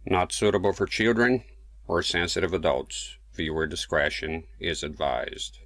Not suitable for children or sensitive adults. Viewer discretion is advised.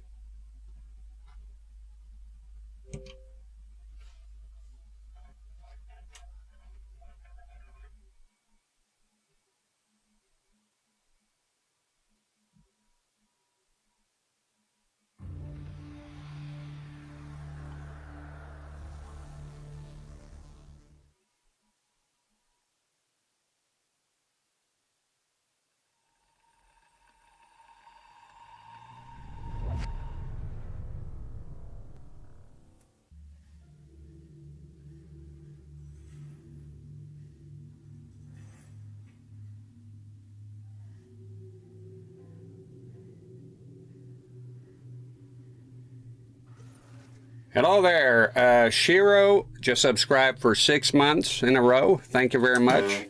Hello there, Shiro just subscribed for 6 months in a row. Thank you very much.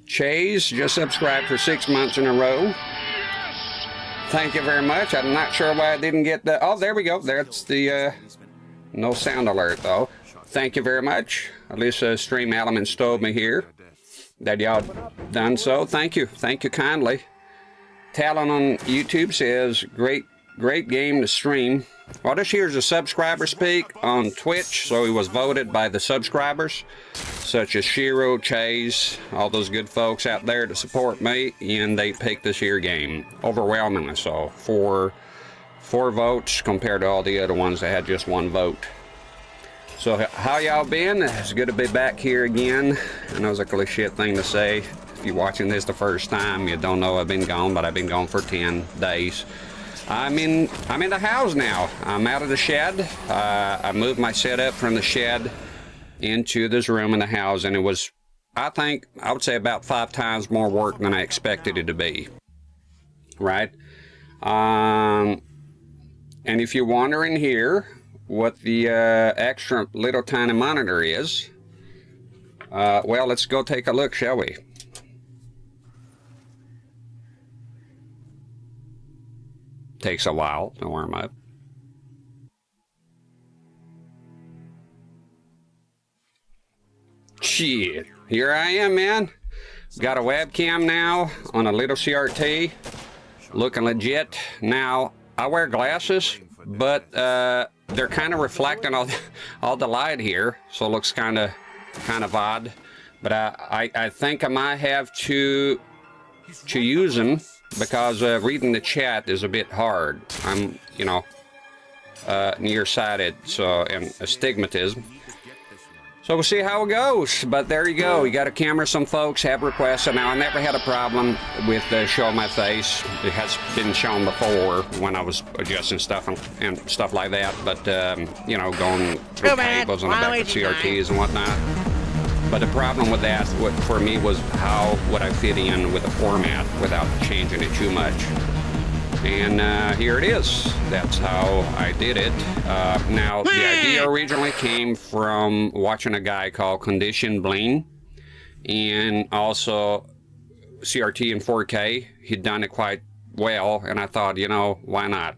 Chase just subscribed for 6 months in a row. Thank you very much. I'm not sure why I didn't get the... Oh, there we go. That's the... no sound alert, though. Thank you very much. At least Stream Elements told me here that y'all done so. Thank you. Thank you kindly. Talon on YouTube says, great game to stream. Well, this here's a subscriber speak on Twitch, so he was voted by the subscribers, such as Shiro, Chase, all those good folks out there to support me, and they picked this here game overwhelmingly. So, four votes compared to all the other ones that had just one vote. So, how y'all been? It's good to be back here again. I know it's a cliche thing to say. If you're watching this the first time, you don't know I've been gone, but I've been gone for 10 days. I'm in the house now. I'm out of the shed. I moved my setup from the shed into this room in the house, and it was, I would say about 5 times more work than I expected it to be. Right? And if you're wondering here what the extra little tiny monitor is, well, let's go take a look, shall we? Takes a while to warm up. Shit, here I am, man. Got a webcam now on a little CRT, looking legit. Now, I wear glasses, but they're kind of reflecting all the light here, so it looks kind of odd. But I think I might have to use them, because reading the chat is a bit hard. I'm, nearsighted, so, and astigmatism. So we'll see how it goes. But there you go. You got a camera. Some folks have requested. Now, I never had a problem with showing my face. It has been shown before when I was adjusting stuff and stuff like that. But, going through cables on the back of CRTs and whatnot. But the problem with that, for me, was how would I fit in with the format without changing it too much. And here it is. That's how I did it. Now, the idea originally came from watching a guy called Condition Bling, and also CRT in 4K. He'd done it quite well, and I thought, why not?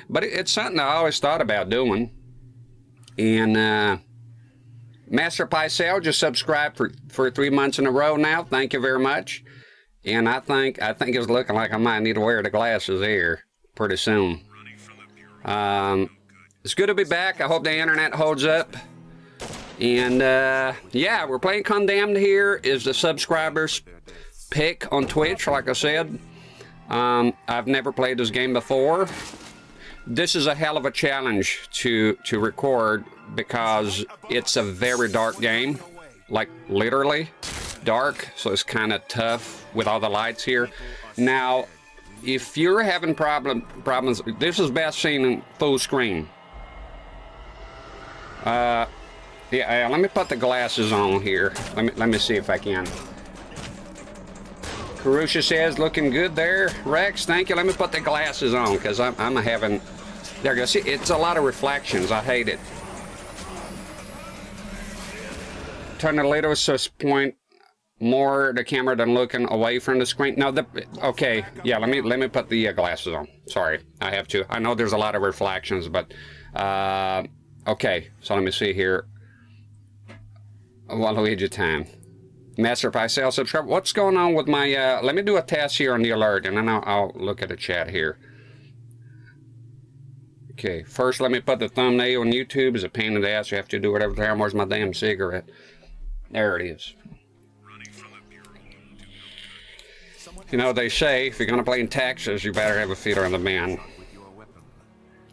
But it's something I always thought about doing. And Master Pycelle just subscribed for 3 months in a row now. Thank you very much. And I think it's looking like I might need to wear the glasses here pretty soon. It's good to be back. I hope the internet holds up. And yeah, we're playing Condemned here. Is the subscribers pick on Twitch, like I said. I've never played this game before. This is a hell of a challenge to record, because it's a very dark game, like literally dark, so it's kind of tough with all the lights here. Now, if you're having problems, this is best seen in full screen. Yeah, let me put the glasses on here. Let me see if I can. Karusha says, looking good there, Rex. Thank you. Let me put the glasses on, because I'm having... There you go. See, it's a lot of reflections. I hate it. Turn the little point more the camera than looking away from the screen. No, okay. Yeah, let me put the glasses on. Sorry, I have to. I know there's a lot of reflections, but okay. So let me see here. Waluigi time. Master if I sell subscribe. What's going on with my, let me do a test here on the alert, and then I'll look at the chat here. Okay, first let me put the thumbnail on YouTube. It's a pain in the ass. You have to do it every time. Where's my damn cigarette? There it is. You know, they say, if you're going to play in Texas, you better have a feeder in the band.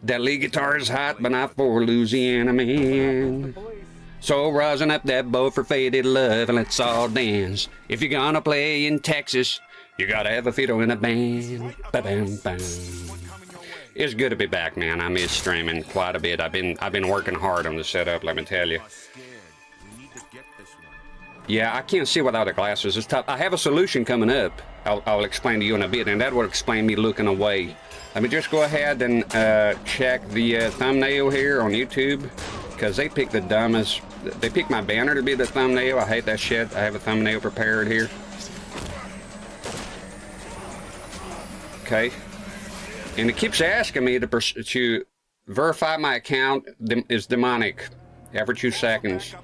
That lead guitar is hot, but not for Louisiana man. So rising up that boat for faded love, and let's all dance. If you're gonna play in Texas, you gotta have a fiddle in a band. Ba-bam-bam. It's good to be back, man. I miss streaming quite a bit. I've been working hard on the setup, let me tell you. Yeah, I can't see without the glasses. It's tough. I have a solution coming up. I'll explain to you in a bit, and that will explain me looking away. Let me just go ahead and check the thumbnail here on YouTube, because they picked the dumbest. They picked my banner to be the thumbnail. I hate that shit. I have a thumbnail prepared here. Okay. And it keeps asking me to verify my account is demonic every 2 seconds.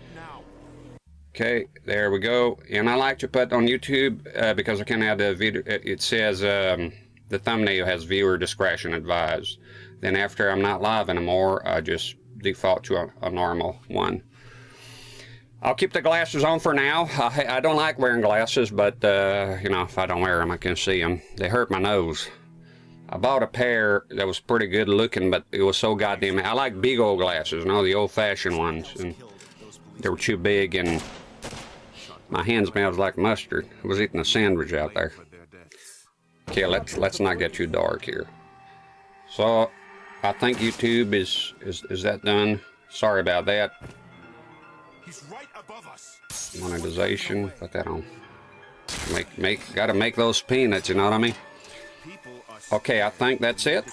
Okay, there we go. And I like to put on YouTube because I can have the video. It says the thumbnail has viewer discretion advised. Then after I'm not live anymore, I just default to a normal one. I'll keep the glasses on for now. I don't like wearing glasses, but you know, if I don't wear them, I can see them. They hurt my nose. I bought a pair that was pretty good looking, but it was so goddamn. I like big old glasses, you know, the old-fashioned ones, and they were too big, and my hand smells like mustard. I was eating a sandwich out there. Okay, let's not get too dark here. So I think YouTube is that done. Sorry about that. He's right above us. Monetization, put that on. Gotta make those peanuts, you know what I mean? Okay, I think that's it.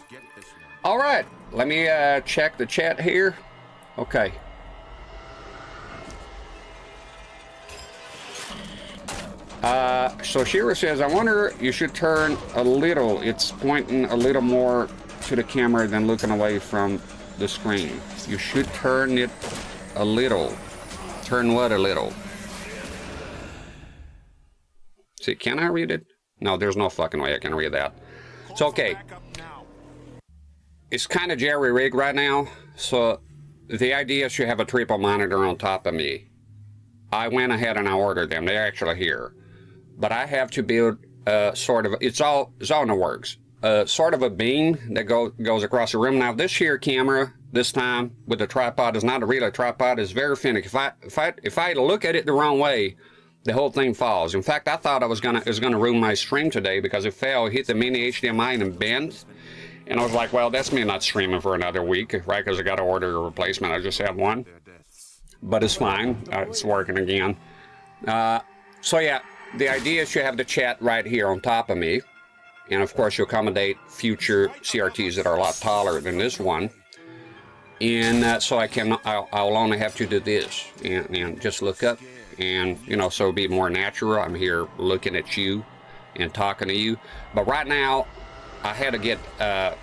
All right, let me check the chat here. Okay. So Shira says, I wonder you should turn a little. It's pointing a little more to the camera than looking away from the screen. You should turn it a little. Turn what a little? See, can I read it? No, there's no fucking way I can read that. It's okay. It's kind of jerry-rigged right now, so the idea is you have a triple monitor on top of me. I went ahead and I ordered them. They're actually here. But I have to build sort of, it's all in the works. Sort of a beam that goes across the room. Now this here camera, this time with the tripod, is not a real tripod. It's very finicky. If I look at it the wrong way, the whole thing falls. In fact, I thought it was gonna ruin my stream today because it fell, hit the mini HDMI and bent. And I was like, well, that's me not streaming for another week, right? Because I got to order a replacement. I just had one, but it's fine. It's working again. So yeah, the idea is you have the chat right here on top of me. And of course, you accommodate future CRTs that are a lot taller than this one. And so I'll only have to do this and just look up, and you know, so it'll be more natural. I'm here looking at you and talking to you. But right now, I had to get a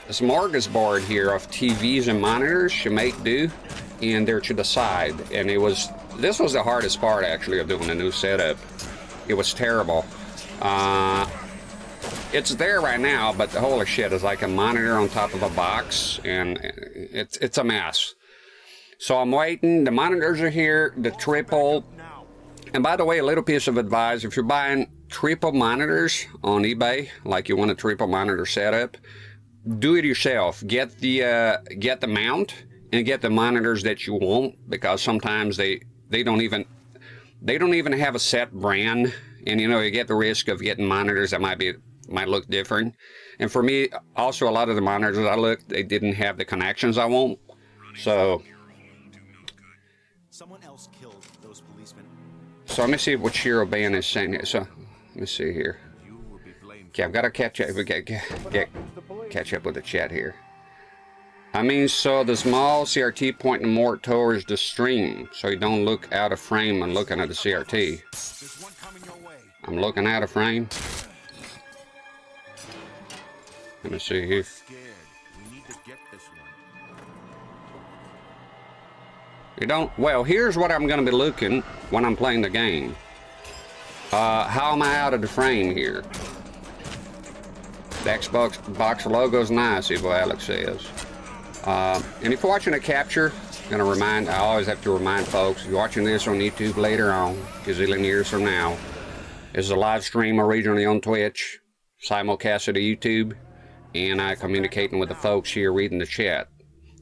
smorgasbord here of TVs and monitors to make do, and they're to the side. And this was the hardest part actually of doing the new setup. It was terrible. It's there right now, but the holy shit is like a monitor on top of a box, and it's a mess. So I'm waiting. The monitors are here, the triple. And by the way, a little piece of advice: if you're buying triple monitors on eBay, like you want a triple monitor setup, do it yourself. Get the mount and get the monitors that you want, because sometimes they don't even have a set brand, and you know, you get the risk of getting monitors that might look different. And for me, also, a lot of the monitors I looked, they didn't have the connections I want. So someone else killed those policemen. So let me see what Shiro Ban is saying here. So let me see here. Okay, I've got to catch up. Catch up with the chat here. I mean, so the small CRT pointing more towards the stream, so you don't look out of frame when looking at the CRT. I'm looking out of frame. Let me see here. You don't. Well, here's what I'm going to be looking when I'm playing the game. How am I out of the frame here? The Xbox box logo's nice, Evil Alex says. And if you're watching a capture, I always have to remind folks, if you're watching this on YouTube later on, gazillion years from now, it's a live stream originally on Twitch, simulcasted to YouTube, and I communicating with the folks here reading the chat.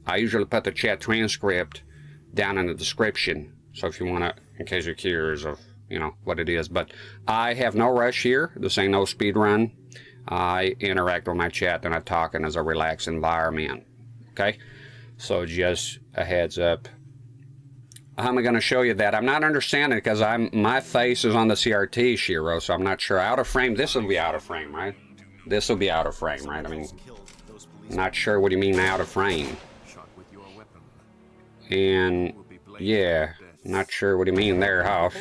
I usually put the chat transcript down in the description, so if you want to, in case you're curious of, you know, what it is. But I have no rush here. This ain't no speed run. I interact with my chat and I talk in as a relaxed environment. Okay? So just a heads up. How am I going to show you that? I'm not understanding because my face is on the CRT, Shiro, so I'm not sure. Out of frame, this will be out of frame, right? This will be out of frame, right? I mean, not sure what do you mean out of frame. And yeah, not sure what do you mean there, House.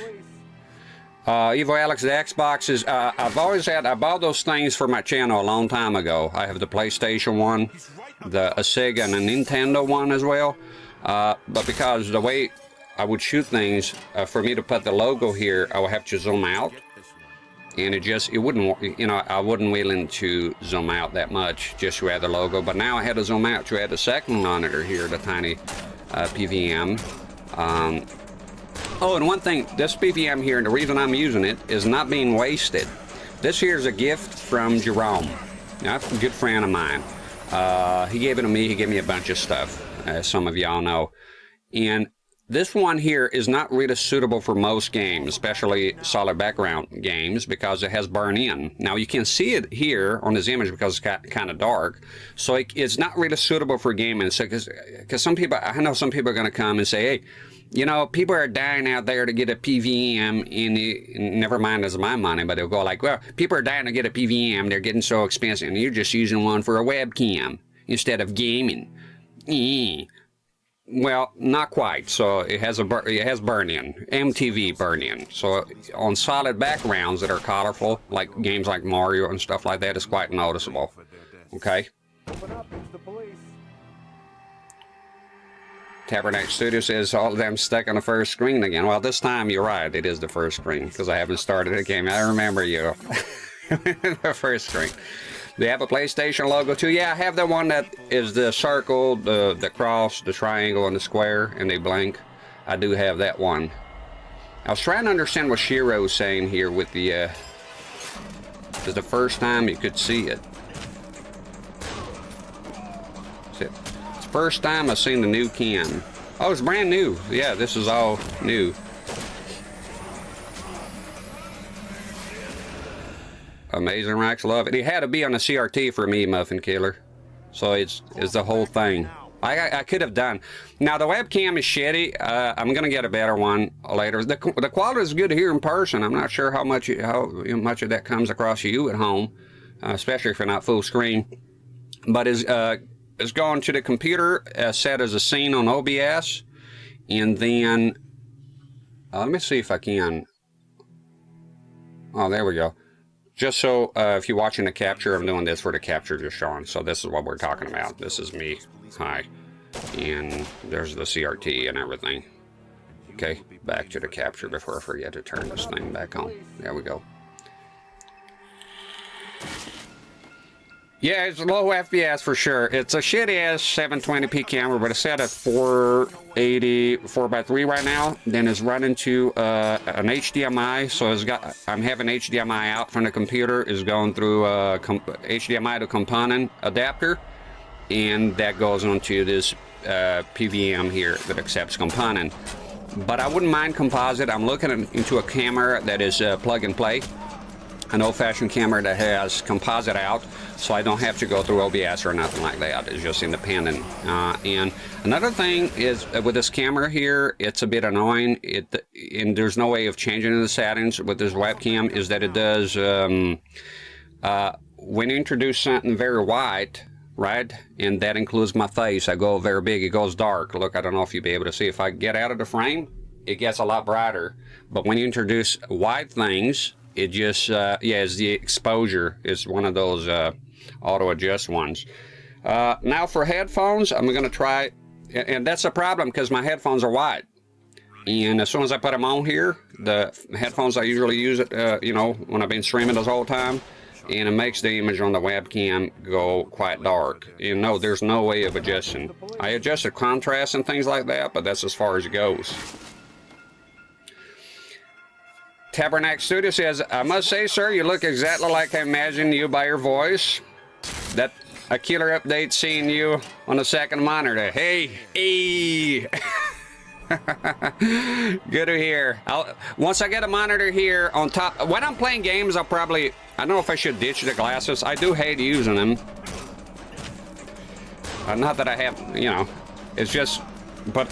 Evo Alex, the Xbox is, I bought those things for my channel a long time ago. I have the PlayStation one, a Sega and a Nintendo one as well. But because the way I would shoot things, for me to put the logo here, I would have to zoom out. And it wouldn't, you know, I wasn't willing to zoom out that much just to add the logo. But now I had to zoom out to add the second monitor here, the tiny PVM. Oh, and one thing, this PVM here, and the reason I'm using it is not being wasted. This here is a gift from Jerome. Now, that's a good friend of mine. He gave it to me. He gave me a bunch of stuff, as some of y'all know. And this one here is not really suitable for most games, especially solid background games, because it has burn-in. Now, you can see it here on this image because it's kind of dark. So it's not really suitable for gaming. So, because some people, I know some people are going to come and say, hey, you know, people are dying out there to get a PVM, and never mind as my money, but they'll go like, well, people are dying to get a PVM, they're getting so expensive, and you're just using one for a webcam instead of gaming. Well, not quite. So it has burn-in, MTV burn-in. So on solid backgrounds that are colorful, like games like Mario and stuff like that, it's quite noticeable. Okay. Tabernacle Studio says all of them stuck on the first screen again. Well, this time you're right. It is the first screen because I haven't started the game. I remember you. The first screen. They have a PlayStation logo too. Yeah, I have the one that is the circle, the cross, the triangle, and the square, and they blank. I do have that one. I was trying to understand what Shiro's saying here with the. This is the first time you could see it. It's the first time I've seen the new cam. Oh, it's brand new. Yeah, this is all new. Amazing Rex, love it. It had to be on a CRT for me, Muffin Killer. So it's the whole thing. I could have done. Now the webcam is shitty. I'm gonna get a better one later. The quality is good here in person. I'm not sure how much of that comes across you at home, especially if you're not full screen. But it's going to the computer set as a scene on OBS, and then let me see if I can. Oh, there we go. Just so if you're watching the capture, I'm doing this for the capture just showing. So this is what we're talking about. This is me. Hi. And there's the CRT and everything. Okay, back to the capture before I forget to turn this thing back on. There we go. Yeah, it's low FPS for sure. It's a shitty-ass 720p camera, but it's set at 480 4x3 right now. Then it's running to an HDMI, so I'm having HDMI out from the computer. It's going through HDMI to component adapter, and that goes onto this PVM here that accepts component. But I wouldn't mind composite. I'm looking into a camera that is plug and play. An old-fashioned camera that has composite out, so I don't have to go through OBS or nothing like that. It's just independent. And another thing is with this camera here, it's a bit annoying. And there's no way of changing the settings with this webcam. Is that it does when you introduce something very white, right? And that includes my face. I go very big. It goes dark. Look, I don't know if you'll be able to see. If I get out of the frame, it gets a lot brighter. But when you introduce white things, it just, yeah, it's the exposure. It's one of those auto-adjust ones. Now for headphones, I'm going to try, and that's a problem because my headphones are white. And as soon as I put them on here, the headphones I usually use it, you know, when I've been streaming this whole time, and it makes the image on the webcam go quite dark. You know, there's no way of adjusting. I adjusted contrast and things like that, but that's as far as it goes. Tabernacle Studio says, I must say, sir, you look exactly like I imagined you by your voice. That a killer update seeing you on the second monitor. Hey, hey. Good to hear. Once I get a monitor here on top, when I'm playing games, I'll probably, I don't know if I should ditch the glasses. I do hate using them. Not that I have, you know, it's just, but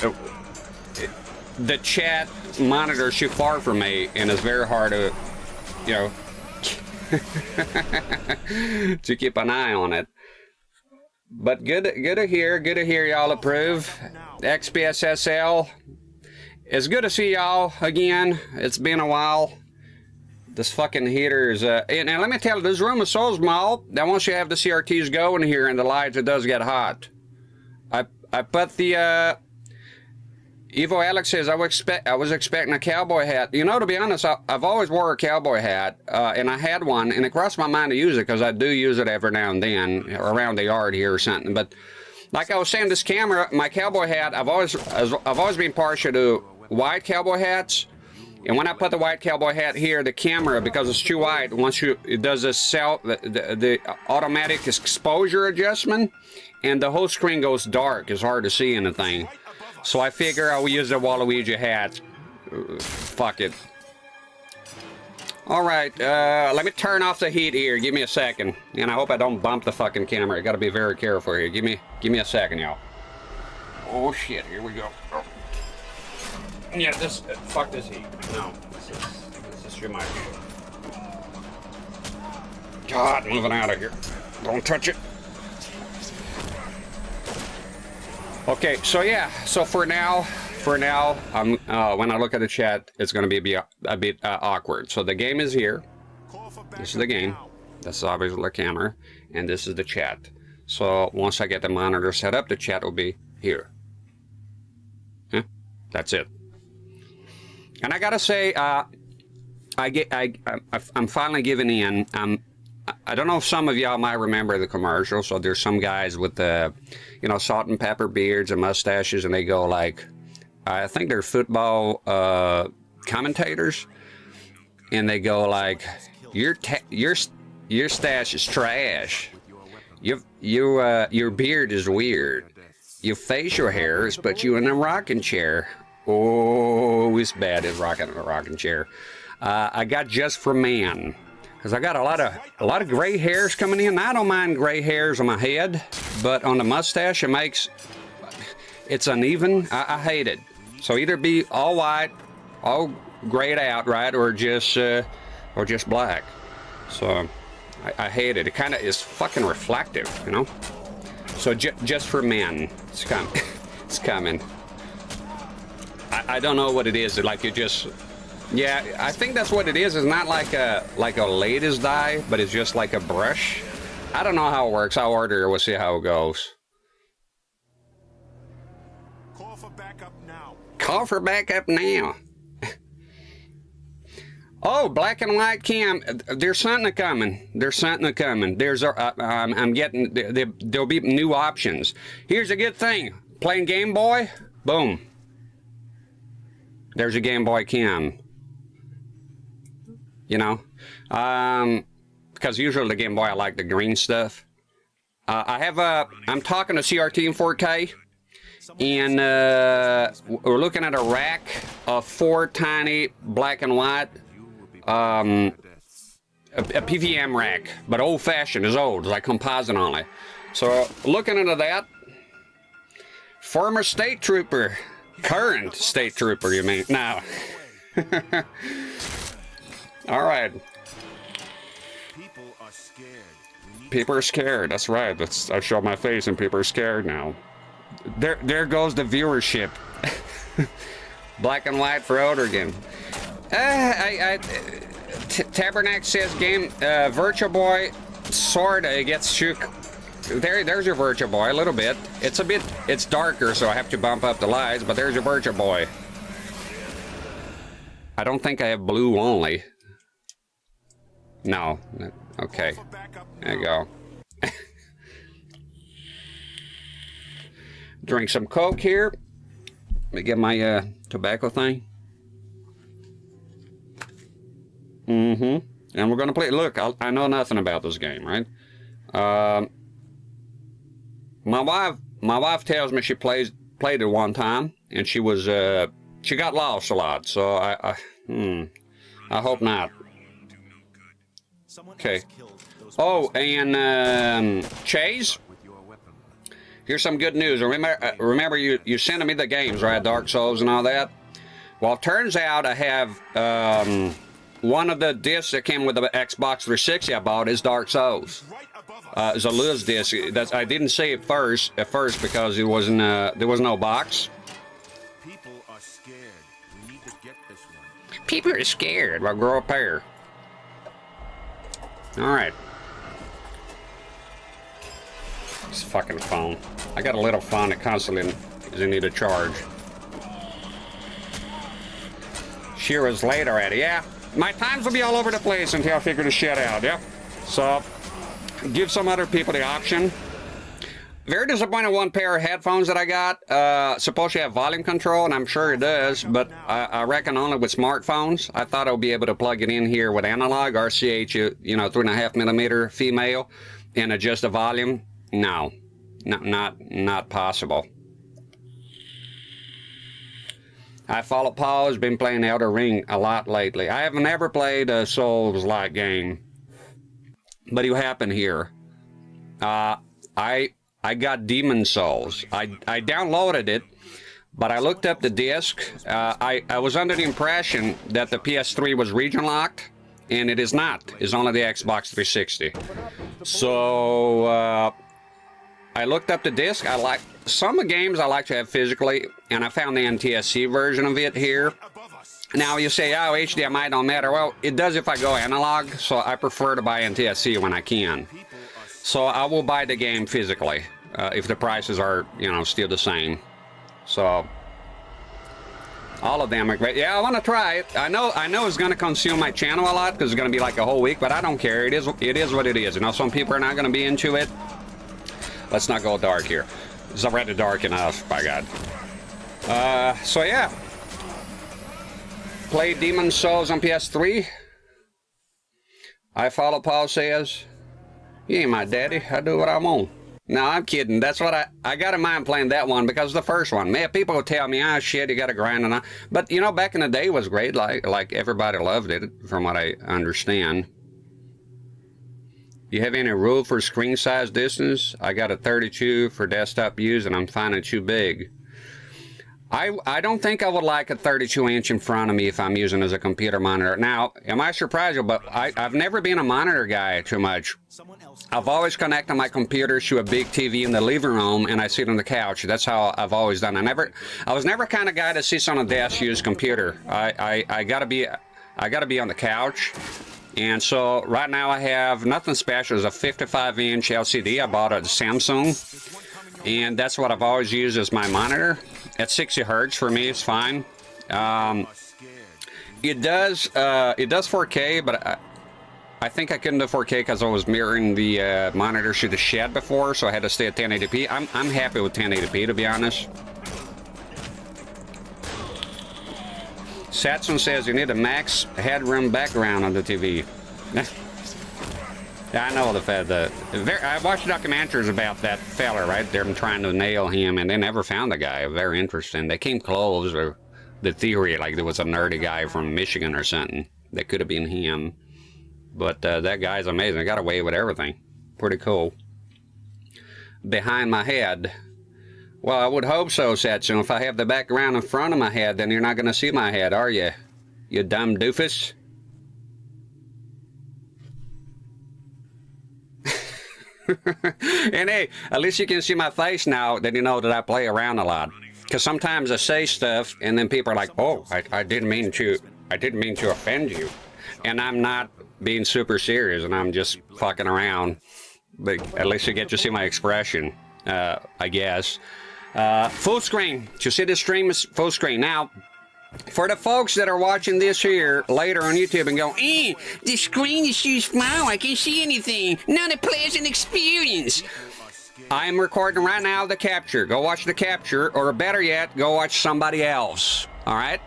the chat monitor is too far from me, and it's very hard to, you know, to keep an eye on it. But good to hear y'all approve. XPSSL, it's good to see y'all again. It's been a while. This fucking heater is, and let me tell you, this room is so small that once you have the CRTs going here and the lights, it does get hot. I put the, Evo Alex says, I was expecting a cowboy hat. You know, to be honest, I've always wore a cowboy hat, and I had one, and it crossed my mind to use it because I do use it every now and then around the yard here or something. But like I was saying, this camera, my cowboy hat, I've always been partial to white cowboy hats. And when I put the white cowboy hat here, the camera, because it's too white, once it does the automatic exposure adjustment, and the whole screen goes dark. It's hard to see anything. So I figure I'll use the Waluigi hat. Fuck it. Alright, let me turn off the heat here. Give me a second. And I hope I don't bump the fucking camera. I gotta be very careful here. Give me a second, y'all. Oh shit, here we go. Oh. Yeah, fuck this heat. No, this is too much. God, moving out of here. Don't touch it. Okay, so yeah, so for now, when I look at the chat, it's going to be a bit awkward. So the game is here. This is the game. This is obviously the camera, and this is the chat. So once I get the monitor set up, the chat will be here. Huh? That's it. And I gotta say, I'm finally giving in. I don't know if some of y'all might remember the commercial. So there's some guys with the, you know, salt and pepper beards and mustaches, and they go like, I think they're football commentators, and they go like, your stash is trash. Your beard is weird. Your facial hair has put you in a rocking chair. Oh, it's bad. It's rocking in a rocking chair. I got just for man. Because I got a lot of gray hairs coming in. I don't mind gray hairs on my head, but on the mustache, it's uneven. I hate it. So either be all white, all grayed out, right, or just black. So I hate it. It kind of is fucking reflective, you know. So just for men, it's coming. It's coming. I don't know what it is. Like you just. Yeah, I think that's what it is. It's not like a latest dye, but it's just like a brush. I don't know how it works. I'll order it. We'll see how it goes. Call for backup now. Call for backup now. Oh, black and white cam. There's something coming. There's something coming. I'm getting. There'll be new options. Here's a good thing. Playing Game Boy. Boom. There's a Game Boy cam. You know, because usually the Game Boy, I like the green stuff. I'm talking to CRT in 4K, and we're looking at a rack of 4 tiny black and white, a PVM rack, but old-fashioned, is old, it's like composite only. So looking into that, former state trooper, current state trooper, you mean? No. All right. People are scared. People are scared. That's right. I show my face and people are scared now. There goes the viewership. Black and white for Odergan. Tabernacle says game Virtual Boy sorta gets shook. There's your Virtual Boy a little bit. It's darker, so I have to bump up the lights. But there's your Virtual Boy. I don't think I have blue only. No. Okay. There you go. Drink some Coke here. Let me get my tobacco thing. And we're gonna play. Look, I know nothing about this game, right? My wife tells me she played it one time, and she got lost a lot. So I hope not. Okay. Oh, and Chase, here's some good news. Remember you sent me the games, right? Dark Souls and all that. Well, it turns out I have one of the discs that came with the Xbox 360 I bought is Dark Souls. It's a loose disc. I didn't see it at first because it wasn't there was no box. People are scared. We need to get this one. People are scared. Well, grow a pair. All right. This fucking phone. I got a little phone that constantly is in need of charge. Shira's late already. Yeah. My times will be all over the place until I figure this shit out, yeah? So, give some other people the option. Very disappointed one pair of headphones that I got. Supposed to have volume control, and I'm sure it does, but I reckon only with smartphones. I thought I would be able to plug it in here with analog, RCH, you know, 3.5mm female, and adjust the volume. No, not possible. I follow Paul, has been playing Elder Ring a lot lately. I have never played a Souls-like game, but it happened here. I got Demon Souls. I downloaded it, but I looked up the disc. I was under the impression that the PS3 was region locked, and it is not. It's only the Xbox 360. So I looked up the disc. I like some of the games I like to have physically, and I found the NTSC version of it here. Now you say, oh, HDMI don't matter. Well, it does if I go analog, so I prefer to buy NTSC when I can. So I will buy the game physically if the prices are, you know, still the same. So all of them are great. Yeah, I want to try it. I know it's going to consume my channel a lot because it's going to be like a whole week, but I don't care. It is what it is. You know, some people are not going to be into it. Let's not go dark here. It's already dark enough, by God. So yeah. Play Demon Souls on PS3. I follow Paul says. You ain't my daddy. I do what I want. No, I'm kidding. That's what I got in mind playing that one because the first one. Man, people would tell me, ah, shit, you got to grind and but you know, back in the day it was great. Like everybody loved it, from what I understand. You have any rule for screen size distance? I got a 32 for desktop use, and I'm finding it too big. I don't think I would like a 32-inch in front of me if I'm using it as a computer monitor. Now, am I surprised? But I've never been a monitor guy too much. I've always connected my computer to a big TV in the living room, and I sit on the couch. That's how I've always done. I was never kind of guy that sits on a desk use computer. I gotta be on the couch. And so right now I have nothing special. It's a 55-inch LCD. I bought it at Samsung, and that's what I've always used as my monitor. At 60 hertz for me, it's fine. It does 4K, but I think I couldn't do 4K because I was mirroring the monitor to the shed before, so I had to stay at 1080p. I'm happy with 1080p, to be honest. Satsun says you need a max headroom background on the TV. I know I watched documentaries about that fella, right? They're trying to nail him, and they never found the guy. Very interesting. They came close, or the theory, like there was a nerdy guy from Michigan or something. That could have been him. But that guy's amazing. I got away with everything. Pretty cool. Behind my head. Well, I would hope so, Satsun. If I have the background in front of my head, then you're not going to see my head, are you? You dumb doofus. And hey, at least you can see my face now, then you know that I play around a lot. Because sometimes I say stuff, and then people are like, "Oh, I didn't mean to offend you," and I'm not being super serious, and I'm just fucking around. But at least you get to see my expression, I guess. Full screen. You see this stream is full screen now. For the folks that are watching this here later on YouTube and go, the screen is too small, I can't see anything, not a pleasant experience. I'm recording right now the capture. Go watch the capture, or better yet, go watch somebody else. All right?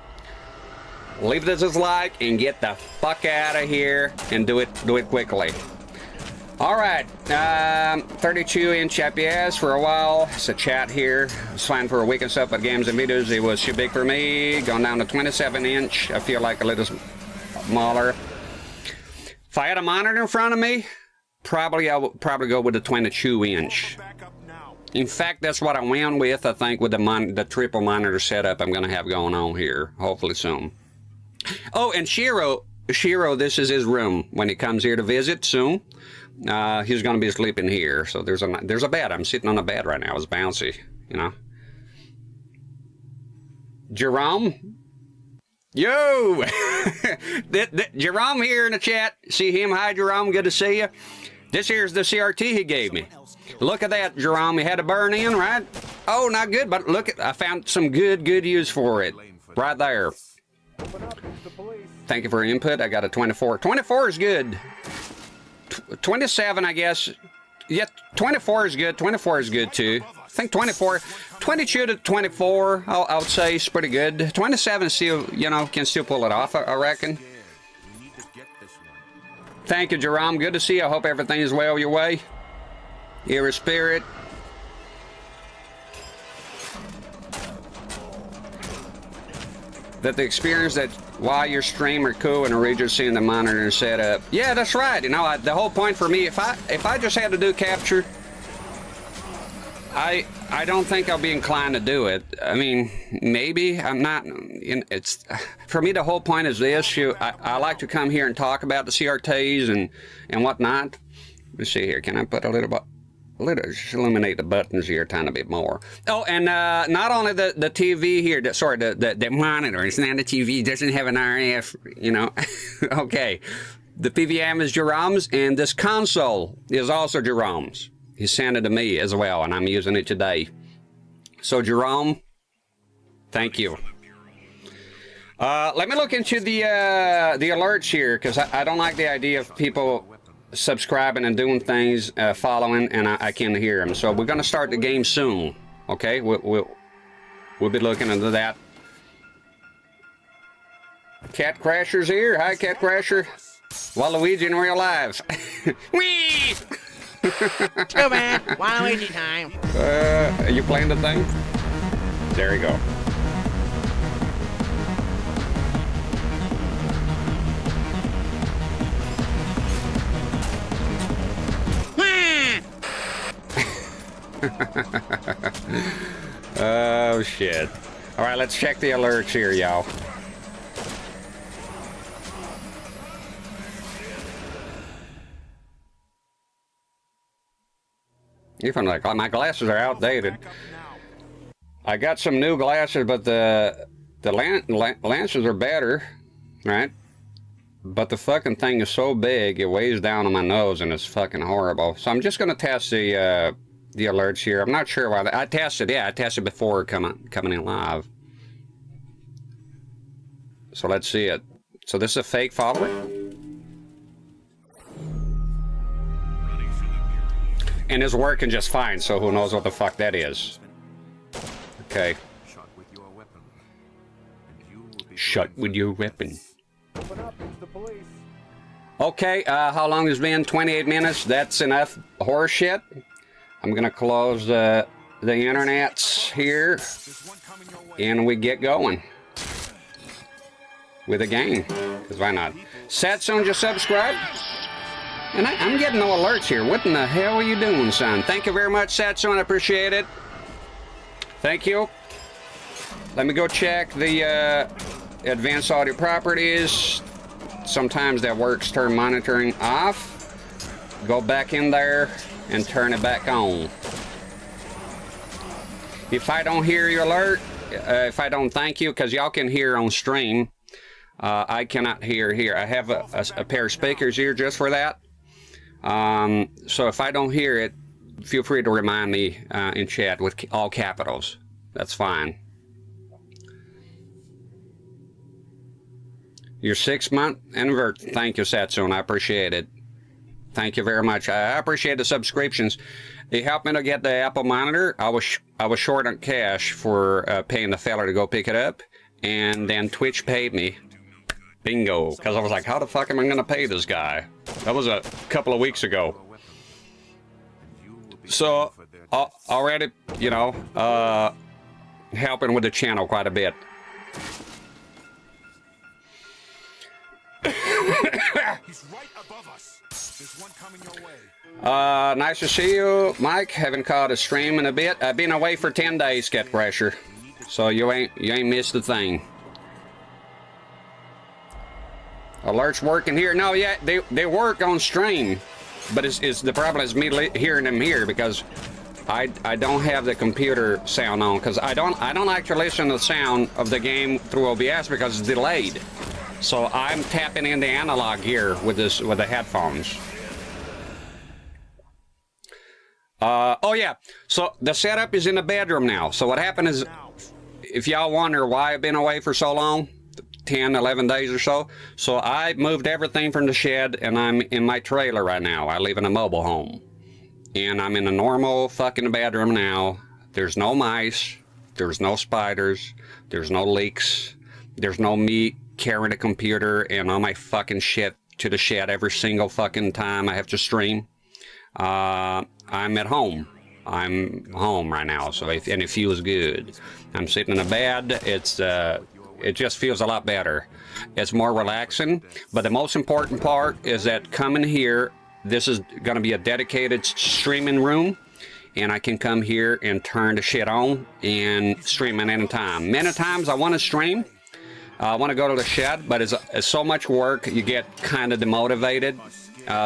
Leave this as like and get the fuck out of here and do it quickly. All right, 32-inch IPS for a while. It's a chat here. It's fine for a week and stuff, but games and videos, it was too big for me. Going down to 27-inch. I feel like a little smaller. If I had a monitor in front of me, I would probably go with the 22-inch. In fact, that's what I went with, I think, with the triple monitor setup I'm going to have going on here, hopefully soon. Oh, and Shiro, this is his room when he comes here to visit soon. He's going to be sleeping here, so there's a bed. I'm sitting on a bed right now. It's bouncy, you know. Jerome? Yo! Jerome here in the chat. See him? Hi, Jerome. Good to see you. This here's the CRT he gave me. Look at that, Jerome. He had to burn in, right? Oh, not good, but look, I found some good use for it. Right there. Thank you for your input. I got a 24. 24 is good. 27, I guess. Yeah, 24 is good. 24 is good, too. I think 24. 22 to 24, I would say, is pretty good. 27 still, you know, can still pull it off, I reckon. Thank you, Jerome. Good to see you. I hope everything is well your way. Your spirit. That the experience that while your stream are cool and originally seeing the monitor and setup. Yeah, that's right. You know, the whole point for me, if I just had to do capture, I don't think I'll be inclined to do it. I mean, maybe I'm not. It's for me. The whole point is this: I like to come here and talk about the CRTs and whatnot. Let's see here. Can I put a little bit? Just illuminate the buttons here a tiny bit more. Oh, and not only the TV here, the monitor, it's not a TV, it doesn't have an RF, you know. Okay. The PVM is Jerome's, and this console is also Jerome's. He sent it to me as well, and I'm using it today. So, Jerome, thank you. Let me look into the alerts here, because I don't like the idea of people subscribing and doing things, following, and I can't hear them. So we're going to start the game soon. Okay, we'll be looking into that. Cat Crasher's here. Hi, Cat Crasher. Waluigi in real life. Whee! Too bad. Waluigi time. Are you playing the thing? There you go. Oh shit. Alright, let's check the alerts here, y'all. Even like my glasses are outdated. I got some new glasses, but the lenses are better, right? But the fucking thing is so big, it weighs down on my nose, and it's fucking horrible. So I'm just gonna test the alerts here. I'm not sure why. I tested before coming in live. So let's see it. So this is a fake follower, and it's working just fine. So who knows what the fuck that is? Okay. Shut with your weapon. Okay, how long has it been? 28 minutes. That's enough horse shit. I'm gonna close the internets here, and we get going with the game. Cause why not? Satsune just subscribed, and I'm getting no alerts here. What in the hell are you doing, son? Thank you very much, Satsune. I appreciate it. Thank you. Let me go check the advanced audio properties. Sometimes that works. Turn monitoring off. Go back in there and turn it back on. If I don't hear your alert, if I don't thank you, because y'all can hear on stream, I cannot hear here. I have a pair of speakers here just for that. So if I don't hear it, feel free to remind me in chat with all capitals. That's fine. Your 6-month anniversary. Thank you, Satsune. I appreciate it. Thank you very much. I appreciate the subscriptions. It helped me to get the Apple monitor. I was short on cash for paying the fella to go pick it up, and then Twitch paid me. Bingo. Because I was like, how the fuck am I going to pay this guy? That was a couple of weeks ago. So, already, you know, helping with the channel quite a bit. He's right above us. There's one coming your way. Nice to see you, Mike. Haven't caught a stream in a bit. I've been away for 10 days, Cat Crasher. So you ain't missed a thing. Alerts working here? No, yeah, they work on stream, but it's the problem is me hearing them here because I don't have the computer sound on because I don't actually listen to the sound of the game through OBS because it's delayed. So I'm tapping in the analog here with the headphones. Oh yeah, so the setup is in the bedroom now. So what happened is, if y'all wonder why I've been away for so long, 10, 11 days or so, so I moved everything from the shed and I'm in my trailer right now. I live in a mobile home. And I'm in a normal fucking bedroom now. There's no mice, there's no spiders, there's no leaks, there's no me carrying a computer and all my fucking shit to the shed every single fucking time I have to stream. I'm at home. I'm home right now, so and it feels good. I'm sitting in a bed. It just feels a lot better. It's more relaxing, but the most important part is that coming here, this is going to be a dedicated streaming room, and I can come here and turn the shit on and stream at any time. Many times I want to stream. I want to go to the shed, but it's so much work, you get kind of demotivated.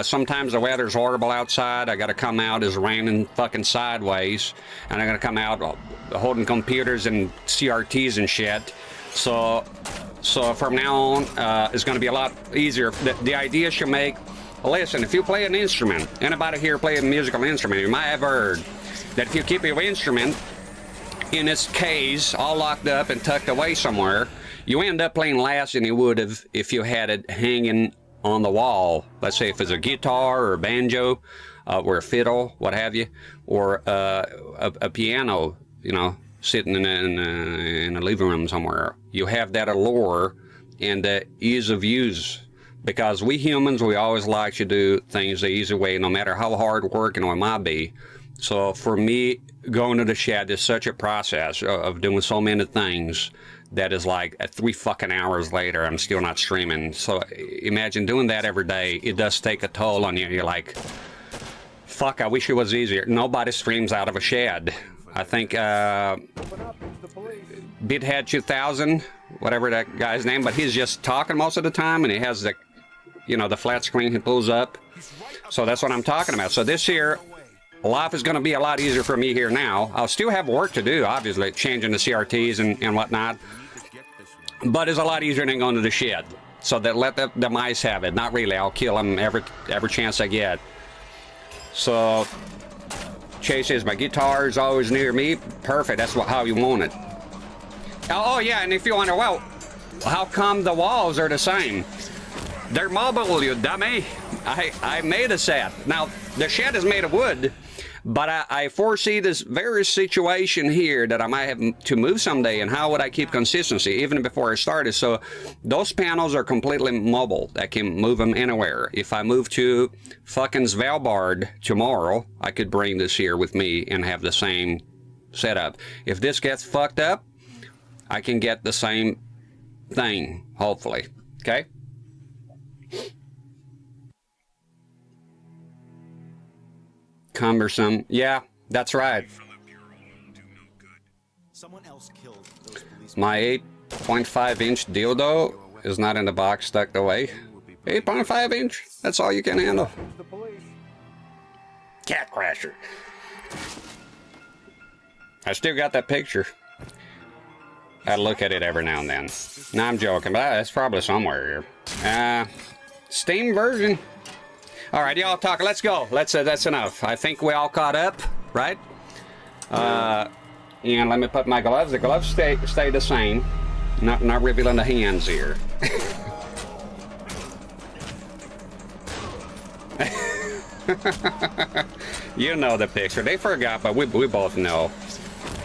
Sometimes the weather's horrible outside. I got to come out, it's raining fucking sideways, and I got to come out holding computers and CRTs and shit. So from now on, it's going to be a lot easier. The idea should make, listen, if you play an instrument, anybody here play a musical instrument, you might have heard that if you keep your instrument in its case, all locked up and tucked away somewhere, you end up playing less than you would have if you had it hanging on the wall. Let's say if it's a guitar or a banjo, or a fiddle, what have you, or a piano, you know, sitting in a living room somewhere. You have that allure and the ease of use, because we humans, we always like to do things the easy way, no matter how hard working it might be. So for me, going to the shed is such a process of doing so many things that is like 3 fucking hours later, I'm still not streaming. So imagine doing that every day. It does take a toll on you. You're like, fuck, I wish it was easier. Nobody streams out of a shed. I think Bithead 2000, whatever that guy's name, but he's just talking most of the time, and he has the, you know, the flat screen he pulls up. So that's what I'm talking about. So this year, life is going to be a lot easier for me here now. I'll still have work to do, obviously, changing the CRTs and whatnot. But it's a lot easier than going to the shed. So that let the mice have it. Not really. I'll kill them every chance I get. So Chase says my guitar is always near me. Perfect. That's how you want it. Oh yeah, and if you wonder, well, how come the walls are the same? They're mobile, you dummy. I made a set. Now the shed is made of wood, but I foresee this very situation here that I might have to move someday, and how would I keep consistency even before I started? So those panels are completely mobile. I can move them anywhere. If I move to fucking Svalbard tomorrow, I could bring this here with me and have the same setup. If this gets fucked up, I can get the same thing, hopefully. Okay? Cumbersome. Yeah, that's right. My 8.5-inch dildo is not in the box tucked away. 8.5 inch? That's all you can handle. Cat crasher. I still got that picture. I look at it every now and then. No, I'm joking, but it's probably somewhere here. Steam version. All right, y'all talk. Let's go. That's enough. I think we all caught up, right? And let me put my gloves. The gloves stay the same. Not revealing the hands here. You know the picture. They forgot, but we both know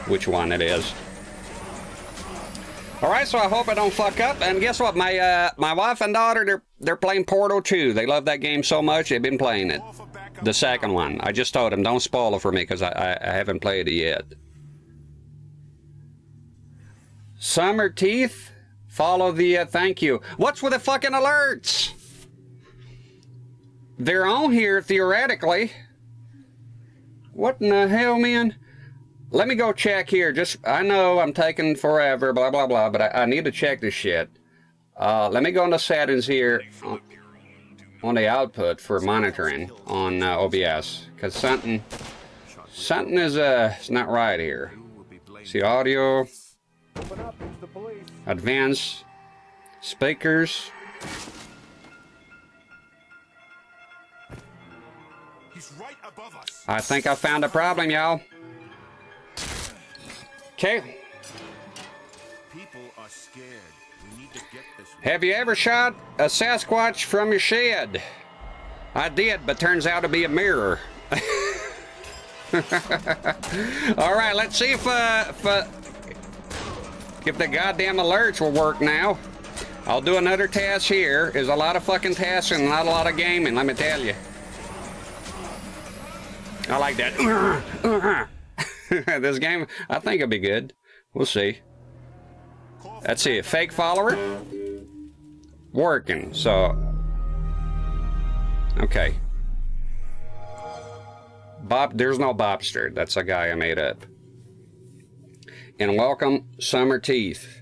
which one it is. All right, so I hope I don't fuck up. And guess what? My wife and daughter, they're playing Portal 2. They love that game so much, they've been playing it. The second one. I just told them, don't spoil it for me, because I haven't played it yet. Summer Teeth, follow the thank you. What's with the fucking alerts? They're on here, theoretically. What in the hell, man? Let me go check here. I know I'm taking forever, blah, blah, blah, but I need to check this shit. Let me go into settings here on the output for monitoring on OBS, because something is not right here. See, audio, advanced speakers. He's right above us. I think I found a problem, y'all. Okay. People are scared. We need to get this one. Have you ever shot a Sasquatch from your shed? I did, but turns out to be a mirror. All right, let's see if the goddamn alerts will work now. I'll do another task here. There's a lot of fucking tasks and not a lot of gaming, let me tell you. I like that. This game, I think it'll be good. We'll see. Let's see, a fake follower. Working, so. Okay. There's no Bobster. That's a guy I made up. And welcome, Summer Teeth.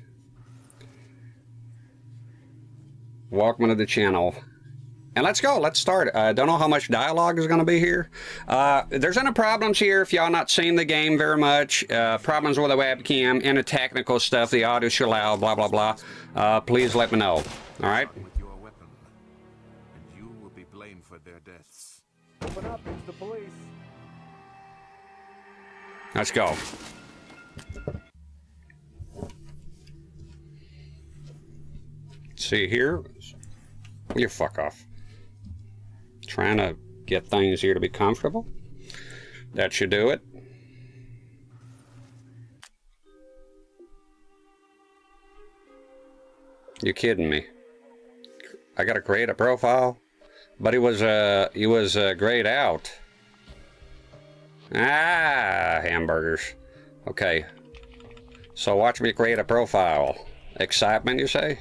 Welcome to the channel. And let's go. Let's start. I don't know how much dialogue is going to be here. There's any problems here if y'all not seeing the game very much. Problems with the webcam, any technical stuff, the audio too loud, blah, blah, blah. Please let me know. All right? With your weapon, and you will be blamed for their deaths. Open up, it's the police. Let's go. See here. You fuck off. Trying to get things here to be comfortable. That should do it. You kidding me? I gotta create a profile, but he was grayed out. Ah, hamburgers. Okay. So watch me create a profile. Excitement, you say?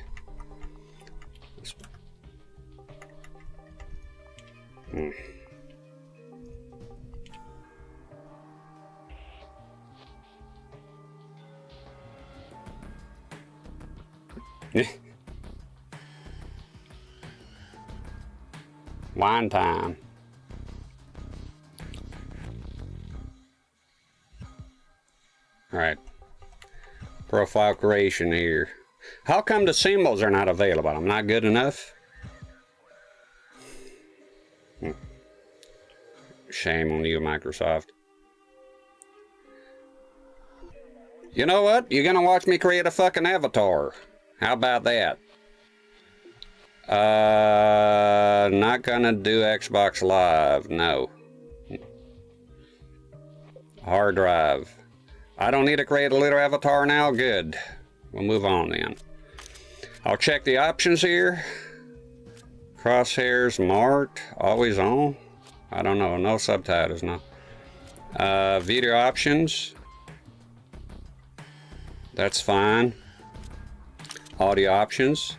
Wine time. All right. Profile creation here. How come the symbols are not available? I'm not good enough? Shame on you, Microsoft. You know what? You're gonna watch me create a fucking avatar. How about that? Not gonna do Xbox Live, no. Hard drive. I don't need to create a little avatar now, good. We'll move on then. I'll check the options here. Crosshairs marked, always on. I don't know, no subtitles, no. Video options. That's fine. Audio options.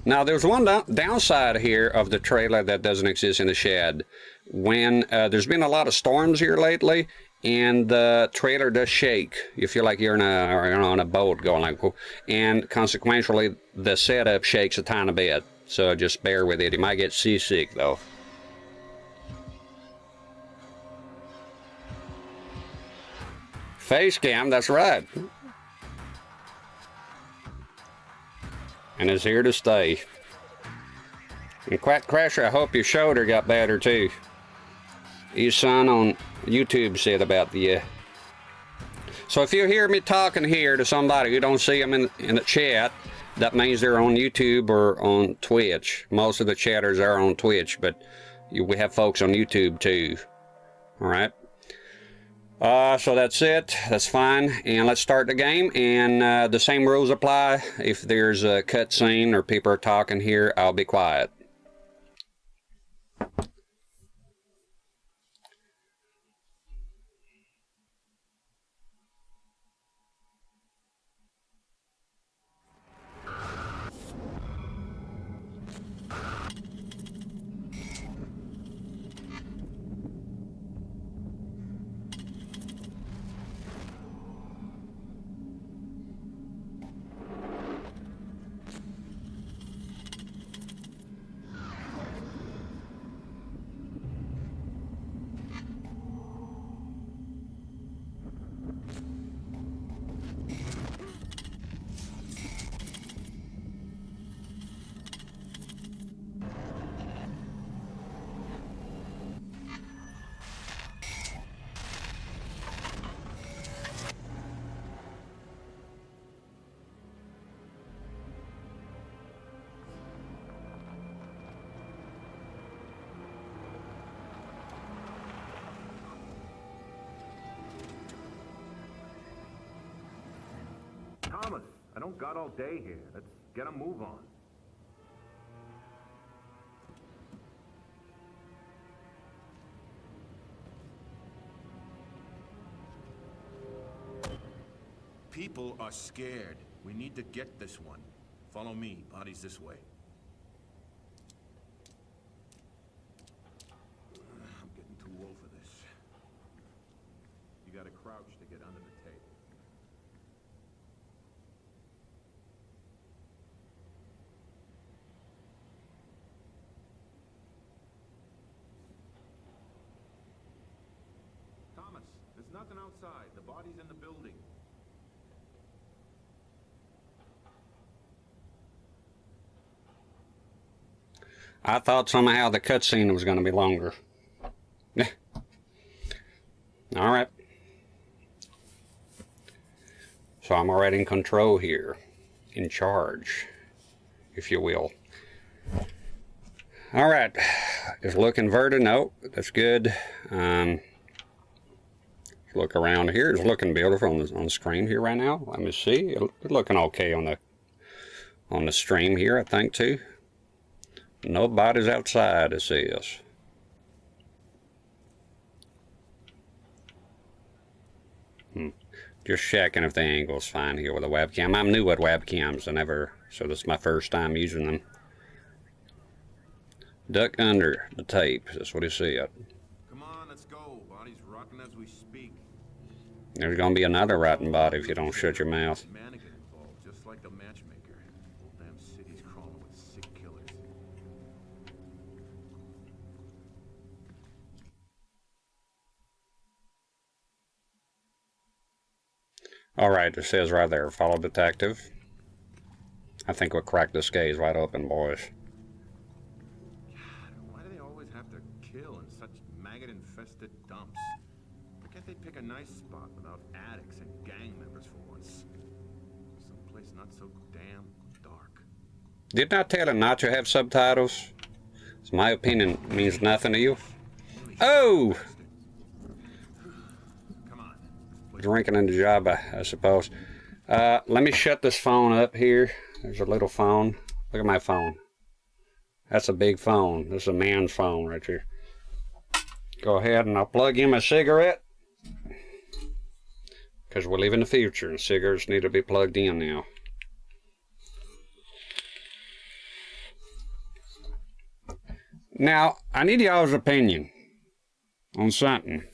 Now there's one downside here of the trailer that doesn't exist in the shed. When there's been a lot of storms here lately, and the trailer does shake. You feel like you're on a boat going like, and consequentially the setup shakes a tiny bit. So just bear with it. You might get seasick though. Face cam, that's right. And it's here to stay. And Quack Crasher, I hope your shoulder got better too. Your son on YouTube said about the So if you hear me talking here to somebody who don't see them in the chat, that means they're on YouTube or on Twitch. Most of the chatters are on Twitch, but We have folks on YouTube too. All right. So that's it. That's fine. And let's start the game. And the same rules apply. If there's a cutscene or people are talking here, I'll be quiet. Thomas, I don't got all day here. Let's get a move on. People are scared. We need to get this one. Follow me. Body's this way. I'm getting too old for this. You gotta crouch to get under the tape. Thomas, there's nothing outside. The body's in the building. I thought somehow the cutscene was going to be longer. All right. So I'm already in control here, in charge, if you will. All right. Is look inverted? No, that's good. Look around here. It's looking beautiful on the screen here right now. Let me see. It's looking okay on the stream here, I think too. Nobody's outside, it says. Just checking if the angle's fine here with the webcam. I'm new at webcams, so this is my first time using them. Duck under the tape, that's what he said. Come on, let's go. Body's rotting as we speak. There's gonna be another rotten body if you don't shut your mouth. Mannequin involved, just like the matchmaker. Whole damn city's crawling with sick killers. Alright, it says right there, follow detective. I think we'll crack this case right open, boys. God, why do they always have to kill in such maggot-infested dumps? Why can't they pick a nice spot without addicts and gang members for once? Someplace not so damn dark. Didn't I tell him not to have subtitles? So my opinion means nothing to you. Oh! Come on. Drinking in the job, I suppose. Let me shut this phone up here. There's a little phone. Look at my phone. That's a big phone. This is a man's phone right here. Go ahead and I'll plug in my cigarette. Because we live in the future and cigarettes need to be plugged in now. Now, I need y'all's opinion on something.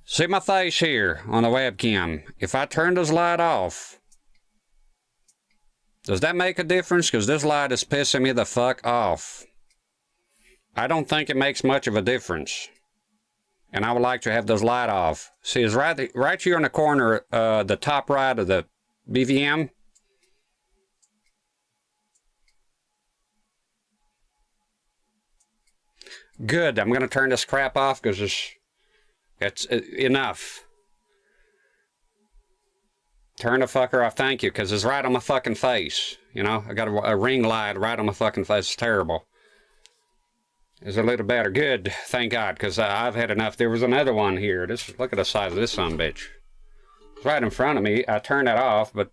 See my face here on the webcam. If I turn this light off, does that make a difference? Because this light is pissing me the fuck off. I don't think it makes much of a difference. And I would like to have this light off. See, it's right here in the corner, the top right of the BVM. Good, I'm going to turn this crap off because it's enough. Turn the fucker off, thank you, because it's right on my fucking face. You know, I got a ring light right on my fucking face. It's terrible. is a little better. Good, thank God, because I've had enough. There was another one here. Look at the size of this sumbitch. It's right in front of me. I turned it off, but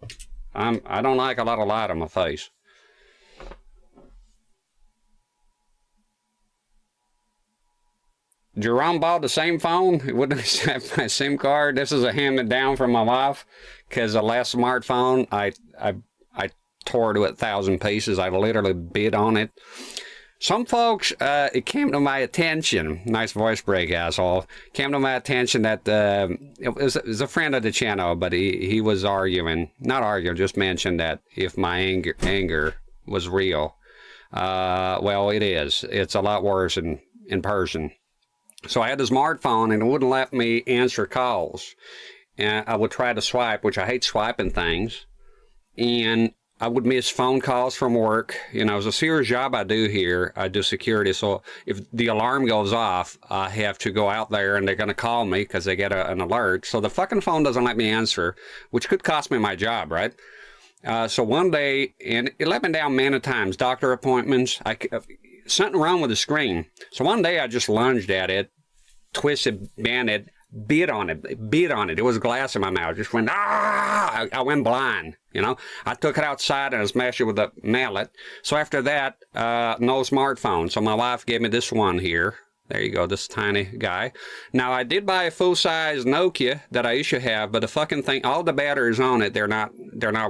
I don't like a lot of light on my face. Jerome bought the same phone. It wouldn't accept my SIM card. This is a hand-me-down from my wife, because the last smartphone, I tore to 1,000 pieces. I literally bit on it. Some folks, it came to my attention, nice voice break, asshole, came to my attention that it was a friend of the channel, but he was arguing, not arguing, just mentioned that if my anger was real. Well, it is. It's a lot worse in person. So I had the smartphone, and it wouldn't let me answer calls. And I would try to swipe, which I hate swiping things. And I would miss phone calls from work. You know, it's a serious job I do here. I do security. So if the alarm goes off, I have to go out there, and they're going to call me because they get an alert. So the fucking phone doesn't let me answer, which could cost me my job, right? So one day, and it let me down many times, doctor appointments, something wrong with the screen. So one day I just lunged at it, twisted, bent it, bit on it. It was glass in my mouth. Just went, ah! I went blind, you know. I took it outside and I smashed it with a mallet. So after that, no smartphone. So my wife gave me this one here. There you go, this tiny guy. Now, I did buy a full-size Nokia that I used to have, but the fucking thing, all the batteries on it, they're not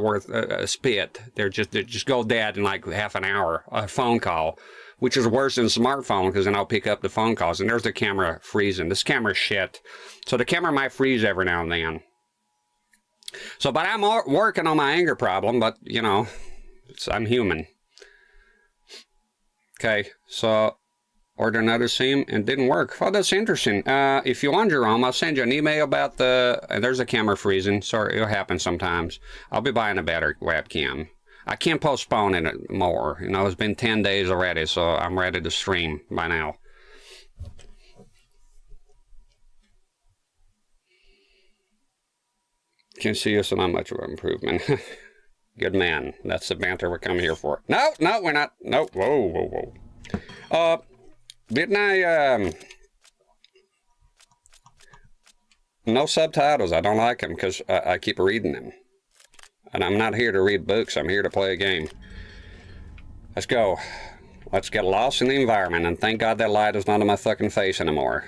worth a spit. They just go dead in like half an hour, a phone call, which is worse than a smartphone, because then I'll pick up the phone calls, and there's the camera freezing. This camera's shit. So the camera might freeze every now and then. So, but I'm working on my anger problem, but, you know, I'm human. Okay, so order another SIM and didn't work. Oh, that's interesting. If you want, Jerome, I'll send you an email about there's a camera freezing. Sorry, it'll happen sometimes. I'll be buying a better webcam. I can't postpone it more. You know, it's been 10 days already, so I'm ready to stream by now. Can see us not much of an improvement. Good man. That's the banter we're coming here for. No, we're not. No, whoa. Didn't I, no subtitles. I don't like them because I keep reading them. And I'm not here to read books. I'm here to play a game. Let's go. Let's get lost in the environment, and thank God that light is not on my fucking face anymore.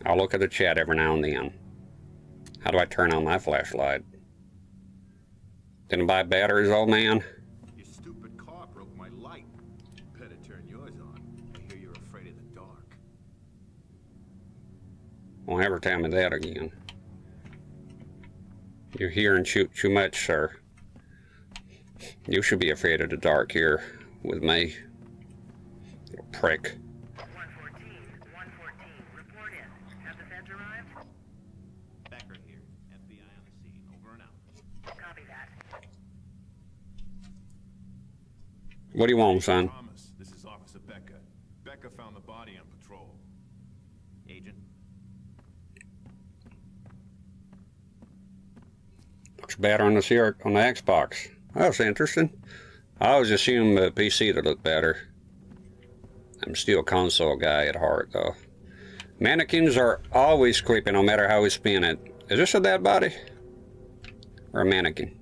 I'll look at the chat every now and then. How do I turn on my flashlight? Didn't buy batteries, old man? Your stupid car broke my light. Better turn yours on. I hear you're afraid of the dark. Won't ever tell me that again. You're hearing too much, sir. You should be afraid of the dark here with me. Little prick. 114, report in. Have the feds arrived? Becker here. FBI on the scene. Over and out. Copy that. What do you want, son? Thomas, this is Officer Becker. Becker found the body on patrol. Agent? Looks better on the Xbox. That's interesting. I always assume the PC to look better. I'm still a console guy at heart, though. Mannequins are always creepy, no matter how we spin it. Is this a dead body? Or a mannequin?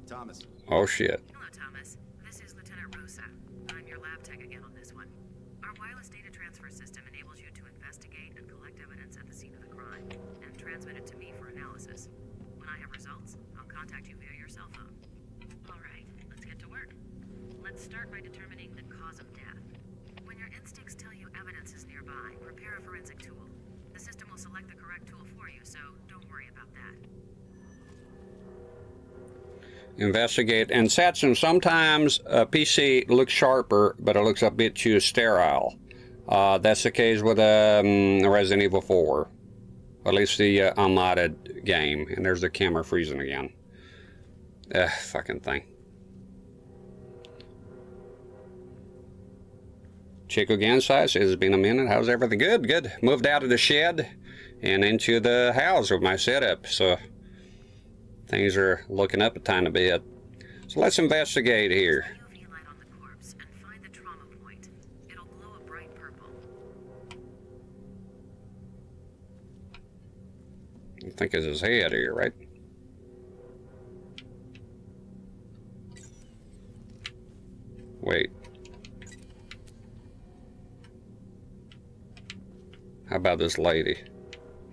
Thomas. Oh, shit. Hello, Thomas. This is Lieutenant Rosa. I'm your lab tech again on this one. Our wireless data transfer system enables you to investigate and collect evidence at the scene of the crime and transmit it to me for analysis. When I have results, I'll contact you via your cell phone. All right, let's get to work. Let's start by determining the cause of death. When your instincts tell you evidence is nearby, prepare a forensic tool. The system will select the correct tool for you, so don't worry about that. Investigate. And Satsun, sometimes a PC looks sharper, but it looks a bit too sterile. That's the case with Resident Evil 4. At least the unmodded game. And there's the camera freezing again. Fucking thing. Chico Gansai says, it's been a minute. How's everything? Good, good. Moved out of the shed and into the house with my setup. So things are looking up a tiny bit. So let's investigate here. UV light on the corpse and find the trauma point. It'll glow a bright purple. I think it's his head here, right? Wait. How about this lady?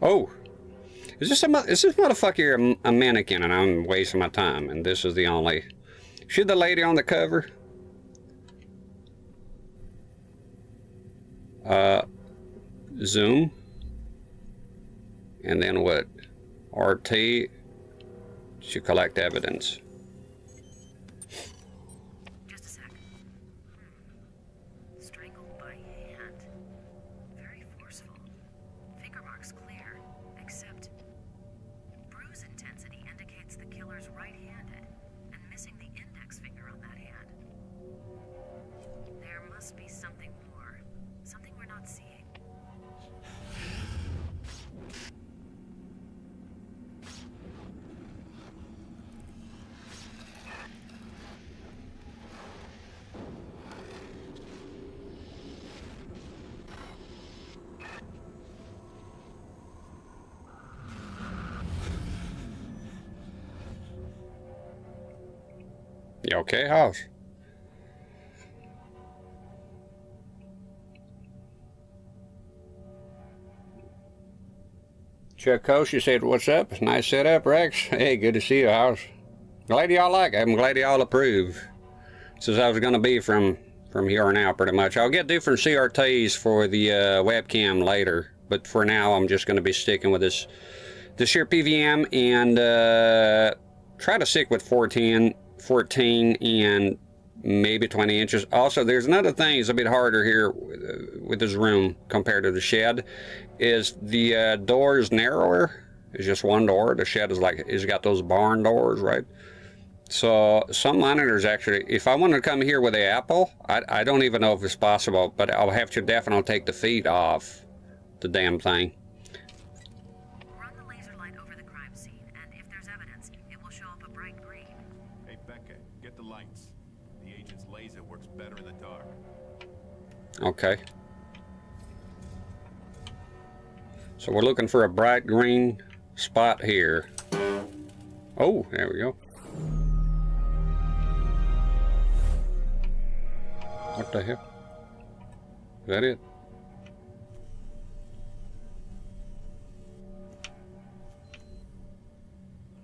Oh! Is this motherfucker a mannequin and I'm wasting my time and this is the only... Should the lady on the cover? Zoom. And then what? RT to collect evidence. Just a sec. Strangled by hand. Very forceful. Finger marks clear, except bruise intensity indicates the killer's right-handed and missing the index finger on that hand. There must be something more. Something we're not seeing. You okay, House? Chuck Kosh, said, what's up? Nice setup, Rex. Hey, good to see you, House. Glad y'all like it. I'm glad y'all approve. Since I was going to be from here on out, pretty much. I'll get different CRTs for the webcam later. But for now, I'm just going to be sticking with this here PVM and try to stick with 14 and maybe 20 inches. Also, there's another thing that's a bit harder here with this room compared to the shed, is the door is narrower. It's just one door. The shed is like, it's got those barn doors, right? So some monitors actually, if I want to come here with the Apple, I don't even know if it's possible, but I'll have to definitely take the feet off the damn thing. Run the laser light over the crime scene, and if there's evidence, it will show up a bright green. Hey, Becca, get the lights. The agent's laser works better in the dark. Okay. So we're looking for a bright green spot here. Oh, there we go. What the hell? Is that it?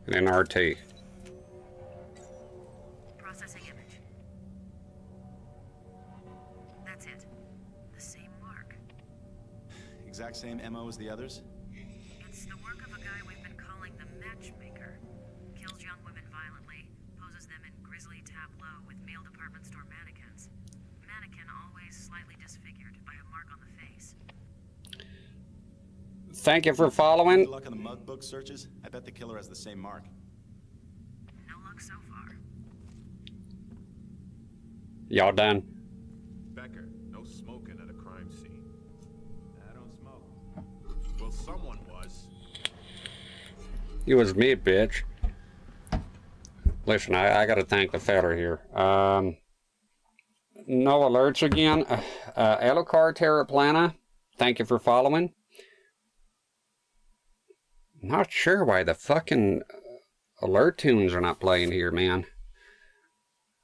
And then RT. Processing image. That's it. The same mark. Exact same MO as the others? It's the work of a guy we've been calling the matchmaker. Kills young women violently, poses them in grisly tableau with male department store mannequins. Mannequin always slightly disfigured by a mark on the face. Thank you for following. Good luck on the mug book searches. I bet the killer has the same mark. No luck so far. Y'all done? Becker, no smoking at a crime scene. I don't smoke. Well, someone was. It was me, bitch. Listen, I gotta thank the fella here. No alerts again. Elocar Terraplana, thank you for following. Not sure why the fucking alert tunes are not playing here, man.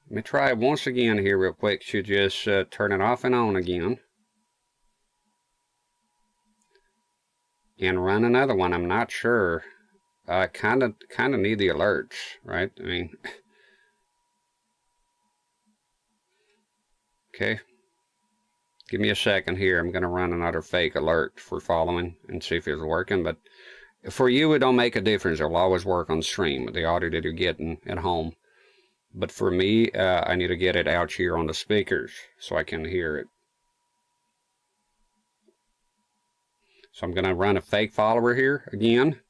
Let me try once again here real quick to just turn it off and on again. And run another one. I'm not sure. I kind of need the alerts, right? I mean, okay. Give me a second here. I'm going to run another fake alert for following and see if it's working. But for you, it don't make a difference. It will always work on stream with the audio that you're getting at home. But for me, I need to get it out here on the speakers so I can hear it. So I'm going to run a fake follower here again.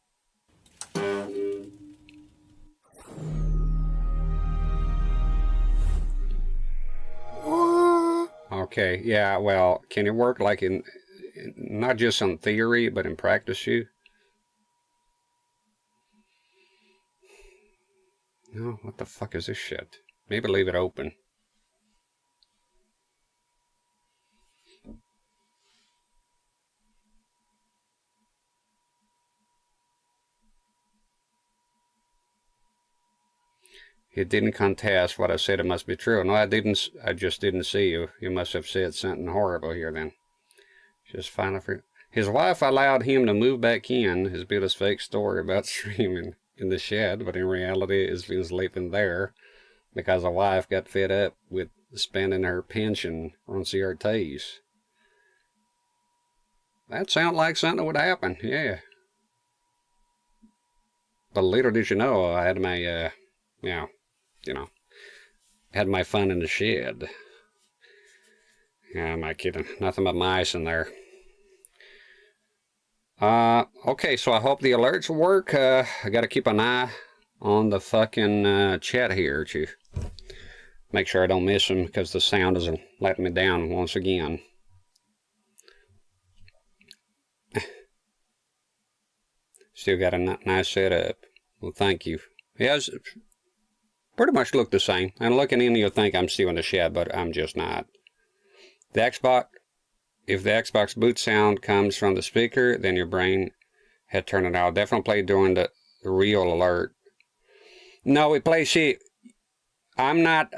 All Okay, yeah, well, can it work like in not just on theory, but in practice, you? No, what the fuck is this shit? Maybe leave it open. It didn't contest what I said. It must be true. No, I didn't. I just didn't see you. You must have said something horrible here then. Just finally for his wife allowed him to move back in. Has built his fake story about streaming in the shed, but in reality has been sleeping there because the wife got fed up with spending her pension on CRTs. That sounds like something that would happen, yeah. But little did you know, I had my, had my fun in the shed. Yeah, am I kidding? Nothing but mice in there. Okay, so I hope the alerts will work. I gotta keep an eye on the fucking chat here to make sure I don't miss them because the sound is letting me down once again. Still got a nice setup. Well, thank you. Yeah, it's pretty much look the same. And looking in, you'll think I'm still in the shed, but I'm just not. The Xbox, if the Xbox boot sound comes from the speaker, then your brain had turned it out. Definitely play during the real alert. No, it plays, see, I'm not,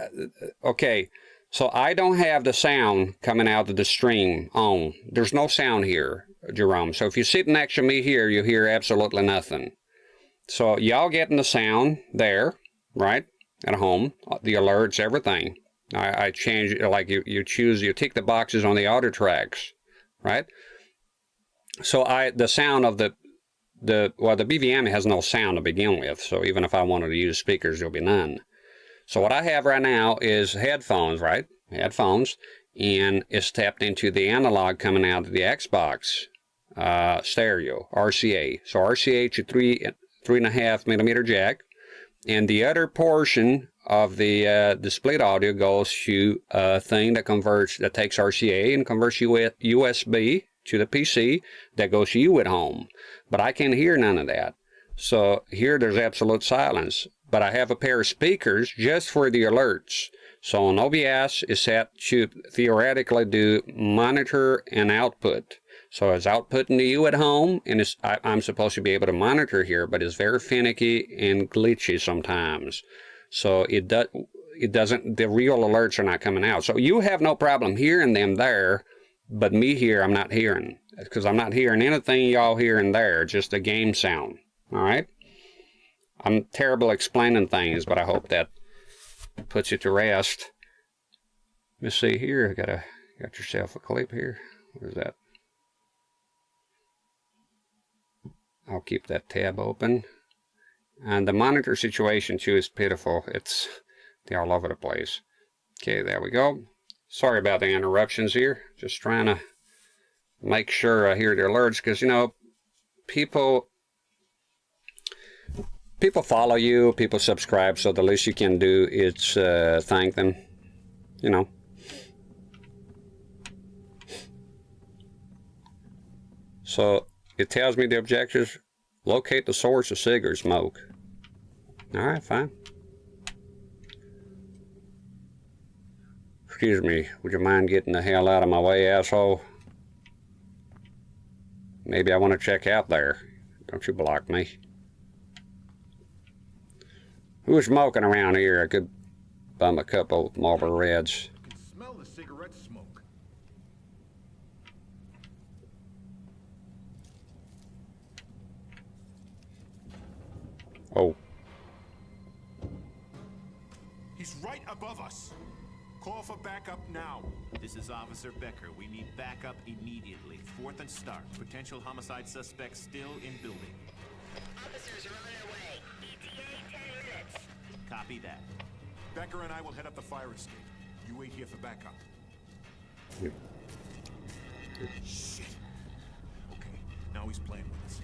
okay, so I don't have the sound coming out of the stream on. There's no sound here, Jerome. So if you sit next to me here, you hear absolutely nothing. So y'all getting the sound there, right, at home, the alerts, everything. I change it, like you choose, you tick the boxes on the audio tracks, right? So the sound of the BVM has no sound to begin with, so even if I wanted to use speakers, there'll be none. So what I have right now is headphones, right? Headphones, and it's tapped into the analog coming out of the Xbox stereo, RCA. So RCA to 3.5 millimeter jack, and the other portion of the split audio goes to a thing that takes RCA and converts USB to the PC that goes to you at home. But I can't hear none of that. So here there's absolute silence. But I have a pair of speakers just for the alerts. So on OBS is set to theoretically do monitor and output. So it's outputting to you at home, and I'm supposed to be able to monitor here, but it's very finicky and glitchy sometimes. So it doesn't, the real alerts are not coming out. So you have no problem hearing them there, but me here, I'm not hearing. Because I'm not hearing anything y'all hearing there, just a game sound. All right? I'm terrible explaining things, but I hope that puts you to rest. Let's see here. Got yourself a clip here. Where's that? I'll keep that tab open. And the monitor situation too is pitiful. They're all over the place. Okay, there we go. Sorry about the interruptions here. Just trying to make sure I hear the alerts, because people follow you, people subscribe, so the least you can do is thank them, So it tells me the objectives: locate the source of cigarette smoke. All right, fine. Excuse me, would you mind getting the hell out of my way, asshole? Maybe I want to check out there. Don't you block me. Who's smoking around here? I could bum a couple Marlboro Reds. I can smell the cigarette smoke. Oh. He's right above us. Call for backup now. This is Officer Becker. We need backup immediately. 4th and Stark. Potential homicide suspect still in building. Officers are on their way. ETA 10 minutes. Copy that. Becker and I will head up the fire escape. You wait here for backup. Shit. Okay, now he's playing with us.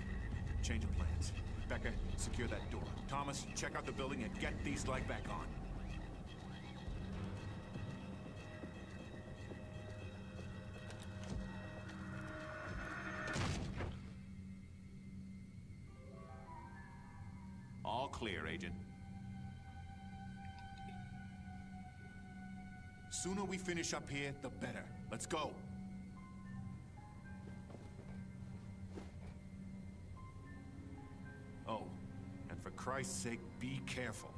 Change of plans. Becker, secure that door. Thomas, check out the building and get these light back on. clear, Agent. Sooner we finish up here, the better. Let's go. Oh, and for Christ's sake, be careful.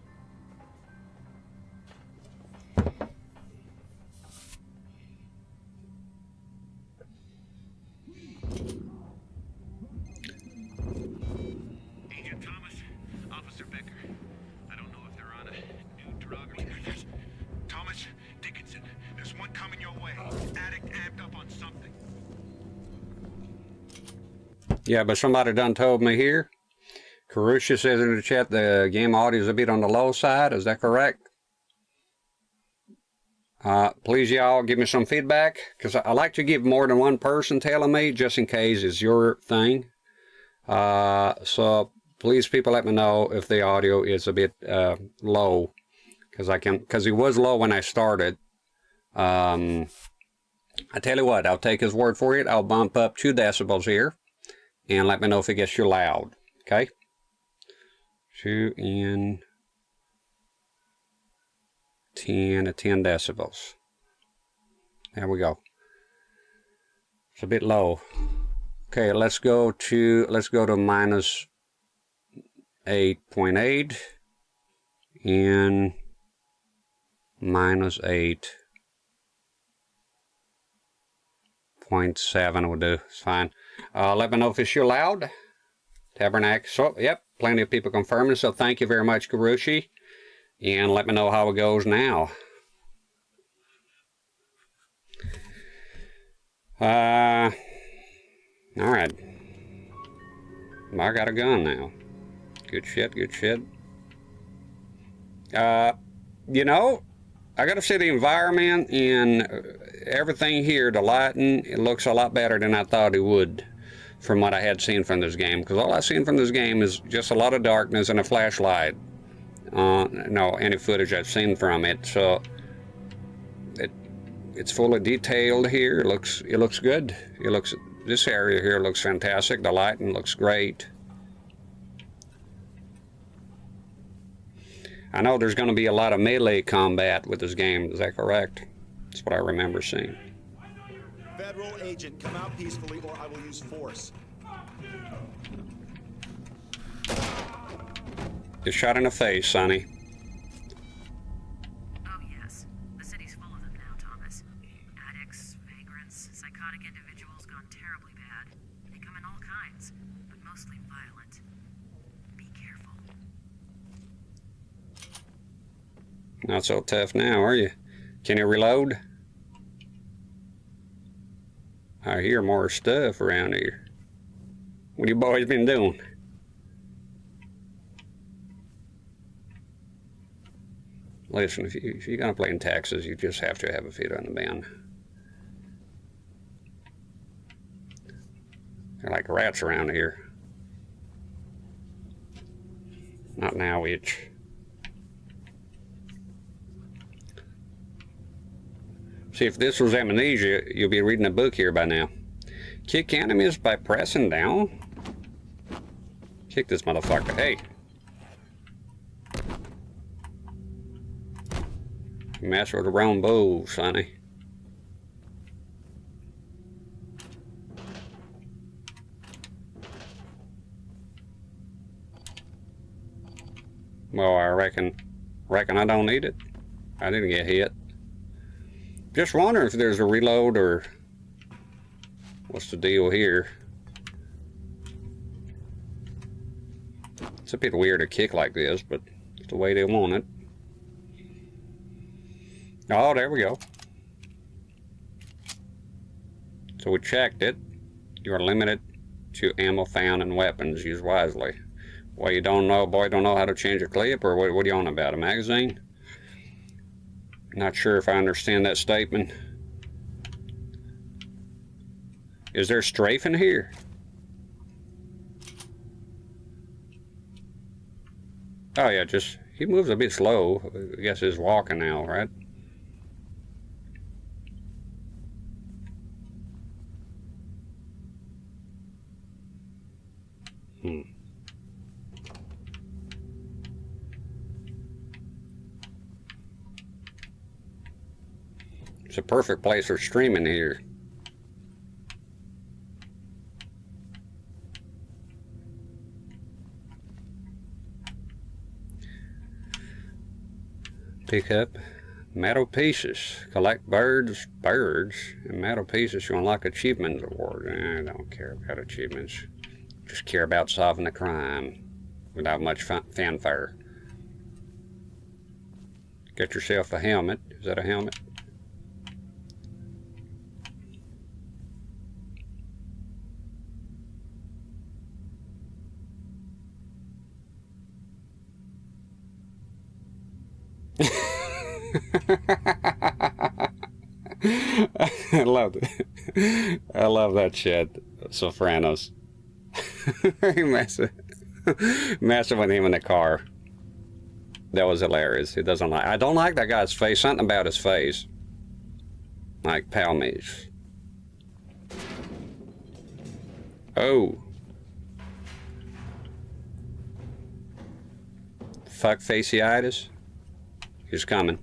Agent Thomas, Officer Becker. I don't know if they're on a new drug or... Thomas, Dickinson, there's one coming your way. Addict amped up on something. Yeah, but somebody done told me here. Karusha says in the chat the game audio is a bit on the low side. Is that correct? Please, y'all, give me some feedback, because I like to give more than one person telling me, just in case it's your thing. So please, people, let me know if the audio is a bit low, because it was low when I started. I tell you what, I'll take his word for it. I'll bump up 2 decibels here, and let me know if it gets too loud. Okay. 2 and 10 decibels. There we go. It's a bit low. Okay, let's go to minus 8.8 and minus 8.7 will do. It's fine. Let me know if it's too loud. Tabernacle. So, yep, plenty of people confirming. So thank you very much, Karushi. And let me know how it goes now. Alright. I got a gun now. Good shit, good shit. You know, I gotta say the environment and everything here, the lighting, it looks a lot better than I thought it would from what I had seen from this game. Because all I've seen from this game is just a lot of darkness and a flashlight. No, any footage I've seen from it, so it's fully detailed here. It looks good. This area here looks fantastic. The lighting looks great. I know there's going to be a lot of melee combat with this game. Is that correct? That's what I remember seeing. Federal agent, come out peacefully or I will use force. Just shot in the face, Sonny. Oh, yes. The city's full of them now, Thomas. Addicts, vagrants, psychotic individuals gone terribly bad. They come in all kinds, but mostly violent. Be careful. Not so tough now, are you? Can you reload? I hear more stuff around here. What you boys been doing? Listen, if you're going to play in Texas, you just have to have a feet on the band. They're like rats around here. Not now, itch. See, if this was amnesia, you'll be reading a book here by now. Kick enemies by pressing down? Kick this motherfucker. Hey. Mess with the wrong bow, Sonny. Well, I reckon I don't need it. I didn't get hit. Just wondering if there's a reload or what's the deal here. It's a bit weird to kick like this, but it's the way they want it. Oh, there we go. So we checked it. You are limited to ammo found and weapons. Use wisely. Well, you don't know, boy, don't know how to change a clip, or what are you on about, a magazine? Not sure if I understand that statement. Is there strafe in here? Oh yeah, just, he moves a bit slow. I guess he's walking now, right? It's a perfect place for streaming here. Pick up metal pieces. Collect birds, and metal pieces. You unlock achievements award. I don't care about achievements. Just care about solving the crime without much fanfare. Get yourself a helmet. Is that a helmet? I love it. I love that shit. Sopranos. messing with him in the car. That was hilarious. He doesn't like. I don't like that guy's face. Something about his face. Like Palmy's. Oh. Fuck faceitis. He's coming.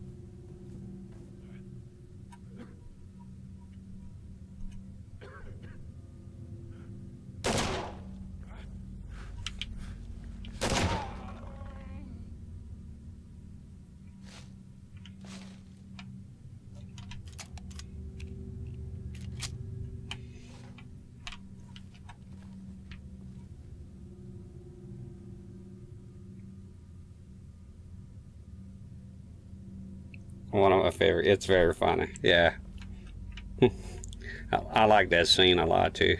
One of my favorite. It's very funny. Yeah. I like that scene a lot too.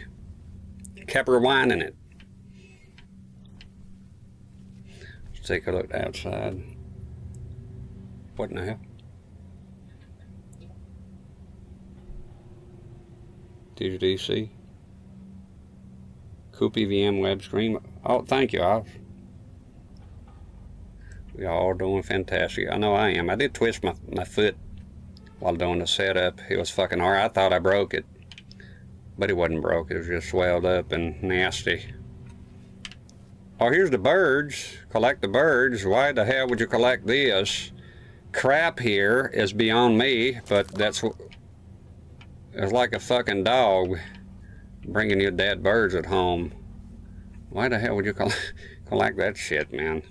Kept rewinding it. Let's take a look outside. What in the hell? DC. Coopy VM web stream. Oh, thank you. We all doing fantastic. I know I am. I did twist my foot while doing the setup. It was fucking hard. I thought I broke it. But it wasn't broke. It was just swelled up and nasty. Oh, here's the birds. Collect the birds. Why the hell would you collect this? Crap here is beyond me, but that's what... It's like a fucking dog bringing you dead birds at home. Why the hell would you collect that shit, man?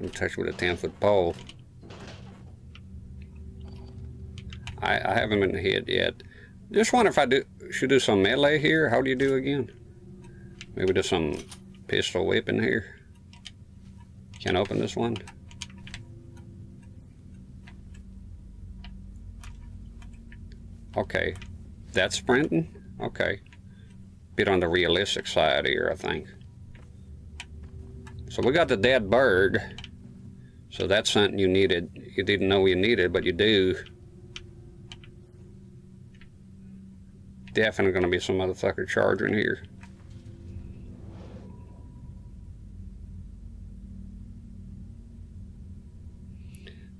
I'm touched with a 10-foot pole. I haven't been hit yet. Just wonder if I should do some melee here. How do you do again? Maybe do some pistol whipping here. Can't open this one. Okay, that's sprinting. Okay, bit on the realistic side here, I think. So we got the dead bird. So that's something you needed. You didn't know you needed, but you do. Definitely gonna be some motherfucker charging here.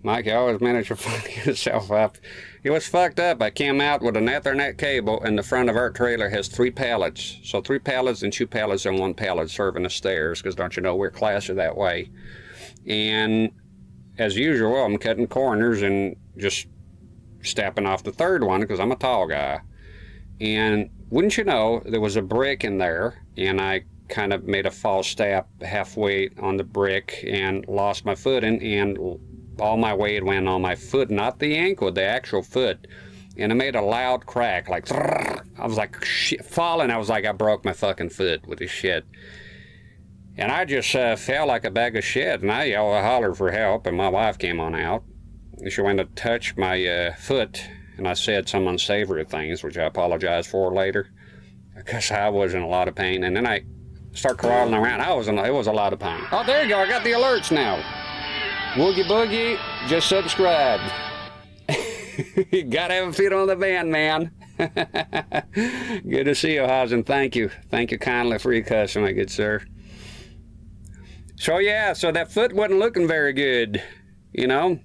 Mike, you always manage to fuck yourself up. It was fucked up. I came out with an Ethernet cable, and the front of our trailer has 3 pallets. So 3 pallets and 2 pallets on 1 pallet serving the stairs, because don't you know we're classy that way. And as usual, I'm cutting corners and just stepping off the 3rd one because I'm a tall guy. And wouldn't you know, there was a brick in there, and I kind of made a false step halfway on the brick and lost my footing, and all my weight went on my foot, not the ankle, the actual foot. And it made a loud crack, like, I was like, shit, falling. I was like, I broke my fucking foot with this shit. And I just fell like a bag of shit, and I hollered for help, and my wife came on out. She went to touch my foot, and I said some unsavory things, which I apologize for later, because I was in a lot of pain. And then I start crawling around. It was a lot of pain. Oh, there you go. I got the alerts now. Woogie Boogie, just subscribe. You gotta have a feet on the band, man. Good to see you, Hazen. Thank you. Thank you kindly for your customer, good sir. So yeah, so that foot wasn't looking very good, you know?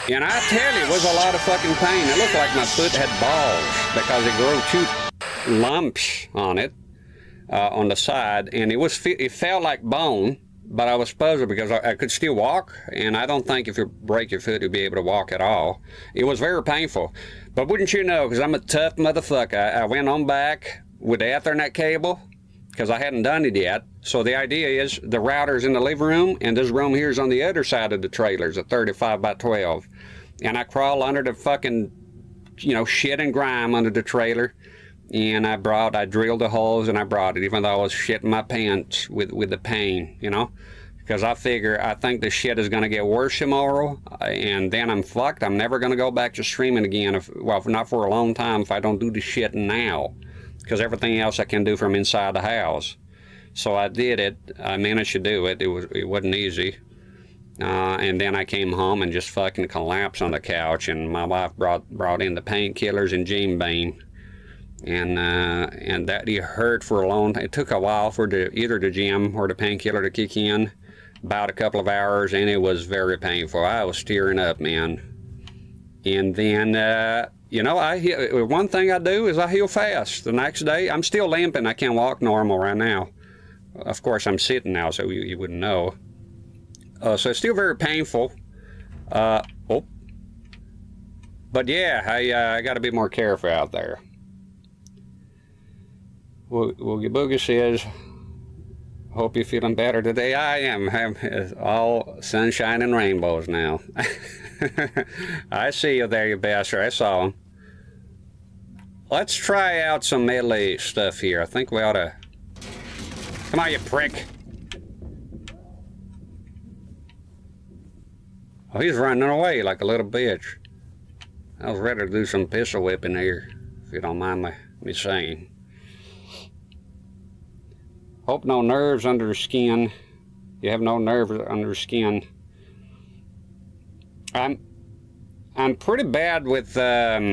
And I tell you, it was a lot of fucking pain. It looked like my foot had balls because it grew 2 lumps on it, on the side, and it felt like bone, but I was puzzled because I could still walk, and I don't think if you break your foot, you'll be able to walk at all. It was very painful. But wouldn't you know, because I'm a tough motherfucker, I went on back with the Ethernet cable, because I hadn't done it yet. So the idea is the router's in the living room, and this room here is on the other side of the trailers, a 35 by 12. And I crawl under the fucking, you know, shit and grime under the trailer. And I drilled the holes and I brought it, even though I was shitting my pants with the pain, you know, because I think the shit is going to get worse tomorrow, and then I'm fucked. I'm never going to go back to streaming again, well, not for a long time, if I don't do the shit now, because everything else I can do from inside the house. So I did it. I managed to do it. It wasn't easy. And then I came home and just fucking collapsed on the couch, and my wife brought in the painkillers and Gene Beam. And that it hurt for a long time. It took a while for either the gym or the painkiller to kick in, about a couple of hours, and it was very painful. I was tearing up, man. And then, you know, one thing I do is I heal fast. The next day, I'm still limping. I can't walk normal right now. Of course, I'm sitting now, so you wouldn't know. So it's still very painful. But yeah, I got to be more careful out there. Woogie Boogie says, hope you're feeling better today. I am. It's all sunshine and rainbows now. I see you there, you bastard. I saw him. Let's try out some melee stuff here. I think we ought to... Come on, you prick. Oh, he's running away like a little bitch. I was ready to do some pistol whipping here, if you don't mind me saying. Hope no nerves under the skin. You have no nerves under the skin. I'm pretty bad with, I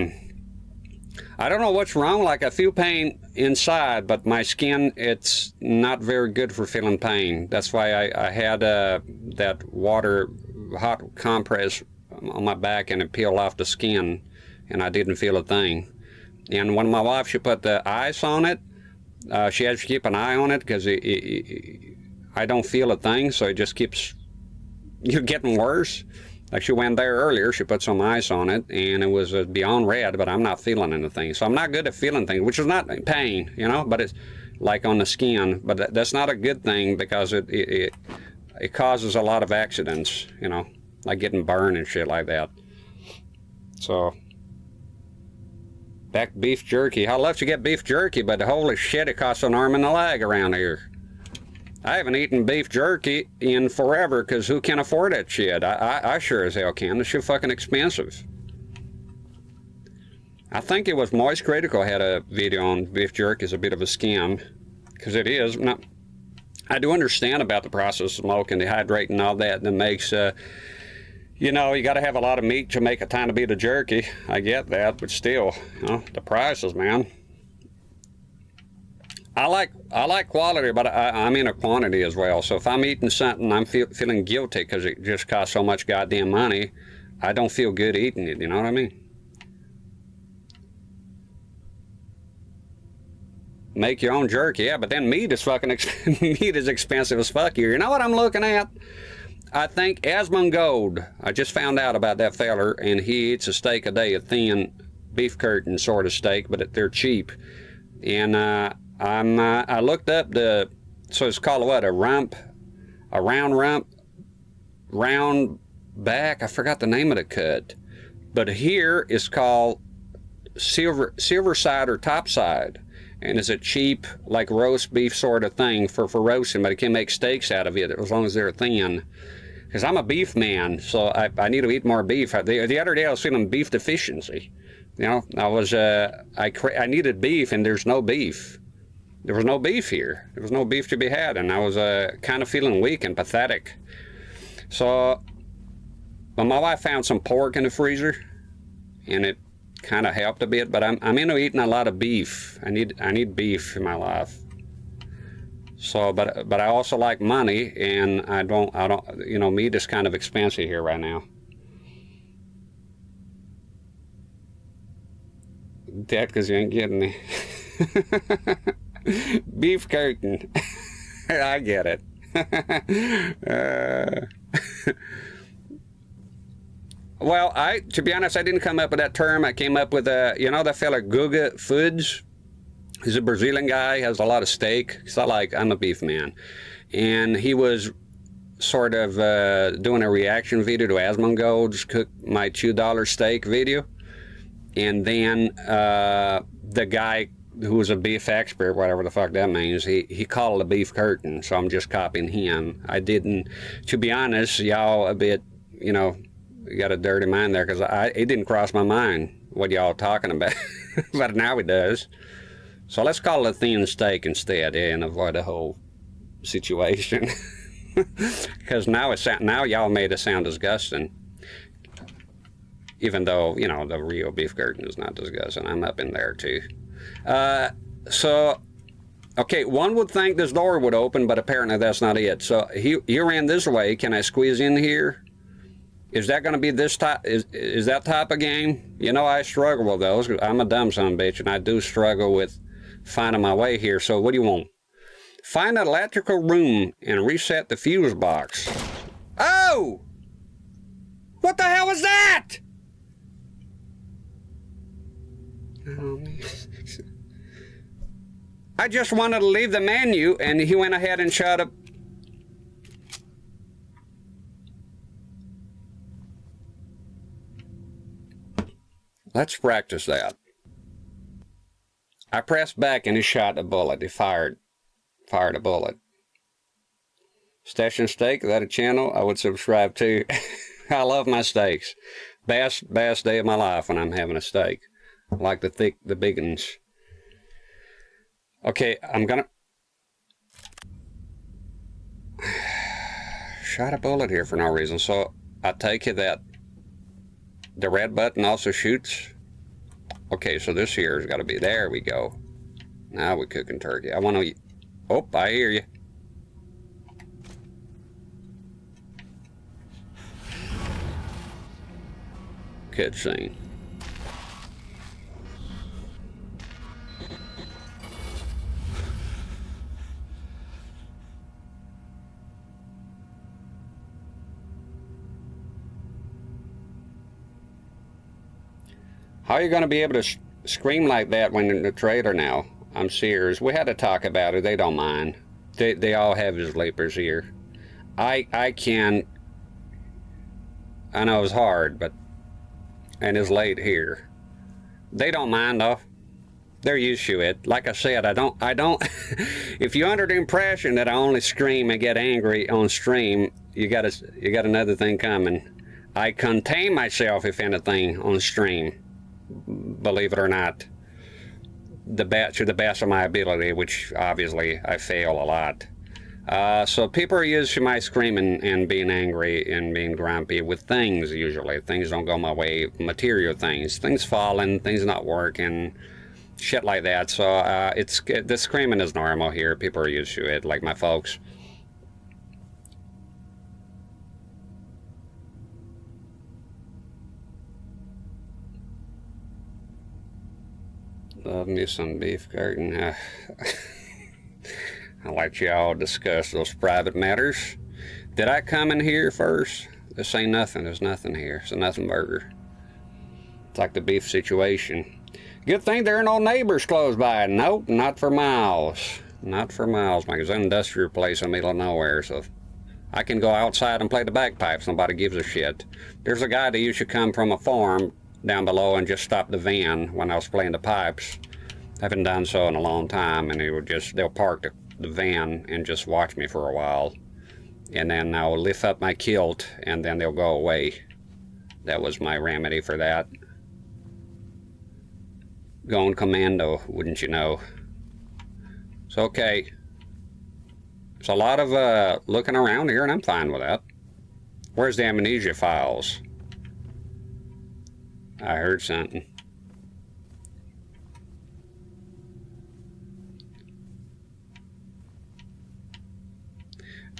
don't know what's wrong, like I feel pain inside, but my skin, it's not very good for feeling pain. That's why I had that hot compress on my back, and it peeled off the skin, and I didn't feel a thing. And when my wife, she put the ice on it, she has to keep an eye on it, because I don't feel a thing, so it just keeps getting worse. Like she went there earlier, she put some ice on it, and it was beyond red, but I'm not feeling anything. So I'm not good at feeling things, which is not pain, you know, but it's like on the skin. But that's not a good thing, because it causes a lot of accidents, you know, like getting burned and shit like that. So... back beef jerky. I love to get beef jerky, but holy shit, it costs an arm and a leg around here. I haven't eaten beef jerky in forever, because who can afford that shit? I sure as hell can. It's shit fucking expensive. I think it was Moist Critical had a video on beef jerky as a bit of a scam, because it is. Now, I do understand about the process of smoking, dehydrating, and all that makes... you know, you got to have a lot of meat to make a tiny bit of jerky. I get that, but still, you know, the prices, man. I like quality, but I'm in a quantity as well. So if I'm eating something, I'm feeling guilty because it just costs so much goddamn money. I don't feel good eating it. You know what I mean? Make your own jerky, yeah. But then meat is fucking meat is expensive as fuck here. You know what I'm looking at? I think Asmongold, I just found out about that feller, and he eats a steak a day, a thin beef curtain sort of steak, but they're cheap. And I looked up so it's called what, a round back, I forgot the name of the cut. But here it's called silver side or top side. And it's a cheap, like roast beef sort of thing for roasting, but it can make steaks out of it as long as they're thin. Because I'm a beef man, so I need to eat more beef. The other day I was feeling beef deficiency. You know, I needed beef, and there's no beef. There was no beef here. There was no beef to be had, and I was kind of feeling weak and pathetic. So, but my wife found some pork in the freezer, and it kind of helped a bit. But I'm into eating a lot of beef. I need beef in my life. So, but I also like money, and I don't, you know, meat is kind of expensive here right now. That because you ain't getting it. Beef curtain. I get it. Well, to be honest, I didn't come up with that term. I came up with you know that fella Guga Foods? He's a Brazilian guy, has a lot of steak. I'm a beef man. And he was sort of doing a reaction video to Asmongold's Cook My $2 Steak video. And then the guy who was a beef expert, whatever the fuck that means, he called it a beef curtain, so I'm just copying him. I didn't, to be honest, y'all a bit, you know, you got a dirty mind there, because it didn't cross my mind what y'all talking about, but now it does. So let's call it a thin steak instead, and avoid the whole situation. Because now y'all made it sound disgusting. Even though, you know, the real beef curtain is not disgusting. I'm up in there too. So, okay, one would think this door would open, but apparently that's not it. So he ran this way. Can I squeeze in here? Is that going to be this type? Is that type of game? You know, I struggle with those. I'm a dumb son of a bitch, and I do struggle with finding my way here. So what do you want? Find an electrical room and reset the fuse box. Oh! What the hell was that? I just wanted to leave the menu, and he went ahead and shut up. Let's practice that. I pressed back and he shot a bullet. He fired a bullet. Station Steak, is that a channel I would subscribe to? I love my steaks. Best day of my life when I'm having a steak. I like the big ones. Okay, I'm gonna shot a bullet here for no reason. So I take it that the red button also shoots. Okay, so this here has got to be, there we go. Now we're cooking turkey. I want to, oh, I hear you. Cutscene. How are you going to be able to scream like that when you're in the trailer now? I'm serious. We had to talk about it. They don't mind. They all have his leapers here. I can. I know it's hard, but and it's late here. They don't mind though. They're used to it. Like I said, I don't. If you're under the impression that I only scream and get angry on stream, you got another thing coming. I contain myself, if anything, on stream. Believe it or not, to the best of my ability, which obviously I fail a lot. So people are used to my screaming and being angry and being grumpy with things. Usually things don't go my way, material things falling, things not working, shit like that. So the screaming is normal here. People are used to it, like my folks. Love me some beef curtain. I'll let y'all discuss those private matters. Did I come in here first? This ain't nothing. There's nothing here. It's a nothing burger. It's like the beef situation. Good thing there are no neighbors close by. Nope, not for miles. Not for miles. Like it's an industrial place in the middle of nowhere, so I can go outside and play the bagpipes. Nobody gives a shit. There's a guy that used to come from a farm down below and just stop the van when I was playing the pipes. I haven't done so in a long time, and they'll park the van and just watch me for a while, and then I'll lift up my kilt and then they'll go away. That was my remedy for that. Going commando, wouldn't you know. So okay, it's a lot of looking around here, and I'm fine with that. Where's the amnesia files? I heard something.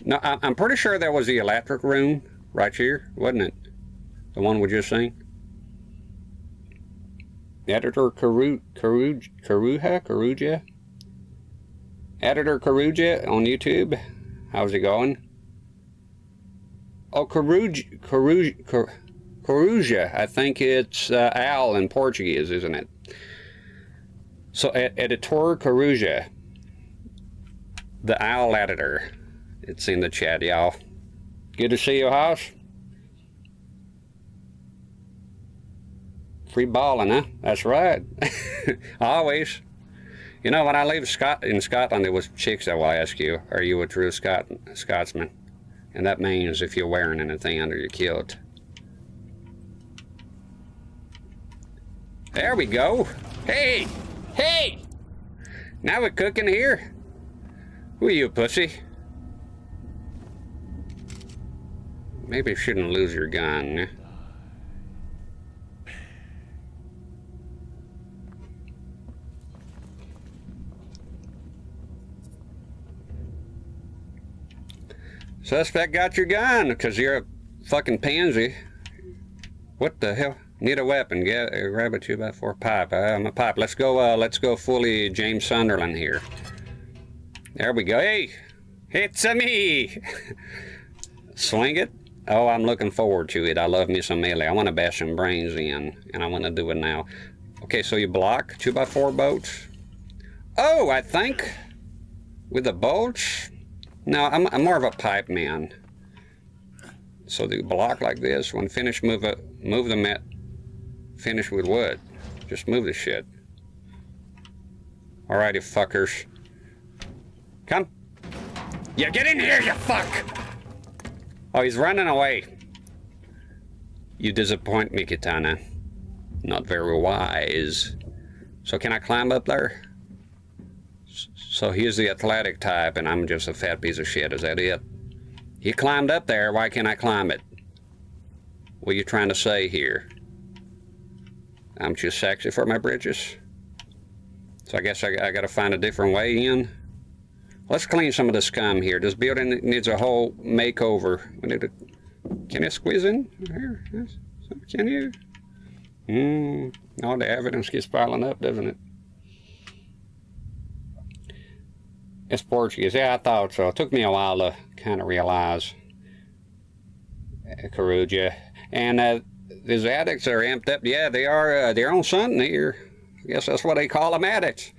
No, I'm pretty sure that was the electric room right here, wasn't it? The one we just seen. Editor Karuja? Editor Karuja on YouTube. How's it going? Oh, Coruja. I think it's owl in Portuguese, isn't it? So, Editor Coruja. The owl editor. It's in the chat, y'all. Good to see you, House. Free balling, huh? That's right. Always. You know, when I leave in Scotland, it was chicks that will ask you, are you a true Scotsman? And that means if you're wearing anything under your kilt. There we go. Hey! Hey! Now we're cooking here. Who are you, pussy? Maybe you shouldn't lose your gun. Suspect got your gun because you're a fucking pansy. What the hell? Need a weapon. Grab a 2x4 pipe. I'm a pipe. Let's go fully James Sunderland here. There we go. Hey! It's a me! Swing it. Oh, I'm looking forward to it. I love me some melee. I want to bash some brains in, and I want to do it now. Okay, so you block 2x4 bolts. Oh, I think with the bolts. No, I'm more of a pipe man. So the block like this. When finished, move the mat. Finish with wood. Just move the shit. Alrighty, fuckers. Come. Yeah, get in here, you fuck! Oh, he's running away. You disappoint me, Kitana. Not very wise. So can I climb up there? So he's the athletic type, and I'm just a fat piece of shit. Is that it? He climbed up there. Why can't I climb it? What are you trying to say here? I'm too sexy for my britches? So I guess I gotta find a different way in. Let's clean some of the scum here. This building needs a whole makeover. We need to... Can you squeeze in here? Yes. Can you? All the evidence gets piling up, doesn't it? It's Portuguese. Yeah, I thought so. It took me a while to kind of realize. Coruja. And these addicts are amped up. Yeah, they are. They're on something here. I guess that's what they call them, addicts.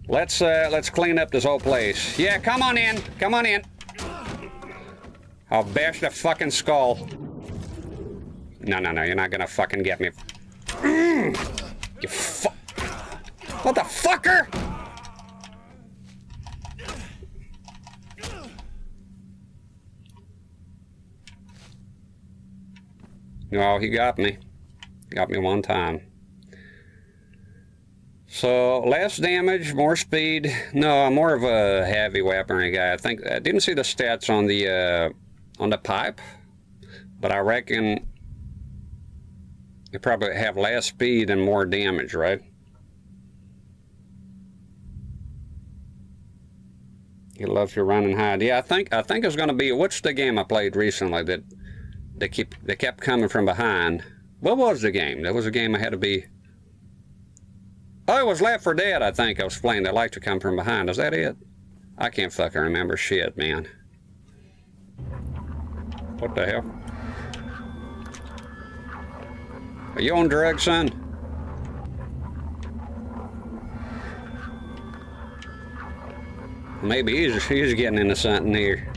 Let's clean up this whole place. Yeah, come on in. Come on in. I'll bash the fucking skull. No, you're not gonna fucking get me. You fuck. What the fucker? No, he got me. Got me one time. So, less damage, more speed. No, I'm more of a heavy weaponry guy. I didn't see the stats on the pipe, but I reckon you probably have less speed and more damage, right? He loves your run and hide. Yeah, I think it's going to be. What's the game I played recently that they kept coming from behind? What was the game? There was a game I had to be. Oh, it was Left 4 Dead, I think I was playing. They like to come from behind. Is that it? I can't fucking remember shit, man. What the hell? Are you on drugs, son? Maybe he's getting into something here.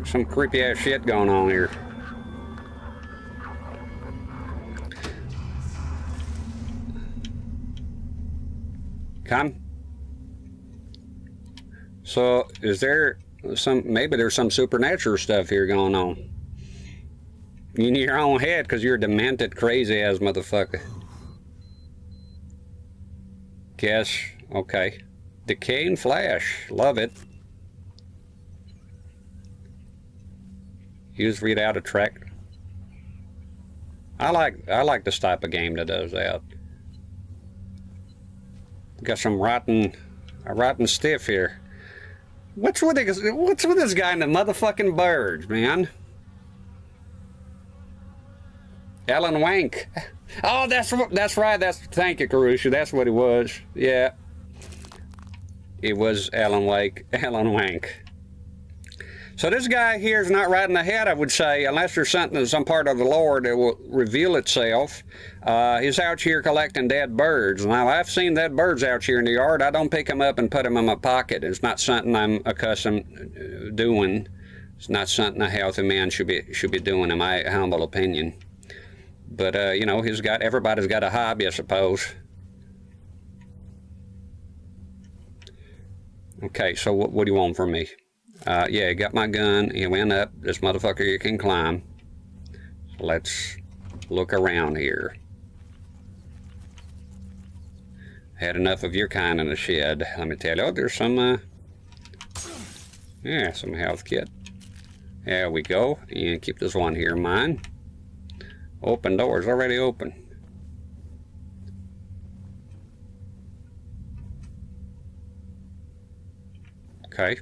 Some creepy ass shit going on here. Come. So, is there maybe there's some supernatural stuff here going on? You need your own head because you're a demented, crazy ass motherfucker. Guess, okay. Decaying flash, love it. Use read out a track. I like this type of game that does that. Got some rotten stiff here. What's with this guy and the motherfucking birds, man? Alan Wank. Oh, that's right. Thank you, Karusha. That's what it was. Yeah. It was Alan Wank. So this guy here is not right in the head, I would say, unless there's something in some part of the lore that will reveal itself. He's out here collecting dead birds. Now, I've seen dead birds out here in the yard. I don't pick them up and put them in my pocket. It's not something I'm accustomed doing. It's not something a healthy man should be doing, in my humble opinion. But you know, everybody's got a hobby, I suppose. Okay, so what do you want from me? Yeah, got my gun. He went up. This motherfucker here can climb. So let's look around here. Had enough of your kind in the shed. Let me tell you, there's some, yeah, some health kit. There we go. And keep this one here in mind. Open doors, already open. Okay.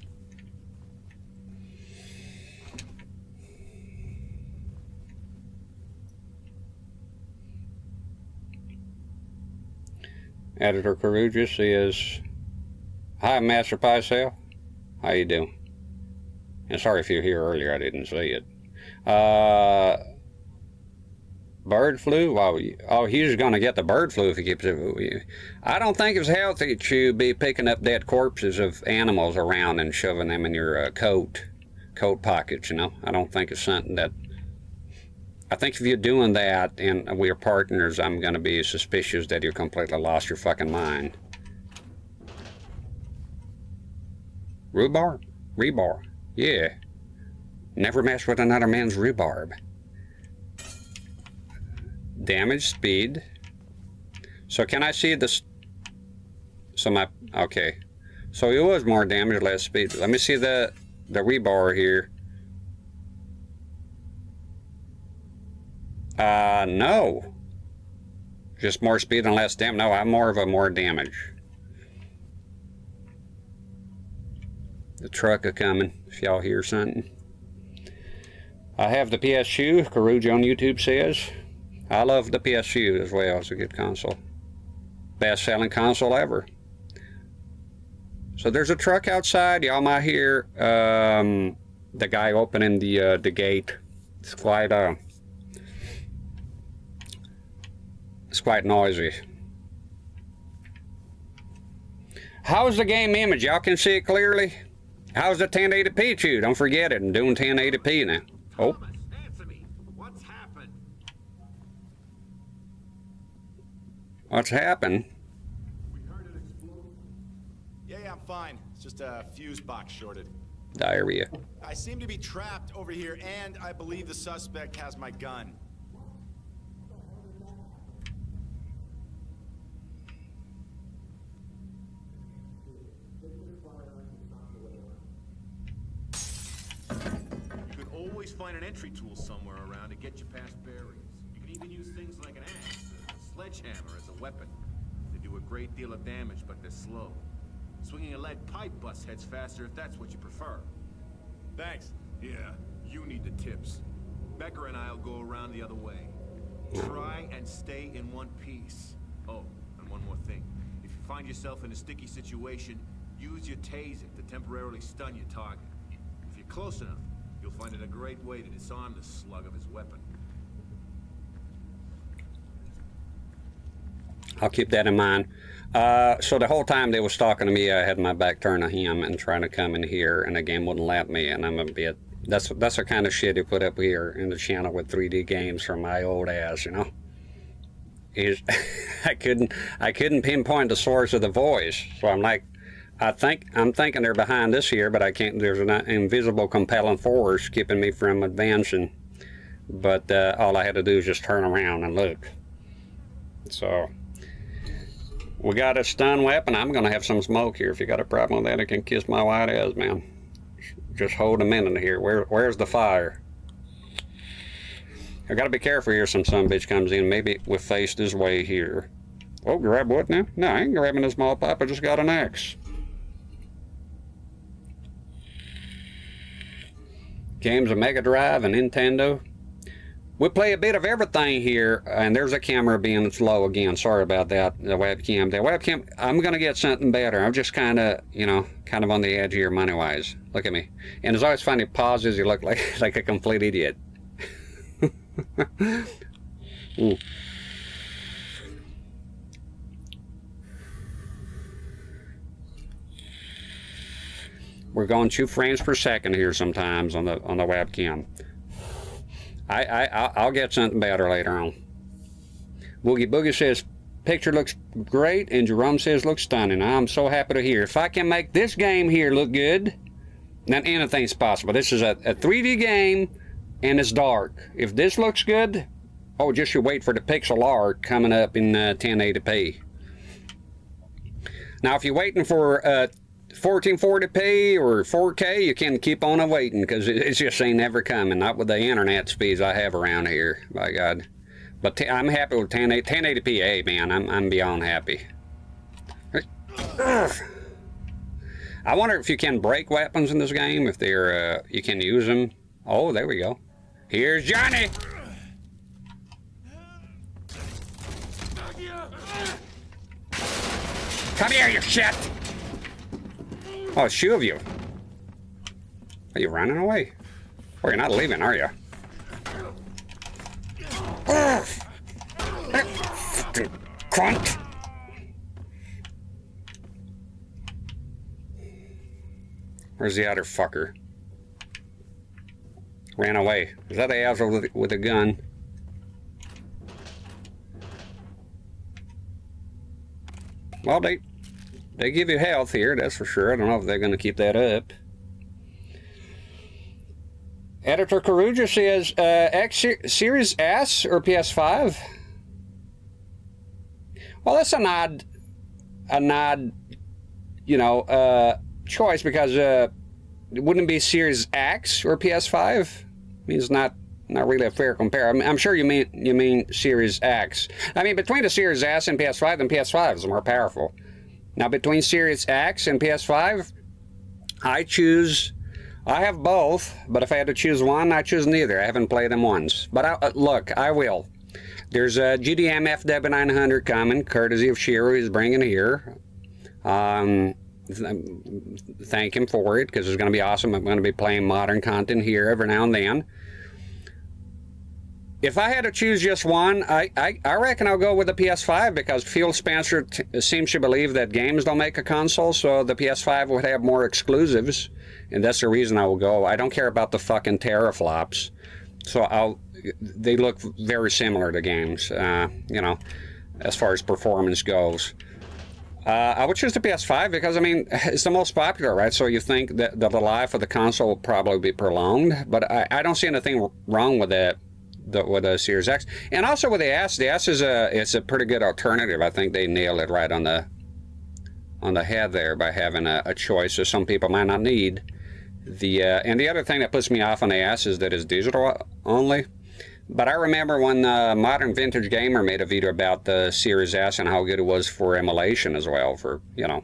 Editor Caruja says, "Hi, Master Pycel. How you doing? And sorry if you were here earlier, I didn't see it. Bird flu? Well, oh, he's going to get the bird flu if he keeps it. I don't think it's healthy to be picking up dead corpses of animals around and shoving them in your coat pockets, you know. I don't think it's something that... I think if you're doing that and we're partners, I'm going to be suspicious that you completely lost your fucking mind. Rhubarb? Rebar. Yeah. Never mess with another man's rhubarb. Damage, speed. So can I see this? So my... Okay. So it was more damage, less speed. Let me see the rebar here. No. Just more speed and less damage. No, I'm more damage. The truck a coming, if y'all hear something. I have the PS2, Caruja on YouTube says. I love the PS2 as well. It's a good console. Best-selling console ever. So there's a truck outside. Y'all might hear the guy opening the gate. It's quite noisy. How's the game image? Y'all can see it clearly? How's the 1080p too? Don't forget it. I'm doing 1080p now. Oh. Thomas, answer me. What's happened? What's happened? We heard it explode. Yeah, I'm fine. It's just a fuse box shorted. Diarrhea. I seem to be trapped over here, and I believe the suspect has my gun. You could always find an entry tool somewhere around to get you past barriers. You can even use things like an axe, a sledgehammer as a weapon. They do a great deal of damage, but they're slow. Swinging a lead pipe busts heads faster if that's what you prefer. Thanks. Yeah, you need the tips. Becker and I'll go around the other way. Try and stay in one piece. Oh, and one more thing. If you find yourself in a sticky situation, use your taser to temporarily stun your target. If you're close enough, you'll find it a great way to disarm the slug of his weapon. I'll keep that in mind. So the whole time they was talking to me, I had my back turned to him and trying to come in here, and the game wouldn't let me, and I'm a bit... That's the kind of shit he put up here in the channel with 3D games from my old ass, you know. I couldn't pinpoint the source of the voice, so I'm like, I'm thinking they're behind this here, but I can't. There's an invisible compelling force keeping me from advancing. But all I had to do is just turn around and look. So we got a stun weapon. I'm gonna have some smoke here. If you got a problem with that, I can kiss my white ass, man. Just hold a minute here. Where's the fire? I gotta be careful here. Some bitch comes in. Maybe we face this way here. Oh, grab what now? No, I ain't grabbing a small pipe. I just got an axe. Games of Mega Drive and Nintendo. we play a bit of everything here, and there's a camera being slow again. Sorry about that, the webcam. The webcam, I'm going to get something better. I'm just kind of, you know, kind of on the edge here money-wise. Look at me. And it's always funny, pauses, you look like a complete idiot. Ooh. We're going 2 frames per second here sometimes on the webcam. I'll get something better later on. Woogie Boogie says, picture looks great, and Jerome says, looks stunning. I'm so happy to hear. If I can make this game here look good, then anything's possible. This is a 3D game, and it's dark. If this looks good, oh, just you wait for the pixel art coming up in 1080p. Now, if you're waiting for 1440p or 4K, you can keep on waiting, because it just ain't never coming. Not with the internet speeds I have around here, by God. But I'm happy with 1080p. Hey, man, I'm beyond happy. I wonder if you can break weapons in this game, if they're you can use them. Oh, there we go. Here's Johnny. Come here, you shit. Oh, it's 2 of you. Are you running away? Oh, you're not leaving, are you? Cunt! Where's the other fucker? Ran away. Is that a asshole with a gun? Well, they give you health here, that's for sure. I don't know if they're going to keep that up. Editor Karuja says, X Series S or PS5? Well, that's an odd, you know, choice, because it wouldn't be Series X or PS5. I mean, it's not really a fair compare. I'm sure you mean Series X. I mean, between the Series S and PS5, then PS5 is more powerful. Now, between Series X and PS5, I have both, but if I had to choose one, I choose neither. I haven't played them once. But look, I will. There's a GDM FW900 coming, courtesy of Shiro. He's bringing here. Thank him for it, because it's going to be awesome. I'm going to be playing modern content here every now and then. If I had to choose just one, I reckon I'll go with the PS5, because Phil Spencer seems to believe that games don't make a console, so the PS5 would have more exclusives, and that's the reason I will go. I don't care about the fucking teraflops, so they look very similar to games, you know, as far as performance goes. I would choose the PS5 because, I mean, it's the most popular, right? So you think that the life of the console will probably be prolonged, but I don't see anything wrong with that. With the Series X, and also with the S. The S is a pretty good alternative. I think they nailed it right on the head there by having a choice that some people might not need. And the other thing that puts me off on the S is that it's digital only. But I remember when Modern Vintage Gamer made a video about the Series S and how good it was for emulation as well. For, you know.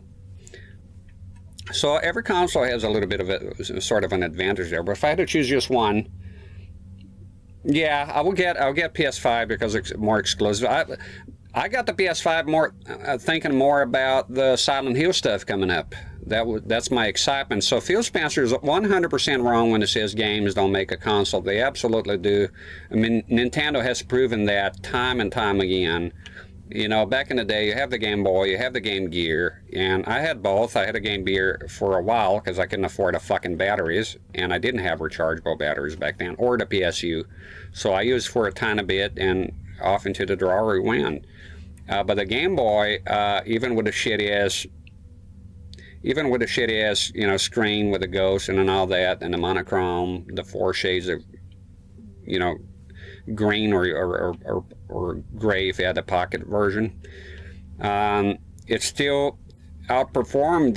So every console has a little bit of a sort of an advantage there. But if I had to choose just one. Yeah, I'll get PS5 because it's more exclusive. I got the PS5 more thinking more about the Silent Hill stuff coming up. That's my excitement. So Phil Spencer is 100% wrong when he says games don't make a console. They absolutely do. I mean, Nintendo has proven that time and time again. You know, back in the day, you have the Game Boy, you have the Game Gear, and I had both. I had a Game Gear for a while because I couldn't afford the fucking batteries, and I didn't have rechargeable batteries back then, or the PSU. So I used for a tiny bit, and off into the drawer we went. But the Game Boy, even with a shitty ass, you know, screen with the ghost and all that, and the monochrome, the 4 shades of, you know, green or gray if you had the pocket version, it still outperformed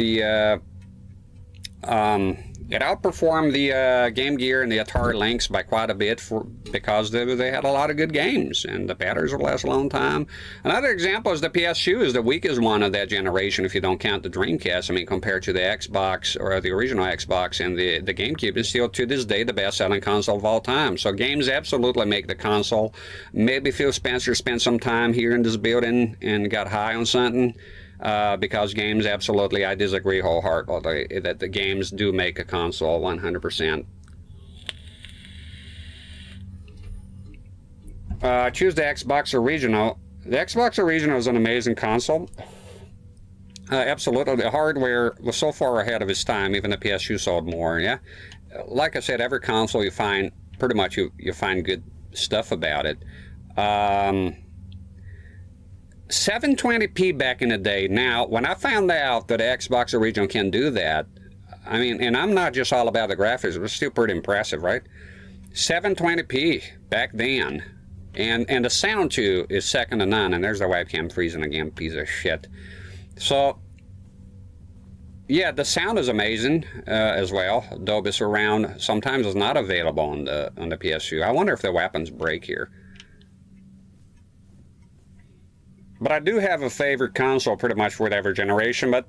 It outperformed the Game Gear and the Atari Lynx by quite a bit because they had a lot of good games, and the batteries would last a long time. Another example is the PS2 is the weakest one of that generation if you don't count the Dreamcast. I mean, compared to the Xbox or the original Xbox and the GameCube, is still to this day the best-selling console of all time. So games absolutely make the console. Maybe Phil Spencer spent some time here in this building and got high on something. Because games, absolutely, I disagree wholeheartedly that the games do make a console 100%. Choose the Xbox Original. The Xbox Original is an amazing console. Absolutely, the hardware was so far ahead of its time. Even the PS2 sold more. Yeah, like I said, every console you find pretty much you find good stuff about it. 720p back in the day. Now, when I found out that the Xbox Original can do that, I mean, and I'm not just all about the graphics, it was still pretty impressive, right? 720p back then. And the sound, too, is second to none. And there's the webcam freezing again, piece of shit. So, yeah, the sound is amazing as well. Dolby Surround sometimes is not available on the PS2. I wonder if the weapons break here. But I do have a favorite console pretty much for whatever generation, but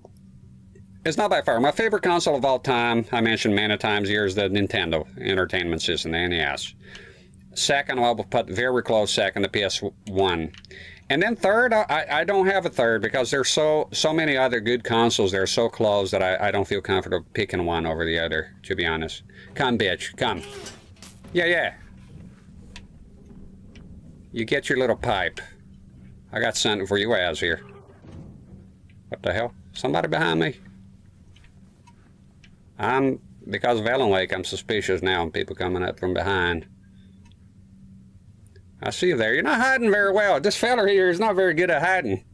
it's not by far. My favorite console of all time, I mentioned many times here, is the Nintendo Entertainment System, the NES. Second, I will put very close second, the PS1. And then third, I don't have a third because there's so many other good consoles. They're so close that I don't feel comfortable picking one over the other, to be honest. Come, bitch, come. Yeah. You get your little pipe. I got something for you as here. What the hell? Somebody behind me? Because of Ellen Lake, I'm suspicious now of people coming up from behind. I see you there. You're not hiding very well. This fella here is not very good at hiding.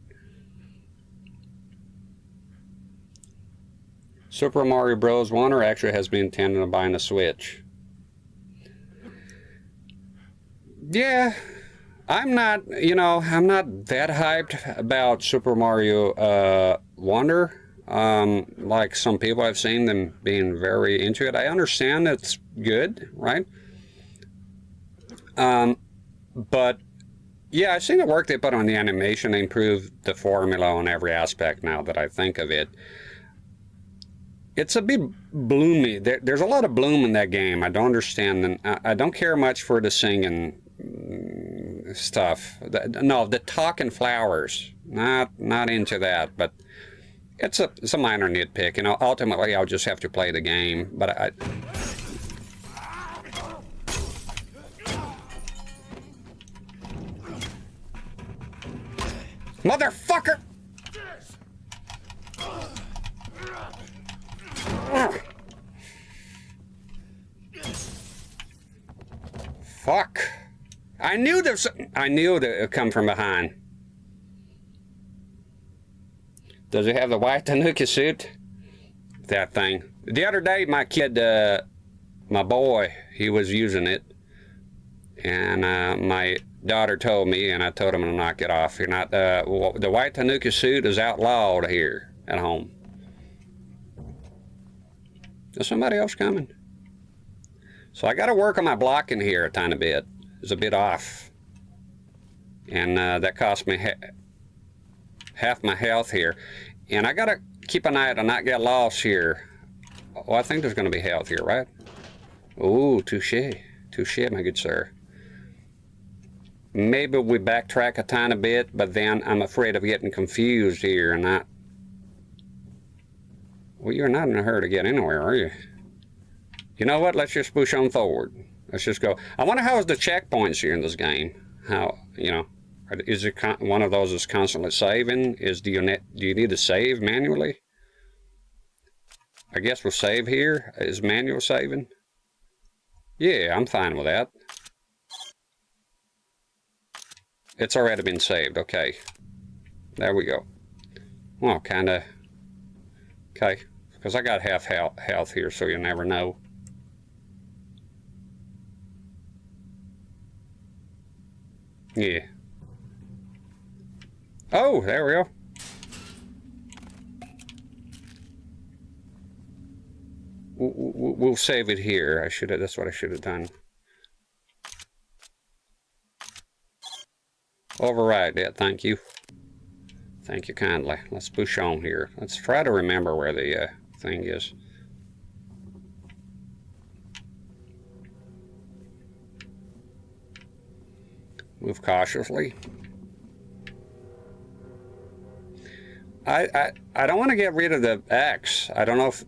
Super Mario Bros. Wonder actually has been intended on buying a Switch. Yeah. I'm not that hyped about Super Mario Wonder. Like some people I've seen them being very into it. I understand it's good, right? But yeah, I've seen the work they put on the animation. They improved the formula on every aspect now that I think of it. It's a bit bloomy. There's a lot of bloom in that game. I don't understand, and I don't care much for the singing stuff. No, the talking flowers. Not into that, but it's a minor nitpick. You know, ultimately I'll just have to play the game. But motherfucker! Fuck. I knew it would come from behind. Does it have the white Tanuki suit? That thing. The other day, my kid, my boy, he was using it. And my daughter told me, and I told him to knock it off. You're not, the white Tanuki suit is outlawed here at home. Is somebody else coming? So I got to work on my blocking here a tiny bit. It's a bit off. And that cost me half my health here. And I got to keep an eye to not get lost here. Oh, I think there's going to be health here, right? Ooh, touche. Touche, my good sir. Maybe we backtrack a tiny bit, but then I'm afraid of getting confused here and not... Well, you're not in a hurry to get anywhere, are you? You know what? Let's just push on forward. Let's just go. I wonder how is the checkpoints here in this game? How, you know, is it one of those that's constantly saving? Do you need to save manually? I guess we'll save here. Is manual saving? Yeah, I'm fine with that. It's already been saved. Okay. There we go. Well, kind of. Okay. Because I got half health here, so you never know. Yeah. Oh, there we go. we'll save it here. That's what I should have done. Override that, thank you. Thank you kindly. Let's push on here. Let's try to remember where the thing is. Move cautiously. I don't want to get rid of the X. I don't know if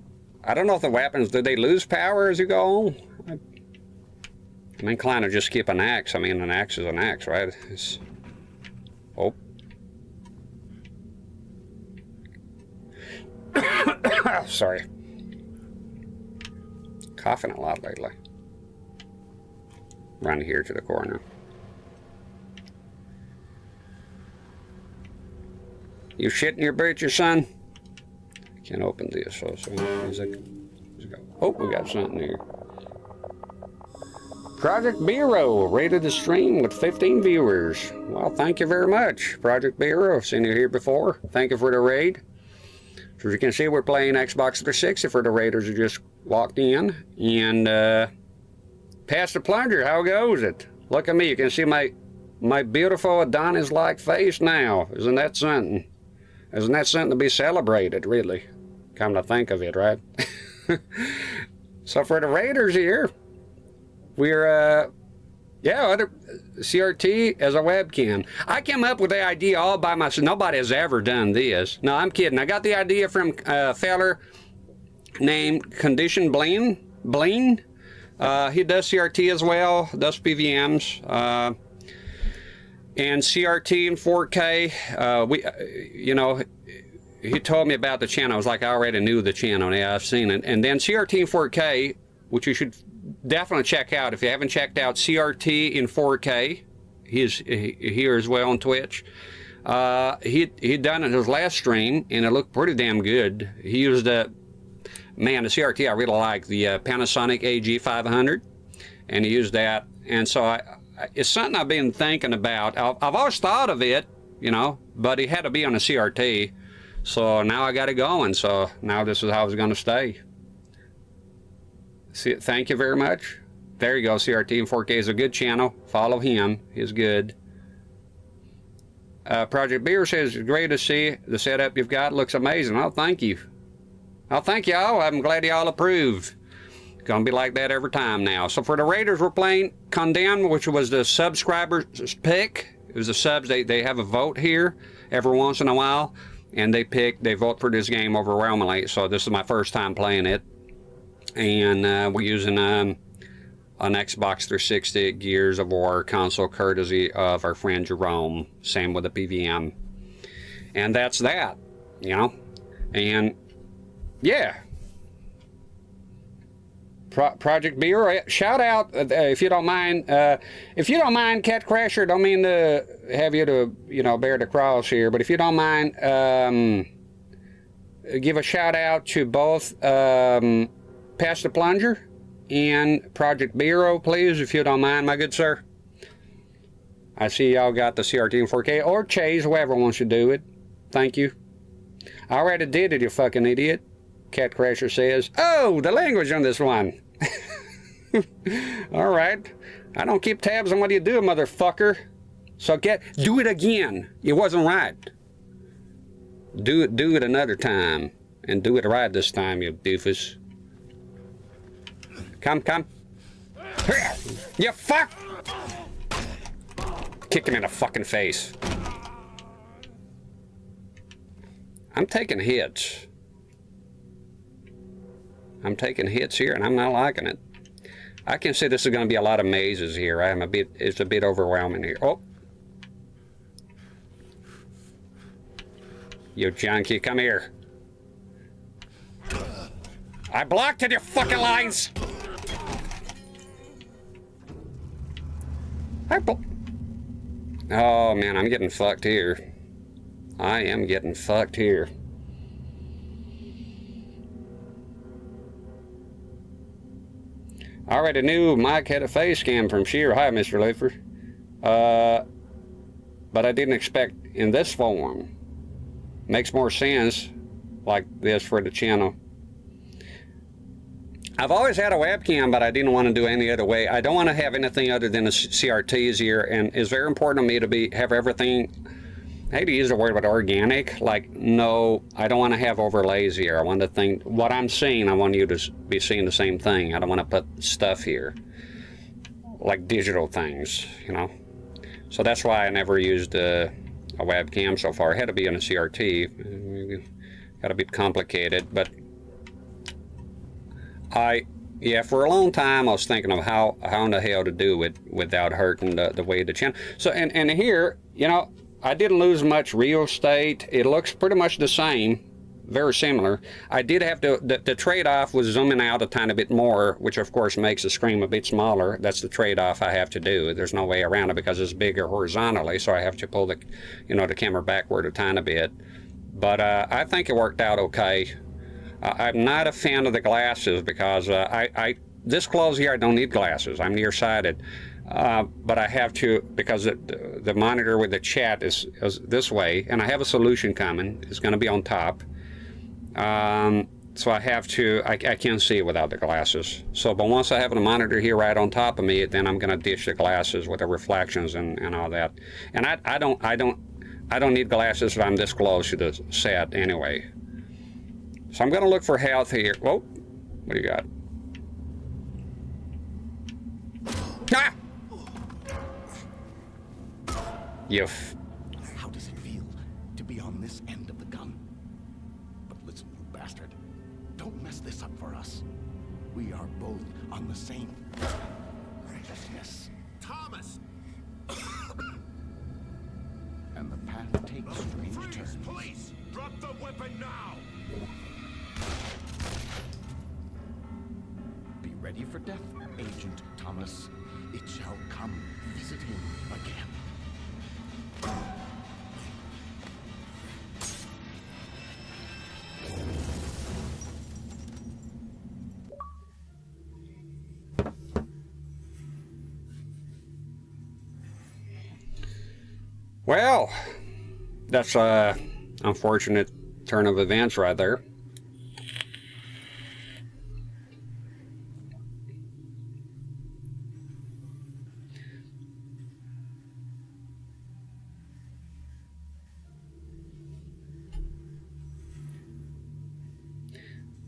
the weapons, do they lose power as you go on? I'm inclined to just keep an axe. I mean, an axe is an axe, right? Oh. Sorry. Coughing a lot lately. Run here to the corner. You shitting your britches, son? I can't open this, so oh, we got something here. Project Bureau rated the stream with 15 viewers. Well, thank you very much, Project Bureau. I've seen you here before. Thank you for the raid. So as you can see, we're playing Xbox 360 for the raiders who just walked in. And pass the plunger. How goes it? Look at me. You can see my beautiful Adonis-like face now. Isn't that something? Isn't that something to be celebrated, really? Come to think of it, right? So for the raiders here, we're, yeah, CRT as a webcam. I came up with the idea all by myself. Nobody has ever done this. No, I'm kidding. I got the idea from a feller named Condition Bleen. He does CRT as well, does PVMs. And CRT in 4K, you know, he told me about the channel. I was like, I already knew the channel. Yeah, I've seen it. And then CRT in 4K, which you should definitely check out if you haven't checked out CRT in 4K. He's here as well on Twitch. He done it in his last stream, and it looked pretty damn good. He used the CRT I really like, the Panasonic AG500, and he used that. And so it's something I've been thinking about. I've always thought of it, you know, but it had to be on a CRT. So now I got it going. So now this is how it's going to stay. See, thank you very much. There you go. CRT in 4K is a good channel. Follow him. He's good. Project Beer says, great to see the setup you've got. Looks amazing. Oh, thank you. Oh, thank y'all. I'm glad y'all approved. Gonna be like that every time now. So for the Raiders, we're playing Condemned, which was the subscribers pick. It was the subs. They have a vote here every once in a while, and they vote for this game overwhelmingly. So this is my first time playing it, and we're using an Xbox 360 Gears of War console, courtesy of our friend Jerome. Same with the PVM, and that's that, you know. And yeah. Project Beer, shout out if you don't mind. If you don't mind, Cat Crasher, don't mean to have you to, you know, bear the cross here, but if you don't mind, give a shout out to both Pass the Plunger and Project Bureau, please, if you don't mind, my good sir. I see y'all got the CRT in 4K, or Chase, whoever wants to do it. Thank you. I already did it, you fucking idiot. Cat Crasher says, oh, the language on this one. All right. I don't keep tabs on what you do, motherfucker. So do it again. It wasn't right. Do it another time. And do it right this time, you doofus. Come. You fuck! Kick him in the fucking face. I'm taking hits. I'm taking hits here, and I'm not liking it. I can see this is going to be a lot of mazes here. It's a bit overwhelming here. Oh. You junkie, come here. I blocked it, you fucking lines! Oh, man, I'm getting fucked here. I am getting fucked here. I already knew Mike had a face cam from Sheer. Hi, Mr. Luther. But I didn't expect in this form. Makes more sense like this for the channel. I've always had a webcam, but I didn't want to do any other way. I don't want to have anything other than the CRTs here, and it's very important to me to have everything, I hate to use the word, but organic. Like, no, I don't want to have overlays here. I want to think, what I'm seeing, I want you to be seeing the same thing. I don't want to put stuff here, like digital things, you know. So that's why I never used a webcam so far. It had to be on a CRT. Got a bit complicated, but yeah, for a long time I was thinking of how in the hell to do it without hurting the way the channel. So and here, you know, I didn't lose much real estate. It looks pretty much the same, very similar. I did have to, the trade-off was zooming out a tiny bit more, which of course makes the screen a bit smaller. That's the trade-off I have to do. There's no way around it because it's bigger horizontally, so I have to pull the, you know, the camera backward a tiny bit. But I think it worked out okay. I'm not a fan of the glasses because this close here I don't need glasses. I'm nearsighted, but I have to, because the monitor with the chat is this way, and I have a solution coming. It's going to be on top, so I have to. I can't see it without the glasses. So, but once I have the monitor here right on top of me, then I'm going to ditch the glasses with the reflections and all that. And I don't need glasses if I'm this close to the set anyway. So I'm going to look for health here. Whoa, what do you got? Ah! How does it feel to be on this end of the gun? But listen, you bastard. Don't mess this up for us. We are both on the same business. Thomas! And the path takes strange turns. Police! Drop the weapon now! Be ready for death, Agent Thomas. It shall come visiting again. Well, that's a unfortunate turn of events right there.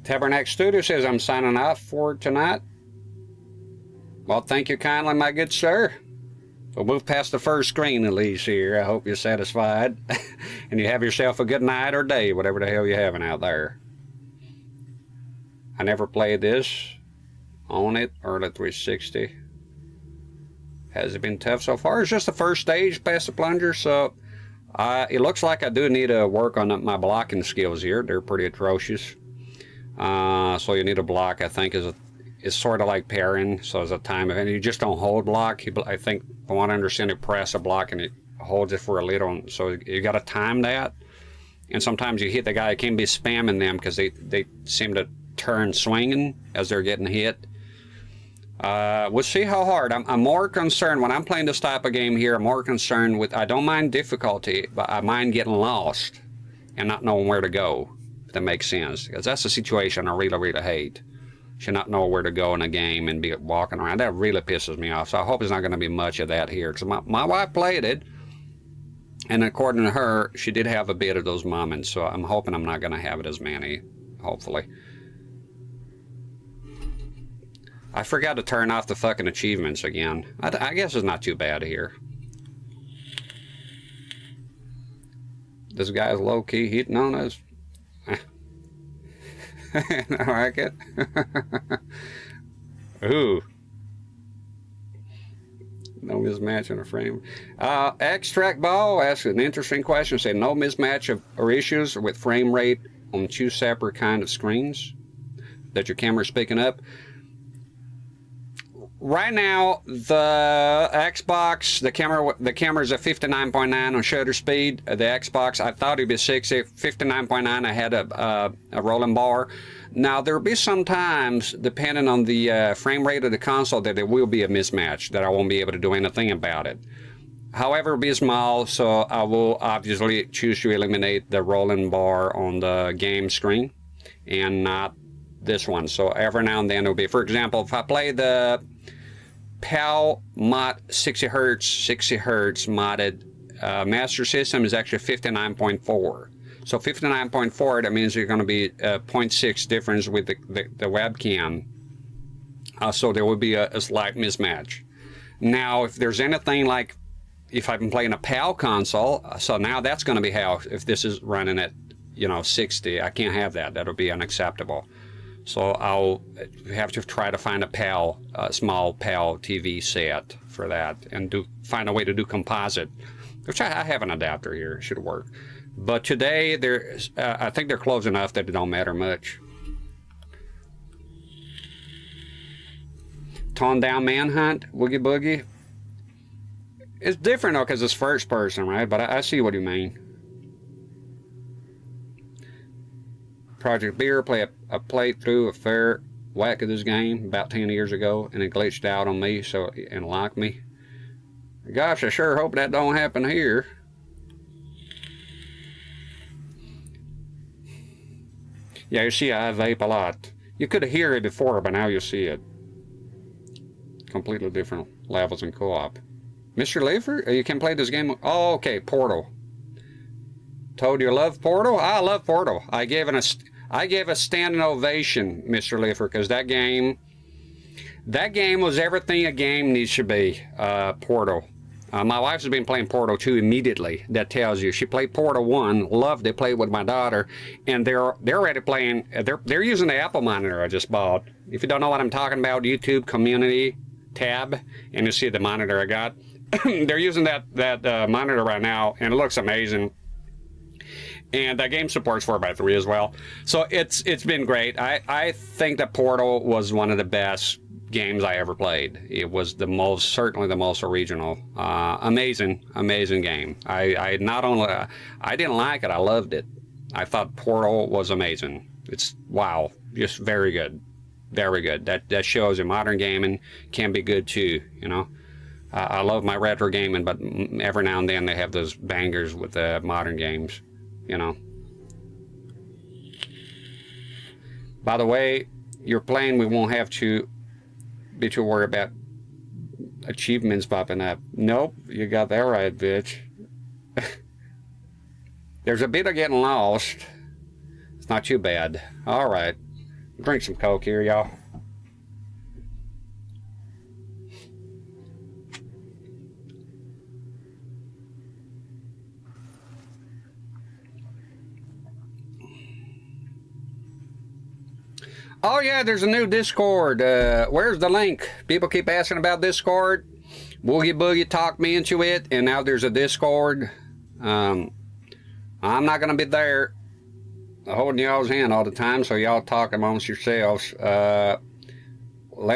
Tabernacle Studio says I'm signing off for tonight. Well, thank you kindly, my good sir. We'll move past the first screen at least here. I hope you're satisfied. And you have yourself a good night or day, whatever the hell you're having out there. I never played this on it or the 360. Has it been tough so far? It's just the first stage past the plunger, so it looks like I do need to work on my blocking skills here. They're pretty atrocious. So you need a block, I think, is sort of like pairing, so as a time event. You just don't hold block. I think, I want to understand, you press a block and it holds it for a little, so you got to time that. And sometimes you hit the guy, it can be spamming them because they seem to turn swinging as they're getting hit. We'll see how hard. I'm more concerned when I'm playing this type of game here. I'm more concerned with, I don't mind difficulty, but I mind getting lost and not knowing where to go, if that makes sense, because that's a situation I really hate. Should not know where to go in a game and be walking around. That really pisses me off. So I hope there's not going to be much of that here, because my wife played it, and according to her, she did have a bit of those moments. So I'm hoping I'm not going to have it as many, hopefully. I forgot to turn off the fucking achievements again. I guess it's not too bad here. This guy's low-key hitting on us. I like it. Ooh. No mismatch in a frame. Extract Ball asked an interesting question. Said no mismatch or issues with frame rate on two separate kind of screens that your camera's picking up. Right now, the Xbox, the camera's at 59.9 on shutter speed. The Xbox, I thought it'd be 60, 59.9. I had a rolling bar. Now, there'll be some times, depending on the frame rate of the console, that there will be a mismatch, that I won't be able to do anything about it. However, it'll be small, so I will obviously choose to eliminate the rolling bar on the game screen and not this one. So every now and then it'll be, for example, if I play the PAL mod 60 hertz modded master system is actually 59.4. So 59.4, that means you're going to be 0.6 difference with the webcam. So there will be a slight mismatch. Now, if there's anything like, if I've been playing a PAL console, so now that's going to be how, if this is running at, you know, 60, I can't have that. That'll be unacceptable. So I'll have to try to find a PAL, small PAL TV set for that, and find a way to do composite, which I have an adapter here. It should work. But today, I think they're close enough that it don't matter much. Toned down Manhunt, Woogie Boogie. It's different though, because it's first person, right? But I see what you mean. Project Beer, I played through a fair whack of this game about 10 years ago, and it glitched out on me, and locked me. Gosh, I sure hope that don't happen here. Yeah, you see I vape a lot. You could hear it before, but now you see it. Completely different levels in co-op. Mr. Leifer, you can play this game. Oh, okay, Portal. Told you love Portal? I love Portal. I gave a standing ovation, Mr. Leifer, because that game was everything a game needs to be. Portal. My wife's been playing Portal 2 immediately. That tells you. She played Portal 1, loved it, played with my daughter, and they're already playing. They're using the Apple monitor I just bought. If you don't know what I'm talking about, YouTube Community tab, and you see the monitor I got. They're using that monitor right now, and it looks amazing. And that game supports 4x3 as well. So it's been great. I think that Portal was one of the best games I ever played. It was certainly the most original. Amazing game. I didn't like it, I loved it. I thought Portal was amazing. It's, wow, just very good. Very good. That shows you modern gaming can be good too, you know. I love my retro gaming, but every now and then they have those bangers with the modern games, you know. By the way, you're playing, we won't have to be too worried about achievements popping up. Nope, you got that right, bitch. There's a bit of getting lost. It's not too bad. All right, drink some Coke here, y'all. Oh yeah, there's a new Discord. Where's the link? People keep asking about Discord. Woogie Boogie talked me into it, and now there's a Discord. I'm not gonna be there holding y'all's hand all the time, so y'all talk amongst yourselves. Let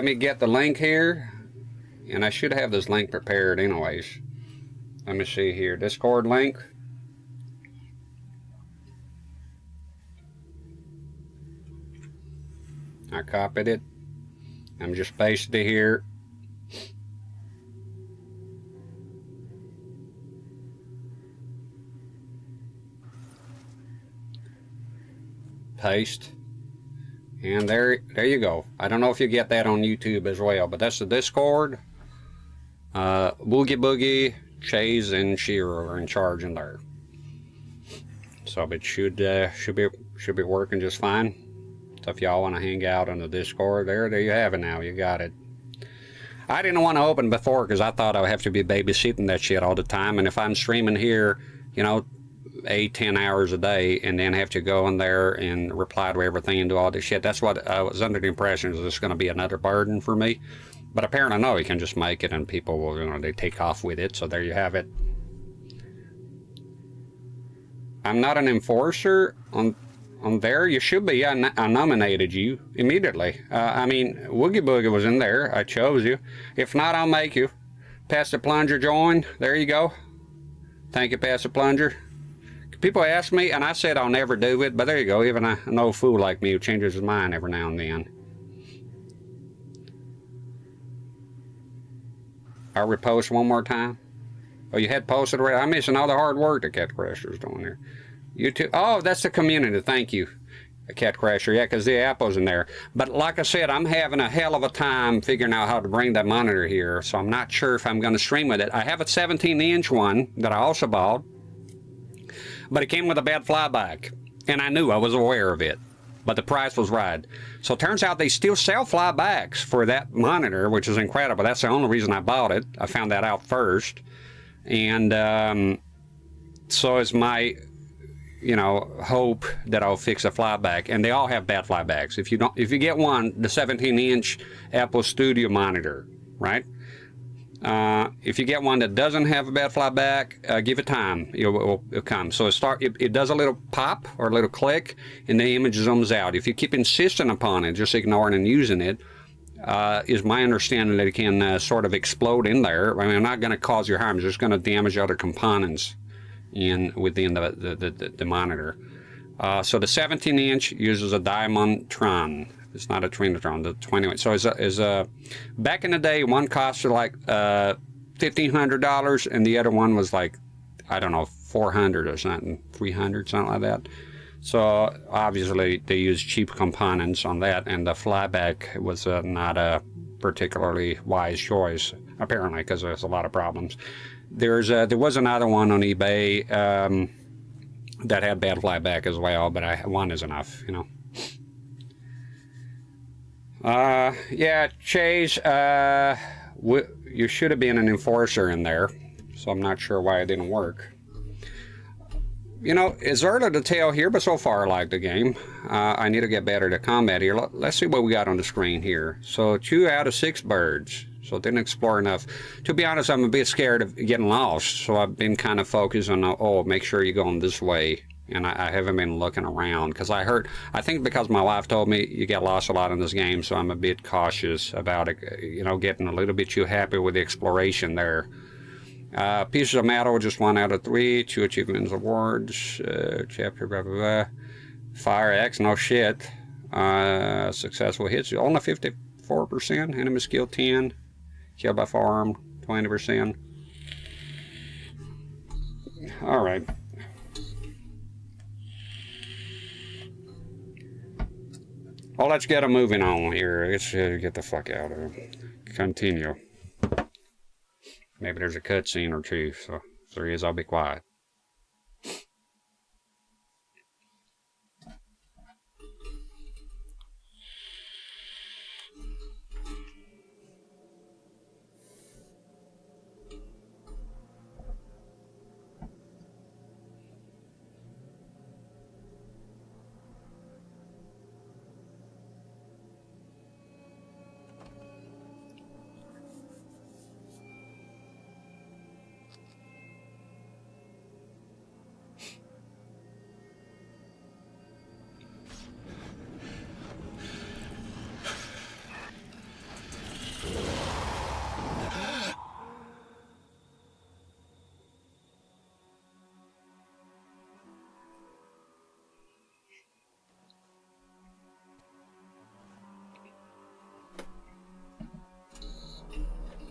me get the link here, and I should have this link prepared anyways. Let me see here, Discord link. I copied it. I'm just pasted it here. Paste. And there you go. I don't know if you get that on YouTube as well, but that's the Discord. Woogie Boogie, Chase, and Shiro are in charge in there. So it should be working just fine. So if y'all want to hang out on the Discord, there you have it now. You got it. I didn't want to open before because I thought I would have to be babysitting that shit all the time. And if I'm streaming here, you know, 8-10 hours a day, and then have to go in there and reply to everything and do all this shit, that's what I was under the impression is this going to be another burden for me. But apparently no, you can just make it and people will, you know, they take off with it. So there you have it. I'm not an enforcer on there. You should be. I nominated you immediately. I mean, Woogie Boogie was in there. I chose you. If not, I'll make you. Pastor Plunger join. There you go. Thank you, Pastor Plunger. People ask me, and I said I'll never do it, but there you go. Even an old fool like me who changes his mind every now and then. I'll repost one more time. Oh, you had posted already? I'm missing all the hard work that Cat Crusher's doing there. YouTube. Oh, that's the community. Thank you. Cat Crasher, yeah, because the Apple's in there. But like I said, I'm having a hell of a time figuring out how to bring that monitor here, so I'm not sure if I'm going to stream with it. I have a 17-inch one that I also bought, but it came with a bad flyback, and I knew, I was aware of it, but the price was right. So it turns out they still sell flybacks for that monitor, which is incredible. That's the only reason I bought it. I found that out first, and so it's my, you know, hope that I'll fix a flyback, and they all have bad flybacks. If you get one, the 17-inch Apple Studio monitor, right? If you get one that doesn't have a bad flyback, give it time. It'll come. So it does a little pop or a little click, and the image zooms out. If you keep insisting upon it, just ignoring and using it, is my understanding that it can sort of explode in there. I mean, I'm not going to cause you harm. It's just going to damage other components within the monitor. So the 17-inch uses a Diamondtron. It's not a Trinitron, the 20. So back in the day, one cost like $1,500, and the other one was like, I don't know, $400 or something, $300, something like that. So obviously they use cheap components on that, and the flyback was not a particularly wise choice, apparently, because there's a lot of problems. There was another one on eBay that had bad flyback as well, but one is enough, you know. Yeah, Chase, you should have been an enforcer in there, so I'm not sure why it didn't work. You know, it's early to tell here, but so far I like the game. I need to get better at combat here. Let's see what we got on the screen here. So 2 out of 6 birds. So it didn't explore enough. To be honest, I'm a bit scared of getting lost, so I've been kind of focused on, oh, make sure you're going this way. And I haven't been looking around, because I think because my wife told me you get lost a lot in this game, so I'm a bit cautious about it, you know, getting a little bit too happy with the exploration there. Pieces of metal, just 1 out of 3, 2 achievements awards, chapter, blah, blah, blah. Fire X, no shit. Successful hits, only 54%, enemy skill 10, kill by firearm, 20%. All right. Well, let's get moving on here. Let's get the fuck out of here. Continue. Maybe there's a cutscene or two, so if there is, I'll be quiet.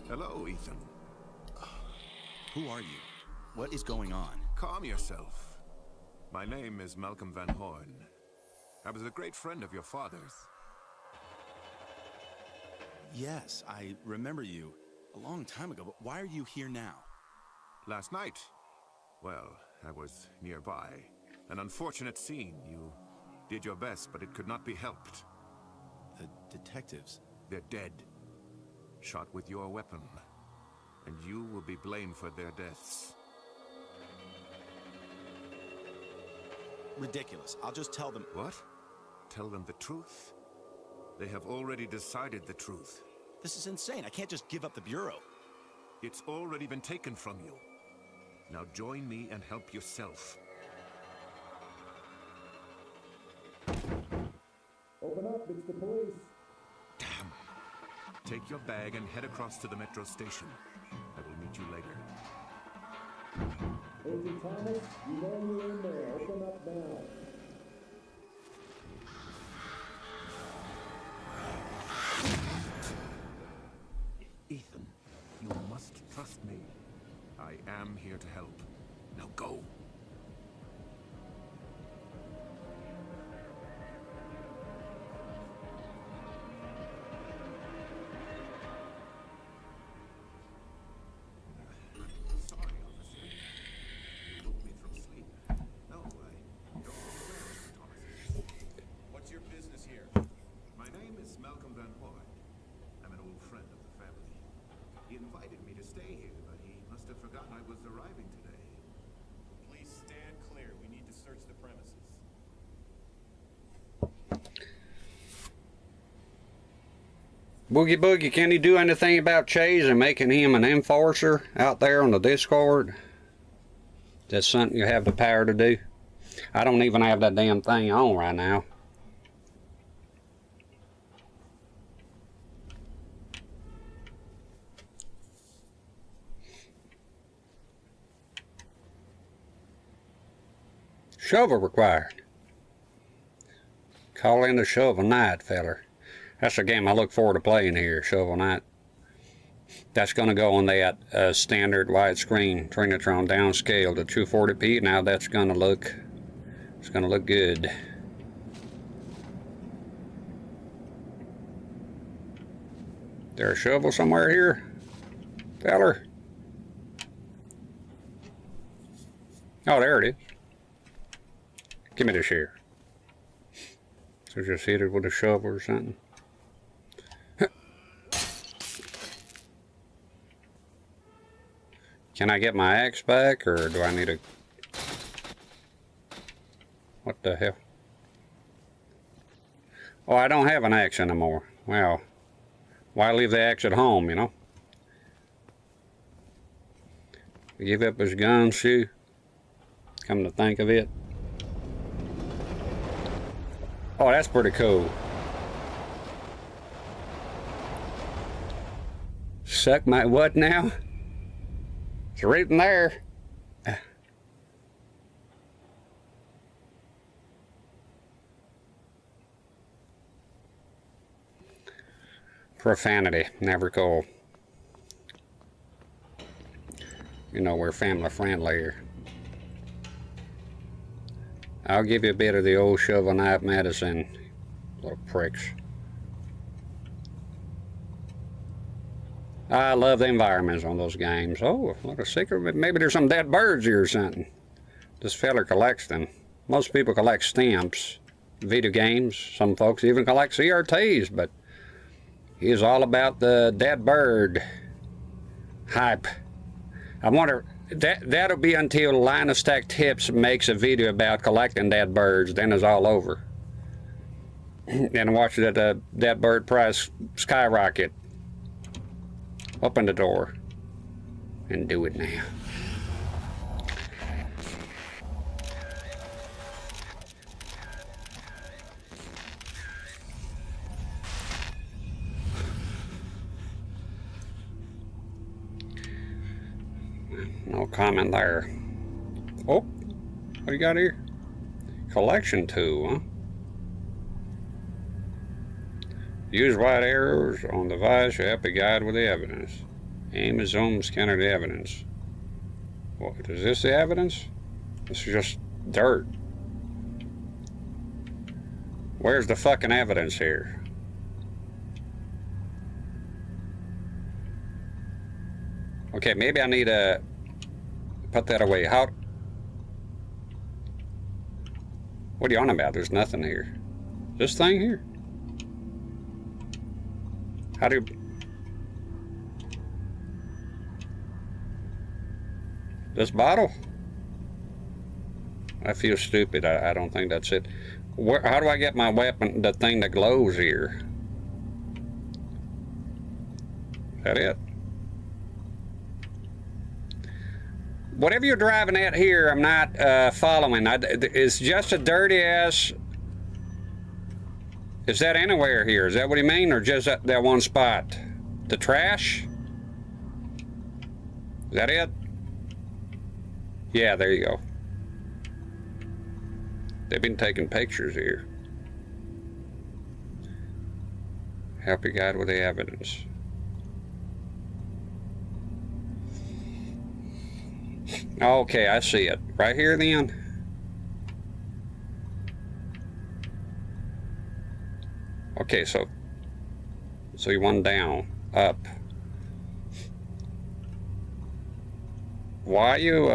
Hello, Ethan. Who are you? What is going on? Calm yourself. My name is Malcolm Van Horn. I was a great friend of your father's. Yes, I remember you a long time ago, but why are you here now? Last night? Well, I was nearby. An unfortunate scene. You did your best, but it could not be helped. The detectives? They're dead. Shot with your weapon. And you will be blamed for their deaths. Ridiculous. I'll just tell them... What? Tell them the truth? They have already decided the truth. This is insane. I can't just give up the Bureau. It's already been taken from you. Now join me and help yourself. Open up, it's the police. Damn. Take your bag and head across to the metro station. I will meet you later. Agent Thomas, you know you're in there. Open up now. Ethan, you must trust me. I am here to help. Now go. was arriving today. Please stand clear. We need to search the premises. Boogie Boogie, can you do anything about Chase and making him an enforcer out there on the Discord? That's something you have the power to do. I don't even have that damn thing on right now. Shovel required. Call in the Shovel Knight, feller. That's a game I look forward to playing here, Shovel Knight. That's going to go on that standard widescreen Trinitron downscale to 240p. Now that's going to look, it's going to look good. There a shovel somewhere here, feller? Oh, there it is. Give me this here. So just hit it with a shovel or something. Can I get my axe back, or do I need a... What the hell? Oh, I don't have an axe anymore. Well, why leave the axe at home, you know? Give up his gun, shoe. Come to think of it. Oh, that's pretty cool. Suck my what now? It's right in there. Profanity, never cool. You know, we're family friendly here. I'll give you a bit of the old Shovel Knight medicine, little pricks. I love the environments on those games. Oh, what a secret. Maybe there's some dead birds here or something. This fella collects them. Most people collect stamps, video games. Some folks even collect CRTs, but he's all about the dead bird hype. I wonder, that'll be until Linus Tech Tips makes a video about collecting dead birds, then it's all over. And watch that dead bird price skyrocket. Open the door and do it now. No comment there. Oh, what do you got here? Collection tool, huh? Use white arrows on the device to help you guide with the evidence. Aim and zoom, scanner the evidence. What, is this the evidence? This is just dirt. Where's the fucking evidence here? Okay, maybe I need to put that away. How? What are you on about? There's nothing here. This thing here? How do you... This bottle? I feel stupid. I don't think that's it. Where, how do I get my weapon, the thing that glows here? Is that it? Whatever you're driving at here, I'm not following. It's just a dirty ass... Is that anywhere here? Is that what you mean? Or just that one spot? The trash? Is that it? Yeah, there you go. They've been taking pictures here. Help you guide with the evidence. Okay, I see it. Right here then? Okay, so you want down, up. Why you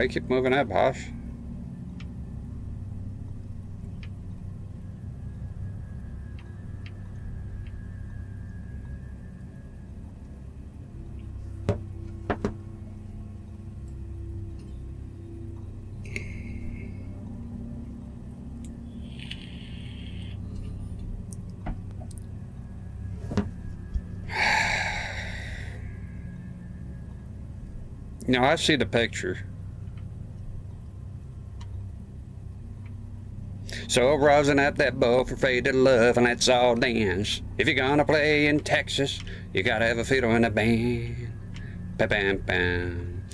keep moving up, Hosh? No, I see the picture. So rosin up that bow for faded love, and let's all dance. If you're gonna play in Texas, you gotta have a fiddle in a band. Ba bam bam.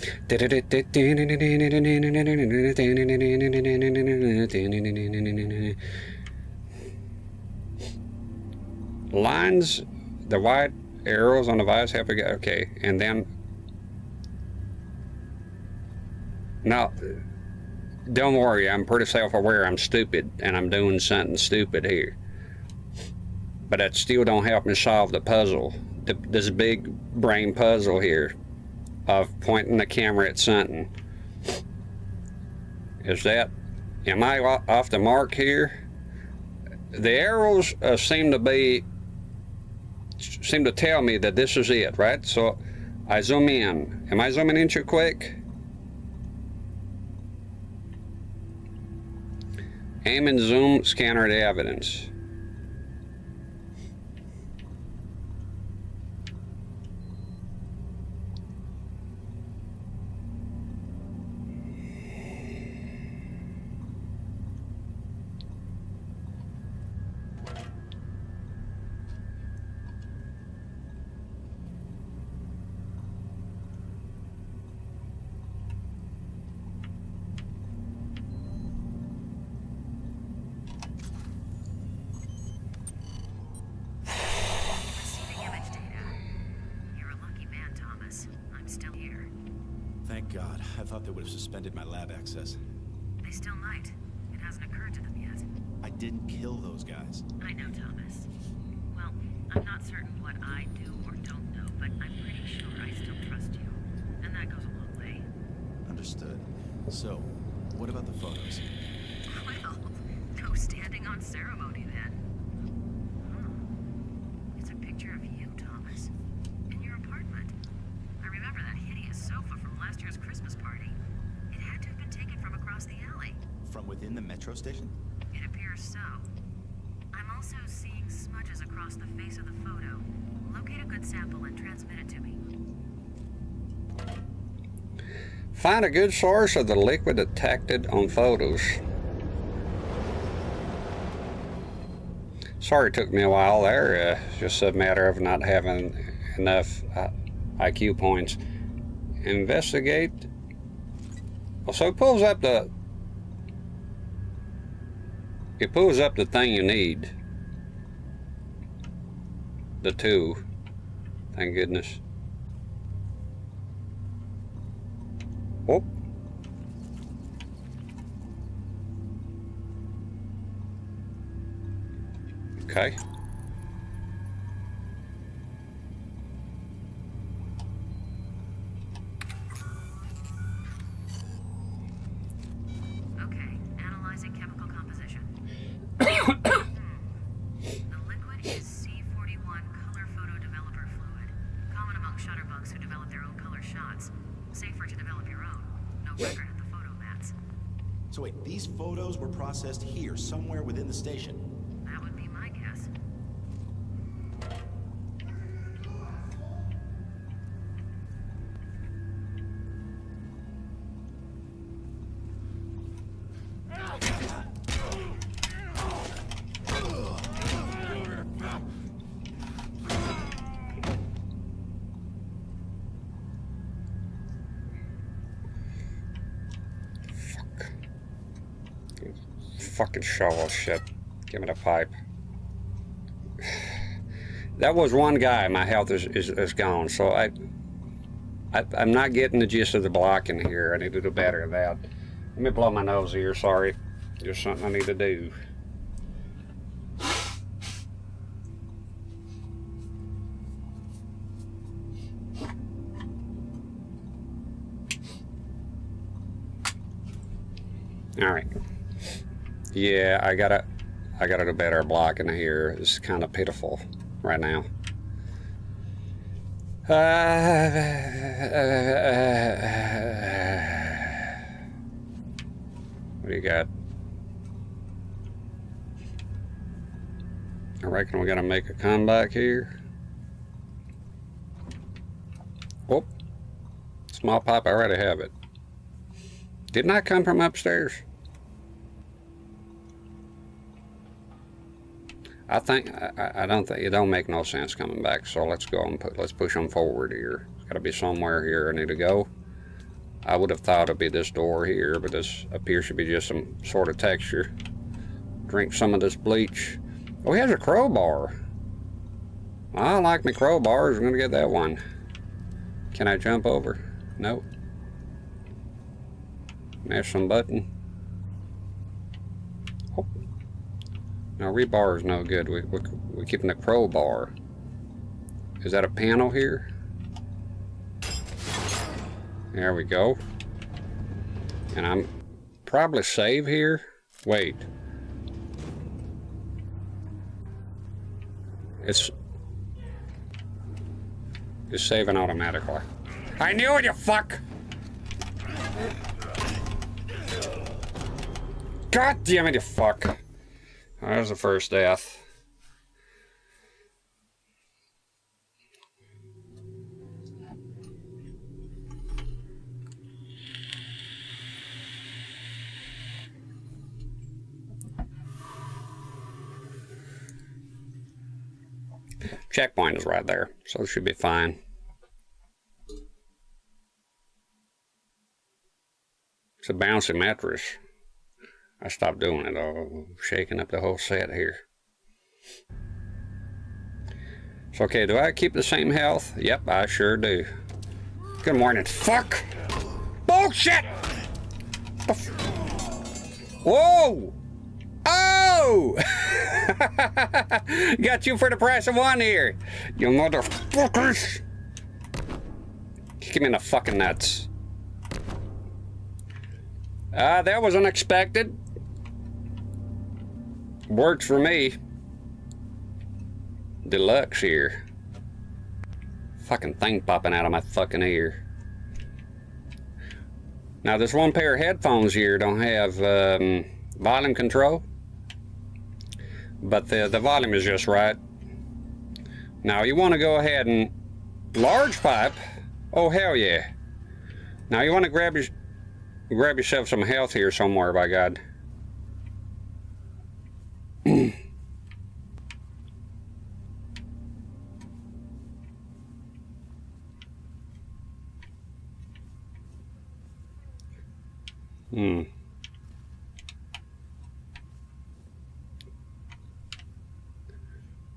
Lines, the white arrows on the vise have to go. Okay, and then now. Don't worry, I'm pretty self-aware I'm stupid and I'm doing something stupid here. But that still don't help me solve the puzzle. This big brain puzzle here of pointing the camera at something. Am I off the mark here? The arrows seem to tell me that this is it, right? So I zoom in. Am I zooming in too quick? Aim and zoom, scanner the evidence. Thank God. I thought they would have suspended my lab access. They still might. It hasn't occurred to them yet. I didn't kill those guys. I know, Thomas. Well, I'm not certain what I do or don't know, but I'm pretty sure I still trust you. And that goes a long way. Understood. So, what about the photos? Well, no standing on ceremony then. It's a picture of you, Thomas. In your apartment. I remember that hideous sofa from last year's Christmas party. It had to have been taken from across the alley. From within the metro station? It appears so. I'm also seeing smudges across the face of the photo. Locate a good sample and transmit it to me. Find a good source of the liquid detected on photos. Sorry it took me a while there. It's just a matter of not having enough IQ points. Investigate. Well, so it pulls up the thing you need. The two. Thank goodness. Oh. Okay. Okay, analyzing chemical composition. The liquid is C41 color photo developer fluid, common among shutterbugs who develop their own color shots. Safer to develop your own. No record at the photo mats. So wait, these photos were processed here, somewhere within the station? That would be my guess. Fucking shovel shit. Give me the pipe. That was one guy. My health is gone. So I'm not getting the gist of the blocking here. I need to do better at that. Let me blow my nose here. Sorry. Just something I need to do. All right. Yeah, I gotta do better blocking here. It's kind of pitiful right now. What do you got? I reckon we gotta make a comeback here. Oh, Small pipe, I already have it. Didn't I come from upstairs? I think, I don't think, it don't make no sense coming back, so let's go and let's push them forward here. Gotta be somewhere here I need to go. I would have thought it'd be this door here, but this appears to be just some sort of texture. Drink some of this bleach. Oh, he has a crowbar. I like my crowbars. I'm gonna get that one. Can I jump over? Nope. Mash some button. Oh. Now rebar is no good. We're keeping the crowbar. Is that a panel here? There we go. And I'm probably save here. Wait. It's saving automatically. I knew it, you fuck! God damn it, you fuck! There's the first death. Checkpoint is right there, so it should be fine. It's a bouncy mattress. I stopped doing it. Oh, shaking up the whole set here. So, okay, do I keep the same health? Yep, I sure do. Good morning. Fuck! Bullshit! Whoa! Oh! Got you for the price of one here, you motherfuckers! Kick him in the fucking nuts. That was unexpected. Works for me. Deluxe here. Fucking thing popping out of my fucking ear. Now this one pair of headphones here don't have volume control, but the volume is just right. Now you want to go ahead and large pipe. Oh hell yeah! Now you want to grab yourself some health here somewhere, by God.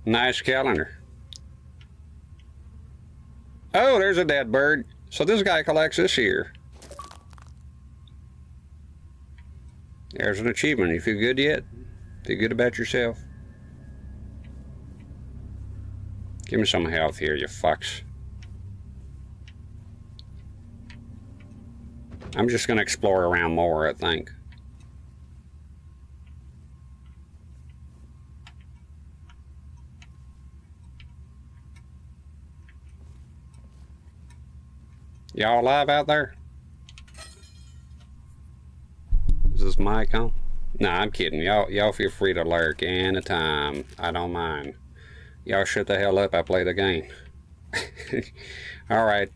Nice calendar. Oh, there's a dead bird. So this guy collects this here. There's an achievement. You feel good yet? Feel good about yourself? Give me some health here, you fucks. I'm just gonna explore around more, I think. Y'all alive out there? Is this mic on? Nah, I'm kidding. Y'all feel free to lurk anytime. I don't mind. Y'all shut the hell up. I play the game. Alright.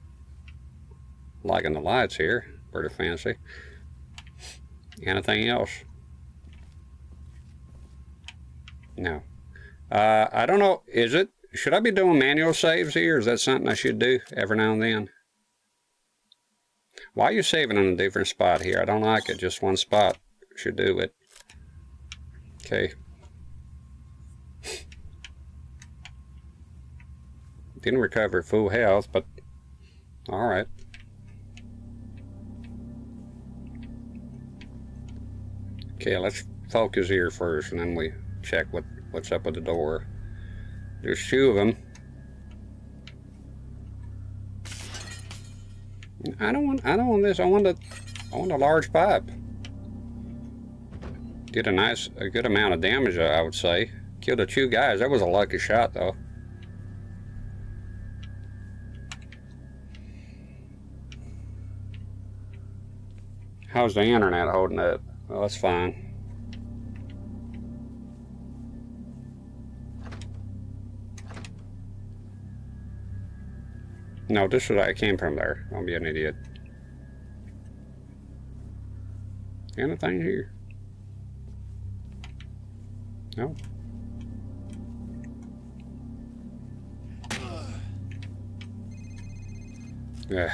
Liking the lights here. Pretty fancy. Anything else? No. I don't know. Is it? Should I be doing manual saves here? Is that something I should do every now and then? Why are you saving in a different spot here? I don't like it. Just one spot should do it. Okay. Didn't recover full health, but alright. Okay, let's focus here first, and then we check what's up with the door. There's two of them. I don't want this. I want a large pipe. Did a good amount of damage, I would say. Killed the two guys. That was a lucky shot, though. How's the internet holding up? Well, that's fine. No, this is I came from there. Don't be an idiot. Anything here? No.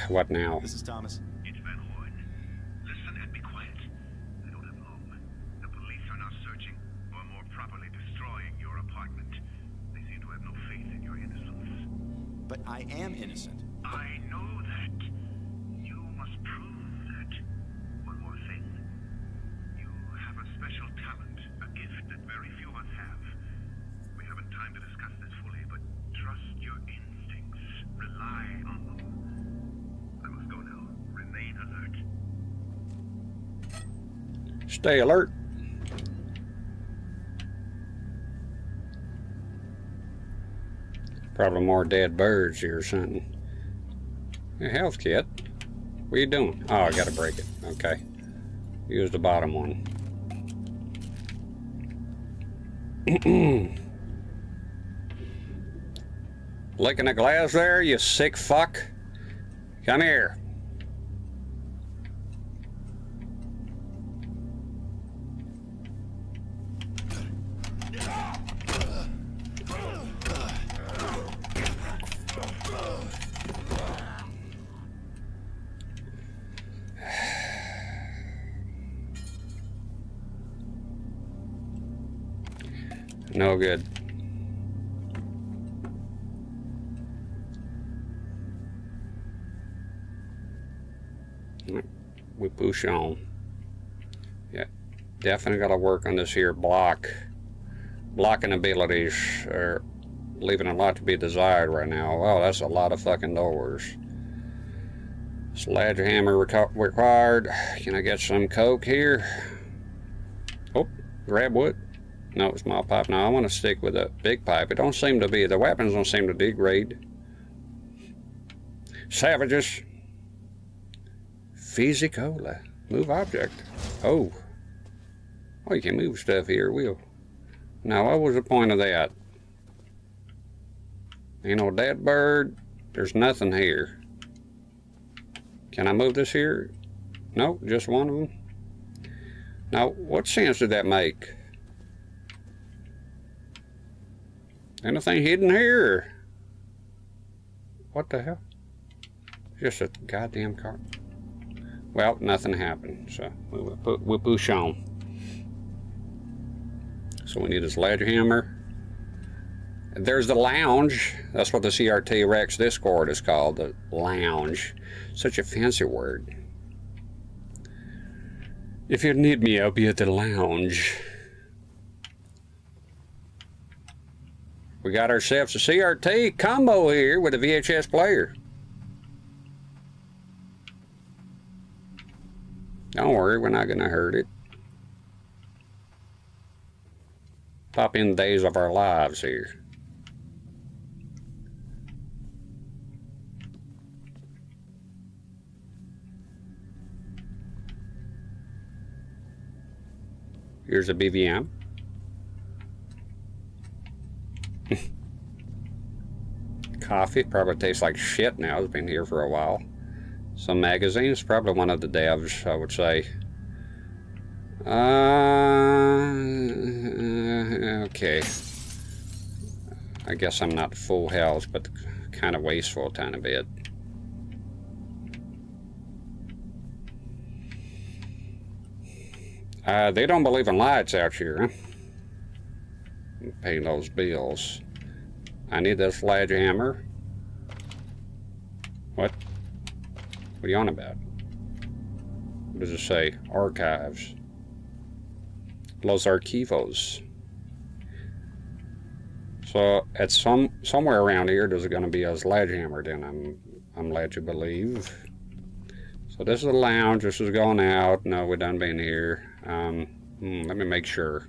What now? This is Thomas. It's Van Horn. Listen and be quiet. I don't have long. The police are now searching, or more properly destroying your apartment. They seem to have no faith in your innocence. But I am innocent. I know that. You must prove that. One more thing. You have a special talent, a gift that very few of us have. We haven't time to discuss this fully, but trust your instincts. Rely on them. I must go now. Remain alert. Stay alert. Probably more dead birds here or something. A health kit. What are you doing? Oh, I gotta break it. Okay. Use the bottom one. Licking a glass there, you sick fuck. Come here. No good. We push on. Yeah, definitely got to work on this here blocking abilities are leaving a lot to be desired right now. Wow, that's a lot of fucking doors. Sledgehammer required. Can I get some coke here? Oh, grab wood. No, small pipe. No, I want to stick with a big pipe. It don't seem to be, the weapons don't seem to degrade. Savages. Physicola. Move object. Oh. Oh, you can move stuff here, will. Now, what was the point of that? Ain't no dead bird. There's nothing here. Can I move this here? Nope, just one of them. Now, what sense did that make? Anything hidden here? What the hell? Just a goddamn car. Well, nothing happened, so we'll push on. So we need a sledgehammer. There's the lounge. That's what the CRT-rex Discord is called, the lounge. Such a fancy word. If you need me, I'll be at the lounge. We got ourselves a CRT combo here with a VHS player. Don't worry, we're not gonna hurt it. Pop in days of our lives here. Here's a BVM. Coffee probably tastes like shit now. It's been here for a while. Some magazines, probably one of the devs, I would say. Okay. I guess I'm not full health, but kind of wasteful a tiny bit. They don't believe in lights out here. Paying those bills. I need this sledgehammer. What? What are you on about? What does it say? Archives. Los Archivos. So at somewhere around here there's going to be a sledgehammer. Then I'm led to believe. So this is the lounge. This is going out. No, we're done being here. Let me make sure.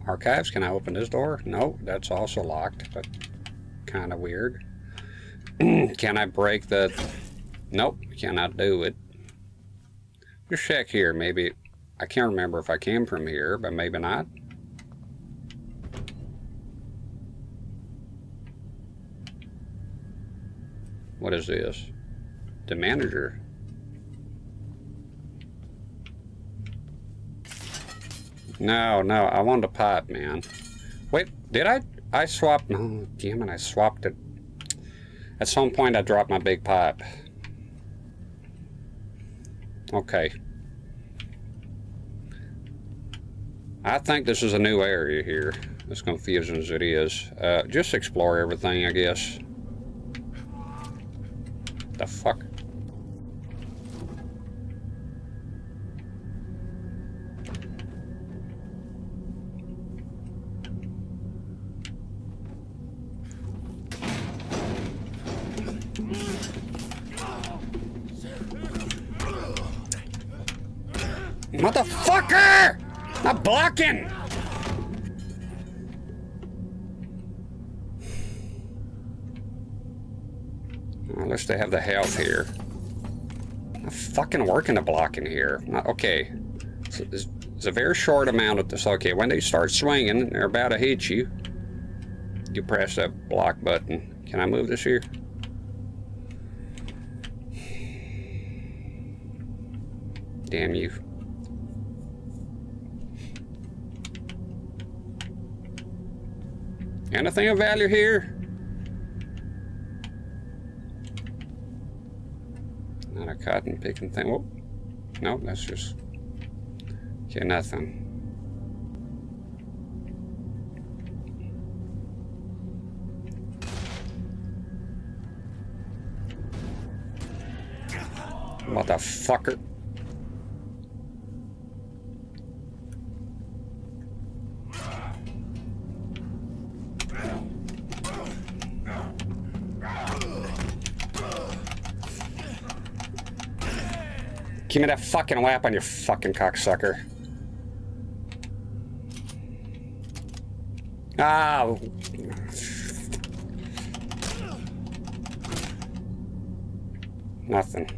Archives. Can I open this door? No, that's also locked. But kind of weird. Can I break the... Nope, cannot do it. Just check here. Maybe... I can't remember if I came from here, but maybe not. What is this? The manager. No, no, I want a pipe, man. Wait, did I? I swapped. No, damn it, I swapped it. At some point, I dropped my big pipe. Okay. I think this is a new area here. As confusing as it is. Just explore everything, I guess. The fuck? Motherfucker! I'm blocking! Unless they have the health here. I'm fucking working the block in here. Okay. So there's a very short amount of this. Okay, when they start swinging, they're about to hit you. You press that block button. Can I move this here? Damn you. Anything of value here? Not a cotton picking thing. Whoa. No, that's just... Okay, nothing. Motherfucker. Give me that fucking weapon, you fucking cocksucker. Ah. Nothing.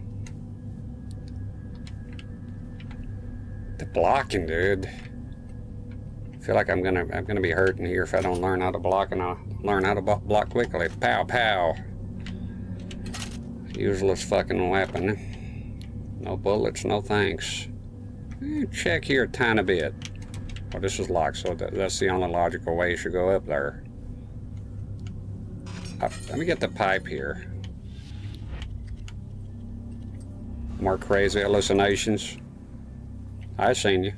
The blocking, dude. I feel like I'm gonna be hurting here if I don't learn how to block, and I'll learn how to block quickly. Pow pow. Useless fucking weapon. No bullets, no thanks. Check here a tiny bit. Oh, this is locked, so that's the only logical way you should go up there. Let me get the pipe here. More crazy hallucinations. I seen you.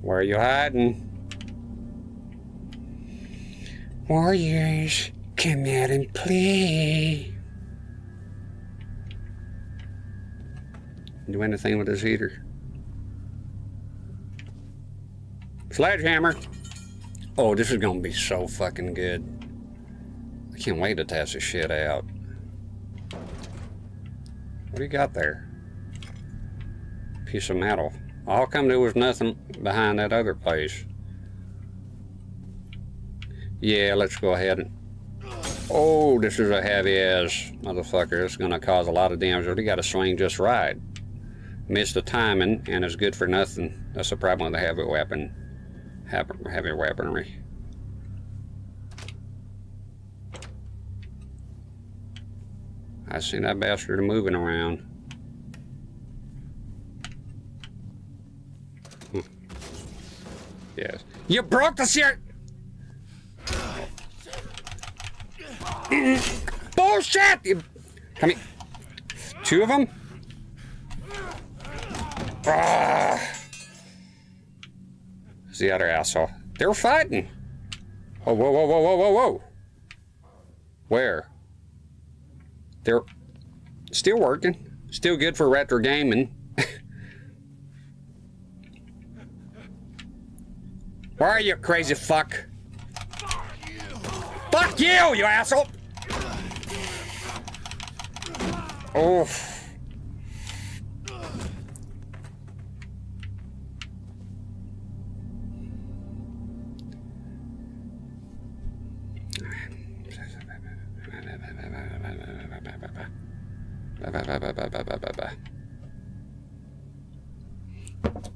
Where are you hiding? Warriors, come out and play. Do anything with this heater? Sledgehammer. Oh, this is gonna be so fucking good. I can't wait to test this shit out. What do you got there? Piece of metal. All come there was nothing behind that other place. Yeah, let's go ahead and... Oh, this is a heavy ass motherfucker. It's gonna cause a lot of damage. Already got to swing just right. Missed the timing, and it's good for nothing. That's the problem with the heavy weapon. Heavy weaponry. I seen that bastard moving around. Yes. You broke the shirt! Bullshit! Come here. Two of them? It's the other asshole. They were fighting. Oh, whoa, whoa, whoa, whoa, whoa, whoa. Where? They're still working. Still good for retro gaming. Where are you, crazy fuck? Fuck you, you asshole! Oh.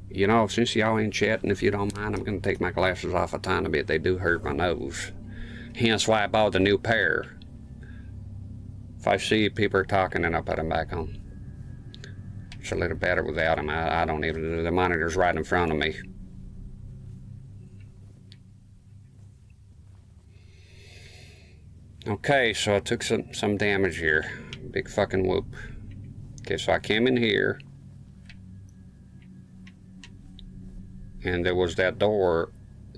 You know, since y'all ain't chatting, if you don't mind, I'm gonna take my glasses off a tiny bit. They do hurt my nose. Hence why I bought the new pair. If I see people talking, then I'll put them back on. It's a little better without them. I don't even do the monitor's right in front of me. Okay, so I took some damage here. Big fucking whoop. Okay, so I came in here. And there was that door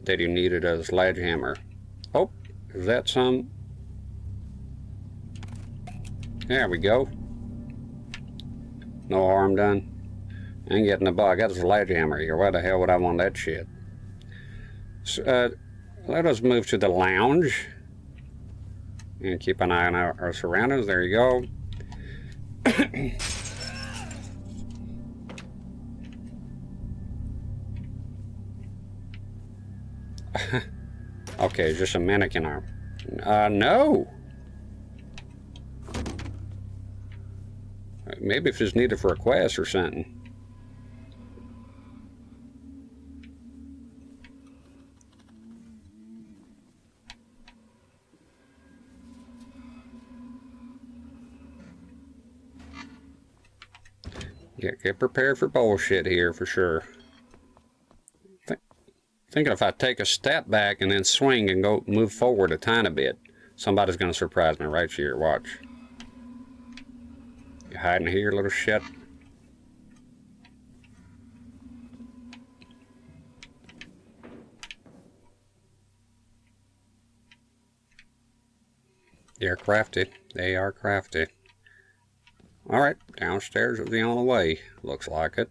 that you needed a sledgehammer. Oh, is that some? There we go. No harm done. I ain't getting the bug. I got a sledgehammer here. Why the hell would I want that shit? So, let us move to the lounge. And keep an eye on our surroundings. There you go. Okay, just a mannequin arm. No! Maybe if it's needed for a quest or something. Get prepared for bullshit here for sure. Thinking if I take a step back and then swing and go move forward a tiny bit, somebody's gonna surprise me right here. Watch. You hiding here, little shit? They're crafty. They are crafty. Alright, downstairs is the only way. Looks like it.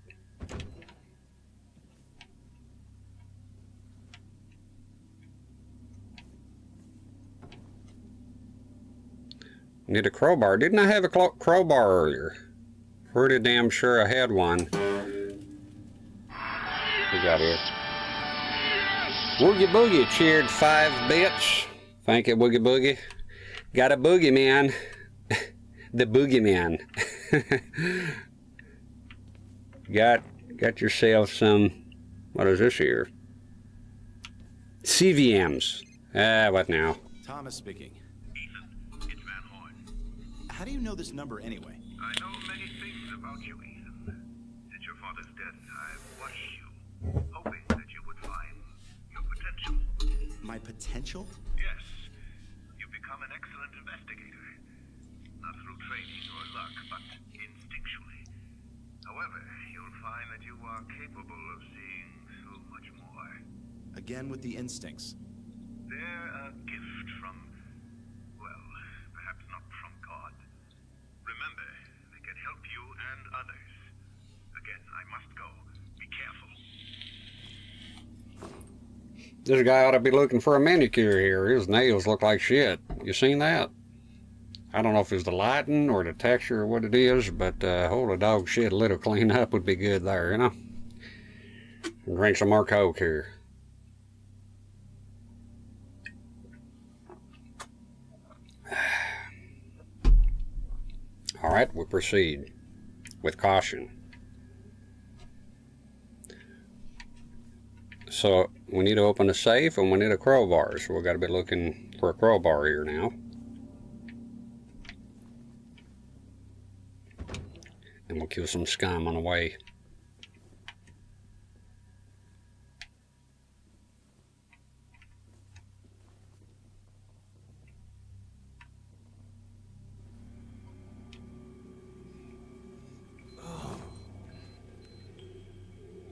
Need a crowbar. Didn't I have a crowbar earlier? Pretty damn sure I had one. We got here. Woogie Boogie cheered 5 bits. Thank you, Woogie Boogie. Got a boogeyman. The boogeyman. Got yourself some. What is this here? CVMs. What now? Thomas speaking. How do you know this number anyway? I know many things about you, Ethan. Since your father's death, I've watched you, hoping that you would find your potential. My potential? Yes. You've become an excellent investigator. Not through training or luck, but instinctually. However, you'll find that you are capable of seeing so much more. Again with the instincts. They're a gift from, well, perhaps not from God. Remember, they can help you and others. Again, I must go. Be careful. This guy ought to be looking for a manicure here. His nails look like shit. You seen that? I don't know if it's the lighting or the texture or what it is, but holy dog shit, a little clean up would be good there, you know? Drink some more Coke here. Alright, we proceed with caution. So, we need to open the safe and we need a crowbar, so we've got to be looking for a crowbar here now. And we'll kill some scum on the way.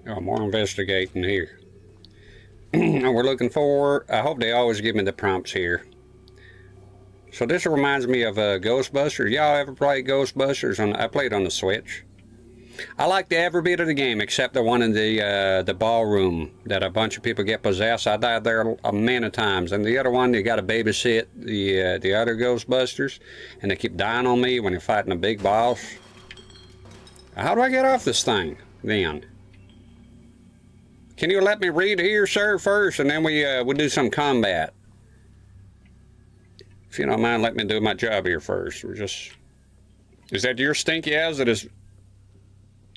Oh, more investigating here. And we're looking for, I hope they always give me the prompts here. So this reminds me of Ghostbusters. Y'all ever play Ghostbusters? I played on the Switch. I liked every bit of the game except the one in the ballroom that a bunch of people get possessed. I died there a many times. And the other one, you got to babysit the other Ghostbusters, and they keep dying on me when you're fighting a big boss. How do I get off this thing then? Can you let me read here, sir, first, and then we'll do some combat? If you don't mind, let me do my job here first. We're just... Is that your stinky ass that is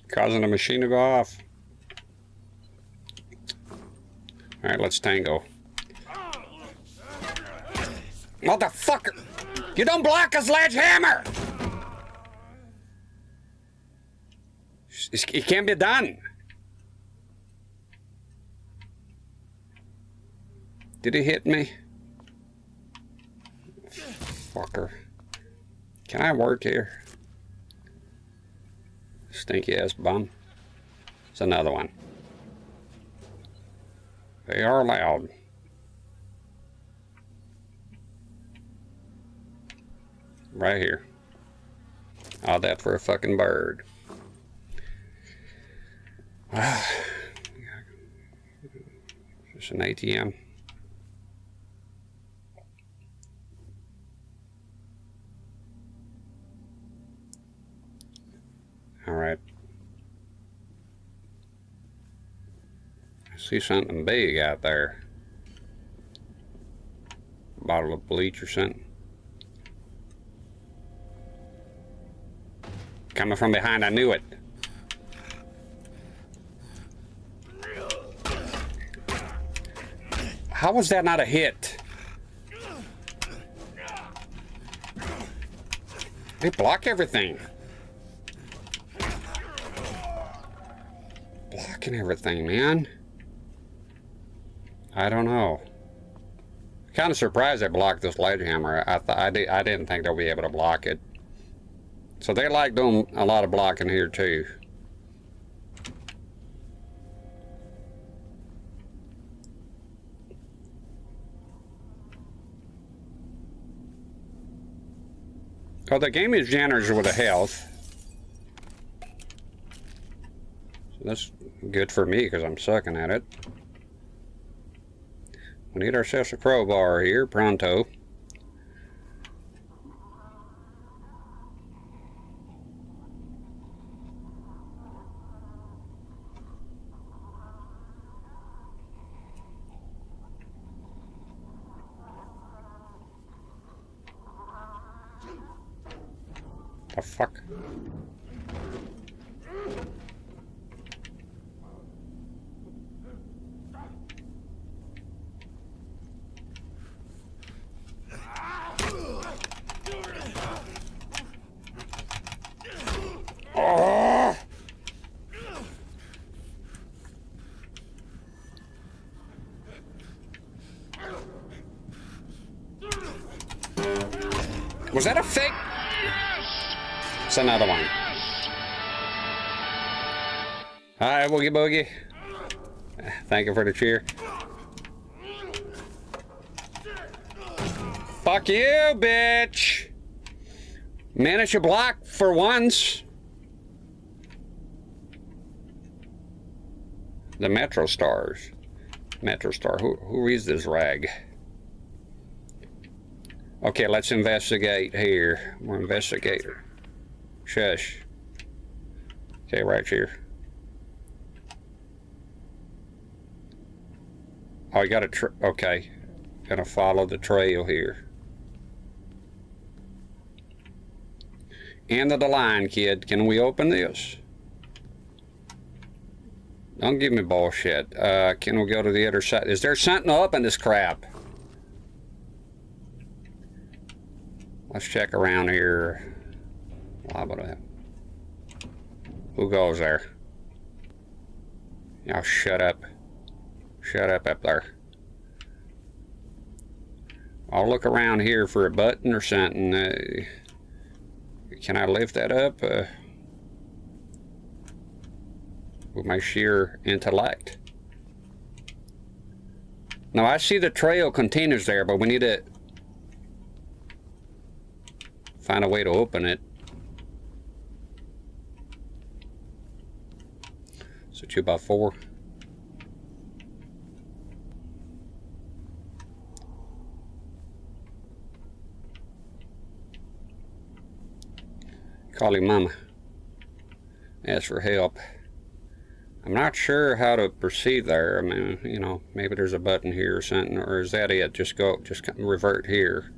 causing the machine to go off? Alright, let's tango. Motherfucker! You don't block a sledgehammer! It can't be done. Did he hit me? Fucker. Can I work here? Stinky ass bum. It's another one. They are loud. Right here. All that for a fucking bird. Just an ATM. All right. I see something big out there. Bottle of bleach or something. Coming from behind, I knew it. How was that not a hit? They block everything. Blocking everything, man. I don't know. Kind of surprised they blocked this sledgehammer. I didn't think they'll be able to block it. So they like doing a lot of blocking here too. Oh, the game is generous with the health. So that's good for me because I'm sucking at it. We need ourselves a crowbar here, pronto. The fuck? Oh! Was that a fake? It's another one. Hi, Boogie Boogie. Thank you for the cheer. Fuck you, bitch. Manage your block for once. The Metro Stars. Metro Star. Who reads this rag? Okay, let's investigate here. We're an investigator. Shush. Okay, right here. Oh, you got to. Okay, gonna follow the trail here. End of the line, kid. Can we open this? Don't give me bullshit. Can we go to the other side? Is there something up in this crap? Let's check around here. Who goes there? Now shut up. Shut up there. I'll look around here for a button or something. Can I lift that up? With my sheer intellect. Now I see the trail continues there, but we need to find a way to open it. So 2x4. Call him mama. Ask for help. I'm not sure how to proceed there. I mean, you know, maybe there's a button here or something, or is that it? Just revert here.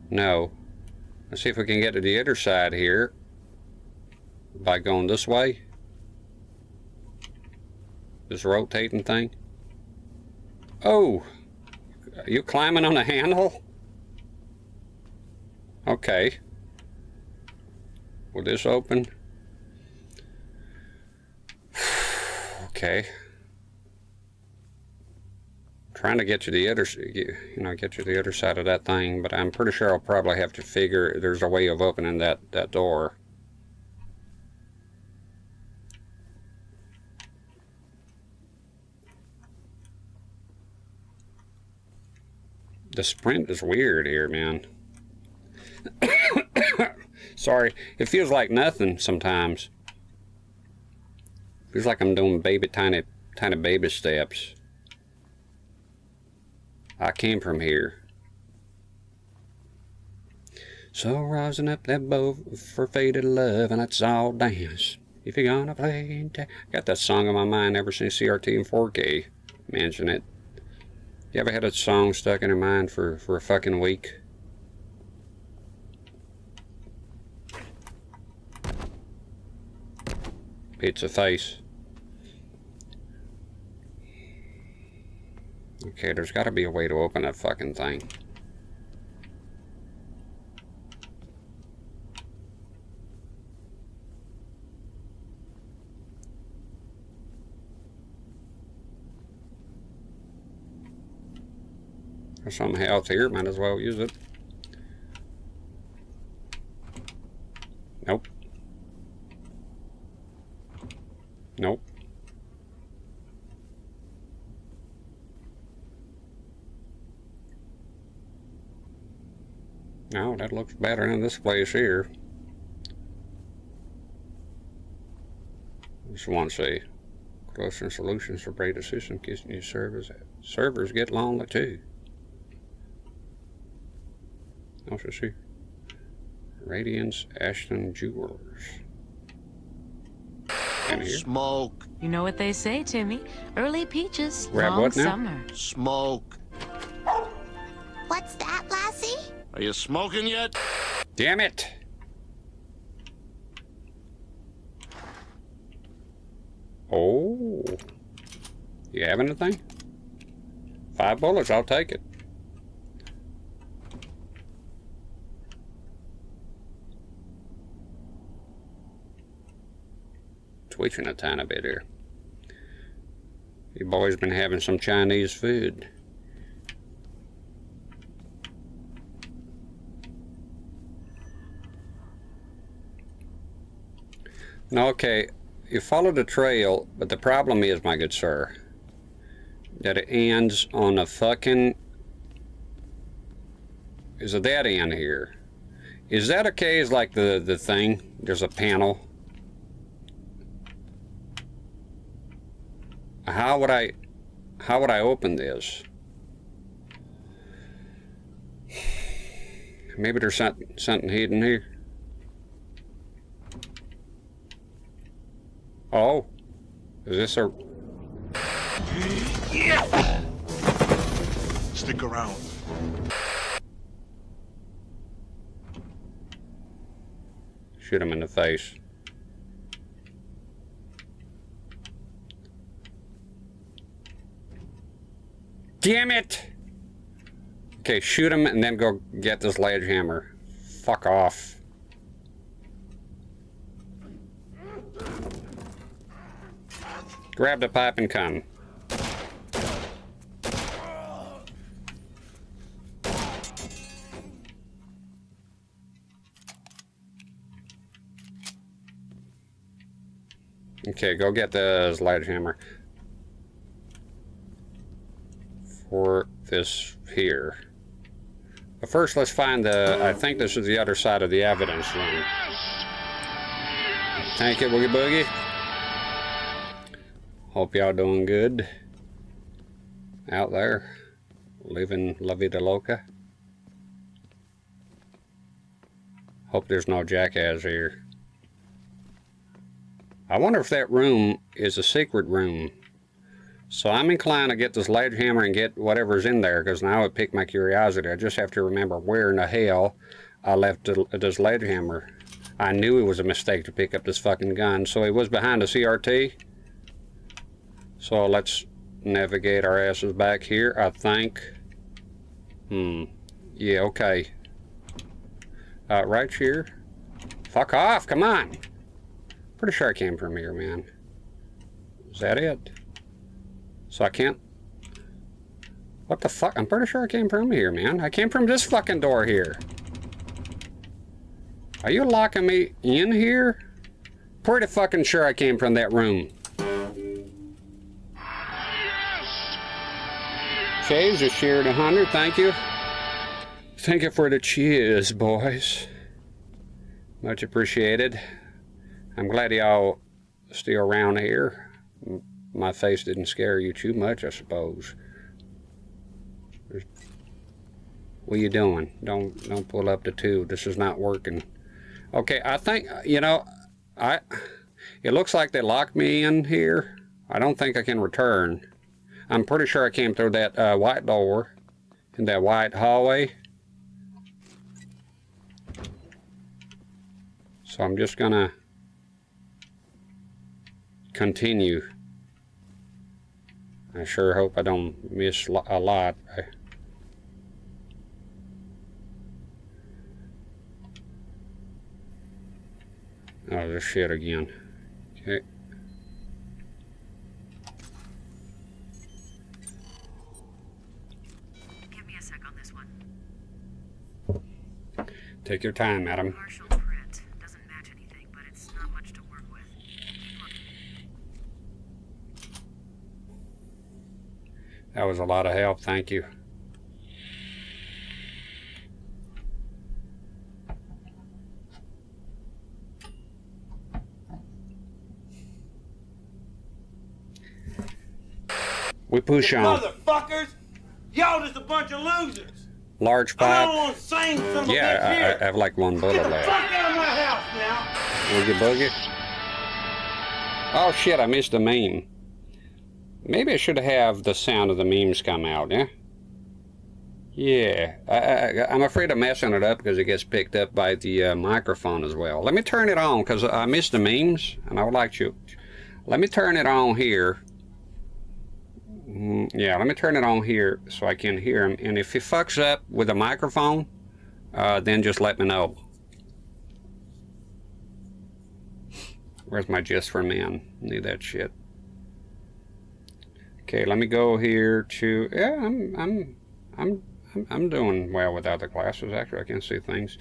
No. Let's see if we can get to the other side here by going this way. This rotating thing. Oh, are you climbing on a handle? Okay. Will this open? Okay. Trying to get to the other, get to the other side of that thing, but I'm pretty sure I'll probably have to figure there's a way of opening that door. The sprint is weird here, man. Sorry, it feels like nothing sometimes. Feels like I'm doing tiny baby steps. I came from here. So rising up that boat for faded love, and let's all dance. If you're gonna play, got that song in my mind ever since CRT and 4K mentioned it. You ever had a song stuck in your mind for a fucking week? Pizza face. Okay, there's got to be a way to open that fucking thing. There's something else here, might as well use it. Nope. Nope. No, that looks better than this place here. Just want to say, closer solutions for braided system gives new servers. Servers get lonely too. Also see, Radiance Ashton Jewelers. In here. Smoke. You know what they say, Timmy? Early peaches, Grab long what now? summer. Smoke. What's that, Lassie? Are you smoking yet? Damn it! Oh. You have anything? 5 bullets, I'll take it. Twitching a tiny bit here. You boys been having some Chinese food. Now, okay, you follow the trail, but the problem is, my good sir, that it ends on a fucking... Is a dead end here. Is that okay? Is like the thing? There's a panel. How would I open this? Maybe there's something hidden here. Oh, is this a... Yeah. Stick around. Shoot him in the face. Damn it! Okay, shoot him and then go get this sledgehammer. Fuck off. Grab the pipe and come. Okay, go get the sledgehammer. For this here. But first, let's find the... I think this is the other side of the evidence room. Thank you, Boogie Boogie. Hope y'all doing good out there, living la vida loca. Hope there's no jackass here. I wonder if that room is a secret room. So I'm inclined to get this sledgehammer and get whatever's in there, because now it piqued my curiosity. I just have to remember where in the hell I left the sledgehammer. I knew it was a mistake to pick up this fucking gun, so it was behind the CRT. So let's navigate our asses back here, I think. Yeah, okay. Right here. Fuck off, come on. Pretty sure I came from here, man. Is that it? So I can't... What the fuck? I'm pretty sure I came from here, man. I came from this fucking door here. Are you locking me in here? Pretty fucking sure I came from that room. Chase just shared 100, thank you. Thank you for the cheers, boys. Much appreciated. I'm glad y'all still around here. My face didn't scare you too much, I suppose. What are you doing? Don't pull up the tube. This is not working. Okay, I think, you know, it looks like they locked me in here. I don't think I can return. I'm pretty sure I came through that white door in that white hallway. So I'm just gonna continue. I sure hope I don't miss a lot. Oh, this shit again. Okay. Give me a sec on this one. Take your time, madam. Partial print. Doesn't match anything, but it's not much to work with. That was a lot of help, thank you. We push on. Motherfuckers! Y'all just a bunch of losers! Large I don't pipe. want to sing some of Yeah, this here. I have like one bullet Get the left. fuck out of my house now! Boogie boogie. Oh shit, I missed the meme. Maybe I should have the sound of the memes come out, yeah? Yeah, I'm afraid of messing it up because it gets picked up by the microphone as well. Let me turn it on because I missed the memes and I would like to. Let me turn it on here. Yeah, let me turn it on here so I can hear him. And if he fucks up with the microphone, then just let me know. Where's my Just for Men? Need that shit. Okay, let me go here to. Yeah, I'm doing well without the glasses. Actually, I can see things.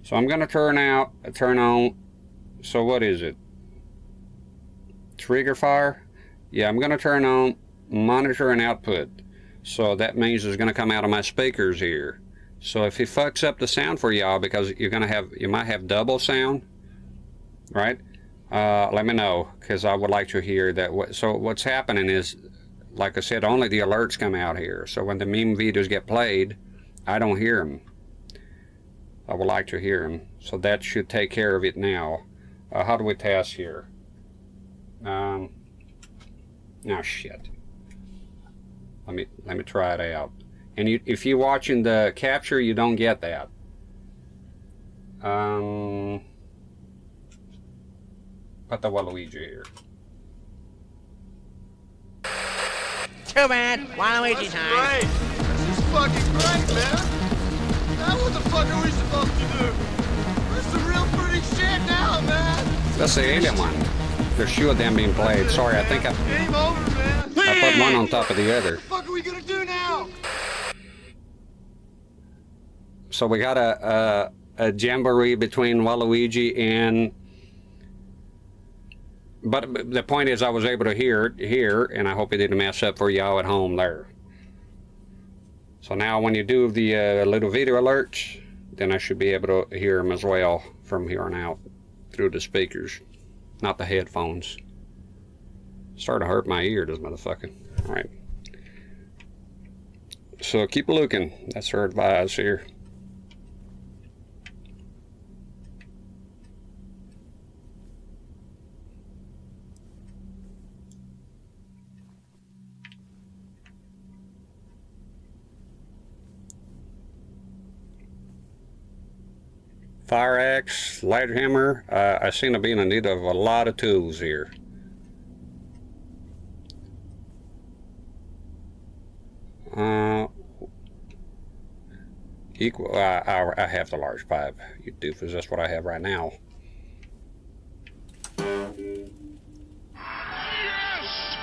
So I'm gonna turn on. So what is it? Trigger fire. Yeah, I'm gonna turn on monitor and output. So that means it's gonna come out of my speakers here. So if he fucks up the sound for y'all, because you might have double sound, right? Let me know, because I would like to hear that. So what's happening is, like I said, only the alerts come out here. So when the meme videos get played, I don't hear them. I would like to hear them. So that should take care of it now. How do we test here? Oh shit. Let me try it out. And if you're watching the capture, you don't get that. Put the Waluigi here. Too bad. Waluigi time. Great! This is fucking great, man! Now what the fuck are we supposed to do? This is real pretty shit now, man! That's the alien one. There's two of them being played. Sorry, I think Game over, man! I put one on top of the other. What the fuck are we gonna do now? So we got a jamboree between Waluigi and... But the point is I was able to hear it here, and I hope it didn't mess up for y'all at home there. So now when you do the little video alerts, then I should be able to hear them as well from here on out through the speakers, not the headphones. Starting to hurt my ear, this motherfucker. All right. So keep looking. That's our advice here. Fire axe, light hammer. I seem to be in need of a lot of tools here. Equal. I have the large pipe. You doofus. That's what I have right now.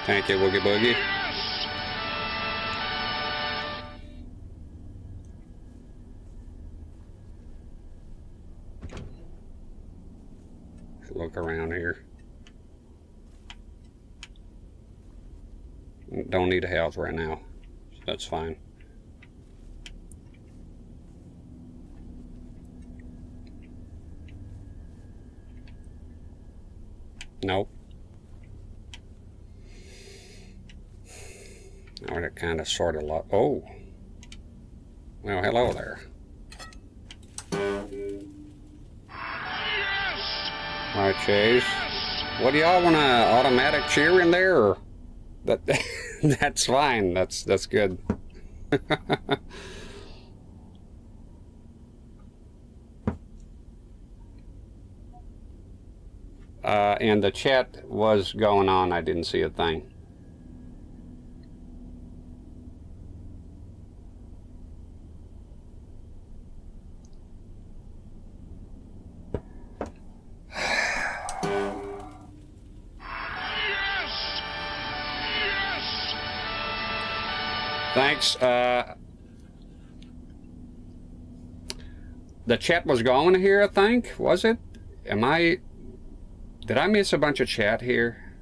Thank you, Woogie Boogie. Look around here. Don't need a house right now. So that's fine. Nope. Oh, that kind of sort of oh. Well, hello there. All right, Chase. What do y'all want, a automatic cheer in there? Or that that's fine. That's good. And the chat was going on. I didn't see a thing. Thanks. The chat was going here, I think. Was it? Did I miss a bunch of chat here?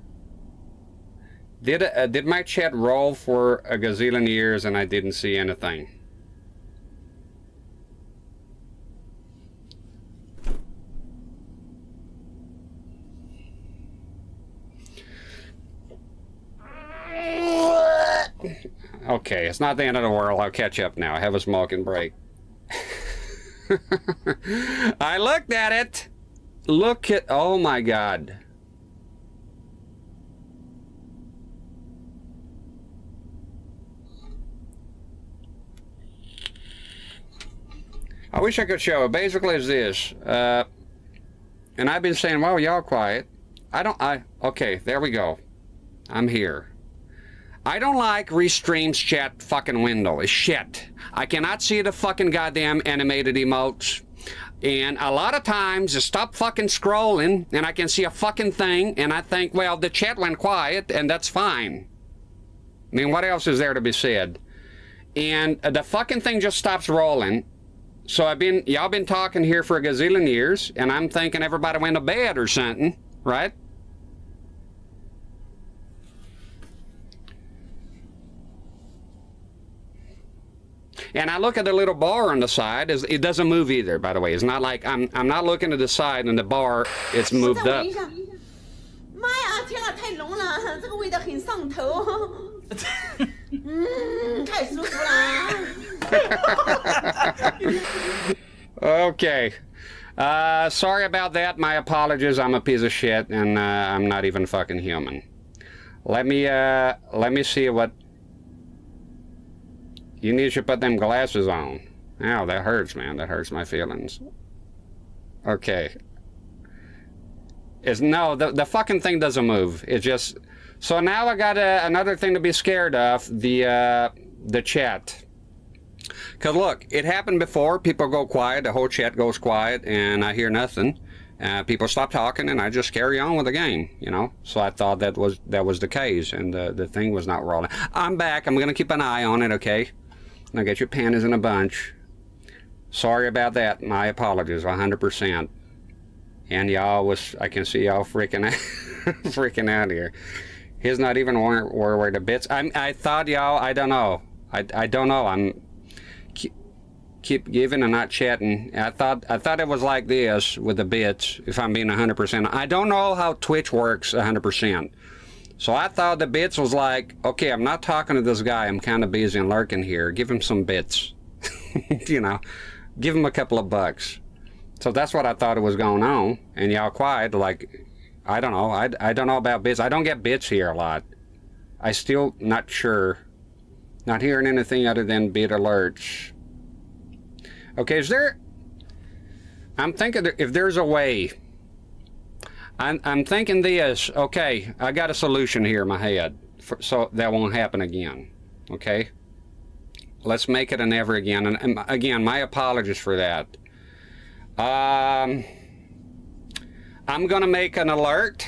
Did my chat roll for a gazillion years and I didn't see anything? Okay, it's not the end of the world. I'll catch up now. I have a smoking break. I looked at it. Look at, oh my God. I wish I could show it. Basically it's this. And I've been saying, well, y'all quiet. Okay, there we go. I'm here. I don't like Restream's chat fucking window. It's shit. I cannot see the fucking goddamn animated emotes. And a lot of times, I stop fucking scrolling, and I can see a fucking thing, and I think, well, the chat went quiet, and that's fine. I mean, what else is there to be said? And the fucking thing just stops rolling. So y'all been talking here for a gazillion years, and I'm thinking everybody went to bed or something, right? And I look at the little bar on the side. It doesn't move either, by the way. It's not like I'm not looking to the side and the bar, it's moved up. Okay. Sorry about that. My apologies. I'm a piece of shit, and I'm not even fucking human. Let me see what. You need to put them glasses on. Ow, that hurts, man. That hurts my feelings. Okay. No, the fucking thing doesn't move. It just... So now I got another thing to be scared of. The chat. Because look, it happened before. People go quiet. The whole chat goes quiet. And I hear nothing. People stop talking. And I just carry on with the game. You know? So I thought that was the case. And the thing was not rolling. I'm back. I'm going to keep an eye on it, okay? Now get your panties in a bunch. Sorry about that. My apologies, 100%. And y'all I can see y'all freaking out, freaking out here. He's not even where the bits. I thought y'all. I don't know. I don't know. I'm keep giving and not chatting. I thought it was like this with the bits. If I'm being 100%, I don't know how Twitch works 100%. So I thought the bits was like, okay, I'm not talking to this guy. I'm kind of busy and lurking here. Give him some bits. You know, give him a couple of bucks. So that's what I thought it was going on. And y'all quiet, like, I don't know. I don't know about bits. I don't get bits here a lot. I still not sure. Not hearing anything other than bit alerts. Okay, I'm thinking if there's a way. I'm thinking this. Okay, I got a solution here in my head, so that won't happen again. Okay, Let's make it a never again. And again, my apologies for that. I'm gonna make an alert,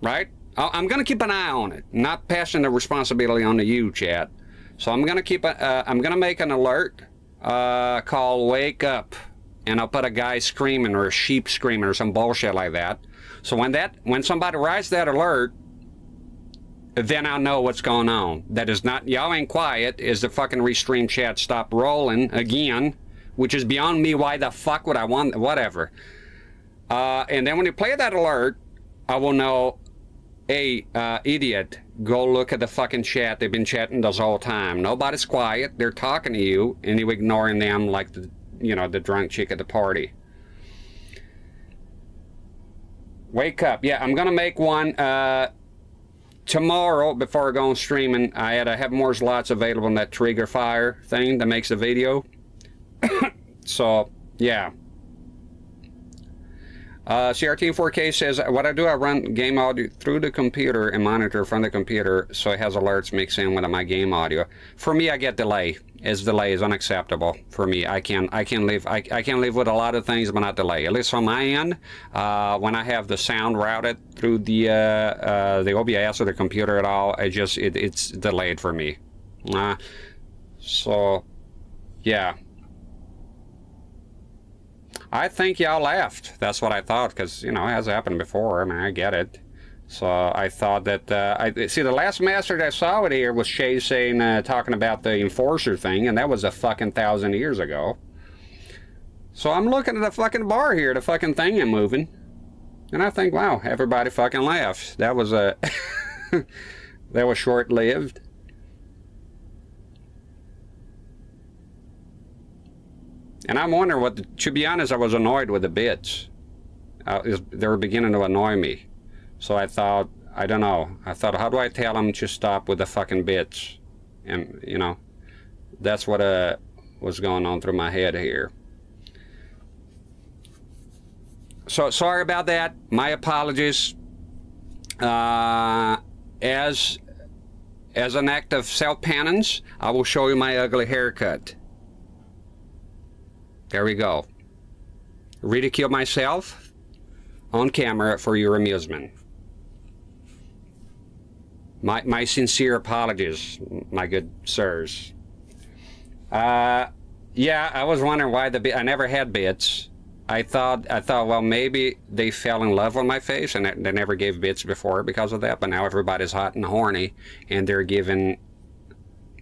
right? I'm gonna keep an eye on it, not passing the responsibility on to you, chat. So I'm gonna keep I'm gonna make an alert called "Wake Up," and I'll put a guy screaming or a sheep screaming or some bullshit like that. So when somebody writes that alert, then I'll know what's going on. That is not, y'all ain't quiet, is the fucking restream chat stop rolling again, which is beyond me. Why the fuck would I want, whatever. And then when you play that alert, I will know, hey, idiot, go look at the fucking chat. They've been chatting this whole time. Nobody's quiet. They're talking to you, and you're ignoring them like the, you know, the drunk chick at the party. Wake up. Yeah, I'm gonna make one tomorrow before I go on streaming. I have more slots available in that trigger fire thing that makes the video. So yeah. CRT 4K says, what I do, I run game audio through the computer and monitor from the computer, so it has alerts mixed in with my game audio. For me, I get delay. Delay is unacceptable for me. I can live with a lot of things, but not delay. At least on my end, when I have the sound routed through the OBS or the computer at all, it's delayed for me. So yeah. I think y'all laughed. That's what I thought, because, you know, it has happened before. I mean, I get it. So I thought that, see, the last master that I saw it here was Shay saying, talking about the enforcer thing, and that was a fucking 1,000 years ago. So I'm looking at the fucking bar here, the fucking thing I'm moving, and I think, wow, everybody fucking laughed. That was that was short-lived. And I'm wondering to be honest, I was annoyed with the bits. They were beginning to annoy me. So I thought, I don't know. I thought, how do I tell them to stop with the fucking bits? And, you know, that's what was going on through my head here. So sorry about that. My apologies. As an act of self-penance, I will show you my ugly haircut. There we go. Ridicule myself on camera for your amusement. My sincere apologies, my good sirs. Yeah, I was wondering why I never had bits. I thought, well, maybe they fell in love with my face and they never gave bits before because of that. But now everybody's hot and horny, and they're giving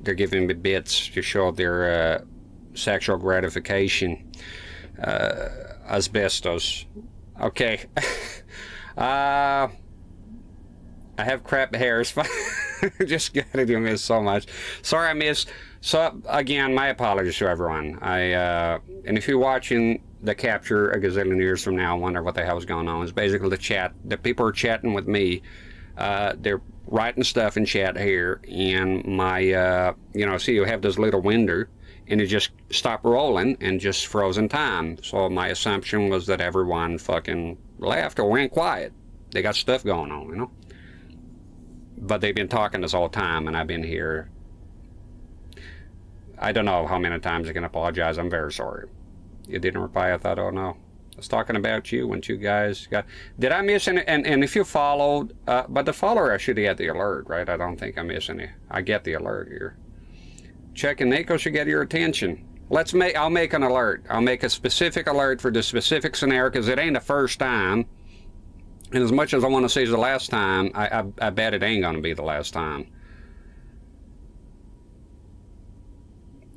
me bits to show their sexual gratification. Asbestos. Okay. I have crap hairs. Just gotta do miss so much. Sorry I missed. So again, my apologies to everyone. And if you're watching the capture a gazillion years from now, I wonder what the hell's going on. It's basically the chat. The people are chatting with me. They're writing stuff in chat here, and my you know, see, you have this little window, and it just stopped rolling and just froze in time. So my assumption was that everyone fucking left or went quiet. They got stuff going on, you know. But they've been talking this whole time, and I've been here. I don't know how many times I can apologize. I'm very sorry. You didn't reply. I thought, oh no, I was talking about you when two guys got. Did I miss any? And if you followed, but the follower, I should get the alert, right? I don't think I miss any. I get the alert here. Check and Nico should get your attention. I'll make an alert. I'll make a specific alert for the specific scenario, because it ain't the first time. And as much as I want to say it's the last time, I bet it ain't going to be the last time.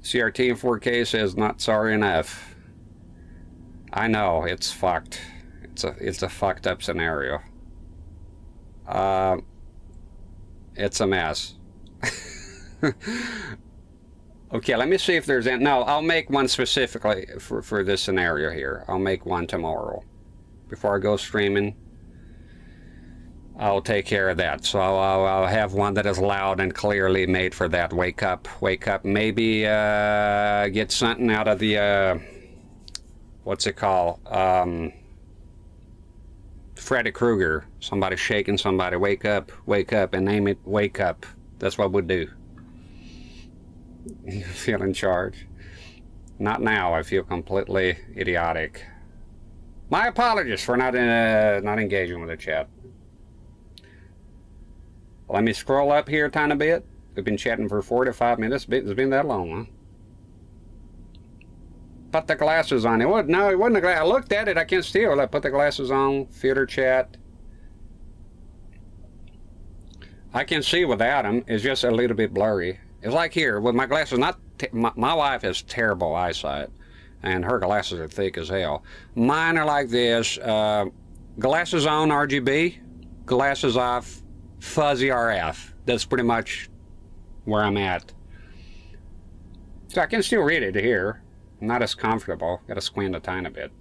CRT in 4K says, not sorry enough. I know, it's fucked. It's a fucked up scenario. It's a mess. Okay, let me see if there's any. No, I'll make one specifically for this scenario here. I'll make one tomorrow. Before I go streaming, I'll take care of that. So I'll have one that is loud and clearly made for that. Wake up, wake up. Maybe get something out of the, what's it called? Freddy Krueger. Somebody shaking somebody. Wake up, and name it Wake Up. That's what we'd do. You feel in charge. Not now. I feel completely idiotic. My apologies for not engaging with the chat. Let me scroll up here a tiny bit. We've been chatting for 45 minutes. It's been that long, huh? Put the glasses on. It wasn't the glass. I looked at it. I can still. I put the glasses on. Theater chat. I can see without them. It's just a little bit blurry. It's like here with my glasses. My wife has terrible eyesight, and her glasses are thick as hell. Mine are like this. Glasses on RGB, glasses off fuzzy RF. That's pretty much where I'm at. So I can still read it here. Not as comfortable. Gotta squint a tiny bit.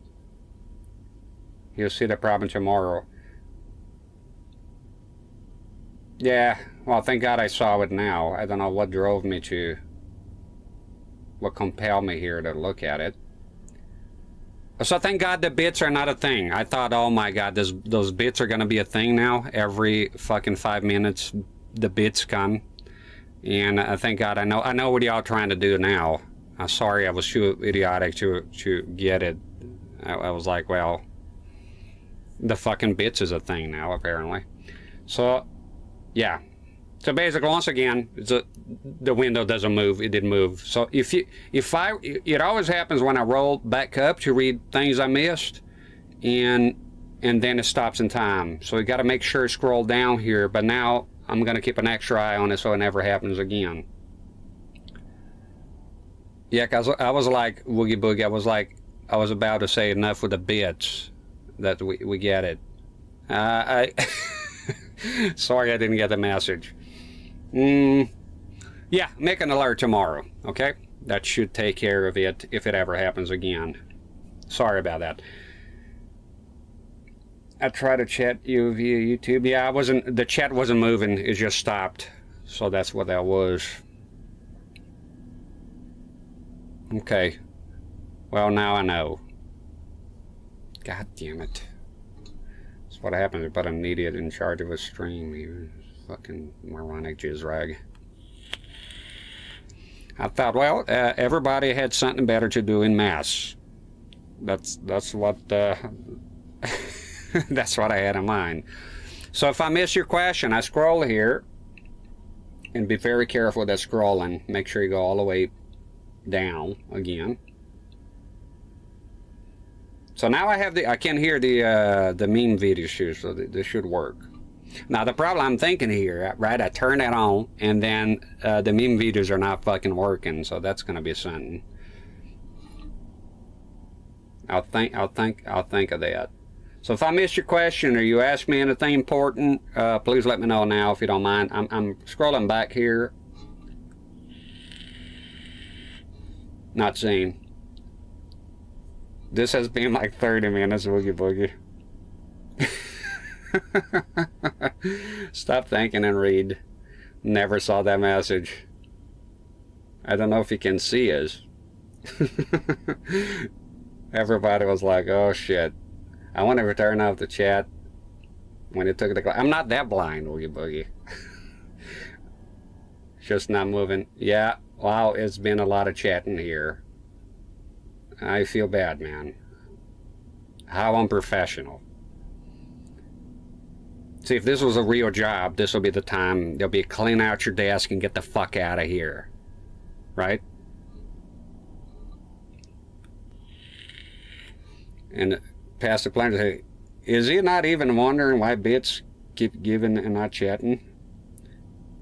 You'll see the problem tomorrow. Yeah, well, thank God I saw it now. I don't know what drove me to, what compelled me here to look at it. So thank God the bits are not a thing. I thought, oh my God, those bits are going to be a thing now. Every fucking 5 minutes, the bits come. And thank God, I know what y'all trying to do now. I'm sorry I was too idiotic to get it. I was like, well, the fucking bits is a thing now, apparently. So, yeah. So basically, once again, the window doesn't move. It didn't move. So it always happens when I roll back up to read things I missed, and then it stops in time. So you got to make sure to scroll down here. But now I'm gonna keep an extra eye on it so it never happens again. Yeah, cause I was like Woogie Boogie. I was about to say enough with the bits. That we get it. Sorry I didn't get the message. Yeah, make an alert tomorrow, okay? That should take care of it if it ever happens again. Sorry about that. I tried to chat you via YouTube. Yeah, the chat wasn't moving, it just stopped. So that's what that was. Okay. Well, now I know. God damn it. That's what happens, but an idiot in charge of a stream. You fucking moronic jizz-rag. I thought, well, everybody had something better to do in mass. That's what that's what I had in mind. So if I miss your question, I scroll here, and be very careful with that scrolling. Make sure you go all the way down again. So now I can hear the meme video shoot, so this should work. Now the problem I'm thinking here, right? I turn that on, and then the meme videos are not fucking working, so that's gonna be something. I'll think of that. So if I missed your question or you ask me anything important, please let me know now if you don't mind. I'm scrolling back here. Not seeing. This has been like 30 minutes, Woogie Boogie. Stop thinking and read. Never saw that message. I don't know if you can see us. Everybody was like, oh shit. I want to turn off the chat when it took the class. I'm not that blind, Woogie Boogie. Just not moving. Yeah, wow, it's been a lot of chatting here. I feel bad, man. How unprofessional. See, if this was a real job, this will be the time they'll be clean out your desk and get the fuck out of here. Right? And Pastor Planter say, is he not even wondering why bits keep giving and not chatting?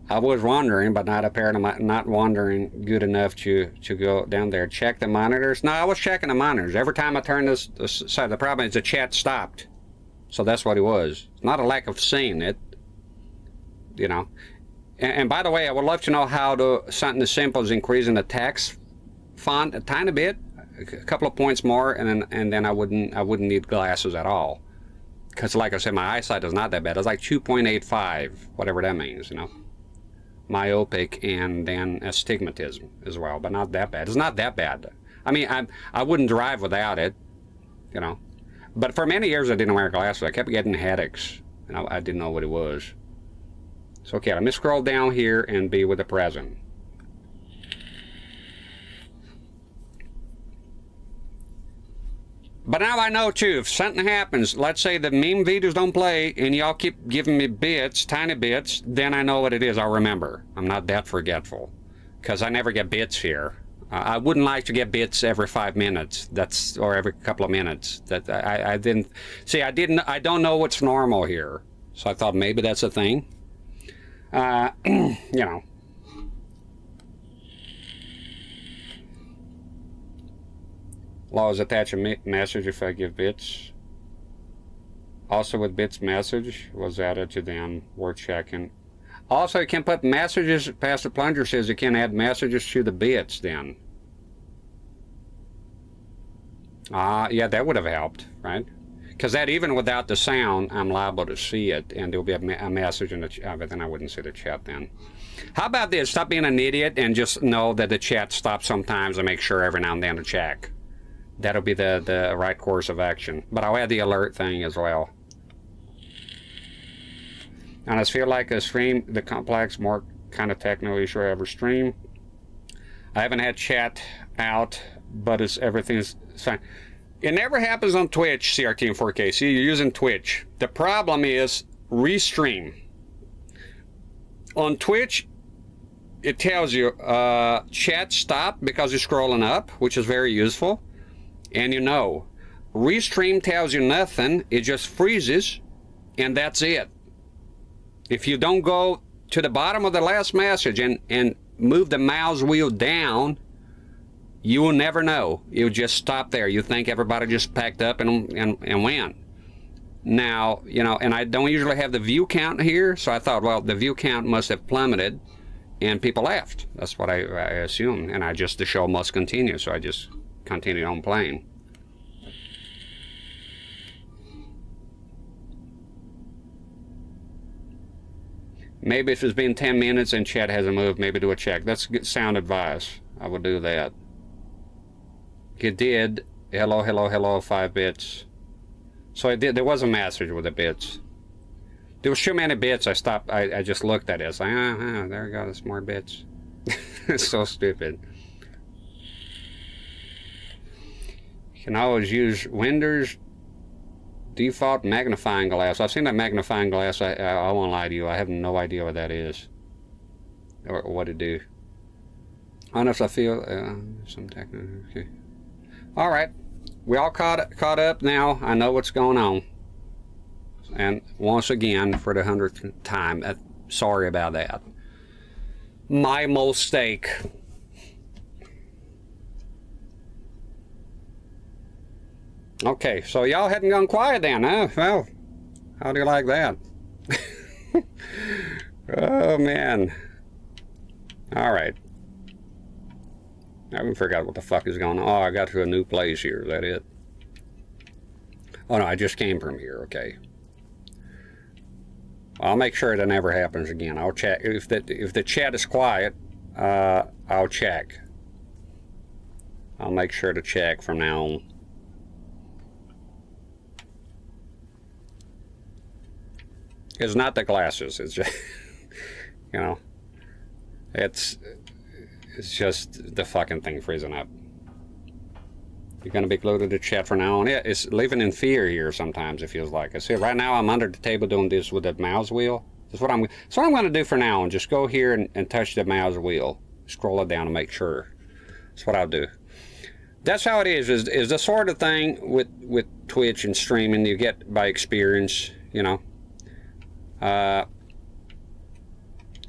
I was wondering, but not wondering good enough to go down there. Check the monitors. No, I was checking the monitors. Every time I turned this side, the problem is the chat stopped. So that's what it was. It's not a lack of seeing it, you know. And by the way, I would love to know how something as simple as increasing the text font a tiny bit, a couple of points more, and then I wouldn't need glasses at all. Because like I said, my eyesight is not that bad. It's like 2.85, whatever that means, you know. Myopic and then astigmatism as well, but not that bad. It's not that bad. I mean, I wouldn't drive without it, you know. But for many years I didn't wear glasses. I kept getting headaches, and I didn't know what it was. So okay, let me scroll down here and be with the present. But now I know too, if something happens, let's say the meme videos don't play and y'all keep giving me bits, tiny bits, then I know what it is. I'll remember. I'm not that forgetful. Because I never get bits here. I wouldn't like to get bits every 5 minutes. Or every couple of minutes. That I didn't see. I don't know what's normal here. So I thought maybe that's a thing. You know. Laws attach a message if I give bits. Also with bits message was added to them. We're checking. Also, you can put messages, Pastor Plunger says you can add messages to the bits then. Yeah, that would have helped, right? Because that even without the sound, I'm liable to see it, and there'll be a message in the chat, but then I wouldn't see the chat then. How about this? Stop being an idiot and just know that the chat stops sometimes and make sure every now and then to check. That'll be the right course of action. But I'll add the alert thing as well. And I feel like a stream, the complex, more kind of techno issue I ever stream. I haven't had chat out, but everything's fine. It never happens on Twitch, CRT in 4K. See, you're using Twitch. The problem is restream. On Twitch, it tells you chat stop because you're scrolling up, which is very useful. And you know, restream tells you nothing. It just freezes, and that's it. If you don't go to the bottom of the last message and move the mouse wheel down, you will never know. You'll just stop there. You think everybody just packed up and went. Now, you know, and I don't usually have the view count here, so I thought, well, the view count must have plummeted and people left. That's what I assumed. And the show must continue, so I just continued on playing. Maybe if it's been 10 minutes and chat hasn't moved, maybe do a check. That's sound advice. I would do that. It did. Hello, hello, hello, 5 bits. So it did. There was a message with the bits. There was too many bits. I stopped. I just looked at it. I was like, there we go. There's more bits. It's so stupid. You can always use Windows default magnifying glass. I've seen that magnifying glass. I won't lie to you. I have no idea what that is or what it do. Honest, I feel some technical. Okay. All right, we all caught up now. I know what's going on. And once again, for the 100th time, sorry about that. My mistake. Okay, so y'all hadn't gone quiet then, huh? Well, how do you like that? Oh, man. All right. I forgot what the fuck is going on. Oh, I got to a new place here. Is that it? Oh, no, I just came from here. Okay. I'll make sure that never happens again. I'll check. If the chat is quiet, I'll check. I'll make sure to check from now on. It's not the glasses. It's just, you know, it's just the fucking thing freezing up. You're going to be glued to the chat for now on. Yeah, it's living in fear here sometimes, it feels like. I see right now I'm under the table doing this with the mouse wheel. That's what I'm going to do for now on. Just go here and touch the mouse wheel. Scroll it down and make sure. That's what I'll do. That's how it is the sort of thing with Twitch and streaming you get by experience, you know.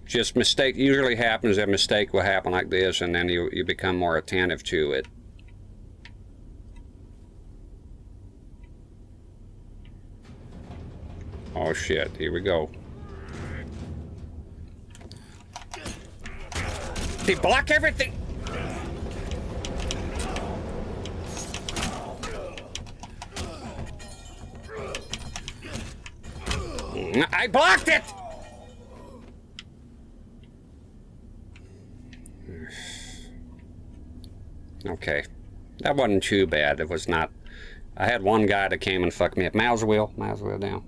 Just mistake usually happens. That mistake will happen like this, and then you become more attentive to it. Oh shit, here we go. They block everything. I blocked it! Okay. That wasn't too bad. It was not. I had one guy that came and fucked me up. Mouse wheel down.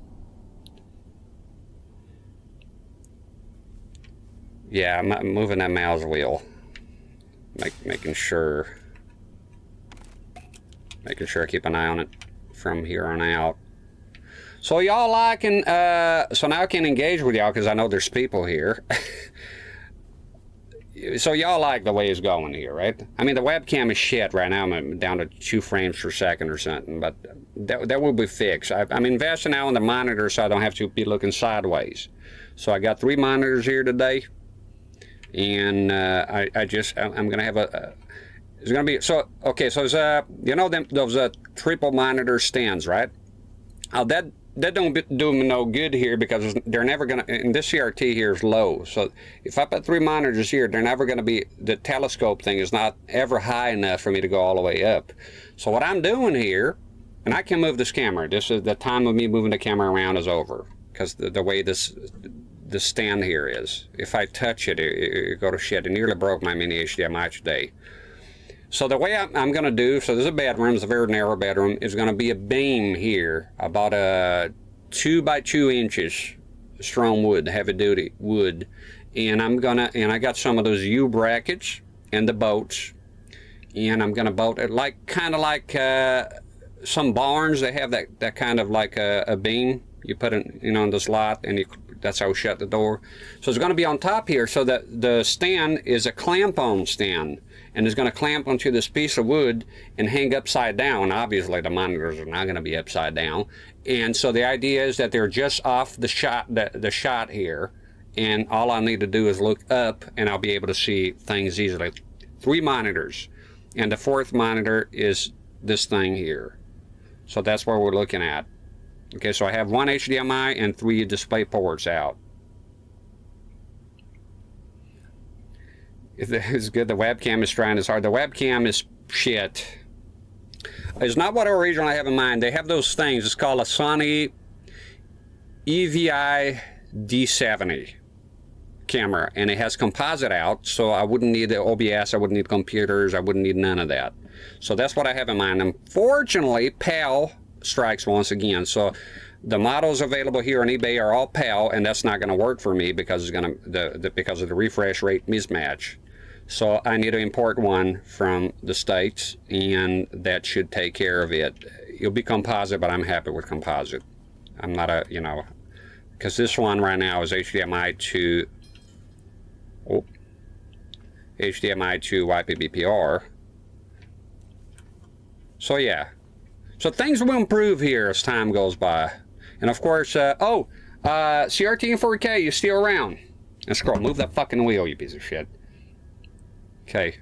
Yeah, I'm moving that mouse wheel. Making sure I keep an eye on it. from here on out. So y'all liking, so now I can engage with y'all because I know there's people here. So y'all like the way it's going here, right? I mean, the webcam is shit right now. I'm down to 2 frames per second or something, but that will be fixed. I'm investing now in the monitor so I don't have to be looking sideways. So I got 3 monitors here today, and I'm gonna have it's gonna be, so, okay, so it's, you know those triple monitor stands, right? That don't do me no good here because they're never gonna, and this CRT here is low. So if I put 3 monitors here, they're never gonna be, the telescope thing is not ever high enough for me to go all the way up. So what I'm doing here, and I can move this camera. This is the time of me moving the camera around is over because the way this stand here is. If I touch it, it go to shit. It nearly broke my mini HDMI today. So the way I'm going to do, so there's a bedroom, it's a very narrow bedroom, is going to be a beam here, about a 2 by 2 inches, strong wood, heavy duty wood, and I got some of those U brackets and the bolts, and I'm going to bolt it like, kind of like some barns, they have that kind of like a beam, you put it, you know, in the slot, and that's how we shut the door. So it's going to be on top here, so that the stand is a clamp-on stand, and it's going to clamp onto this piece of wood and hang upside down. Obviously the monitors are not going to be upside down, and so the idea is that they're just off the shot here, and all I need to do is look up and I'll be able to see things easily. 3 monitors, and the 4th monitor is this thing here, so that's what we're looking at. Okay, so I have 1 HDMI and 3 display ports out. It's good. The webcam is trying as hard. The webcam is shit. It's not what I originally have in mind. They have those things. It's called a Sony EVI D70 camera, and it has composite out, so I wouldn't need the OBS, I wouldn't need computers, I wouldn't need none of that. So that's what I have in mind. Unfortunately, PAL strikes once again. So the models available here on eBay are all PAL, and that's not going to work for me because it's because of the refresh rate mismatch. So I need to import one from the States, and that should take care of it. It'll be composite, but I'm happy with composite. I'm not a, you know, because this one right now is HDMI to YPbPr. So yeah. So things will improve here as time goes by. And of course, CRT and 4K, you still around? And scroll, move that fucking wheel, you piece of shit. Okay.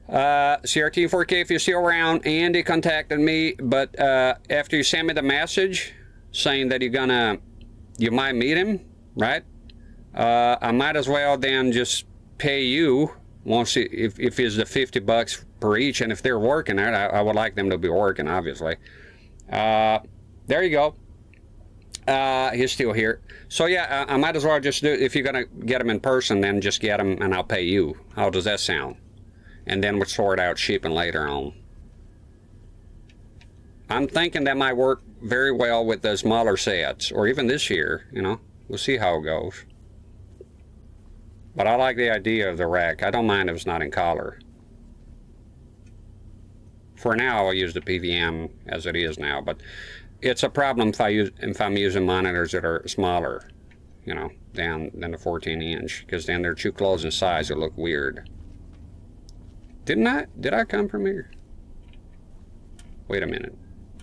CRT and 4K, if you're still around, Andy contacted me, but after you send me the message saying that you might meet him, right? I might as well then just pay you once if it's the $50 per each, and if they're working there, I would like them to be working, obviously. There you go. He's still here. So yeah, I might as well just do, if you're gonna get them in person, then just get them and I'll pay you. How does that sound? And then we'll sort out shipping later on. I'm thinking that might work very well with the smaller sets, or even this year, you know. We'll see how it goes. But I like the idea of the rack. I don't mind if it's not in color. For now, I'll use the PVM as it is now, but it's a problem if I'm using monitors that are smaller, you know, than the 14-inch, because then they're too close in size. It'll look weird. Did I come from here? Wait a minute.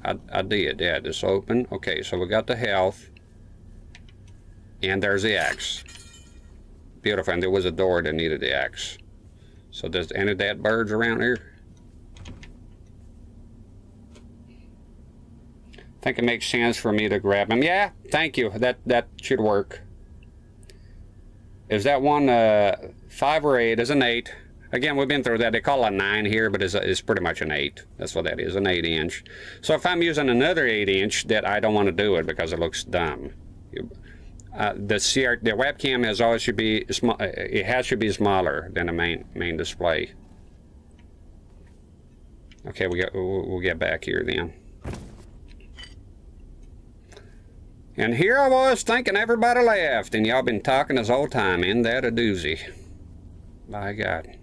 I did. Yeah, this open. Okay, so we got the health, and there's the X. Beautiful. And there was a door that needed the X. So there's any dead birds around here? I think it makes sense for me to grab them. Yeah, thank you. That should work. Is that one 5 or 8? Is an 8. Again, we've been through that. They call it a 9 here, but it's pretty much an 8. That's what that is, an 8-inch. So if I'm using another 8-inch, that I don't want to do it because it looks dumb. The webcam has always should be small. It should be smaller than the main display. Okay, we'll get back here then. And here I was thinking everybody left, and y'all been talking this whole time. Ain't that a doozy? By God.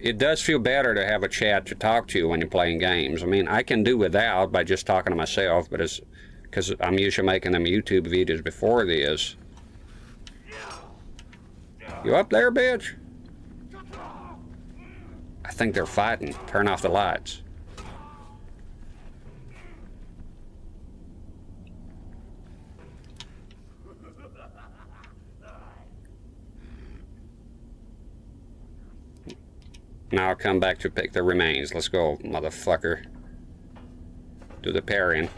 it does feel better to have a chat to talk to when you're playing games. I mean, I can do without by just talking to myself, but it's because I'm usually making them YouTube videos before this. You up there, bitch? I think they're fighting. Turn off the lights. Now I'll come back to pick the remains. Let's go, motherfucker. Do the parrying.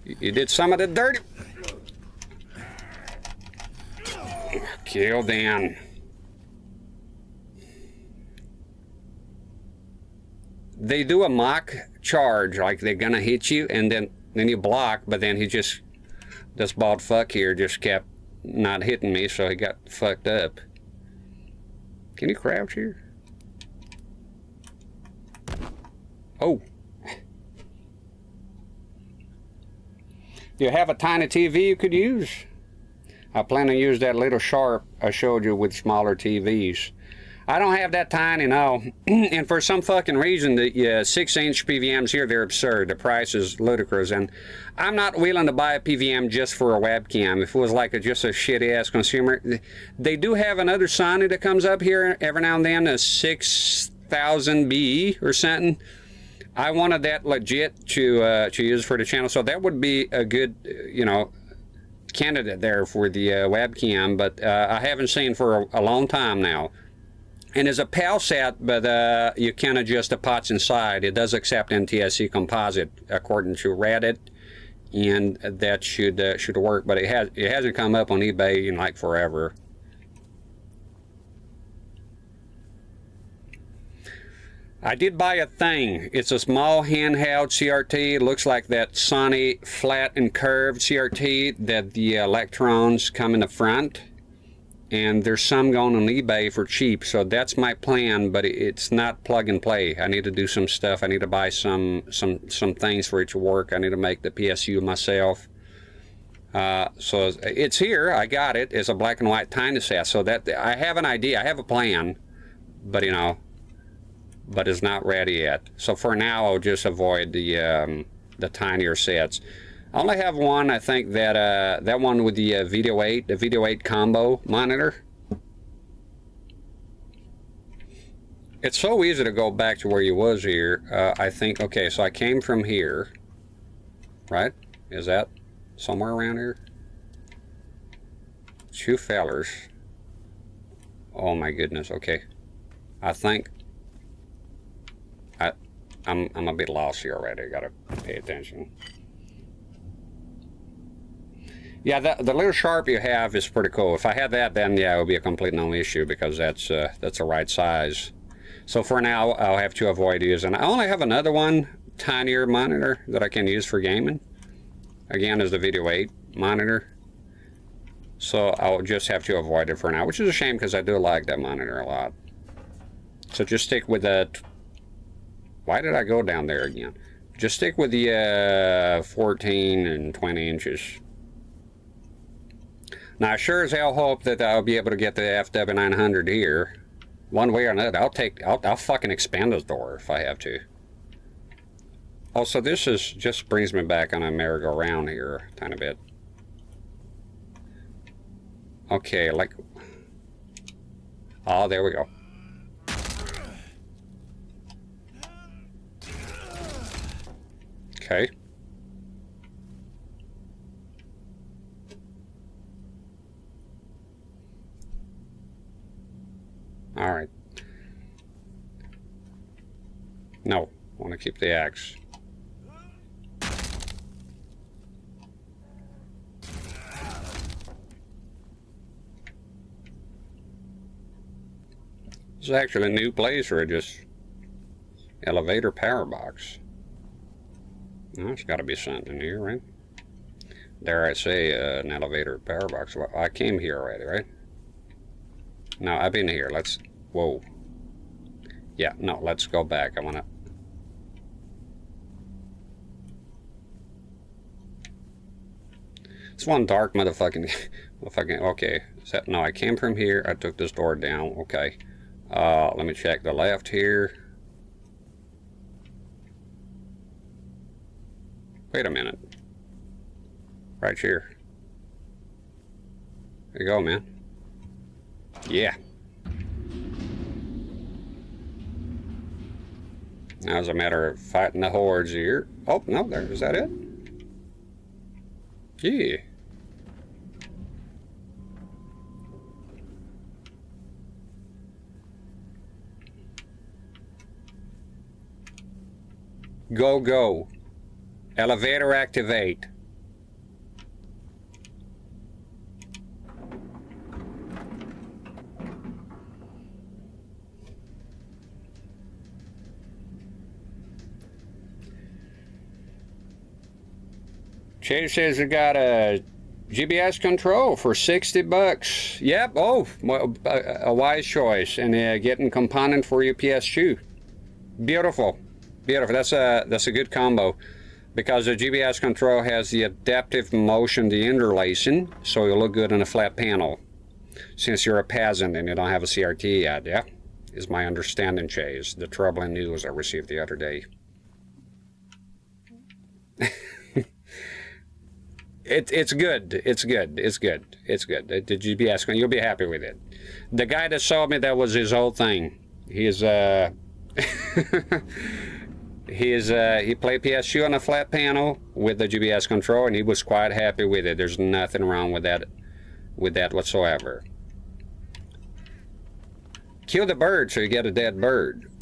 You did some of the dirty... Kill them. They do a mock charge, like they're gonna hit you, and then you block, but then he just... This bald fuck here just kept not hitting me, so he got fucked up. Can you crouch here? Oh. You have a tiny TV you could use? I plan to use that little Sharp I showed you with smaller TVs. I don't have that tiny, no. And for some fucking reason, the 6-inch PVMs here, they're absurd. The price is ludicrous. And I'm not willing to buy a PVM just for a webcam. If it was like just a shitty-ass consumer. They do have another Sony that comes up here every now and then, a 6000B or something. I wanted that legit to use for the channel. So that would be a good, you know, candidate there for the webcam. But I haven't seen for a long time now. And it's a PAL set, but you can adjust the pots inside. It does accept NTSC composite, according to Reddit, and that should work. But it hasn't come up on eBay in like forever. I did buy a thing. It's a small handheld CRT. It looks like that Sony flat and curved CRT that the electrons come in the front. And there's some going on eBay for cheap, so that's my plan, but it's not plug and play. I need to do some stuff. I need to buy some things for it to work. I need to make the PSU myself. So it's here. I got it. It's a black and white tiny set. So that I have an idea. I have a plan, but you know, but it's not ready yet. So for now, I'll just avoid the tinier sets. I only have one, I think, that one with the Video 8, the Video 8 combo monitor. It's so easy to go back to where you was here. I think, okay, so I came from here, right? Is that somewhere around here? Two fellers. Oh my goodness, okay. I think I'm a bit lost here already. I gotta pay attention. Yeah, the little Sharp you have is pretty cool. If I had that, then yeah, it would be a complete non-issue because that's the right size. So for now, I'll have to avoid using. I only have another one, tinier monitor that I can use for gaming. Again, is the Video 8 monitor. So I'll just have to avoid it for now, which is a shame because I do like that monitor a lot. So just stick with that. Why did I go down there again? Just stick with the 14 and 20 inches. Now, I sure as hell hope that I'll be able to get the FW900 here. One way or another, I'll fucking expand this door if I have to. Also, this is just brings me back on a merry-go-round here a tiny bit. Okay, like... Oh, there we go. Okay. All right. No, I want to keep the axe. This is actually a new place for just elevator power box. Well, there's got to be something in here, right? Dare I say an elevator power box? Well, I came here already, right? No, I've been here. Let's... Whoa. Yeah, no, let's go back. I want to... It's one dark motherfucking... Okay, Is that, no, I came from here. I took this door down. Okay. Let me check the left here. Wait a minute. Right here. There you go, man. Yeah. Now it's a matter of fighting the hordes here. Oh, no, there. Is that it? Yeah. Go, go. Elevator activate. Chase says we got a GPS control for 60 bucks. Yep. Oh, a wise choice. And getting component for your PS2. Beautiful. Beautiful. That's a good combo. Because the GPS control has the adaptive motion, the interlacing, so you'll look good on a flat panel. Since you're a peasant and you don't have a CRT yet, yeah? Is my understanding, Chase. The troubling news I received the other day. It's good. It's good. It's good. It's good. The GPS, you'll be happy with it. The guy that sold me, that was his whole thing. He's he played PS2 on a flat panel with the GPS control, and he was quite happy with it. There's nothing wrong with that whatsoever. Kill the bird so you get a dead bird.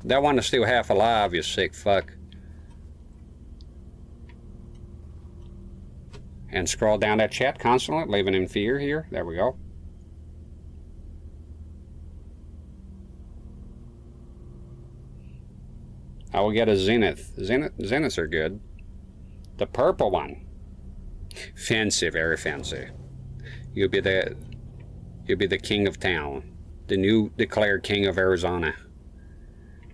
That one is still half alive, you sick fuck. And scroll down that chat constantly, living in fear here. There we go. I will get a Zenith. Zeniths are good. The purple one. Fancy, very fancy. You'll be the king of town. The new declared king of Arizona.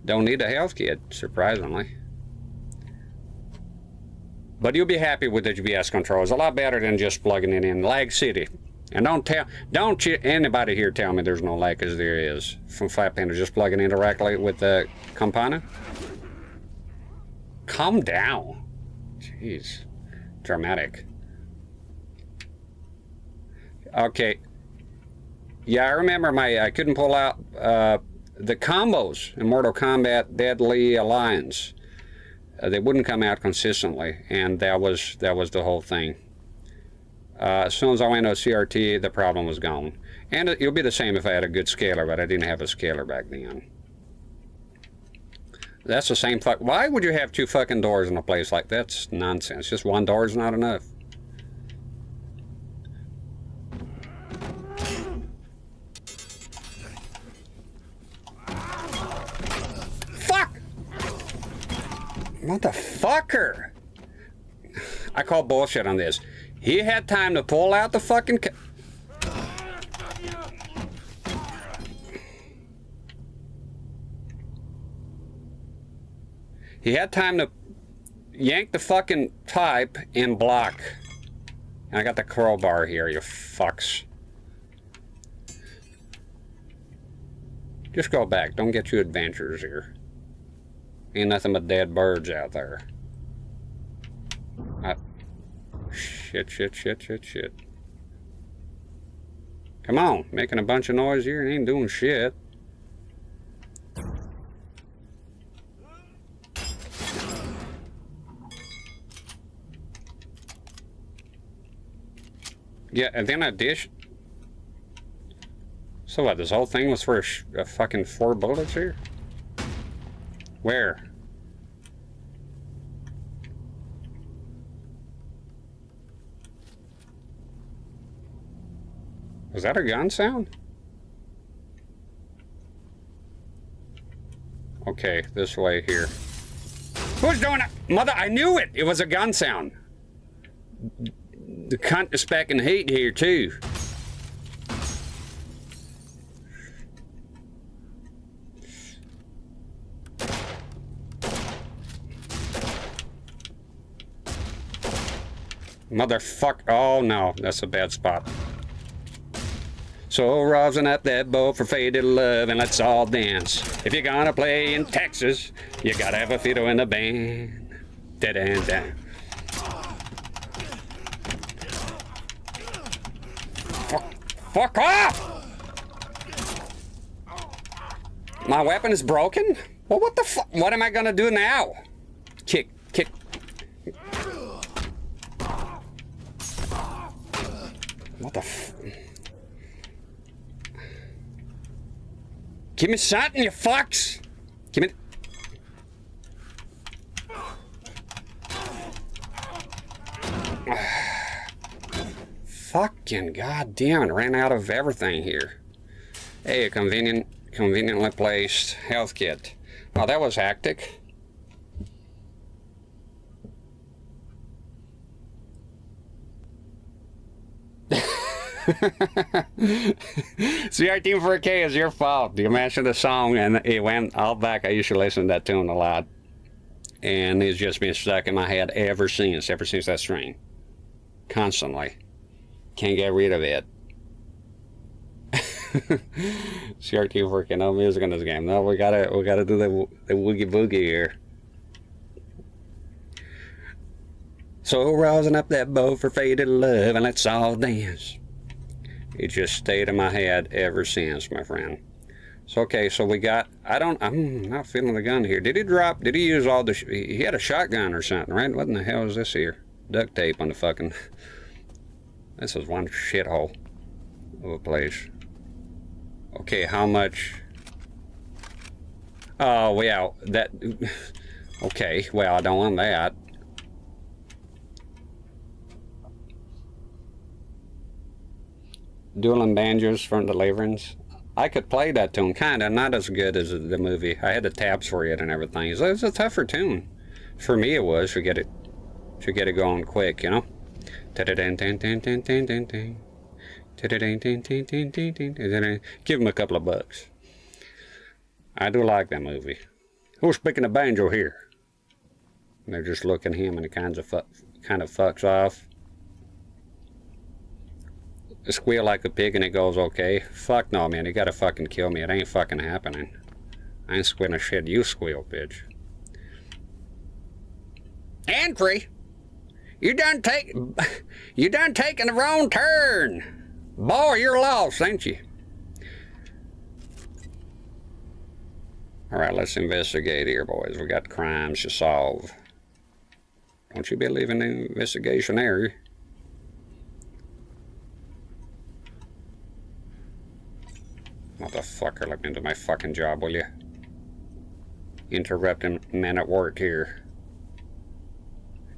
Don't need a health kit, surprisingly. But you'll be happy with the GPS control. It's a lot better than just plugging it in. Lag City. And don't anybody here tell me there's no lag, because there is. From flat panel, just plugging in directly with the component. Calm down. Jeez. Dramatic. Okay. Yeah, I remember I couldn't pull out the combos in Mortal Kombat Deadly Alliance. They wouldn't come out consistently, and that was the whole thing. As soon as I went to a CRT, the problem was gone. And it'll be the same if I had a good scaler, but I didn't have a scaler back then. That's the same fuck. Why would you have two fucking doors in a place like that? That's nonsense. Just one door is not enough. Fuck! Motherfucker! I call bullshit on this. He had time to pull out the fucking... He had time to yank the fucking pipe and block. And I got the crowbar here, you fucks. Just go back. Don't get you adventures here. Ain't nothing but dead birds out there. Shit. Come on, making a bunch of noise here and ain't doing shit. Yeah, and then a dish. So what, this whole thing was for a fucking 4 bullets here? Where? Was that a gun sound? Okay, this way here. Who's doing it? Mother, I knew it! It was a gun sound. The cunt is back in heat here, too. Motherfucker. Oh, no. That's a bad spot. So rosin up that bow for faded love and let's all dance. If you're gonna play in Texas, you gotta have a fiddle in the band. Da-da-da. Fuck off! My weapon is broken? Well, what the fuck? What am I gonna do now? Kick. What the f... Give me something, you fucks! Give me... Fucking goddamn it, ran out of everything here. Hey, a conveniently placed health kit. Oh, that was hectic. CRT-4K is your fault. You mentioned the song and it went all back. I used to listen to that tune a lot. And it's just been stuck in my head ever since that stream. Constantly. Can't get rid of it. CRT-4K, no music in this game. No, we gotta do the woogie boogie here. So rousing up that bow for faded love and let's all dance. It just stayed in my head ever since, my friend. So okay, so we got, I'm not feeling the gun here. Did he use all the, he had a shotgun or something, right? What in the hell is this here? Duct tape on the fucking, this is one shithole of a place. Okay, how much? Oh, well, that, okay, well, I don't want that. Dueling Banjos from Deliverance. I could play that tune, kinda, not as good as the movie. I had the tabs for it and everything. It was a tougher tune. For me it was, to get it going quick, you know? Give him a couple of bucks. I do like that movie. Who's picking a banjo here? And they're just looking at him and it kind of fucks off. I squeal like a pig and it goes okay. Fuck no, man, you gotta fucking kill me. It ain't fucking happening. I ain't squealing shit, you squeal, bitch. Entry! You done taking the wrong turn! Boy, you're lost, ain't you? Alright, let's investigate here, boys. We got crimes to solve. Don't you believe in the investigation area? Motherfucker, let me do my fucking job, will you? Interrupting men at work here.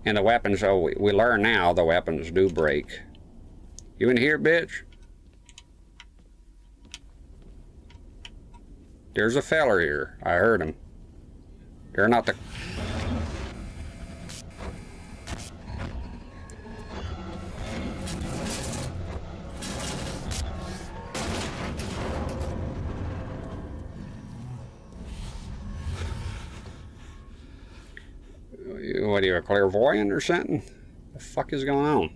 And the weapons, oh, we learn now the weapons do break. You in here, bitch? There's a feller here. I heard him. They're not the... What are you, a clairvoyant or something? What the fuck is going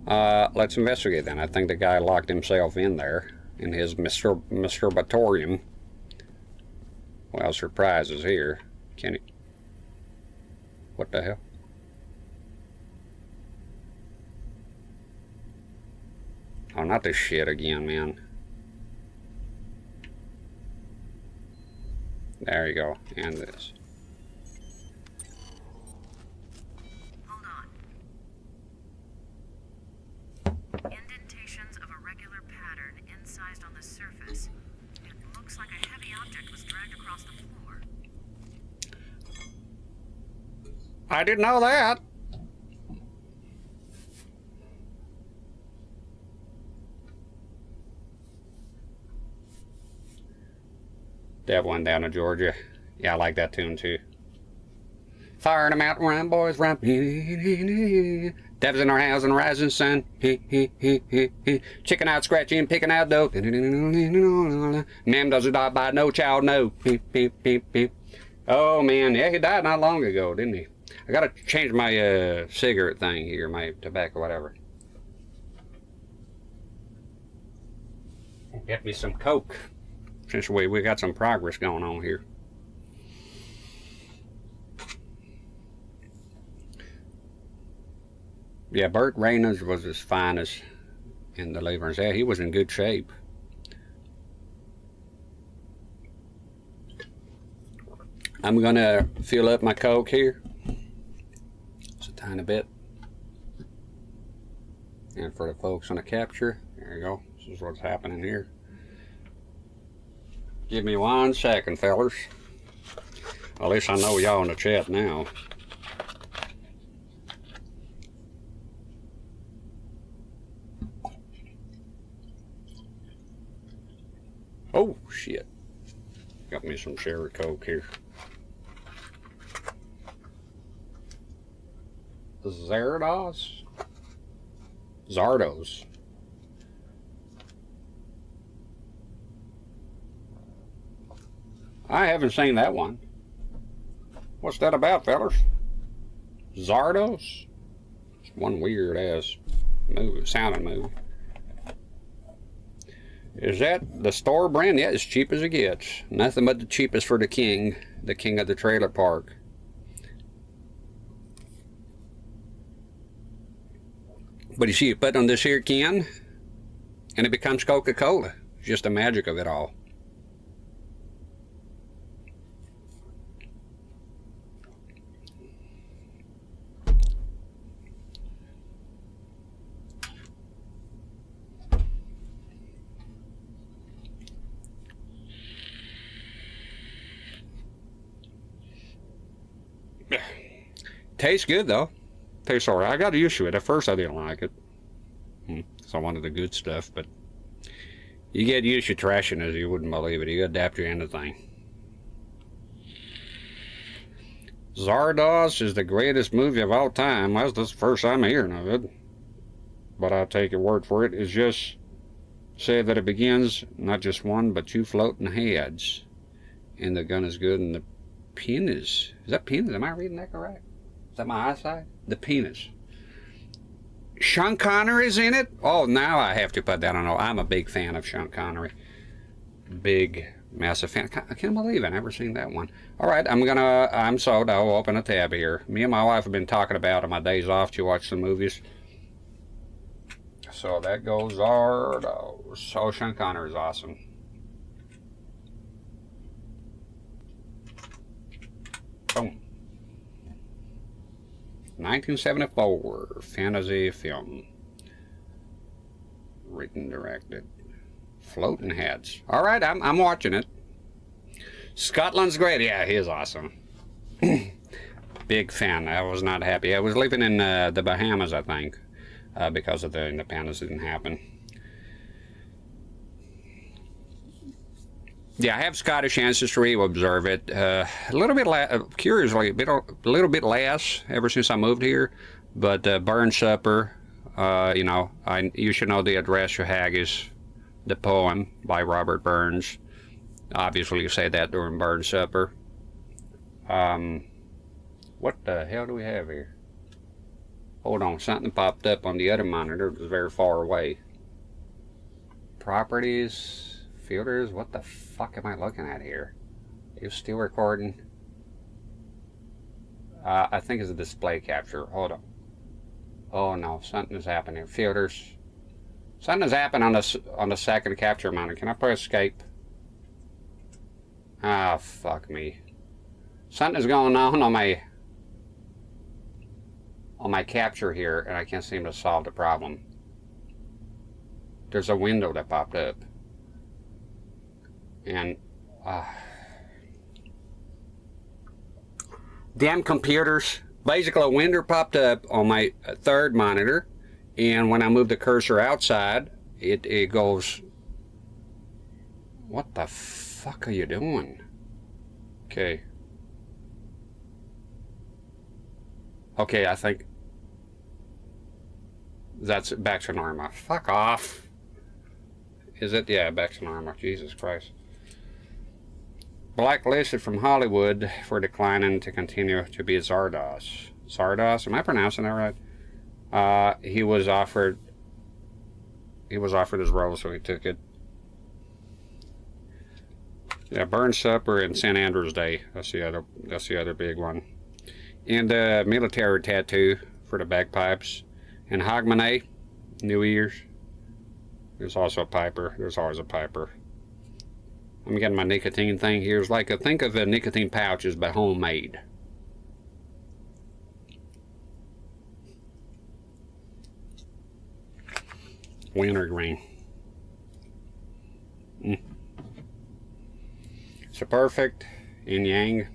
on? Let's investigate then. I think the guy locked himself in there in his masturbatorium. Well, surprise is here. Can he? What the hell? Oh, not this shit again, man. There you go. And this. Indentations of a regular pattern incised on the surface. It looks like a heavy object was dragged across the floor. I didn't know that. That one down in Georgia. Yeah, I like that tune too. Fire in the mountain, run, boys, run. Devs in our house and rising sun. Chicken out, scratching, picking out dough. Man doesn't die by no child, no. Oh man, yeah, he died not long ago, didn't he? I gotta change my cigarette thing here, my tobacco, whatever. Get me some Coke. Since we got some progress going on here. Yeah, Burt Reynolds was as fine as in the Deliverance. Yeah, he was in good shape. I'm gonna fill up my Coke here. Just a tiny bit. And for the folks on the capture, there you go. This is what's happening here. Give me 1 second, fellas. At least I know y'all in the chat now. Oh, shit. Got me some Sherry Coke here. Zardos? Zardos. I haven't seen that one. What's that about, fellas? Zardos? It's one weird ass movie, sounding movie. Is that the store brand? Yeah, it's cheap as it gets. Nothing but the cheapest for the king of the trailer park. But you see, you put on this here can, and it becomes Coca-Cola. It's just the magic of it all. Tastes good though. Tastes alright. I got used to it. At first I didn't like it. So I wanted the good stuff, but you get used to trashiness, you wouldn't believe it. You adapt to anything. Zardos is the greatest movie of all time. That's the first time hearing of it. But I'll take your word for it. It's just say that it begins not just one but two floating heads. And the gun is good and the penis. Is that penis? Am I reading that correct? Is that my eyesight? The penis. Sean Connery's in it? Oh, now I have to put that on. I'm a big fan of Sean Connery. Big, massive fan. I can't believe I've never seen that one. All right, I'm sold. I'll open a tab here. Me and my wife have been talking about on my days off to watch some movies. So that goes Zardos. Oh, Sean Connery's awesome. Boom. 1974 fantasy film. Written, directed. Floating Heads. Alright, I'm watching it. Scotland's great. Yeah, he is awesome. Big fan. I was not happy. I was living in the Bahamas, I think, because of the independence didn't happen. Yeah, I have Scottish ancestry. We'll observe it. A little bit, curiously, a little bit less ever since I moved here. But Burn Supper, you know, you should know the address you haggis, the poem by Robert Burns. Obviously, you say that during Burn Supper. What the hell do we have here? Hold on, something popped up on the other monitor. It was very far away. Properties. Filters, what the fuck am I looking at here? Are you still recording? I think it's a display capture. Hold on. Oh no, something is happening. Filters. Something has happened on the second capture monitor. Can I press escape? Ah, fuck me. Something is going on my capture here, and I can't seem to solve the problem. There's a window that popped up. And damn computers. Basically a window popped up on my third monitor, and when I move the cursor outside it goes, what the fuck are you doing? Okay, I think that's back to normal. Fuck off. Is it? Yeah, back to normal. Jesus Christ. Blacklisted from Hollywood for declining to continue to be Zardos. Zardos? Am I pronouncing that right? He was offered his role, so he took it. Yeah, Burn Supper and St. Andrew's Day. That's the other big one. And the military tattoo for the bagpipes. And Hogmanay, New Year's. There's also a piper. There's always a piper. I'm getting my nicotine thing here. It's like, think of the nicotine pouches, but homemade. Wintergreen. So perfect yin yang.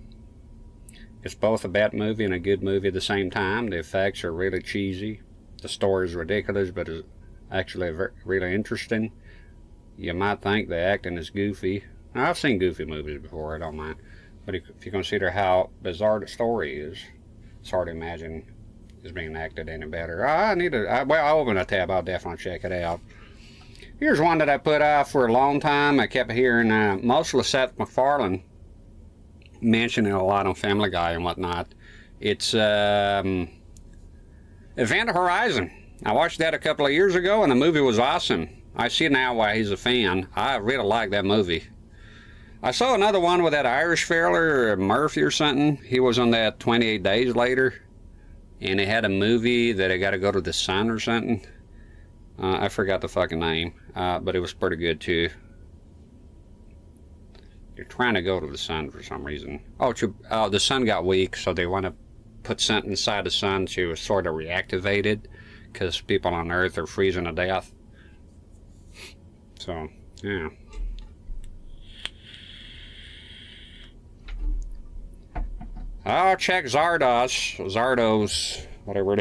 It's both a bad movie and a good movie at the same time. The effects are really cheesy. The story is ridiculous, but it's actually really interesting. You might think the acting is goofy. Now, I've seen goofy movies before, I don't mind. But if you consider how bizarre the story is, it's hard to imagine it's being acted any better. Well, I'll open a tab. I'll definitely check it out. Here's one that I put off for a long time. I kept hearing mostly Seth MacFarlane mentioning a lot on Family Guy and whatnot. It's Event Horizon. I watched that a couple of years ago, and the movie was awesome. I see now why he's a fan. I really like that movie. I saw another one with that Irish fella, Murphy or something. He was on that 28 Days Later, and he had a movie that I got to go to the sun or something. I forgot the fucking name, but it was pretty good too. You're trying to go to the sun for some reason. Oh, the sun got weak, so they want to put something inside the sun to sort of reactivate it, because people on Earth are freezing to death. So, yeah. Oh, check Zardos, whatever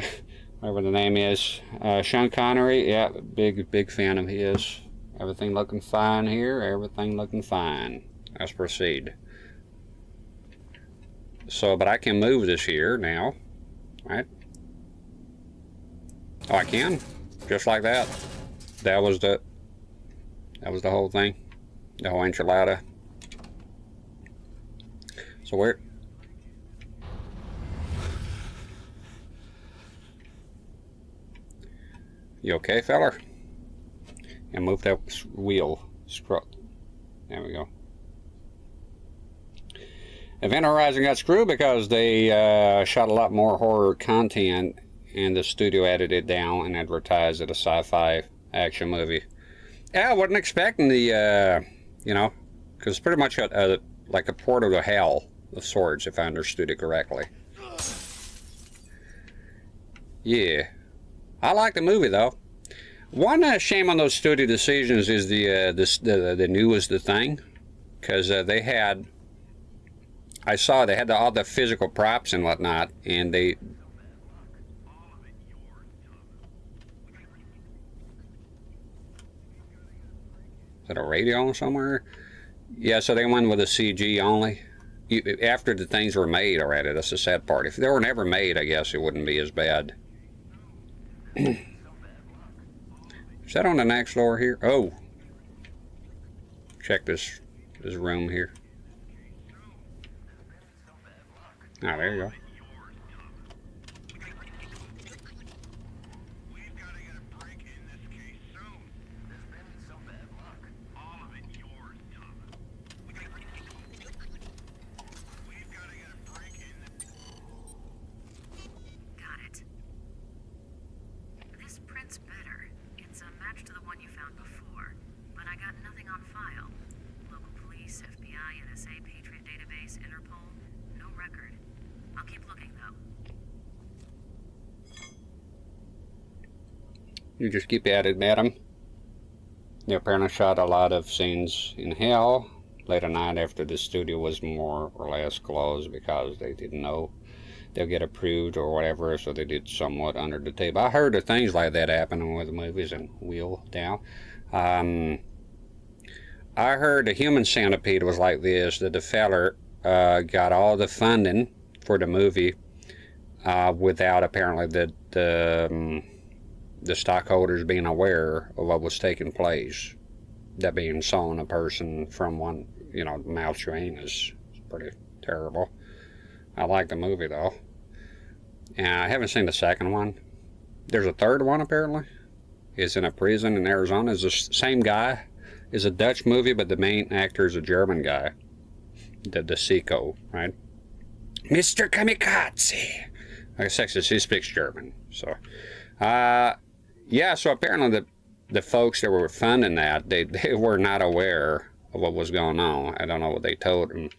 the name is. Sean Connery, yeah, big fan of his. Everything looking fine here. Everything looking fine. Let's proceed. So, but I can move this here now, right? Oh, I can, just like that. That was the whole thing, the whole enchilada. So where? You okay, feller? And move that wheel. There we go. Event Horizon got screwed because they shot a lot more horror content, and the studio edited it down and advertised it a sci-fi action movie. Yeah, I wasn't expecting the, you know, because it's pretty much like a portal to hell of sorts, if I understood it correctly. Yeah. I like the movie, though. One shame on those studio decisions is the newest thing, because they had, I saw they had all the physical props and whatnot, and they. Is that a radio somewhere? Yeah, so they went with a CG only. After the things were made already, that's the sad part. If they were never made, I guess it wouldn't be as bad. Is that on the next floor here? Oh. Check this room here. Ah, there you go. You just keep at it, madam. They apparently shot a lot of scenes in hell late at night after the studio was more or less closed because they didn't know they'll get approved or whatever, so they did somewhat under the table. I heard of things like that happening with movies and Wheel Down. I heard the Human Centipede was like this, that the feller got all the funding for the movie without apparently the stockholders being aware of what was taking place. That being sawing a person from one, mouth to anus. It's pretty terrible. I like the movie though. And I haven't seen the second one. There's a third one apparently. It's in a prison in Arizona. It's the same guy. It's a Dutch movie, but the main actor is a German guy. the Seiko, right? Mr. Kamikaze. I guess he speaks German. So, yeah. So apparently the folks that were funding that, they were not aware of what was going on. I don't know what they told them.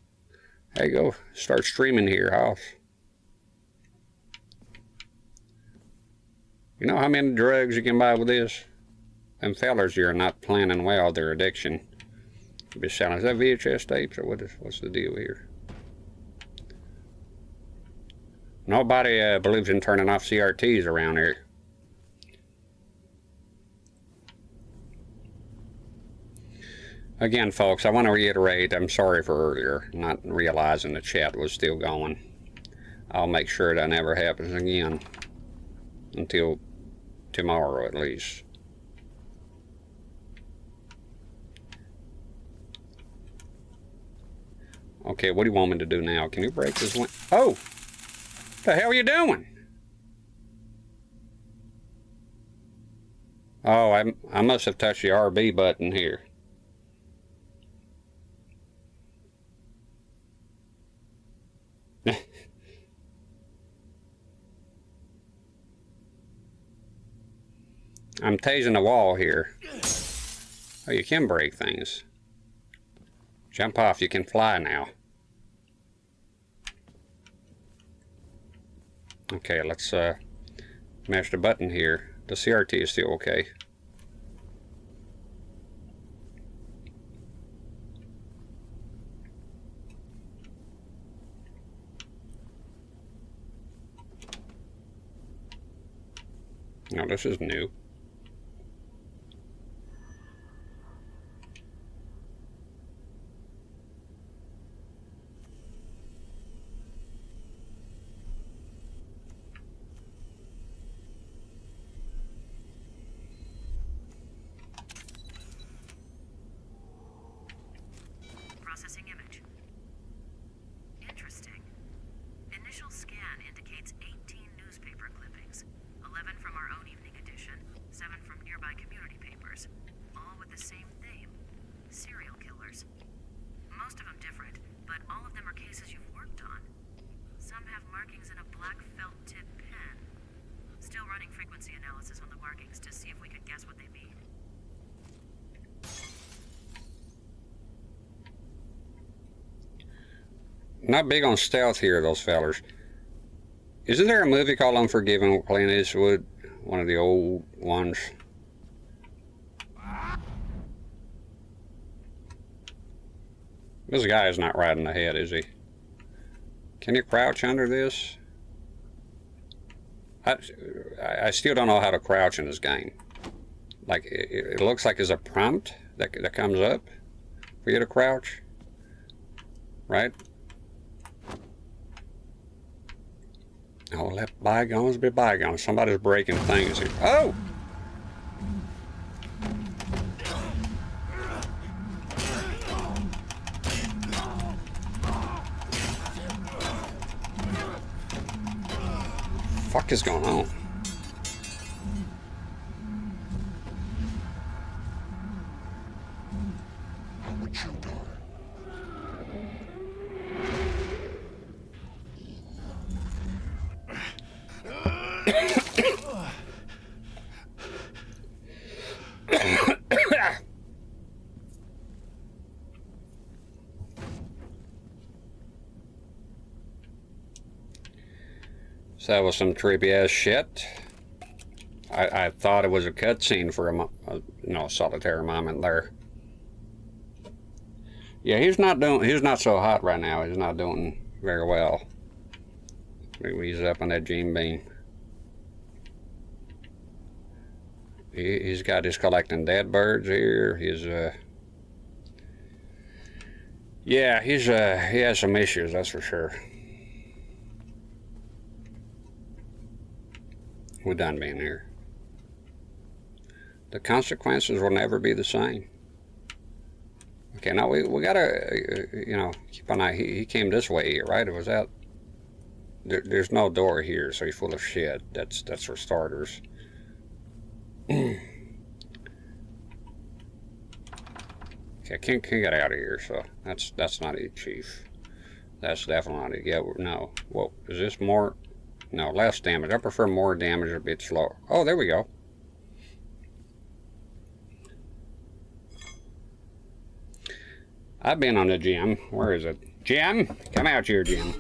Hey, go start streaming to your house. You know how many drugs you can buy with this? Them fellers here are not planning well their addiction. You be selling, is that VHS tapes or what's the deal here? Nobody believes in turning off CRTs around here. Again, folks, I want to reiterate, I'm sorry for earlier, not realizing the chat was still going. I'll make sure that never happens again. Until tomorrow, at least. Okay, what do you want me to do now? Can you break this one? Oh! What the hell are you doing? Oh, I must have touched the RB button here. I'm tasing the wall here. Oh, you can break things. Jump off, you can fly now. Okay, let's mash the button here. The CRT is still okay. No, this is new. Processing image. Interesting. Initial scan indicates 18 newspaper clippings, 11 from our own evening edition, 7 from nearby community papers, all with the same theme: serial killers. Most of them different, but all of them are cases you've worked on. Some have markings in a black felt tip pen. Still running frequency analysis on the markings to see if we could guess what they mean. Not big on stealth here, those fellers. Isn't there a movie called Unforgiven with Clint Eastwood? One of the old ones. This guy is not right in the head, is he? Can you crouch under this? I still don't know how to crouch in this game. Like, it looks like there's a prompt that comes up for you to crouch. Right? Oh, let bygones be bygones. Somebody's breaking things here. Oh! Fuck is going on? So that was some trippy ass shit. I thought it was a cutscene for a solitary moment there. Yeah, he's not so hot right now. He's not doing very well. Maybe he's up on that gene beam. He's got his collecting dead birds here. He's yeah, he has some issues, that's for sure. We're done being here. The consequences will never be the same. Okay, now we gotta, keep an eye. He came this way here, right? It was out. There's no door here, so he's full of shit. That's for starters. Okay, I can't get out of here, so that's not it, Chief. That's definitely, yeah, no. Whoa, is this more? No, less damage. I prefer more damage, a bit slower. Oh, there we go. I've been on the gym. Where is it? Jim? Come out here, Jim.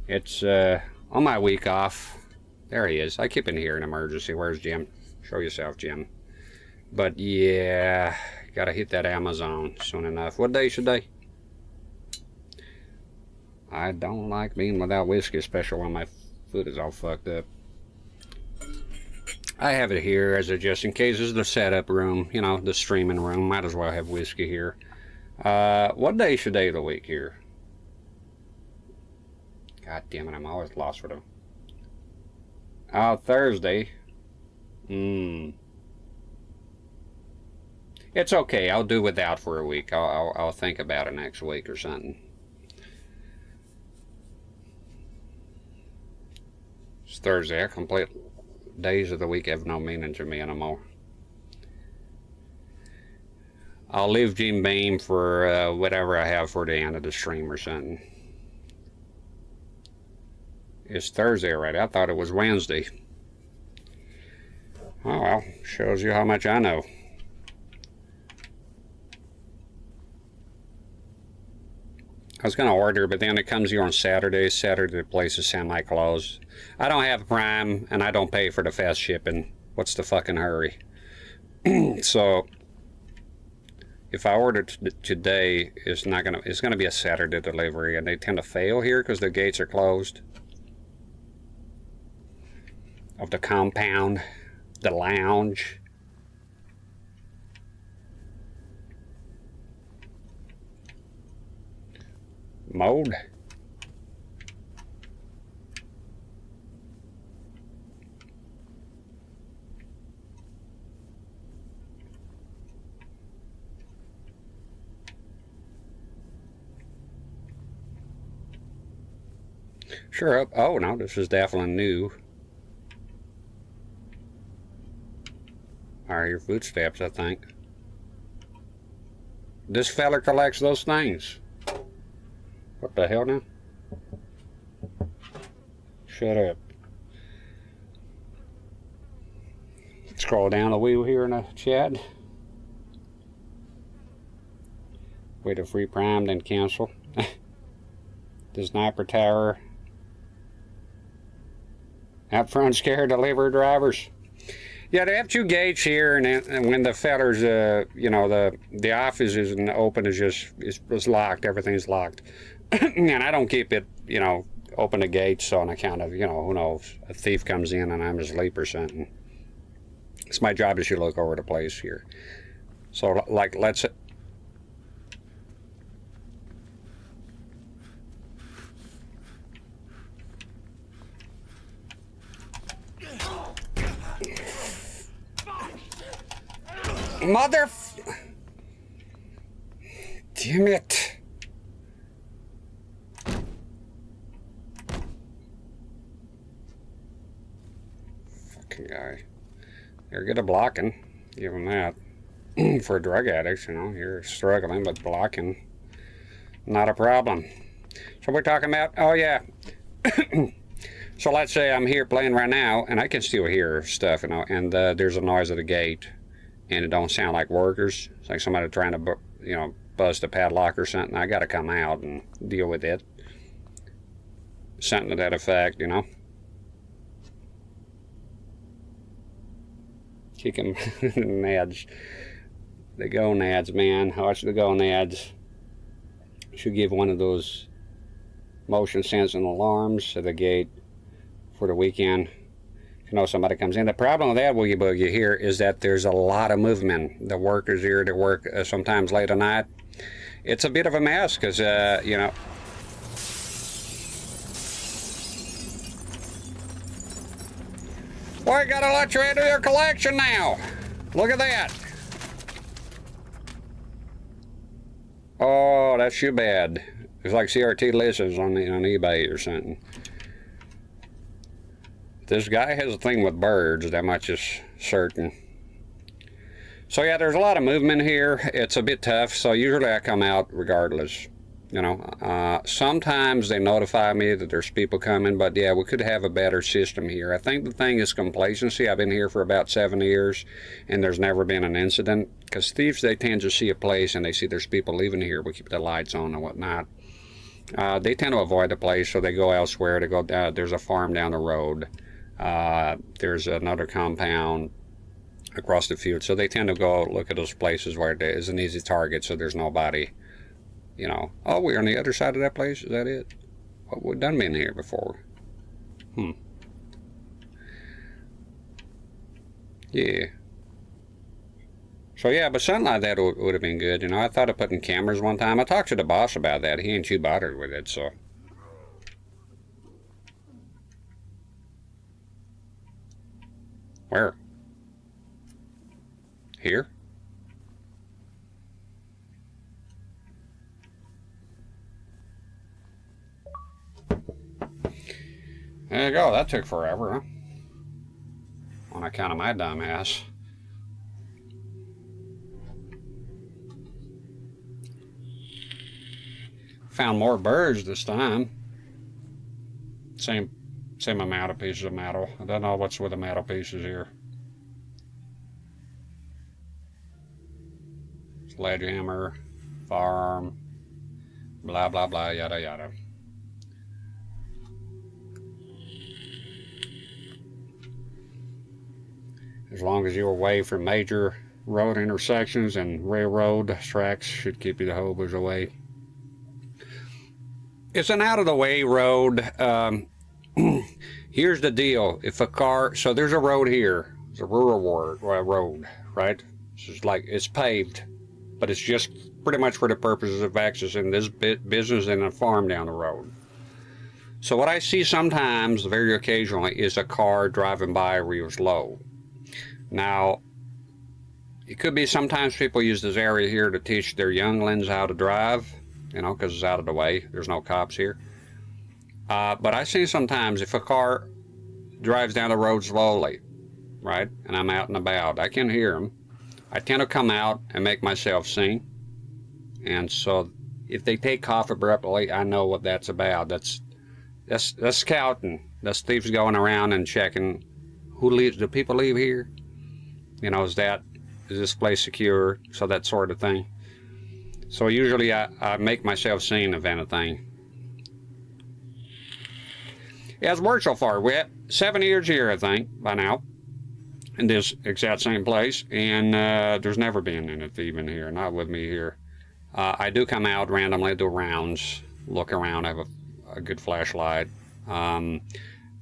It's on my week off. There he is. I keep in here in emergency. Where's Jim? Show yourself, Jim. But yeah, gotta hit that Amazon soon enough. What day is today? I don't like being without whiskey, especially when my foot is all fucked up. I have it here as a just in case. This is the setup room, you know, the streaming room. Might as well have whiskey here. What day is the day of the week here? God damn it, I'm always lost with them. Oh, Thursday. It's okay. I'll do without for a week. I'll think about it next week or something. It's Thursday. Complete days of the week have no meaning to me anymore. I'll leave Jim Beam for whatever I have for the end of the stream or something. It's Thursday, right? I thought it was Wednesday. Oh well, shows you how much I know. I was going to order, but then it comes here on Saturday. Saturday the place is semi-closed. I don't have Prime, and I don't pay for the fast shipping. What's the fucking hurry? So, if I order today, it's gonna be a Saturday delivery, and they tend to fail here because the gates are closed. Of the compound, the lounge. Mode. Sure. Oh no, this is definitely new. Are your footsteps, I think. This fella collects those things. What the hell now? Shut up. Scroll down the wheel here in the chat. Wait a free Prime, then cancel. The sniper tower. Out front scare delivery drivers. Yeah, they have two gates here, and when the fellas, you know, the office isn't open, it's locked. Everything's locked. And I don't keep it, you know, open the gates on account of, you know, who knows, a thief comes in and I'm asleep or something. It's my job to look over the place here. So, like, let's... Mother... Damn it. Fucking guy. They're good at blocking. Give him that. For drug addicts, you know, you're struggling, but blocking, not a problem. So we're talking about, oh yeah. So let's say I'm here playing right now, and I can still hear stuff, you know, and there's a noise at the gate, and it don't sound like workers. It's like somebody trying to, you know, bust a padlock or something. I got to come out and deal with it. Something to that effect, you know. Kick them nads. The gonads, man. Watch the gonads. Should give one of those motion sensing alarms at the gate for the weekend. You know somebody comes in. The problem with that Woogie Boogie here is that there's a lot of movement. The workers here that work sometimes late at night. It's a bit of a mess because, you know. Well, I gotta let you into your collection now. Look at that. Oh, that's too bad. It's like CRT listens on eBay or something. This guy has a thing with birds, that much is certain. So yeah, there's a lot of movement here. It's a bit tough, so usually I come out regardless. You know, sometimes they notify me that there's people coming, but yeah, we could have a better system here. I think the thing is complacency. I've been here for about 7 years, and there's never been an incident. Because thieves, they tend to see a place and they see there's people leaving here. We keep the lights on and whatnot. They tend to avoid the place, so they go elsewhere. They go. There's a farm down the road. There's another compound across the field, so they tend to go look at those places where there is an easy target, so there's nobody. You know, oh, we're on the other side of that place. Is that it? Well, we've done been here before. Yeah. So yeah, but something like that would have been good. You know, I thought of putting cameras one time. I talked to the boss about that. He ain't too bothered with it. So. Where? Here? There you go. That took forever, huh? On account of my dumb ass. Found more birds this time. Same amount of pieces of metal. I don't know what's with the metal pieces here. Sledgehammer, farm, blah blah blah, yada yada. As long as you're away from major road intersections and railroad tracks, should keep you the hobos away. It's an out-of-the-way road. Here's the deal. If a car... So there's a road here. It's a rural road, right? It's like, it's paved, but it's just pretty much for the purposes of accessing this business and a farm down the road. So what I see sometimes, very occasionally, is a car driving by real slow. Now, it could be sometimes people use this area here to teach their younglings how to drive, you know, because it's out of the way. There's no cops here. But I see sometimes if a car drives down the road slowly, right, and I'm out and about, I can hear them. I tend to come out and make myself sing. And so if they take off abruptly, I know what that's about. That's scouting. That's thieves going around and checking who leaves. Do people leave here? You know, is this place secure? So that sort of thing. So usually I make myself sing, if anything. Yeah, it's worked so far. We're 7 years here, I think, by now, in this exact same place, and there's never been any thieving here, not with me here. I do come out randomly, do rounds, look around, have a good flashlight.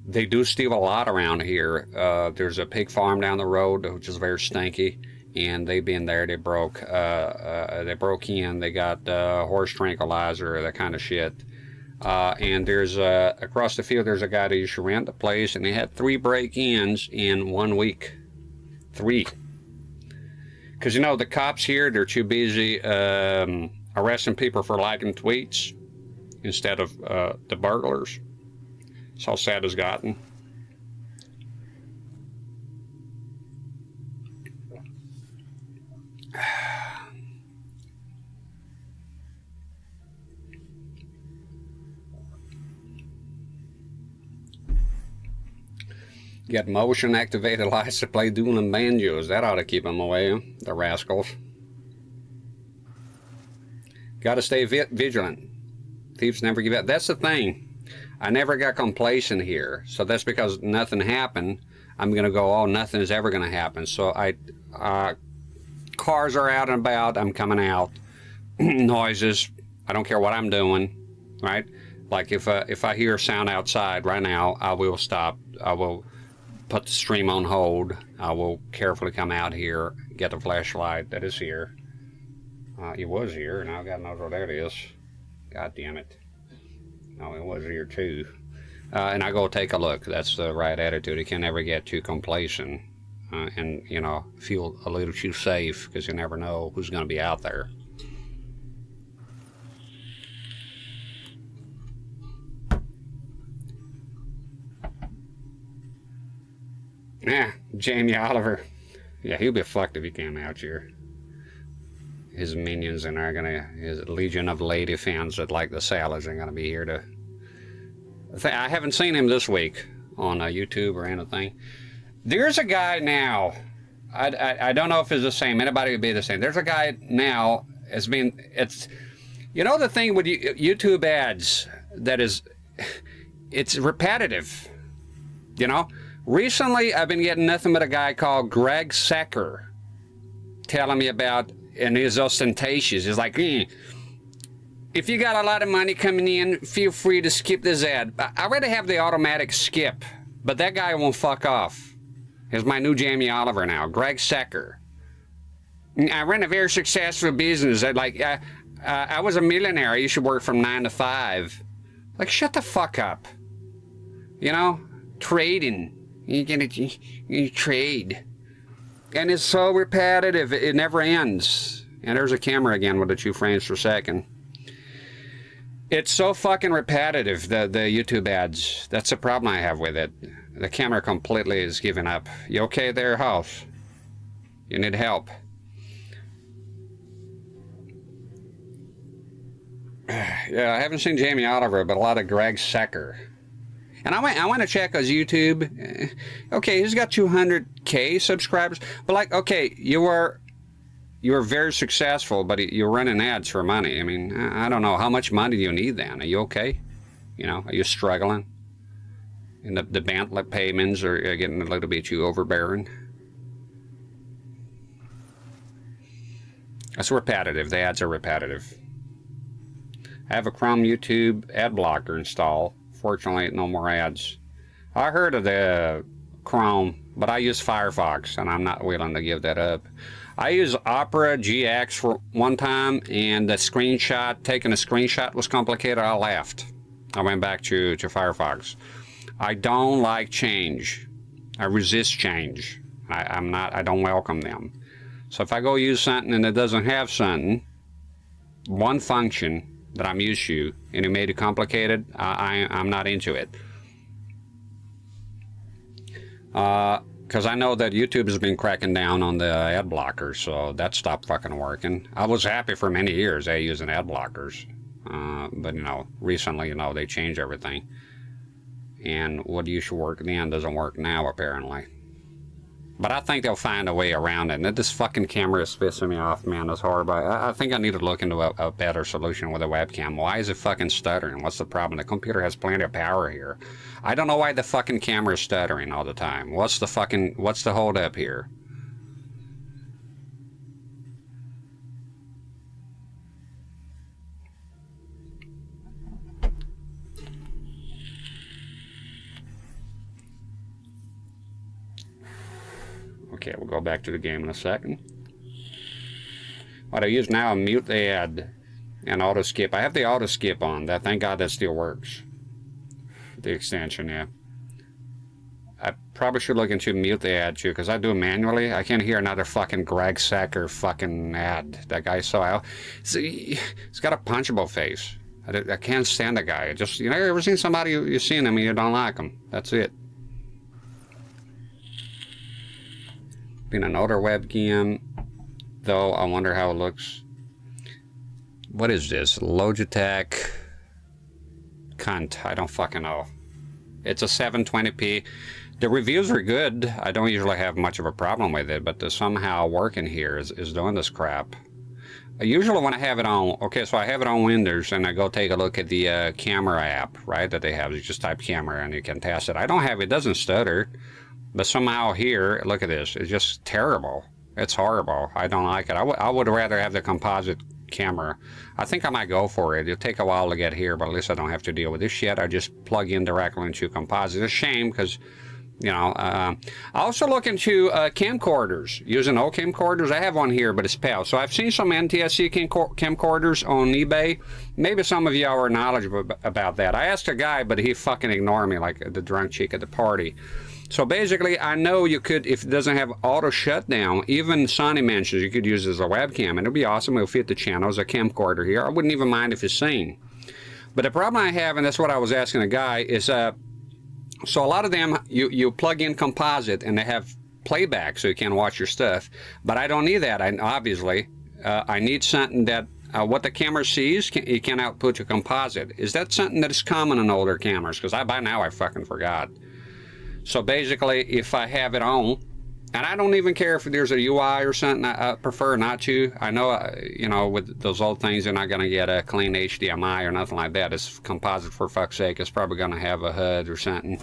They do steal a lot around here. There's a pig farm down the road, which is very stinky, and they've been there. They broke in. They got horse tranquilizer, that kind of shit. And there's across the field, there's a guy that used to rent the place, and he had 3 break-ins in 1 week. 3. Because, you know, the cops here, they're too busy arresting people for liking tweets instead of the burglars. It's how sad it's gotten. Get motion activated lights to play dueling banjos. That ought to keep them away, huh? The rascals. Gotta stay vigilant. Thieves never give up. That's the thing. I never got complacent here. So that's because nothing happened. I'm gonna go, oh, nothing is ever gonna happen. So cars are out and about, I'm coming out. Noises, I don't care what I'm doing, right? Like if I hear a sound outside right now, I will stop. I will put the stream on hold. I will carefully come out here, get the flashlight that is here. It was here, and I've got to know where that is. God damn it. No, it was here too. And I go take a look. That's the right attitude. You can never get too complacent and, you know, feel a little too safe, because you never know who's going to be out there. Yeah, Jamie Oliver. Yeah, he'll be fucked if he came out here. his minions and are gonna, his legion of lady fans that like the salads are gonna be here to. I haven't seen him this week on YouTube or anything. There's a guy now. I don't know if it's the same. Anybody would be the same. There's a guy now. It's you know the thing with YouTube ads that is, it's repetitive. You know, recently I've been getting nothing but a guy called Greg Secker telling me about, and he's ostentatious. He's like, if you got a lot of money coming in, feel free to skip this ad. I already have the automatic skip, but that guy won't fuck off. He's my new Jamie Oliver now, Greg Secker. I ran a very successful business. I was a millionaire. I used to work from 9 to 5. Like, shut the fuck up. You know, trading. You trade. And it's so repetitive, it never ends. And there's a camera again with the 2 frames per second. It's so fucking repetitive, the YouTube ads. That's the problem I have with it. The camera completely is giving up. You okay there, house? You need help. Yeah, I haven't seen Jamie Oliver, but a lot of Greg Secker. And I went to check his YouTube. Okay, he's got 200K subscribers. But like, okay, you were very successful, but you're running ads for money. I mean, I don't know. How much money do you need then? Are you okay? You know, are you struggling? And the Bentley payments are getting a little bit too overbearing. That's repetitive. The ads are repetitive. I have a Chrome YouTube ad blocker installed. Fortunately, no more ads. I heard of the Chrome, but I use Firefox, and I'm not willing to give that up. I used Opera GX for one time, and the screenshot, taking a screenshot was complicated. I left. I went back to Firefox. I don't like change. I resist change. I don't welcome them. So if I go use something and it doesn't have something, one function that I'm used to, and it made it complicated, I'm not into it. Because I know that YouTube has been cracking down on the ad blockers, so that stopped fucking working. I was happy for many years using ad blockers, but you know, recently, you know, they changed everything, and what used to work then doesn't work now apparently. But I think they'll find a way around it. And this fucking camera is pissing me off, man. That's horrible. I think I need to look into a better solution with a webcam. Why is it fucking stuttering? What's the problem? The computer has plenty of power here. I don't know why the fucking camera is stuttering all the time. What's the hold up here? Okay, we'll go back to the game in a second. What I use now, mute the ad and auto skip. I have the auto skip on. Thank God that still works. The extension, yeah. I probably should look into mute the ad too, because I do it manually. I can't hear another fucking Greg Secker fucking ad. That guy he's got a punchable face. I can't stand the guy. You ever seen somebody, you've seen him and you don't like him. That's it. Been an older webcam, though. I wonder how it looks. What is this? Logitech cunt. I don't fucking know. It's a 720p. The reviews are good. I don't usually have much of a problem with it, but the somehow working here is doing this crap. Usually when I have it on, okay, so I have it on Windows and I go take a look at the camera app, right, that they have. You just type camera and you can test it. I don't have it. It doesn't stutter. But somehow here, look at this. It's just terrible. It's horrible. I don't like it. I would rather have the composite camera. I think I might go for it. It'll take a while to get here, but at least I don't have to deal with this shit. I just plug in directly into composite. It's a shame because, you know, I also look into camcorders. Using old camcorders. I have one here, but it's PAL. So I've seen some NTSC camcorders on eBay. Maybe some of y'all are knowledgeable about that. I asked a guy, but he fucking ignored me like the drunk chick at the party. So basically, I know you could, if it doesn't have auto shutdown, even Sony mentions you could use it as a webcam, and it'll be awesome. It'll fit the channel as a camcorder here. I wouldn't even mind if it's seen. But the problem I have, and that's what I was asking the guy, is so a lot of them, you plug in composite, and they have playback so you can watch your stuff. But I don't need that, obviously. I need something that what the camera sees, it can output to composite. Is that something that is common in older cameras? Because by now I fucking forgot. So basically, if I have it on, and I don't even care if there's a UI or something, I prefer not to. I know, you know, with those old things, you're not going to get a clean HDMI or nothing like that. It's composite, for fuck's sake. It's probably going to have a HUD or something.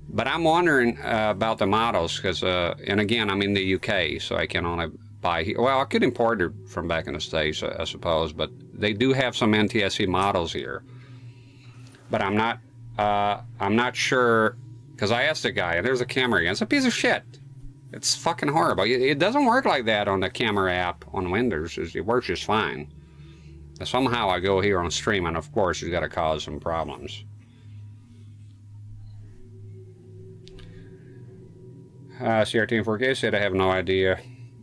But I'm wondering about the models, because, and again, I'm in the UK, so I can only buy, well, I could import it from back in the States, I suppose, but they do have some NTSC models here. But I'm not sure, because I asked the guy, and there's a camera again. It's a piece of shit. It's fucking horrible. It doesn't work like that on the camera app on Windows. It works just fine. Somehow I go here on stream, and of course it's got to cause some problems. CRT and 4K said I have no idea.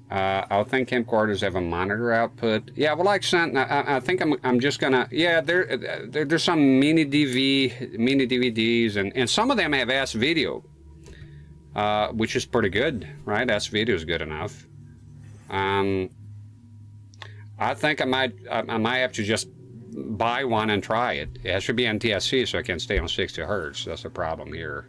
I would think camcorders have a monitor output. Yeah, well, like something. I think I'm just gonna. Yeah, there's some mini DVDs, and some of them have S video. Which is pretty good, right? S video is good enough. I think I might have to just buy one and try it. It should be NTSC, so I can stay on 60 hertz. That's the problem here.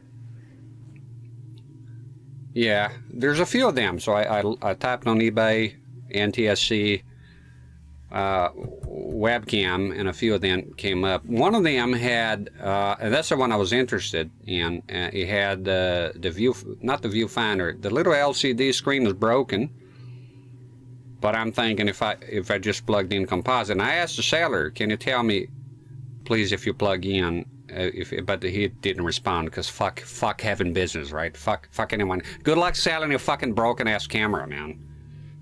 Yeah, there's a few of them. So I typed on eBay NTSC webcam, and a few of them came up. One of them had, and that's the one I was interested in. It had the view, not the viewfinder. The little LCD screen is broken. But I'm thinking if I just plugged in composite, and I asked the seller, can you tell me, please, if you plug in, but he didn't respond because fuck having business, right? Fuck anyone. Good luck selling a fucking broken ass camera, man.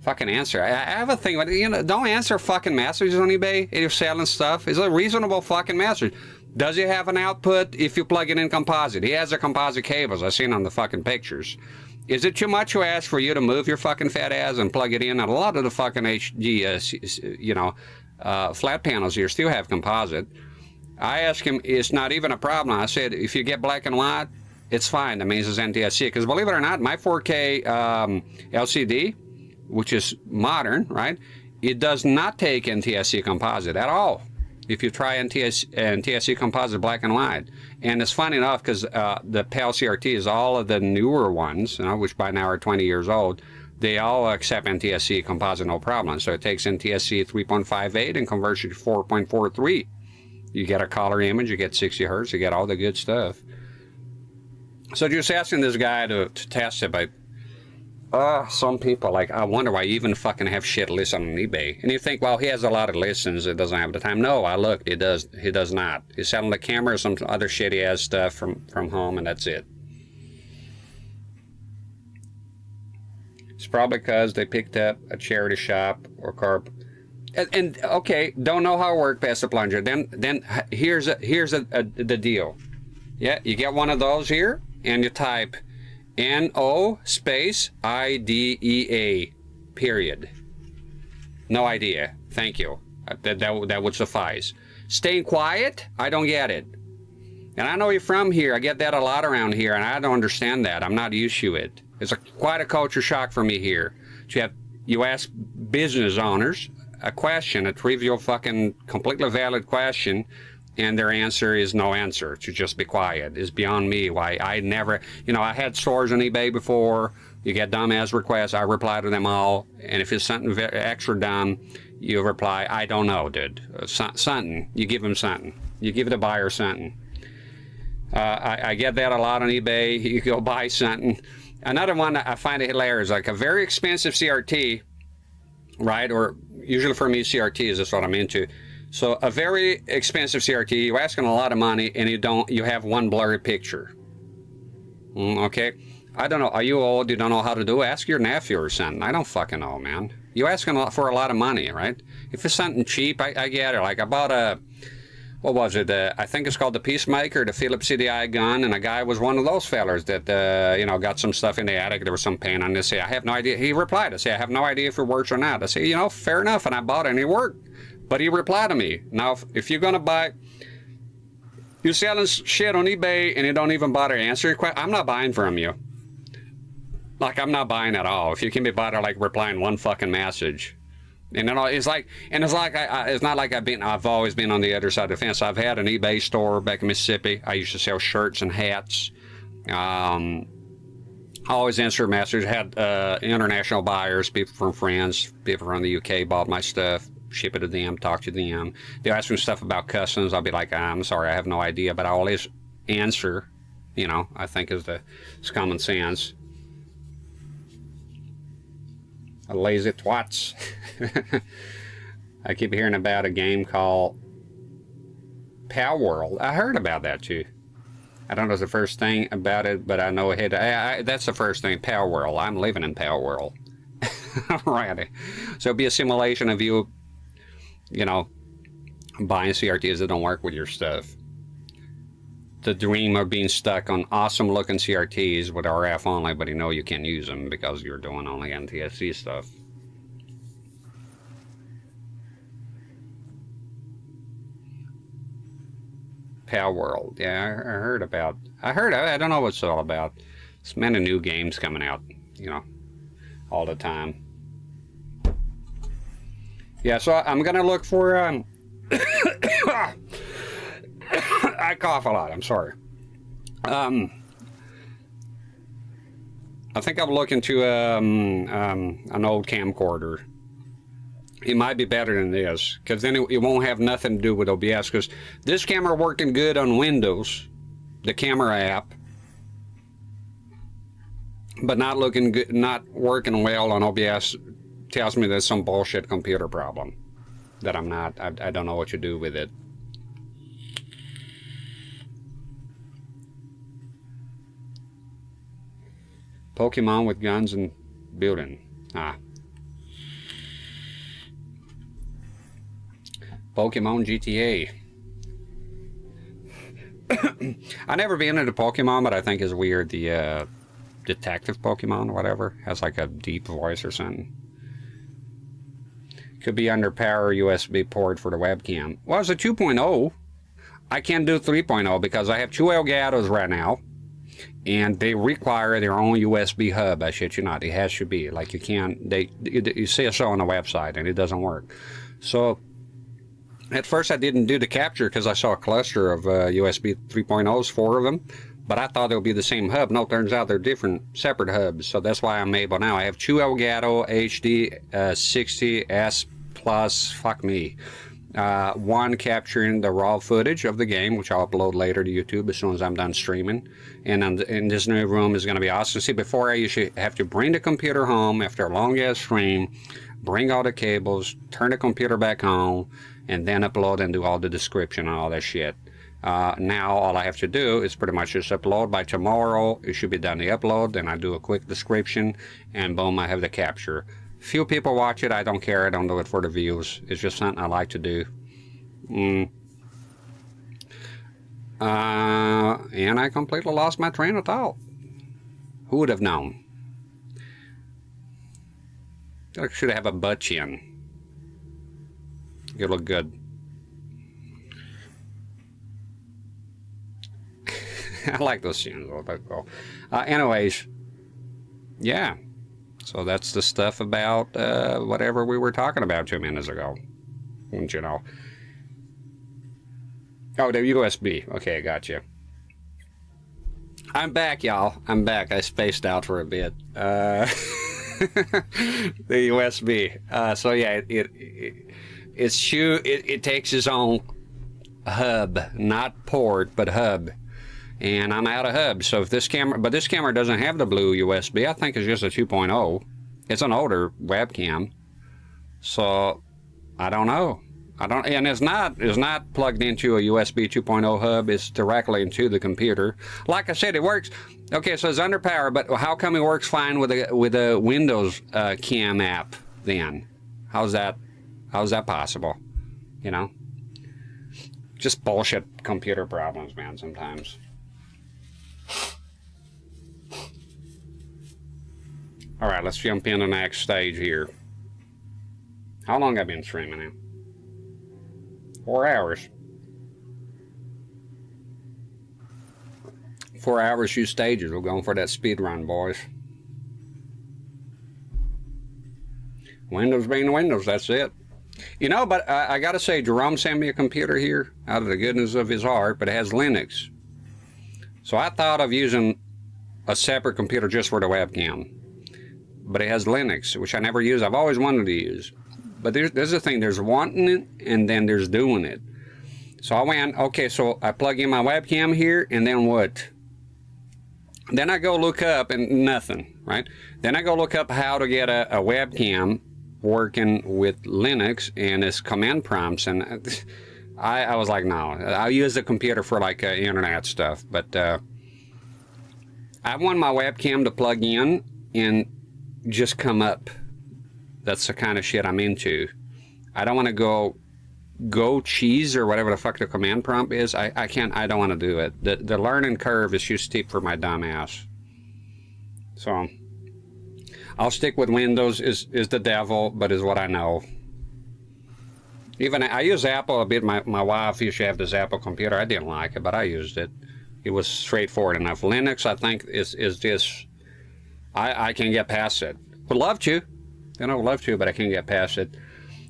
Fucking answer. I have a thing, you know, don't answer fucking messages on eBay if you're selling stuff. It's a reasonable fucking message. Does he have an output if you plug it in composite? He has a composite cables. I've seen on the fucking pictures. Is it too much to ask for you to move your fucking fat ass and plug it in? And a lot of the fucking HD, you know, flat panels here still have composite. I asked him, it's not even a problem. I said, if you get black and white, it's fine. That means it's NTSC. Because believe it or not, my 4K LCD, which is modern, right? It does not take NTSC composite at all. If you try NTSC composite black and white. And it's funny enough because the PAL CRT is all of the newer ones, you know, which by now are 20 years old. They all accept NTSC composite, no problem. So it takes NTSC 3.58 and converts it to 4.43. You get a color image, you get 60 hertz, you get all the good stuff. So just asking this guy to test it, but some people, like, I wonder why you even fucking have shit listed on eBay. And you think, well, he has a lot of listens, it doesn't have the time. No, I looked, he does not. He's selling the camera, some other shitty ass stuff from home, and that's it. It's probably because they picked up a charity shop or carp. And okay, don't know how it worked past the plunger. Then here's the deal. Yeah, you get one of those here, and you type NO space IDEA period. No idea. Thank you. That would suffice. Staying quiet? I don't get it. And I know you're from here. I get that a lot around here, and I don't understand that. I'm not used to it. It's quite a culture shock for me here. You ask business owners a question, a trivial fucking completely valid question, and their answer is no answer, to just be quiet. Is beyond me. Why I never, you know, I had stores on eBay before. You get dumbass requests, I reply to them all, and if it's something extra dumb, you reply, I don't know, dude. Something. You give them something. You give the buyer something. I get that a lot on eBay. You go buy something. Another one I find it hilarious, like a very expensive CRT, right? Or usually for me, CRTs is what I'm into. So a very expensive CRT, you're asking a lot of money, and you have one blurry picture. Okay, I don't know. Are you old? You don't know how to do it? Ask your nephew or something. I don't fucking know, man. You're asking for a lot of money, right? If it's something cheap, I get it. Like I bought a, what was it? I think it's called the Peacemaker, the Philips CDI gun, and a guy was one of those fellers that, you know, got some stuff in the attic. There was some paint on this. I have no idea. He replied, I say, I have no idea if it works or not. I say, you know, fair enough, and I bought it, and it worked. But he replied to me, now, if you're going to buy, you're selling shit on eBay, and you don't even bother to answer your question, I'm not buying from you. Like, I'm not buying at all. If you can be bothered, like, replying one fucking message, And then it's like it's not like I've always been on the other side of the fence. I've had an eBay store back in Mississippi. I used to sell shirts and hats. I always answered messages. Had international buyers, people from France, people from the UK bought my stuff, ship it to them, talk to them. They ask me stuff about customs. I'll be like, I'm sorry, I have no idea, but I always answer. You know, I think it's common sense. Lazy twats. I keep hearing about a game called Pal World. I heard about that too. I don't know the first thing about it, but I know that's the first thing, Pal World. I'm living in Pal World. Alrighty. So it'll be a simulation of you know, buying CRTs that don't work with your stuff. The dream of being stuck on awesome looking CRTs with RF only, but you know you can't use them because you're doing only NTSC stuff. Pal World. Yeah, I heard about. I don't know what it's all about. There's many new games coming out, you know, all the time. Yeah, so I'm gonna look for. I cough a lot. I'm sorry. I think I'm looking to an old camcorder. It might be better than this, because then it won't have nothing to do with OBS, because this camera working good on Windows, the camera app, but not looking good, not working well on OBS, tells me there's some bullshit computer problem that I don't know what to do with it. Pokemon with guns and building. Pokemon GTA. I never been into Pokemon, but I think it's weird. The detective Pokemon, whatever, has like a deep voice or something. Could be under power USB port for the webcam. Well, it's a 2.0. I can't do 3.0 because I have two Elgatos right now, and they require their own USB hub. I shit you not. It has to be. Like, you can't, you see a show on the website and it doesn't work. So at first I didn't do the capture because I saw a cluster of USB 3.0s, 4 of them, but I thought it would be the same hub. No, it turns out they're different, separate hubs. So that's why I'm able now. I have two Elgato HD 60 S Plus, fuck me. One capturing the raw footage of the game, which I'll upload later to YouTube as soon as I'm done streaming. And in this new room is going to be awesome. See, before I usually have to bring the computer home after a long ass stream, bring all the cables, turn the computer back on, and then upload and do all the description and all that shit. Now all I have to do is pretty much just upload. By tomorrow it should be done, the upload, then I do a quick description, and boom, I have the capture. Few people watch it. I don't care. I don't do it for the views. It's just something I like to do. And I completely lost my train of thought. Who would have known? I should have a butt chin. You look good. I like those chins. Anyways, yeah. So that's the stuff about whatever we were talking about 2 minutes ago. Wouldn't you know? Oh, the USB. Okay, I got you. I'm back, y'all. I'm back. I spaced out for a bit. The USB. So yeah, it takes its own hub, not port, but hub. And I'm out of hubs. So if this camera, but this camera doesn't have the blue USB. I think it's just a 2.0. It's an older webcam. So I don't know. And it's not plugged into a USB 2.0 hub. It's directly into the computer. Like I said, it works. Okay, so it's under power, but how come it works fine with a Windows cam app then? How's that possible? You know? Just bullshit computer problems, man, sometimes. All right, let's jump into the next stage here. How long have I been streaming now? 4 hours. 4 hours, 2 stages. We're going for that speed run, boys. Windows being Windows, that's it. You know, but I got to say, Jerome sent me a computer here out of the goodness of his heart, but it has Linux. So I thought of using a separate computer just for the webcam. But it has Linux, which I never use. I've always wanted to use. But there's the thing, there's wanting it, and then there's doing it. So I went, okay, so I plug in my webcam here, and then what? Then I go look up, and nothing, right? Then I go look up how to get a webcam working with Linux and its command prompts, and I was like, no, I'll use the computer for like internet stuff. But I want my webcam to plug in and just come up. That's the kind of shit I'm into. I don't want to go cheese or whatever the fuck the command prompt is. I don't want to do it. The learning curve is too steep for my dumb ass. So I'll stick with Windows is the devil, but is what I know. Even I use Apple a bit. My wife used to have this Apple computer. I didn't like it, but I used it. It was straightforward enough. Linux, I think, is just I can get past it. Would love to. I would love to, but I can't get past it.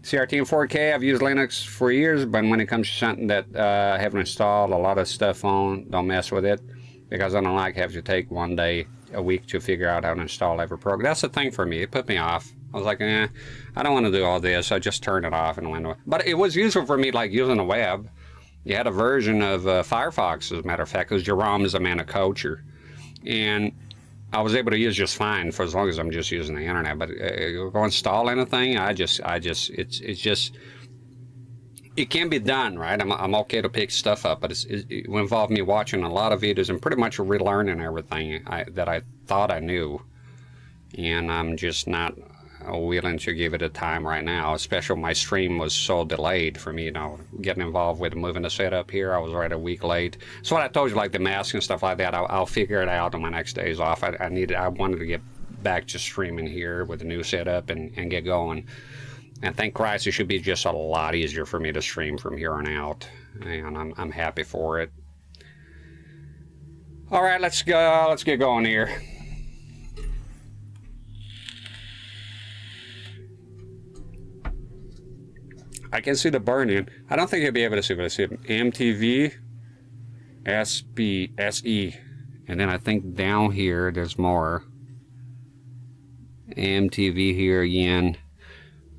CRT and 4K, I've used Linux for years, but when it comes to something that I haven't installed a lot of stuff on, don't mess with it, because I don't like having to take one day a week to figure out how to install every program. That's the thing for me. It put me off. I was like, I don't want to do all this. I just turned it off and went away. But it was useful for me, like using the web. You had a version of Firefox, as a matter of fact, because Jerome is a man of culture. And I was able to use just fine for as long as I'm just using the internet. But go install anything, it's just, it can be done, right? I'm okay to pick stuff up, but it will involve me watching a lot of videos and pretty much relearning everything that I thought I knew. And I'm just not willing to give it a time right now, especially my stream was so delayed for me, getting involved with moving the setup here. I was right a week late. So what I told you, like the mask and stuff like that, I'll figure it out on my next days off. I wanted to get back to streaming here with the new setup and get going. And thank Christ, it should be just a lot easier for me to stream from here on out. And I'm happy for it. All right, let's go. Let's get going here. I can see the burning. I don't think you'll be able to see, but I see it. MTV, SE, and then I think down here there's more. MTV here again.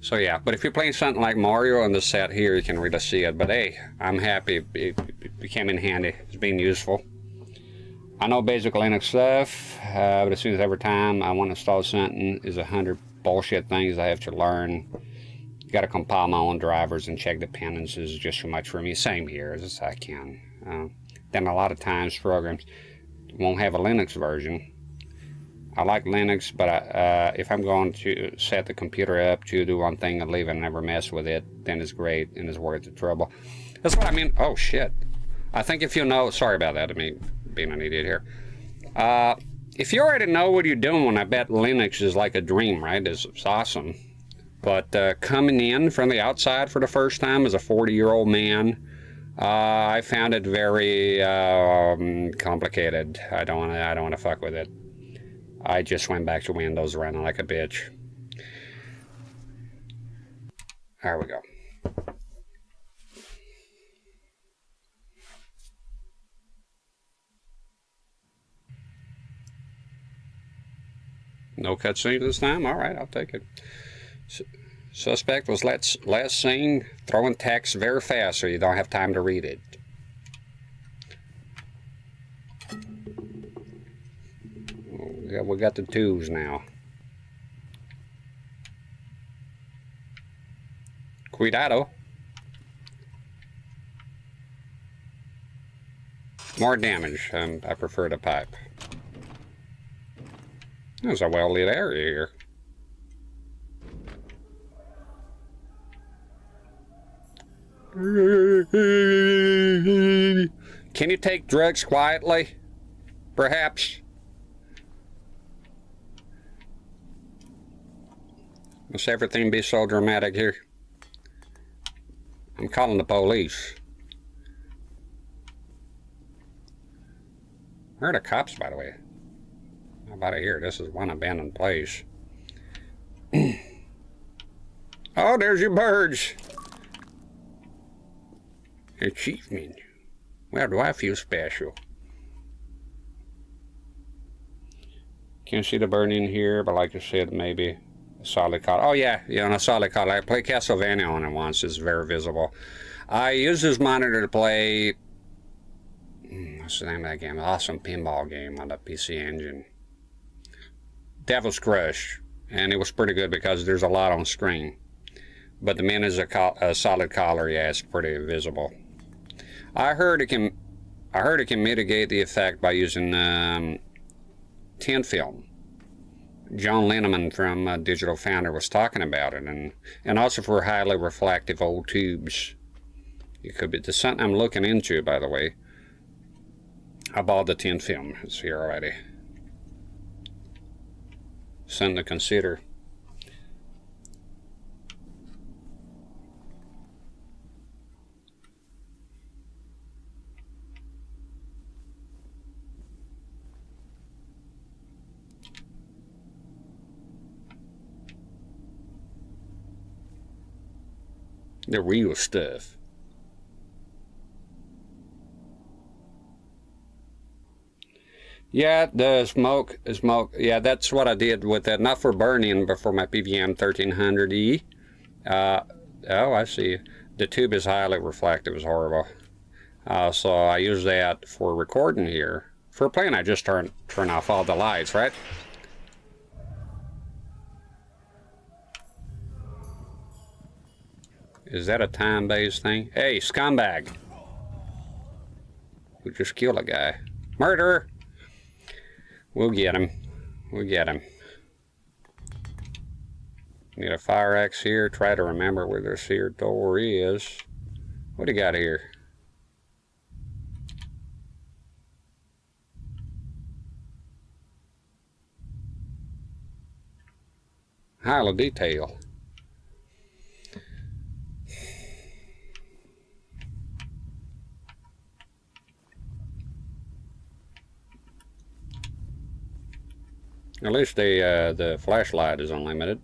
So yeah, but if you're playing something like Mario on the set here, you can really see it. But hey, I'm happy it came in handy. It's been useful. I know basic Linux stuff, but as soon as every time I want to install something is 100 bullshit things I have to learn. Got to compile my own drivers and check dependencies is just too much for me. Same here as I can. Then a lot of times programs won't have a Linux version. I like Linux, but if I'm going to set the computer up to do one thing and leave it and never mess with it, then it's great and it's worth the trouble. That's what I mean. Oh shit! I think if you know, sorry about that. I mean, being an idiot here. If you already know what you're doing, I bet Linux is like a dream, right? It's awesome. But coming in from the outside for the first time as a 40-year-old man, I found it very complicated. I don't want to fuck with it. I just went back to Windows running like a bitch. There we go. No cutscene this time? All right, I'll take it. Suspect was last seen throwing text very fast so you don't have time to read it. We got the twos now. Cuidado. More damage. I prefer the pipe. There's a well-lit area here. Can you take drugs quietly? Perhaps? Must everything be so dramatic here? I'm calling the police. Where are the cops, by the way? How about here? This is one abandoned place. Oh, there's your birds. Achievement. Well, do I feel special? Can't see the bird in here, but like I said, maybe a solid color. Oh yeah, on a solid color. I played Castlevania on it once. It's very visible. I use this monitor to play. What's the name of that game? Awesome pinball game on the PC Engine. Devil's Crush, and it was pretty good because there's a lot on screen. But the min is a solid color. Yeah, it's pretty visible. I heard it can mitigate the effect by using tin film. John Linneman from Digital Foundry was talking about it, and also for highly reflective old tubes. It could be something I'm looking into, by the way. I bought the tin film. It's here already. Something to consider. The real stuff. Yeah, the smoke. Yeah, that's what I did with that. Not for burning, but for my PVM 1300E. Oh, I see. The tube is highly reflective. It's horrible. So I use that for recording here. For playing, I just turn off all the lights, right? Is that a time-based thing? Hey, scumbag! We just killed a guy. Murder! We'll get him. We'll get him. Need a fire axe here. Try to remember where this here door is. What do you got here? Highly detail. At least the flashlight is unlimited.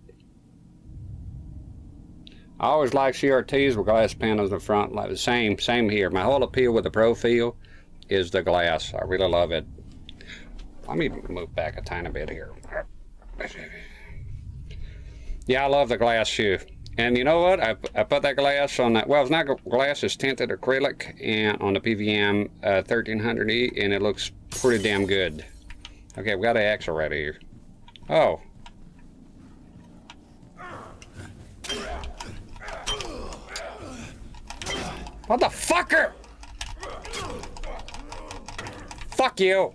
I always like CRTs with glass panels in the front, like the same here. My whole appeal with the Profil is the glass. I really love it. Let me move back a tiny bit here. Yeah, I love the glass too. And you know what? I put that glass on that. Well, it's not glass; it's tinted acrylic, and on the PVM 1300E, and it looks pretty damn good. Okay, we got an X already here. Oh. What the fucker? Fuck you.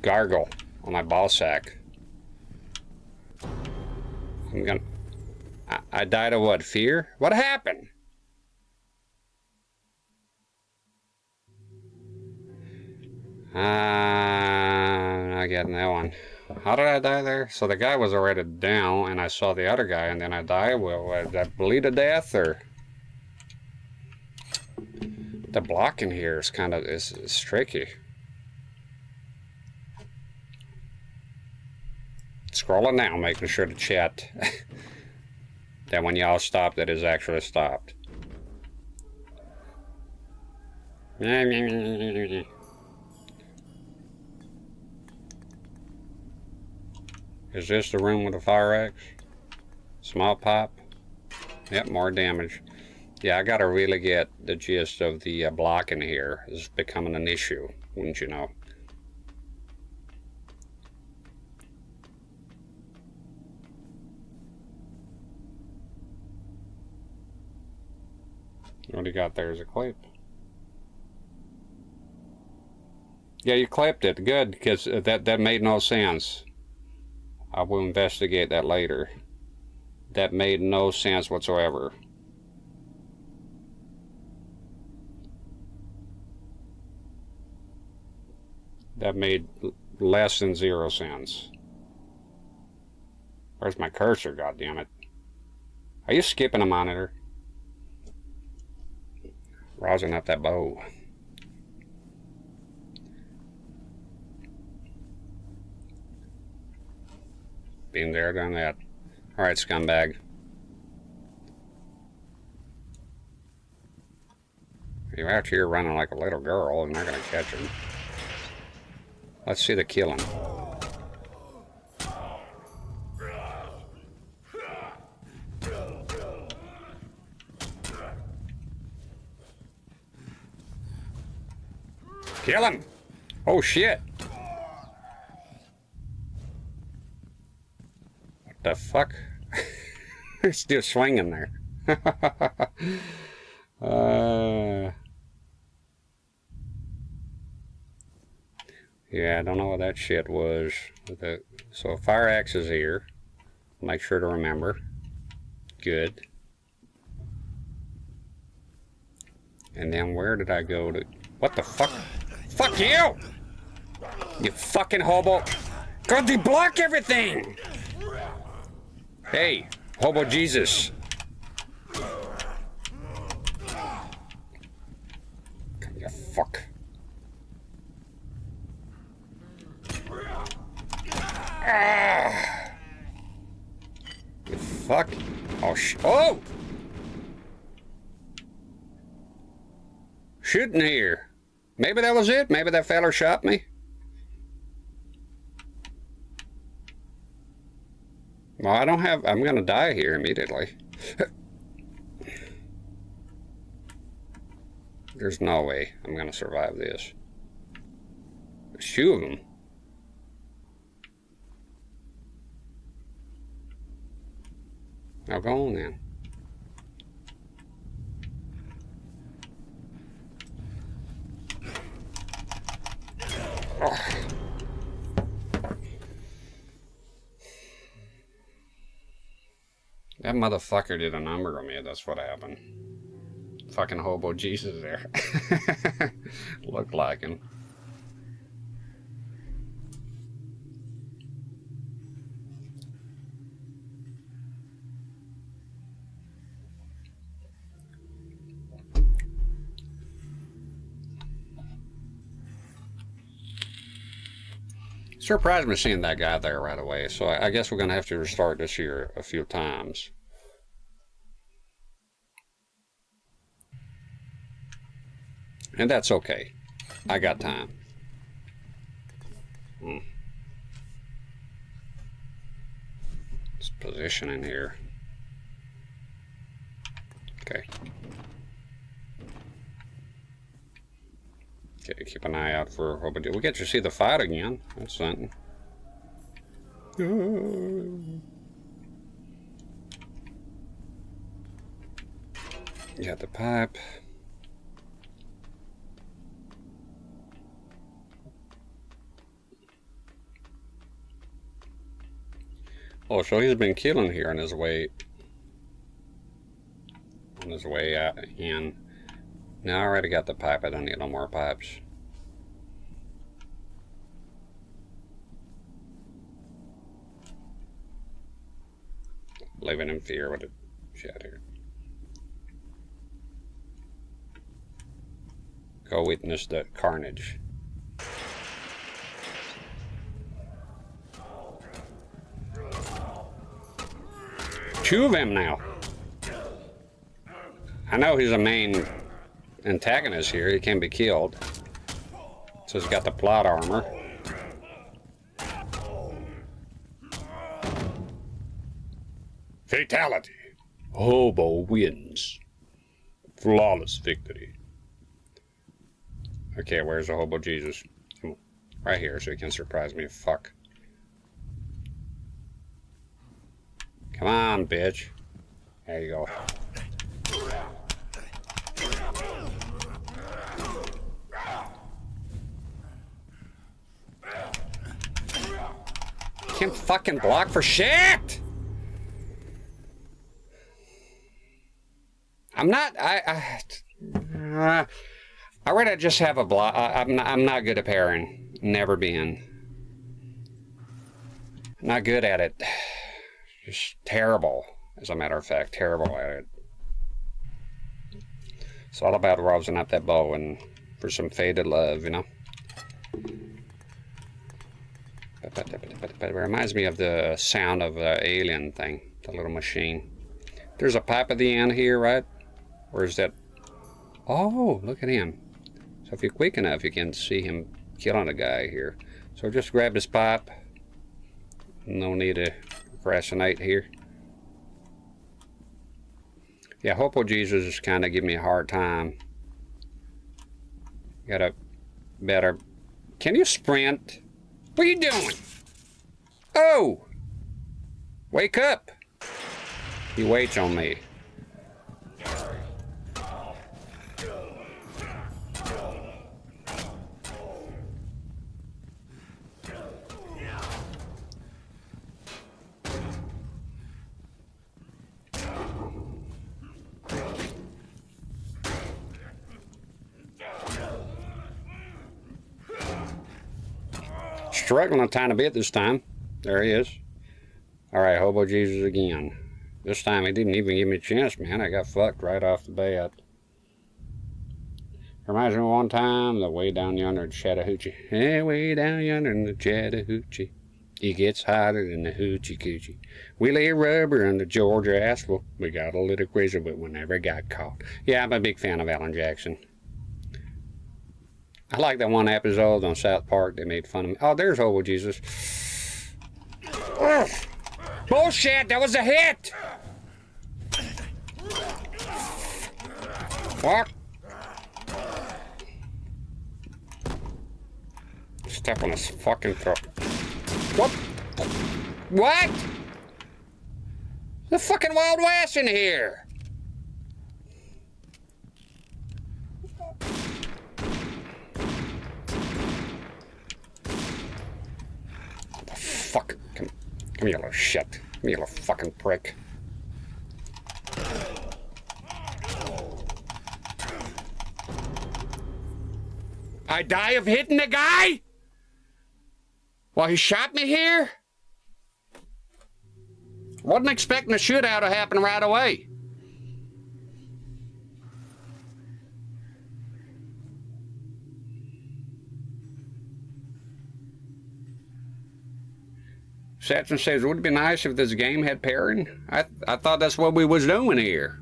Gargle on my ball sack. I died of what? Fear? What happened? Not getting that one. How did I die there? So the guy was already down, and I saw the other guy, and then I died. Well, did I bleed to death, or? The blocking here is kind of is tricky. Scrolling now, making sure to chat that when y'all stop, that is actually stopped. Is this the room with the fire axe? Small pop? Yep, more damage. Yeah, I gotta really get the gist of the blocking here. This is becoming an issue, wouldn't you know? What do you got there? Is a clip? Yeah, you clipped it. Good, because that made no sense. I will investigate that later. That made no sense whatsoever. That made less than 0 sense. Where's my cursor, goddammit? Are you skipping a monitor? Rousing up that bow. Been there, done that. Alright, scumbag. You're out here running like a little girl and not gonna catch him. Let's see the killing. Kill him! Oh shit! What the fuck? He's still swinging there. Yeah, I don't know what that shit was. So fire axe is here. Make sure to remember. Good. And then where did I go to? What the fuck? Fuck you! You fucking hobo! God, they block everything! Hey, hobo Jesus. You fuck. Ah. You fuck. Oh, oh! Shooting here. Maybe that was it. Maybe that feller shot me. Well, I don't have... I'm gonna die here immediately. There's no way I'm gonna survive this. There's two of them. Now go on then. Oh. That motherfucker did a number on me, that's what happened. Fucking hobo Jesus there. Looked like him. Surprised me seeing that guy there right away, so I guess we're going to have to restart this here a few times. And that's okay. I got time. Let's position in here. Okay. Okay, keep an eye out for what we do. We get to see the fight again. That's something. Got the pipe. Oh, so he's been killing here on his way out in. Now I already got the pipe. I don't need no more pipes. Living in fear with the shit here. Go witness the carnage. Two of them now. I know he's a main antagonist here. He can be killed. So he's got the plot armor. Fatality. Hobo wins. Flawless victory. Okay, where's the hobo Jesus? Right here, so he can surprise me. Fuck. Come on, bitch. There you go. Can't fucking block for shit! I'm not, I already just have a block. I'm not good at parrying. Never been. Not good at it. Just terrible, as a matter of fact. Terrible at it. It's all about rousing up that bow and for some faded love, you know? It reminds me of the sound of the alien thing, the little machine. There's a pipe at the end here, right? Or is that... Oh, look at him. So if you're quick enough, you can see him killing a guy here. So just grab this pipe. No need to procrastinate here. Yeah, Hopo Jesus is kind of giving me a hard time. Got a better... Can you sprint? What are you doing? Oh! Wake up! He waits on me. Struggling a tiny bit this time. There he is. Alright, Hobo Jesus again. This time he didn't even give me a chance, man. I got fucked right off the bat. Reminds me of one time, the way down yonder in Chattahoochee. Hey, way down yonder in the Chattahoochee. It gets hotter than the hoochie coochie. We lay rubber on the Georgia asphalt. We got a little crazy, but we never got caught. Yeah, I'm a big fan of Alan Jackson. I like that one episode on South Park. They made fun of me. Oh, there's Hobo Jesus. Ugh. Bullshit! That was a hit! What? Step on his fucking throat. What? What? The fucking Wild West in here! The fuck? Come here, you little shit. Come here, you little fucking prick. I die of hitting the guy? Well, he shot me here? Wasn't expecting a shootout to happen right away. Satchin says, would it be nice if this game had parrying? I thought that's what we was doing here.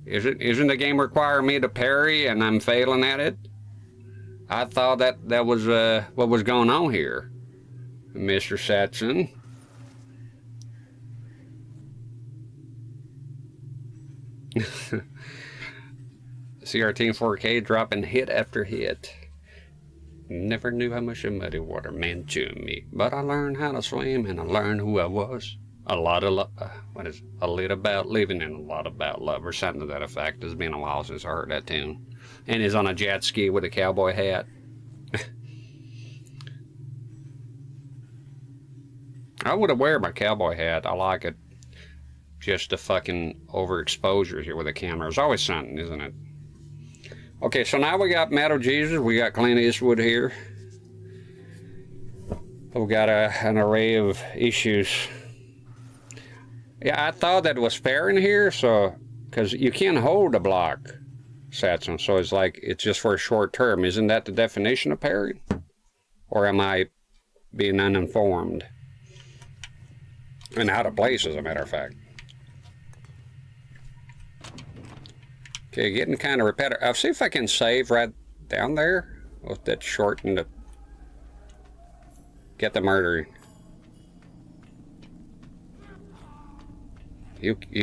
Isn't the game requiring me to parry and I'm failing at it? I thought that was what was going on here, Mr. Satchin. CRT in 4K dropping hit after hit. Never knew how much the muddy water meant to me, but I learned how to swim and I learned who I was. A little about living and a lot about love, or something to that effect. It's been a while since I heard that tune. And he's on a jet ski with a cowboy hat. I would wear my cowboy hat. I like it. Just the fucking overexposure here with the camera. It's always something, isn't it? Okay, so now we got Metal Jesus. We got Clint Eastwood here. We've got an array of issues. Yeah, I thought that was fair in here, so because you can't hold a block, Satson. So it's like it's just for a short term. Isn't that the definition of parry? Or am I being uninformed? And out of place, as a matter of fact. Okay, getting kind of repetitive. I'll see if I can save right down there with that short and get the murdering.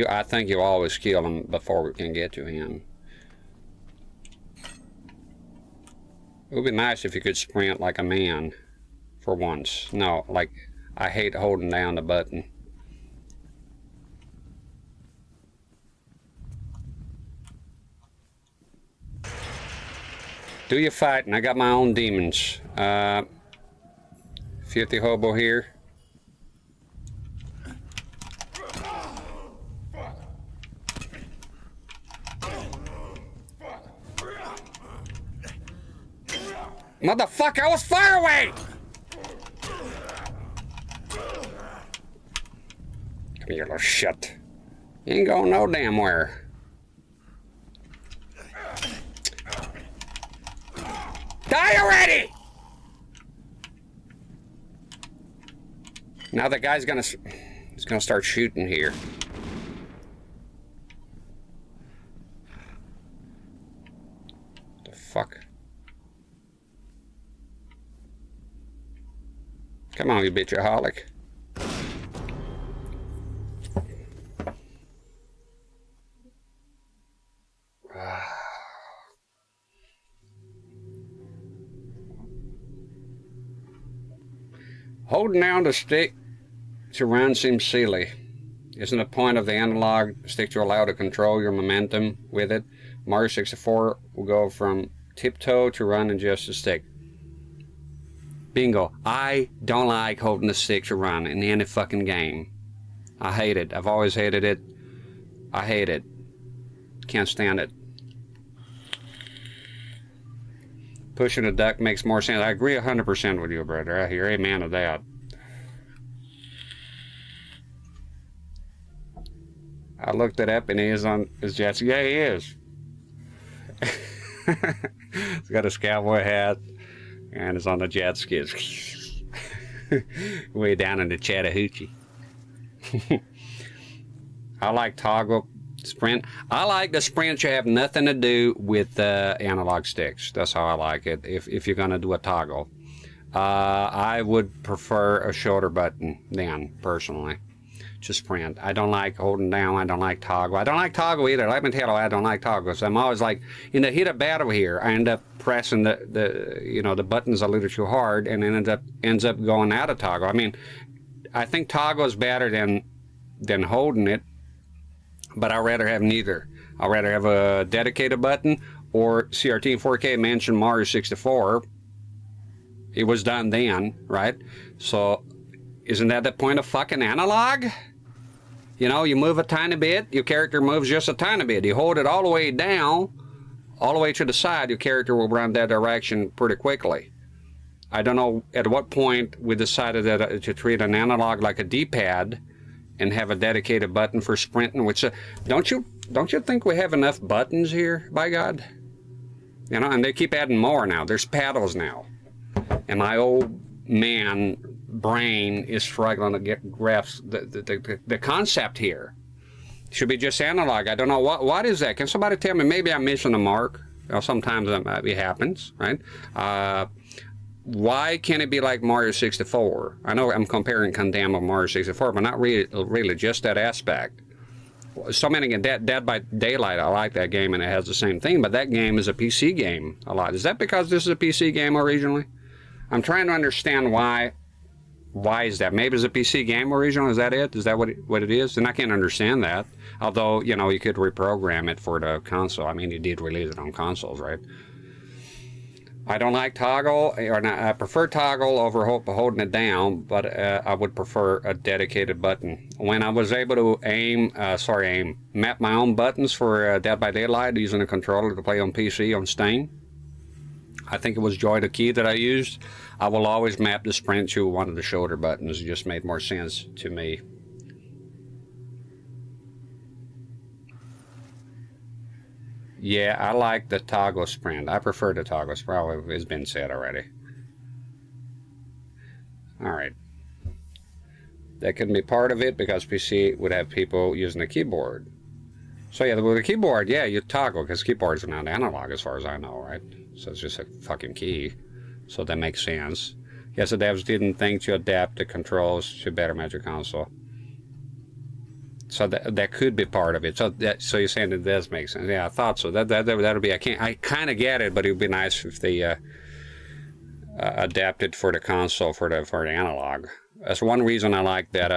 I think you always kill him before we can get to him. It would be nice if you could sprint like a man for once. No, like I hate holding down the button. Do your fighting. I got my own demons. 50 hobo here. Motherfucker, I was far away! Come here, little shit. You ain't going no damn where. Die already! Now the guy's gonna, he's gonna start shooting here. The fuck? Come on, you bitchaholic. Holding down the stick to run seems silly. Isn't the point of the analog stick to allow to control your momentum with it? Mario 64 will go from tiptoe to run in just a stick. Bingo. I don't like holding the stick to run in any fucking game. I hate it. I've always hated it. I hate it. Can't stand it. Pushing a duck makes more sense. I agree 100% with you, brother. I hear amen to that. I looked it up and he is on his jet ski. Yeah, he is. He's got his cowboy hat and is on the jet skis. Way down in the Chattahoochee. I like toggle sprint. I like the sprints you have nothing to do with analog sticks. That's how I like it. If you're going to do a toggle, I would prefer a shoulder button then, personally, to sprint. I don't like holding down. I don't like toggle. I don't like toggle either. Let me tell you, I don't like toggles. I'm always like, in the heat of battle here, I end up pressing the buttons a little too hard, and it ends up going out of toggle. I mean, I think toggle is better than holding it. But I'd rather have neither. I'd rather have a dedicated button or CRT and 4K mentioned Mario 64. It was done then, right? So, isn't that the point of fucking analog? You know, you move a tiny bit, your character moves just a tiny bit. You hold it all the way down, all the way to the side, your character will run that direction pretty quickly. I don't know at what point we decided that to treat an analog like a D-pad and have a dedicated button for sprinting, which don't you think we have enough buttons here, by God? You know, and they keep adding more now. There's paddles now. And my old man brain is struggling to grasp the concept here. Should be just analog. I don't know what is that. Can somebody tell me? Maybe I'm missing the mark. Well, sometimes that happens, right? Why can't it be like Mario 64? I know I'm comparing Condemn with Mario 64, but not really just that aspect. So many, Dead by Daylight, I like that game and it has the same thing, but that game is a PC game a lot. Is that because this is a PC game originally? I'm trying to understand why is that? Maybe it's a PC game originally, is that it? Is that what it is? And I can't understand that. Although, you know, you could reprogram it for the console. I mean, you did release it on consoles, right? I don't like toggle, or not, I prefer toggle over holding it down, but I would prefer a dedicated button. When I was able to map my own buttons for Dead by Daylight using a controller to play on PC on Steam, I think it was Joy the Key that I used. I will always map the sprint to one of the shoulder buttons. It just made more sense to me. Yeah, I like the toggle sprint. I prefer the toggle sprint. Probably has been said already. Alright. That can be part of it because PC would have people using the keyboard. So yeah, with the keyboard, yeah, you toggle because keyboards are not analog as far as I know, right? So it's just a fucking key. So that makes sense. Yes, the devs didn't think to adapt the controls to better match your console. So that could be part of it. So you're saying it does make sense? Yeah, I thought so. That'll be. I kind of get it, but it would be nice if they adapted for the console for the analog. That's one reason I like that.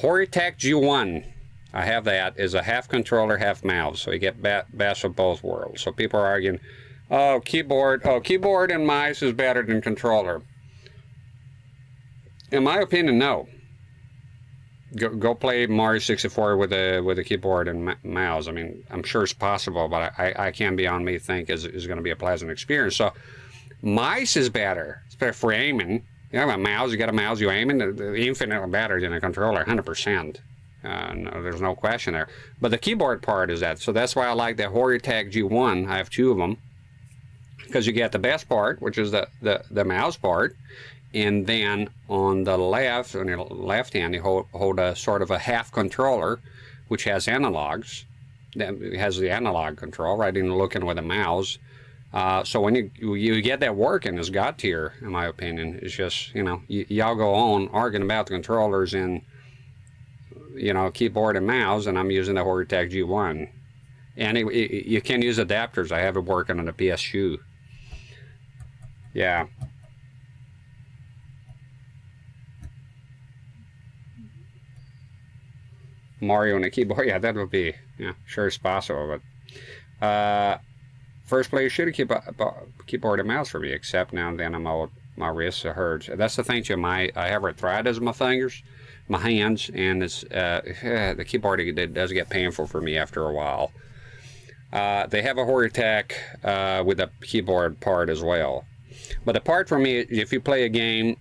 Horitech G1. I have that. Is a half controller, half mouse. So you get best of both worlds. So people are arguing, keyboard and mouse is better than controller. In my opinion, no. Go play Mario 64 with a keyboard and mouse. I mean, I'm sure it's possible, but I can't beyond me think is going to be a pleasant experience. So, mice is better. It's better for aiming. You have a mouse, you got a mouse, you aiming. Infinitely better than a controller, 100%. No, there's no question there. But the keyboard part is that. So that's why I like the Horitech G1. I have two of them. Because you get the best part, which is the mouse part. and then on the left, on your left hand, you hold a sort of a half controller, which has analogs. It has the analog control, right in looking with a mouse. So when you get that working, it's God tier, in my opinion. It's just, you know, y'all go on arguing about the controllers and, you know, keyboard and mouse, and I'm using the Horitech G1. And you can use adapters. I have it working on the PS2. Yeah. Mario on the keyboard, yeah, that would be, yeah, sure as possible. But first place should keep a keyboard and mouse for me, except now and then my wrists hurts. That's the thing too. I have arthritis in my fingers, my hands, and it's the keyboard, it does get painful for me after a while. They have a Horitech with a keyboard part as well. But the part for me, if you play a game,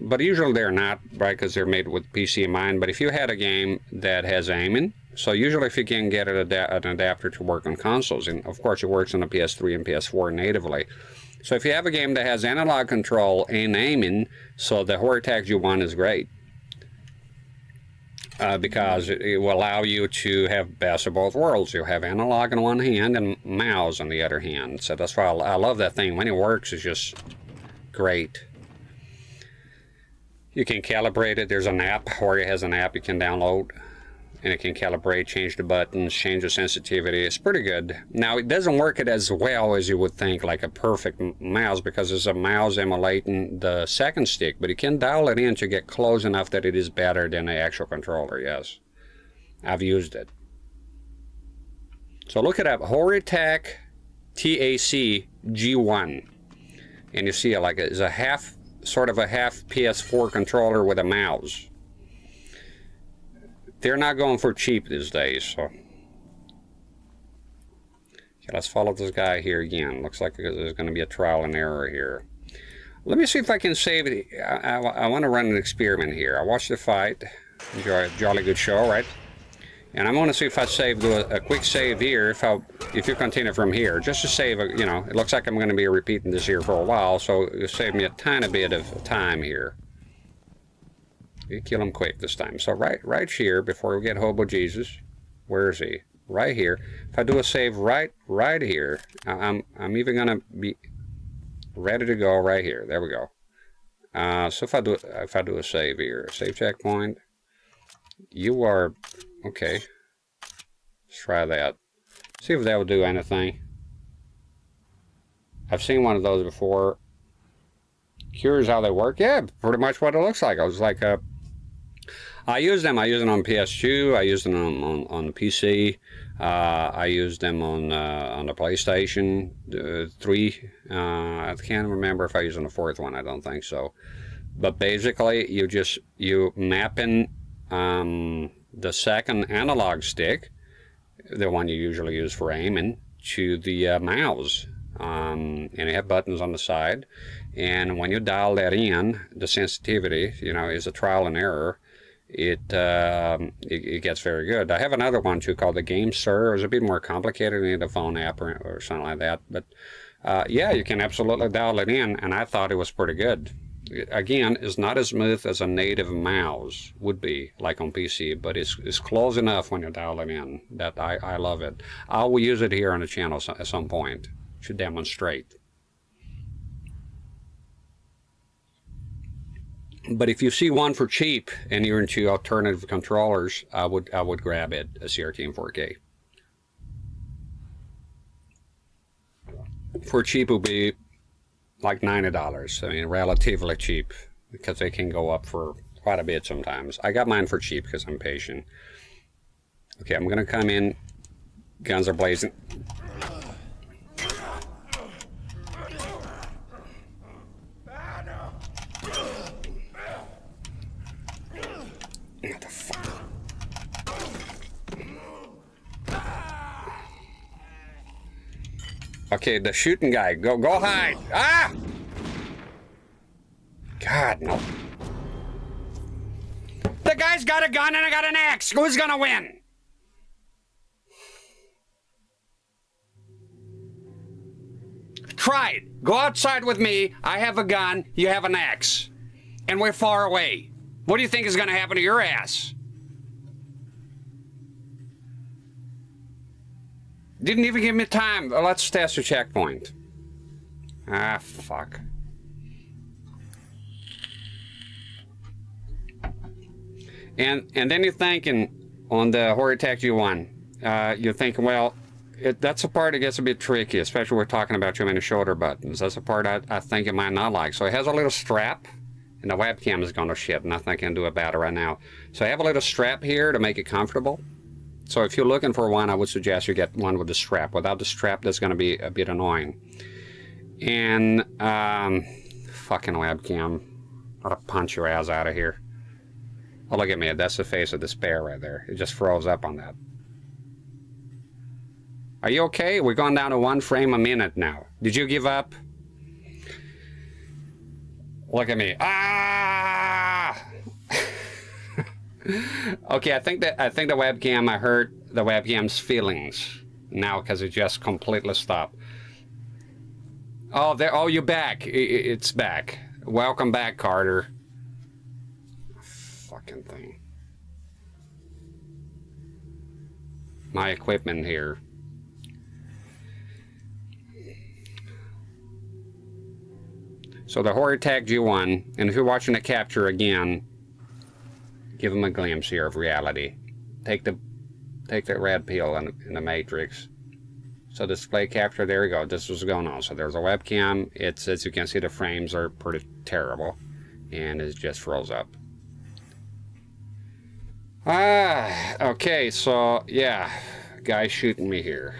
but usually they're not, right, because they're made with PC in mind. But if you had a game that has aiming, so usually if you can get an adapter to work on consoles, and of course it works on the PS3 and PS4 natively. So if you have a game that has analog control and aiming, so the Horitech G1 is great. Because it will allow you to have best of both worlds. You'll have analog on one hand and mouse on the other hand. So that's why I love that thing. When it works, it's just great. You can calibrate it. There's an app, Horia has an app you can download, and it can calibrate, change the buttons, change the sensitivity. It's pretty good. Now, it doesn't work it as well as you would think, like a perfect mouse, because it's a mouse emulating the second stick, but you can dial it in to get close enough that it is better than the actual controller, yes. I've used it. So look it up, Horitech TAC G1. And you see it like it's a sort of a half PS4 controller with a mouse. They're not going for cheap these days, so. Okay, let's follow this guy here again. Looks like there's going to be a trial and error here. Let me see if I can save it. I want to run an experiment here. I watched the fight. Enjoy a jolly good show, right? And I'm going to see if I do a quick save here, if you continue from here, just to save, you know, it looks like I'm going to be repeating this here for a while, so it'll save me a tiny bit of time here. You kill him quick this time. So right here, before we get Hobo Jesus, where is he? Right here. If I do a save right here, I'm even going to be ready to go right here. There we go. So if I do a save here, save checkpoint, you are... Okay, let's try that. See if that will do anything. I've seen one of those before. Curious how they work. Yeah, pretty much what it looks like. I was like, I use them. I use them on PS2. I use them on the PC. I use them on the PlayStation 3. I can't remember if I use on the fourth one. I don't think so. But basically, you map in the second analog stick, the one you usually use for aiming, to the mouse. And you have buttons on the side. And when you dial that in, the sensitivity, you know, is a trial and error. It gets very good. I have another one too called the Game Sir. It's a bit more complicated than the phone app or something like that. But yeah, you can absolutely dial it in, and I thought it was pretty good. Again, it's not as smooth as a native mouse would be, like on PC, but it's close enough when you dial it in that I love it. I will use it here on the channel at some point to demonstrate. But if you see one for cheap and you're into alternative controllers, I would grab it, a CRT in 4K. For cheap, it would be like $90. I mean, relatively cheap, because they can go up for quite a bit sometimes. I got mine for cheap because I'm patient. Okay, I'm going to come in. Guns are blazing. What the fuck? Okay, the shooting guy. Go hide. Ah! God, no. The guy's got a gun and I got an axe. Who's gonna win? Try it. Go outside with me. I have a gun. You have an axe. And we're far away. What do you think is going to happen to your ass? Didn't even give me time. Let's test the checkpoint. Ah, fuck. And then you're thinking on the Horror-Tech G1, you're thinking, well, that's a part that gets a bit tricky, especially we're talking about too many shoulder buttons. That's a part I think it might not like. So it has a little strap, and the webcam is going to shit. Nothing I can do about it right now. So I have a little strap here to make it comfortable. So if you're looking for one, I would suggest you get one with the strap. Without the strap, that's going to be a bit annoying. And fucking webcam, I'll punch your ass out of here. Oh, look at me. That's the face of despair right there. It just froze up on that. Are you okay? We're going down to 1 frame a minute now. Did you give up? Look at me. Ah! Okay, I think the webcam, I hurt the webcam's feelings now because it just completely stopped. Oh, there. Oh, you're back. It's back. Welcome back, Carter. Fucking thing. My equipment here. So the Horror-Tech G1, and if you're watching the capture again, give them a glimpse here of reality. Take the red pill in the Matrix. So display capture, there we go. This was going on. So there's a webcam. It's, as you can see, the frames are pretty terrible, and it just froze up. Ah, okay. So yeah, guy shooting me here.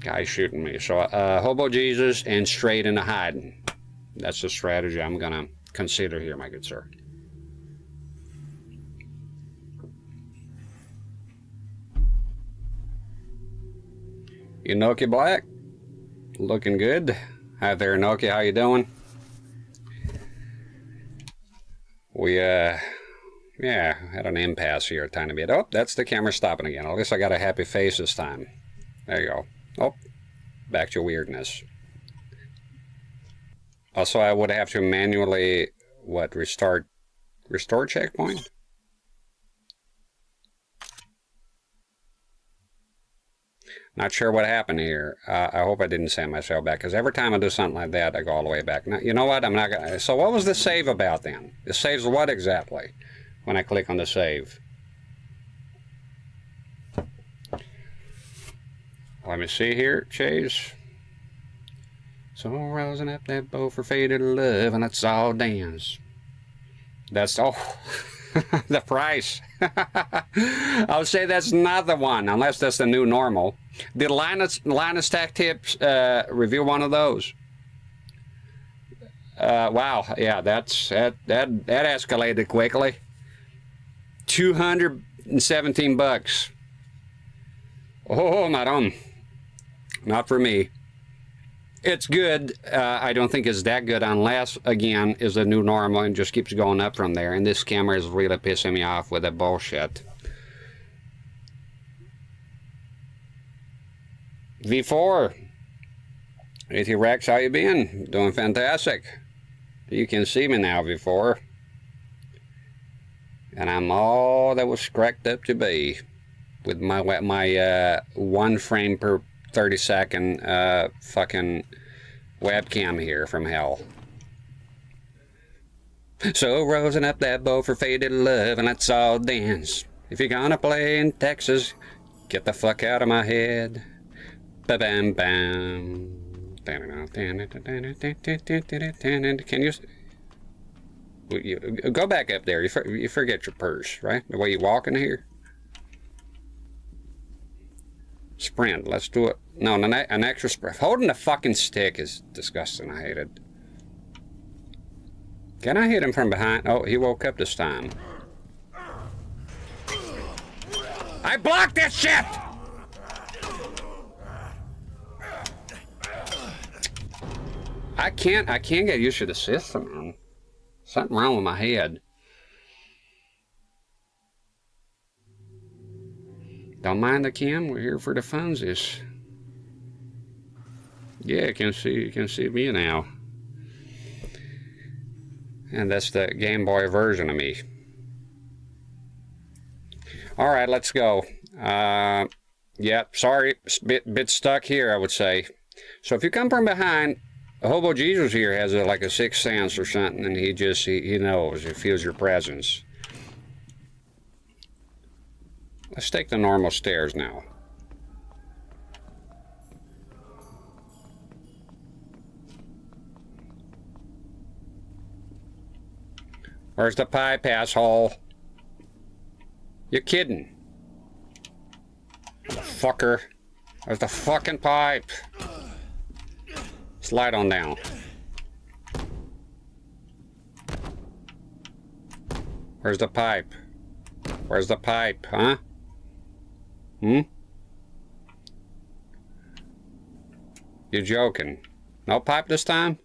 Guy shooting me. So hobo Jesus and straight into hiding. That's the strategy I'm gonna consider here, my good sir. Inoki Black, looking good. Hi there, Inoki. How you doing? We yeah, had an impasse here a tiny bit. Oh, that's the camera stopping again. At least I got a happy face this time. There you go. Oh, back to weirdness. Also, I would have to manually, what, restore checkpoint? Not sure what happened here. I hope I didn't send myself back, because every time I do something like that, I go all the way back. Now, you know what? I'm not gonna. So what was the save about then? It saves what exactly when I click on the save? Let me see here, Chase. So rousing up that bow for faded love, and that's all dance. That's all. The price. I'll say that's not the one, unless that's the new normal. Did Linus Tech Tips review one of those? Wow, yeah, that escalated quickly. $217. Oh, madam. Not for me. It's good. I don't think it's that good unless, again, is the new normal and just keeps going up from there. And this camera is really pissing me off with that bullshit. V4. HDMI, how you been? Doing fantastic. You can see me now, V4. And I'm all that was cracked up to be with my 1 frame per 30-second fucking webcam here from hell. So rosing up that bow for faded love, and let's all dance. If you're gonna play in Texas, get the fuck out of my head. Ba-bam bam. Can you go back up there? You forget your purse, right? The way you walk in here. Sprint, let's do it. No, an extra sprint. Holding the fucking stick is disgusting. I hate it. Can I hit him from behind? Oh, he woke up this time. I blocked that shit! I can't get used to the system, man. Something wrong with my head. Don't mind the cam, we're here for the funsies. Yeah, you can see me now. And that's the Game Boy version of me. Alright, let's go. Yeah, sorry, bit stuck here, I would say. So if you come from behind, Hobo Jesus here has like a sixth sense or something, and he knows, he feels your presence. Let's take the normal stairs now. Where's the pipe, asshole? You're kidding. Fucker. Where's the fucking pipe? Slide on down. Where's the pipe? Where's the pipe, huh? You're joking. No pipe this time?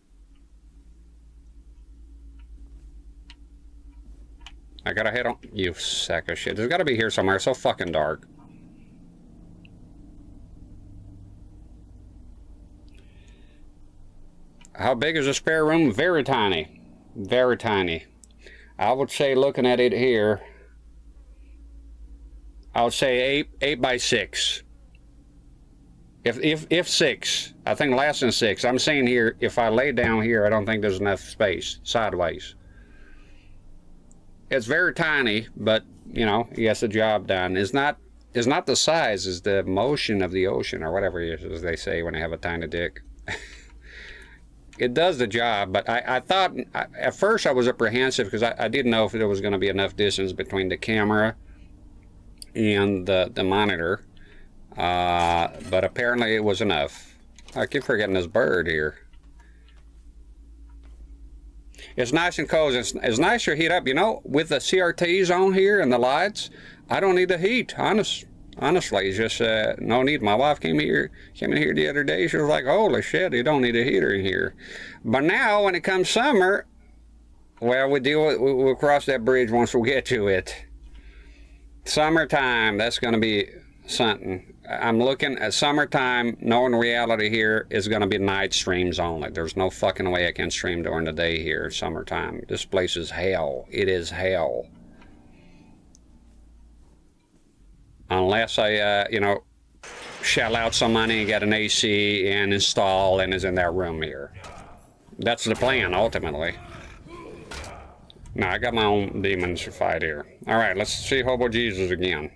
I gotta hit on you, sack of shit. There's gotta be here somewhere. It's so fucking dark. How big is the spare room? Very tiny. Very tiny. I would say, looking at it here, I would say 8 by 6. If 6. I think less than 6. I'm saying here, if I lay down here, I don't think there's enough space sideways. It's very tiny, but you know, he gets the job done. It's not the size, it's the motion of the ocean, or whatever it is, as they say when they have a tiny dick. It does the job, but I thought, at first I was apprehensive because I didn't know if there was going to be enough distance between the camera and the monitor, but apparently it was enough. I keep forgetting this bird here. It's nice and cozy. It's nice to heat up. You know, with the CRTs on here and the lights, I don't need the heat. Honestly, it's just no need. My wife came in here the other day. She was like, "Holy shit, you don't need a heater in here." But now, when it comes summer, well, we'll cross that bridge once we get to it. Summertime, that's going to be something. I'm looking at summertime, knowing reality here is going to be night streams only. There's no fucking way I can stream during the day here, summertime. This place is hell. It is hell. Unless I, you know, shell out some money and get an AC and install and is in that room here. That's the plan, ultimately. Now, I got my own demons to fight here. All right, let's see Hobo Jesus again.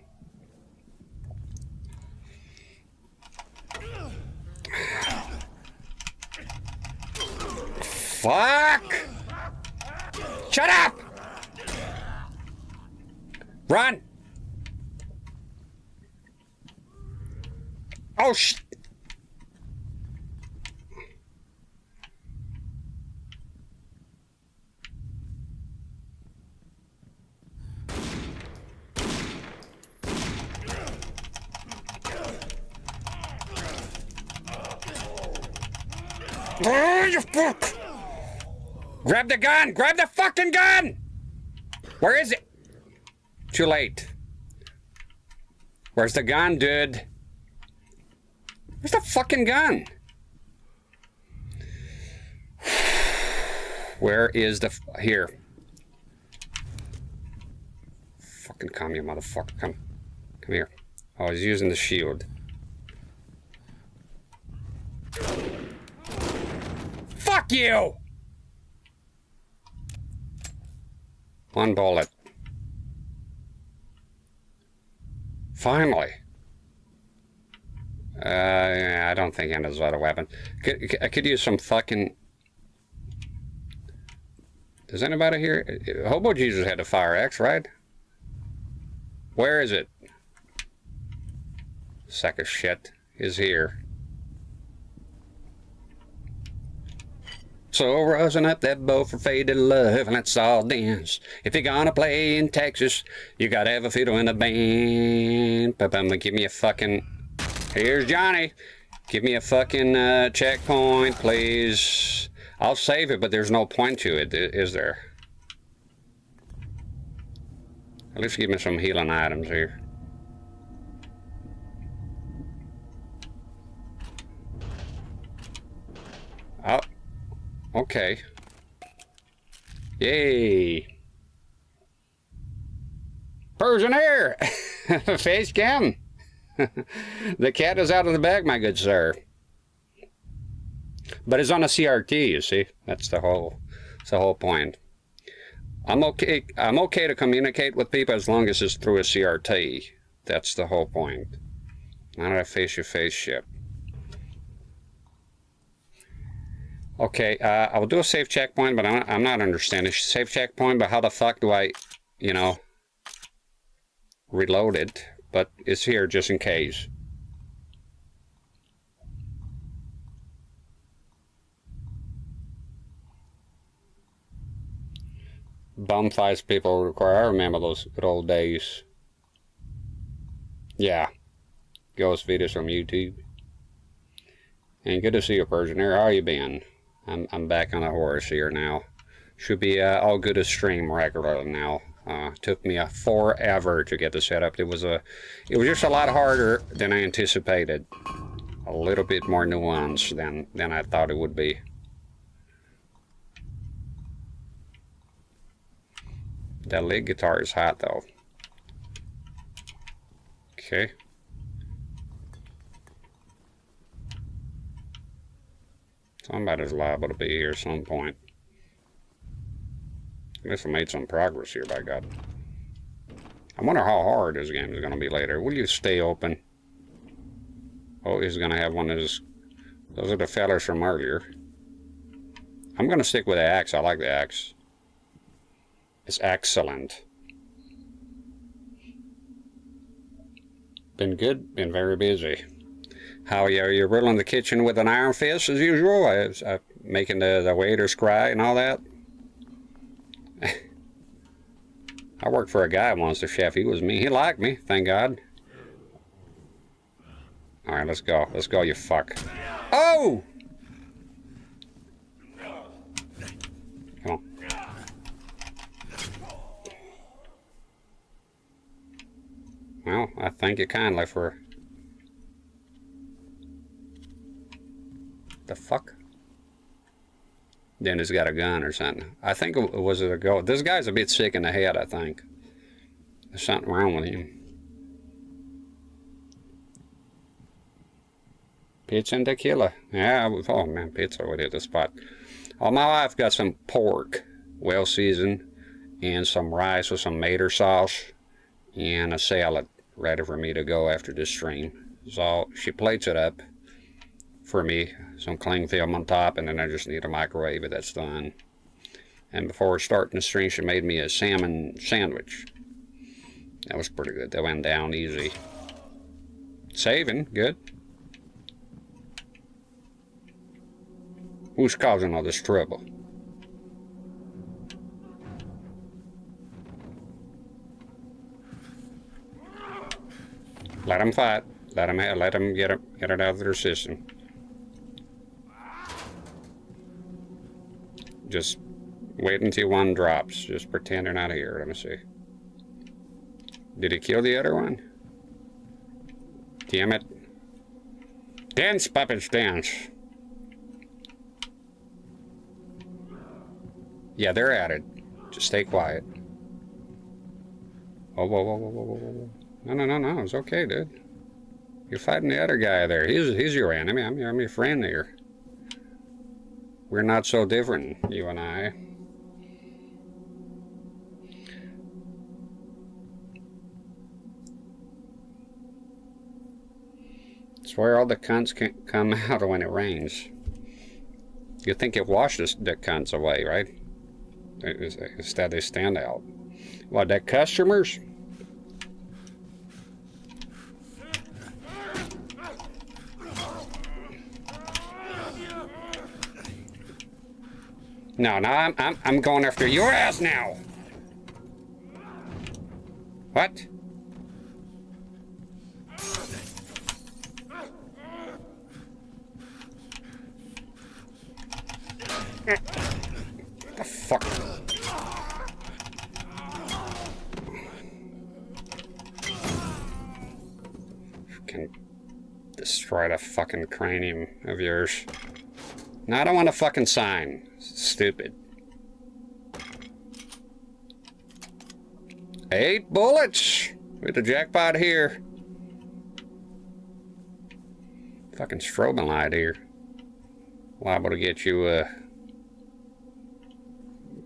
Fuck! Shut up! Run! Oh, oh, you fuck! Grab the gun! Grab the fucking gun! Where is it? Too late. Where's the gun, dude? Where's the fucking gun? Where is the... Here. Fucking come, you motherfucker. Come. Come here. Oh, he's using the shield. Fuck you! One bullet. Finally. I don't think Anna's got a weapon. I could use some fucking... Does anybody here... Hobo Jesus had a CRT-rex, right? Where is it? Sack of shit is here. So we're rosin up that bow for faded love, and let's all dance. If you're gonna play in Texas, you gotta have a fiddle in a band. Give me a fucking... Here's Johnny. Give me a fucking checkpoint, please. I'll save it, but there's no point to it, is there? At least give me some healing items here. Oh, okay. Yay. Persian air! Face cam! The cat is out of the bag, my good sir. But it's on a CRT, you see? That's the whole point. I'm okay to communicate with people as long as it's through a CRT. That's the whole point. Not a face-to-face shit. Okay, I'll do a safe checkpoint, but I'm not understanding. Safe checkpoint, but how the fuck do I, you know, reload it? But it's here just in case. Bum fights people require. I remember those good old days. Yeah. Ghost videos from YouTube. And good to see you, Persian Air. How you been? I'm back on the horse here now. Should be all good to stream regularly now. Took me forever to get the setup. It was just a lot harder than I anticipated. A little bit more nuanced than I thought it would be. That lead guitar is hot though. Okay. Somebody's liable to be here at some point. At least I made some progress here, by God. I wonder how hard this game is going to be later. Will you stay open? Oh, he's going to have one of his... Those are the fellas from earlier. I'm going to stick with the axe. I like the axe. It's excellent. Been good, been very busy. How are you ruling the kitchen with an iron fist as usual? Making the waiters cry and all that? I worked for a guy once, the chef. He was mean. He liked me, thank God. Alright, let's go. Let's go, you fuck. Oh! Come on. Well, I thank you kindly for... The fuck? Then he's got a gun or something. I think it was a go. This guy's a bit sick in the head, I think. There's something wrong with him. Pizza and tequila. Yeah, oh man, pizza would hit the spot. Oh, my wife got some pork, well seasoned, and some rice with some mater sauce, and a salad ready for me to go after this stream. So she plates it up for me, some cling film on top, and then I just need a microwave it. That's done. And before starting the stream, she made me a salmon sandwich. That was pretty good. That went down easy. Saving, good. Who's causing all this trouble? Let them fight. Let them get it out of their system. Just wait until one drops. Just pretend they're not here. Let me see. Did he kill the other one? Damn it. Dance, puppets, dance. Yeah, they're at it. Just stay quiet. Oh, whoa, whoa, whoa, whoa, whoa, whoa. No. It's okay, dude. You're fighting the other guy there. He's your enemy. I'm your friend here. We're not so different, you and I. It's where all the cunts can come out when it rains. You'd think it washes the cunts away, right? Instead they stand out. What, that customers? No, I'm going after your ass now. What? The fuck? Can destroy the fucking cranium of yours. No, I don't want a fucking sign. Stupid. 8 bullets! With the jackpot here. Fucking strobing light here. Liable to get you,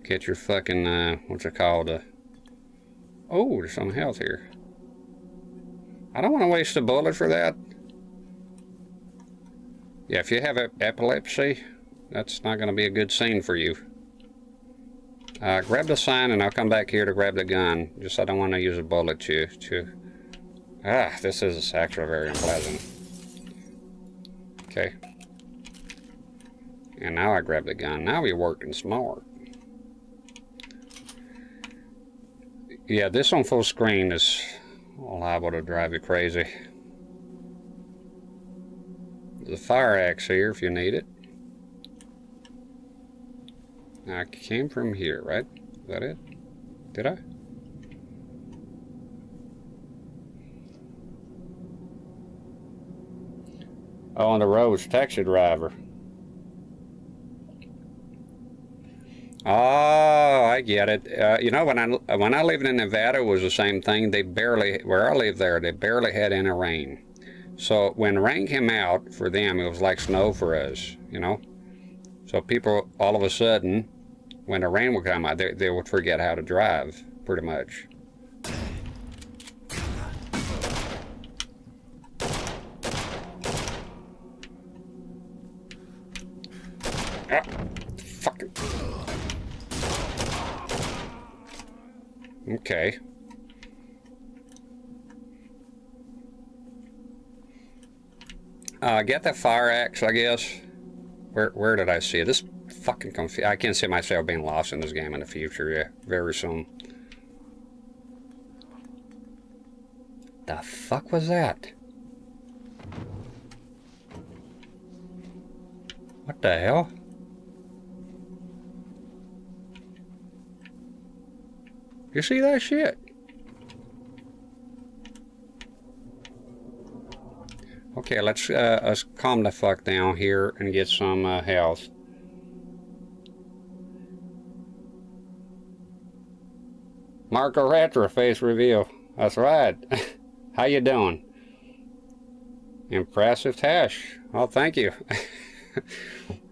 get your fucking, what's it called? Oh, there's some health here. I don't want to waste a bullet for that. Yeah, if you have epilepsy, that's not going to be a good scene for you. Grab the sign and I'll come back here to grab the gun. Just I don't want to use a bullet to... this is actually very unpleasant. Okay. And now I grab the gun. Now we're working smart. Yeah, this on full screen is liable to drive you crazy. There's a fire axe here if you need it. I came from here, right? Is that it? Did I? Oh, on the road's taxi driver. Oh, I get it. You know, when I lived in Nevada, it was the same thing. They barely, where I lived there, they barely had any rain. So when rain came out for them, it was like snow for us, you know. So people, all of a sudden, when the rain would come out, they would forget how to drive, pretty much. Ah, fuck it. Okay. Get that fire axe, I guess. Where did I see it? This fucking confused. I can't see myself being lost in this game in the future. Yeah, very soon. The fuck was that? What the hell? You see that shit? Okay, let's calm the fuck down here and get some health. Marco Retro face reveal. That's right. How you doing? Impressive tash. Oh, thank you.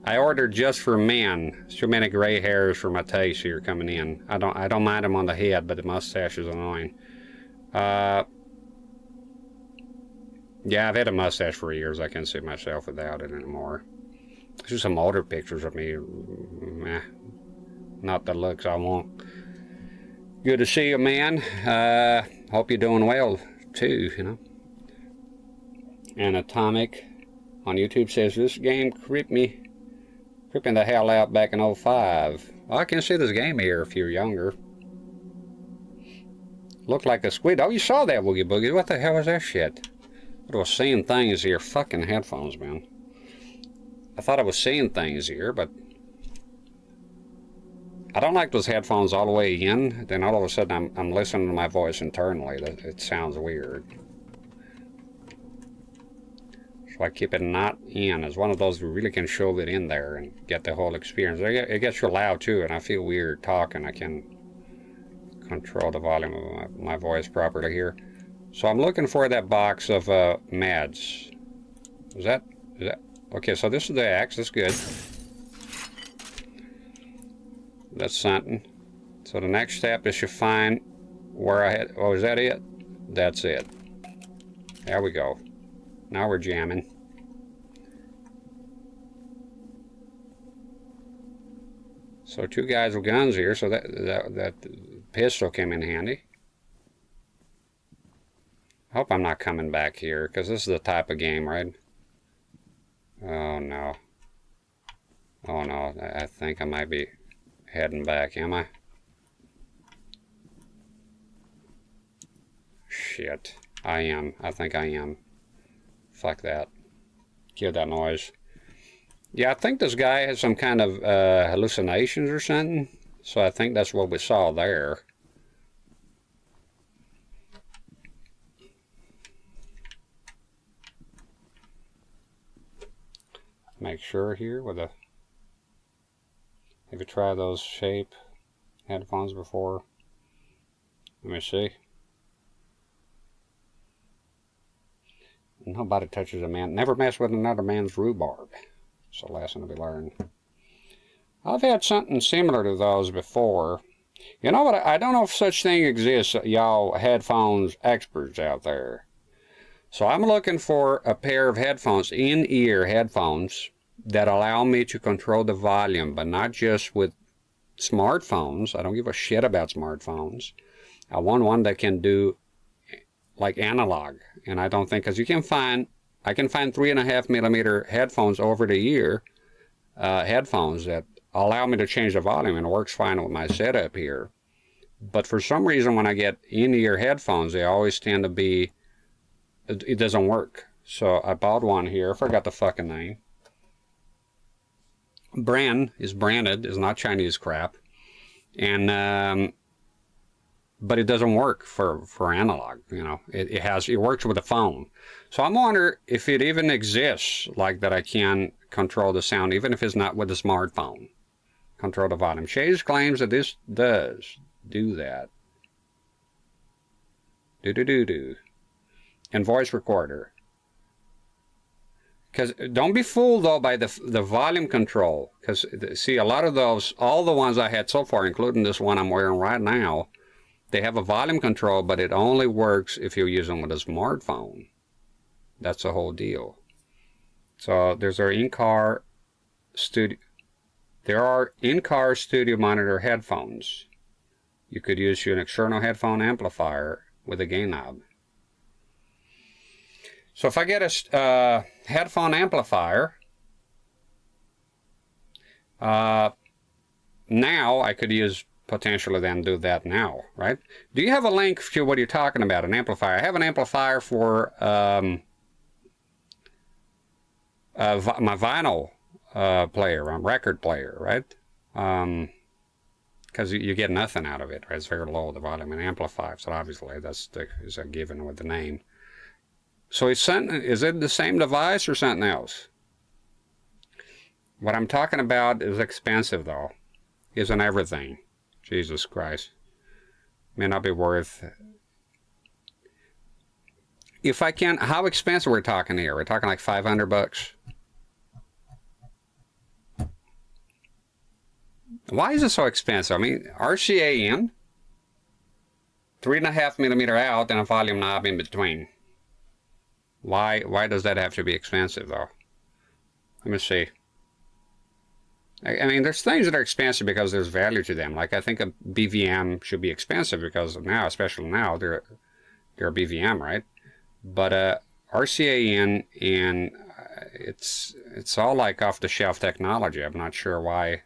I ordered just for men. Too many gray hairs for my taste here coming in. I don't mind them on the head, but the mustache is annoying. Yeah, I've had a mustache for years. I can't see myself without it anymore. There's some older pictures of me. Meh. Not the looks I want. Good to see you, man. Hope you're doing well, too, you know. And Atomic on YouTube says, this game creeped me the hell out back in 05. Well, I can see this game here if you're younger. Looked like a squid. Oh, you saw that, Woogie Boogie. What the hell was that shit? I was seeing things here. Fucking headphones, man. I thought I was seeing things here, but I don't like those headphones all the way in. Then all of a sudden I'm listening to my voice internally. It sounds weird. So I keep it not in. It's one of those you really can shove it in there and get the whole experience. It gets you loud too, and I feel weird talking. I can control the volume of my voice properly here. So I'm looking for that box of meds. Is that okay? So this is the axe. That's good. That's something. So the next step is to find where I had. Oh, is that it? That's it. There we go. Now we're jamming. So 2 guys with guns here. So that pistol came in handy. I hope I'm not coming back here, because this is the type of game, right? Oh no. Oh no, I think I might be heading back, am I? Shit. I am. I think I am. Fuck that. Kill that noise. Yeah, I think this guy has some kind of hallucinations or something. So I think that's what we saw there. Make sure here with a Have you tried those shape headphones before? Let me see. Nobody touches a man. Never mess with another man's rhubarb. It's a lesson to be learned. I've had something similar to those before. You know what? I don't know if such thing exists, y'all headphones experts out there. So I'm looking for a pair of headphones, in-ear headphones, that allow me to control the volume, but not just with smartphones. I don't give a shit about smartphones. I want one that can do like analog, and I don't think, because I can find 3.5mm headphones over the ear headphones that allow me to change the volume, and it works fine with my setup here. But for some reason, when I get in-ear headphones, they always tend to be, it doesn't work. So I bought one here. I forgot the fucking name. Brand is branded, is not Chinese crap, and but it doesn't work for analog. You know, it works with a phone. So I'm wondering if it even exists like that. I can control the sound even if it's not with a smartphone. Control the volume. Chase claims that this does do that. And voice recorder. Because don't be fooled though by the volume control. Because see, a lot of those, all the ones I had so far, including this one I'm wearing right now, they have a volume control, but it only works if you're using with a smartphone. That's the whole deal. So there's our in-car studio. There are in-car studio monitor headphones. You could use an external headphone amplifier with a gain knob. So if I get a headphone amplifier, now I could use potentially then do that now, right? Do you have a link to what you're talking about, an amplifier? I have an amplifier for my vinyl player, my record player, right? Because you get nothing out of it, right? It's very low, the volume, and amplifier, so obviously that's is a given with the name. So is it the same device or something else? What I'm talking about is expensive, though. Isn't everything? Jesus Christ. May not be worth. If I can, how expensive we're talking here? We're talking like $500. Why is it so expensive? I mean, RCA in, 3.5mm out, and a volume knob in between. Why does that have to be expensive, though? Let me see. I mean, there's things that are expensive because there's value to them. Like, I think a BVM should be expensive because now, especially now, they're a BVM, right? But RCA in, and it's all like off-the-shelf technology. I'm not sure why.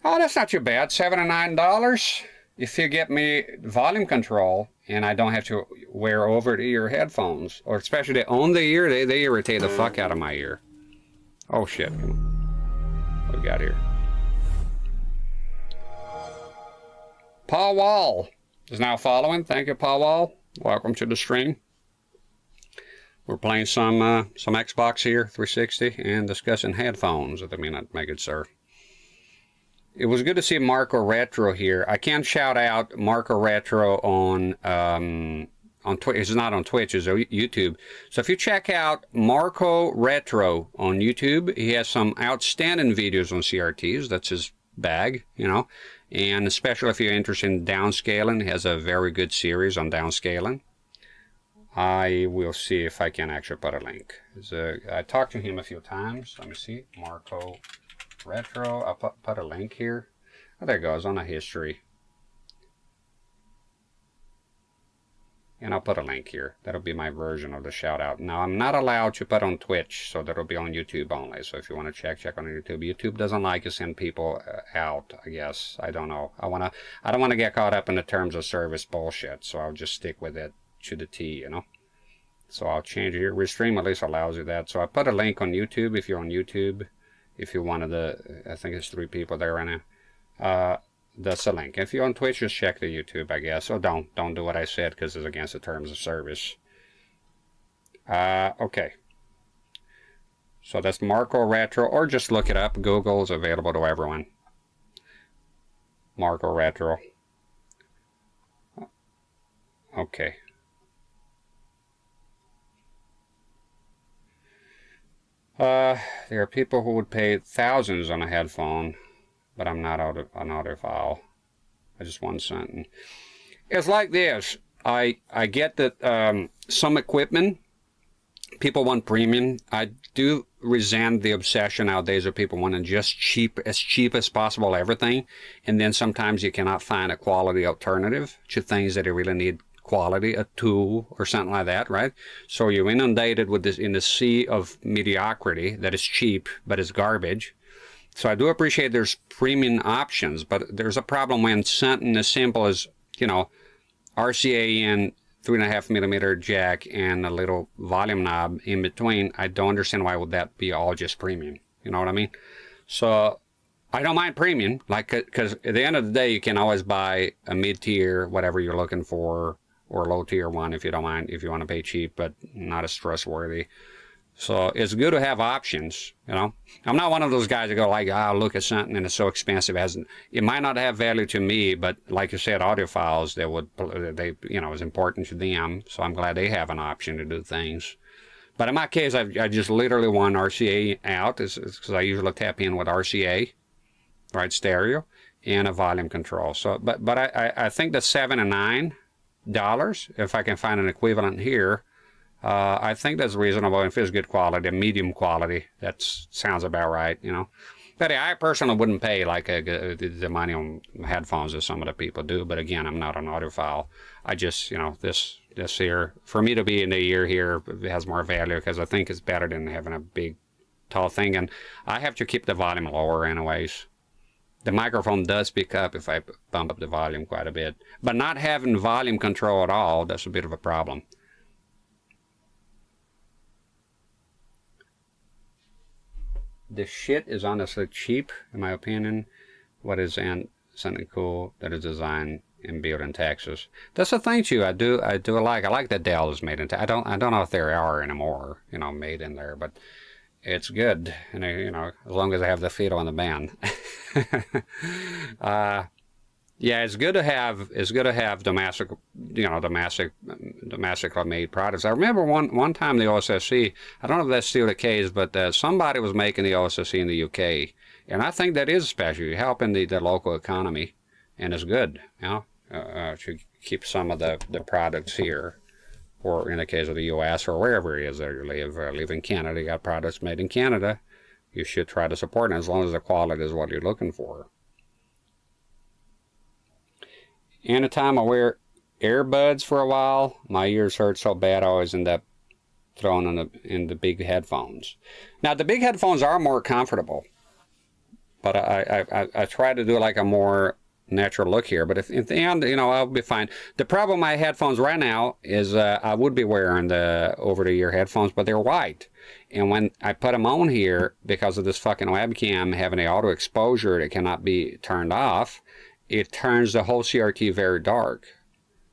Oh, that's not too bad. $7 or $9. If you get me volume control and I don't have to wear over-the-ear headphones, or especially on the ear, they irritate the fuck out of my ear. Oh shit. What we got here? Paul Wall is now following. Thank you, Paul Wall. Welcome to the stream. We're playing some Xbox here, 360, and discussing headphones at the minute. Make it, sir. It was good to see Marco Retro here. I can shout out Marco Retro on Twitch. It's not on Twitch, it's on YouTube. So if you check out Marco Retro on YouTube, he has some outstanding videos on CRTs. That's his bag, you know. And especially if you're interested in downscaling, he has a very good series on downscaling. I will see if I can actually put a link. I talked to him a few times. Let me see. Marco Retro. I'll put a link here. Oh, there it goes on a history. And I'll put a link here. That'll be my version of the shout out. Now, I'm not allowed to put on Twitch, so that'll be on YouTube only. So if you want to check on YouTube. YouTube doesn't like to send people out, I guess. I don't know. I don't want to get caught up in the terms of service bullshit, so I'll just stick with it to the T, you know. So I'll change it here. Restream at least allows you that. So I put a link on YouTube if you're on YouTube. If you're one of the, I think it's 3 people there right now. That's the link. If you're on Twitch, just check the YouTube, I guess. So don't do what I said because it's against the terms of service. Okay. So that's Marco Retro, or just look it up. Google is available to everyone. Marco Retro. Okay. There are people who would pay thousands on a headphone, but I'm not an audiophile. I just want something. It's like this. I get that some equipment, people want premium. I do resent the obsession nowadays of people wanting just as cheap as possible everything, and then sometimes you cannot find a quality alternative to things that you really need quality, a tool or something like that, right? So you're inundated with this in the sea of mediocrity that is cheap but is garbage. So I do appreciate there's premium options, but there's a problem when something as simple as, you know, RCA in 3.5mm jack and a little volume knob in between. I don't understand why would that be all just premium. You know what I mean? So I don't mind premium, like, because at the end of the day, you can always buy a mid-tier, whatever you're looking for, or a low-tier one if you don't mind, if you want to pay cheap, but not as trustworthy. So it's good to have options, you know. I'm not one of those guys that go like, oh, look at something and it's so expensive. It might not have value to me, but like you said, audiophiles, you know, it's important to them. So I'm glad they have an option to do things. But in my case, I just literally want RCA out, because I usually tap in with RCA, right, stereo, and a volume control. So, but I think the $7 and $9, if I can find an equivalent here, I think that's reasonable. If it's good quality, medium quality, that sounds about right, you know. But I personally wouldn't pay like the money on headphones as some of the people do. But again, I'm not an audiophile. I just, you know, this here, for me to be in the ear here, it has more value because I think it's better than having a big, tall thing. And I have to keep the volume lower anyways. The microphone does pick up if I bump up the volume quite a bit. But not having volume control at all, that's a bit of a problem. The shit is honestly cheap, in my opinion. What is something cool that is designed and built in Texas? That's the thing too. I do like. I like that Dell is made in Texas. I don't know if there are anymore, you know, made in there, but it's good. And you know, as long as I have the feet on the band. Yeah, it's good to have domestic, you know, domestically made products. I remember one time the OSSC, I don't know if that's still the case, but somebody was making the OSSC in the UK, and I think that is special, helping the local economy, and it's good, you know, to keep some of the products here, or in the case of the US or wherever it is that you live in Canada, you got products made in Canada, you should try to support them as long as the quality is what you're looking for. Anytime I wear earbuds for a while, my ears hurt so bad I always end up throwing in the big headphones. Now the big headphones are more comfortable, but I try to do like a more natural look here. But if in the end, you know, I'll be fine. The problem with my headphones right now is I would be wearing the over-the-ear headphones, but they're white. And when I put them on here, because of this fucking webcam having an auto exposure that cannot be turned off, it turns the whole CRT very dark,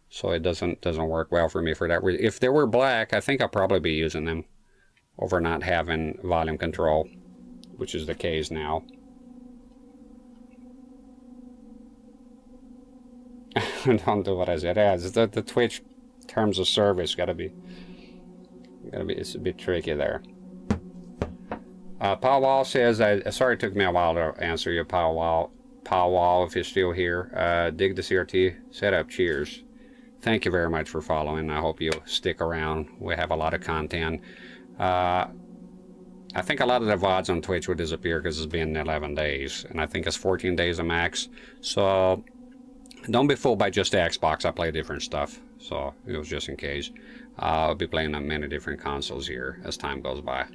so it doesn't work well for me for that reason. If they were black, I think I'll probably be using them over not having volume control, which is the case now. Don't do what I said. Yeah, the Twitch terms of service it's a bit tricky there. Powwow says, sorry it took me a while to answer you, Powwow, if you're still here. Dig the CRT setup. Cheers. Thank you very much for following. I hope you'll stick around. We have a lot of content. I think a lot of the VODs on Twitch will disappear because it's been 11 days. And I think it's 14 days a max. So don't be fooled by just the Xbox. I play different stuff. So it was just in case. I'll be playing on many different consoles here as time goes by.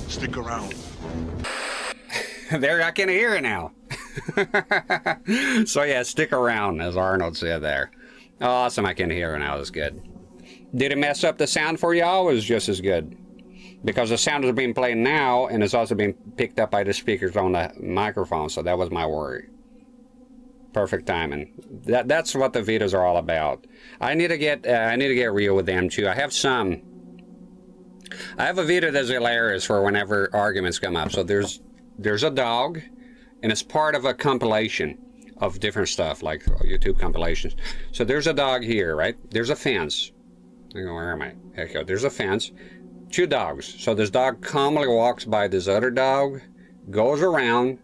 Stick around. There, I can hear it now. So yeah, stick around, as Arnold said there. Awesome, I can hear it now. That's good. Did it mess up the sound for y'all? Or was it just as good? Because the sound is being played now, and it's also being picked up by the speakers on the microphone, so that was my worry. Perfect timing. That's what the Vitas are all about. I need to get real with them too. I have a Vita that's hilarious for whenever arguments come up. So there's a dog, and it's part of a compilation of different stuff, like YouTube compilations. So there's a dog here, right? There's a fence. Where am I? There you go. There's a fence. 2 dogs. So this dog calmly walks by this other dog, goes around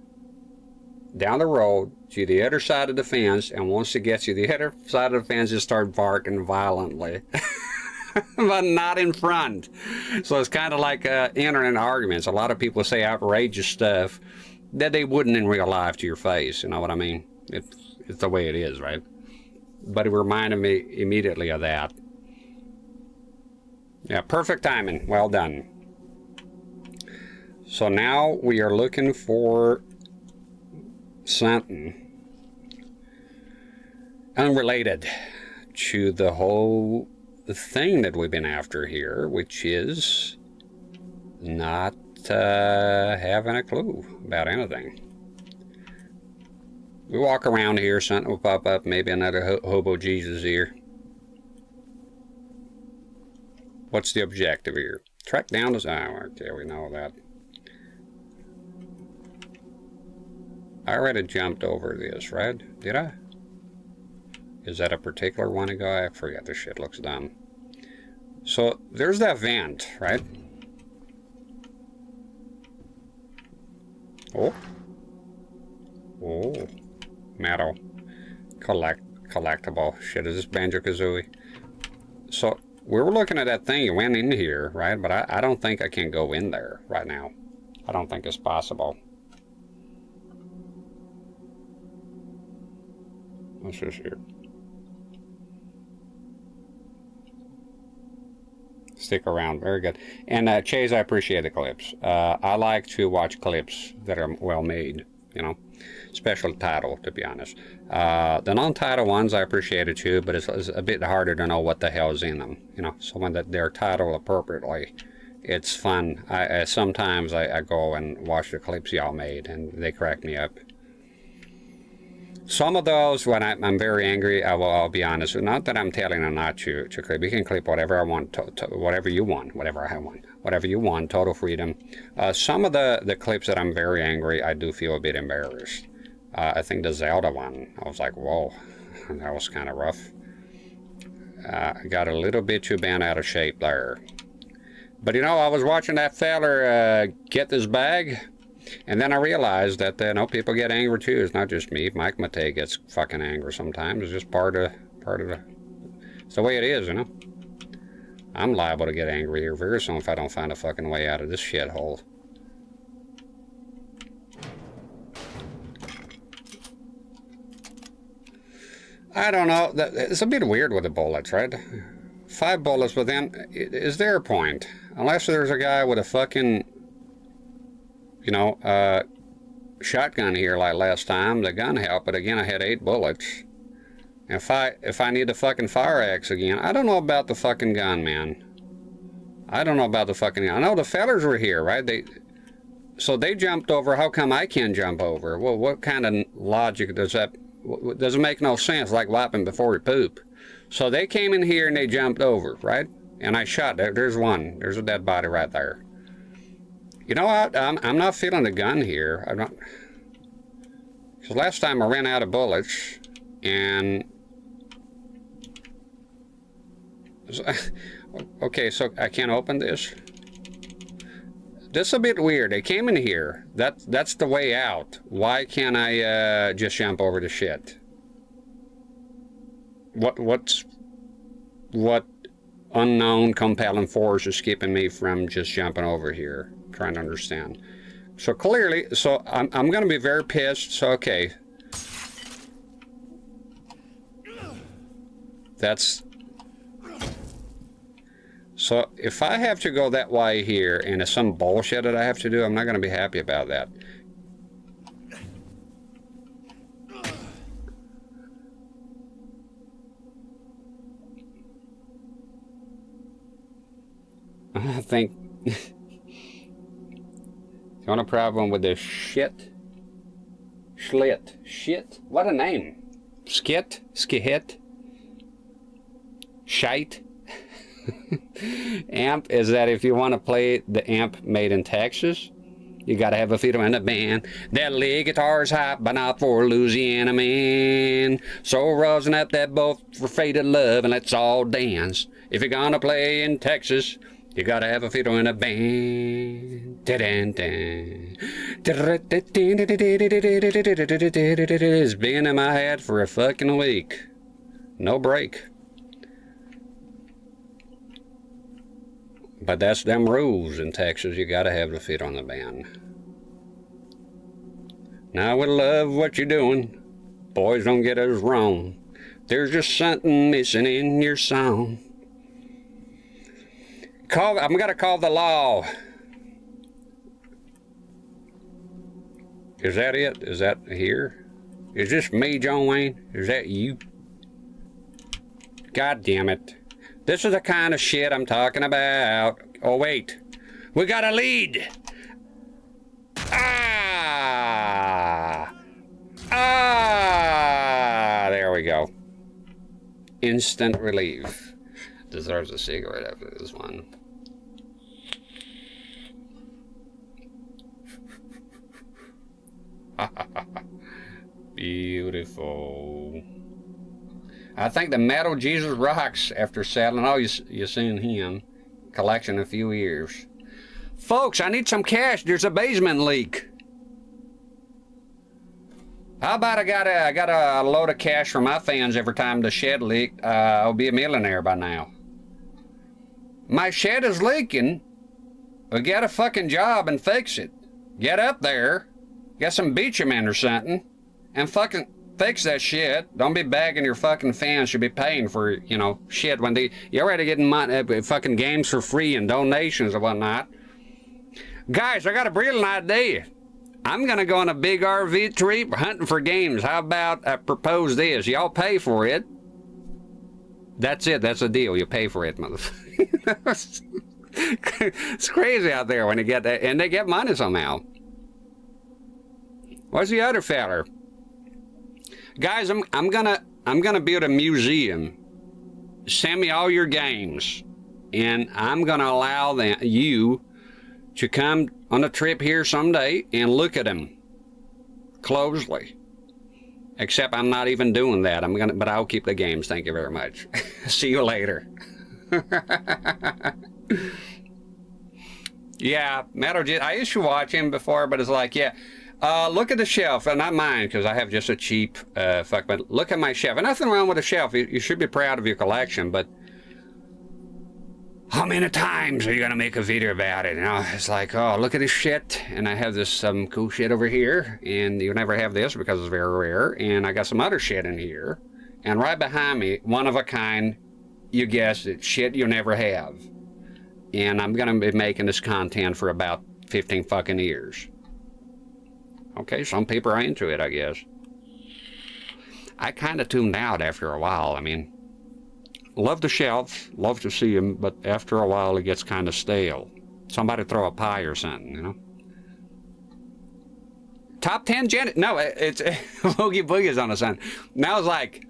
down the road to the other side of the fence, and once it gets to the other side of the fence, it starts barking violently. But not in front. So it's kind of like internet arguments. A lot of people say outrageous stuff that they wouldn't in real life to your face. You know what I mean? It's the way it is, right? But it reminded me immediately of that. Yeah, perfect timing. Well done. So now we are looking for something unrelated to the whole thing that we've been after here, which is not having a clue about anything. We walk around here, something will pop up, maybe another hobo Jesus here. What's the objective here? Track down the... Oh, okay, we know that. I already jumped over this, right? Did I? Is that a particular one to go? I forget, this shit looks dumb. So, there's that vent, right? Oh. Oh. Metal. Collectible. Shit, is this Banjo-Kazooie? So, we were looking at that thing. It went in here, right? But I don't think I can go in there right now. I don't think it's possible. What's this here? Stick around. Very good. And Chase, I appreciate the clips. I like to watch clips that are well made, you know. Special title, to be honest. The non-title ones I appreciate it too, but it's a bit harder to know what the hell is in them, you know. So when they're titled appropriately, it's fun. Sometimes I go and watch the clips y'all made, and they crack me up. Some of those, when I'm very angry, I'll be honest. Not that I'm telling them not to clip. You can clip whatever I want, whatever you want, whatever I want, whatever you want, total freedom. Some of the clips that I'm very angry, I do feel a bit embarrassed. I think the Zelda one, I was like, whoa, that was kind of rough. I got a little bit too bent out of shape there. But you know, I was watching that feller get this bag. And then I realized that, people get angry too. It's not just me. Mike Matei gets fucking angry sometimes. It's just part of the... It's the way it is, you know. I'm liable to get angry here very soon if I don't find a fucking way out of this shithole. I don't know. It's a bit weird with the bullets, right? 5 bullets, but then, is there a point? Unless there's a guy with a fucking... You know, shotgun here like last time, the gun helped, but again I had 8 bullets. And if I need the fucking fire axe again, I don't know about the fucking gun, man. I don't know about the fucking gun. I know the fellers were here, right? So they jumped over. How come I can't jump over? Well, what kind of logic does that? Doesn't make no sense. Like wiping before we poop. So they came in here and they jumped over, right? And I shot. There's one. There's a dead body right there. You know what? I'm not feeling the gun here. I'm not. Because last time I ran out of bullets, and okay, so I can't open this. This is a bit weird. They came in here. That's the way out. Why can't I just jump over the shit? What unknown compelling force is keeping me from just jumping over here? Trying to understand. So clearly, so I'm going to be very pissed. So okay, that's so if I have to go that way here and it's some bullshit that I have to do, I'm not going to be happy about that. I think the only problem with this shit Schlit. Shit. What a name. Skit. Skihit. Shite. Amp is that if you want to play the amp made in Texas, you gotta have a fiddle and a band. That lead guitar's hot, but not for Louisiana man. So rosin up that boat for faded love and let's all dance. If you're gonna play in Texas, you gotta have a fiddle and a band. It's been in my head for a fucking week. No break. But that's them rules in Texas. You gotta have the fiddle and the band. Now we love what you're doing. Boys, don't get us wrong. There's just something missing in your song. I'm gonna call the law. Is that it? Is that here? Is this me, John Wayne? Is that you? God damn it. This is the kind of shit I'm talking about. Oh, wait. We got a lead. There we go. Instant relief. Deserves a cigarette after this one. Beautiful. I think the Metal Jesus rocks after settling. Oh, you seen him. Collection a few years. Folks, I need some cash. There's a basement leak. How about I got a load of cash for my fans every time the shed leaked? I'll be a millionaire by now. My shed is leaking. Well, get a fucking job and fix it. Get up there, get some bitumen or something, and fucking fix that shit. Don't be begging your fucking fans to be paying for, you know, shit when you're already getting money, fucking games for free and donations and whatnot. Guys, I got a brilliant idea. I'm gonna go on a big RV trip hunting for games. How about I propose this? Y'all pay for it. That's it. That's the deal. You pay for it, motherfucker. It's crazy out there when you get that, and they get money somehow. What's the other feller? Guys, I'm gonna build a museum. Send me all your games, and I'm gonna allow you to come on a trip here someday and look at them closely. Except I'm not even doing that. But I'll keep the games. Thank you very much. See you later. Yeah, Metal Jet. I used to watch him before, but it's like, yeah. Look at the shelf, not mine, because I have just a cheap fuck. But look at my shelf. And nothing wrong with the shelf. You should be proud of your collection. But how many times are you gonna make a video about it? You know, it's like, oh, look at this shit, and I have this cool shit over here, and you never have this because it's very rare. And I got some other shit in here, and right behind me, one of a kind. You guessed it, shit you never have. And I'm gonna be making this content for about 15 fucking years. Okay, some people are into it, I guess. I kind of tuned out after a while. I mean, love the shelves, love to see them, but after a while it gets kind of stale. Somebody throw a pie or something, you know? Top 10 No, it's Boogie Boogie's on the sun. Now it's like,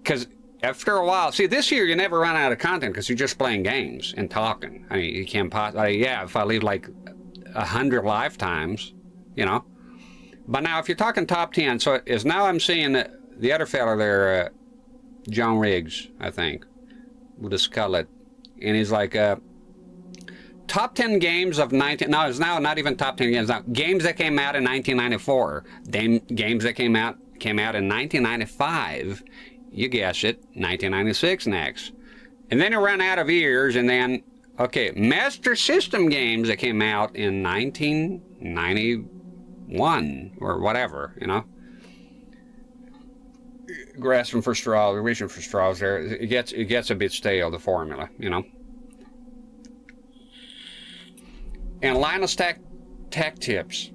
because after a while, see, this year you never run out of content because you're just playing games and talking. I mean, you can't possibly, yeah, if I leave like 100 lifetimes, you know? But now, if you're talking top 10, so is now I'm seeing the other fella there, John Riggs, I think, with a skullet, and he's like, top 10 games of 19. No, it's now not even top 10 games. Now, games that came out in 1994, games that came out in 1995. You guess it, 1996 next, and then it ran out of years, and then okay, Master System games that came out in 1991 or whatever, you know. Grasping for straws, reaching for straws. There, it gets a bit stale, the formula, you know. And Linus Tech Tips.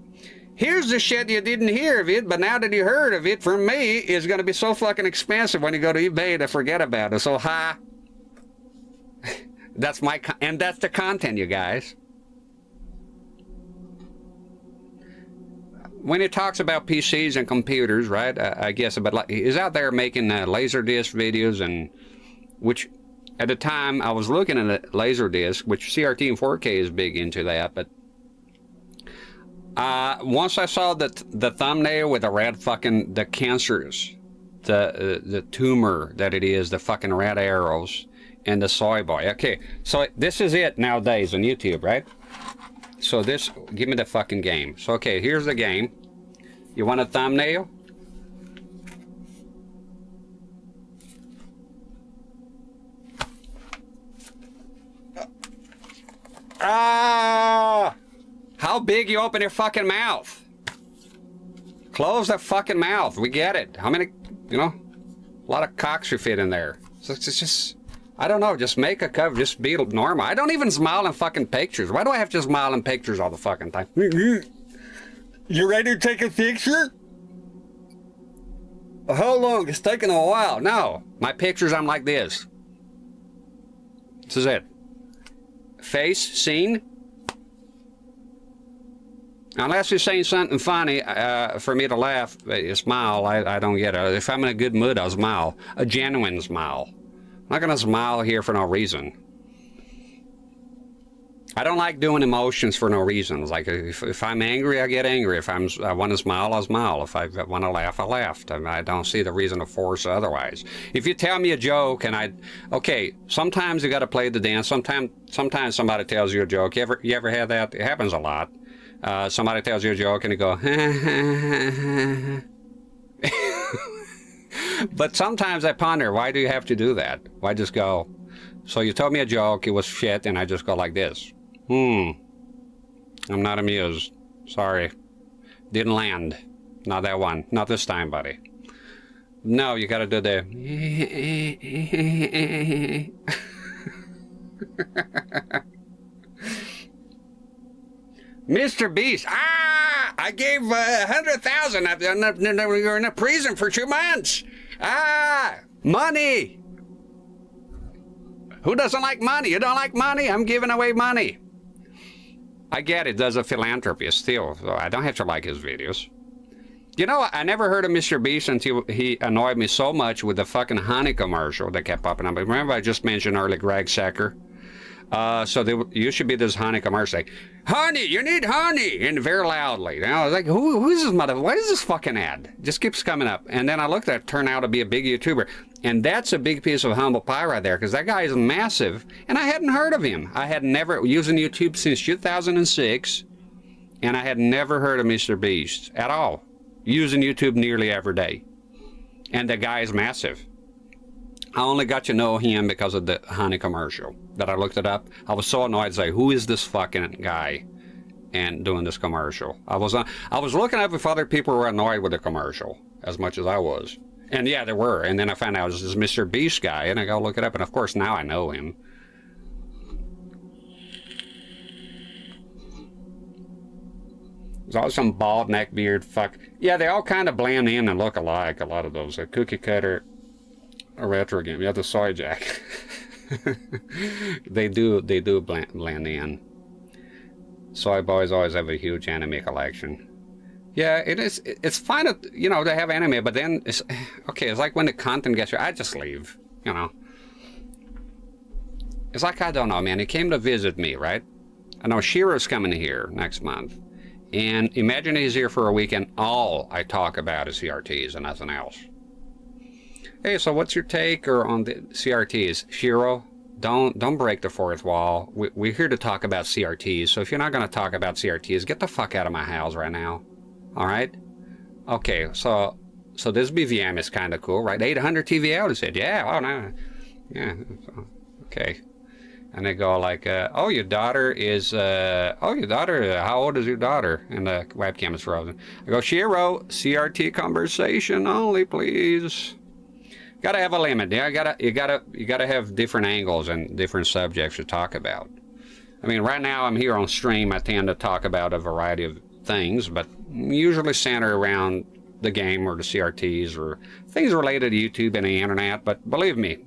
Here's the shit you didn't hear of it, but now that you heard of it, for me, it's going to be so fucking expensive when you go to eBay to forget about it. So, that's and that's the content, you guys. when it talks about PCs and computers, right? I guess, but like, he's out there making Laserdisc videos, and which at the time I was looking at a Laserdisc, which CRT and 4K is big into that, but once I saw the thumbnail with the red fucking, the cancers, the tumor that it is, the fucking red arrows, and the soy boy. Okay, so this is it nowadays on YouTube, right? So this, give me the fucking game. So okay, here's the game. You want a thumbnail? How big you open your fucking mouth? Close the fucking mouth. We get it. How many, you know, a lot of cocks you fit in there. So it's just, I don't know, just make a cover, just be normal. I don't even smile in fucking pictures. Why do I have to smile in pictures all the fucking time? You ready to take a picture? How long? It's taking a while. No, my pictures, I'm like this. This is it. Face, scene. Unless you're saying something funny for me to laugh, smile, I don't get it. If I'm in a good mood, I'll smile. A genuine smile. I'm not going to smile here for no reason. I don't like doing emotions for no reason. Like, if I'm angry, I get angry. If I want to smile, I'll smile. If I want to laugh, I laugh. I don't see the reason to force otherwise. If you tell me a joke and okay, sometimes you got to play the dance. Sometimes somebody tells you a joke. You ever had that? It happens a lot. Somebody tells you a joke and you go, but sometimes I ponder, why do you have to do that? Why just go, so you told me a joke, it was shit, and I just go like this. I'm not amused. Sorry. Didn't land. Not that one. Not this time, buddy. No, you gotta do the Mr. Beast. I gave 100,000. You're in a prison for 2 months. Money. Who doesn't like money? You don't like money? I'm giving away money. I get it. There's a philanthropist still, so I don't have to like his videos. You know, I never heard of Mr. Beast until he annoyed me so much with the fucking honey commercial that kept popping up. Remember I just mentioned earlier Greg Sacker? So there used to be this honey commercial like, honey, you need honey, and very loudly. And I was like, who is this mother? What is this fucking ad? Just keeps coming up. And then I looked at it, turned out to be a big YouTuber. And that's a big piece of humble pie right there, because that guy is massive, and I hadn't heard of him. I had never, using YouTube since 2006, and I had never heard of Mr. Beast at all. Using YouTube nearly every day. And the guy is massive. I only got to know him because of the honey commercial. That I looked it up. I was so annoyed to say, who is this fucking guy and doing this commercial? I was looking up if other people were annoyed with the commercial as much as I was. And yeah, there were. And then I found out it was this Mr. Beast guy, and I go look it up, and of course now I know him. There's always some bald neck beard fuck. Yeah, they all kind of blend in and look alike, a lot of those. A cookie cutter, a retro game. Yeah, the soy jack. they do blend in. Soy boys always have a huge anime collection. Yeah, it's fine to, you know, to have anime, but then it's okay, it's like when the content gets here, I just leave, you know. It's like, I don't know, man, he came to visit me, right? I know Shiro's coming here next month, and imagine he's here for a week and all I talk about is CRTs and nothing else. Hey, so what's your take on the CRTs? Shiro, don't break the fourth wall. We're here to talk about CRTs, so if you're not going to talk about CRTs, get the fuck out of my house right now. All right? Okay, so this BVM is kind of cool, right? 800 TVL, he said. Yeah, oh, no. Yeah, okay. And they go like, oh, your daughter is, how old is your daughter? And the webcam is frozen. I go, Shiro, CRT conversation only, please. Gotta have a limit. Yeah, you gotta have different angles and different subjects to talk about. I mean, right now I'm here on stream. I tend to talk about a variety of things, but usually center around the game or the CRTs or things related to YouTube and the internet. But believe me,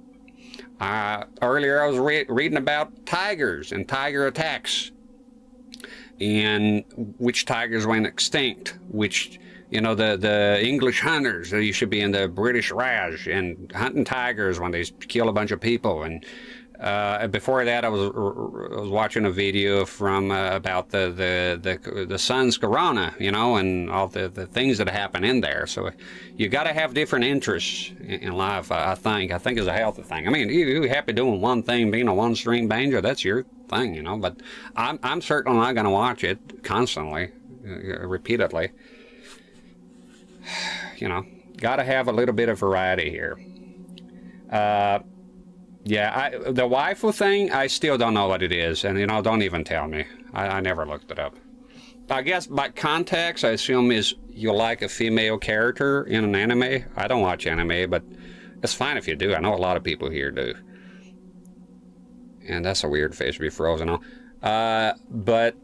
earlier I was reading about tigers and tiger attacks and which tigers went extinct, which, you know, the English hunters, they used to be in the British Raj and hunting tigers when they kill a bunch of people. And before that, I was watching a video from about the sun's corona, you know, and all the things that happen in there. So you got to have different interests in life. I think it's a healthy thing. I mean, you're happy doing one thing, being a one-string banjo, that's your thing, you know. But I'm certainly not going to watch it constantly, repeatedly. You know, got to have a little bit of variety here. Yeah, the waifu thing, I still don't know what it is, and, you know, don't even tell me. I never looked it up. I guess by context, I assume is you like a female character in an anime. I don't watch anime, but it's fine if you do. I know a lot of people here do. And that's a weird face to be frozen on. But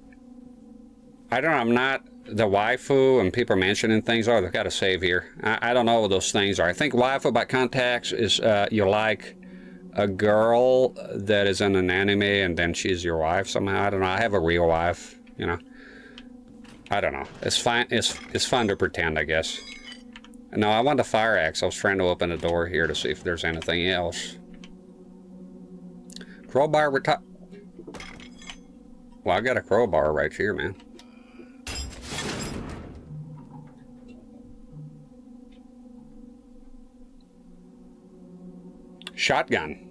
I don't know, I'm not the waifu, and people are mentioning things. Oh, they've got to save here. I don't know what those things are. I think waifu by context is you like a girl that is in an anime and then she's your wife somehow. I don't know. I have a real wife, you know. I don't know. It's fine. It's fun to pretend, I guess. No, I want the fire axe. I was trying to open the door here to see if there's anything else. Crowbar retire. Well, I got a crowbar right here, man. Shotgun.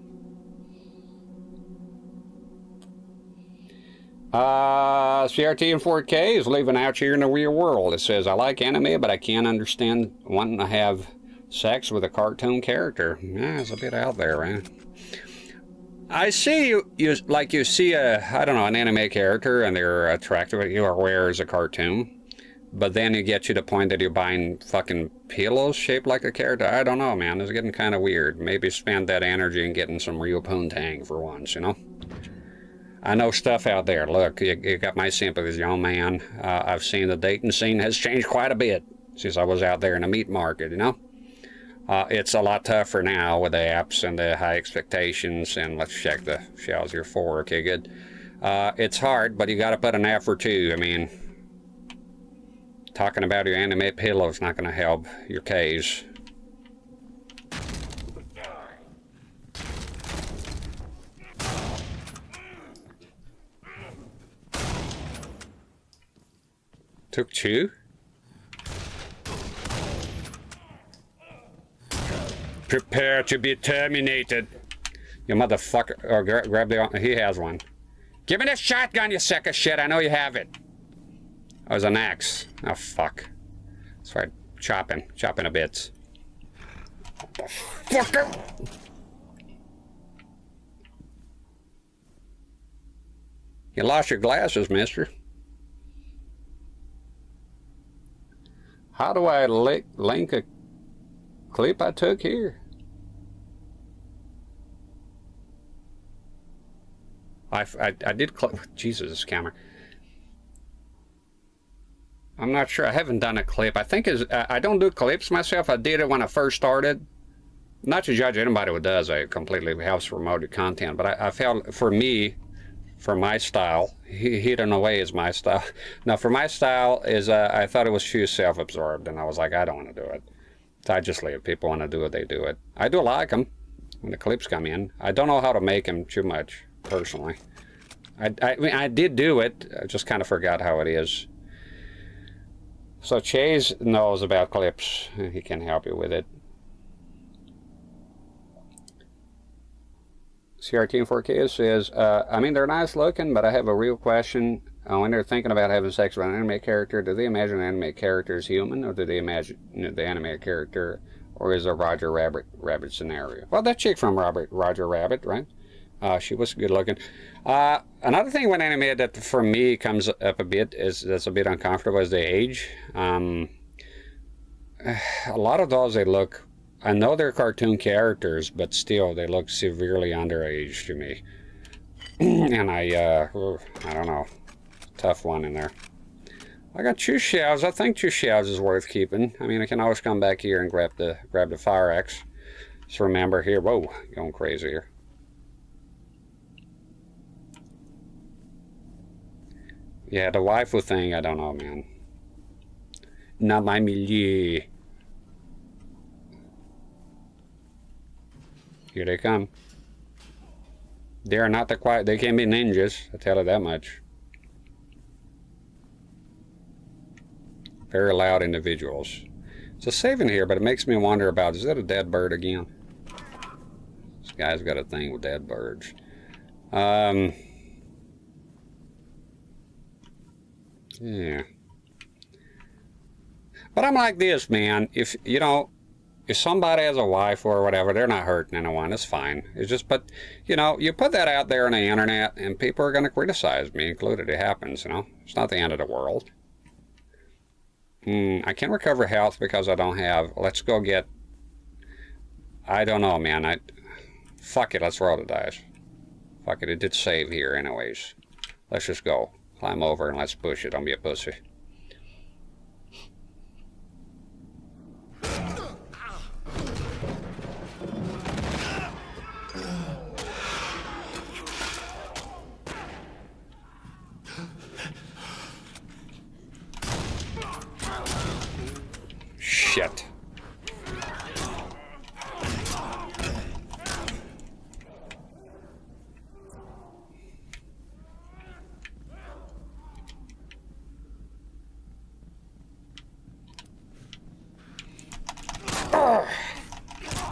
CRT in 4K is living out here in the real world. It says, I like anime, but I can't understand wanting to have sex with a cartoon character. Yeah, it's a bit out there, man. I see you see I don't know, an anime character and they're attractive, you're aware as a cartoon, but then you get to the point that you're buying fucking pillows shaped like a character. I don't know, man. It's getting kind of weird. Maybe spend that energy in getting some real poontang for once, you know? I know stuff out there. Look, you got my sympathies, young man. I've seen the dating scene has changed quite a bit since I was out there in the meat market, you know? It's a lot tougher now with the apps and the high expectations, and let's check the shells here for. Okay, good. It's hard, but you got to put an effort too. I mean, talking about your anime pillow is not going to help your case. Took two? Prepare to be terminated. You motherfucker. Oh, grab the... He has one. Give me the shotgun, you sack of shit. I know you have it. Oh, it was an axe. Oh, fuck. That's right. Chopping to bits. Fucker! You lost your glasses, mister. How do I link a clip I took here? I did Jesus, this camera. I'm not sure. I haven't done a clip. I think I don't do clips myself. I did it when I first started. Not to judge anybody who does. I completely helps promote content. But I felt for me, for my style, hidden away is my style. Now, for my style is I thought it was too self-absorbed, and I was like, I don't want to do it. So I just leave it. People want to do it, they do it. I do like them when the clips come in. I don't know how to make them too much, personally. I mean, I did do it. I just kind of forgot how it is. So Chase knows about clips. He can help you with it. CRT in 4K says, I mean, they're nice looking, but I have a real question. When they're thinking about having sex with an anime character, do they imagine an anime character as human, or do they imagine the anime character, or is a Roger Rabbit scenario? Well, that chick from Roger Rabbit, right? She was good looking. Another thing with anime that for me comes up a bit that's a bit uncomfortable is the age. A lot of those, they look, I know they're cartoon characters, but still they look severely underage to me. And I don't know, tough one in there. I got 2 shells. I think 2 shells is worth keeping. I mean, I can always come back here and grab the fire axe. Just remember here, whoa, going crazy here. Yeah, the waifu thing, I don't know, man. Not my milieu. Here they come. They are not the quiet. They can be ninjas, I tell you that much. Very loud individuals. It's a saving here, but it makes me wonder about, is that a dead bird again? This guy's got a thing with dead birds. Yeah. But I'm like this, man. If, you know, if somebody has a wife or whatever, they're not hurting anyone. It's fine. It's just, but, you know, you put that out there on the internet and people are going to criticize me, included. It happens, you know. It's not the end of the world. I can't recover health because I don't have, let's go get, I don't know, man. Fuck it, let's roll the dice. Fuck it, it did save here anyways. Let's just go. Climb over and let's push it. Don't be a pussy. Shit.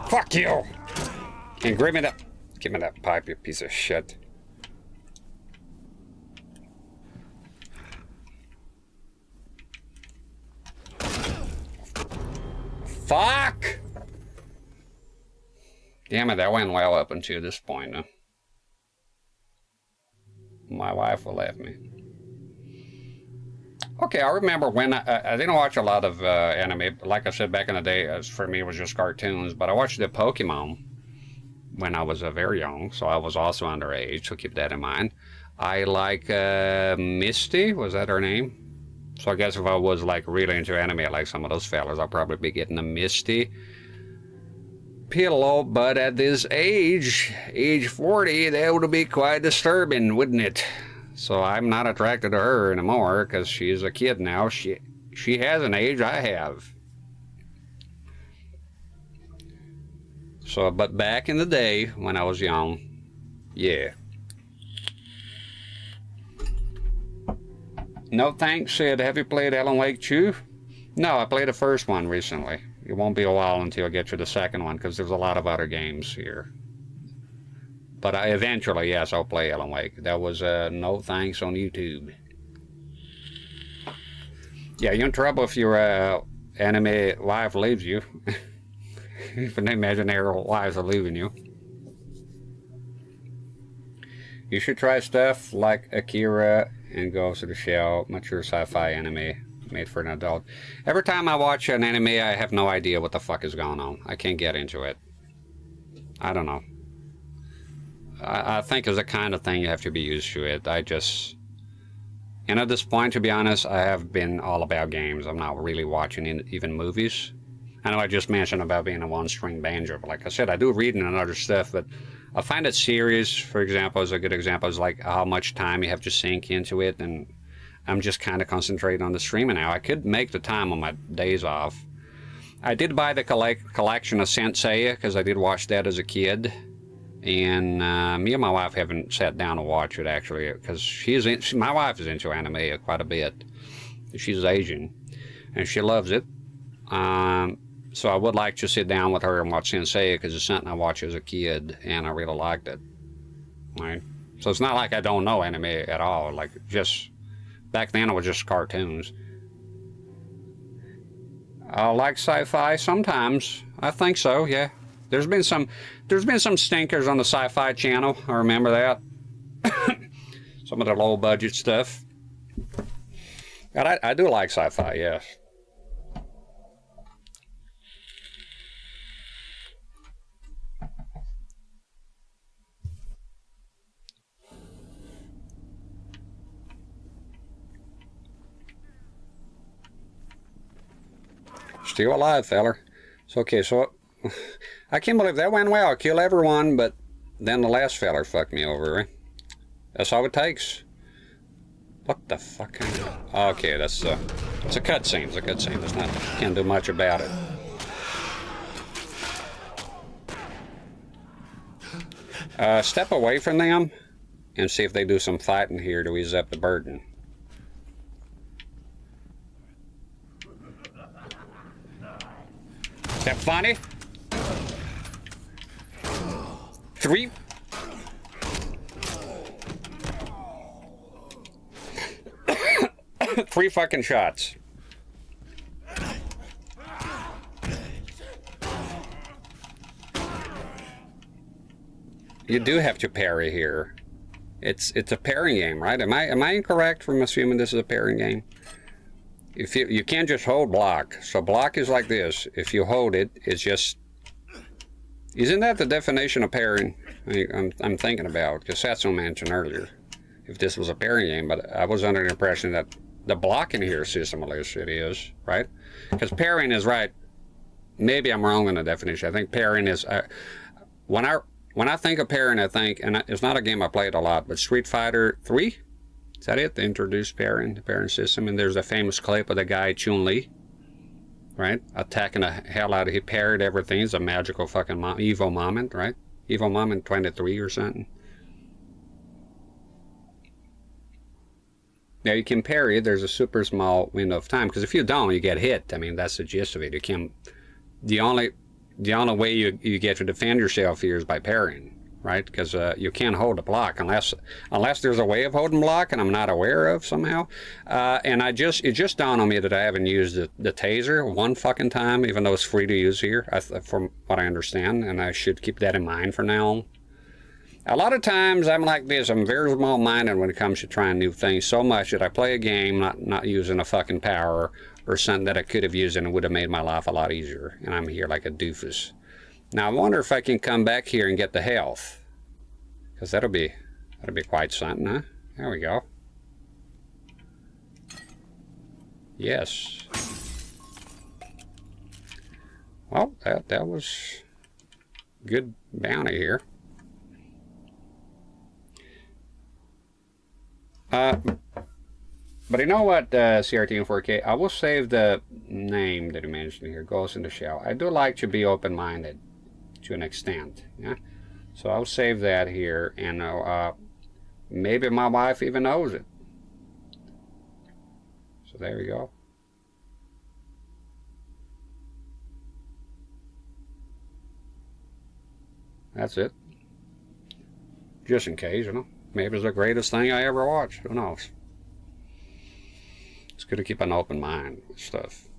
Fuck you! And give me that pipe, you piece of shit. Fuck! Damn it, that went well up until this point, huh? My wife will left me. Okay, I remember when I didn't watch a lot of anime. Like I said, back in the day, for me, it was just cartoons. But I watched the Pokemon when I was very young, so I was also underage, so keep that in mind. I like Misty, was that her name? So I guess if I was like really into anime like some of those fellas, I'll probably be getting a Misty pillow. But at this age 40, that would be quite disturbing, wouldn't it? So I'm not attracted to her anymore because she's a kid now. She has an age I have. So, but back in the day when I was young, yeah. No thanks, said, have you played Alan Wake 2? No, I played the first one recently. It won't be a while until I get to the second one because there's a lot of other games here. But eventually, yes, I'll play Alan Wake. That was no thanks on YouTube. Yeah, you're in trouble if your anime wife leaves you. If an imaginary wives are leaving you. You should try stuff like Akira and Ghost of the Shell, mature sci-fi anime made for an adult. Every time I watch an anime, I have no idea what the fuck is going on. I can't get into it. I don't know. I think it's the kind of thing you have to be used to it. I just... And at this point, to be honest, I have been all about games. I'm not really watching even movies. I know I just mentioned about being a one-string banjo, but like I said, I do reading and other stuff, but I find that series, for example, is a good example. Is like how much time you have to sink into it, and I'm just kind of concentrating on the streaming now. I could make the time on my days off. I did buy the collection of Sensei, because I did watch that as a kid. And me and my wife haven't sat down to watch it, actually, because my wife is into anime quite a bit. She's Asian, and she loves it. So I would like to sit down with her and watch Sensei, because it's something I watched as a kid, and I really liked it. Right? So it's not like I don't know anime at all. Like, just, back then it was just cartoons. I like sci-fi sometimes. I think so, yeah. There's been some stinkers on the Sci-Fi Channel. I remember that. Some of the low budget stuff. But I do like sci-fi, yes. Still alive, feller. It's okay, so I can't believe that went well. I kill everyone, but then the last feller fucked me over. Right? That's all it takes. What the fuck? Okay, that's it's a cutscene. It's a cutscene. There's not, can't do much about it. Step away from them and see if they do some fighting here to ease up the burden. Is that funny? Three fucking shots. You do have to parry here. It's a parrying game, right? Am I incorrect from assuming this is a parrying game? If you can't just hold block. So block is like this. If you hold it, it's just. Isn't that the definition of parrying? I'm thinking about, because Satsu mentioned earlier, if this was a parrying game, but I was under the impression that the blocking here systemless it is, right? Because parrying is right. Maybe I'm wrong on the definition. I think parrying is when I think of parrying, I think, and it's not a game I played a lot, but Street Fighter 3, is that it? They introduced parrying, the parrying system, and there's a famous clip of the guy Chun-Li, right? Attacking the hell out of, he parried everything. It's a magical fucking evil moment, right? Evil moment 23 or something. Now you can parry, there's a super small window of time, because if you don't, you get hit. I mean, that's the gist of it. You can, the only way you get to defend yourself here is by parrying, right? Because you can't hold a block unless there's a way of holding block, and I'm not aware of somehow. And it just dawned on me that I haven't used the taser one fucking time, even though it's free to use here, from what I understand, and I should keep that in mind for now on. A lot of times I'm like this. I'm very small-minded when it comes to trying new things, so much that I play a game not using a fucking power or something that I could have used and it would have made my life a lot easier, and I'm here like a doofus. Now I wonder if I can come back here and get the health, because that'll be quite something, huh? There we go. Yes. Well, that was good bounty here. But you know what, CRT and 4K, I will save the name that you mentioned here, Ghost in the Shell. I do like to be open-minded to an extent, yeah? So I'll save that here, and maybe my wife even knows it. So there we go. That's it. Just in case, you know. Maybe it's the greatest thing I ever watched. Who knows? It's good to keep an open mind with stuff.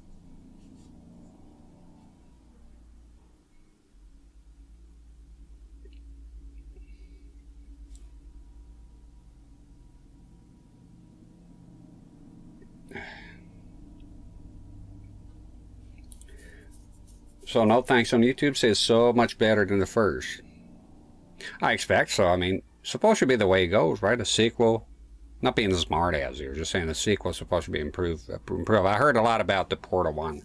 So no thanks on YouTube says so much better than the first. I expect so. I mean, supposed to be the way it goes, right? A sequel, not being a smart ass here, just saying the sequel is supposed to be improved. I heard a lot about the Portal 1.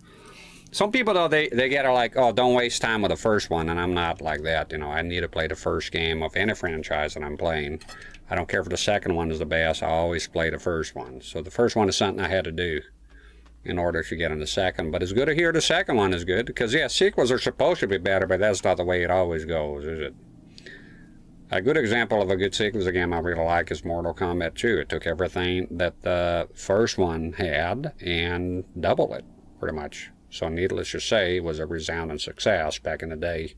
Some people, though, they get like, oh, don't waste time with the first one, and I'm not like that. You know, I need to play the first game of any franchise that I'm playing. I don't care if the second one is the best. I always play the first one. So the first one is something I had to do in order to get in the second. But it's good to hear the second one is good, because, yeah, sequels are supposed to be better, but that's not the way it always goes, is it? A good example of a good sequel game I really like is Mortal Kombat 2. It took everything that the first one had and doubled it, pretty much. So needless to say, it was a resounding success back in the day.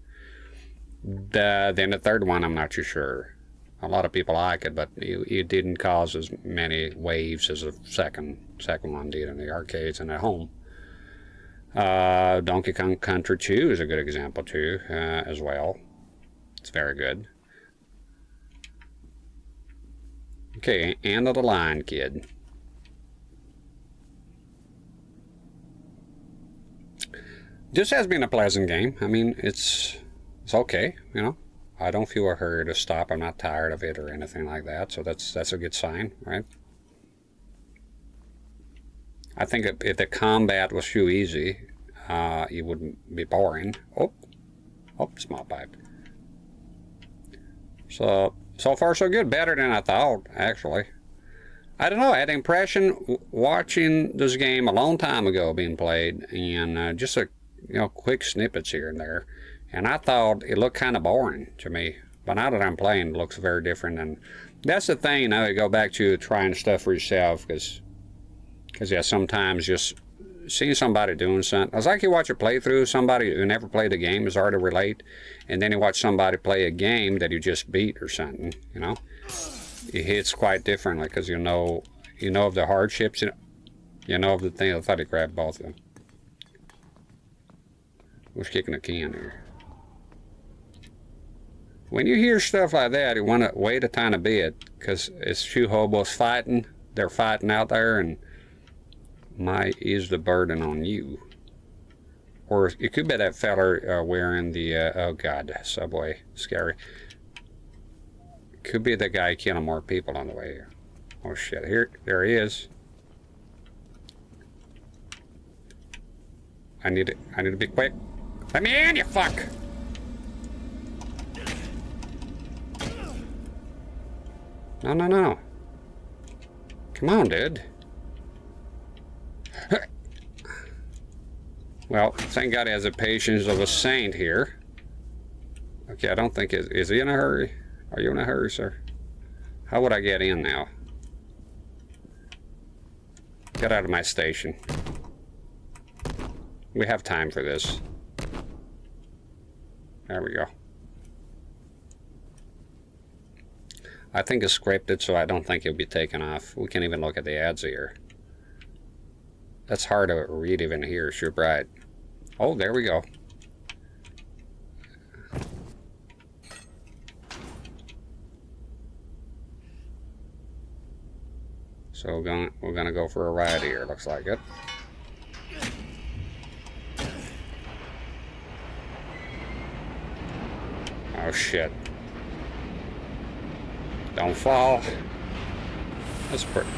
Then the third one, I'm not too sure. A lot of people like it, but it didn't cause as many waves as the second one did in the arcades and at home. Donkey Kong Country 2 is a good example too, as well. It's very good. Okay, end of the line, kid. This has been a pleasant game. I mean, it's okay, you know. I don't feel a hurry to stop. I'm not tired of it or anything like that, so that's a good sign, right? I think if the combat was too easy, it wouldn't be boring. Oh, small pipe. So far so good. Better than I thought, actually. I don't know, I had the impression watching this game a long time ago being played, and just a, you know, quick snippets here and there, and I thought it looked kind of boring to me. But now that I'm playing, it looks very different, and that's the thing, you know, you go back to trying stuff for yourself, because yeah, sometimes just seeing somebody doing something, it's like you watch a playthrough of somebody who never played a game, is hard to relate, and then you watch somebody play a game that you just beat or something, you know. It hits quite differently because you know of the hardships, you know of the thing. I thought he grabbed both of them. Who's kicking a can here? When you hear stuff like that, you want to wait a tiny bit because it's two hobos fighting. They're fighting out there, and my is the burden on you. Or it could be that feller wearing the oh god, subway, scary. Could be the guy killing more people on the way here. Oh shit, there he is. I need to be quick. Let me in, you fuck! No. Come on, dude. Well, thank God he has the patience of a saint here. Okay, I don't think, is he in a hurry? Are you in a hurry, sir? How would I get in now? Get out of my station. We have time for this. There we go. I think it's scripted, so I don't think it'll be taken off. We can't even look at the ads here. That's hard to read even here, sure bright. Oh, there we go. So we're gonna go for a ride here, looks like it. Oh shit. Don't fall. That's pretty.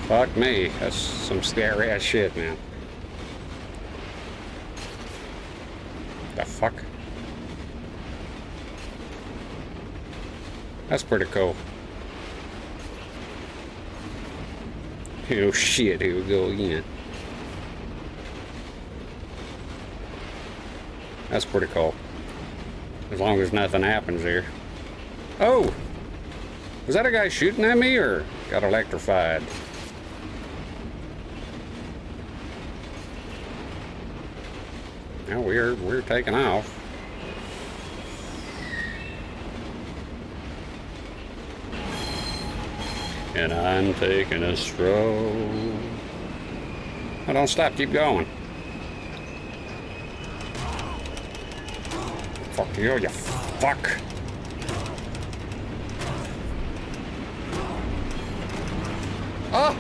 Fuck me. That's some scary ass shit, man. The fuck? That's pretty cool. Oh shit, here we go again. That's pretty cool. As long as nothing happens here. Oh! Was that a guy shooting at me or got electrified? Now we're taking off. And I'm taking a stroll. Oh, don't stop, keep going. Fuck you, you fuck. Oh!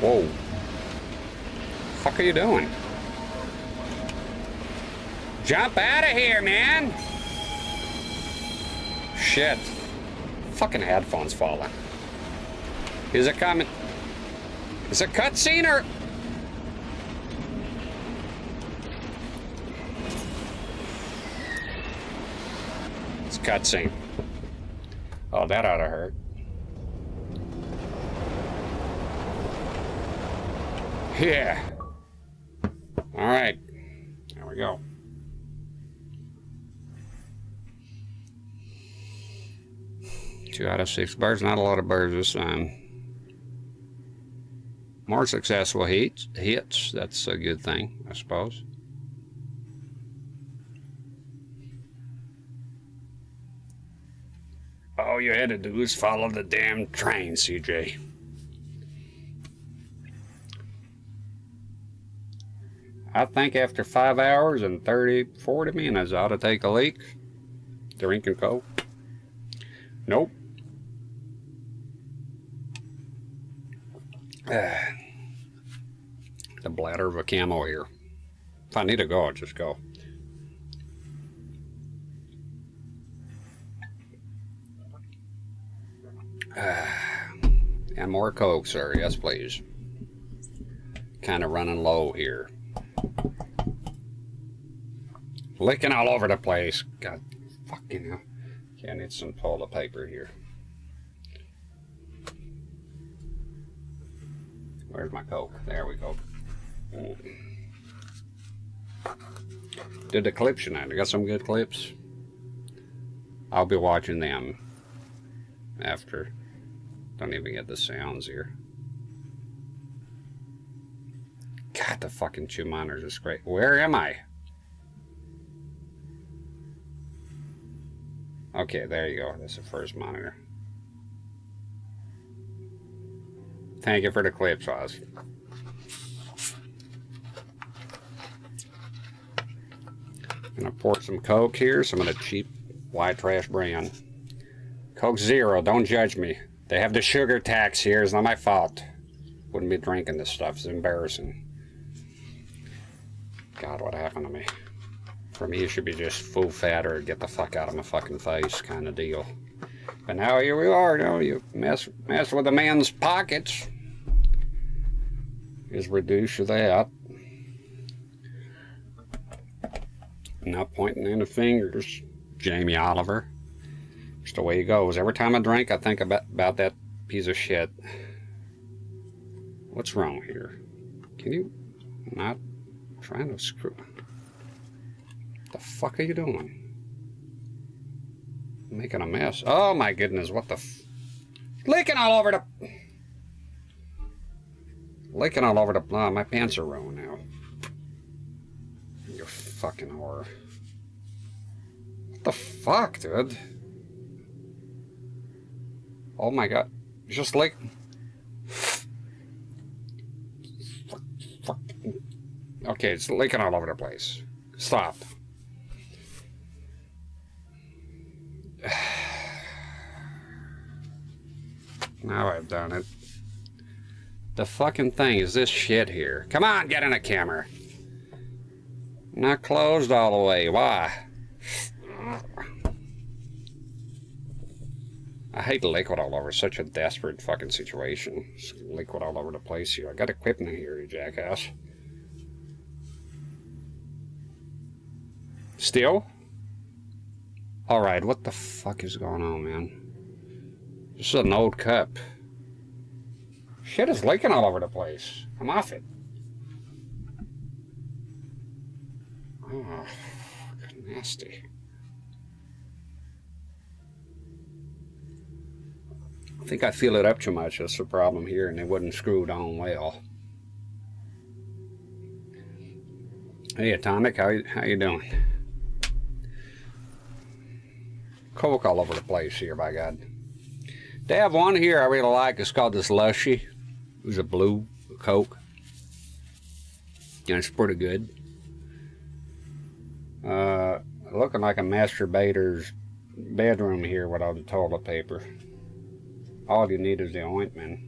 Whoa. Fuck are you doing? Jump out of here, man! Shit. Fucking headphones falling. Is it coming? Is it a cutscene or? It's a cutscene. Oh, that ought to hurt. Yeah. All right. There we go. Two out of 6 birds. Not a lot of birds this time. More successful hits. That's a good thing, I suppose. All you had to do is follow the damn train, CJ. I think after 5 hours and 40 minutes, I ought to take a leak. Drinking Coke. Nope. The bladder of a camel here. If I need to go, I'll just go. And more Coke, sir. Yes, please. Kind of running low here. Licking all over the place. God, fuck. You know. Okay, I need some toilet paper here. Where's my Coke? There we go. Did the clips tonight? I got some good clips. I'll be watching them after. Don't even get the sounds here. God, the fucking two monitors is great. Where am I? Okay, there you go. That's the first monitor. Thank you for the clips, Oz. Gonna pour some Coke here, some of the cheap white trash brand. Coke Zero, don't judge me. They have the sugar tax here, it's not my fault. Wouldn't be drinking this stuff, it's embarrassing. God, what happened to me? For me, it should be just full fat or get the fuck out of my fucking face kind of deal. But now here we are, you know, you mess with a man's pockets. Just reduce that. Not pointing any fingers, Jamie Oliver. Just the way it goes. Every time I drink, I think about that piece of shit. What's wrong here? Can you not trying to screw? What the fuck are you doing? Making a mess. Oh my goodness, what the leaking all over the... Leaking all over the... Oh, my pants are ruined now. You fucking whore. What the fuck, dude? Oh my god. Just like... Fuck. Okay, it's leaking all over the place. Stop. Now I've done it. The fucking thing is this shit here. Come on, get in the camera. Not closed all the way. Why? I hate liquid all over. Such a desperate fucking situation. It's liquid all over the place here. I got equipment here, you jackass. Still? Alright, what the fuck is going on, man? This is an old cup. Shit is leaking all over the place. I'm off it. Oh, nasty. I think I feel it up too much. That's the problem here, and it wasn't screwed on well. Hey, Atomic, how you doing? Coke all over the place here, by God. They have one here I really like. It's called this Lushy. It was a blue Coke. And it's pretty good. Looking like a masturbator's bedroom here with all the toilet paper. All you need is the ointment,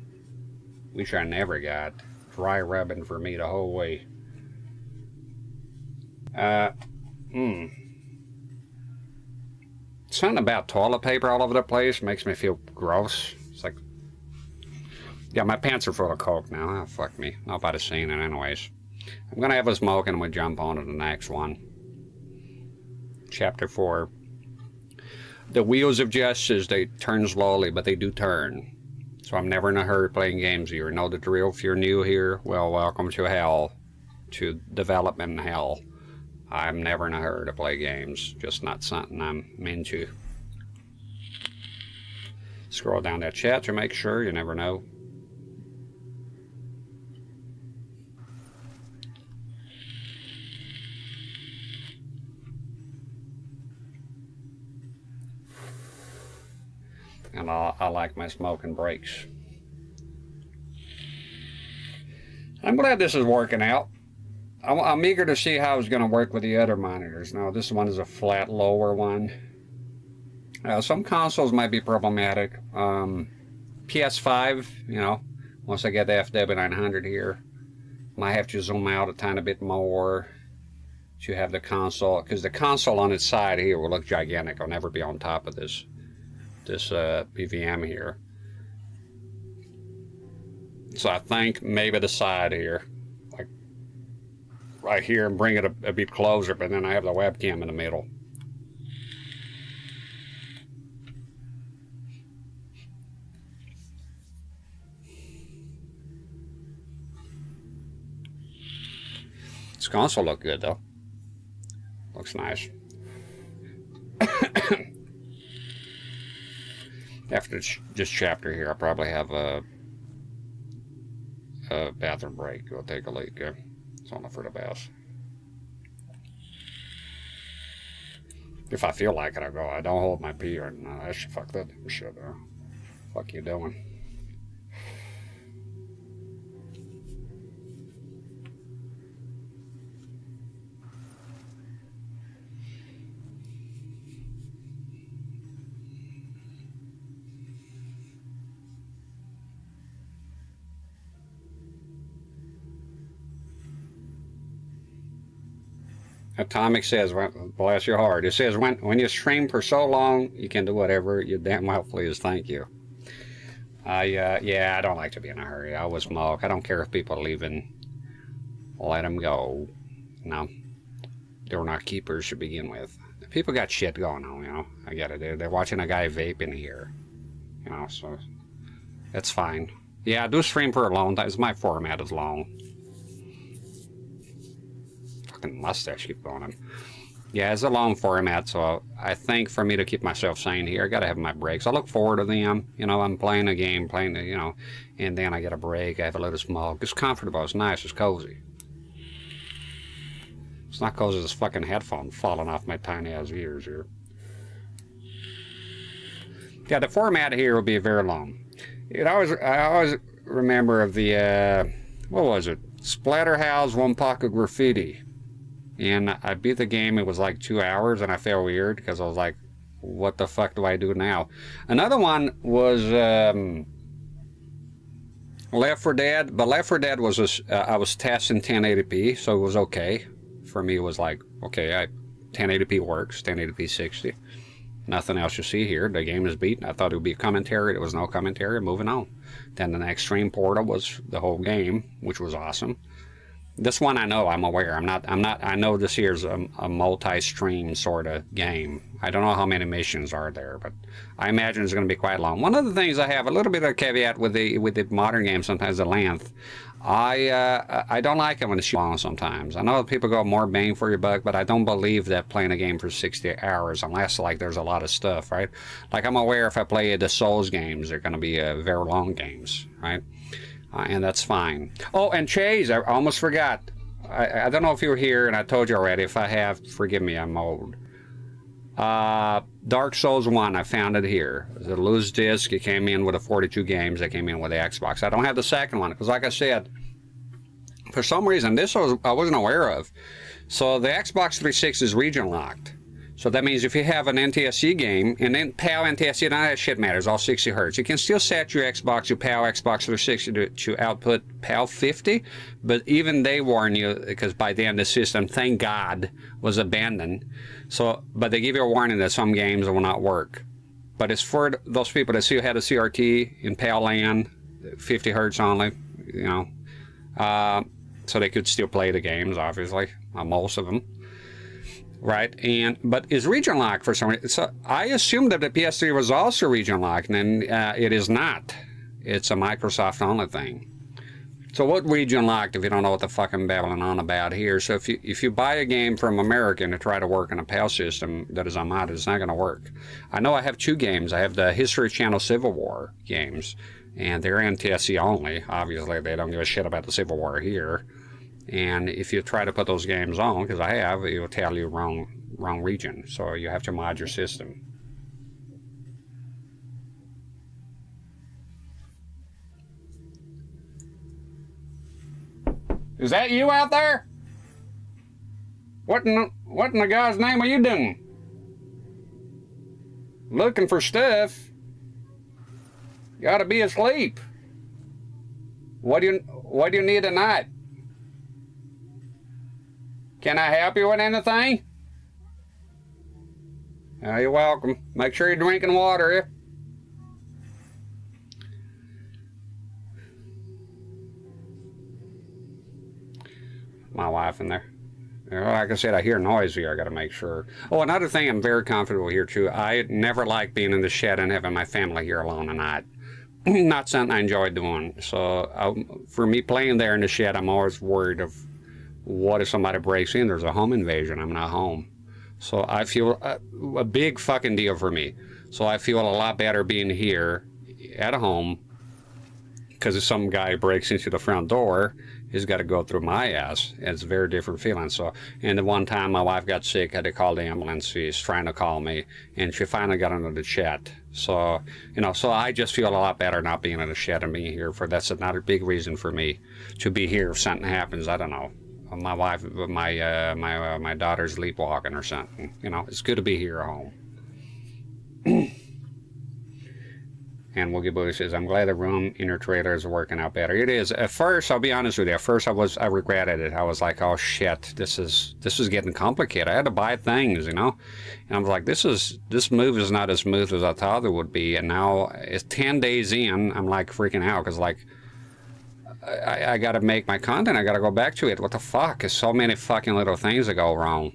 which I never got. Dry rubbing for me the whole way. Something about toilet paper all over the place makes me feel gross. It's like, yeah, my pants are full of Coke now. Oh, fuck me. Nobody's seen it anyways. I'm gonna have a smoke and we'll jump on to the next one. Chapter 4. The wheels of justice, they turn slowly, but they do turn. So I'm never in a hurry playing games here. Know the drill. If you're new here, well, welcome to hell. To development hell. I'm never in a hurry to play games. Just not something I'm into. Scroll down that chat to make sure. You never know. And I like my smoking breaks. I'm glad this is working out. I'm eager to see how it's going to work with the other monitors. Now, this one is a flat, lower one. Some consoles might be problematic. PS5, you know, once I get the FW900 here, might have to zoom out a tiny bit more to have the console, because the console on its side here will look gigantic. I'll never be on top of this PVM here. So I think maybe the side here, like right here, and bring it a bit closer, but then I have the webcam in the middle. This console look good though. Looks nice. After this chapter here, I'll probably have a bathroom break. Go take a leak. It's only for the best. If I feel like it, I'll go. I don't hold my pee or no. I should fuck that shit. Fuck you doing? Atomic says, bless your heart. It says, when you stream for so long, you can do whatever you damn well please. Thank you. Yeah, I don't like to be in a hurry. I always smoke. I don't care if people are leaving. Let them go. No. They're not keepers to begin with. People got shit going on, you know. I get it. They're watching a guy vape in here. You know, so that's fine. Yeah, I do stream for a long time. My format is long. Mustache keep going on. Yeah, it's a long format, so I think for me to keep myself sane here, I gotta have my breaks. I look forward to them. You know, I'm playing a game, you know, and then I get a break. I have a little smoke. It's comfortable. It's nice. It's cozy. It's not cozy as this fucking headphone falling off my tiny ass ears here. Yeah, the format here will be very long. I always remember of the what was it? Splatterhouse One Pocket Graffiti. And I beat the game. It was like 2 hours, and I felt weird because I was like, what the fuck do I do now? Another one was Left 4 Dead, but Left 4 Dead was I was testing 1080p, so it was okay. For me, it was like, okay, 1080p works, 1080p 60. Nothing else you see here. The game is beaten. I thought it would be a commentary. There was no commentary. Moving on. Then the next stream portal was the whole game, which was awesome. This one I know, I'm aware. I know this here's a multi-stream sort of game. I don't know how many missions are there, but I imagine it's going to be quite long. One of the things I have, a little bit of a caveat with the modern games, sometimes the length. I don't like it when it's long sometimes. I know people go more bang for your buck, but I don't believe that playing a game for 60 hours, unless like there's a lot of stuff, right? Like I'm aware if I play the Souls games, they're going to be very long games, right? And that's fine. Oh, and Chase, I almost forgot. I don't know if you were here, and I told you already. If I have, forgive me, I'm old. Dark Souls 1, I found it here. It was a loose disc. It came in with 42 games. It came in with the Xbox. I don't have the second one, because like I said, for some reason, I wasn't aware of. So the Xbox 360 is region locked. So that means if you have an NTSC game, and then PAL NTSC, none of that shit matters, all 60 hertz. You can still set your Xbox, your PAL Xbox 360 to output PAL 50, but even they warn you, because by then the system, thank God, was abandoned. So, but they give you a warning that some games will not work. But it's for those people that still had a CRT in PAL land, 50 hertz only, you know, so they could still play the games, obviously, most of them. Right, but is region locked for some reason. So I assumed that the PS3 was also region locked, and it is not. It's a Microsoft only thing. So what region locked if you don't know what the fuck I'm babbling on about here? So if you buy a game from American to try to work in a PAL system that is unmodded, it's not going to work. I know I have 2 games. I have the History Channel Civil War games, and they're NTSC only. Obviously, they don't give a shit about the Civil War here. And if you try to put those games on, because I have, it will tell you wrong region. So you have to mod your system. Is that you out there? What in the God's name are you doing? Looking for stuff? You ought to be asleep. What do you need tonight? Can I help you with anything? You're welcome. Make sure you're drinking water, eh? My wife in there. Like I said, I hear noise here. I got to make sure. Oh, another thing, I'm very comfortable here too. I never like being in the shed and having my family here alone at night. Not something I enjoy doing. So for me playing there in the shed, I'm always worried of what if somebody breaks in? There's a home invasion. I'm not home. So I feel a big fucking deal for me. So I feel a lot better being here at home, because if some guy breaks into the front door, he's got to go through my ass. It's a very different feeling. So, and the one time my wife got sick, I had to call the ambulance. She's trying to call me, and she finally got into the chat. So, you know, so I just feel a lot better not being in the shed and being here. For that's another big reason for me to be here. If something happens, I don't know, my wife, my daughter's sleepwalking or something. You know, it's good to be here at home. And Woogie Booty says, I'm glad the room in your trailer is working out better. It is. At first, I'll be honest with you, at first I regretted it. I was like, oh shit, this is getting complicated. I had to buy things, you know? And I was like, this move is not as smooth as I thought it would be. And now it's 10 days in, I'm like freaking out, because like, I gotta make my content, I gotta go back to it. What the fuck? There's so many fucking little things that go wrong.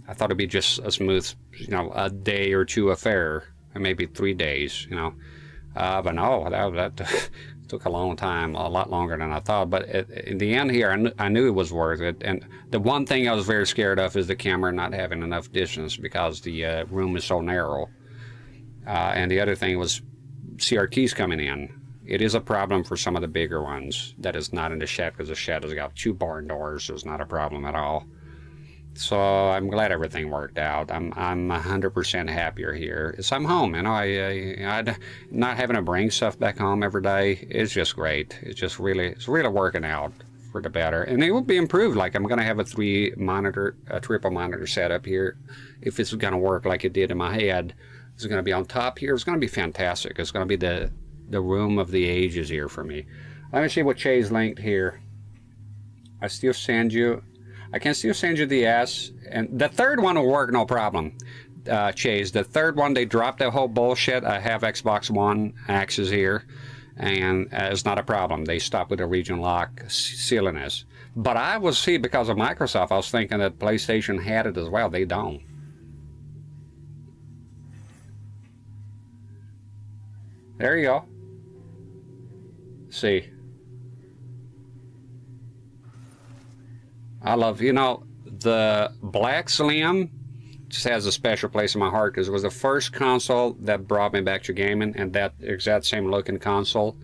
I thought it'd be just a smooth, you know, a day or two affair, or maybe 3 days, you know? But no, that took a long time, a lot longer than I thought. But in the end here, I knew it was worth it. And the one thing I was very scared of is the camera not having enough distance, because the room is so narrow. And the other thing was CRTs coming in. It is a problem for some of the bigger ones that is not in the shed, because the shed has got 2 barn doors, so it's not a problem at all. So I'm glad everything worked out. I'm 100% happier here. It's I'm home, you know. I not having to bring stuff back home every day is just great. It's really working out for the better, and it will be improved. Like I'm gonna have a triple monitor setup here. If it's gonna work like it did in my head, it's gonna be on top here. It's gonna be fantastic. It's gonna be the room of the ages here for me. Let me see what Chase linked here. I can still send you the S, and the third one will work no problem. Chase, the third one, they dropped that whole bullshit. I have Xbox One axes here, and it's not a problem. They stopped with the region lock silliness. But I was, see, because of Microsoft, I was thinking that PlayStation had it as well. They don't. There you go. See. I love, you know, the Black Slim just has a special place in my heart, because it was the first console that brought me back to gaming, and that exact same looking console.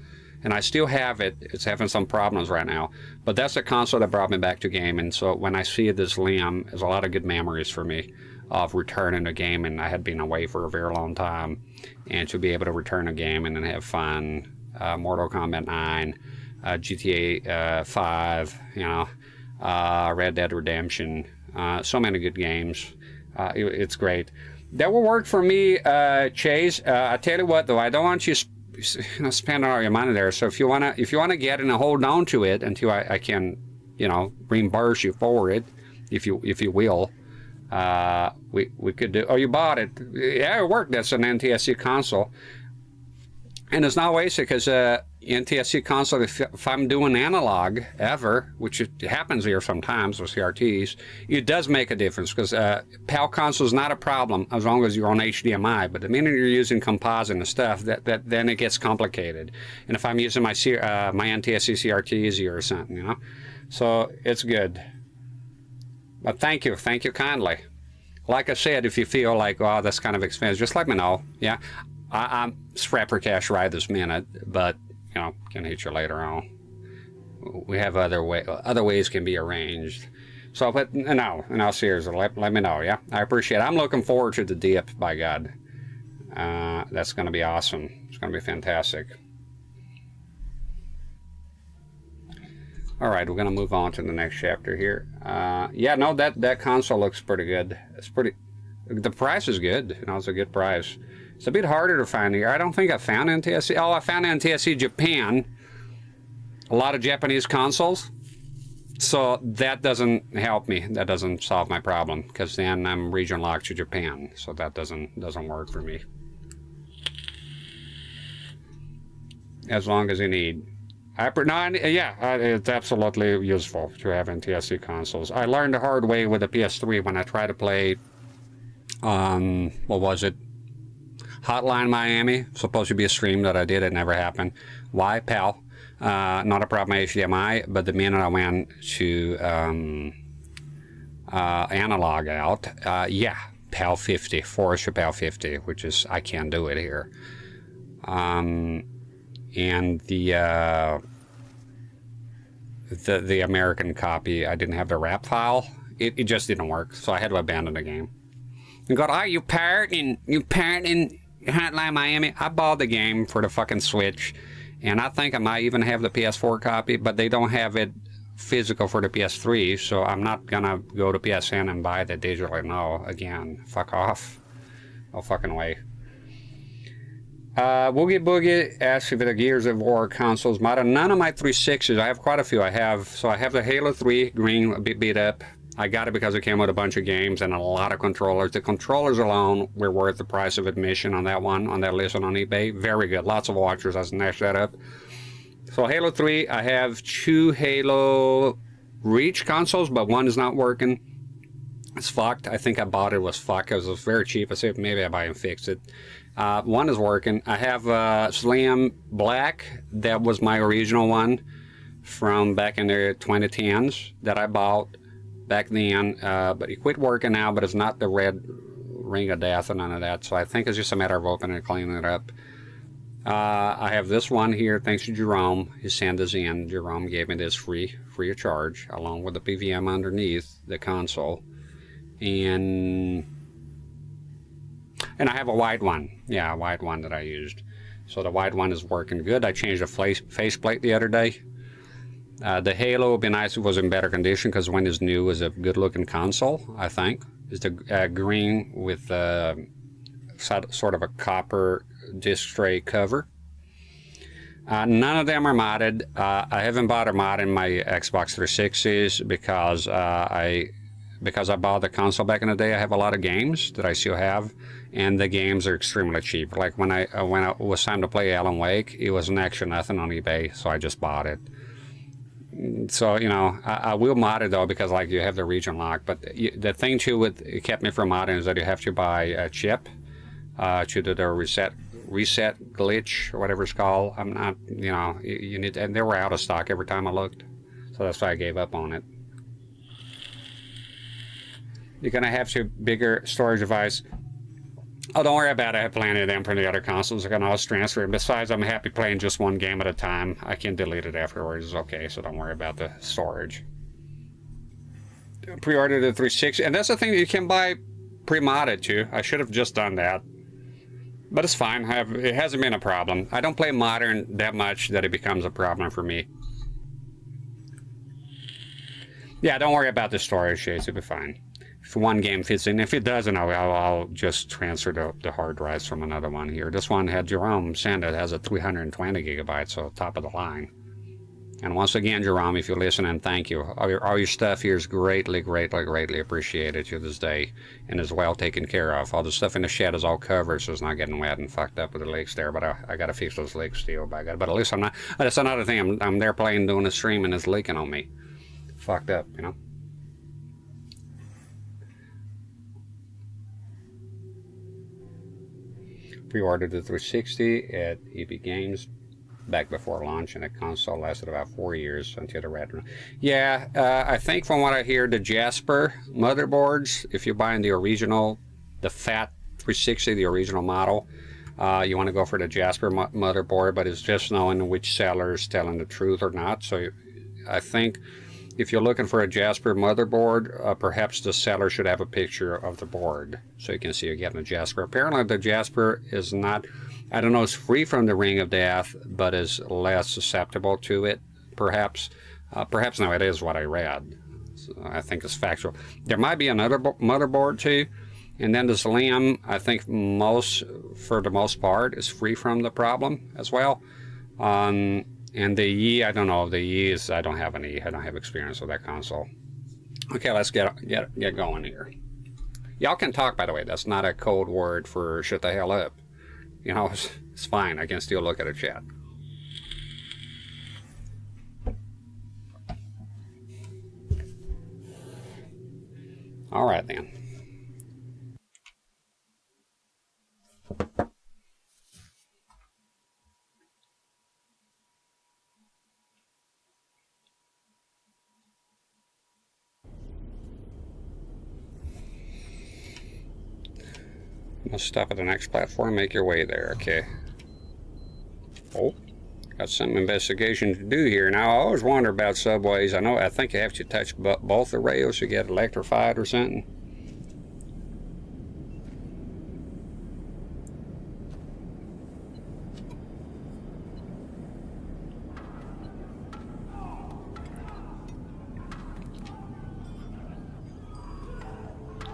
And I still have it. It's having some problems right now. But that's the console that brought me back to gaming. So when I see this Slim, there's a lot of good memories for me of returning to gaming. I had been away for a very long time. And to be able to return to gaming and have fun. Mortal Kombat 9, GTA 5, you know. Red Dead Redemption, so many good games. It's great. That will work for me, Chase. I tell you what, though, I don't want you, spending all your money there. So if you wanna get it and hold on to it until I can, you know, reimburse you for it, if you will, we could do. Oh, you bought it? Yeah, it worked. That's an NTSC console, and it's not wasted, because NTSC console, if I'm doing analog ever, which it happens here sometimes with CRTs, it does make a difference, because PAL console is not a problem as long as you're on HDMI. But the minute you're using composite and stuff, then it gets complicated. And if I'm using my NTSC CRT easier or something, you know, so it's good. But thank you kindly. Like I said, if you feel like, oh, that's kind of expensive, just let me know. Yeah, I'm strapped for cash right this minute, but you know, can hit you later on. We have other ways can be arranged. So, but no, seriously, let me know, yeah? I appreciate it. I'm looking forward to the dip, by God. That's going to be awesome. It's going to be fantastic. All right, we're going to move on to the next chapter here. Yeah, no, that console looks pretty good. The price is good. You know, it's a good price. It's a bit harder to find here. I don't think I found NTSC. Oh, I found NTSC Japan. A lot of Japanese consoles. So that doesn't help me. That doesn't solve my problem, because then I'm region locked to Japan. So that doesn't work for me. As long as you need. It's absolutely useful to have NTSC consoles. I learned the hard way with the PS3 when I tried to play, what was it? Hotline Miami. Supposed to be a stream that I did. It never happened. Why, pal? Not a problem with HDMI, but the minute I went to analog out, yeah, PAL 50, Forester PAL 50, which is, I can't do it here. And the American copy, I didn't have the RAP file. It just didn't work, so I had to abandon the game. And go, oh, you pirating Hotline Miami. I bought the game for the fucking Switch, and I think I might even have the PS4 copy, but they don't have it physical for the PS3, so I'm not gonna go to PSN and buy the digitally. No, again, fuck off. No fucking way. Woogie Boogie asks if the Gears of War consoles modded. None of my 360s. I have quite a few. I have the Halo 3 green, a bit beat up. I got it because it came with a bunch of games and a lot of controllers. The controllers alone were worth the price of admission on that one, on that list on eBay. Very good. Lots of watchers. I snatched that up. So Halo 3, I have 2 Halo Reach consoles, but one is not working. It's fucked. I think I bought it was fucked because it was very cheap. I said maybe I buy and fix it. One is working. I have Slim Black. That was my original one from back in the 2010s that I bought back then. But it quit working now, but it's not the red ring of death and none of that. So I think it's just a matter of opening and cleaning it up. I have this one here, thanks to Jerome. He sent us in. Jerome gave me this free of charge, along with the PVM underneath the console. And I have a white one. Yeah, a white one that I used. So the white one is working good. I changed the faceplate the other day. The Halo would be nice if it was in better condition, because when it's new, is a good looking console, I think. It's the green with sort of a copper disc tray cover. None of them are modded. I haven't bought a mod in my Xbox 360s because I bought the console back in the day. I have a lot of games that I still have, and the games are extremely cheap. Like when it was time to play Alan Wake, it was next to nothing on eBay, so I just bought it. So, you know, I will mod it though, because like you have the region lock. But the thing too with it kept me from modding is that you have to buy a chip to do the reset glitch or whatever it's called. I'm not, you know, you need, and they were out of stock every time I looked, so that's why I gave up on it. You're gonna have to bigger storage device. Oh, don't worry about it. I have plenty of them from the other consoles. I can always transfer. Besides, I'm happy playing just one game at a time. I can delete it afterwards. It's okay, so don't worry about the storage. Pre-ordered the 360, and that's the thing that you can buy pre-modded too. I should have just done that. But it's fine. It hasn't been a problem. I don't play modern that much that it becomes a problem for me. Yeah, don't worry about the storage shades. It'll be fine. If one game fits in, if it doesn't, I'll just transfer the hard drives from another one here. This one had Jerome send it, has a 320 gigabytes, so top of the line. And once again, Jerome, if you're listening, thank you. All your stuff here is greatly, greatly, greatly appreciated to this day, and is well taken care of. All the stuff in the shed is all covered, so it's not getting wet and fucked up with the leaks there. But I got to fix those leaks still. But at least I'm not. That's another thing. I'm there playing, doing a stream, and it's leaking on me. Fucked up, you know. Pre-ordered the 360 at EB Games back before launch, and the console lasted about 4 years until the red. Yeah, I think from what I hear, the Jasper motherboards, if you're buying the original, the fat 360, the original model, you want to go for the Jasper motherboard, but it's just knowing which seller is telling the truth or not. So I think if you're looking for a Jasper motherboard, perhaps the seller should have a picture of the board so you can see you're getting a Jasper. Apparently the Jasper is not, I don't know, it's free from the ring of death, but is less susceptible to it, perhaps. Perhaps no, it is what I read. So I think it's factual. There might be another motherboard too, and then the Slim, I think for the most part, is free from the problem as well. And the Yi, I don't know. The Yi is, I don't have any. I don't have experience with that console. Okay, let's get going here. Y'all can talk, by the way. That's not a code word for shut the hell up. You know, it's fine. I can still look at a chat. All right, then. Must stop at the next platform, make your way there, okay. Oh, got some investigation to do here. Now, I always wonder about subways. I think you have to touch both the rails to get electrified or something.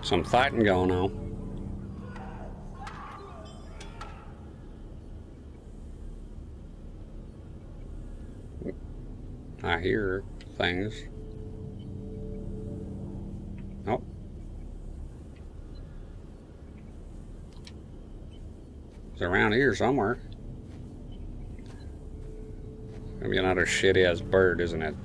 Some fighting going on. I hear things. Oh. It's around here somewhere. Maybe another shitty ass bird, isn't it?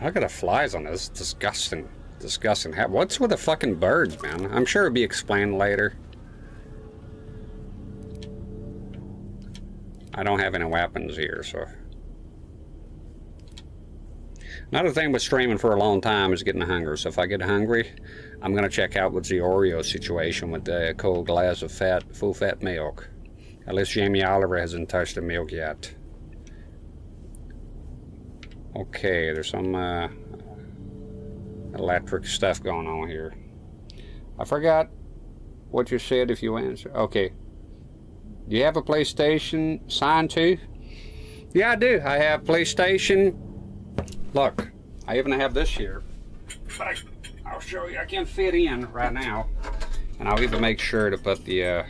Look at the flies on this. It's disgusting. Disgusting. What's with the fucking birds, man? I'm sure it'll be explained later. I don't have any weapons here, so. Another thing with streaming for a long time is getting hungry. So if I get hungry, I'm going to check out what's the Oreo situation with the cold glass of full fat milk. At least Jamie Oliver hasn't touched the milk yet. Okay, there's some electric stuff going on here. I forgot what you said if you answer. Okay. Do you have a PlayStation signed to? Yeah, I do. I have PlayStation. Look, I even have this here. But I'll show you. I can't fit in right now. And I'll even make sure to put the...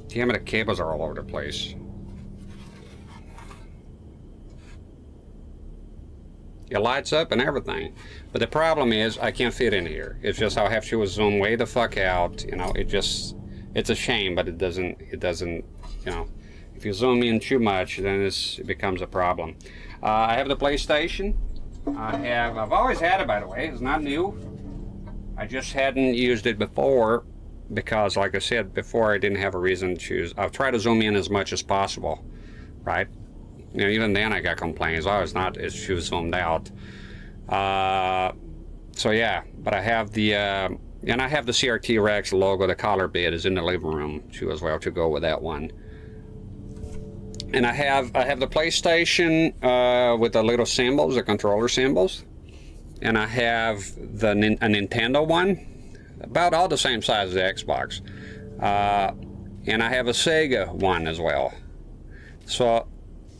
damn it, the cables are all over the place. It lights up and everything. But the problem is I can't fit in here. It's just I'll have to zoom way the fuck out. You know, it's a shame, but it doesn't, you know, if you zoom in too much, then it becomes a problem. I have the PlayStation. I've always had it, by the way. It's not new. I just hadn't used it before because, like I said before, I didn't have a reason to choose. I'll try to zoom in as much as possible, right? You know, even then I got complaints. I was not as she was zoomed out. So yeah, but I have the and I have the CRT-rex logo. The collar bit is in the living room too, as well, to go with that one. And I have the PlayStation with the little symbols, the controller symbols, and I have a Nintendo one, about all the same size as the Xbox, and I have a Sega one as well. So,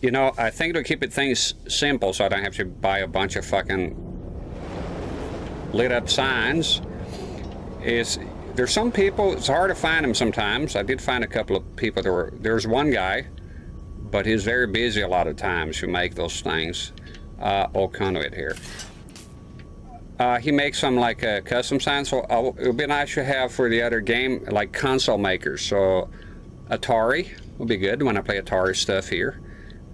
you know, I think to keep things simple, so I don't have to buy a bunch of fucking lit up signs. There's some people, it's hard to find them sometimes. I did find a couple of people there's one guy, but he's very busy a lot of times who make those things. Old conduit here. He makes some like custom signs, so it would be nice to have for the other game, like console makers. So Atari would be good when I play Atari stuff here.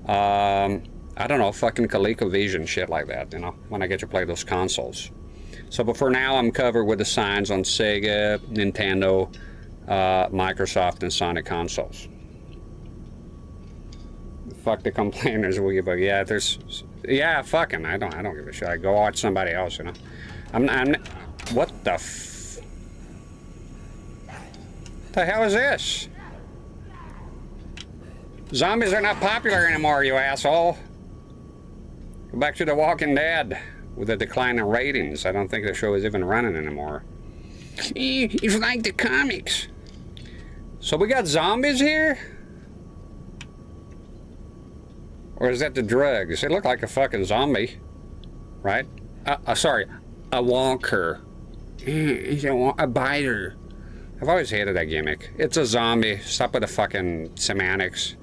I don't know, fucking ColecoVision shit like that, you know, when I get to play those consoles. So, but for now, I'm covered with the signs on Sega, Nintendo, Microsoft, and Sony consoles. Fuck the complainers, will you? But yeah, fucking, I don't give a shit. I go watch somebody else, you know. What the the hell is this? Zombies are not popular anymore, you asshole. Go back to The Walking Dead with the decline in ratings. I don't think the show is even running anymore. It's like the comics. So we got zombies here? Or is that the drugs? It looked like a fucking zombie, right? Sorry, a walker. He's a biter. I've always hated that gimmick. It's a zombie. Stop with the fucking semantics.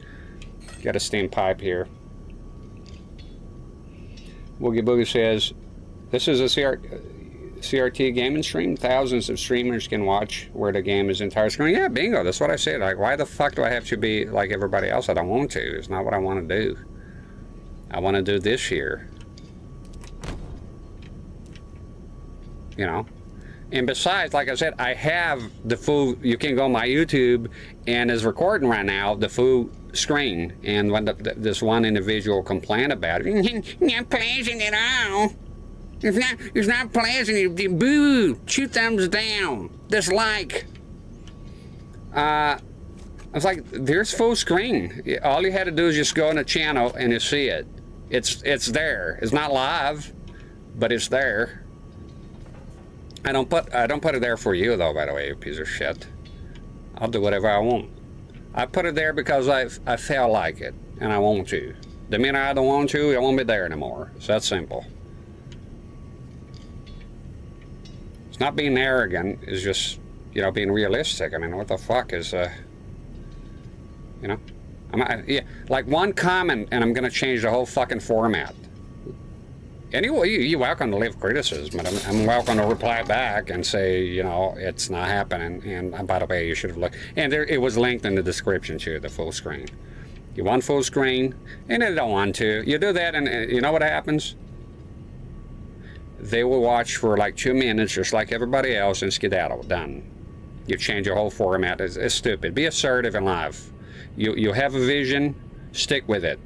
Got a steam pipe here. Woogie Boogie says, this is a CRT gaming stream. Thousands of streamers can watch where the game is entire screen. Yeah, bingo. That's what I said. Like, why the fuck do I have to be like everybody else? I don't want to. It's not what I want to do. I want to do this here. You know? And besides, like I said, I have the full, you can go on my YouTube and is recording right now the full screen. And when this one individual complained about it, not pleasant at all. It's not pleasant. Boo, 2 thumbs down, dislike. It's like, there's full screen. All you had to do is just go on a channel and you see it. It's there. It's not live, but it's there. I don't put it there for you though, by the way, you piece of shit. I'll do whatever I want. I put it there because I feel like it and I want to. The minute I don't want to, it won't be there anymore. It's that simple. It's not being arrogant, it's just, you know, being realistic. I mean, what the fuck is, you know? Yeah, like one comment and I'm gonna change the whole fucking format. Anyway, you're welcome to leave criticism, but I'm welcome to reply back and say, you know, it's not happening, and by the way, you should have looked. And there, it was linked in the description too, the full screen. You want full screen, and they don't want to. You do that, and you know what happens? They will watch for like 2 minutes, just like everybody else, and skedaddle. Done. You change your whole format. It's stupid. Be assertive in life. You have a vision, stick with it.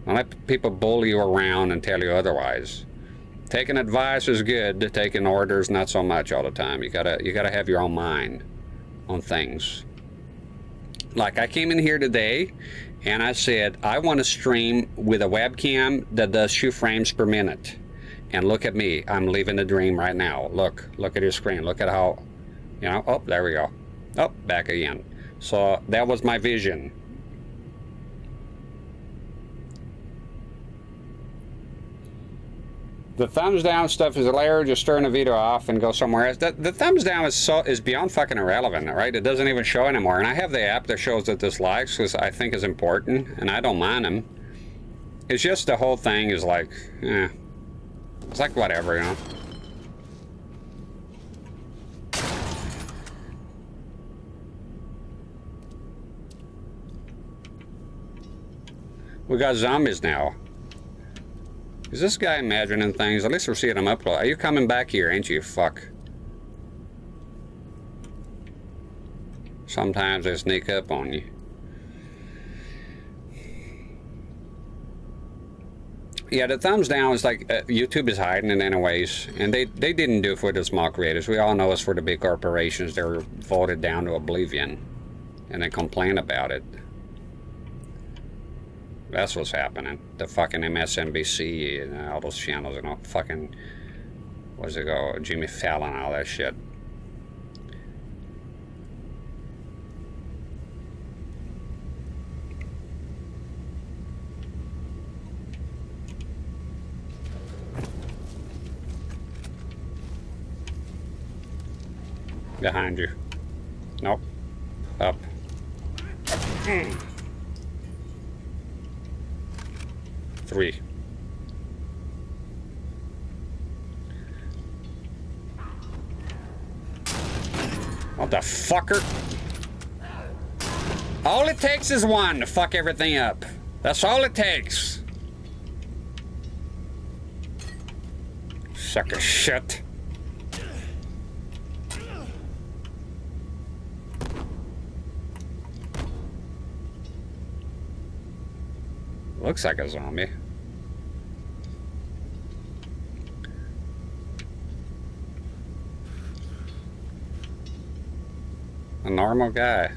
Don't let people bully you around and tell you otherwise. Taking advice is good. Taking orders, not so much all the time. You gotta have your own mind on things. Like I came in here today, and I said I want to stream with a webcam that does 2 frames per minute. And look at me. I'm living the dream right now. Look at your screen. Look at how, you know. Oh, there we go. Oh, back again. So that was my vision. The thumbs down stuff is hilarious. Just turn the video off and go somewhere else. The thumbs down is beyond fucking irrelevant, right? It doesn't even show anymore. And I have the app that shows the dislikes, because I think is important, and I don't mind them. It's just the whole thing is like, it's like whatever, you know. We got zombies now. Is this guy imagining things? At least we're seeing him upload. Are you coming back here, ain't you? Fuck. Sometimes they sneak up on you. Yeah, the thumbs down is like, YouTube is hiding it anyways. And they didn't do it for the small creators. We all know it's for the big corporations. They were voted down to oblivion. And they complain about it. That's what's happening. The fucking MSNBC and all those channels, you know, fucking, what's it go, Jimmy Fallon, all that shit. Behind you. Nope. Up. 3. What the fucker? All it takes is one to fuck everything up. That's all it takes. Suck of shit. Looks like a zombie. A normal guy.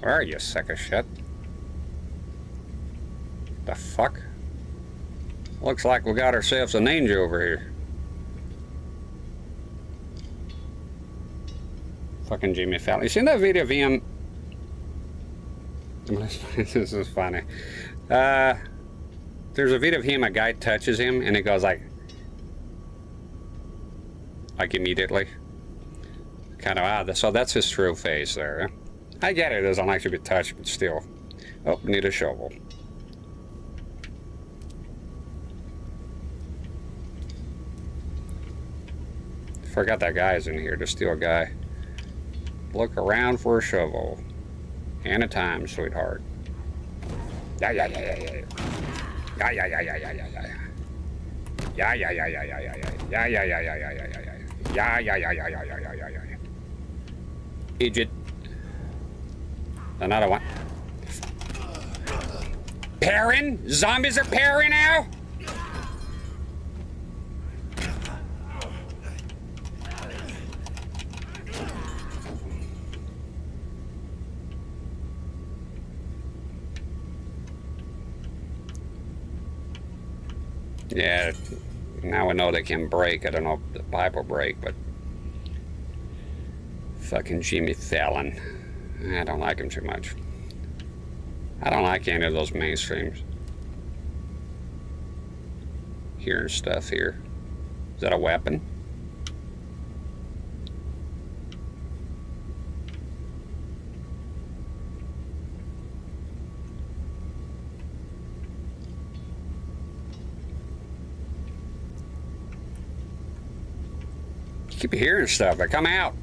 Where are you, sack of shit? The fuck? Looks like we got ourselves a ninja over here. Fucking Jimmy Fallon. You seen that video of him? This is funny. There's a video of him, a guy touches him, and it goes like immediately. Kind of odd. So that's his true face there. I get it, it doesn't like to be touched, but still. Oh, need a shovel. Forgot that guy's in here, there's still a guy. Look around for a shovel. And a time, sweetheart. Yeah. Yeah. Idiot. Another one. Pairing? Zombies are pairing now? Yeah, now we know they can break. I don't know if the pipe will break, but fucking Jimmy Fallon. I don't like him too much. I don't like any of those mainstreams. Hearing stuff here. Is that a weapon? Keep hearing stuff, but come out.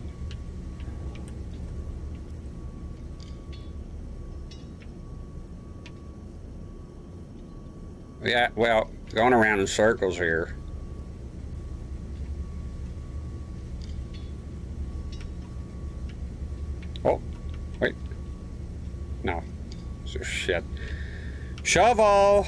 Yeah, well, going around in circles here. Oh, wait. No. So shit. Shovel!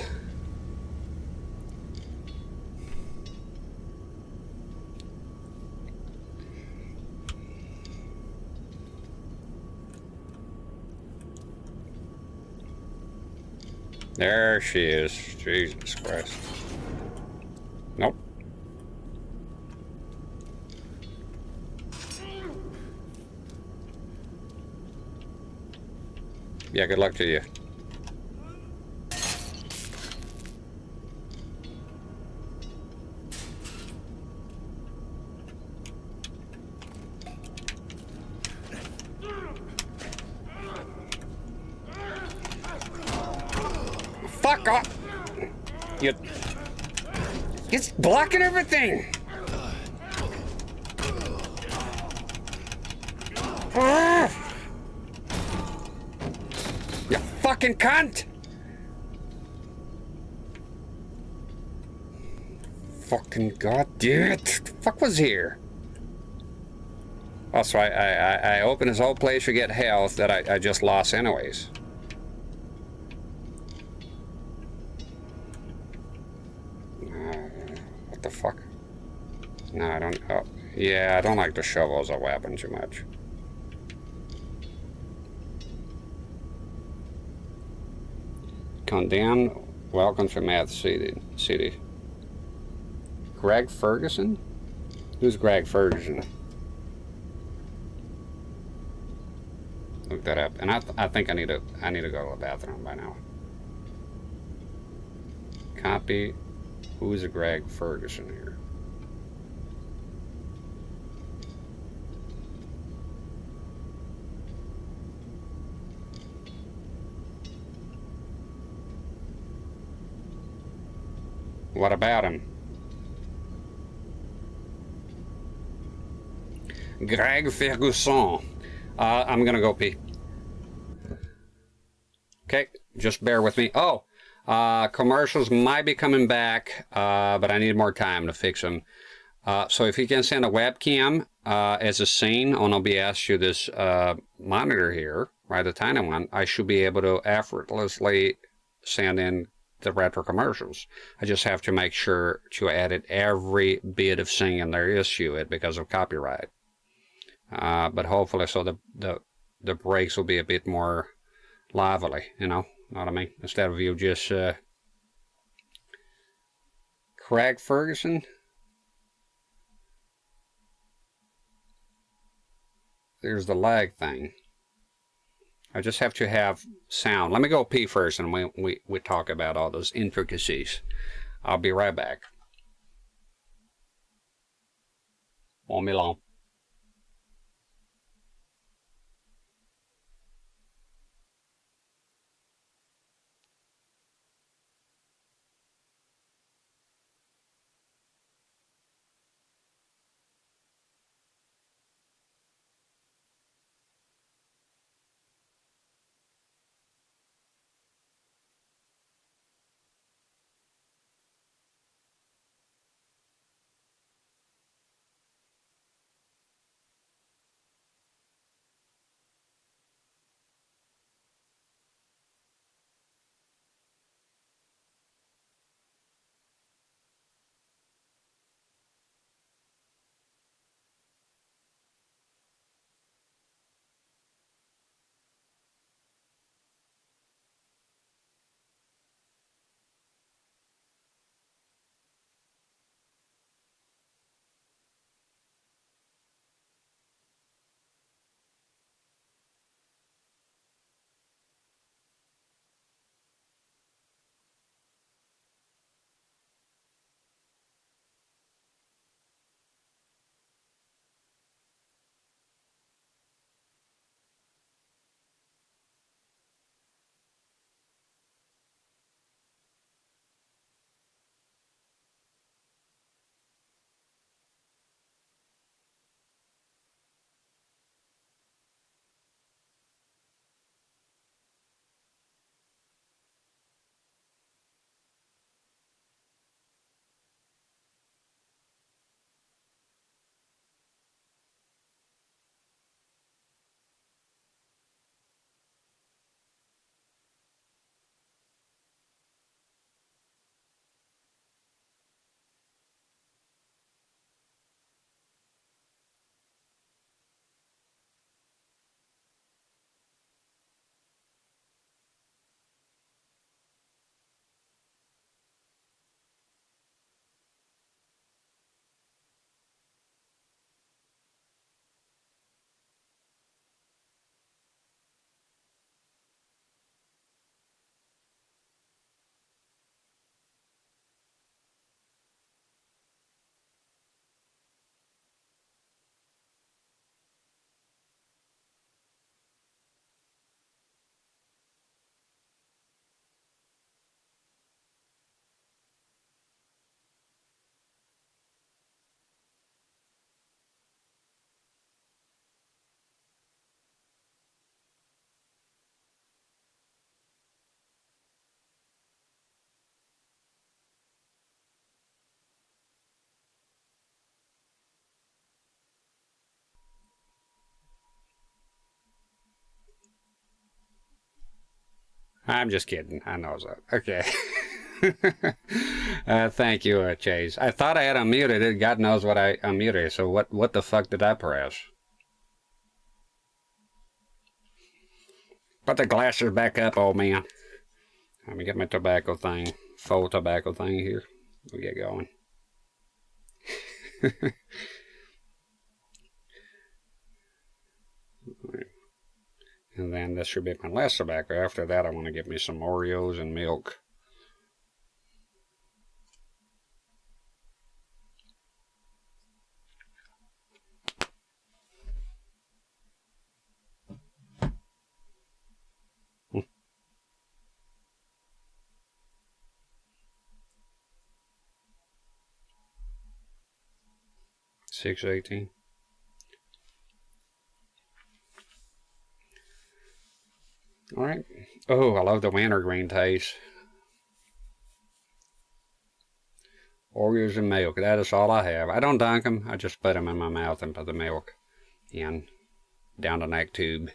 There she is. Jesus Christ. Nope. Yeah, good luck to you. Fuck off! It's blocking everything! You fucking cunt! Fucking goddamn it! The fuck was here? Also, I opened this whole place to get health that I just lost anyways. What the fuck? No, I don't. Oh, yeah, I don't like the shovel as a weapon too much. Condemned. Welcome to Math City. Greg Ferguson? Who's Greg Ferguson? Look that up. And I think I need to go to the bathroom by now. Copy. Who's a Greg Ferguson here? What about him? Greg Ferguson. I'm gonna go pee. Okay, just bear with me. Oh, commercials might be coming back, but I need more time to fix them. So if you can send a webcam as a scene on OBS to this monitor here, right, the tiny one, I should be able to effortlessly send in the retro commercials. I just have to make sure to edit every bit of singing there is to it because of copyright. But hopefully, so the breaks will be a bit more lively, you know what I mean? Instead of you just Craig Ferguson. There's the lag thing. I just have to have sound. Let me go pee first, and we talk about all those intricacies. I'll be right back. Won't be long. I'm just kidding. I know that. Okay. Thank you, Chase. I thought I had unmuted it. God knows what I unmuted. So what the fuck did I press? Put the glasses back up, old man. Let me get my tobacco thing. Full tobacco thing here. We'll get going. And then this should be my last tobacco. After that, I want to get me some Oreos and milk. $6.18. All right. Oh, I love the wintergreen taste. Oreos and milk. That is all I have. I don't dunk them. I just put them in my mouth and put the milk in down the neck tube.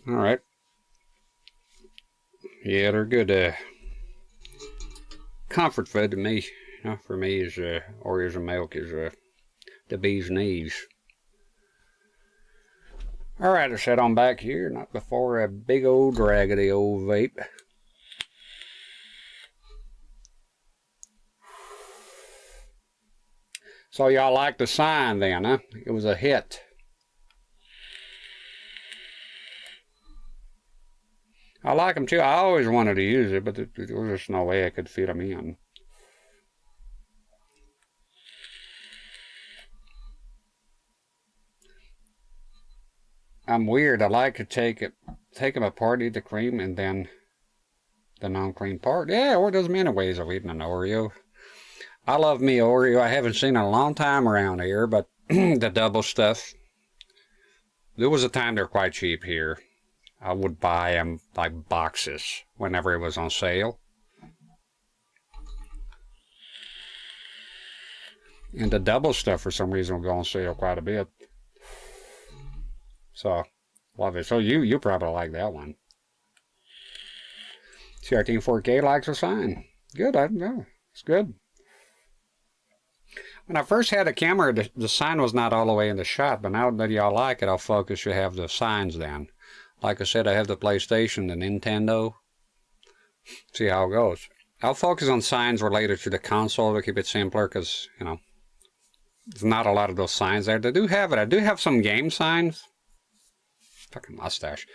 All right. Yeah, they're good. Comfort food to me. You know, for me, is Oreos and milk is the bee's knees. All right, let's head on back here. Not before a big old raggedy old vape. So y'all like the sign then, huh? It was a hit. I like them too. I always wanted to use it, but there was just no way I could fit them in. I'm weird. I like to take them apart, eat the cream, and then the non-cream part. Yeah, or there's many ways of eating an Oreo. I love me Oreo. I haven't seen it in a long time around here, but the double stuff. There was a time they were quite cheap here. I would buy them like boxes whenever it was on sale. And the double stuff for some reason will go on sale quite a bit. So, love it. So you probably like that one. CRT 4K likes a sign. Good, I know. It's good. When I first had a camera, the sign was not all the way in the shot, but now that y'all like it, I'll focus you have the signs then. Like I said, I have the PlayStation, the Nintendo. See how it goes. I'll focus on signs related to the console to keep it simpler, because, you know, there's not a lot of those signs there. They do have it. I do have some game signs. Fucking mustache.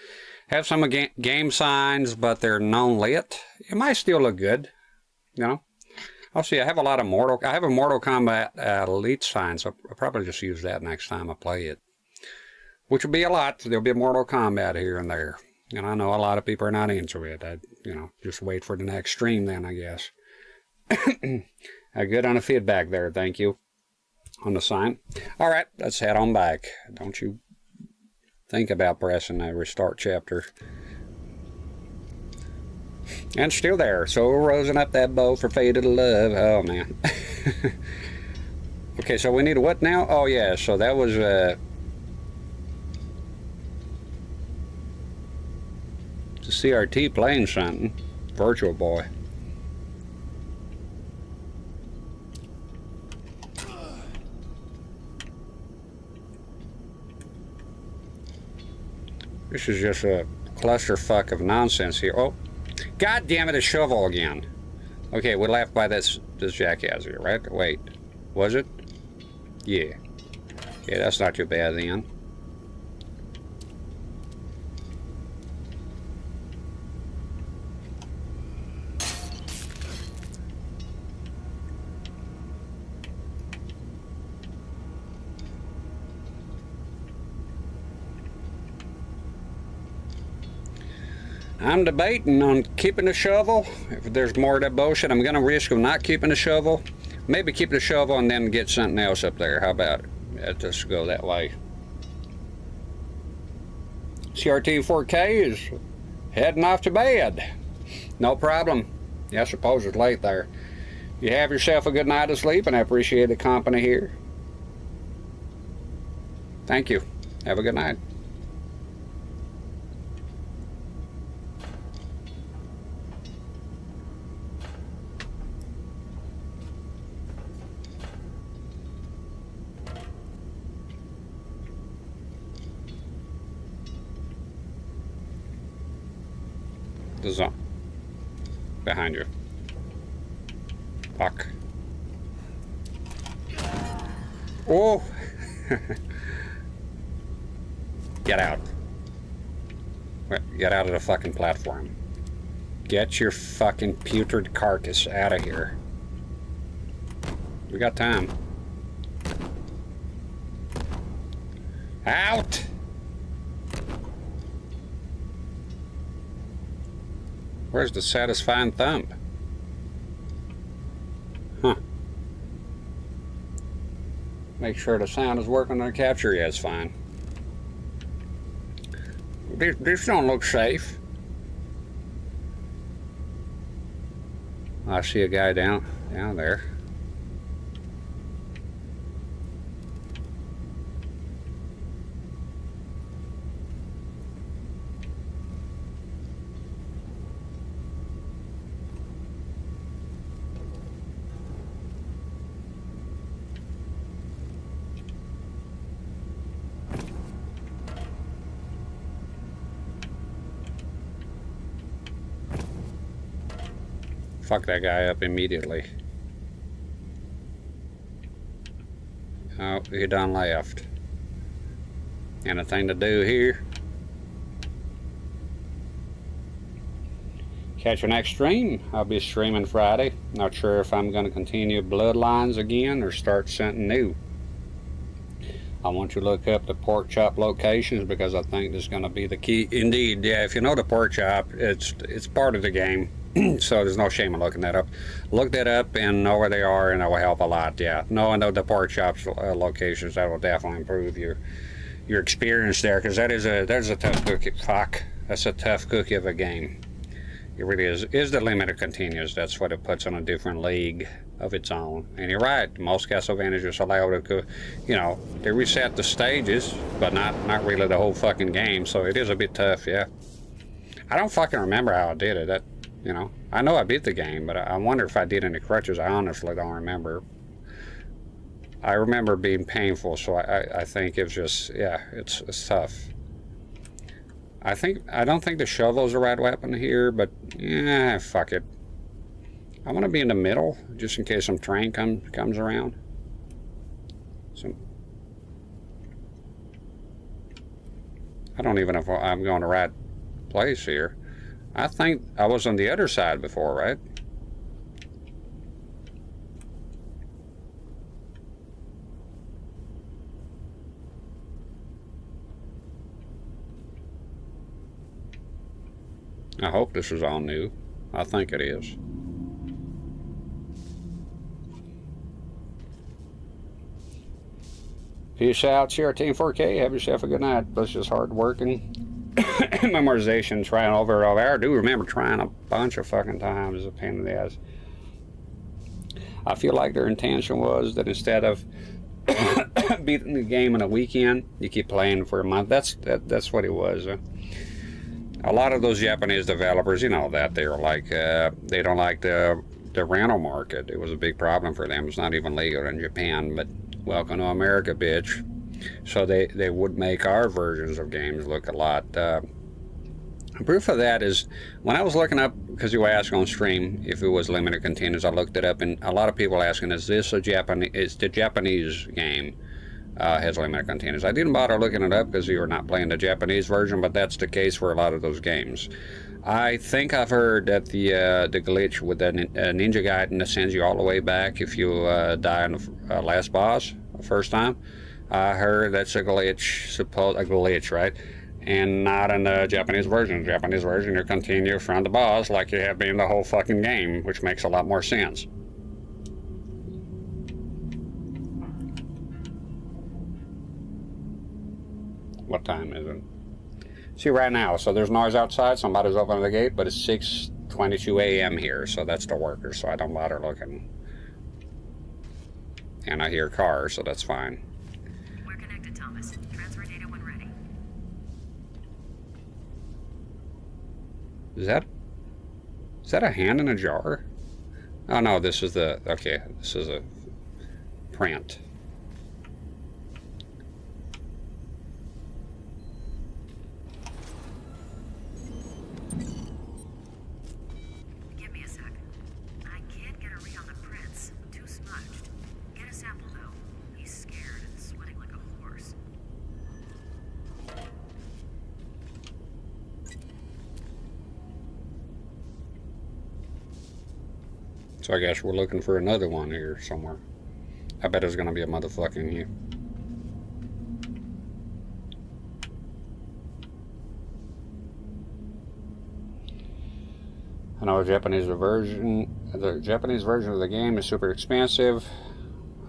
Have some game signs, but they're non-lit. It might still look good, you know. I'll see. I have a lot of I have a Mortal Kombat Elite sign, so I'll probably just use that next time I play it. Which will be a lot. There'll be Mortal Kombat here and there. And I know a lot of people are not into it. You know, just wait for the next stream then, I guess. Good on the feedback there. Thank you. On the sign. All right, let's head on back. Don't you think about pressing a restart chapter. And still there. So we're rosing up that bow for Faded Love. Oh, man. Okay, so we need a what now? Oh, yeah. So that was... the CRT playing something. Virtual Boy. This is just a clusterfuck of nonsense here. Oh, god damn it, a shovel again. Okay, we left by this jackass here, right? Wait, was it? Yeah. Yeah, that's not too bad then. I'm debating on keeping the shovel. If there's more of that bullshit, I'm going to risk of not keeping the shovel. Maybe keep the shovel and then get something else up there. How about it? Let's just go that way. CRT 4K is heading off to bed. No problem. Yeah, I suppose it's late there. You have yourself a good night of sleep, and I appreciate the company here. Thank you. Have a good night. the zone. Behind you. Fuck. Oh! Get out. Get out of the fucking platform. Get your fucking putrid carcass out of here. We got time. Out! Where's the satisfying thump? Huh. Make sure the sound is working on the capture. Yeah, it's fine. This don't look safe. I see a guy down there. Fuck that guy up immediately. Oh, he done left. Anything to do here? Catch your next stream. I'll be streaming Friday. Not sure if I'm going to continue Bloodlines again or start something new. I want you to look up the pork chop locations because I think this is going to be the key. Indeed, yeah, if you know the pork chop, it's part of the game. So there's no shame in looking that up. Look that up and know where they are, and it will help a lot. Yeah, knowing the pork chops locations, that will definitely improve your experience there, because there's a tough cookie. Fuck, that's a tough cookie of a game. It really is. Is the limited continuous? That's what it puts on a different league of its own. And you're right. Most Castlevanias allow to, you know, they reset the stages, but not really the whole fucking game. So it is a bit tough. Yeah. I don't fucking remember how I did it. You know, I know I beat the game, but I wonder if I did any crutches. I honestly don't remember. I remember being painful, so I think it's just, yeah, it's tough. I don't think the shovel's the right weapon here, but yeah, fuck it. I want to be in the middle, just in case some train comes around. I don't even know if I'm going the right place here. I think I was on the other side before, right? I hope this is all new. I think it is. Peace out, CRT and 4K. Have yourself a good night. This is hard working. Memorization, trying over and over. I do remember trying a bunch of fucking times. It's a pain in the ass. I feel like their intention was that instead of beating the game in a weekend, you keep playing for a month. That's what it was. A lot of those Japanese developers, you know, that they're like they don't like the rental market. It was a big problem for them. It's not even legal in Japan, but welcome to America, bitch. So they would make our versions of games look a lot. Proof of that is when I was looking up, because you were asking on stream if it was limited continuous, I looked it up, and a lot of people asking, is this a Japanese? Is the Japanese game has limited continuous? I didn't bother looking it up because you were not playing the Japanese version, but that's the case for a lot of those games. I think I've heard that the glitch with the Ninja Gaiden that sends you all the way back if you die on the last boss the first time. I heard that's a glitch, right? And not in the Japanese version. The Japanese version, you continue from the boss like you have been the whole fucking game, which makes a lot more sense. What time is it? See, right now, so there's noise outside. Somebody's opening the gate, but it's 6:22 a.m. here, so that's the workers, so I don't bother looking. And I hear cars, so that's fine. We're connected, Thomas. Transfer data when ready. Is that a hand in a jar? Oh no, this is the, okay, this is a print. So I guess we're looking for another one here somewhere. I bet it's gonna be a motherfucking here. I know the Japanese version of the game is super expensive.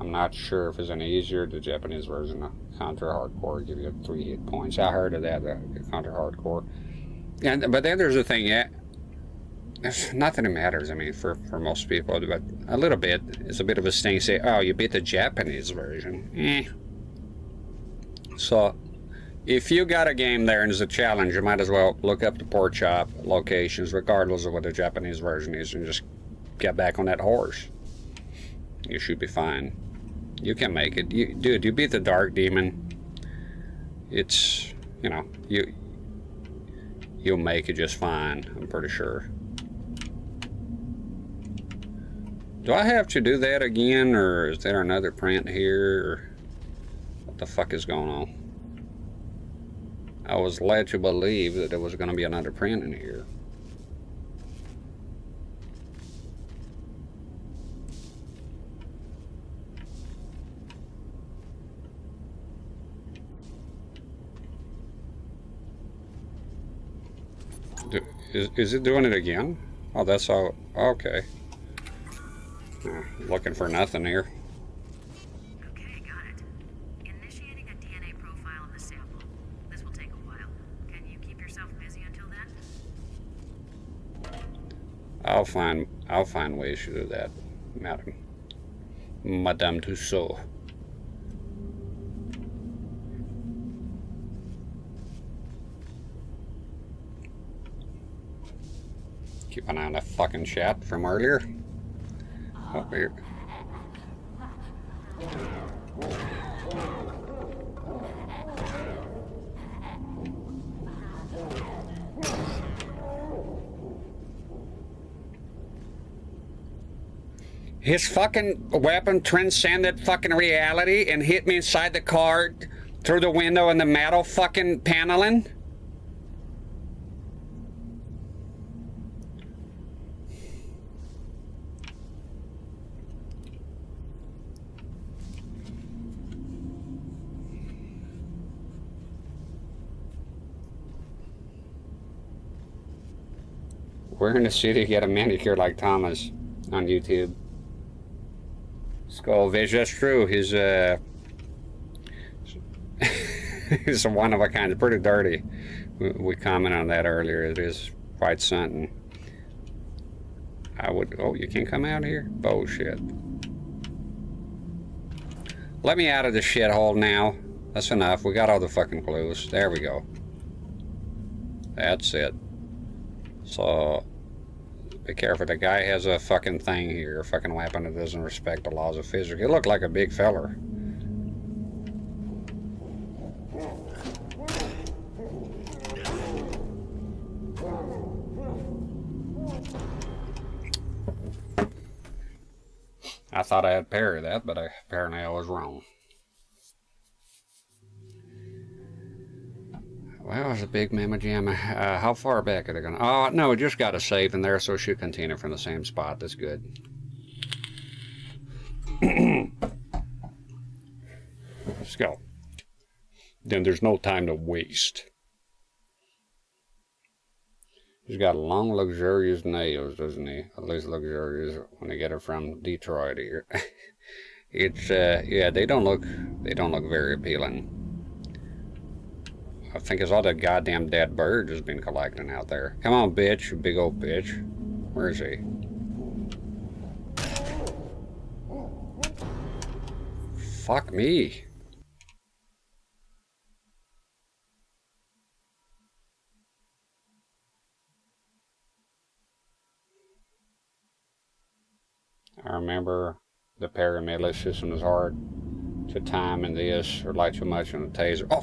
I'm not sure if it's any easier. The Japanese version of Contra Hardcore give you 3 hit points. I heard of that, Contra Hardcore. But then there's the thing, yeah. There's nothing that matters, I mean, for most people, but a little bit. It's a bit of a sting. Say, oh, you beat the Japanese version. So, if you got a game there and it's a challenge, you might as well look up the port shop locations, regardless of what the Japanese version is, and just get back on that horse. You should be fine. You can make it. Dude, you beat the Dark Demon. It's, you know, you'll make it just fine, I'm pretty sure. Do I have to do that again, or is there another print here, or what the fuck is going on? I was led to believe that there was going to be another print in here. Is it doing it again? Oh, that's all. Okay. Looking for nothing here. Okay, got it. Initiating a DNA profile on the sample. This will take a while. Can you keep yourself busy until then? I'll find ways to do that, Madame Tussaud. Keep an eye on that fucking chat from earlier. Up here. His fucking weapon transcended fucking reality and hit me inside the car through the window and the metal fucking paneling. Where in the city get a manicure like Thomas on YouTube? Skull Vision, that's true. He's he's a one of a kind. It's pretty dirty. We commented on that earlier. It is quite something. I would. Oh, you can't come out here? Bullshit. Let me out of the shithole now. That's enough. We got all the fucking clues. There we go. That's it. So, be careful. The guy has a fucking thing here, a fucking weapon that doesn't respect the laws of physics. He looked like a big feller. I thought I had parried that, but apparently I was wrong. Well, it's a big mamma jamma. How far back are they going? Oh, no, it just got a save in there, so it should continue from the same spot. That's good. Let's go. Then there's no time to waste. He's got long, luxurious nails, doesn't he? At least luxurious when they get it from Detroit here. It's, yeah, they don't look very appealing. I think it's all that goddamn dead bird has been collecting out there. Come on, bitch, you big old bitch. Where is he? Fuck me. I remember the pyramid system is hard to time in this, or like too much on the taser. Oh,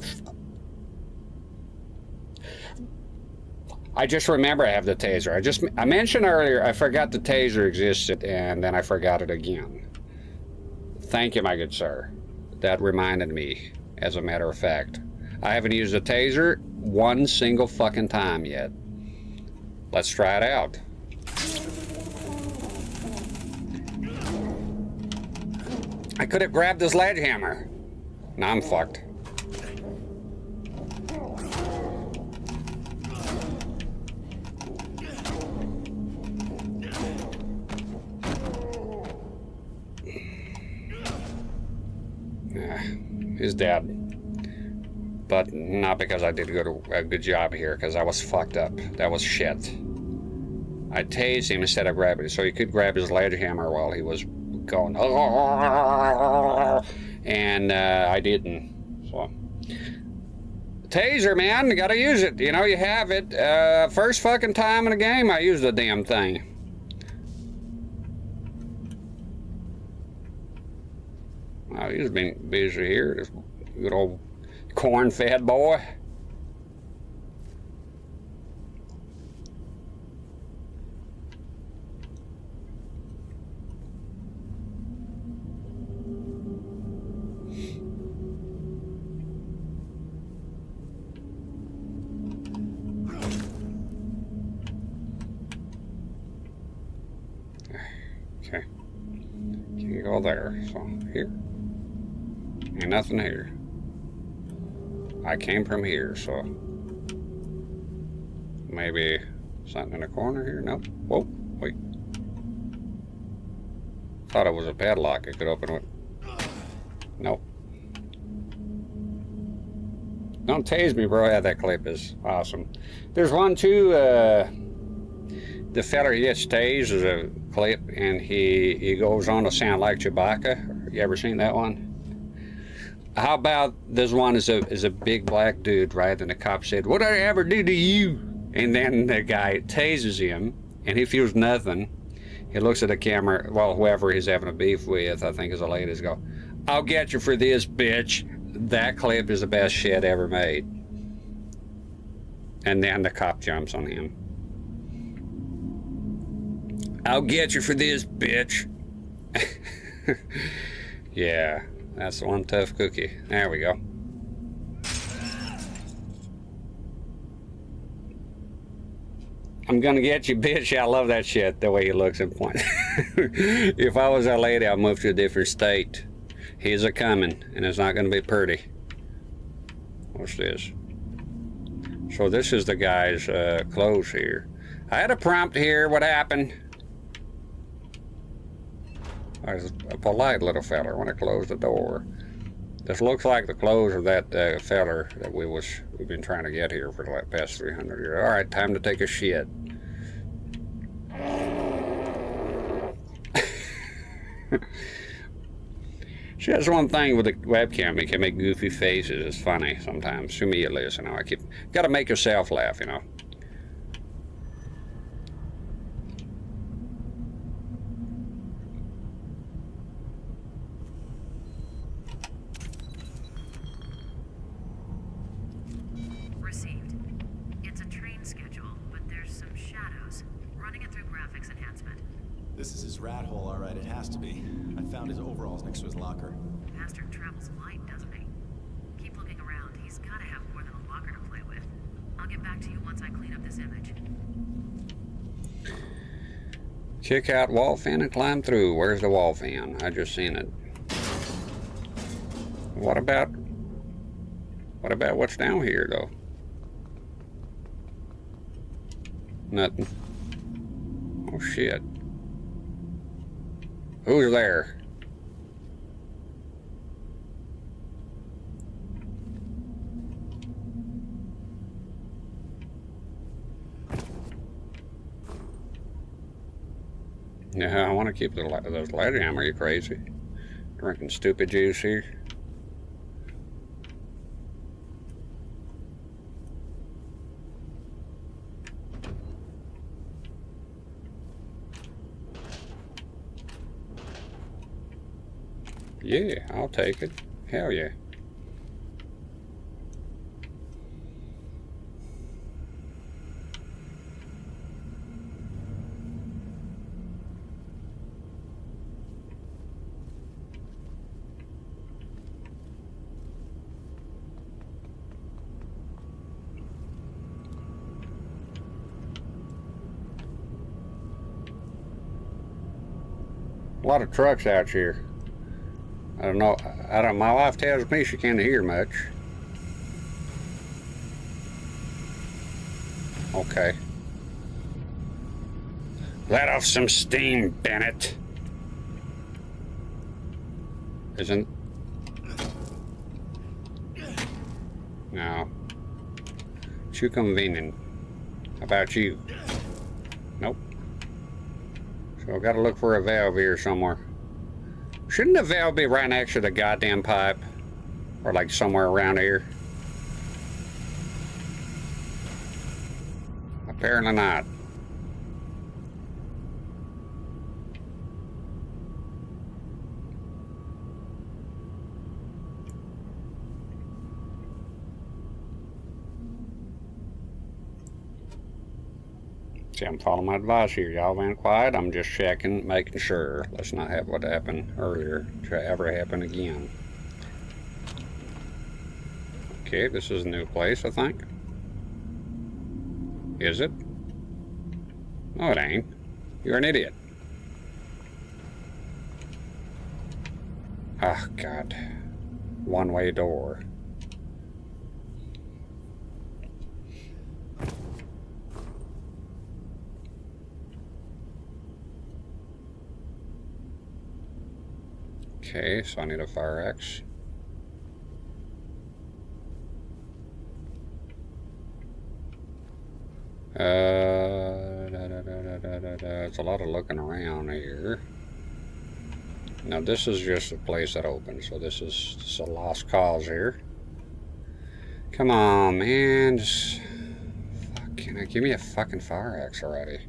I just remember I have the taser. I mentioned earlier I forgot the taser existed, and then I forgot it again. Thank you, my good sir. That reminded me, as a matter of fact. I haven't used a taser one single fucking time yet. Let's try it out. I could have grabbed the sledgehammer. Now I'm fucked. He's dead. But not because I did a good job here, because I was fucked up. That was shit. I tased him instead of grabbing it, so he could grab his sledgehammer while he was going, and I didn't. So, taser, man, you gotta use it. You know, you have it. First fucking time in the game, I used the damn thing. Oh, he's been busy here, this good old corn-fed boy. Okay, can't go there, so here. Ain't nothing here. I came from here, so maybe something in the corner here? Nope. Whoa, wait. Thought it was a padlock. I could open it. Nope. Don't tase me, bro. Yeah, that clip is awesome. There's one too. The feller he gets tased is a clip, and he goes on to sound like Chewbacca. You ever seen that one? How about this one is a big black dude, right? And the cop said, "What did I ever do to you?" And then the guy tases him, and he feels nothing. He looks at the camera, well, whoever he's having a beef with, I think is the ladies, go, "I'll get you for this, bitch." That clip is the best shit ever made. And then the cop jumps on him. "I'll get you for this, bitch." Yeah. That's one tough cookie. There we go. "I'm gonna get you, bitch." I love that shit, the way he looks and points. If I was that lady, I'd move to a different state. He's a-coming, and it's not gonna be pretty. What's this? So this is the guy's clothes here. I had a prompt here. What happened? I was a polite little feller when I closed the door. This looks like the clothes of that feller that we've been trying to get here for the past 300 years. All right, time to take a shit. See, that's one thing with the webcam. It can make goofy faces. It's funny sometimes. To me, at least. You know, gotta make yourself laugh. You know. This is his rat hole, all right. It has to be. I found his overalls next to his locker. Bastard travels light, doesn't he? Keep looking around. He's gotta have more than a locker to play with. I'll get back to you once I clean up this image. Check out wall fan and climb through. Where's the wall fan? I just seen it. What about what's down here, though? Nothing. Oh, shit. Who's there? Yeah, I want to keep those ladder hammer. Are you crazy? Drinking stupid juice here. Yeah, I'll take it. Hell yeah. A lot of trucks out here. I don't know. My wife tells me she can't hear much. Okay. Let off some steam, Bennett. Isn't... No. Too convenient. How about you? Nope. So I've got to look for a valve here somewhere. Shouldn't the valve be right next to the goddamn pipe? Or like somewhere around here? Apparently not. See, I'm following my advice here. Y'all been quiet. I'm just checking, making sure. Let's not have what happened earlier to ever happen again. Okay, this is a new place, I think. Is it? No, it ain't. You're an idiot. Oh, God. One-way door. Okay, so I need a CRT-rex. It's a lot of looking around here. Now this is just a place that opens, so this is a lost cause here. Come on, man, just fucking give me a fucking CRT-rex already.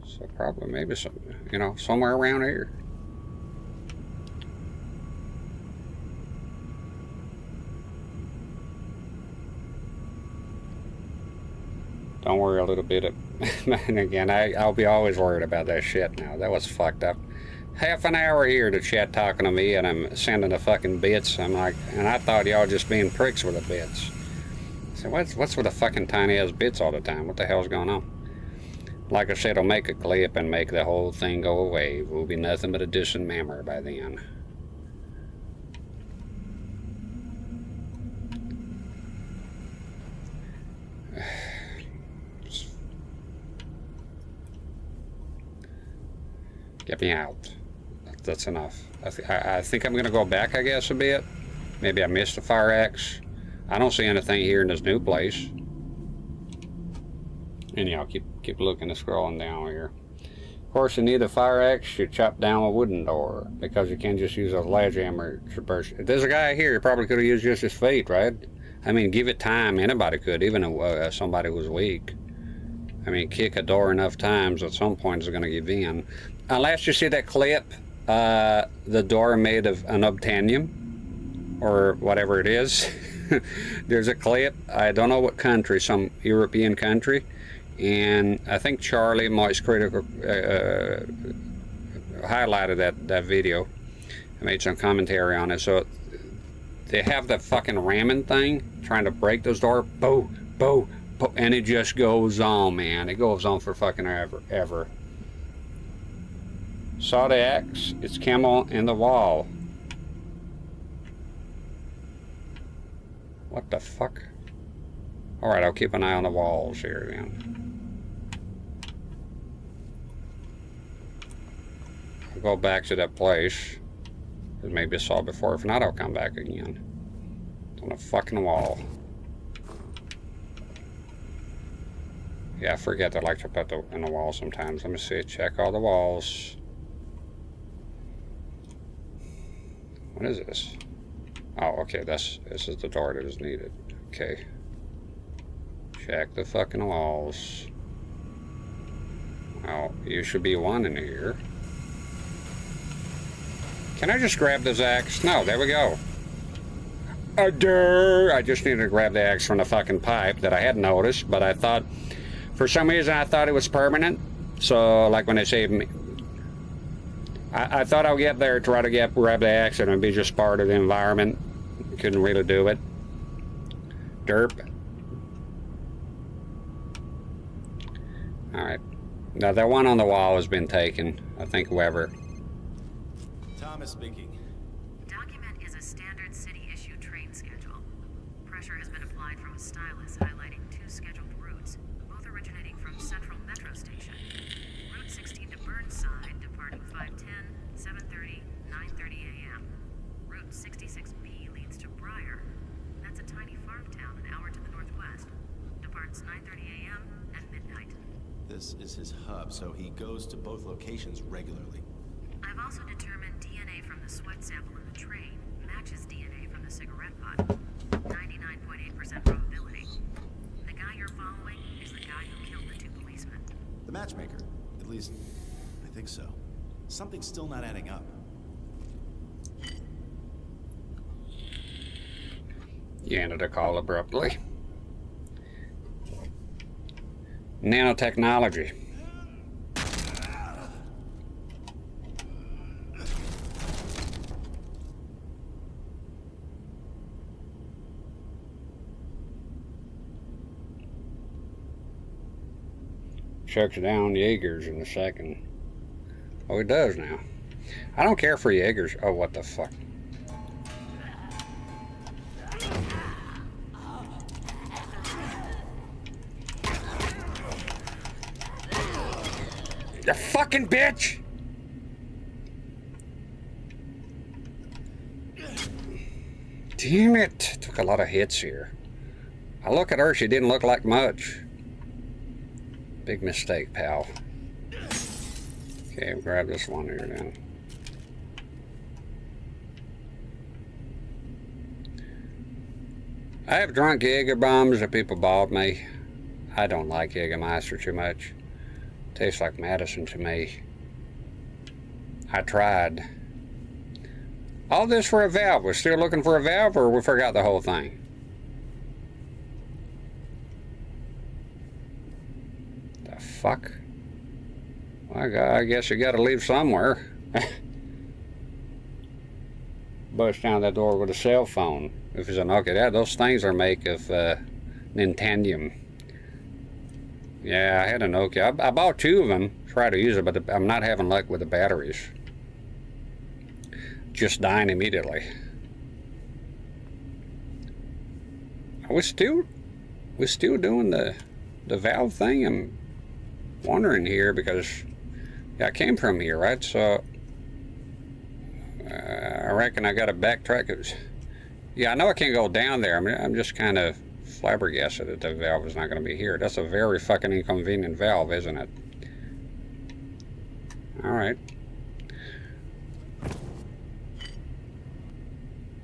So probably maybe some, you know, somewhere around here. Don't worry a little bit of, and again, I'll be always worried about that shit now. That was fucked up. Half an hour here to chat talking to me and I'm sending the fucking bits. I'm like, and I thought y'all just being pricks with the bits. So what's with the fucking tiny ass bits all the time? What the hell's going on? Like I said, I'll make a clip and make the whole thing go away. It will be nothing but a distant memory by then. Get me out. That's enough. I think I'm going to go back, I guess, a bit. Maybe I missed the CRT-rex. I don't see anything here in this new place. Anyhow, keep looking and scrolling down here. Of course, you need the CRT-rex, you chop down a wooden door because you can't just use a sledgehammer to traverse. If there's a guy here, he probably could have used just his feet, right? I mean, give it time. Anybody could, even somebody who's weak. I mean, kick a door enough times, at some point it's going to give in. Unless you see that clip, the door made of unobtainium, or whatever it is. There's a clip, I don't know what country, some European country, and I think Charlie, Moist Critical, highlighted that video. I made some commentary on it. So they have that fucking ramming thing, trying to break those doors, boo, boo, boo, and it just goes on, man. It goes on for fucking ever. Saw the X, it's camel in the wall. What the fuck? Alright, I'll keep an eye on the walls here then. I'll go back to that place that maybe I saw before. If not, I'll come back again. On the fucking wall. Yeah, I forget I like to put in the wall sometimes. Let me see, check all the walls. What is this? Oh, okay, this is the door that is needed. Okay. Check the fucking walls. Oh, you should be one in here. Can I just grab this axe? No, there we go. I just needed to grab the axe from the fucking pipe that I hadn't noticed, but I thought, for some reason I thought it was permanent. So, like when they say, I thought I'll get there, try to grab the axe, and it'd be just part of the environment. Couldn't really do it. Derp. Alright. Now that one on the wall has been taken. I think whoever Thomas speaking. Document is a standard city-issue train schedule. Pressure has been applied from a stylus highlighting 2 scheduled routes, both originating from Central Metro Station. Route 16 to Burnside, departing 5:10, 7:30, 9:30 a.m. Route 66B leads to Briar. That's a tiny farm town an hour to the northwest. Departs 9:30 a.m. and midnight. This is his hub, so he goes to both locations regularly. I've also determined DNA from the sweat sample in the train matches DNA from the cigarette butt. 99.8% probability. The guy you're following is the guy who killed the 2 policemen. The matchmaker. At least, I think so. Something's still not adding up. You ended the call abruptly. Nanotechnology. Shuts down Jaegers in a second. Oh, it does now. I don't care for Jaegers. Oh, what the fuck. You fucking bitch! Damn it. Took a lot of hits here. I look at her, she didn't look like much. Big mistake, pal. Okay, grab this one here then. I have drunk Jaeger bombs that people bought me. I don't like Jägermeister too much. Tastes like Madison to me. I tried. All this for a valve. We're still looking for a valve, or we forgot the whole thing? The fuck? Well, I guess you gotta leave somewhere. Bust down that door with a cell phone. If it's a Nokia, those things are made of Nintendium. Yeah, I had a Nokia. I bought 2 of them, tried to use it, but I'm not having luck with the batteries. Just dying immediately. We're still doing the valve thing. I'm wondering here because yeah, I came from here, right? So I reckon I got to backtrack. Yeah, I know I can't go down there. I mean, I'm just kind of flabbergasted that the valve is not going to be here. That's a very fucking inconvenient valve, isn't it? All right.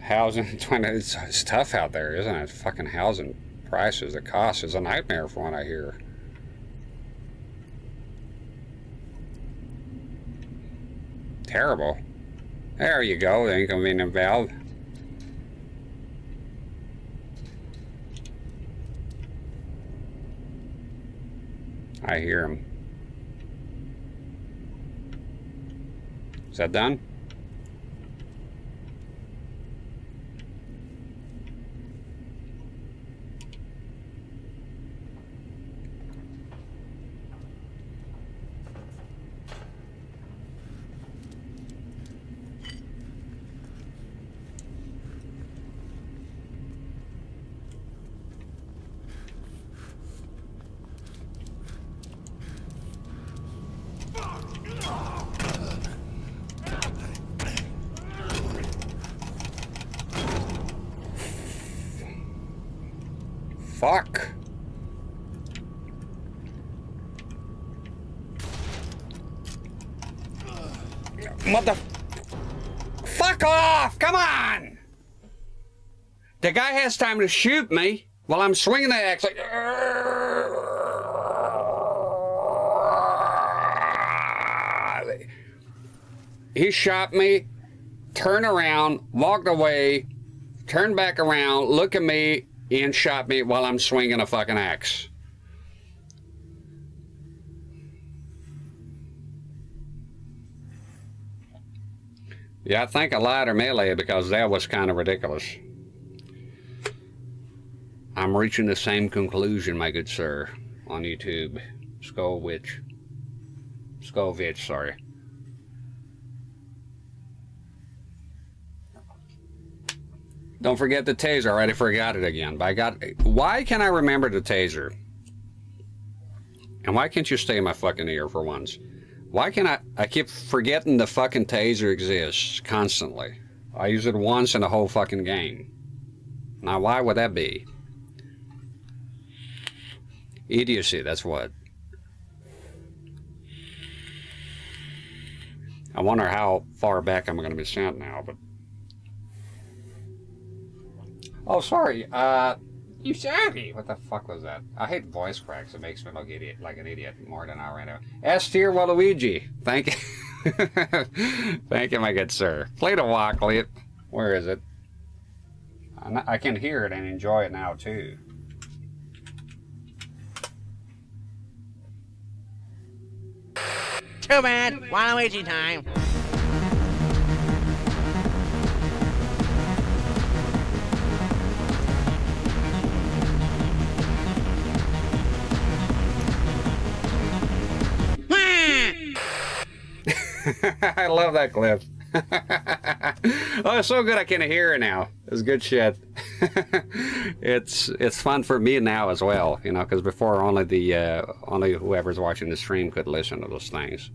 Housing, it's tough out there, isn't it? Fucking housing prices, the cost is a nightmare from what I hear. Terrible. There you go, the inconvenient valve. I hear him. Is that done? Fuck. Mother... Fuck off! Come on! The guy has time to shoot me while I'm swinging the axe like... He shot me, turned around, walked away, turned back around, looked at me, and shot me while I'm swinging a fucking axe. Yeah, I think I lied or melee because that was kind of ridiculous. I'm reaching the same conclusion, my good sir, on YouTube. Skullwitch, sorry. Don't forget the taser. I already forgot it again. But why can't I remember the taser? And why can't you stay in my fucking ear for once? Why can't I keep forgetting the fucking taser exists constantly. I use it once in the whole fucking game. Now why would that be? Idiocy, that's what. I wonder how far back I'm going to be sent now, but... Oh, sorry, you sorry. What the fuck was that? I hate voice cracks. It makes me look like an idiot more than I already am. S tier Waluigi. Thank you. Thank you, my good sir. Play the walk, Leap. Where is it? I can hear it and enjoy it now, too. Too bad. Waluigi time. I love that clip. Oh, it's so good I can hear it now. It's good shit. It's fun for me now as well, you know, because before only whoever's watching the stream could listen to those things.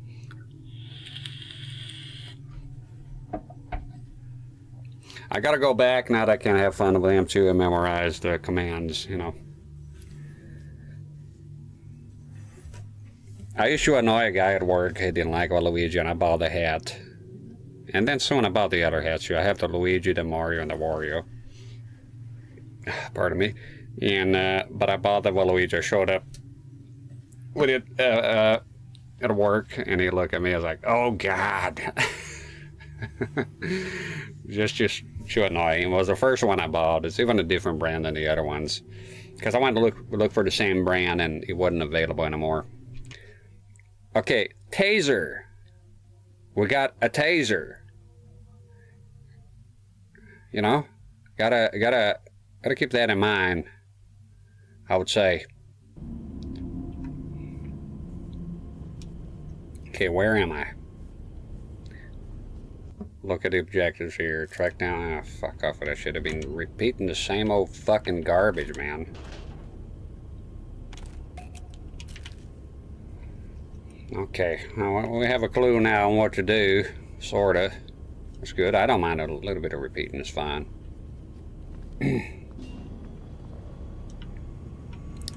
I gotta go back now that I can have fun with them too and memorize the commands, you know. I used to annoy a guy at work. He didn't like Luigi, and I bought the hat. And then soon I bought the other hats. I have the Luigi, the Mario, and the Wario. Pardon me. And but I bought the Waluigi. I showed up with it at work, and he looked at me. I was like, "Oh God!" just to annoy him. It was the first one I bought. It's even a different brand than the other ones, because I wanted to look for the same brand, and it wasn't available anymore. Okay, taser. We got a taser. You know, gotta keep that in mind, I would say. Okay, where am I? Look at the objectives here. Track down. Ah, fuck off. I should have been repeating the same old fucking garbage, man. Okay, well, we have a clue now on what to do, sorta. That's good. I don't mind a little bit of repeating, it's fine.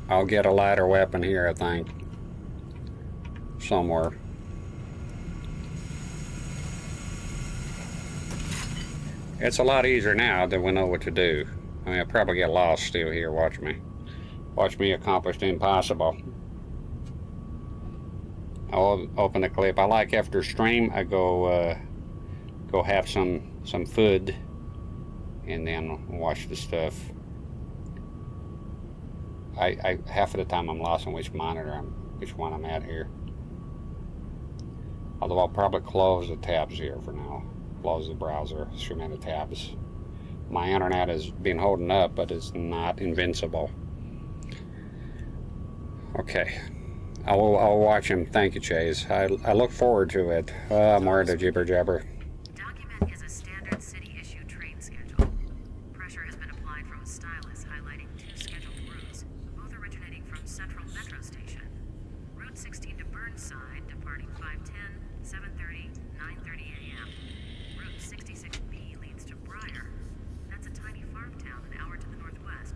I'll get a lighter weapon here, I think. Somewhere. It's a lot easier now that we know what to do. I mean, I'll probably get lost still here, watch me. Watch me accomplish the impossible. I'll open the clip. I like after stream I go have some food and then watch the stuff. I half of the time I'm lost on which monitor which one I'm at here. Although I'll probably close the tabs here for now. Close the browser, stream the tabs. My internet has been holding up, but it's not invincible. Okay. I'll watch him. Thank you, Chase. I look forward to it. More of the jibber jabber. Document is a standard city-issued train schedule. Pressure has been applied from a stylus highlighting 2 scheduled routes, both originating from Central Metro Station. Route 16 to Burnside, departing 5:10, 7:30, 9:30 a.m. Route 66B leads to Briar. That's a tiny farm town an hour to the northwest.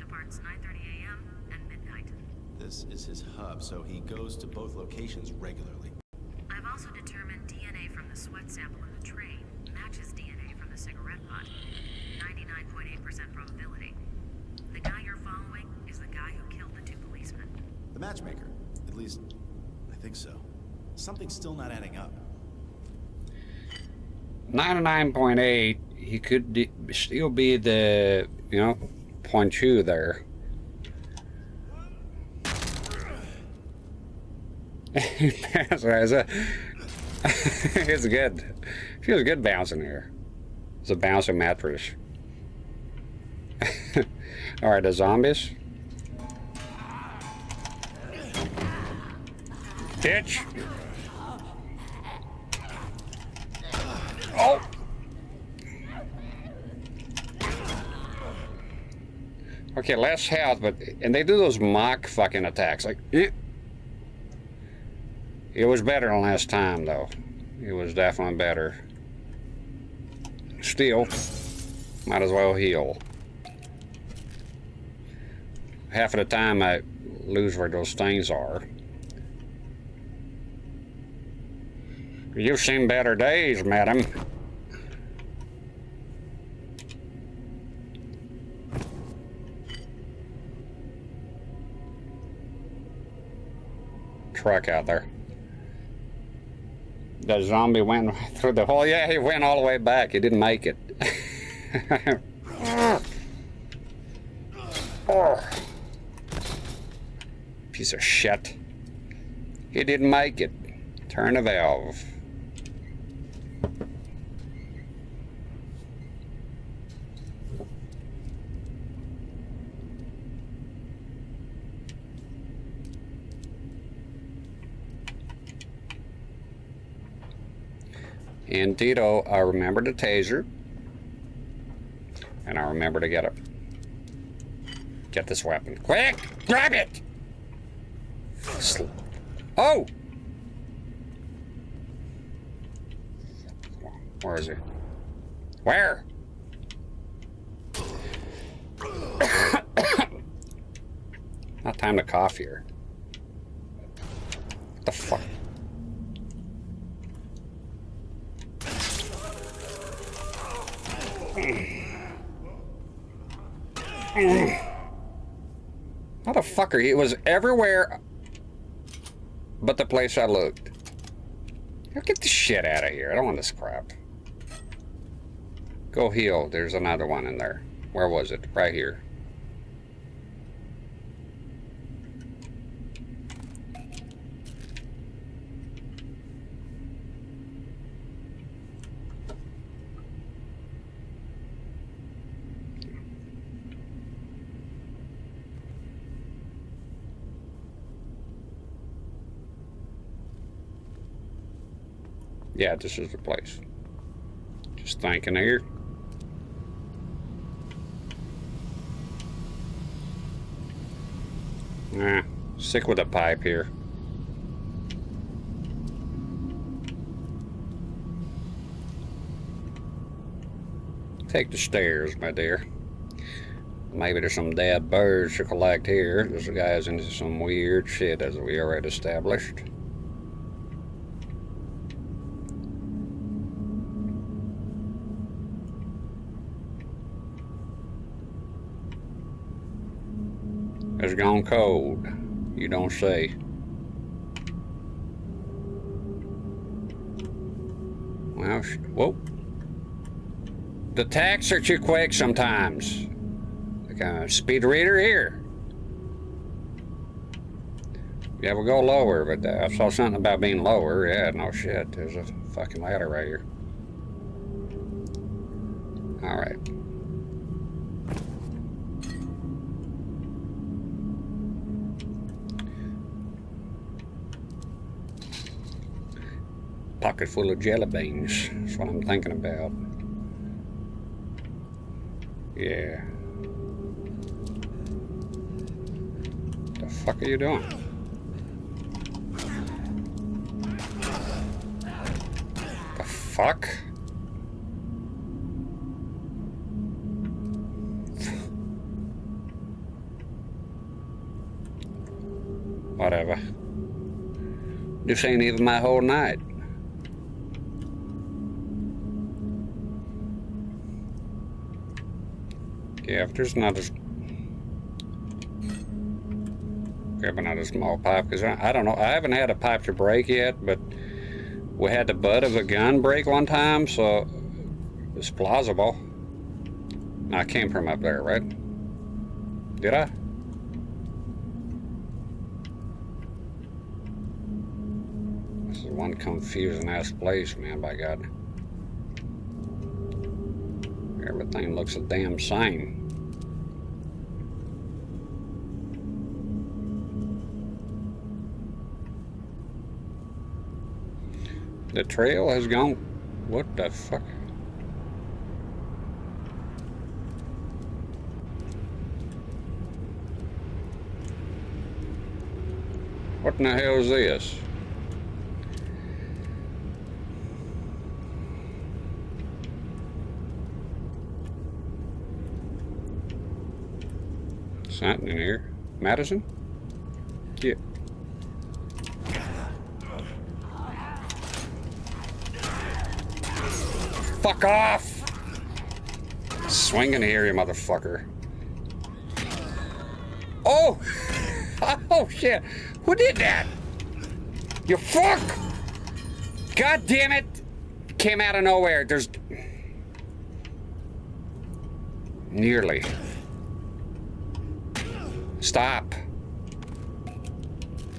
Departs 9:30 a.m. and midnight. This is his hub, so he goes to both locations regularly. I've also determined DNA from the sweat sample in the train matches DNA from the cigarette butt. 99.8% probability. The guy you're following is the guy who killed the 2 policemen. The matchmaker. At least, I think so. Something's still not adding up. 99.8, he could still be the, you know, point 2 there. It's good. She was good bouncing here. It's a bouncing mattress. Alright, the zombies. Bitch! Oh! Okay, less health, but... And they do those mock fucking attacks. Like, eh. It was better than last time, though. It was definitely better. Still, might as well heal. Half of the time I lose where those things are. You've seen better days, madam. Truck out there. The zombie went through the hole. Yeah, he went all the way back. He didn't make it. Oh. Piece of shit. He didn't make it. Turn the valve. And Tito, I remember the taser. And I remember to get this weapon. Quick! Grab it! Oh! Where is he? Where? Not time to cough here. What the fuck? Motherfucker, it was everywhere but the place I looked. Get the shit out of here. I don't want this crap. Go heal. There's another one in there. Where was it? Right here. Yeah, this is the place. Just thinking here. Nah, stick with the pipe here. Take the stairs, my dear. Maybe there's some dead birds to collect here. This guy's into some weird shit, as we already established. It's gone cold. You don't say. Well, whoa. The tacks are too quick sometimes. Like a speed reader here. Yeah, we'll go lower, but I saw something about being lower. Yeah, no shit. There's a fucking ladder right here. All right. Pocket full of jelly beans. That's what I'm thinking about. Yeah. What the fuck are you doing? The fuck? Whatever. This ain't even my whole night. Yeah, if there's not a... Grab another small pipe, because I don't know, I haven't had a pipe to break yet, but we had the butt of a gun break one time, so it's plausible. I came from up there, right? Did I? This is one confusing ass place, man, by God. Everything looks the damn same. The trail has gone. What the fuck? What in the hell is this? Something in here. Madison? Yeah. Fuck off! Swing in here, you motherfucker. Oh! Oh shit! Who did that? You fuck! God damn it! Came out of nowhere. There's... Nearly. Stop.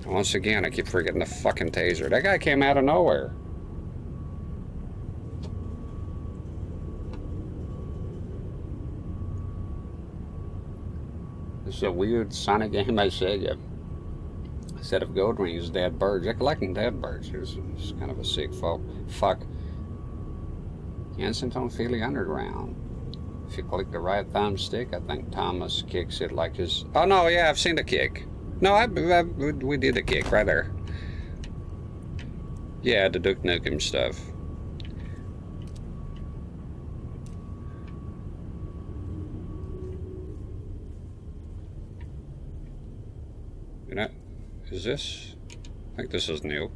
Once again, I keep forgetting the fucking taser. That guy came out of nowhere. This is a weird Sonic game by Sega. A set of gold rings, dead birds. They're collecting dead birds. It's kind of a sick fuck. Instant on Feely Underground. If you click the right thumbstick, I think Thomas kicks it like his... Oh, no, yeah, I've seen the kick. No, we did the kick right there. Yeah, the Duke Nukem stuff. You know, is this? I think this is new.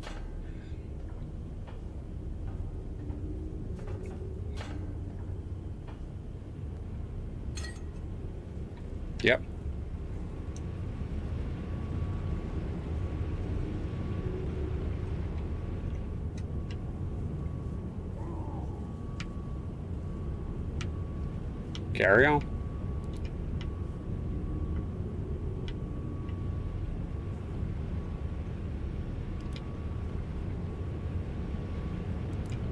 Yep. Carry on.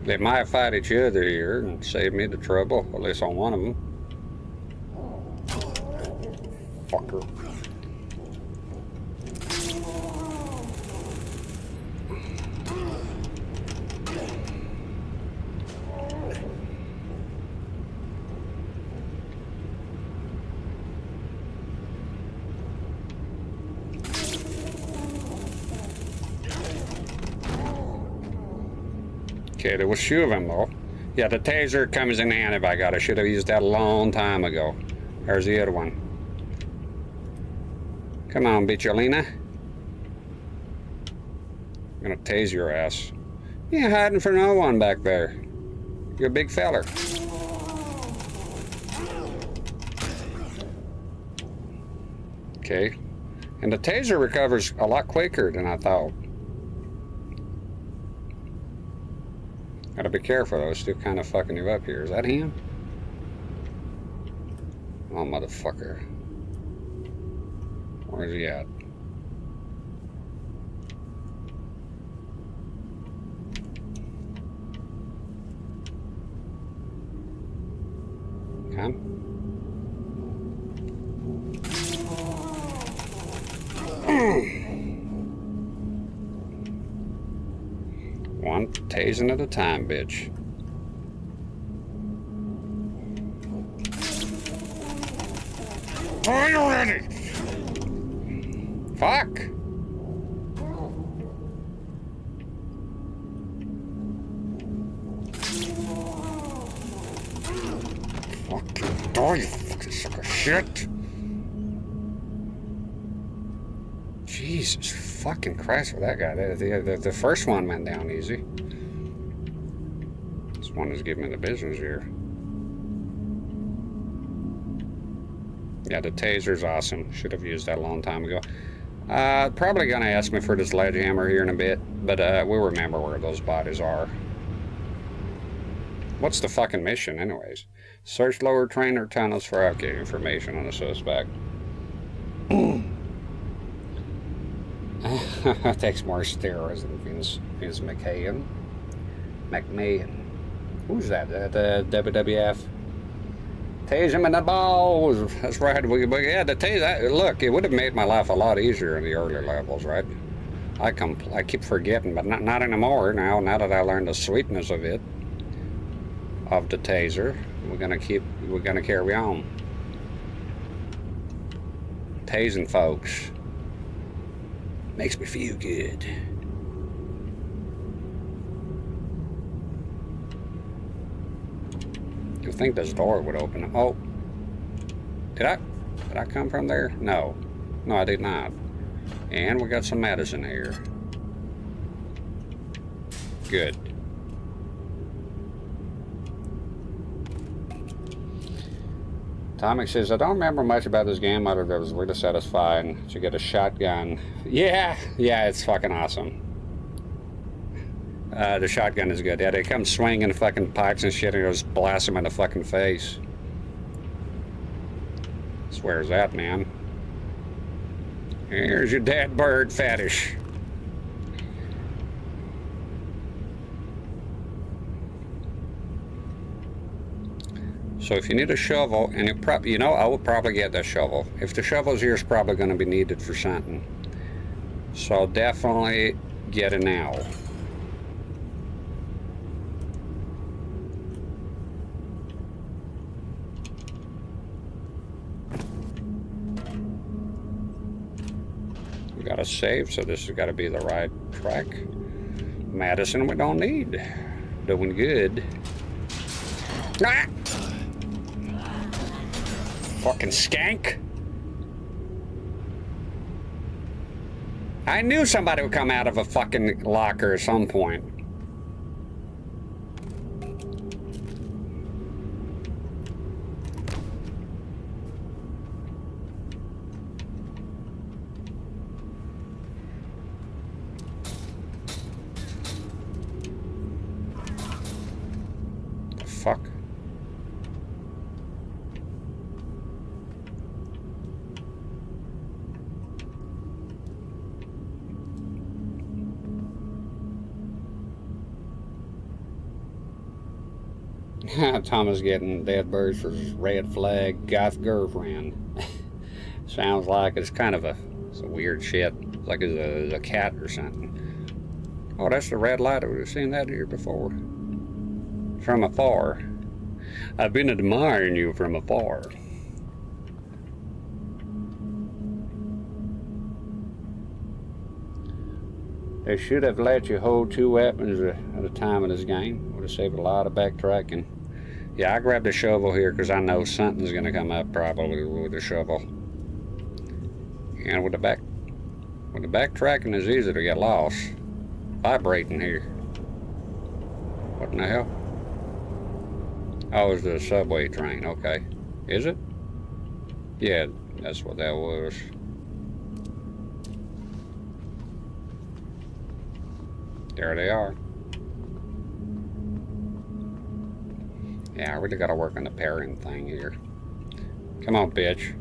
They might fight each other here and save me the trouble, at least on one of them. Fucker. Okay, there was two of them though. Yeah, the taser comes in handy by God. I should have used that a long time ago. There's the other one. Come on, Bicholina. I'm gonna tase your ass. You ain't hiding for no one back there. You're a big feller. Okay. And the taser recovers a lot quicker than I thought. Gotta be careful, those two kind of fucking you up here. Is that him? Oh, motherfucker. Where's he at? Come. One tasing at a time, bitch. Are you ready? Fuck! Fucking die, you fucking sucker shit! Jesus fucking Christ with that guy. The first one went down easy. This one is giving me the business here. Yeah, the taser's awesome. Should have used that a long time ago. Probably gonna ask me for this sledgehammer here in a bit, but we'll remember where those bodies are. What's the fucking mission anyways? Search lower train or tunnels for okay information on the suspect. Takes more steroids than Vince McMahon. Who's that? The WWF? Tase him in the balls. That's right. Yeah, the tase. Look, it would have made my life a lot easier in the earlier levels, right? I keep forgetting, but not anymore. Now that I learned the sweetness of it, of the taser, we're gonna carry on. Tasing folks. Makes me feel good. You think this door would open? Oh, did I come from there? No, I did not. And we got some medicine here. Good. Tomic says, I don't remember much about this game other than it was really satisfying to get a shotgun. Yeah, it's fucking awesome. The shotgun is good. Yeah, they come swinging fucking pipes and shit and just blast them in the fucking face. Swears that, man. Here's your dead bird fetish. So if you need a shovel, and you know, I will probably get that shovel. If the shovel's here, it's probably going to be needed for something. So definitely get it now. We got to save, so this has got to be the right track. Madison we don't need. Doing good. Ah! Fucking skank. I knew somebody would come out of a fucking locker at some point. The fuck? Thomas getting dead birds for his red flag goth girlfriend. Sounds like it's kind of it's a weird shit. It's like it's a cat or something. Oh, that's the red light. We've seen that here before. From afar. I've been admiring you from afar. They should have let you hold 2 weapons at a time in this game. Would have saved a lot of backtracking. Yeah, I grabbed a shovel here because I know something's going to come up probably with the shovel. And with the backtracking is easy to get lost. Vibrating here. What in the hell? Oh, it's the subway train. Okay. Is it? Yeah, that's what that was. There they are. Yeah, I really gotta work on the pairing thing here. Come on, bitch.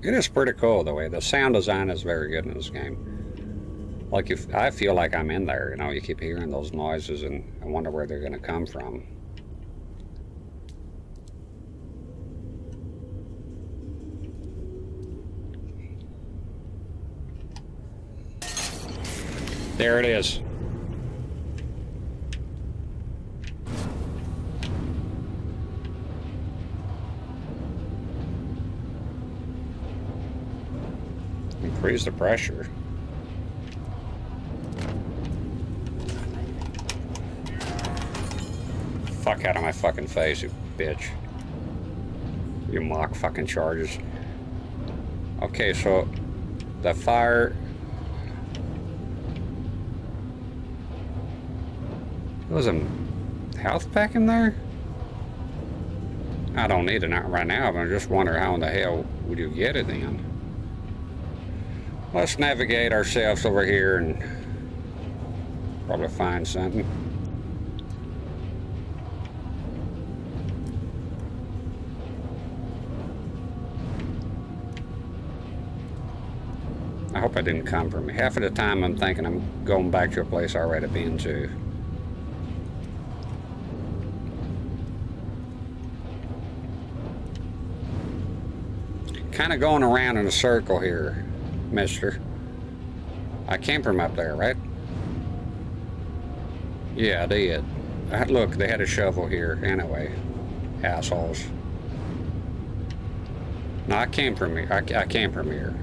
It is pretty cool the way the sound design is very good in this game. Like I feel like I'm in there, you know, you keep hearing those noises and I wonder where they're gonna come from. There it is. Increase the pressure. Fuck out of my fucking face, you bitch. You mock fucking charges. Okay, so the fire. There was a health pack in there? I don't need it right now, but I just wonder how in the hell would you get it then? Let's navigate ourselves over here and probably find something. I hope I didn't come for me. Half of the time I'm thinking I'm going back to a place I already been to. Kind of going around in a circle here, mister. I came from up there, right? Yeah, I did. Look, they had a shovel here. Anyway, assholes. No, I came from here. I came from here.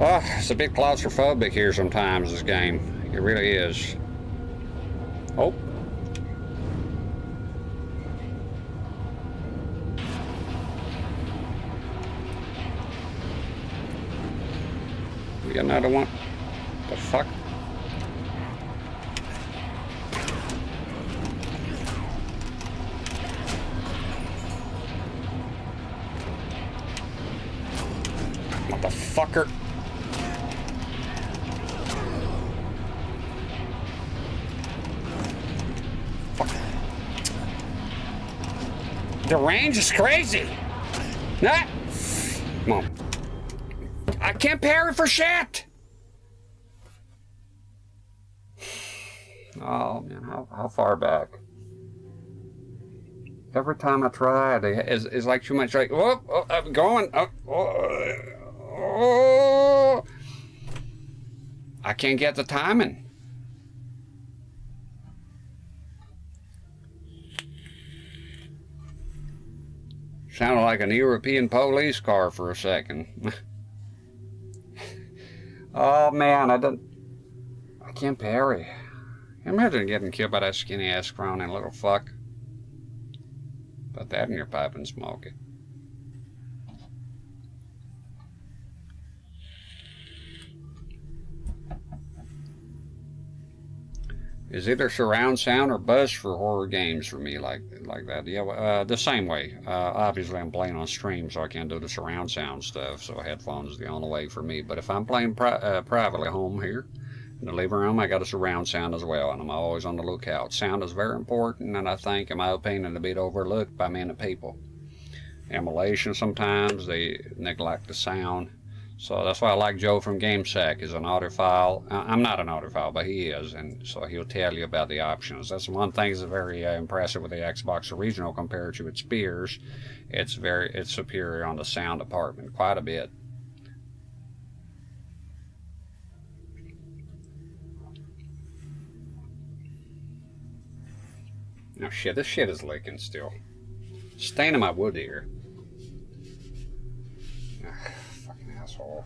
Oh, it's a bit claustrophobic here sometimes, this game. It really is. Oh. We got another one. The fuck? Motherfucker. Fuck. The range is crazy. Nah. Come on. I can't parry for shit. Oh man, how far back? Every time I try, it's like too much. Like, oh, I'm going. Oh. I can't get the timing. Sounded like an European police car for a second. Oh man, I can't parry. Imagine getting killed by that skinny ass scrawny little fuck. Put that in your pipe and smoke it. Is either surround sound or buzz for horror games for me like that. Yeah, the same way. Obviously, I'm playing on stream, so I can't do the surround sound stuff. So headphones is the only way for me. But if I'm playing privately home here in the living room, I got a surround sound as well, and I'm always on the lookout. Sound is very important, and I think, in my opinion, a bit overlooked by many people. Emulation sometimes they neglect the sound. So that's why I like Joe from GameSack. He's an audiophile. I'm not an audiophile, but he is, and so he'll tell you about the options. That's one thing that's very impressive with the Xbox Original compared to its peers. It's superior on the sound department quite a bit. Oh shit, this shit is leaking still. Staining my wood here. Asshole.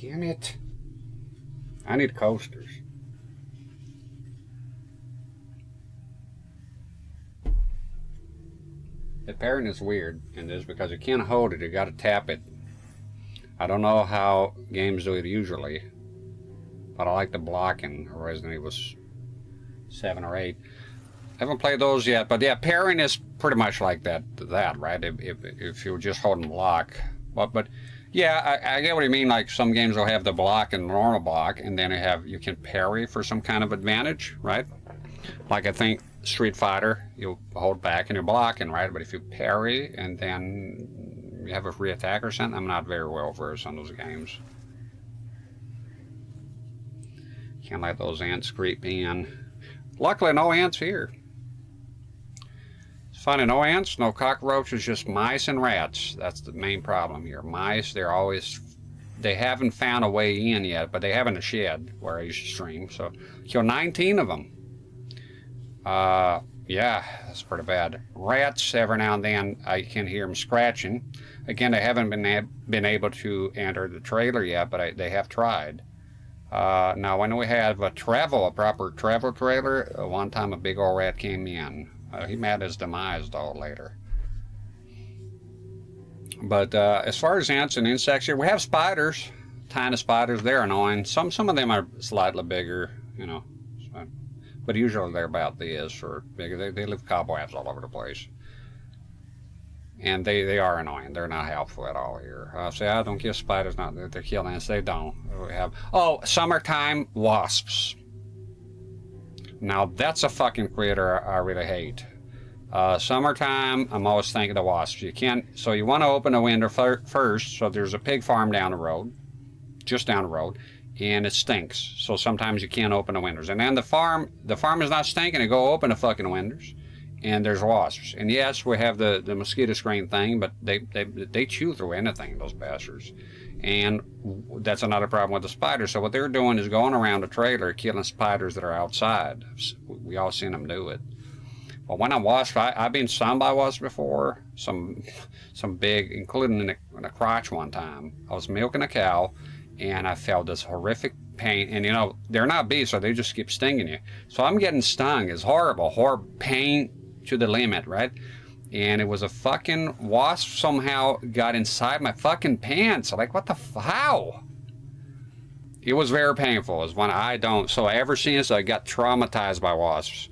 Damn it. I need coasters. The pairing is weird, and this because you can't hold it, you gotta tap it. I don't know how games do it usually, but I like the blocking. Resident Evil 7 or 8. I haven't played those yet, but yeah, pairing is pretty much like that, right? If you're just holding block. But yeah, I get what you mean. Like some games will have the block and normal block, and then you can parry for some kind of advantage, right? Like I think Street Fighter, you'll hold back and you're blocking, right? But if you parry and then you have a free attack or something, I'm not very well versed on those games. Can't let those ants creep in. Luckily, no ants here. It's funny, no ants, no cockroaches, just mice and rats. That's the main problem here. Mice, they haven't found a way in yet, but they have in a shed where I used to stream. So, kill 19 of them. Yeah, that's pretty bad. Rats, every now and then, I can hear them scratching. Again, they haven't been able to enter the trailer yet, but they have tried. Now, when we have a proper travel trailer, one time a big old rat came in. He met his demise, though, later. But as far as ants and insects here, we have spiders. Tiny spiders, they're annoying. Some of them are slightly bigger, you know. But usually they're about this or bigger. They leave cobwebs all over the place. And they are annoying. They're not helpful at all here. Say, I don't kill spiders. Not they're killing ants. They don't. We have summertime wasps. Now that's a fucking critter I really hate. Summertime, I'm always thinking of wasps. So you want to open a window first. So there's a pig farm down the road, just down the road, and it stinks. So sometimes you can't open the windows. And then the farm is not stinking. You go open the fucking windows. And there's wasps. And yes, we have the mosquito screen thing, but they chew through anything, those bastards. And that's another problem with the spiders. So what they're doing is going around the trailer killing spiders that are outside. We all seen them do it. But when I wasp, I've been stung by wasps before. Some big, including in the crotch one time. I was milking a cow, and I felt this horrific pain. And you know, they're not bees, so they just keep stinging you. So I'm getting stung. It's horrible, horrible pain to the limit, right? And it was a fucking wasp somehow got inside my fucking pants. Like, what the how? It was very painful. It's when I don't. So ever since I got traumatized by wasps.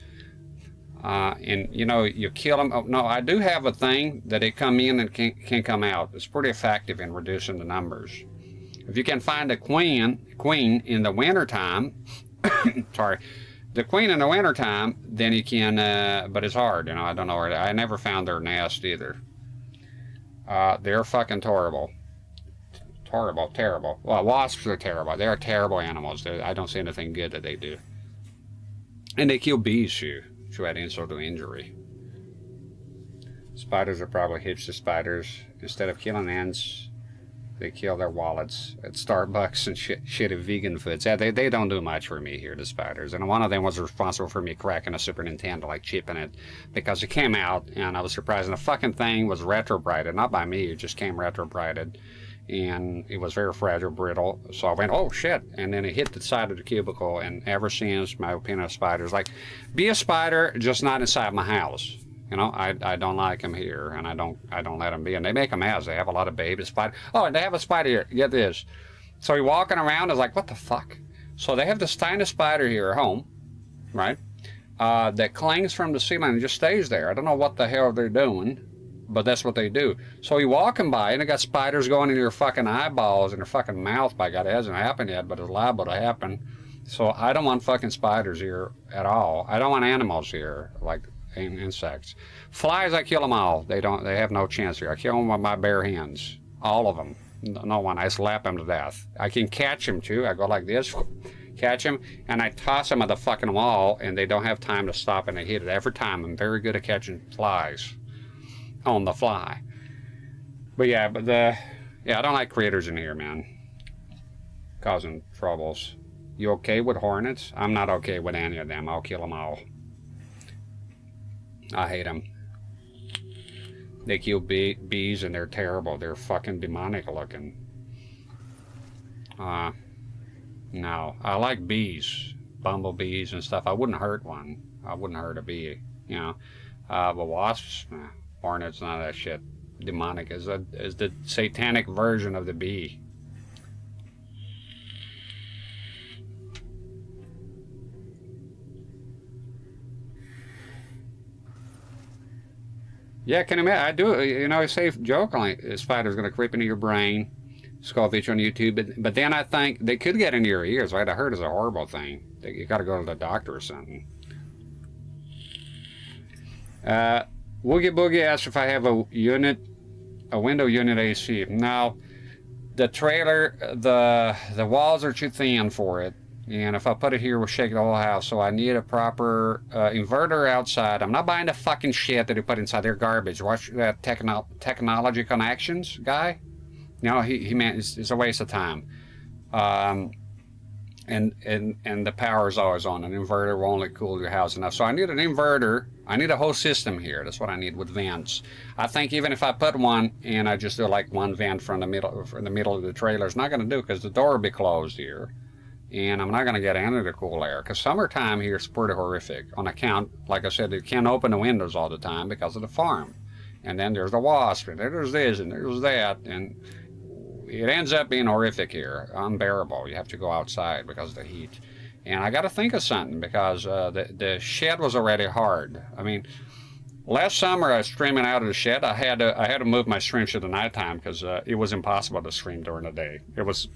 And you know, you kill them. Oh, no, I do have a thing that they come in and can come out. It's pretty effective in reducing the numbers. If you can find a queen in the wintertime, sorry, the queen in the wintertime, then you can, but it's hard, you know, I don't know where, I never found their nest either. They're fucking terrible. Terrible. Well, wasps are terrible. They're terrible animals. I don't see anything good that they do. And they kill bees too, to add insult to injury. Spiders are probably hipster spiders. Instead of killing ants, they kill their wallets at Starbucks and shitty vegan foods. Yeah, they don't do much for me here, the spiders. And one of them was responsible for me cracking a Super Nintendo, like chipping it, because it came out, and I was surprised. And the fucking thing was retrobrighted, not by me. It just came retrobrighted, and it was very fragile, brittle. So I went, oh shit! And then it hit the side of the cubicle. And ever since, my opinion of spiders, like, be a spider, just not inside my house. You know, I don't like them here, and I don't let them be. And they make them as they have a lot of baby spiders. Oh, and they have a spider here. Get this. So you're walking around, it's like, what the fuck? So they have this tiny spider here at home, right? That clings from the ceiling and just stays there. I don't know what the hell they're doing, but that's what they do. So you're walking by, and they got spiders going in your fucking eyeballs and your fucking mouth. By God, it hasn't happened yet, but it's liable to happen. So I don't want fucking spiders here at all. I don't want animals here, like insects. Flies, I kill them all. They have no chance here. I kill them with my bare hands. All of them. No one. I slap them to death. I can catch them too. I go like this, catch them, and I toss them at the fucking wall, and they don't have time to stop, and they hit it every time. I'm very good at catching flies on the fly. But yeah, I don't like critters in here, man. Causing troubles. You okay with hornets? I'm not okay with any of them. I'll kill them all. I hate them. They kill bees, and they're terrible. They're fucking demonic looking. No, I like bees, bumblebees and stuff. I wouldn't hurt one. I wouldn't hurt a bee, you know. But wasps, hornets, none of that shit. Demonic is the satanic version of the bee. Yeah, can you imagine? I do, you know, I say jokingly, a spider's going to creep into your brain, skull feature on YouTube, but then I think they could get into your ears, right? I heard it's a horrible thing. You got to go to the doctor or something. Woogie Boogie asks if I have a window unit AC. Now, the trailer, the walls are too thin for it. And if I put it here, we'll shake the whole house. So I need a proper inverter outside. I'm not buying the fucking shit that they put inside their garbage. Watch that technology connections guy. No, he meant it's a waste of time. And the power is always on. An inverter will only cool your house enough. So I need an inverter. I need a whole system here. That's what I need with vents. I think even if I put one and I just do like one vent from the middle of the trailer, it's not going to do because the door will be closed here. And I'm not going to get any of the cool air because summertime here is pretty horrific on account, like I said, you can't open the windows all the time because of the farm. And then there's the wasp, and there's this, and there's that, and it ends up being horrific here, unbearable. You have to go outside because of the heat. And I got to think of something because the shed was already hard. I mean, last summer I was streaming out of the shed. I had to move my stream to the nighttime because it was impossible to stream during the day. It was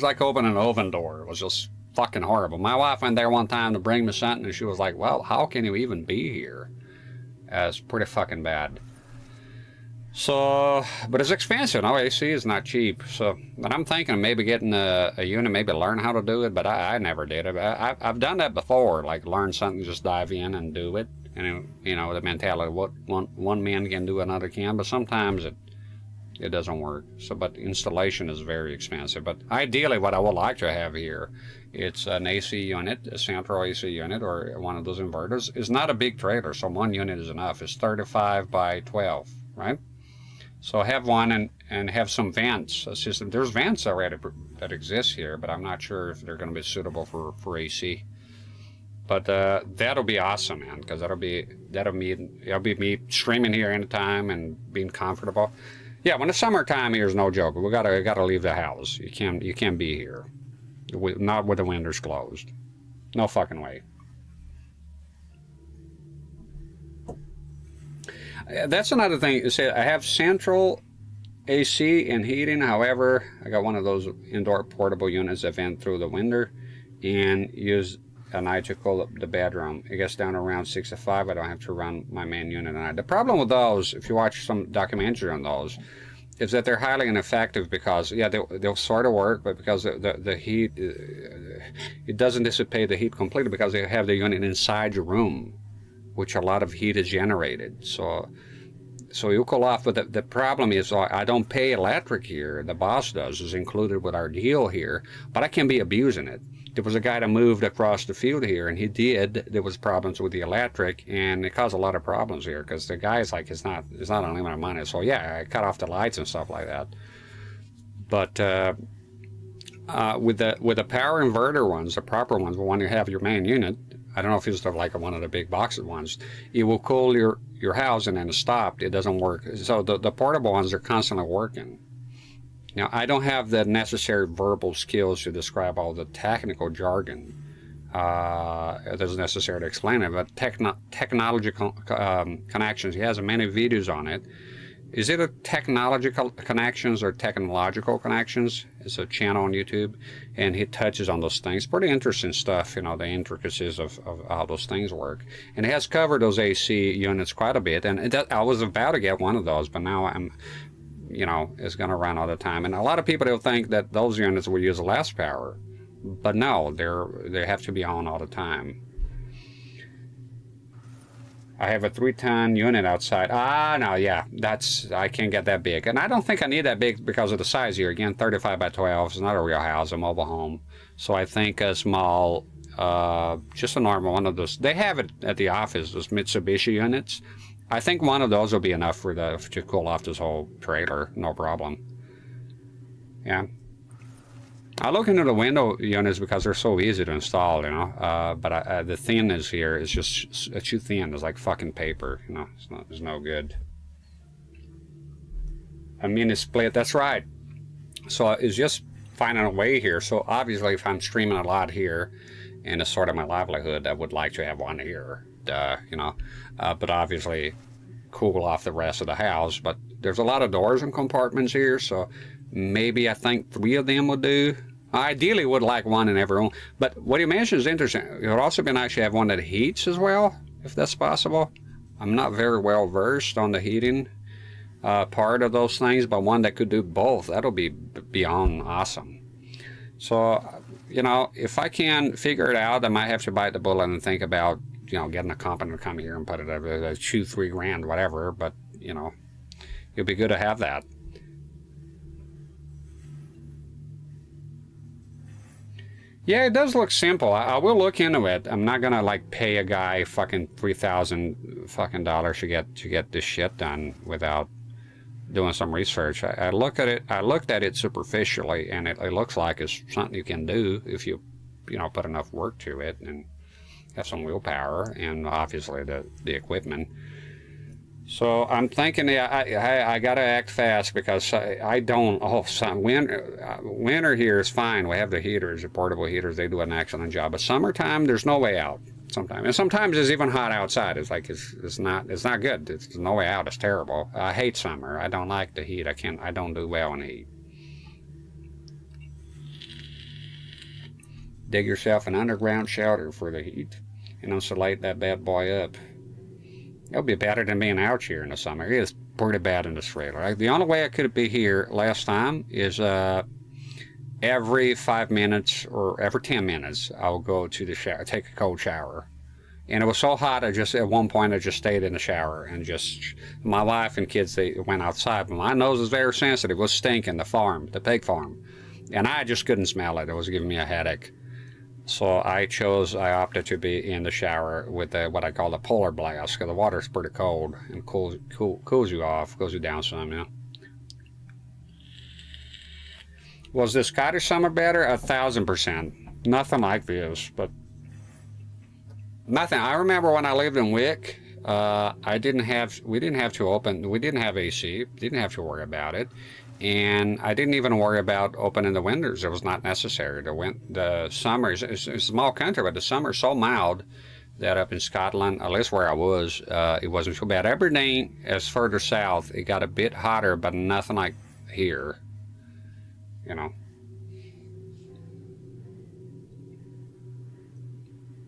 like opening an oven door. It was just fucking horrible. My wife went there one time to bring me something, and she was like, well, how can you even be here? It's pretty fucking bad. So, but it's expensive. No, AC is not cheap. So, but I'm thinking maybe getting a unit, maybe learn how to do it, but I never did it. I've done that before, like learn something, just dive in and do it. And, you know, the mentality, what one man can do, another can, but sometimes it doesn't work. So, but installation is very expensive. But ideally, what I would like to have here, it's an AC unit, a central AC unit, or one of those inverters. It's not a big trailer, so one unit is enough. It's 35 by 12, right? So have one and have some vents. A system. There's vents already that exist here, but I'm not sure if they're going to be suitable for AC. But that'll be awesome, man, because it'll be me streaming here anytime and being comfortable. Yeah, when the summertime here is no joke. We gotta leave the house. You can't be here, not with the windows closed. No fucking way. That's another thing. Say I have central AC and heating. However, I got one of those indoor portable units that vent through the window and use a night to cool up the bedroom. It gets down around 65. I don't have to run my main unit at night. The problem with those, if you watch some documentary on those, is that they're highly ineffective because, yeah, they'll sort of work, but because the heat, it doesn't dissipate the heat completely because they have the unit inside your room, which a lot of heat is generated. So you cool off, but the problem is I don't pay electric here. The boss does. It's included with our deal here, but I can be abusing it. There was a guy that moved across the field here, and he did. There was problems with the electric, and it caused a lot of problems here because the guy's like, it's not unlimited money. So yeah, I cut off the lights and stuff like that. But with the power inverter ones, the proper ones, the one you have your main unit, I don't know if it's like one of the big boxes ones, it will cool your house and then it stopped. It doesn't work. So the portable ones are constantly working. Now, I don't have the necessary verbal skills to describe all the technical jargon that's necessary to explain it, but technological connections, he has many videos on it. Is it a technological connections or technological connections? It's a channel on YouTube, and he touches on those things. Pretty interesting stuff, you know, the intricacies of how those things work. And he has covered those AC units quite a bit, and I was about to get one of those, but now it's going to run all the time. And a lot of people will think that those units will use less power, but no, they have to be on all the time. I have a 3-ton unit outside. No, yeah, I can't get that big. And I don't think I need that big because of the size here. Again, 35 by 12. It's not a real house, a mobile home. So I think a small, just a normal one of those. They have it at the office, those Mitsubishi units. I think one of those will be enough to cool off this whole trailer, no problem. Yeah. I look into the window units because they're so easy to install, you know. But the thinness here is just too thin. It's like fucking paper, you know. It's no good. A mini split, that's right. So it's just finding a way here. So obviously, if I'm streaming a lot here, and it's sort of my livelihood, I would like to have one here, you know. But obviously, cool off the rest of the house. But there's a lot of doors and compartments here, so maybe I think 3 of them would do. I ideally would like one in every room. But what you mentioned is interesting. It would also be nice to have one that heats as well, if that's possible. I'm not very well versed on the heating part of those things, but one that could do both, that'll be beyond awesome. So, you know, if I can figure it out, I might have to bite the bullet and think about, you know, getting a company to come here and put it at $2-3 grand, whatever. But, you know, it'd be good to have that. Yeah, it does look simple. I will look into it. I'm not gonna like pay a guy fucking $3,000 fucking dollars to get this shit done without doing some research. I looked at it superficially, and it looks like it's something you can do if you know, put enough work to it and have some willpower and obviously the equipment. So I'm thinking, yeah, I gotta act fast because I don't. Winter here is fine. We have the heaters, the portable heaters. They do an excellent job. But summertime, there's no way out. Sometimes, and sometimes it's even hot outside. It's like it's not good. There's no way out. It's terrible. I hate summer. I don't like the heat. I don't do well in heat. Dig yourself an underground shelter for the heat and insulate that bad boy up. It'll be better than being out here in the summer. It is pretty bad in this trailer. The only way I could be here last time is every 5 minutes or every 10 minutes, I'll go to the shower, take a cold shower. And it was so hot, at one point, I just stayed in the shower and my wife and kids, they went outside. But my nose is very sensitive. It was stinking, the pig farm. And I just couldn't smell it. It was giving me a headache. So I opted to be in the shower with what I call the polar blast, because the water's pretty cold and cools you off, cools you down some, you know. Was the Scottish summer better? 1000%. Nothing like this, but nothing. I remember when I lived in Wick, we didn't have AC, didn't have to worry about it, and I didn't even worry about opening the windows. It was not necessary. The summer it's a small country, but the summer's so mild that up in Scotland, at least where I was, it wasn't so bad. Aberdeen, as further south, it got a bit hotter, but nothing like here, you know.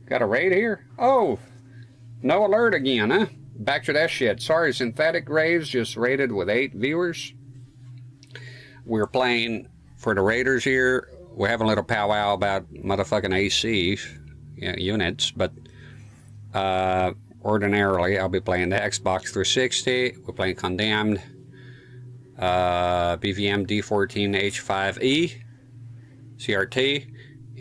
Got a raid here? Oh, no alert again, huh? Back to that shit. Sorry, Synthetic Raves just raided with 8 viewers. We're playing for the Raiders here. We're having a little powwow about motherfucking AC units, but ordinarily I'll be playing the Xbox 360. We're playing Condemned, BVM D14H5E, CRT,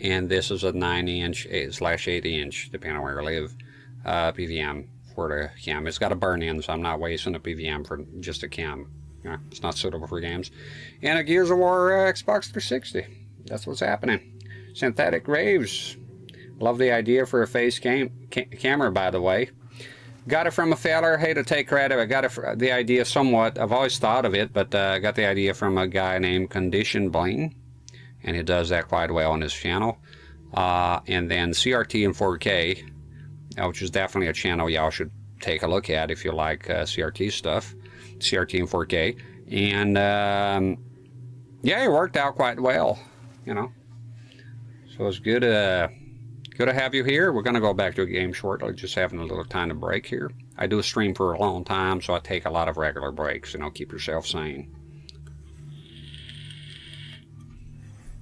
and this is a 9-inch/8-inch, depending on where you live, PVM for the cam. It's got a burn-in, so I'm not wasting a PVM for just a cam. It's not suitable for games. And a Gears of War Xbox 360. That's what's happening. Synthetic Raves. Love the idea for a face camera, by the way. Got it from a feller. Hey, to take credit, I got the idea somewhat. I've always thought of it, but I got the idea from a guy named Condition Bling. And he does that quite well on his channel. And then CRT in 4K, which is definitely a channel y'all should take a look at if you like CRT stuff. CRT in 4K. And yeah, it worked out quite well, you know. So it's good to have you here. We're going to go back to a game shortly, just having a little time to break here. I do stream for a long time, so I take a lot of regular breaks, you know, keep yourself sane.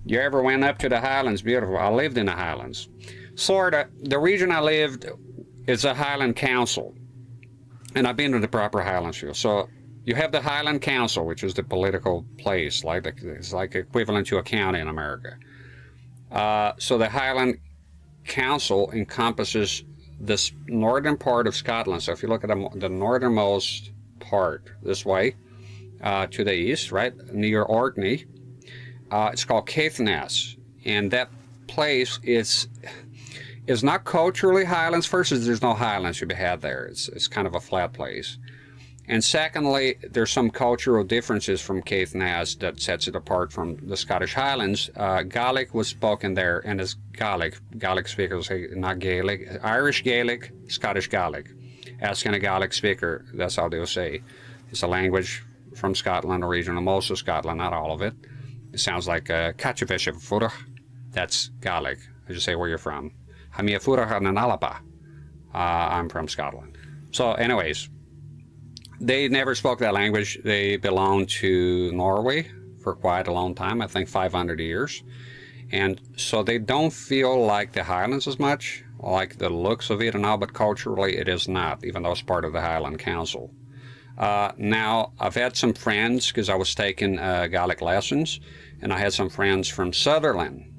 You ever went up to the Highlands? Beautiful. I lived in the Highlands. Sorta. The region I lived is a Highland Council. And I've been to the proper Highlands field. So you have the Highland Council, which is the political place. It's like equivalent to a county in America. So the Highland Council encompasses this northern part of Scotland. So if you look at the northernmost part this way, to the east, right, near Orkney, it's called Caithness, and that place is not culturally Highlands. First, there's no Highlands to be had there. It's kind of a flat place. And secondly, there's some cultural differences from Caithness that sets it apart from the Scottish Highlands. Gaelic was spoken there, and it's Gaelic speakers, not Gaelic, Irish Gaelic, Scottish Gaelic. Asking a Gaelic speaker, that's how they'll say. It's a language from Scotland, original, most of Scotland, not all of it. It sounds like Catchafisha Furach. That's Gaelic. I just say where you're from. Hamia Furach and Alapa. I'm from Scotland. So, anyways, they never spoke that language. They belonged to Norway for quite a long time, I think 500 years. And so they don't feel like the Highlands as much, like the looks of it and all, but culturally it is not, even though it's part of the Highland Council. Now, I've had some friends, because I was taking Gaelic lessons, and I had some friends from Sutherland,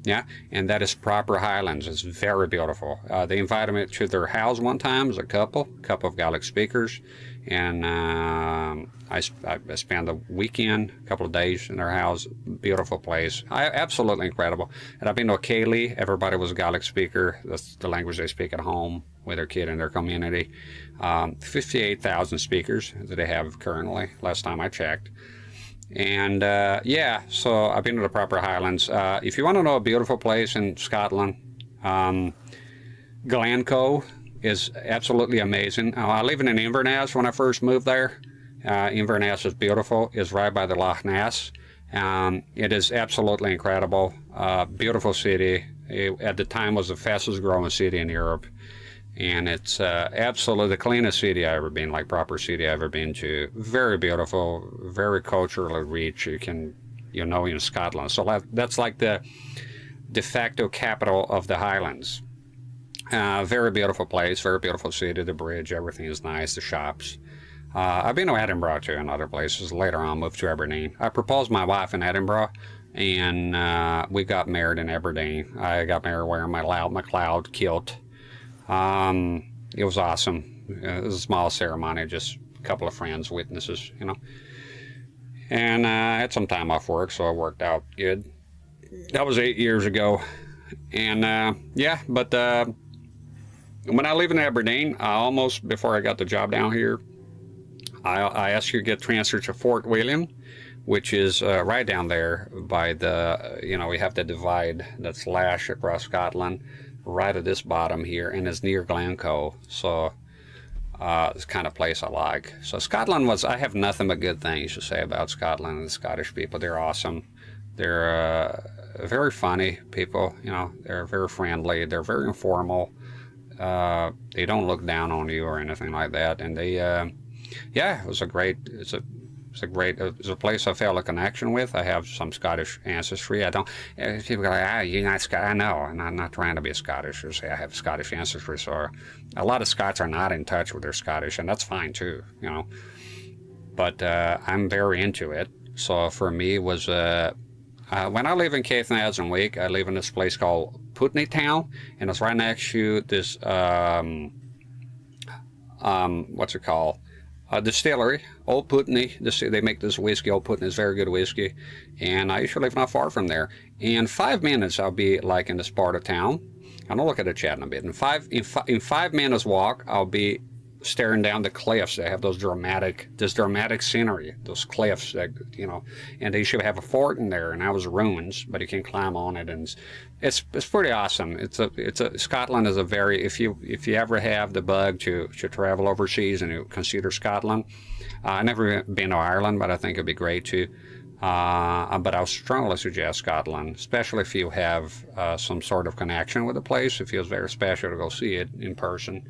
yeah, and that is proper Highlands. It's very beautiful. They invited me to their house one time as a couple of Gaelic speakers, and I spent the weekend, a couple of days in their house. Beautiful place, absolutely incredible. And I've been to Cayley. Everybody was a Gaelic speaker. That's the language they speak at home with their kid in their community. 58,000 speakers that they have currently, last time I checked. And yeah, so I've been to the proper Highlands. If you want to know a beautiful place in Scotland, Glencoe is absolutely amazing. I live in Inverness when I first moved there. Inverness is beautiful. It's right by the Loch Ness. It is absolutely incredible. Beautiful city. It, at the time, was the fastest growing city in Europe. And it's absolutely the cleanest city I've ever been, like proper city I've ever been to. Very beautiful, very culturally rich. In Scotland. So that's like the de facto capital of the Highlands. Very beautiful place, very beautiful city. The bridge, everything is nice. The shops. I've been to Edinburgh too and other places. Later on, moved to Aberdeen. I proposed my wife in Edinburgh, and we got married in Aberdeen. I got married wearing my McLeod kilt. It was awesome. It was a small ceremony, just a couple of friends, witnesses, you know. And I had some time off work, so it worked out good. That was 8 years ago. And yeah, but when I lived in Aberdeen, I almost, before I got the job down here, I asked you to get transferred to Fort William, which is right down there by the, you know, we have the divide that's lashed across Scotland, right at this bottom here, and it's near Glencoe. So it's the kind of place I like. So Scotland was, I have nothing but good things to say about Scotland and the Scottish people. They're awesome. They're very funny people, you know, they're very friendly, they're very informal. They don't look down on you or anything like that. And they, yeah, it was a great, it's a place I felt a connection with. I have some Scottish ancestry. I don't, people go like, you're not Scottish. I know, and I'm not trying to be a Scottish or say I have Scottish ancestry. So a lot of Scots are not in touch with their Scottish, and that's fine too, you know. But I'm very into it. So for me, it was, when I live in Caithness and Wick, I live in this place called Putney Town, and it's right next to this, what's it called? Distillery, Old Putney. They make this whiskey. Old Putney is very good whiskey, and I used to live not far from there. In 5 minutes, I'll be like in this part of town. And I'll look at the chat in a bit. In 5 minutes walk, I'll be staring down the cliffs. They have those dramatic scenery, those cliffs that, you know, and they should have a fort in there, and that was ruins, but you can climb on it, and it's pretty awesome. Scotland is a very, if you ever have the bug to travel overseas and you consider Scotland, I've never been to Ireland, but I think it'd be great too. But I would strongly suggest Scotland, especially if you have some sort of connection with the place. It feels very special to go see it in person.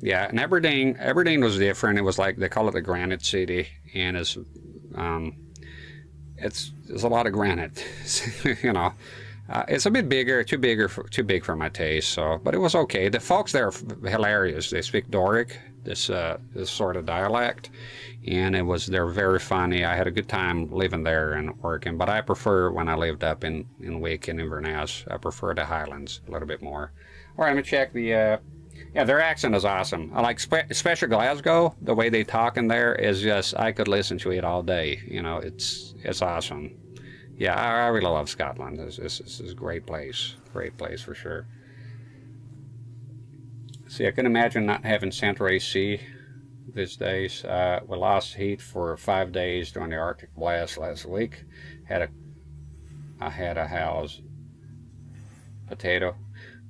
Yeah, and Aberdeen was different. It was like, they call it the Granite City, and there's a lot of granite, you know. It's a bit bigger, too big for my taste. So, but it was okay. The folks there are hilarious. They speak Doric, this sort of dialect, and they're very funny. I had a good time living there and working. But I prefer, when I lived up in Wick and Inverness, I prefer the Highlands a little bit more. All right, let me check the. Yeah, their accent is awesome. I like, especially Glasgow. The way they talk in there is just, I could listen to it all day. You know, it's awesome. Yeah, I really love Scotland. This is a great place for sure. See, I can imagine not having central AC these days. We lost heat for 5 days during the Arctic blast last week. I had a house potato.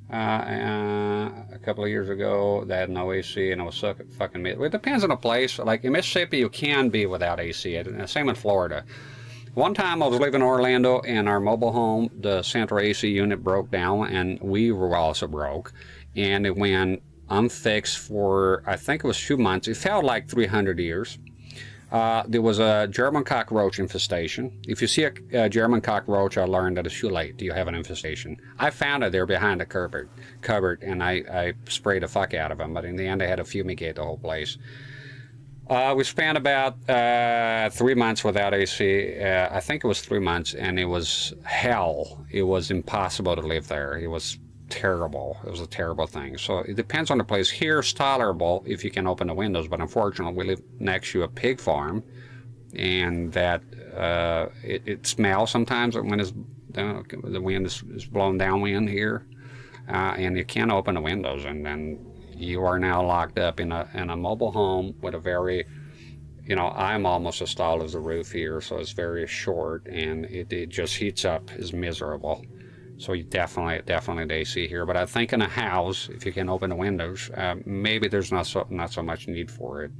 A couple of years ago, they had no AC, and it was fucking miserable. It depends on the place. Like in Mississippi, you can be without AC. Same in Florida. One time I was living in Orlando, and our mobile home, the central AC unit broke down, and we were also broke. And it went unfixed for, I think it was 2 months. It felt like 300 years. There was a German cockroach infestation. If you see a German cockroach, I learned that it's too late. You have an infestation. I found it there behind the cupboard, and I sprayed the fuck out of them. But in the end, I had to fumigate the whole place. We spent about 3 months without AC. I think it was 3 months, and it was hell. It was impossible to live there. It was terrible. It was a terrible thing. So it depends on the place. Here it's tolerable if you can open the windows, but unfortunately we live next to a pig farm, and that it smells sometimes when the wind is blowing downwind here, and you can't open the windows, and then you are now locked up in a mobile home with a very, you know, I'm almost as tall as the roof here, so it's very short, and it just heats up. It's miserable. So you definitely the AC here. But I think in a house, if you can open the windows, maybe there's not so much need for it.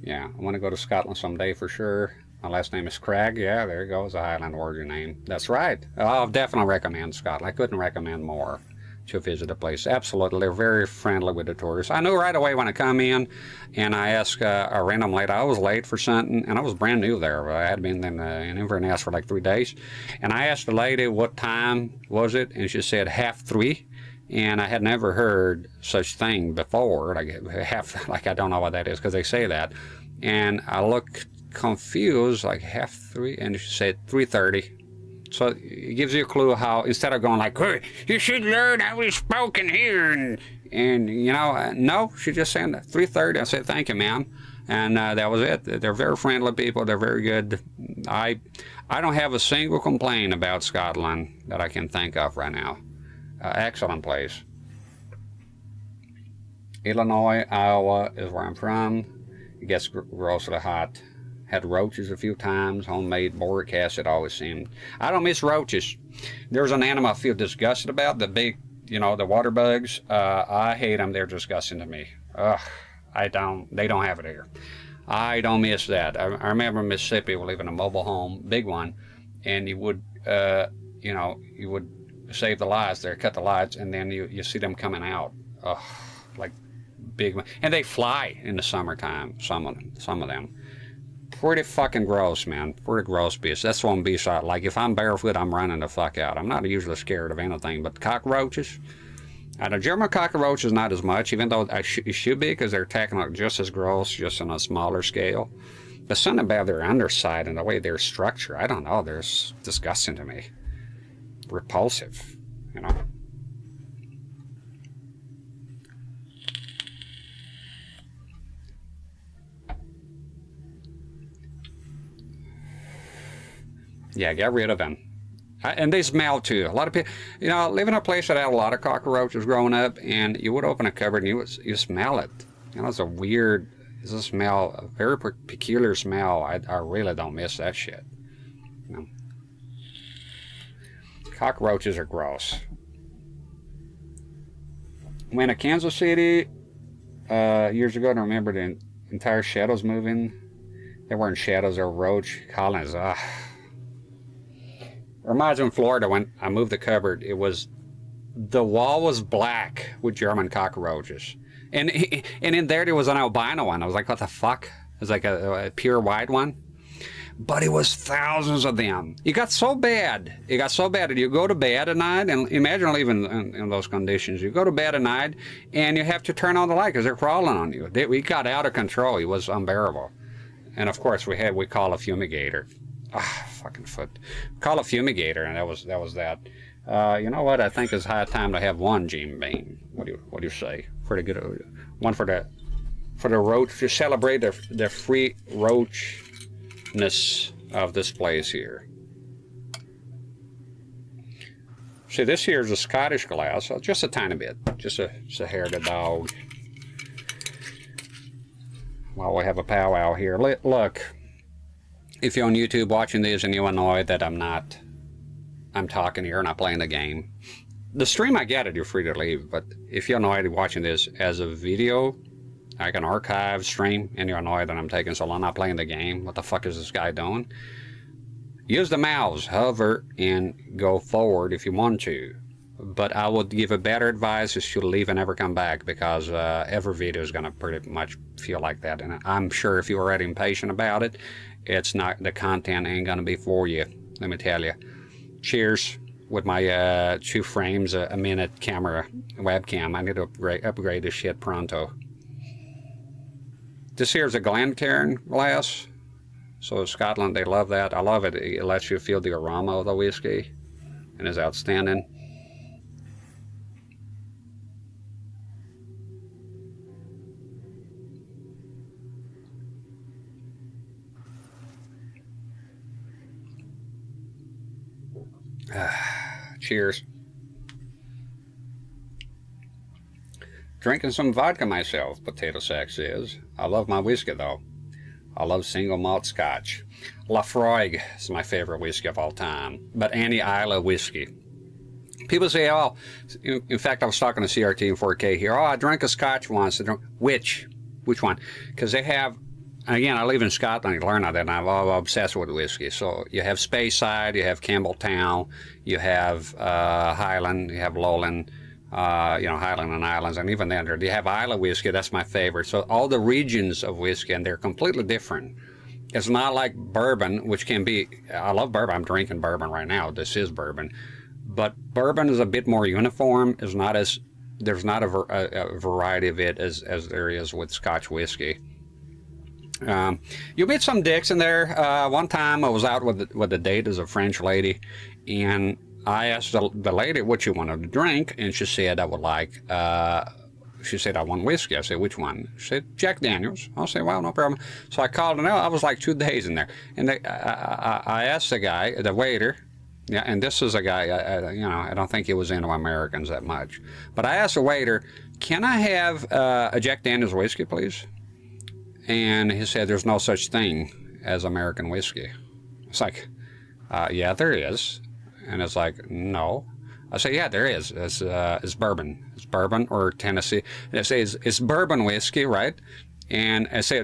Yeah, I want to go to Scotland someday for sure. My last name is Cragg. Yeah, there you go. It's a Highland origin name. That's right. I'll definitely recommend Scotland. I couldn't recommend more. to visit the place. Absolutely, they're very friendly with the tourists. I knew right away when I come in, and I asked a random lady. I was late for something, and I was brand new there. I had been in Inverness for like 3 days, and I asked the lady what time was it, and she said 2:30. And I had never heard such thing before, like I don't know what that is, because they say that. And I looked confused, like 2:30, and she said 3:30. So it gives you a clue how, instead of going like, hey, you should learn how we spoken here, and you know, no, she just said 3:30. I said, thank you, ma'am. And that was it. They're very friendly people. They're very good. I don't have a single complaint about Scotland that I can think of right now. Excellent place. Illinois, Iowa is where I'm from. It gets grossly hot. Had roaches a few times. Homemade boric acid always seemed. I don't miss roaches. There's an animal I feel disgusted about. The big, you know, the water bugs. I hate them. They're disgusting to me. Ugh, they don't have it here. I don't miss that. I remember in Mississippi, we live in a mobile home, big one, and you would, you know, you would save the lights there, cut the lights, and then you see them coming out. Ugh, like big, and they fly in the summertime, some of them. Pretty fucking gross, man. Pretty gross beast. That's one beast I like. If I'm barefoot, I'm running the fuck out. I'm not usually scared of anything, but cockroaches. The German cockroach is not as much, even though it should be, because they're attacking like just as gross, just on a smaller scale. But something about their underside and the way they're structured, I don't know, they're disgusting to me. Repulsive, you know. Yeah, get rid of them. And they smell too. A lot of people, you know, I live in a place that had a lot of cockroaches growing up, and you would open a cupboard and you smell it. You know, it's a smell, a very peculiar smell. I really don't miss that shit. You know? Cockroaches are gross. When at Kansas City years ago, I remember the entire shadows moving. They weren't shadows, they were roach colonies. Reminds me in Florida when I moved the cupboard. The wall was black with German cockroaches, and in there was an albino one. I was like, what the fuck? It was like a pure white one. But it was thousands of them. It got so bad that you go to bed at night, and imagine living in those conditions. You go to bed at night, and you have to turn on the light because they're crawling on you. We got out of control. It was unbearable. And of course, we call a fumigator. Fucking foot. Call a fumigator, and that was that. You know what? I think it's high time to have one Gene Bean. What do you say? Pretty good. One for the roach, to celebrate the free roachness of this place here. See, this here is a Scottish glass, just a tiny bit, just a hair of the dog. While we have a powwow here, look. If you're on YouTube watching this and you're annoyed that I'm talking here and not playing the game, the stream, I get it, you're free to leave. But if you're annoyed watching this as a video, like an archive stream, and you're annoyed that I'm taking so long not playing the game, what the fuck is this guy doing? Use the mouse, hover, and go forward if you want to. But I would give a better advice is to leave and never come back, because every video is going to pretty much feel like that. And I'm sure if you're already impatient about it, it's not, the content ain't going to be for you, let me tell you. Cheers with my 2 frames a minute camera webcam. I need to upgrade this shit pronto. This here is a Glencairn glass. So in Scotland, they love that. I love it. It lets you feel the aroma of the whiskey, and is outstanding. Cheers. Drinking some vodka myself, Potato Sack says. I love my whiskey though. I love single malt scotch. Lafroig is my favorite whiskey of all time, but any Isla whiskey. People say, oh, in fact, I was talking to CRT and 4K here. Oh, I drank a scotch once. Which one? Because they have, again, I live in Scotland, you learn that, and I'm obsessed with whiskey. So you have Speyside, you have Campbelltown, you have Highland, you have Lowland. You know, Highland and Islands, and even then, they have Isla whiskey. That's my favorite. So all the regions of whiskey, and they're completely different. It's not like bourbon, which can be. I love bourbon. I'm drinking bourbon right now. This is bourbon, but bourbon is a bit more uniform. Is not as there's not a variety of it as there is with Scotch whiskey. You meet some dicks in there. One time I was out with a date as a French lady, and I asked the lady what she wanted to drink, and she said I would like, she said, I want whiskey. I said, which one? She said, Jack Daniels. I'll say, well, no problem. So I called her. I was like 2 days in there. And I asked the guy, the waiter, yeah, and this is a guy, you know, I don't think he was into Americans that much. But I asked the waiter, can I have a Jack Daniels whiskey, please? And he said, there's no such thing as American whiskey. It's like, yeah, there is. And it's like, no. I say, yeah, there is. It's bourbon. It's bourbon or Tennessee. And I say, it's bourbon whiskey, right? And I say,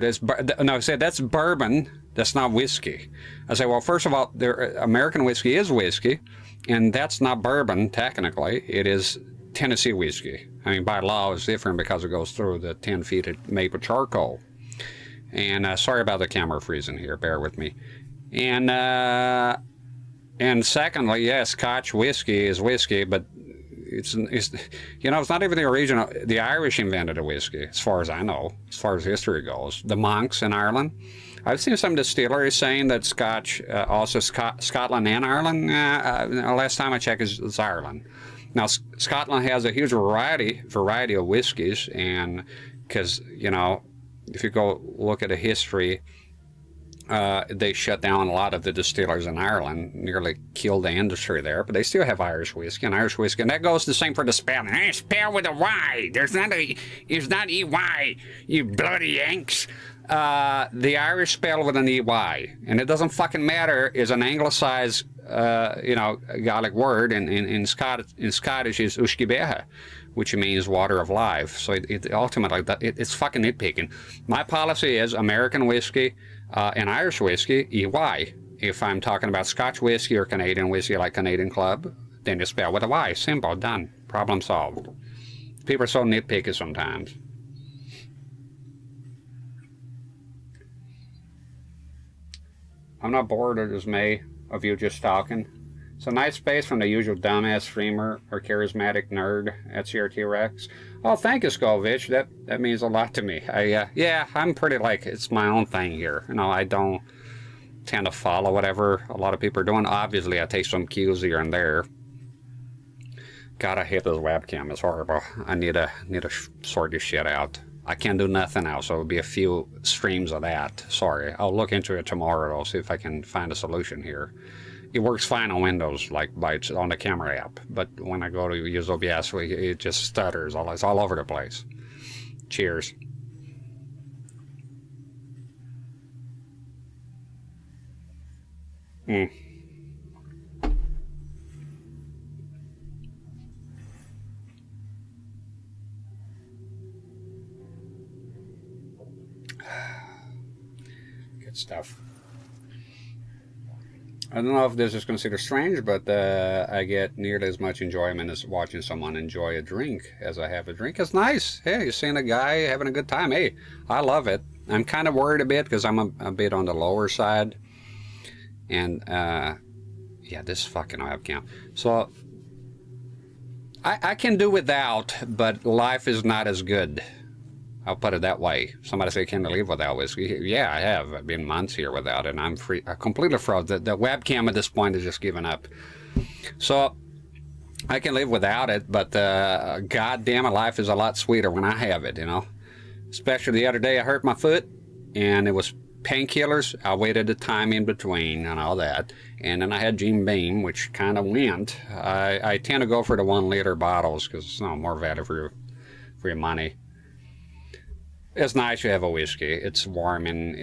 no, I say, that's bourbon. That's not whiskey. I say, well, first of all, American whiskey is whiskey, and that's not bourbon, technically. It is Tennessee whiskey. I mean, by law, it's different because it goes through the 10 feet of maple charcoal. And sorry about the camera freezing here. Bear with me. And secondly, yes, Scotch whiskey is whiskey, but it's you know, it's not even the original. The Irish invented a whiskey, as far as I know, as far as history goes. The monks in Ireland. I've seen some distilleries saying that Scotch, also Scotland and Ireland. Last time I checked, it's Ireland. Now Scotland has a huge variety of whiskeys, and because you know, if you go look at the history. They shut down a lot of the distillers in Ireland, nearly killed the industry there, but they still have Irish whiskey, and that goes the same for the spelling. Hey, spell with a Y. It's not EY, you bloody Yanks. The Irish spell with an EY, and it doesn't fucking matter. Is an anglicized, you know, Gaelic word, in Scottish is Ushkibeha, which means water of life. So it ultimately, it's fucking nitpicking. My policy is American whiskey, and Irish whiskey, EY. If I'm talking about Scotch whiskey or Canadian whiskey like Canadian Club, then you spell with a Y. Simple, done. Problem solved. People are so nitpicky sometimes. I'm not bored or dismayed of you just talking. It's a nice space from the usual dumbass streamer or charismatic nerd at CRT-rex. Oh, thank you, Skolvich. That means a lot to me. Yeah, I'm pretty like, it's my own thing here. You know, I don't tend to follow whatever a lot of people are doing. Obviously, I take some cues here and there. God, I hate this webcam. It's horrible. I need to sort this shit out. I can't do nothing else, so it'll be a few streams of that. Sorry. I'll look into it tomorrow. I'll see if I can find a solution here. It works fine on Windows, like on the camera app, but when I go to use OBS, it just stutters. It's all over the place. Cheers. Good stuff. I don't know if this is considered strange, but I get nearly as much enjoyment as watching someone enjoy a drink as I have a drink. It's nice. Hey, you're seeing a guy having a good time. Hey, I love it. I'm kind of worried a bit because I'm a bit on the lower side. And, yeah, this fucking webcam. So, I can do without, but life is not as good. I'll put it that way. Somebody say, can I live without whiskey? Yeah, I have. I've been months here without it, and I'm free. I completely froze. The webcam at this point has just given up. So, I can live without it, but God damn it, life is a lot sweeter when I have it, you know. Especially the other day, I hurt my foot, and it was painkillers. I waited the time in between and all that. And then I had Jim Beam, which kind of went. I tend to go for the 1 liter bottles because it's more value for your money. It's nice to have a whiskey. It's warming.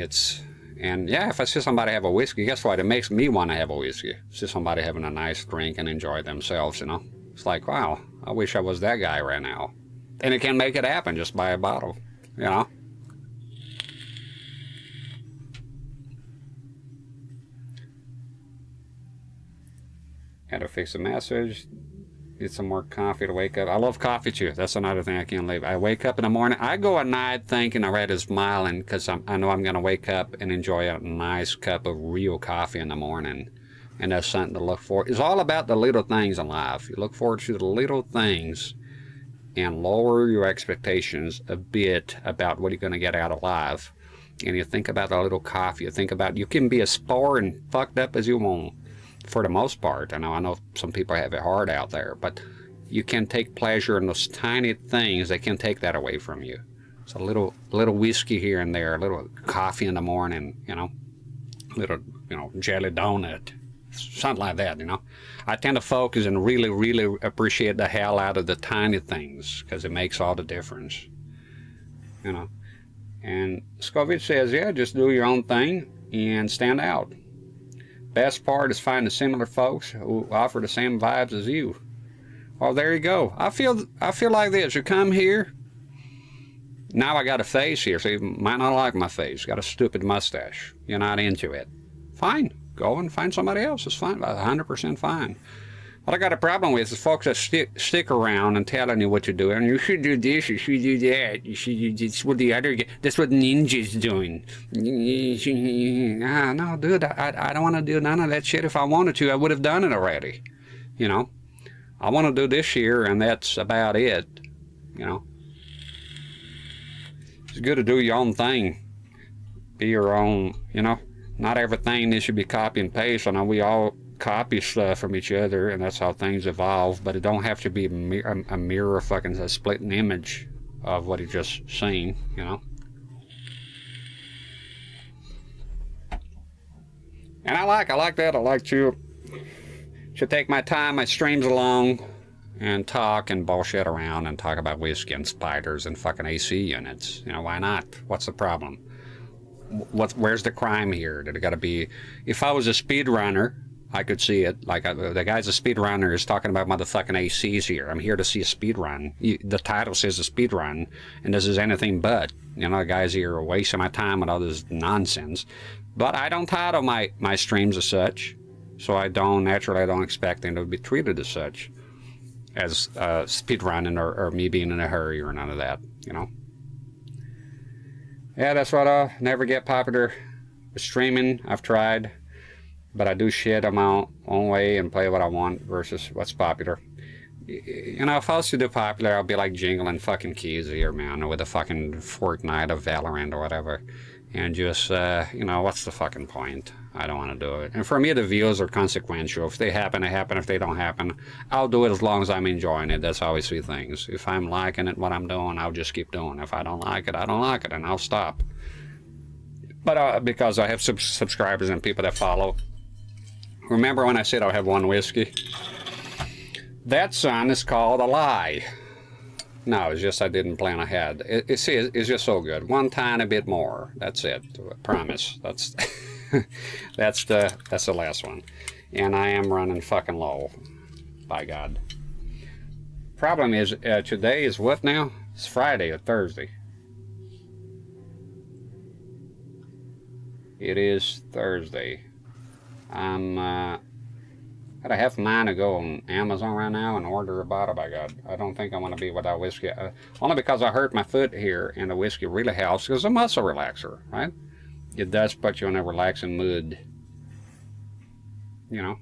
And yeah, if I see somebody have a whiskey, guess what? It makes me want to have a whiskey. See somebody having a nice drink and enjoy themselves, you know. It's like, wow, I wish I was that guy right now. And it can make it happen just by a bottle, you know. Had to fix a message. Need some more coffee to wake up. I love coffee too. That's another thing I can't leave. I wake up in the morning. I go at night thinking I read smiling because I know I'm going to wake up and enjoy a nice cup of real coffee in the morning. And that's something to look for. It's all about the little things in life. You look forward to the little things and lower your expectations a bit about what you're going to get out of life. And you think about a little coffee. You think about, you can be as poor and fucked up as you want. For the most part, I know some people have it hard out there, but you can take pleasure in those tiny things. They can take that away from you. It's a little whiskey here and there, a little coffee in the morning, you know, little, you know, jelly donut, something like that, you know. I tend to focus and really, really appreciate the hell out of the tiny things because it makes all the difference, you know. And Scoville says, yeah, just do your own thing and stand out. Best part is finding similar folks who offer the same vibes as you. Well, there you go. I feel like this. You come here. Now I got a face here, so you might not like my face. Got a stupid mustache. You're not into it. Fine. Go and find somebody else. It's fine. 100% fine. What I got a problem with is folks that stick around and telling you what to do. And you should do this, you should do that, you should do this. What the other, that's what Ninja's doing. No, dude, I don't want to do none of that shit. If I wanted to, I would have done it already. You know, I want to do this here, and that's about it. You know, it's good to do your own thing. Be your own. You know, not everything that should be copy and paste. I know we all copy stuff from each other, and that's how things evolve, but it don't have to be a mirror fucking a splitting image of what you just seen, you know. And I like that. I like to take my time, my streams along, and talk and bullshit around and talk about whiskey and spiders and fucking AC units. You know, why not? What's the problem? Where's the crime here? Did it gotta be? If I was a speedrunner, I could see it. Like, the guy's a speedrunner is talking about motherfucking ACs here. I'm here to see a speedrun. The title says a speedrun, and this is anything but. You know, the guy's here wasting my time with all this nonsense. But I don't title my streams as such, so I don't expect them to be treated as such, as speedrunning or me being in a hurry or none of that, you know. Yeah, that's what I'll never get popular with streaming. I've tried. But I do shit on my own way and play what I want versus what's popular. You know, if I was to do popular, I'll be like jingling fucking keys here, man, with a fucking Fortnite or Valorant or whatever. And just, you know, what's the fucking point? I don't want to do it. And for me, the views are consequential. If they happen, they happen. If they don't happen, I'll do it as long as I'm enjoying it. That's how I see things. If I'm liking it, what I'm doing, I'll just keep doing it. If I don't like it, I don't like it, and I'll stop. But because I have subscribers and people that follow. Remember when I said I have one whiskey? That son is called a lie. No, it's just I didn't plan ahead. It's just so good. One tiny bit more. That's it. I promise. That's that's the last one. And I am running fucking low. By God. Problem is, today is what now? It's Friday or Thursday. It is Thursday. I'm got a half mind to go on Amazon right now and order a bottle. By God, I don't think I want to be without whiskey. Only because I hurt my foot here, and the whiskey really helps because it's a muscle relaxer, right? It does put you in a relaxing mood. You know.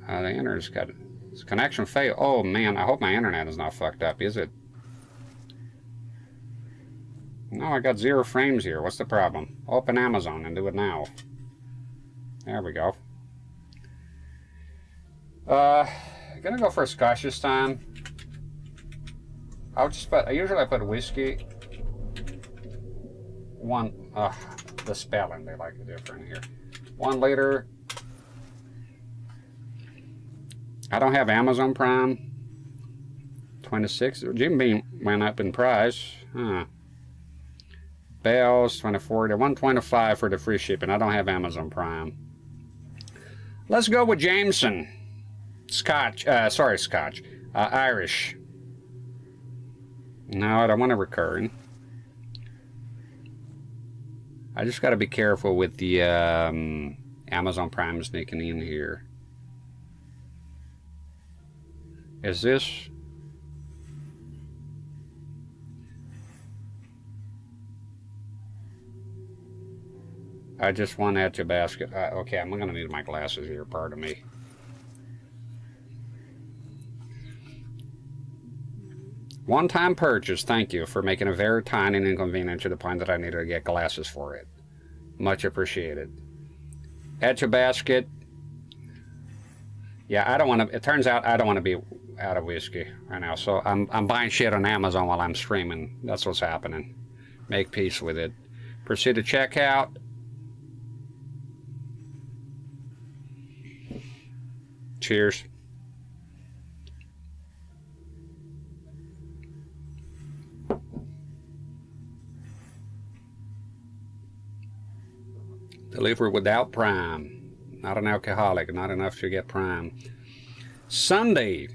The internet's got its connection failed. Oh man, I hope my internet is not fucked up. Is it? No, I got 0 frames here. What's the problem? Open Amazon and do it now. There we go. Gonna go for a Scotch this time. I usually put whiskey. The spelling, they like it different here. 1 liter. I don't have Amazon Prime. 26. Jim Beam went up in price. Huh. Bells, 24 to 125 for the free shipping. I don't have Amazon Prime. Let's go with Jameson. Scotch. Irish. No, I don't want a recurring. I just got to be careful with the Amazon Prime sneaking in here. Is this? I just want at your basket. Okay, I'm gonna need my glasses here, pardon me. One-time purchase, thank you for making it very tiny and inconvenient to the point that I needed to get glasses for it. Much appreciated. At your basket. Yeah, I don't want to, it turns out I don't want to be out of whiskey right now, so I'm buying shit on Amazon while I'm streaming. That's what's happening. Make peace with it. Proceed to checkout. Cheers. Deliver without Prime. Not an alcoholic, not enough to get Prime. Sunday.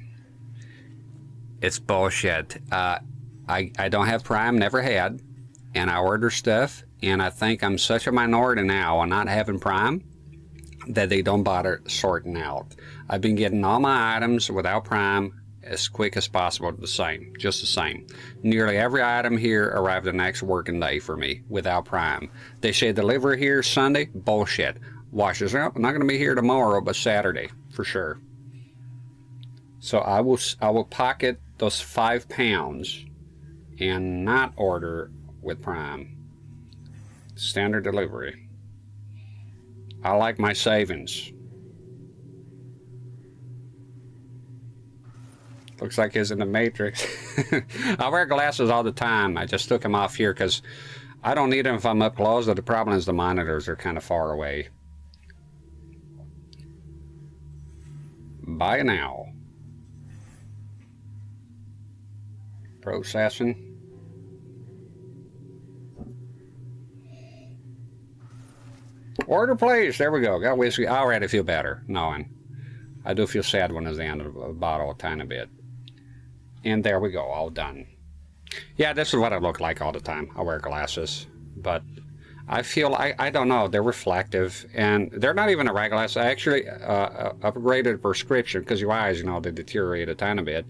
It's bullshit. I don't have Prime, never had. And I order stuff, and I think I'm such a minority now on not having Prime that they don't bother sorting out. I've been getting all my items without Prime as quick as possible, just the same. Nearly every item here arrived the next working day for me without Prime. They say deliver here Sunday. Bullshit. Washes up. I'm not going to be here tomorrow, but Saturday for sure. So I will pocket those 5 pounds and not order with Prime. Standard delivery. I like my savings. Looks like he's in the Matrix. I wear glasses all the time. I just took them off here because I don't need them if I'm up close. But the problem is the monitors are kind of far away. Buy now. Processing. Order please. There we go. Got whiskey. I already feel better knowing. I do feel sad when it's the end of a bottle a tiny bit. And there we go, all done. Yeah, this is what I look like all the time. I wear glasses, but I feel, I don't know, they're reflective, and they're not even a regular glasses. I actually upgraded prescription because your eyes, you know, they deteriorate a tiny bit.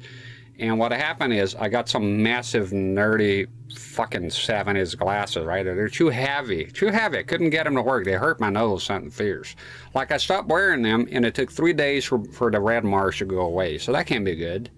And what happened is I got some massive nerdy fucking 70s glasses, right? They're too heavy. I couldn't get them to work. They hurt my nose something fierce. Like I stopped wearing them and it took 3 days for the red marks to go away. So that can't be good.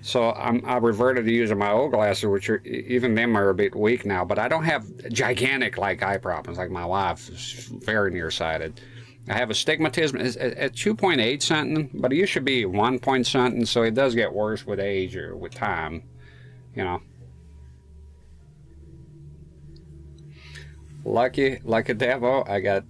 So I reverted to using my old glasses, which are, even them are a bit weak now, but I don't have gigantic like eye problems like my wife is very nearsighted. I have astigmatism at 2.8 something, but it used to be 1 point something, so it does get worse with age or with time, you know. Lucky like a devil, I got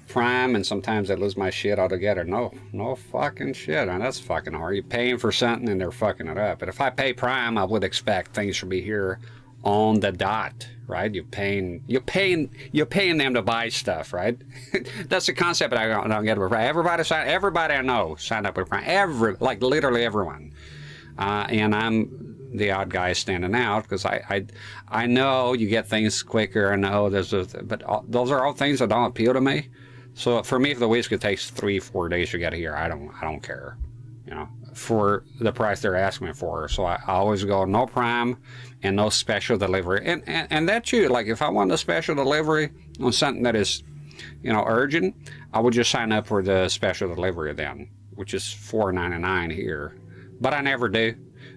Prime, and sometimes I lose my shit altogether. No fucking shit, and that's fucking hard. You're paying for something and they're fucking it up. But if I pay Prime, I would expect things should be here on the dot, right? You're paying them to buy stuff, right? That's the concept that I don't get with Prime. Everybody I know signed up with Prime. Like literally everyone. And I'm the odd guy standing out because I know you get things quicker. I know but those are all things that don't appeal to me. So for me, if the whiskey takes 3-4 days to get here, I don't care, you know, for the price they're asking me for. So I always go no Prime and no special delivery. And that too, like if I want a special delivery on something that is, you know, urgent, I would just sign up for the special delivery then, which is $4.99 here. But I never do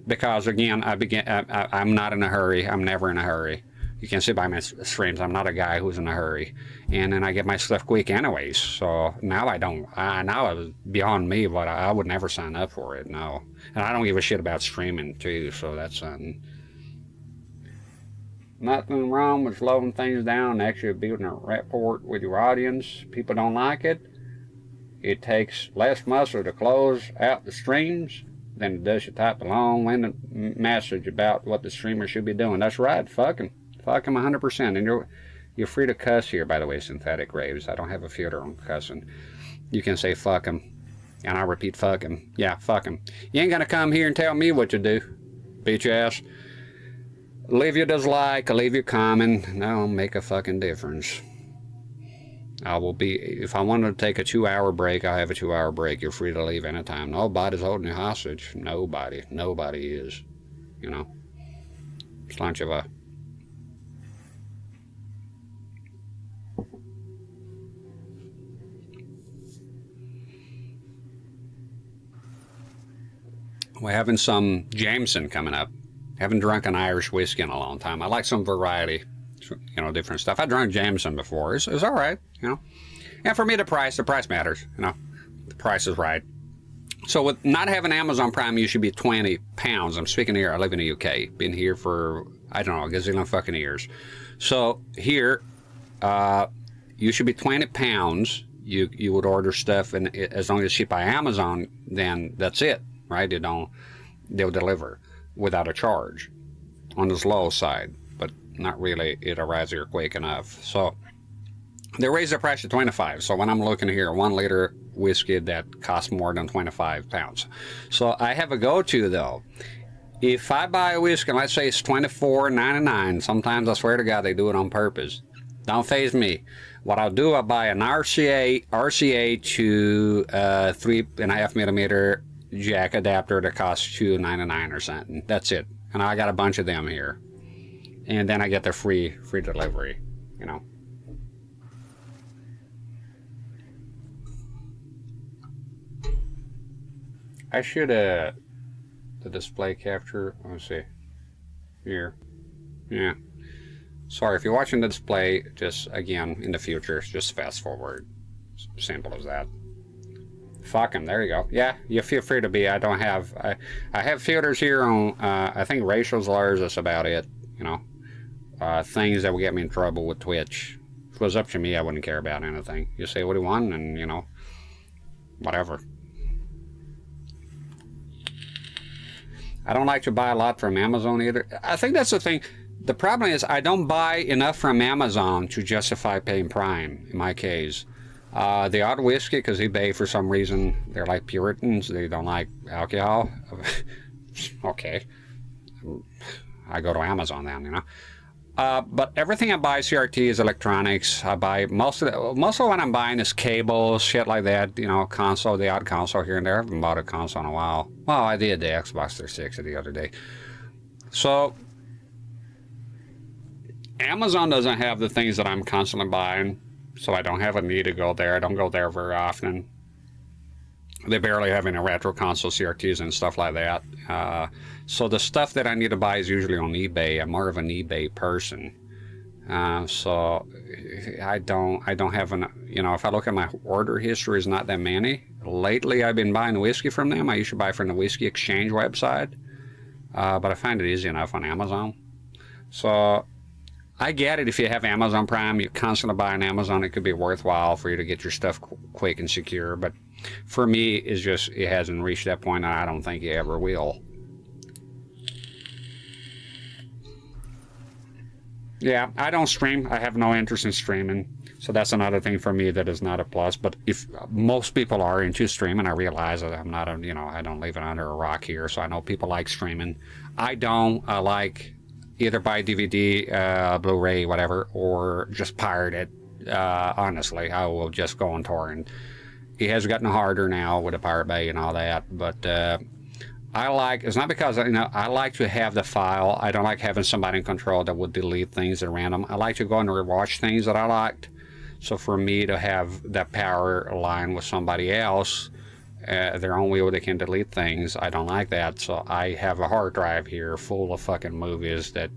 because again, I'm not in a hurry. I'm never in a hurry. You can see by my streams, I'm not a guy who's in a hurry. And then I get my stuff quick anyways. So now I don't, now it's beyond me, but I would never sign up for it, no. And I don't give a shit about streaming too, so that's something. Nothing wrong with slowing things down and actually building a rapport with your audience. People don't like it. It takes less muscle to close out the streams than it does to type a long-winded message about what the streamer should be doing. That's right, fuck 'em. Fuck him 100%. And you're free to cuss here, by the way, Synthetic Raves. I don't have a filter on cussing. You can say fuck him. And I repeat fuck him. Yeah, fuck him. You ain't gonna come here and tell me what to do, bitch ass. Leave your dislike, leave your comment. That don't make a fucking difference. I will be, if I wanted to take a 2-hour break, I have a 2-hour break. You're free to leave anytime. Nobody's holding you hostage. Nobody. Nobody is. You know. It's lunch of a... We're having some Jameson coming up. Haven't drunk an Irish whiskey in a long time. I like some variety, you know, different stuff. I drank Jameson before. It's all right, you know. And for me, the price matters, you know. The price is right. So with not having Amazon Prime, you should be 20 pounds. I'm speaking here. I live in the UK. Been here for, I don't know, a gazillion fucking years. So here, you should be 20 pounds. You would order stuff, and as long as it's shipped by Amazon, then that's it. Right? They'll deliver without a charge on the low side, but not really. It arrives here quick enough. So they raised the price to 25. So when I'm looking here, 1 liter whiskey that costs more than 25 pounds. So I have a go-to though. If I buy a whiskey, let's say it's $24.99, sometimes I swear to God they do it on purpose. Don't faze me. What I'll do, I'll buy an RCA to 3.5 millimeter jack adapter that costs $2.99 or something. That's it. And I got a bunch of them here. And then I get the free delivery, you know. I should the display capture, let me see. Here. Yeah. Sorry, if you're watching the display, just again in the future, just fast forward. Simple as that. Fuck him, there you go. Yeah, you feel free to be. I don't have, I have filters here on, I think racial slurs, that's about it, you know. Things that will get me in trouble with Twitch. If it was up to me, I wouldn't care about anything. You say what you want, and, you know, whatever. I don't like to buy a lot from Amazon either. I think that's the thing. The problem is I don't buy enough from Amazon to justify paying Prime, in my case. The odd whiskey, because eBay, for some reason, they're like Puritans. They don't like alcohol. Okay. I go to Amazon then, you know. But everything I buy CRT is electronics. I buy most of what I'm buying is cables, shit like that. You know, console, the odd console here and there. I haven't bought a console in a while. Well, I did the Xbox 360 the other day. So Amazon doesn't have the things that I'm constantly buying, so I don't have a need to go there. I don't go there very often. They barely have any retro console CRTs and stuff like that. So the stuff that I need to buy is usually on eBay. I'm more of an eBay person. So I don't have an, you know, if I look at my order history, it's not that many. Lately I've been buying whiskey from them. I used to buy from the Whiskey Exchange website. But I find it easy enough on Amazon. So I get it. If you have Amazon Prime, you constantly buy on Amazon, it could be worthwhile for you to get your stuff quick and secure. But for me, it's just, it hasn't reached that point, and I don't think it ever will. Yeah, I don't stream. I have no interest in streaming. So that's another thing for me that is not a plus. But if most people are into streaming, I realize that I'm not, you know, I don't live under a rock here. So I know people like streaming. I don't. I like either buy DVD, Blu-ray, whatever, or just pirate it. Honestly, I will just go on torrent. It has gotten harder now with the Pirate Bay and all that, but I like, it's not because, you know, I like to have the file. I don't like having somebody in control that would delete things at random. I like to go and rewatch things that I liked. So for me to have that power align with somebody else, their own way they can delete things, I don't like that. So I have a hard drive here full of fucking movies that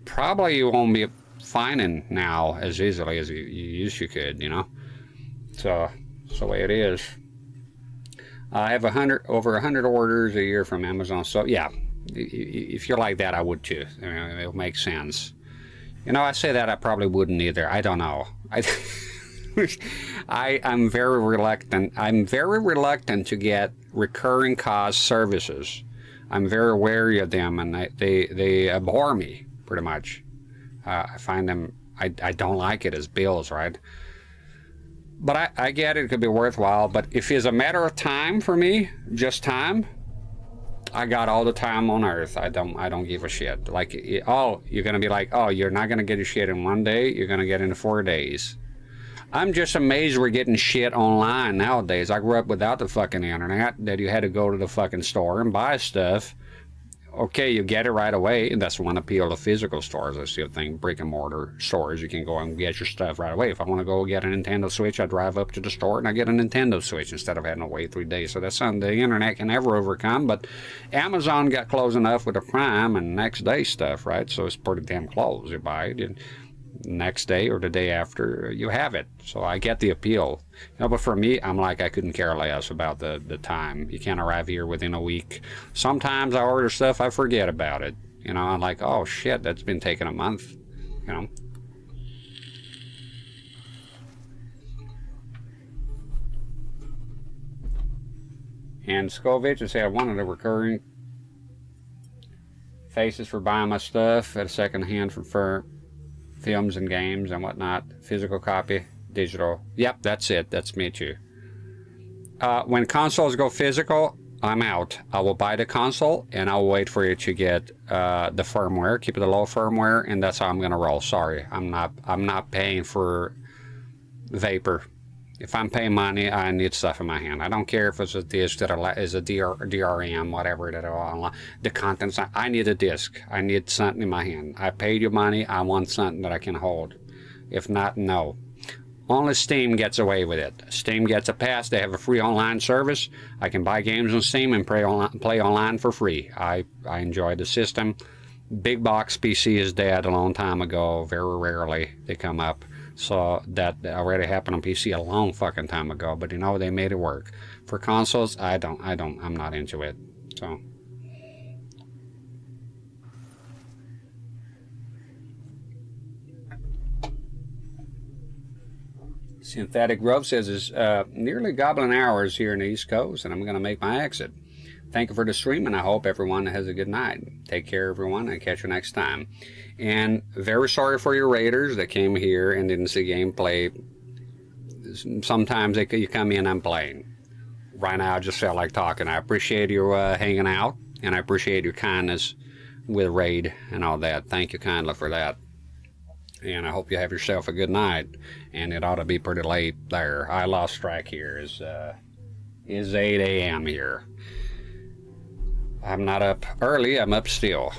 probably you won't be finding now as easily as you used to could, you know. So it's the way it is. I have over 100 orders a year from Amazon. So yeah, if you're like that, I would too. I mean, it'll make sense. You know, I say that I probably wouldn't either. I don't know. I'm very reluctant. I'm very reluctant to get recurring cost services. I'm very wary of them, and they bore me pretty much. I find them. I don't like it as bills, right? But I get it. It could be worthwhile. But if it's a matter of time for me, just time, I got all the time on earth. I don't give a shit. Like, oh, you're gonna be like, oh, you're not gonna get your shit in one day. You're gonna get it in 4 days. I'm just amazed we're getting shit online nowadays. I grew up without the fucking internet, that you had to go to the fucking store and buy stuff. Okay, you get it right away, and that's one appeal to physical stores. I still think brick and mortar stores, you can go and get your stuff right away. If I want to go get a Nintendo Switch, I drive up to the store and I get a Nintendo Switch instead of having to wait 3 days. So that's something the internet can never overcome. But Amazon got close enough with the Prime and next day stuff, right? So it's pretty damn close. You buy it, and next day or the day after you have it. So I get the appeal. But for me, I'm like, I couldn't care less about the time. You can't arrive here within a week. Sometimes I order stuff, I forget about it. I'm like, oh shit, that's been taking a month. And Skovich would say I wanted a recurring faces for buying my stuff at a second hand for films and games and whatnot. Physical copy, digital. Yep, that's it. That's me too. When consoles go physical, I'm out. I will buy the console and I'll wait for you to get the firmware. Keep it a low firmware, and that's how I'm gonna roll. Sorry, I'm not paying for vapor. If I'm paying money, I need stuff in my hand. I don't care if it's a disc that is a DRM, whatever that are online. The contents, I need a disc. I need something in my hand. I paid you money. I want something that I can hold. If not, no. Only Steam gets away with it. Steam gets a pass. They have a free online service. I can buy games on Steam and play online for free. I enjoy the system. Big box PC is dead a long time ago. Very rarely they come up. So that already happened on PC a long fucking time ago, but they made it work. For consoles, I'm not into it. So Synthetic Grove says it's nearly goblin hours here in the East Coast, and I'm going to make my exit. Thank you for the stream, and I hope everyone has a good night. Take care, everyone, and catch you next time. And very sorry for your raiders that came here and didn't see gameplay. Sometimes you come in and playing. Right now, I just felt like talking. I appreciate you hanging out, and I appreciate your kindness with raid and all that. Thank you kindly for that. And I hope you have yourself a good night. And it ought to be pretty late there. I lost track here. Is 8 a.m. here. I'm not up early. I'm up still.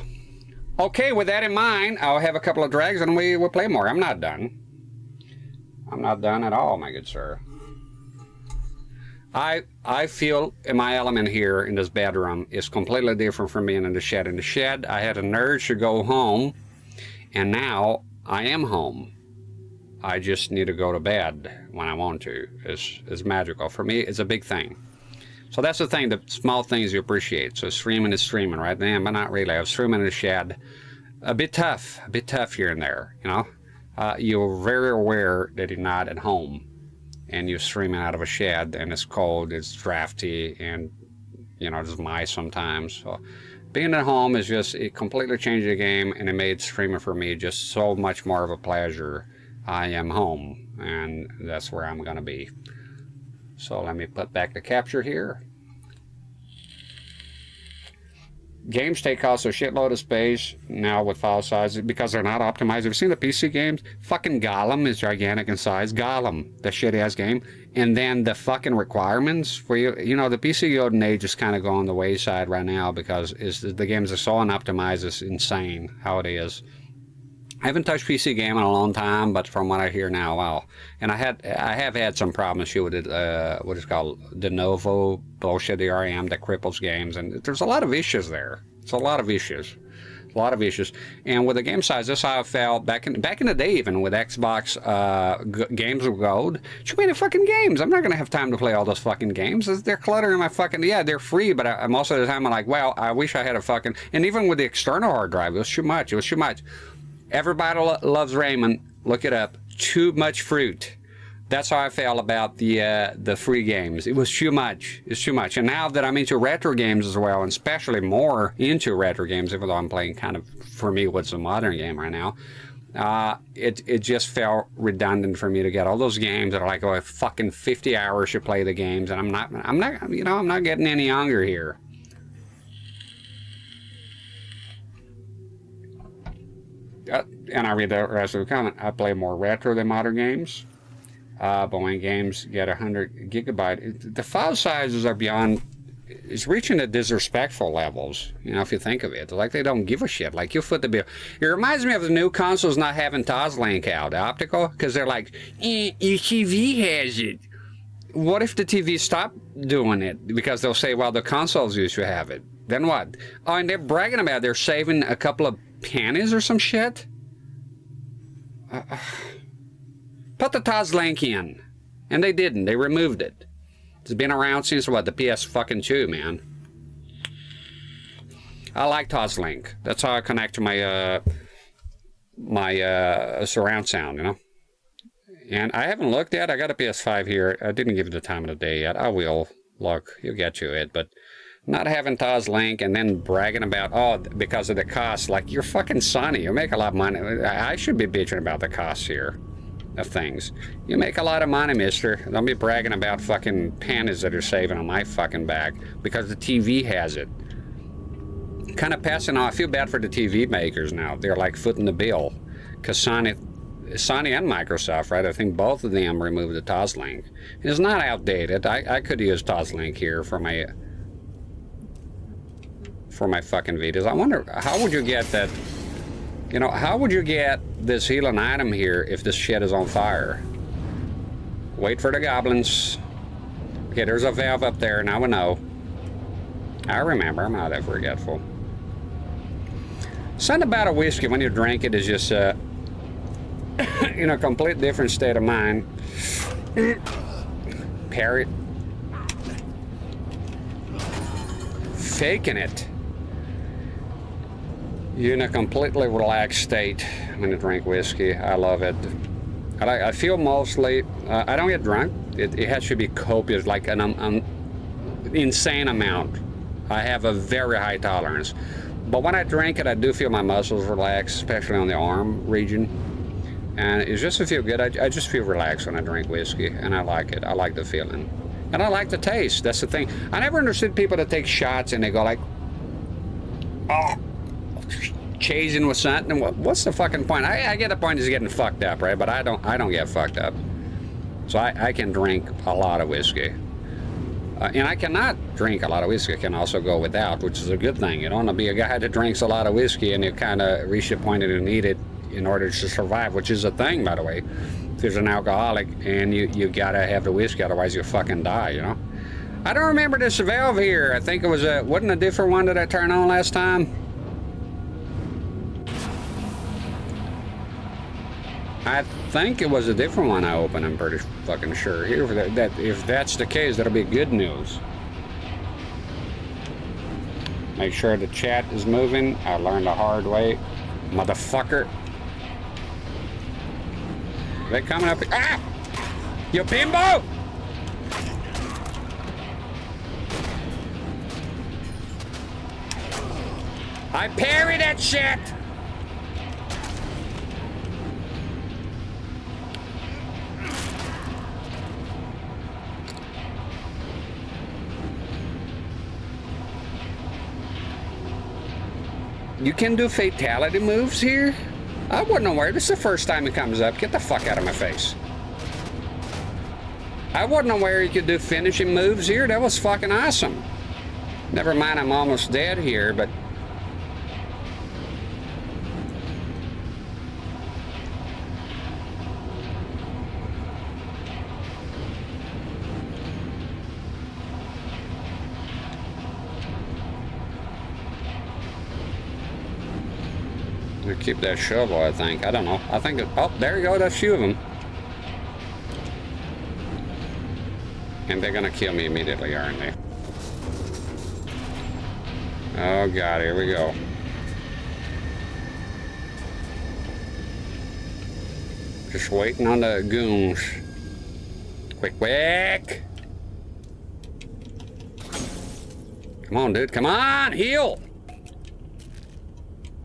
Okay, with that in mind, I'll have a couple of drags and we'll play more. I'm not done. I'm not done at all, my good sir. I feel in my element here in this bedroom is completely different from being in the shed. In the shed, I had an urge to go home, and now I am home. I just need to go to bed when I want to. It's magical. For me, it's a big thing. So that's the thing, the small things you appreciate. So streaming is streaming, right? But not really. I was streaming in the shed. A bit tough here and there, You're very aware that you're not at home and you're streaming out of a shed and it's cold, it's drafty, and, there's mice sometimes. So being at home is it completely changed the game, and it made streaming for me just so much more of a pleasure. I am home, and that's where I'm going to be. So let me put back the capture here. Games cost a shitload of space now with file sizes because they're not optimized. Have you seen the PC games? Fucking Gollum is gigantic in size. Gollum, the shitty-ass game. And then the fucking requirements for you. The PC golden age is kind of going the wayside right now because the games are so unoptimized. It's insane how it is. I haven't touched PC game in a long time, but from what I hear now, wow. And I have had some problems with it, what is called de novo bullshit DRM that cripples games, and there's a lot of issues there. It's a lot of issues. And with the game size, that's how I felt back in the day, even with Xbox games with gold. Too many fucking games. I'm not going to have time to play all those fucking games. They're cluttering my fucking, yeah, they're free, but most of the time I'm like, well, I wish I had a fucking, and even with the external hard drive, it was too much. Everybody loves Raymond. Look it up. Too much fruit. That's how I felt about the free games. It was too much. It's too much. And now that I'm into retro games as well, and especially more into retro games, even though I'm playing kind of, for me, what's a modern game right now, it just felt redundant for me to get all those games that are like, oh, fucking 50 hours to play the games, and I'm not getting any younger here. And I read the rest of the comment. I play more retro than modern games. but when games get 100 gigabyte, the file sizes are beyond, it's reaching the disrespectful levels, you know, if you think of it. Like, they don't give a shit. Like, you foot the bill. It reminds me of the new consoles not having Toslink out, optical, because they're like, your TV has it. What if the TV stopped doing it? Because they'll say, well, the consoles used to have it. Then what? Oh, and they're bragging about they're saving a couple of pennies or some shit? Put the Toslink in. And they didn't. They removed it. It's been around since, what, the PS2, man. I like Toslink. That's how I connect to my, surround sound, you know? And I haven't looked yet. I got a PS5 here. I didn't give it the time of the day yet. I will look. You'll get to it. But not having Toslink and then bragging about, oh, because of the cost. Like, you're fucking Sony. You make a lot of money. I should be bitching about the costs here of things. You make a lot of money, mister. Don't be bragging about fucking panties that are saving on my fucking back because the TV has it. Kind of passing on. I feel bad for the TV makers now. They're like footing the bill. Because Sony and Microsoft, right? I think both of them removed the Toslink. It's not outdated. I could use Toslink here for my fucking videos. I wonder, how would you get that? You know, how would you get this healing item here if this shit is on fire? Wait for the goblins. Okay, there's a valve up there. Now we know. I remember. I'm not that forgetful. Something about a whiskey when you drink it is just in a complete different state of mind. Parrot. Faking it. You're in a completely relaxed state when you drink whiskey. I love it. I feel mostly, I don't get drunk. It has to be copious, like an insane amount. I have a very high tolerance. But when I drink it, I do feel my muscles relax, especially on the arm region. And it's just to feel good. I just feel relaxed when I drink whiskey, and I like it. I like the feeling. And I like the taste. That's the thing. I never understood people that take shots and they go like, oh, chasing with something. What's the fucking point? I get the point is getting fucked up, right? But I don't get fucked up. So I can drink a lot of whiskey. And I cannot drink a lot of whiskey. I can also go without, which is a good thing. You don't want to be a guy that drinks a lot of whiskey and you kind of reach the point that you need it in order to survive, which is a thing, by the way. If there's an alcoholic and you gotta have the whiskey, otherwise you fucking die, you know? I don't remember this valve here. I think it was wasn't a different one that I turned on last time? I think it was a different one I opened, I'm pretty fucking sure. Here, if that's the case, that'll be good news. Make sure the chat is moving. I learned the hard way. Motherfucker. They coming up here. Ah! You bimbo! I parry that shit! You can do fatality moves here? I wouldn't know where. This is the first time it comes up. Get the fuck out of my face. I wouldn't know where you could do finishing moves here. That was fucking awesome. Never mind, I'm almost dead here, but... keep that shovel, I think. I don't know. I think it, oh, there you go. That's a few of them. And they're gonna kill me immediately, aren't they? Oh God, here we go. Just waiting on the goons. Quick, quick! Come on, dude. Come on, heal!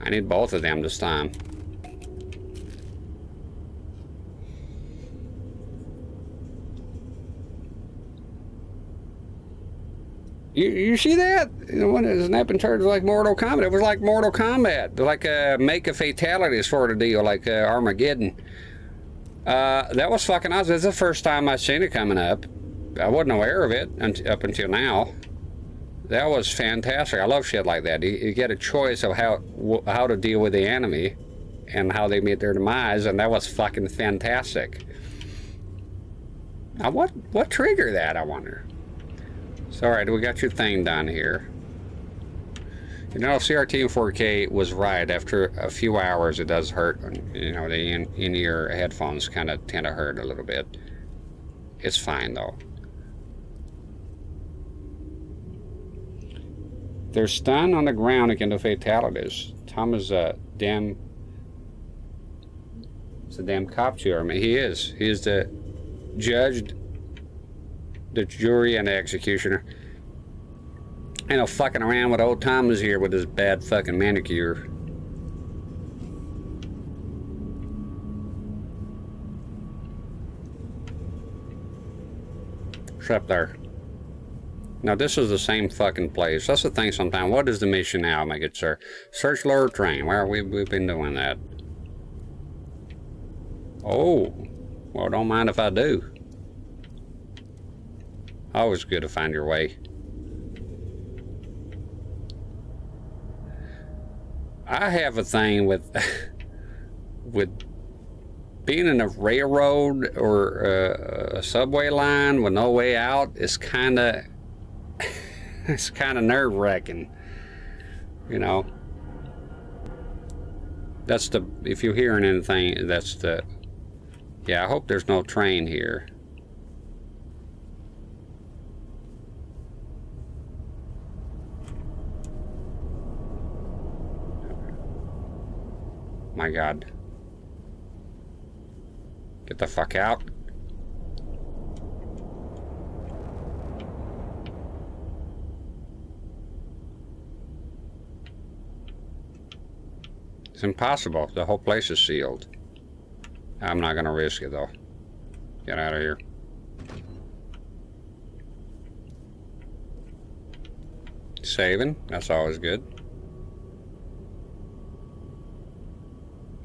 I need both of them this time. You see that? You know, when it snapping turds like Mortal Kombat. It was like Mortal Kombat. Like make a fatality sort of deal, like Armageddon. That was fucking awesome. This is the first time I've seen it coming up. I wasn't aware of it up until now. That was fantastic. I love shit like that. You get a choice of how to deal with the enemy and how they meet their demise, and that was fucking fantastic. Now, what triggered that, I wonder? So, alright, we got your thing done here. You know, CRT in 4K was right. After a few hours, it does hurt. You know, the in-ear headphones kind of tend to hurt a little bit. It's fine, though. They're stunned on the ground against the fatalities. Tom is a damn... It's a damn cop to her. I mean, he is. He is the judge, the jury, and the executioner. I know, fucking around with old Thomas here with his bad fucking manicure. What's up there? Now, this is the same fucking place. That's the thing sometimes. What is the mission now, my good sir? Search lower train. Well, we've been doing that. Oh. Well, don't mind if I do. Always good to find your way. I have a thing with being in a railroad or a subway line with no way out. It's kind of nerve-wracking, you know. That's the, if you're hearing anything, that's the, yeah, I hope there's no train here. My God. Get the fuck out. It's impossible. The whole place is sealed. I'm not gonna risk it though. Get out of here. Saving. That's always good.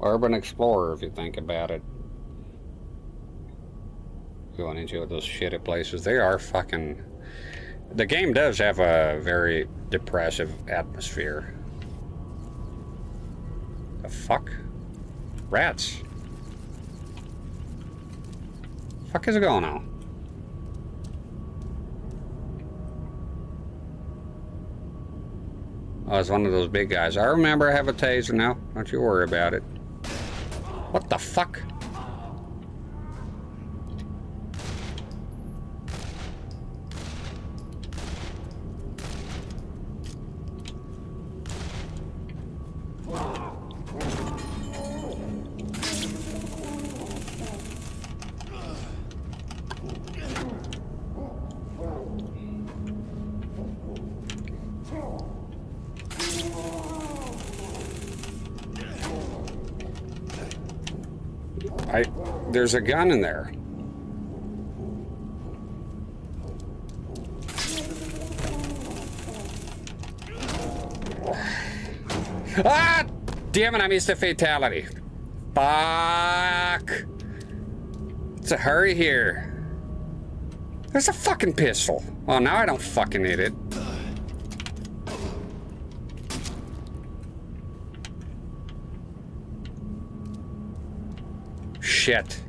Urban Explorer, if you think about it. Going into those shitty places. They are fucking... The game does have a very depressive atmosphere. The fuck? Rats. The fuck is going on? Oh, it's one of those big guys. I remember I have a taser now. Don't you worry about it. What the fuck? There's a gun in there. Ah! Damn it, I missed a fatality. Fuck! It's a hurry here. There's a fucking pistol. Oh, now I don't fucking need it. Shit.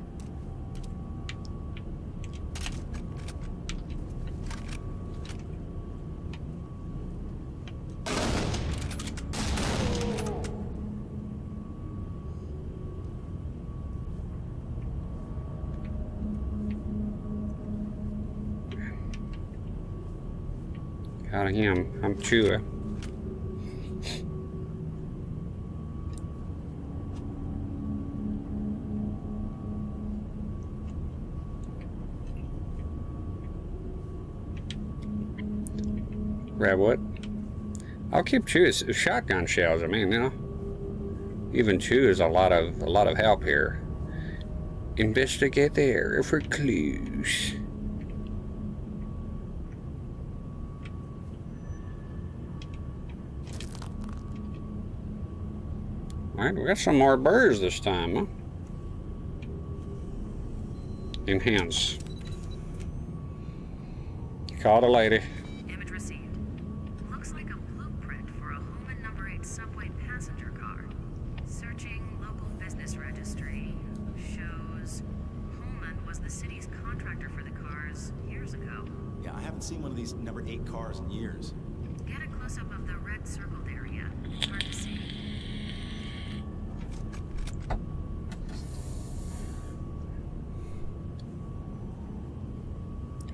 Out of him. I'm chewing. Grab what? I'll keep chew. Shotgun shells. I mean, you know, even chew is a lot of help here. Investigate the area for clues. All right, we got some more birds this time, huh? Enhance. Called a lady. Image received. Looks like a blueprint for a Holman number 8 subway passenger car. Searching local business registry. Shows Holman was the city's contractor for the cars years ago. Yeah, I haven't seen one of these number 8 cars in years. Get a close-up of the red circled area. Hard to see.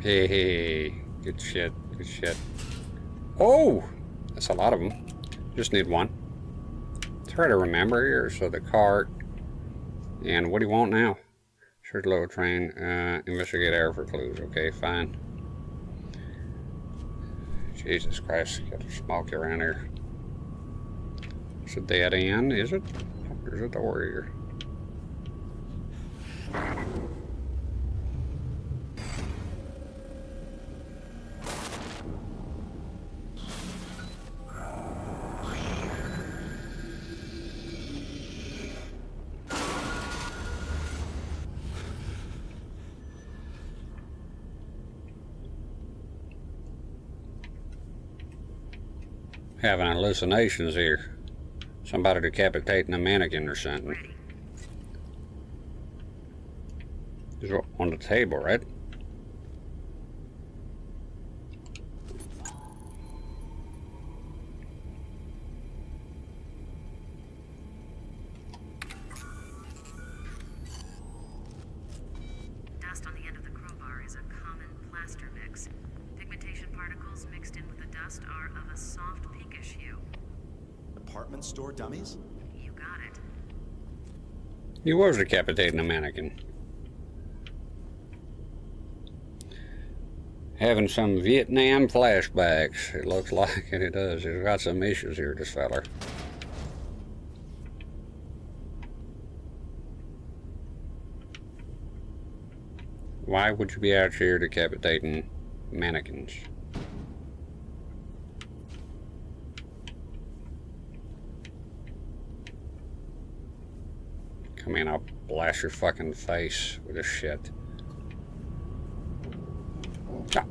Hey, good shit, good shit. Oh, that's a lot of them. Just need one. Try to remember here. So the cart. And what do you want now? Search local train. Investigate area for clues. Okay, fine. Jesus Christ, got smoky around here. It's a dead end, is it? There's a door here. Having hallucinations here. Somebody decapitating a mannequin or something. It's on the table, right? Dust on the end of the crowbar is a common plaster mix. Pigmentation particles mixed in with the dust are of a soft pinkish hue. Department store dummies? You got it. He was decapitating a mannequin. Having some Vietnam flashbacks. It looks like it does. He's got some issues here, this feller. Why would you be out here decapitating mannequins? Come in, I'll blast your fucking face with this shit. Ah.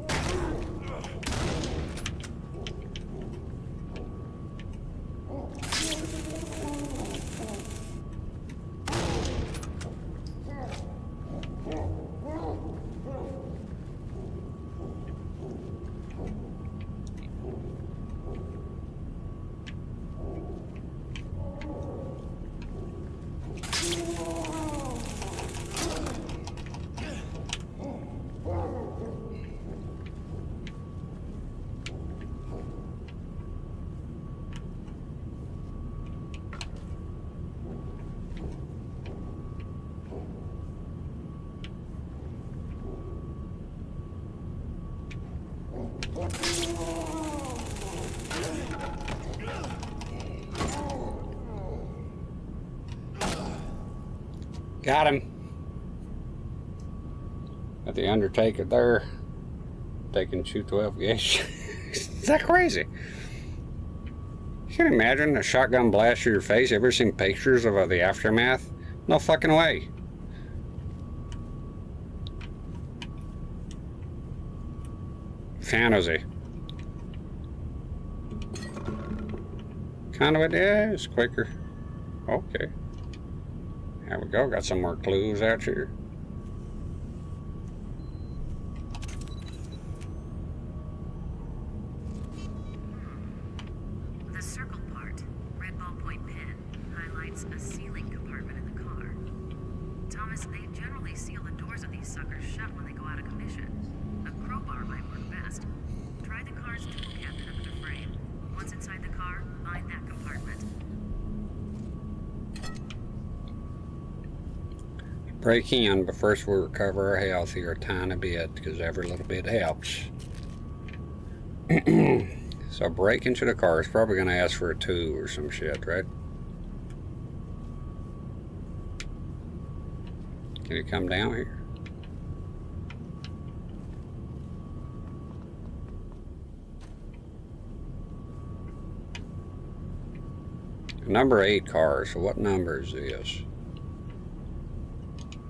Got him. Got the Undertaker there. Taking 212 gauge. Is that crazy? You can imagine a shotgun blast to your face. Ever seen pictures of the aftermath? No fucking way. Fantasy. Kind of it, yeah, it's quicker. Okay. There we go, got some more clues out here. The circle part, red ballpoint pen, highlights a sealing compartment in the car. Thomas, they generally seal the doors of these suckers shut when they go out of commission. A crowbar might work best. Try the car's tool cabinet under the frame. Once inside the car, find that compartment. Break in, but first we'll recover our health here a tiny bit, because every little bit helps. So break into the car. It's probably going to ask for a 2 or some shit, right? Can you come down here? Number 8 car, so what number is this?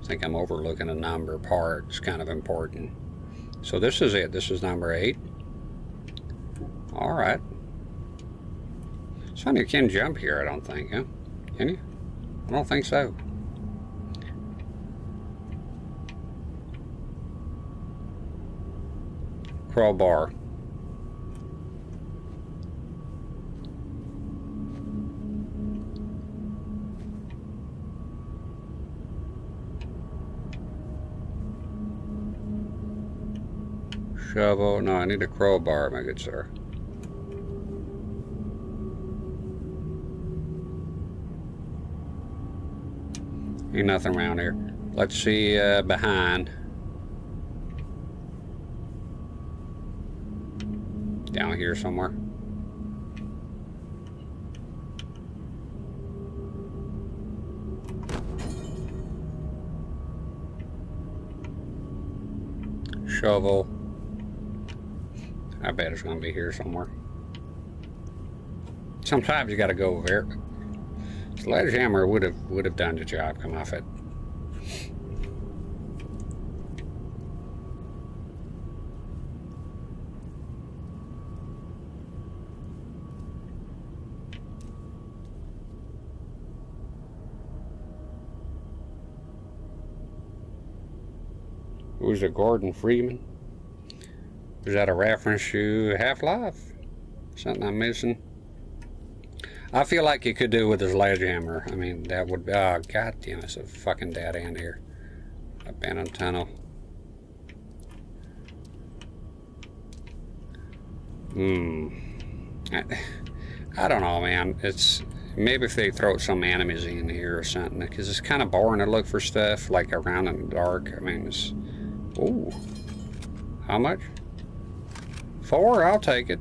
think I'm overlooking a number part. It's kind of important. So this is it. This is number 8. All right. Sony, you can't jump here, I don't think, huh? Can you? I don't think so. Crowbar. Shovel. No, I need a crowbar, my good sir. Ain't nothing around here. Let's see behind. Down here somewhere. Shovel. I bet it's going to be here somewhere. Sometimes you got to go over there. Sledgehammer would have done the job. Come off it. Who's a Gordon Freeman? Is that a reference to Half-Life? Something I'm missing? I feel like you could do with a sledgehammer. I mean, that would be... Oh, goddamn, it's a fucking dead end here. Abandoned tunnel. I don't know, man. It's... Maybe if they throw some enemies in here or something, because it's kind of boring to look for stuff, like, around in the dark. I mean, it's... Ooh. How much? 4? I'll take it.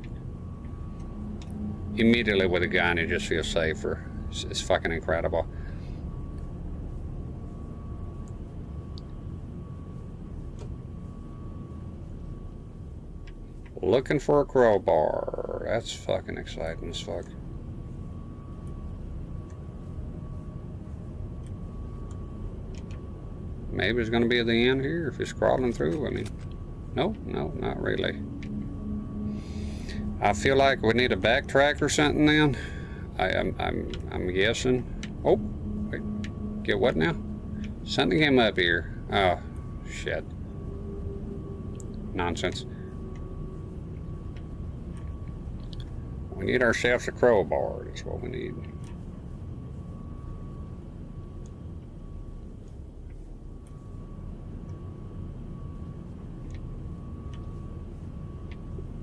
Immediately with a gun, you just feel safer. It's fucking incredible. Looking for a crowbar. That's fucking exciting as fuck. Maybe it's gonna be at the end here if it's crawling through. I mean, no, not really. I feel like we need a backtrack or something then. I'm guessing. Oh, wait, get what now? Something came up here. Oh, shit. Nonsense. We need ourselves a crowbar. That's what we need.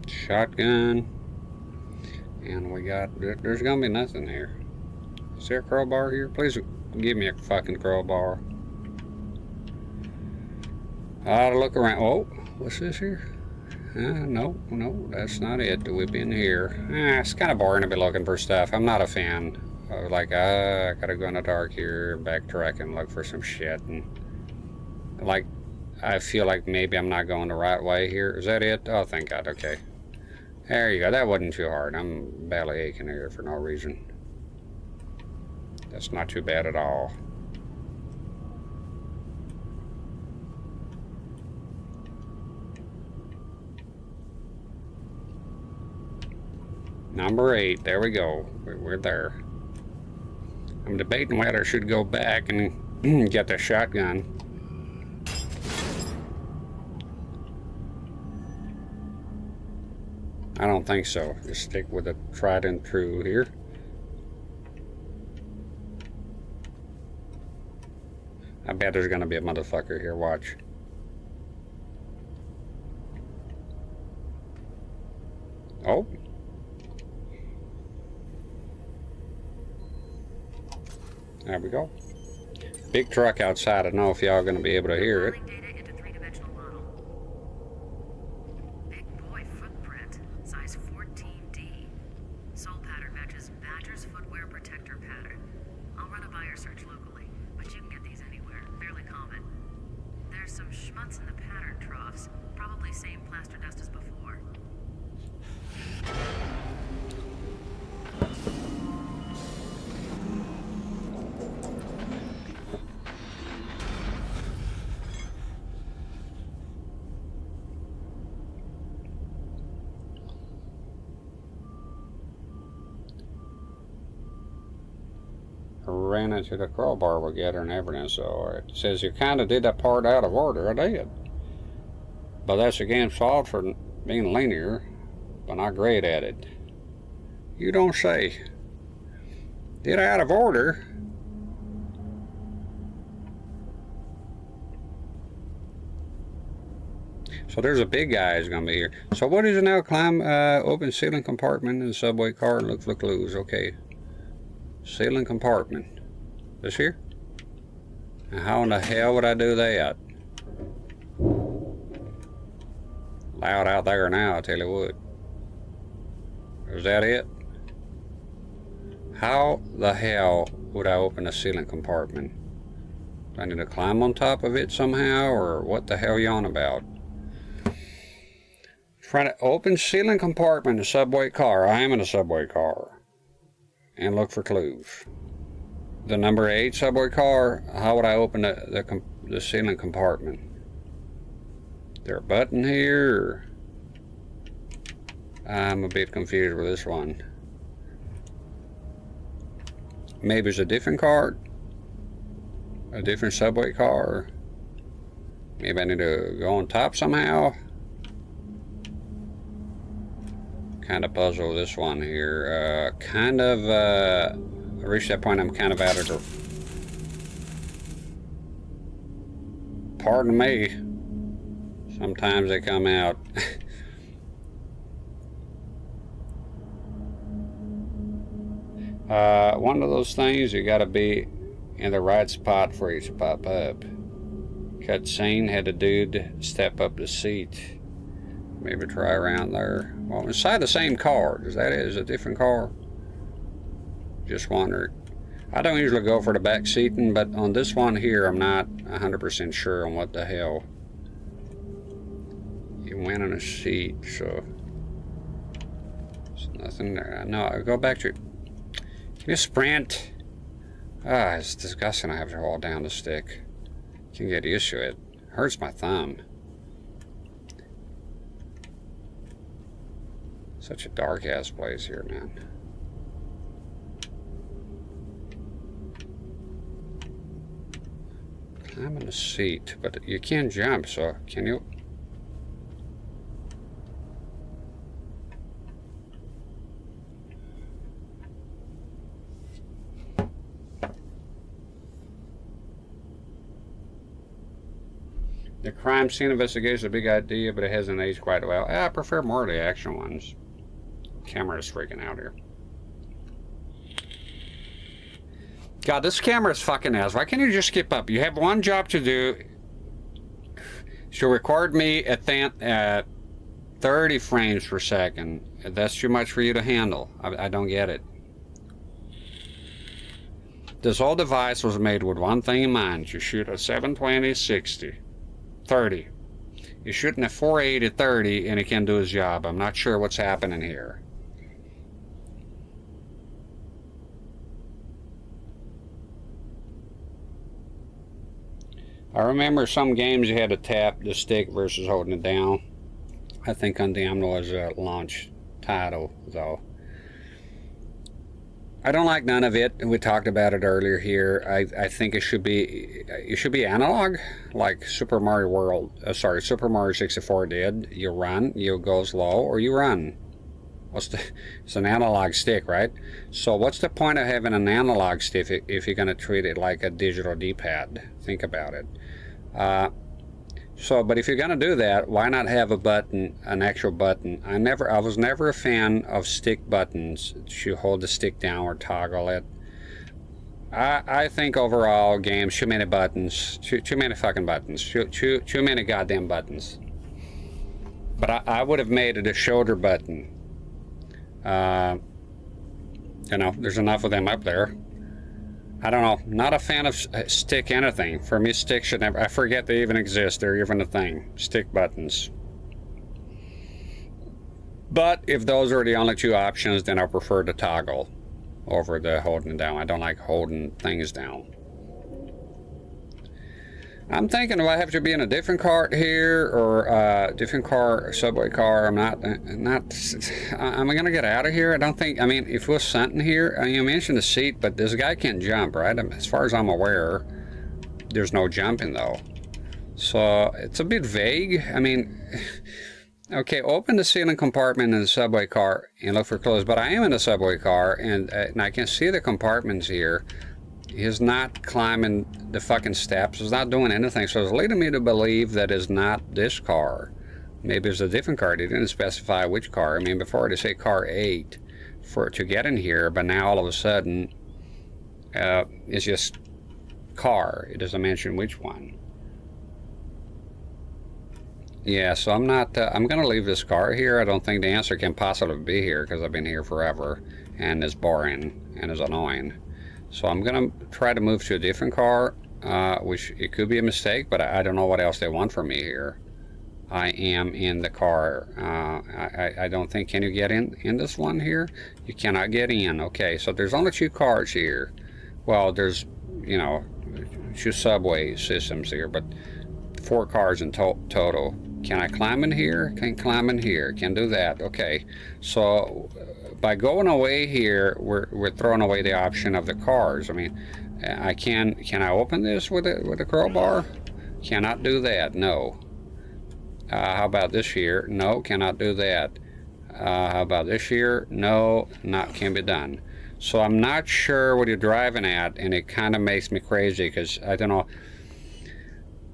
Shotgun, and we got, there's gonna be nothing here. Is there a crowbar here? Please give me a fucking crowbar. I ought to look around. Oh, what's this here? No, that's not it. We've been here. It's kind of boring to be looking for stuff. I'm not a fan of like, I gotta go in the dark here, backtrack and look for some shit, and like, I feel like maybe I'm not going the right way here. Is that it? Oh, thank God. Okay. There you go. That wasn't too hard. I'm belly aching here for no reason. That's not too bad at all. Number 8. There we go. We're there. I'm debating whether I should go back and get the shotgun. I don't think so. Just stick with the tried and true here. I bet there's gonna be a motherfucker here. Watch. Oh. There we go. Big truck outside. I don't know if y'all are gonna be able to hear it. ran into the crowbar we're gathering evidence. So it says you kind of did that part out of order. I did. But that's the game's fault for being linear, but not great at it. You don't say. Did out of order. So there's a big guy who's going to be here. So what is it now? Climb open ceiling compartment in the subway car and look for clues. Okay. Ceiling compartment. This here? Now how in the hell would I do that? Loud out there now, I tell you what. Is that it? How the hell would I open a ceiling compartment? Do I need to climb on top of it somehow, or what the hell are you on about? Trying to open ceiling compartment in a subway car. I am in a subway car. And look for clues. The number 8 subway car, how would I open the ceiling compartment? Is there a button here? I'm a bit confused with this one. Maybe it's a different car? A different subway car? Maybe I need to go on top somehow? Kind of puzzle with this one here. I reached that point I'm kind of out of the... Pardon me. Sometimes they come out. One of those things you gotta be in the right spot for it to pop up. Cut scene, had a dude step up the seat. Maybe try around there. Well, inside the same car. Is that it? Is it a different car? Just wondered. I don't usually go for the back seating, but on this one here, I'm not 100% sure on what the hell. You went on a seat, so there's nothing there. No, go back to. Can you sprint? Ah, it's disgusting. I have to hold down the stick. Can get used to it. Hurts my thumb. Such a dark ass place here, man. I'm in a seat, but you can't jump, so can you? The crime scene investigation is a big idea, but it hasn't aged quite well. I prefer more of the action ones. Camera is freaking out here. God, this camera is fucking ass. Why can't you just skip up? You have one job to do. She'll record me at 30 frames per second. That's too much for you to handle. I don't get it. This whole device was made with one thing in mind. You shoot at 720, 60, 30. You're shooting at 480, 30, and it can do its job. I'm not sure what's happening here. I remember some games you had to tap the stick versus holding it down. I think Undamned was a launch title, though. I don't like none of it, and we talked about it earlier here. I think it should be analog, like Super Mario World. Super Mario 64 did. You run, you go slow, or you run. It's an analog stick, right? So what's the point of having an analog stick if you're going to treat it like a digital D-pad? Think about it. But if you're going to do that, why not have a button, an actual button? I was never a fan of stick buttons. You hold the stick down or toggle it. I think overall games, too many buttons, too many fucking buttons, too many goddamn buttons. But I would have made it a shoulder button. You know, there's enough of them up there. I don't know, not a fan of stick anything. For me, stick should never, I forget they even exist. They're even a thing. Stick buttons. But if those are the only two options, then I prefer to toggle over the holding down. I don't like holding things down. I'm thinking, do I have to be in a different car here, or a different car, subway car? I'm gonna get out of here. I don't think, I mean, if it was something here, you mentioned the seat, but this guy can't jump, right? As far as I'm aware, there's no jumping though. So it's a bit vague. I mean, okay, open the ceiling compartment in the subway car and look for clothes, but I am in a subway car, and I can see the compartments here. He's not climbing the fucking steps. He's not doing anything. So it's leading me to believe that it's not this car. Maybe it's a different car. They didn't specify which car. I mean, before they say car 8 to get in here, but now all of a sudden it's just car. It doesn't mention which one. Yeah, so I'm not, I'm going to leave this car here. I don't think the answer can possibly be here because I've been here forever and it's boring and it's annoying. So I'm going to try to move to a different car, which it could be a mistake, but I don't know what else they want from me here. I am in the car. I don't think, can you get in this one here? You cannot get in. Okay, so there's only 2 cars here. Well, there's, you know, 2 subway systems here, but 4 cars in total. Can I climb in here? Can climb in here. Can do that. Okay, so by going away here, we're throwing away the option of the cars. I mean, can I open this with a crowbar? Cannot do that. No. How about this here? No, cannot do that. How about this here? No, not can be done. So I'm not sure what you're driving at, and it kind of makes me crazy because I don't know.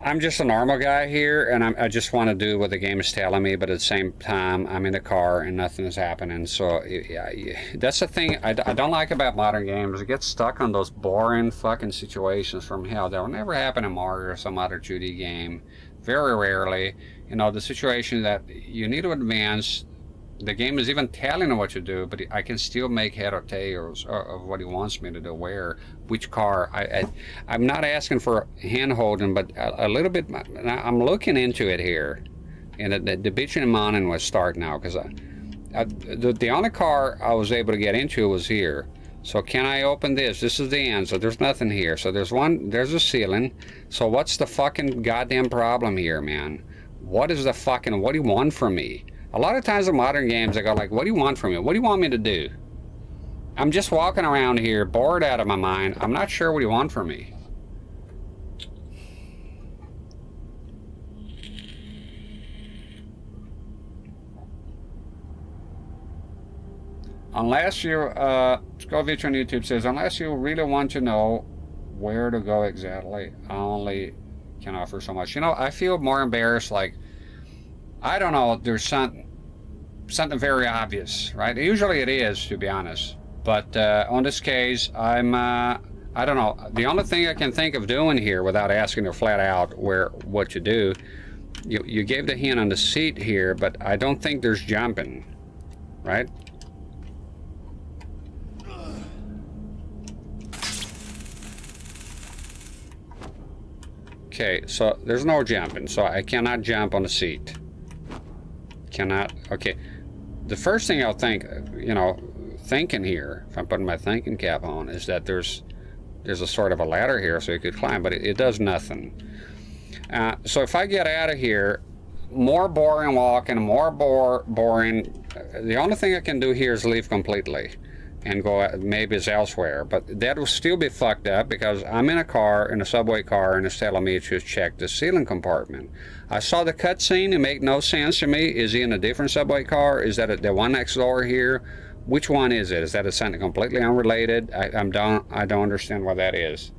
I'm just a normal guy here, and I just want to do what the game is telling me, but at the same time, I'm in the car and nothing is happening. So that's the thing I don't like about modern games. It gets stuck on those boring fucking situations from hell. That will never happen in Mario or some other 2D game. Very rarely. You know, the situation that you need to advance, the game is even telling you what to do, but I can still make head or tails of what he wants me to do, where, which car. I'm not asking for hand holding, but a little bit. I'm looking into it here, and the bitching and moaning will start now, because the only car I was able to get into was here. So can I open this? This is the end, so there's nothing here. So there's a ceiling. So what's the fucking goddamn problem here, man? What is the fucking, what do you want from me? A lot of times in modern games, I go like, what do you want from me? What do you want me to do? I'm just walking around here, bored out of my mind. I'm not sure what you want from me. Unless you, Scovitch on YouTube says, unless you really want to know where to go exactly, I only can offer so much. You know, I feel more embarrassed, like, I don't know, there's something very obvious, right? Usually it is, to be honest. But on this case, I don't know. The only thing I can think of doing here, without asking her flat out what to do, you gave the hint on the seat here, but I don't think there's jumping, right? Okay, so there's no jumping, so I cannot jump on the seat. Cannot. Okay, the first thing I'll think, you know, thinking here, if I'm putting my thinking cap on, is that there's a sort of a ladder here so you could climb, but it does nothing. So if I get out of here, more boring walking, more boring. The only thing I can do here is leave completely and go maybe it's elsewhere, but that will still be fucked up because I'm in a car, in a subway car, and it's telling me to check the ceiling compartment. I saw the cutscene. It made no sense to me. Is he in a different subway car? Is that the one next door here? Which one is it? Is that something completely unrelated? I don't understand what that is.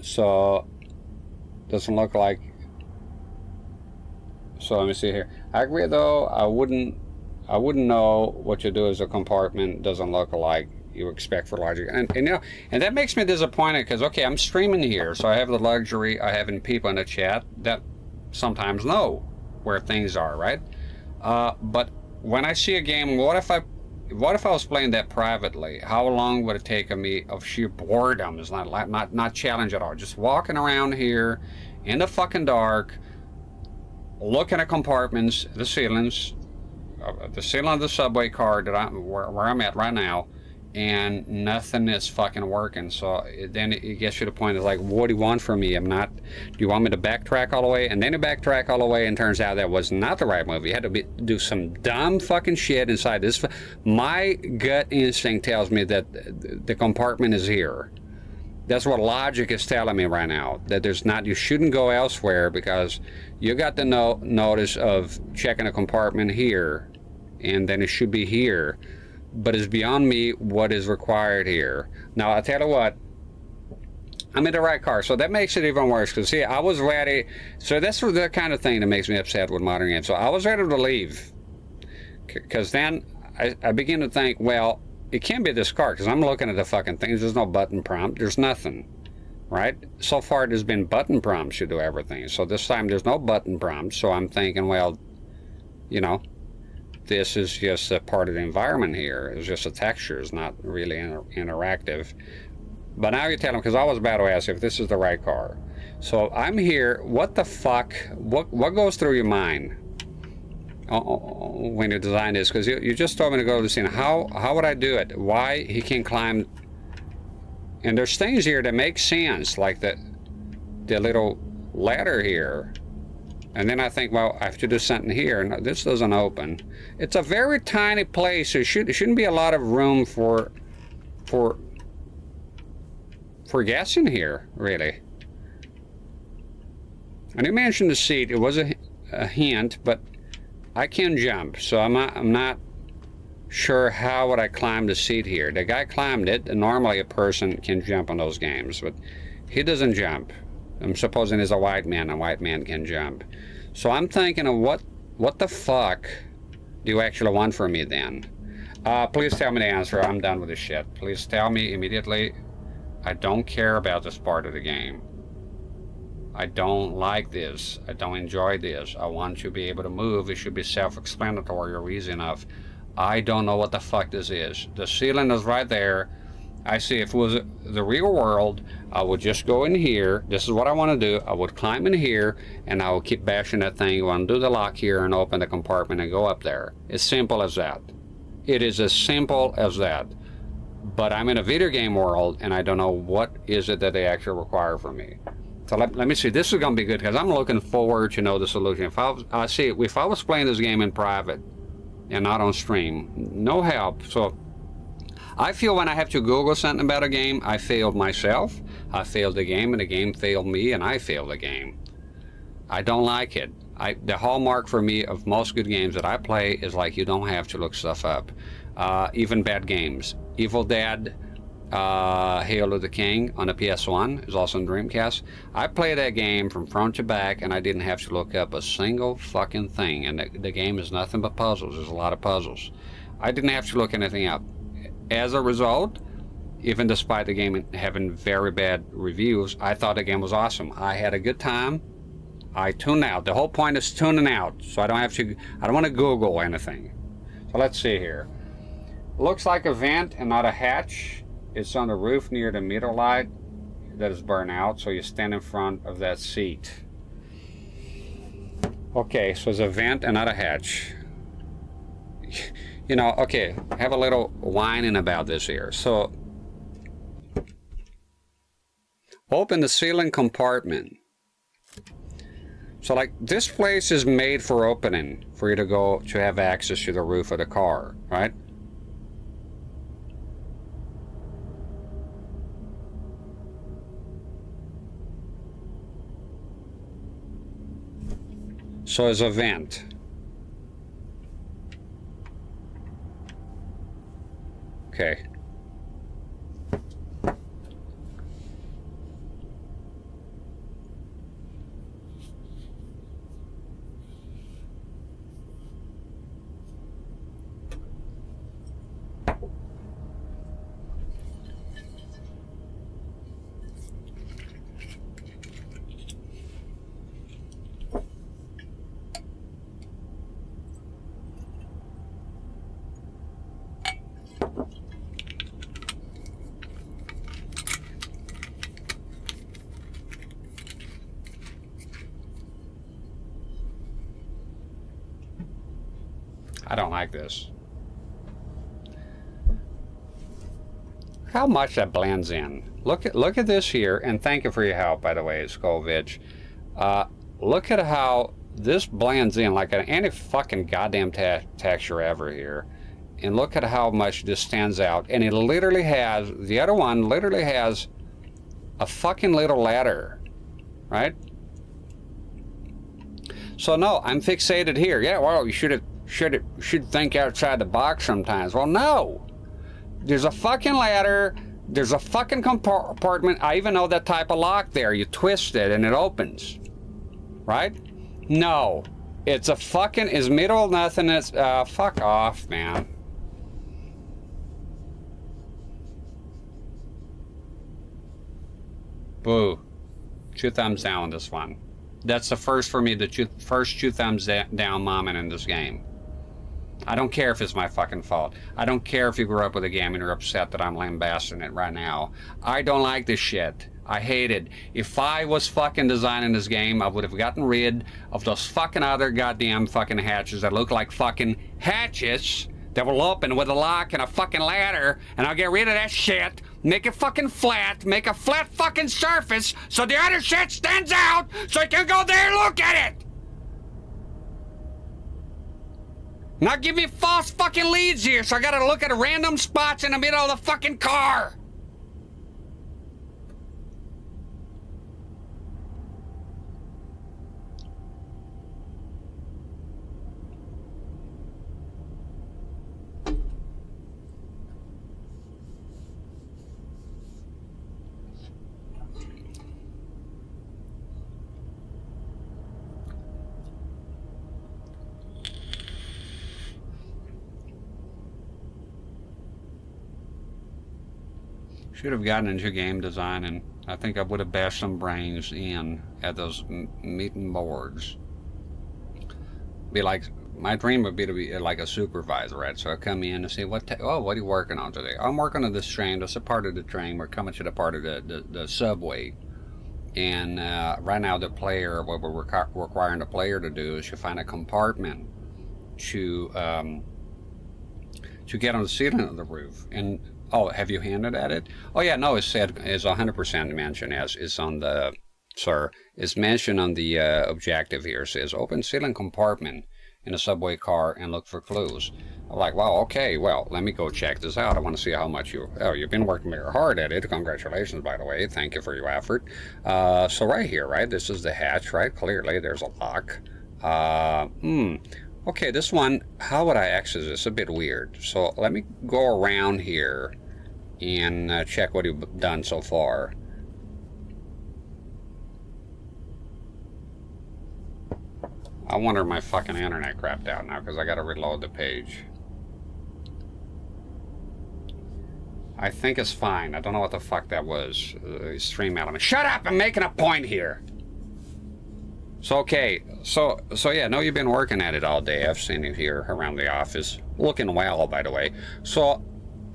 So doesn't look like. So let me see here. I agree though. I wouldn't know what you do as a compartment doesn't look like you expect for logic, and you know, and that makes me disappointed because okay, I'm streaming here, so I have the luxury of having people in the chat that sometimes know where things are, right? But when I see a game, what if I was playing that privately? How long would it take me of sheer boredom? It's not challenge at all. Just walking around here in the fucking dark, looking at compartments, the ceilings. The ceiling of the subway car that where I'm at right now, and nothing is fucking working. So then it gets to the point of like, what do you want from me? Do you want me to backtrack all the way? And then to backtrack all the way, and turns out that was not the right move. You had to do some dumb fucking shit inside this. My gut instinct tells me that the compartment is here. That's what logic is telling me right now, that there's not, you shouldn't go elsewhere, because you got the notice of checking a compartment here, and then it should be here. But it's beyond me what is required here. Now, I tell you what, I'm in the right car, so that makes it even worse, because see, I was ready. So that's the kind of thing that makes me upset with modern games. So I was ready to leave, because then I begin to think, well, it can't be this car, because I'm looking at the fucking things. There's no button prompt. There's nothing, right? So far, there's been button prompts to do everything. So this time, there's no button prompt. So I'm thinking, well, you know, this is just a part of the environment here. It's just a texture. It's not really interactive. But now you tell them, because I was about to ask if this is the right car. So I'm here. What the fuck? What goes through your mind when you design this? Because you just told me to go to the scene. How would I do it? Why he can climb? And there's things here that make sense, like the little ladder here. And then I think, well, I have to do something here. No, this doesn't open. It's a very tiny place. There shouldn't be a lot of room for guessing here, really. And you mentioned the seat. It was a hint, but I can jump, so I'm not sure how would I climb the seat here. The guy climbed it, and normally a person can jump on those games, but he doesn't jump. I'm supposing he's a white man. A white man can jump. So I'm thinking of what the fuck do you actually want from me then? Please tell me the answer. I'm done with this shit. Please tell me immediately. I don't care about this part of the game. I don't like this. I don't enjoy this. I want to be able to move. It should be self-explanatory or easy enough. I don't know what the fuck this is. The ceiling is right there. I see if it was the real world, I would just go in here. This is what I want to do. I would climb in here, and I would keep bashing that thing. I want to do the lock here and open the compartment and go up there. It's simple as that. It is as simple as that. But I'm in a video game world, and I don't know what is it that they actually require from me. So let me see. This is going to be good, because I'm looking forward to know the solution. If I was playing this game in private and not on stream, no help. So I feel when I have to Google something about a game, I failed myself, I failed the game, and the game failed me, and I failed the game. I don't like it. The hallmark for me of most good games that I play is like, you don't have to look stuff up. Even bad games. Evil Dead, Hail to the King on the PS1 is also on Dreamcast. I played that game from front to back, and I didn't have to look up a single fucking thing. And the game is nothing but puzzles. There's a lot of puzzles. I didn't have to look anything up. As a result, even despite the game having very bad reviews, I thought the game was awesome. I had a good time. I tuned out. The whole point is tuning out, so I don't want to Google anything. So let's see here. Looks like a vent and not a hatch. It's on the roof near the meter light that is burned out, so you stand in front of that seat. Okay, so it's a vent and not a hatch. You know, okay, have a little whining about this here. So, open the ceiling compartment. So, like, this place is made for opening, for you to have access to the roof of the car, right? So, it's a vent. Okay. I don't like this. how much that blends in. Look at this here, and thank you for your help, by the way, Skolvich. Look at how this blends in like any fucking goddamn texture ever here. And look at how much this stands out. And it literally has, the other one literally has a fucking little ladder, right? So no, I'm fixated here. Yeah, well, you should think outside the box sometimes. Well, no. There's a fucking ladder. There's a fucking compartment. I even know that type of lock there. You twist it and it opens, right? No, it's a fucking, is middle nothing. It's fuck off, man. Boo. 2 thumbs down on this one. That's the first for me, the first 2 thumbs down moment in this game. I don't care if it's my fucking fault. I don't care if you grew up with a game and you're upset that I'm lambasting it right now. I don't like this shit. I hate it. If I was fucking designing this game, I would have gotten rid of those fucking other goddamn fucking hatches that look like fucking hatches that will open with a lock and a fucking ladder, and I'll get rid of that shit, make it fucking flat, make a flat fucking surface so the other shit stands out so you can go there and look at it. Not give me false fucking leads here, so I gotta look at random spots in the middle of the fucking car. Should have gotten into game design, and I think I would have bashed some brains in at those meeting boards. Be like, my dream would be to be like a supervisor, right? So I come in and say, what are you working on today? I'm working on this train. That's a part of the train. We're coming to the part of the subway. And right now the player, what we're requiring the player to do is to find a compartment to get on the ceiling of the roof. And oh, have you hinted at it? Oh yeah, no, it's said, is 100% mentioned as is on the, sir, it's mentioned on the objective here. It says open ceiling compartment in a subway car and look for clues. I'm like, wow, okay, well, let me go check this out. I want to see how much you've been working very hard at it. Congratulations, by the way. Thank you for your effort. So right here, right, this is the hatch, right? Clearly, there's a lock. Okay, this one, how would I access this? A bit weird. So let me go around here and check what you've done so far. I wonder if my fucking internet crapped out now because I gotta reload the page. I think it's fine. I don't know what the fuck that was. Stream element. Shut up! I'm making a point here. So okay, so yeah, no, you've been working at it all day. I've seen you here around the office, looking well, by the way. So,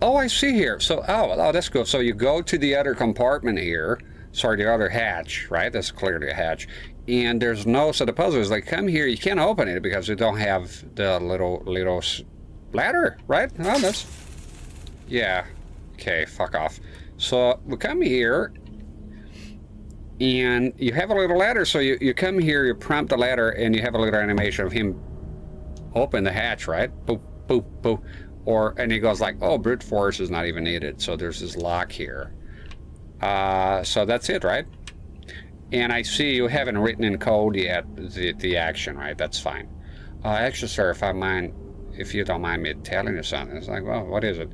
oh, I see here. So, oh, that's cool. So you go to the other compartment here. Sorry, the other hatch, right? That's clearly a hatch. And there's no, so the puzzle is like, come here, you can't open it because you don't have the little ladder, right? Oh, that's, yeah. Okay, fuck off. So we come here. And you have a little ladder, so you come here, you prompt the ladder, and you have a little animation of him open the hatch, right? Boop, boop, boop. And he goes like, oh, brute force is not even needed, so there's this lock here. So that's it, right? And I see you haven't written in code yet the action, right? That's fine. Actually, sir, if you don't mind me telling you something, it's like, well, what is it?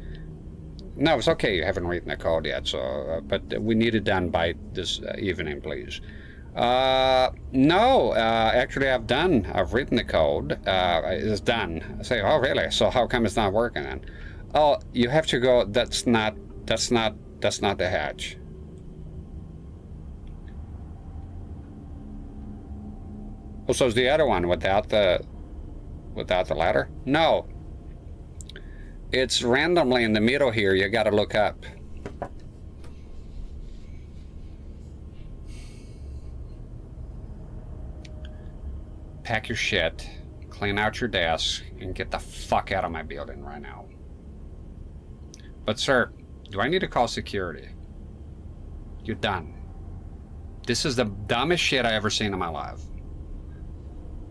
No, it's okay. You haven't written the code yet, so but we need it done by this evening, please. No, actually, I've written the code. It's done. I say, oh, really? So how come it's not working then? Oh, you have to go. That's not the hatch. Oh, so it's the other one without the ladder? No. It's randomly in the middle here. You got to look up. Pack your shit, clean out your desk, and get the fuck out of my building right now. But sir, Do I need to call security? You're done. This is the dumbest shit I ever seen in my life.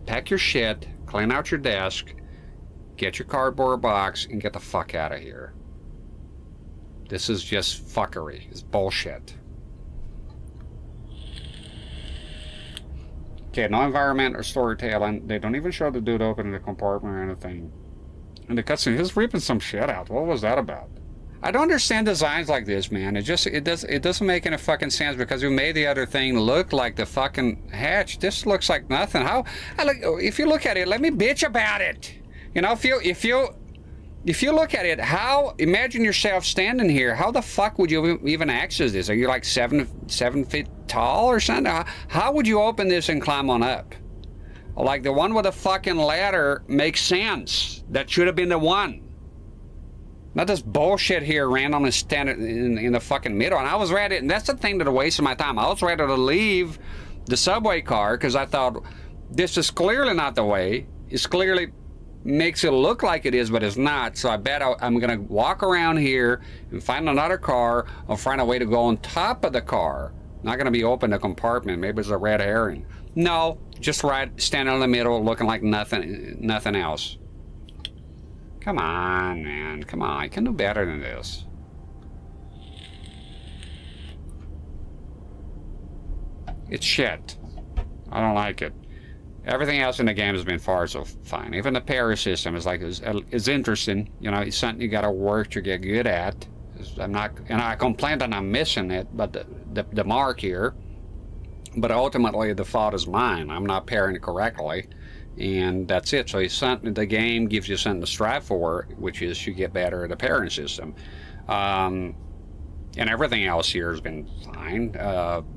Pack your shit, clean out your desk, get your cardboard box, and get the fuck out of here. This is just fuckery. It's bullshit. Okay, no environment or storytelling. They don't even show the dude opening the compartment or anything. And the cutscene, he's ripping some shit out. What was that about? I don't understand designs like this, man. It doesn't make any fucking sense because we made the other thing look like the fucking hatch. This looks like nothing. If you look at it, let me bitch about it. You know, if you look at it, imagine yourself standing here. How the fuck would you even access this? Are you like 7 feet tall or something? How would you open this and climb on up? Like the one with a fucking ladder makes sense. That should have been the one. Not this bullshit here randomly standing in the fucking middle. And I was ready, and that's the thing that wasted my time. I was ready to leave the subway car because I thought, this is clearly not the way. It's clearly makes it look like it is, but it's not. So I bet I'm going to walk around here and find another car or find a way to go on top of the car. Not going to be open the compartment. Maybe it's a red herring. No, just right, standing in the middle looking like nothing else. Come on, man. Come on. I can do better than this. It's shit. I don't like it. Everything else in the game has been far so fine. Even the parry system is like is interesting. You know, it's something you got to work to get good at. I complain that I'm missing it, but the mark here. But ultimately, the fault is mine. I'm not parrying it correctly. And that's it. So the game gives you something to strive for, which is you get better at the parrying system. And everything else here has been fine.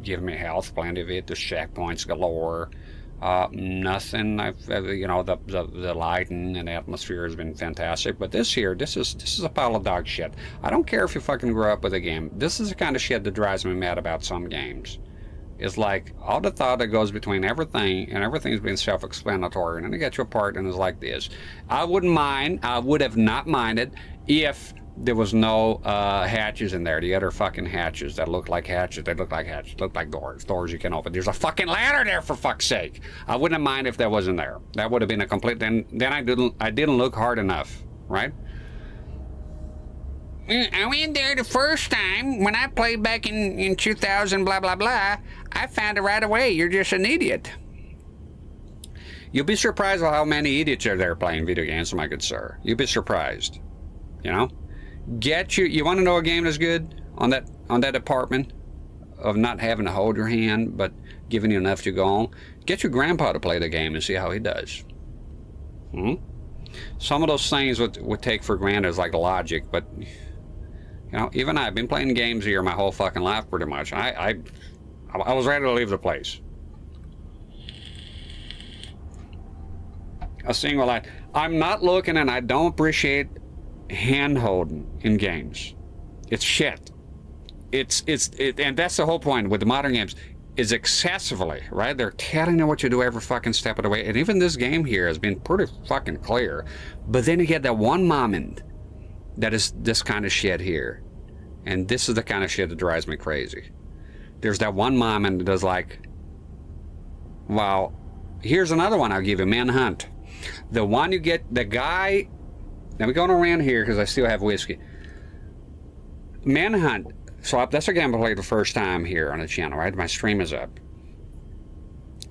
Giving me health, plenty of it. There's checkpoints galore. Nothing. The lighting and atmosphere has been fantastic. But this is a pile of dog shit. I don't care if you fucking grew up with a game. This is the kind of shit that drives me mad about some games. It's like all the thought that goes between everything, and everything's been self-explanatory, and then you get to a part and it's like this. I would have not minded if there was no hatches in there. The other fucking hatches that look like hatches, look like doors you can open. There's a fucking ladder there, for fuck's sake. I wouldn't have minded if that wasn't there. That would have been a complete, then I didn't look hard enough, right? I went there the first time when I played back in 2000, blah, blah, blah. I found it right away. You're just an idiot. You'll be surprised at how many idiots are there playing video games, my good sir. You'll be surprised. You know? You want to know a game that's good on that department of not having to hold your hand, but giving you enough to go on? Get your grandpa to play the game and see how he does. Some of those things would take for granted as like logic, but... You know, even I've been playing games here my whole fucking life, pretty much. I was ready to leave the place. A single line. I'm not looking, and I don't appreciate hand-holding in games. It's shit. And that's the whole point with the modern games. Is excessively, right? They're telling you what you do every fucking step of the way. And even this game here has been pretty fucking clear. But then you get that one moment that is this kind of shit here. And this is the kind of shit that drives me crazy. There's that one moment that is like, well, here's another one I'll give you, Manhunt. The one you get, the guy, now we're going around here because I still have whiskey. Manhunt, so that's a game I played the first time here on the channel, right? My stream is up.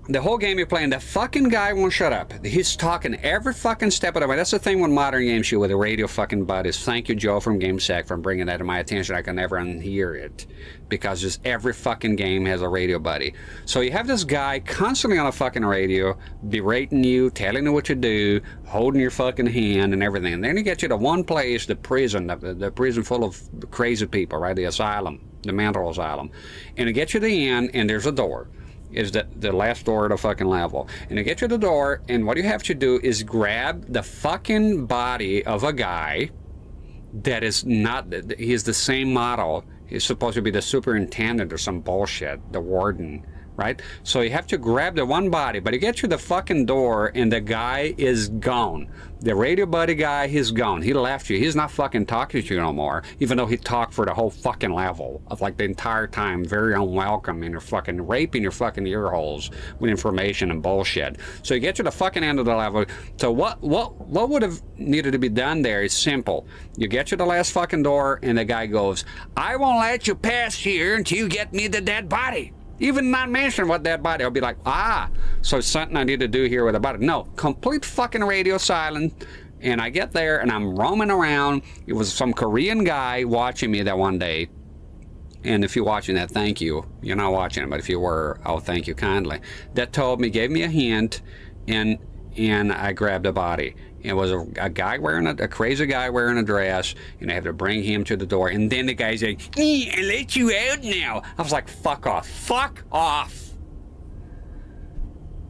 The whole game you're playing, the fucking guy won't shut up. He's talking every fucking step of the way. That's the thing with modern games with the radio fucking buddies. Thank you, Joe from GameSec, for bringing that to my attention. I can never unhear it. Because just every fucking game has a radio buddy. So you have this guy constantly on a fucking radio, berating you, telling you what to do, holding your fucking hand and everything. And then he gets you to one place, the prison, the prison full of crazy people, right? The asylum, the mental asylum. And it gets you to the end, and there's a door. Is the last door of the fucking level. And to get to the door, and what you have to do is grab the fucking body of a guy that is not, he's the same model. He's supposed to be the superintendent or some bullshit, the warden, right? So you have to grab the one body, but you get to the fucking door and the guy is gone. The radio buddy guy, he's gone. He left you. He's not fucking talking to you no more, even though he talked for the whole fucking level of like the entire time, very unwelcome, and you're fucking raping your fucking ear holes with information and bullshit. So you get to the fucking end of the level. So what would have needed to be done there is simple. You get to the last fucking door and the guy goes, "I won't let you pass here until you get me the dead body." Even not mention what dead body. I'll be like, ah, so it's something I need to do here with a body. No, complete fucking radio silent. And I get there and I'm roaming around. It was some Korean guy watching me that one day. And if you're watching that, thank you. You're not watching it, but if you were, I'll thank you kindly. That told me, gave me a hint, and I grabbed a body. It was a guy wearing a crazy guy wearing a dress, and I had to bring him to the door. And then the guy said, "I let you out now." I was like, "Fuck off, fuck off."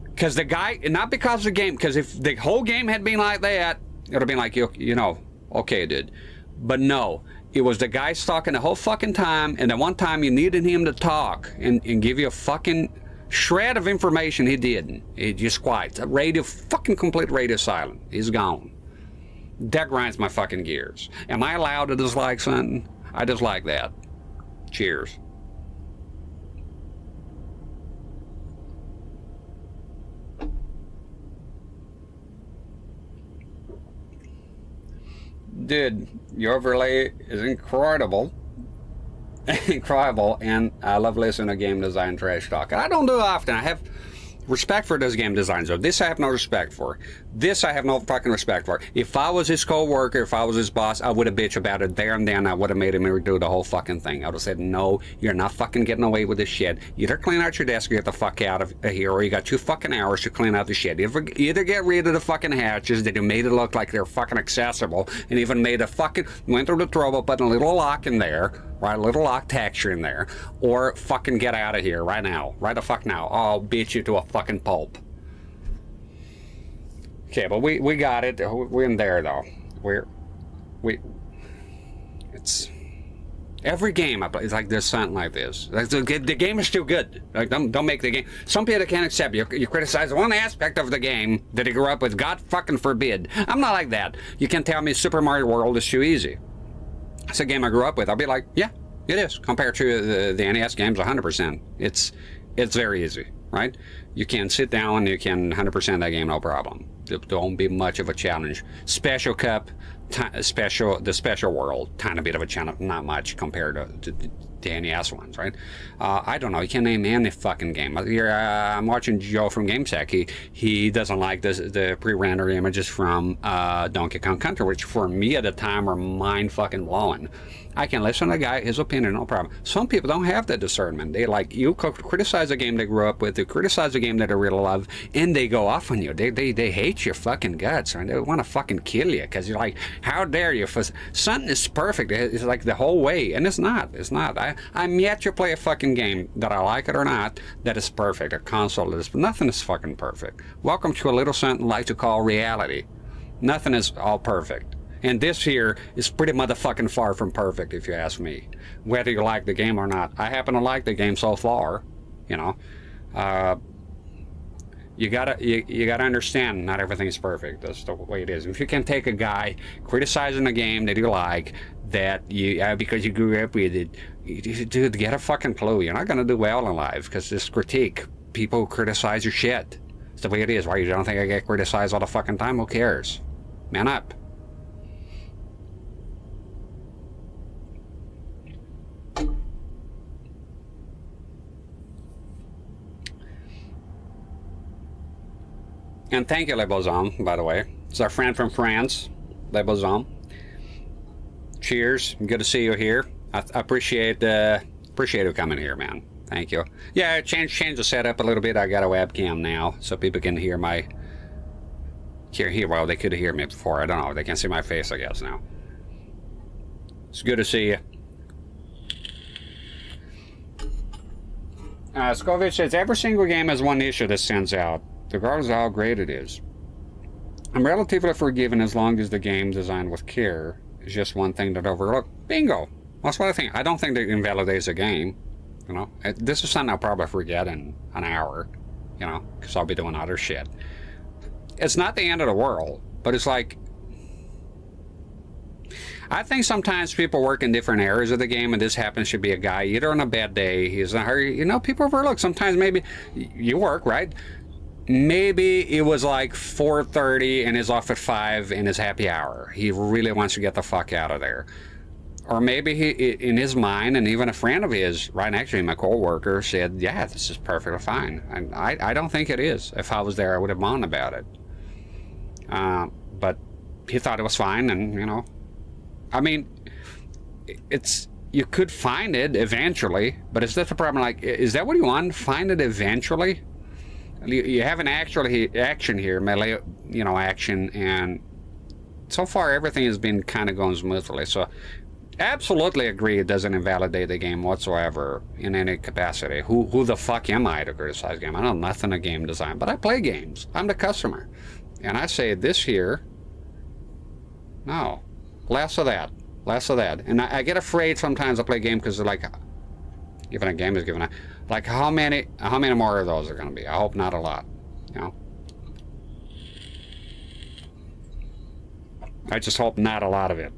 Because the guy, not because of the game, because if the whole game had been like that, it would have been like, you know, okay, dude. But no, it was the guy talking the whole fucking time, and the one time you needed him to talk and give you a fucking shred of information, he didn't. He just quiet. Radio, fucking complete radio silent. He's gone. That grinds my fucking gears. Am I allowed to dislike something? I dislike that. Cheers. Dude, your overlay is incredible. Incredible, and I love listening to game design trash talk. I don't do it often. I have respect for those game designs. So this I have no respect for. This I have no fucking respect for. If I was his co-worker, if I was his boss, I would have bitched about it there and then. I would have made him redo the whole fucking thing. I would have said, no, you're not fucking getting away with this shit. Either clean out your desk or get the fuck out of here, or you got 2 fucking hours to clean out the shit. Either get rid of the fucking hatches that you made it look like they're fucking accessible, and even made a fucking, went through the trouble, putting a little lock in there, right, a little lock texture in there, or fucking get out of here right now. Right the fuck now. I'll beat you to a fucking pulp. Okay, but we got it. We're in there though. It's every game I play. It's like there's something like this. Like the game is still good. Like don't make the game. Some people can't accept you criticize one aspect of the game that you grew up with. God fucking forbid. I'm not like that. You can tell me Super Mario World is too easy. It's a game I grew up with. I'll be like, yeah, it is. Compared to the NES games, 100%. It's very easy, right? You can sit down and you can 100% that game, no problem. There don't be much of a challenge. Special Cup, the special world, tiny bit of a challenge, not much compared to the NES ones, right? I don't know. You can't name any fucking game. I'm watching Joe from GameSec. He doesn't like the pre-rendered images from Donkey Kong Country, which for me at the time were mind fucking blowing. I can listen to the guy, his opinion, no problem. Some people don't have that discernment. They like, you criticize a game they grew up with, they criticize a game that they really love, and they go off on you. They hate your fucking guts, right? They want to fucking kill you because you're like, how dare you? Something is perfect. It's like the whole way, and it's not. It's not. I'm yet to play a fucking game, that I like it or not, that is perfect. A console is, nothing is fucking perfect. Welcome to a little something I like to call reality. Nothing is all perfect. And this here is pretty motherfucking far from perfect, if you ask me. Whether you like the game or not. I happen to like the game so far, you know. You gotta understand, not everything's perfect. That's the way it is. If you can take a guy criticizing a game that you like, that you because you grew up with it, dude, get a fucking clue. You're not gonna do well in life because this critique, people criticize your shit. It's the way it is. Why you don't think I get criticized all the fucking time? Who cares? Man up. And thank you, Le Bozon, by the way. It's our friend from France, Le Bozon. Cheers. Good to see you here. I appreciate you coming here, man. Thank you. Yeah, change the setup a little bit. I got a webcam now, so people can hear my... Well, they could hear me before. I don't know. They can see my face, I guess, now. It's good to see you. Scovich says, every single game has one issue that stands out, regardless of how great it is. I'm relatively forgiving as long as the game designed with care is just one thing that overlooked. Bingo! That's what I think. I don't think that invalidates a game. You know, this is something I'll probably forget in an hour, you know, because I'll be doing other shit. It's not the end of the world, but it's like, I think sometimes people work in different areas of the game, and this happens to be a guy either on a bad day, he's in a hurry. You know, people overlook. Sometimes maybe you work, right? Maybe it was like 4:30 and he's off at 5 in his happy hour. He really wants to get the fuck out of there. Or maybe he, in his mind, and even a friend of his, right next to him, a co-worker, said, yeah, this is perfectly fine. And I don't think it is. If I was there, I would have moaned about it. But he thought it was fine, and, you know, I mean, it's, you could find it eventually, but is that the problem? Like, is that what you want? Find it eventually? You have an action here, melee, you know, action, and so far everything has been kind of going smoothly. So, absolutely agree, it doesn't invalidate the game whatsoever in any capacity. Who the fuck am I to criticize game? I know nothing of game design, but I play games. I'm the customer, and I say this here, no, less of that, less of that. And I get afraid sometimes I play a game because they're like, given a game is given a, like how many more of those are going to be? I hope not a lot, you know. I just hope not a lot of it.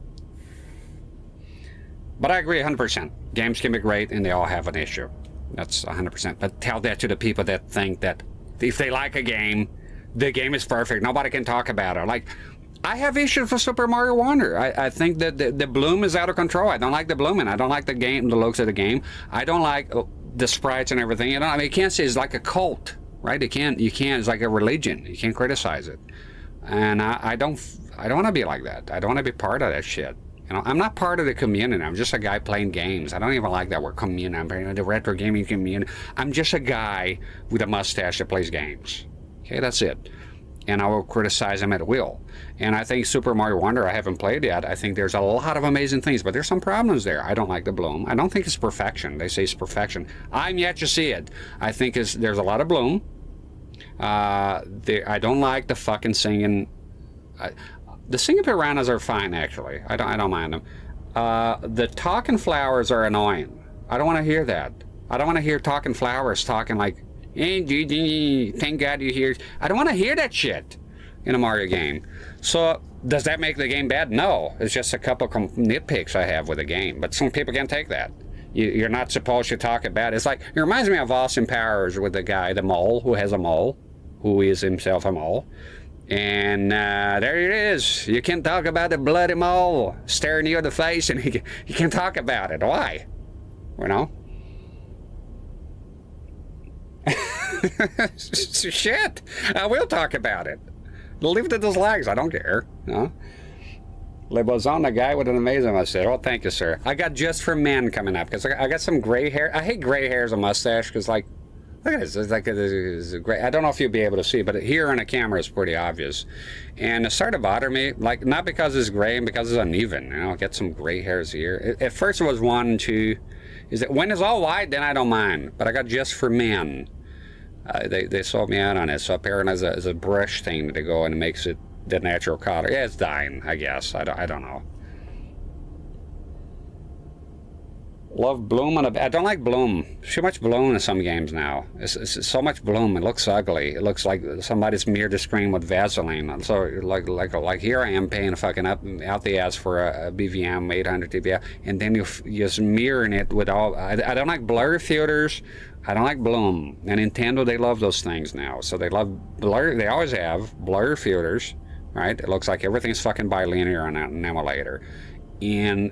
But I agree 100%. Games can be great and they all have an issue. That's 100%. But tell that to the people that think that if they like a game, the game is perfect. Nobody can talk about it. Like, I have issues with Super Mario Wonder. I think that the bloom is out of control. I don't like the blooming. I don't like the game, the looks of the game. I don't like the sprites and everything. You know, I mean, you can't say it's like a cult, right? You can't. It's like a religion. You can't criticize it. And I don't want to be like that. I don't want to be part of that shit. You know, I'm not part of the community. I'm just a guy playing games. I don't even like that word community. I'm part of the retro gaming community. I'm just a guy with a mustache that plays games. Okay, that's it. And I will criticize him at will. And I think Super Mario Wonder, I haven't played yet. I think there's a lot of amazing things, but there's some problems there. I don't like the bloom. I don't think it's perfection. They say it's perfection. I'm yet to see it. I think there's a lot of bloom. I don't like the fucking singing. The singing piranhas are fine, actually. I don't mind them. The talking flowers are annoying. I don't want to hear that. I don't want to hear talking flowers talking like, thank God you hear. I don't want to hear that shit in a Mario game. So does that make the game bad? No. It's just a couple of nitpicks I have with the game. But some people can take that. You're not supposed to talk about it. It's like, it reminds me of Austin Powers with the guy, the mole, who has a mole, who is himself a mole. And there it is. You can talk about the bloody mole staring you in the face, and you can talk about it. Why? You know? Shit. I will talk about it. Leave it to those legs. I don't care. No. Le Boson, the guy with an amazing mustache. Well, thank you, sir. I got Just for Men coming up because I got some gray hair. I hate gray hair as a mustache because, like, look at this. It's like it's great. I don't know if you'll be able to see, but here on a camera it's pretty obvious. And it started to bother me, like, not because it's gray and because it's uneven. You know, get some gray hairs here. At first it was 1, 2. Is it when it's all white? Then I don't mind. But I got Just for Men. They sold me out on it. So apparently it's a brush thing to go and it makes it the natural color. Yeah, it's dying, I guess. I don't know. Love bloom on I don't like bloom. Too much bloom in some games now. It's so much bloom. It looks ugly. It looks like somebody smeared the screen with Vaseline. So like here I am paying fucking out the ass for a BVM 800 dpi, and then you're smearing it with all. I don't like blur filters. I don't like bloom. And Nintendo, they love those things now. So they love blur. They always have blur filters, right? It looks like everything's fucking bilinear on an emulator. And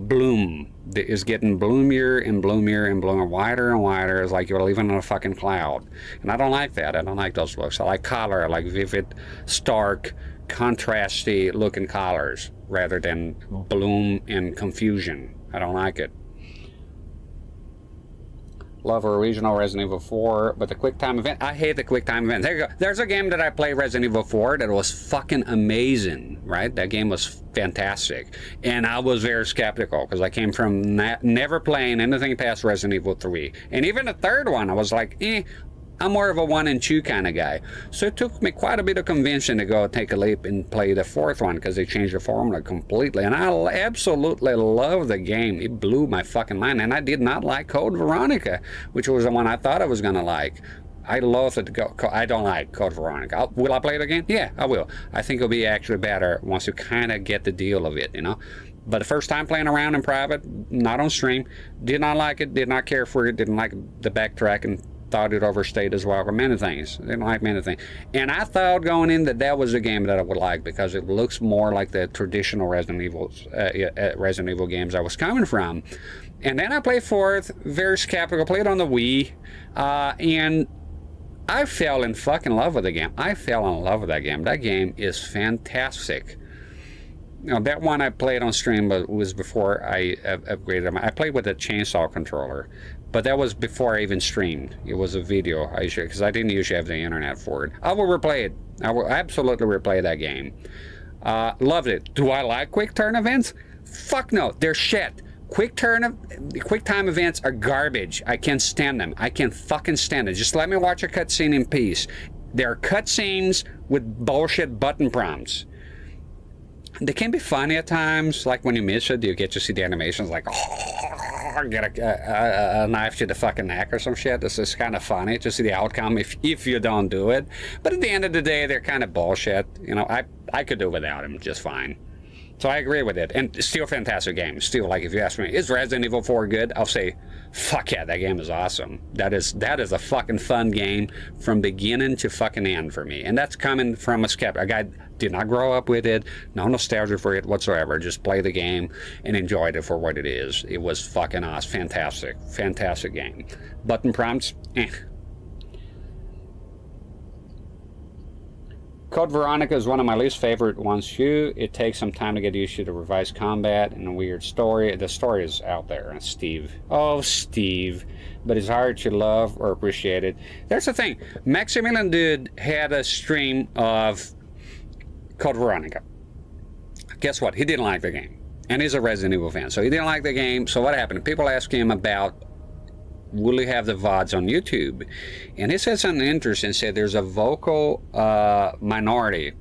bloom is getting bloomier and bloomier and bloomier, wider and wider. It's like you're living in a fucking cloud. And I don't like that. I don't like those looks. I like color. I like vivid, stark, contrasty looking colors rather than bloom and confusion. I don't like it. Love original Resident Evil 4, but the QuickTime event, I hate the QuickTime event. There you go. There's a game that I played, Resident Evil 4, that was fucking amazing, right? That game was fantastic. And I was very skeptical, because I came from never playing anything past Resident Evil 3. And even the third one, I was like, I'm more of a 1 and 2 kind of guy. So it took me quite a bit of convincing to go take a leap and play the 4th one, because they changed the formula completely. And I absolutely love the game. It blew my fucking mind. And I did not like Code Veronica, which was the one I thought I was going to like. I loathe it. I don't like Code Veronica. Will I play it again? Yeah, I will. I think it'll be actually better once you kind of get the deal of it, you know. But the first time playing around in private, not on stream, did not like it, did not care for it, didn't like the backtrack, and thought it overstayed as well for many things. Didn't like many things. And I thought going in that that was a game that I would like, because it looks more like the traditional Resident Evil games I was coming from. And then I played 4th, very skeptical, played on the Wii, and I fell in fucking love with the game. I fell in love with that game. That game is fantastic. You know, that one I played on stream was before I upgraded. I played with a chainsaw controller, but that was before I even streamed. It was a video, because I didn't usually have the internet for it. I will replay it. I will absolutely replay that game. Loved it. Do I like quick turn events? Fuck no, they're shit. Quick time events are garbage. I can't stand them. I can't fucking stand it. Just let me watch a cutscene in peace. There are cutscenes with bullshit button prompts. They can be funny at times, like when you miss it, you get to see the animations like, oh, get a knife to the fucking neck or some shit. This is kind of funny to see the outcome if you don't do it. But at the end of the day, they're kind of bullshit. You know, I could do without them just fine. So I agree with it, and still fantastic game. Still, like, if you ask me, is Resident Evil 4 good? I'll say, fuck yeah, that game is awesome. That is a fucking fun game from beginning to fucking end for me. And that's coming from a guy did not grow up with it, no nostalgia for it whatsoever. Just play the game and enjoyed it for what it is. It was fucking awesome, fantastic game. Button prompts, eh. Code Veronica is one of my least favorite ones too. It takes some time to get used to the revised combat and a weird story. The story is out there, and Steve. Oh, Steve. But it's hard to love or appreciate it. There's the thing. Maximilian Dude had a stream of Code Veronica. Guess what? He didn't like the game. And he's a Resident Evil fan. So he didn't like the game. So what happened? People asked him about, will he have the VODs on YouTube? And he said something interesting. He said there's a vocal minority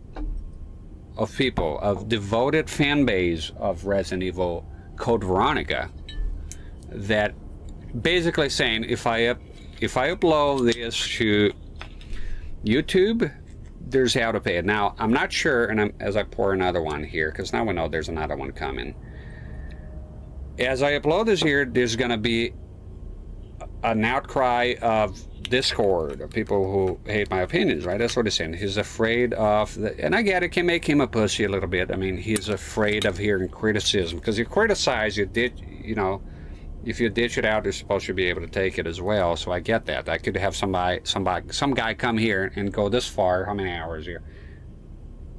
of people, of devoted fan base of Resident Evil Code Veronica, that basically saying if I upload this to YouTube, there's how to pay it. Now, I'm not sure, and as I pour another one here, because now we know there's another one coming. As I upload this here, there's going to be an outcry of Discord, of people who hate my opinions, right? That's what he's saying. He's afraid of, and I get it, can make him a pussy a little bit. I mean, he's afraid of hearing criticism, because you criticize, you know, if you ditch it out, you're supposed to be able to take it as well. So I get that. I could have some guy come here and go this far. How many hours here?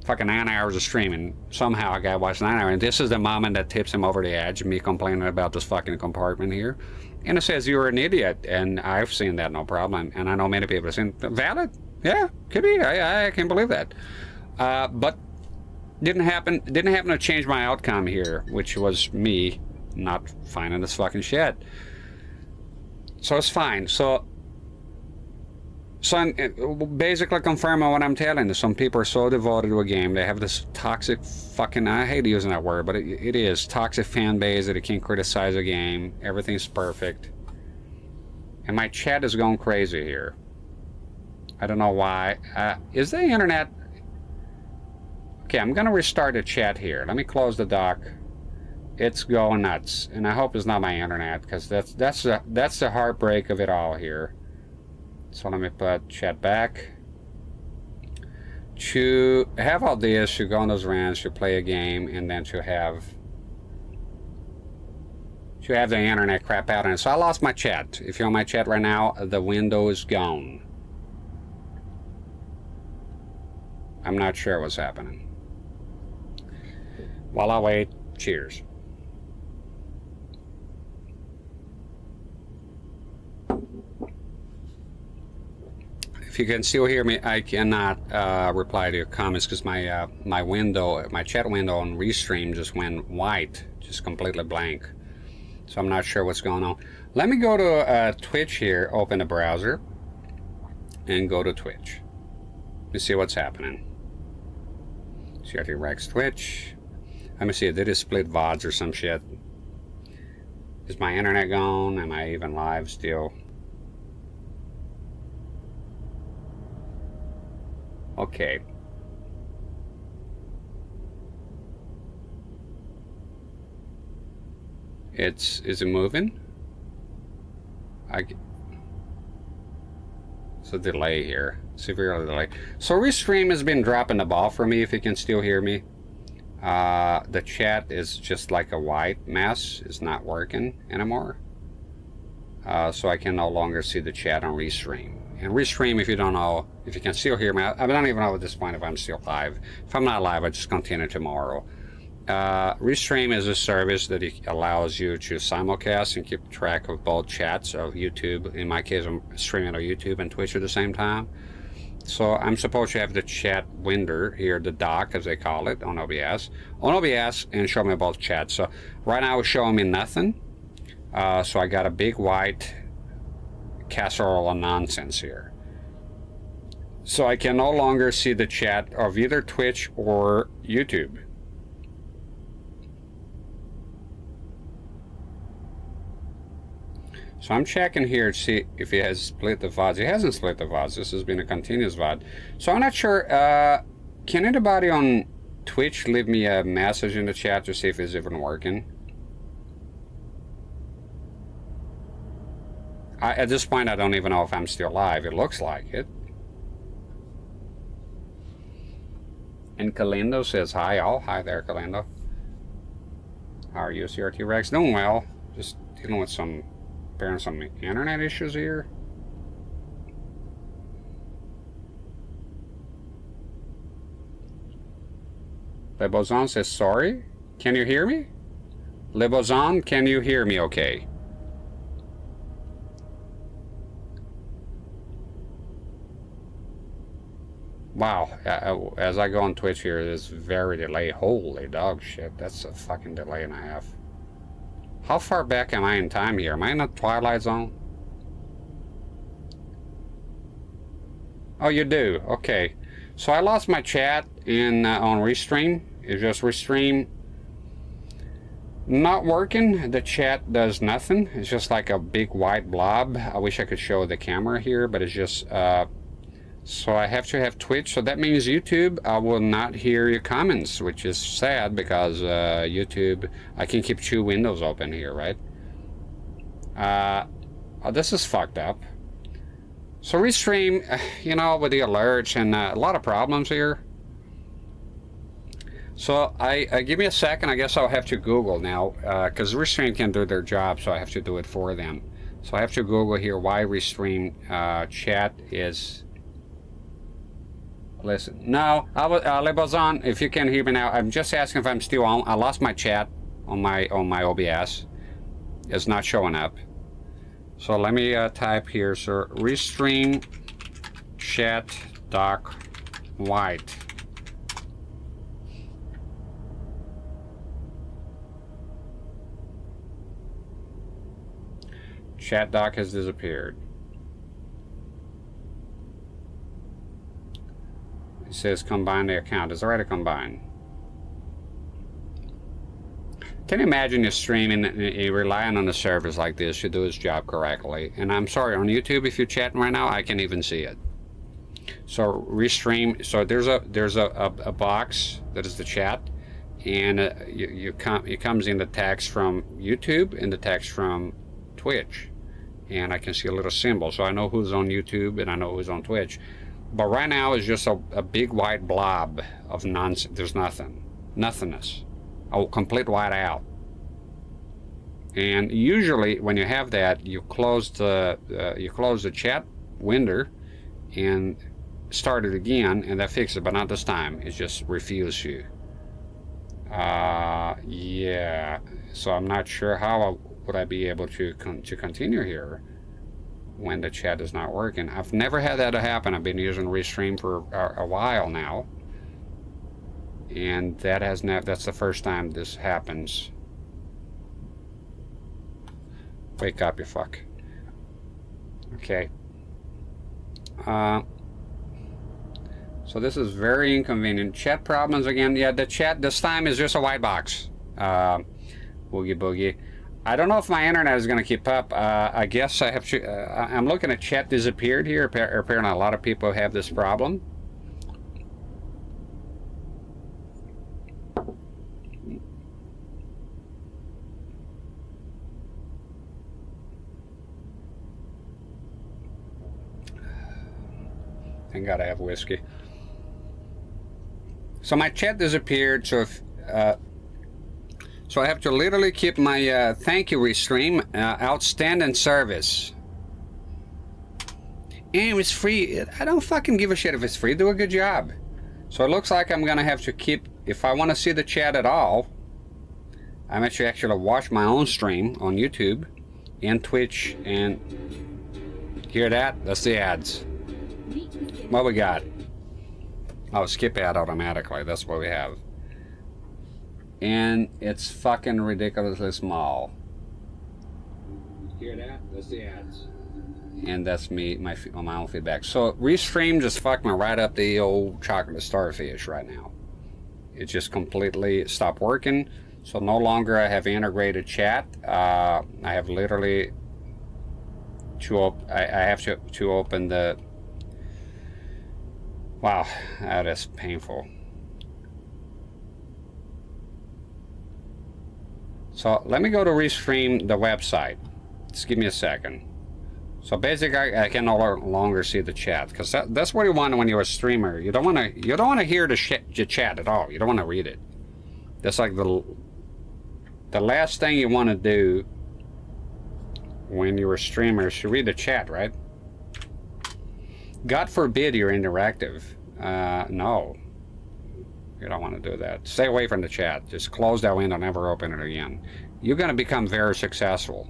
Fucking 9 hours of streaming. Somehow a guy watched 9 hours, and this is the moment that tips him over the edge. Me complaining about this fucking compartment here. And it says you're an idiot, and I've seen that, no problem. And I know many people have seen valid. Yeah, could be. I can't believe that. But didn't happen to change my outcome here, which was me not finding this fucking shit. So it's fine. So I'm basically confirming what I'm telling you. Some people are so devoted to a game. They have this toxic fucking, I hate using that word, but it is toxic fan base that it can't criticize a game. Everything's perfect. And my chat is going crazy here. I don't know why. Is the internet... Okay, I'm going to restart the chat here. Let me close the dock. It's going nuts. And I hope it's not my internet, because that's the heartbreak of it all here. So let me put chat back. To have all this, you go on those rants, you play a game, and then to have the internet crap out. And so I lost my chat. If you're on my chat right now, the window is gone. I'm not sure what's happening. While I wait, cheers. If you can still hear me, I cannot reply to your comments because my window, my chat window on Restream just went white, just completely blank. So I'm not sure what's going on. Let me go to Twitch here, open the browser, and go to Twitch. Let's see what's happening. CRT-rex Twitch. Let me see, did it split VODs or some shit? Is my internet gone? Am I even live still? Okay. Is it moving? It's a delay here. Severely delay. So Restream has been dropping the ball for me, if you can still hear me. The chat is just like a white mess. It's not working anymore. So I can no longer see the chat on Restream. And Restream, if you don't know, if you can still hear me, I don't even know at this point if I'm still live. If I'm not live, I just continue tomorrow. Restream is a service that allows you to simulcast and keep track of both chats of YouTube. In my case, I'm streaming on YouTube and Twitch at the same time. So I'm supposed to have the chat window here, the dock as they call it, on OBS. On OBS, and show me both chats. So right now it's showing me nothing. So I got a big white casserole of nonsense here. So I can no longer see the chat of either Twitch or YouTube. So I'm checking here to see if he has split the VODs. He hasn't split the VODs. This has been a continuous VOD. So I'm not sure. Can anybody on Twitch leave me a message in the chat to see if it's even working? At this point, I don't even know if I'm still live. It looks like it. And Kalindo says hi, all. Hi there, Kalindo. How are you, CRT-rex? Doing well. Just dealing with some internet issues here. Lebozan says sorry. Can you hear me? Lebozan, can you hear me okay? Wow, as I go on Twitch here, it is very delayed. Holy dog shit, that's a fucking delay and a half. How far back am I in time here? Am I in the Twilight Zone? Oh, you do? Okay. So I lost my chat in on Restream. It's just Restream not working. The chat does nothing. It's just like a big white blob. I wish I could show the camera here, but it's just... so I have to have Twitch. So that means YouTube, I will not hear your comments, which is sad because YouTube, I can keep 2 windows open here, right? Oh, this is fucked up. So Restream, you know, with the alerts and a lot of problems here. So I give me a second. I guess I'll have to Google now because Restream can do their job, so I have to do it for them. So I have to Google here why Restream chat is... Listen, no, Lebozan, if you can hear me now, I'm just asking if I'm still on. I lost my chat on my OBS. It's not showing up. So let me type here, sir. Restream chat dock white. Chat dock has disappeared. It says combine the account. It's already combined. Can you imagine you streaming and relying on a service like this to do its job correctly? And I'm sorry, on YouTube, if you're chatting right now, I can't even see it. So Restream. So there's a box that is the chat, and it comes in the text from YouTube and the text from Twitch, and I can see a little symbol, so I know who's on YouTube and I know who's on Twitch. But right now it's just a big white blob of nonsense. There's nothingness, a complete white out. And usually when you have that, you close the chat window and start it again, and that fixes it. But not this time. It just refuses you. Yeah. So I'm not sure how would I be able to continue here when the chat is not working. I've never had that happen. I've been using Restream for a while now, and that's the first time this happens. Wake up, you fuck. Okay. So this is very inconvenient. Chat problems again. Yeah, the chat this time is just a white box. Boogie boogie. I don't know if my internet is going to keep up. I guess I have to. I'm looking at chat disappeared here. Apparently, a lot of people have this problem. I gotta have whiskey. So my chat disappeared. So if so I have to literally keep my thank you restream. Outstanding service. And it's free. I don't fucking give a shit if it's free. Do a good job. So it looks like I'm gonna have to keep, if I want to see the chat at all, I'm actually watch my own stream on YouTube and Twitch. And hear that? That's the ads. What we got? Oh, skip ad automatically. That's what we have. And it's fucking ridiculously small. Hear that? That's the ads. And that's me, my own feedback. So Restream just fucked me right up the old chocolate starfish right now. It just completely stopped working. So no longer I have integrated chat. I have literally I have to open the. Wow, that is painful. So let me go to Restream the website. Just give me a second. So basically, I can no longer see the chat, because that's what you want when you're a streamer. You don't want to hear the chat at all. You don't want to read it. That's like the last thing you want to do when you're a streamer is to read the chat, right? God forbid you're interactive. No. You don't want to do that. Stay away from the chat. Just close that window, never open it again. You're going to become very successful.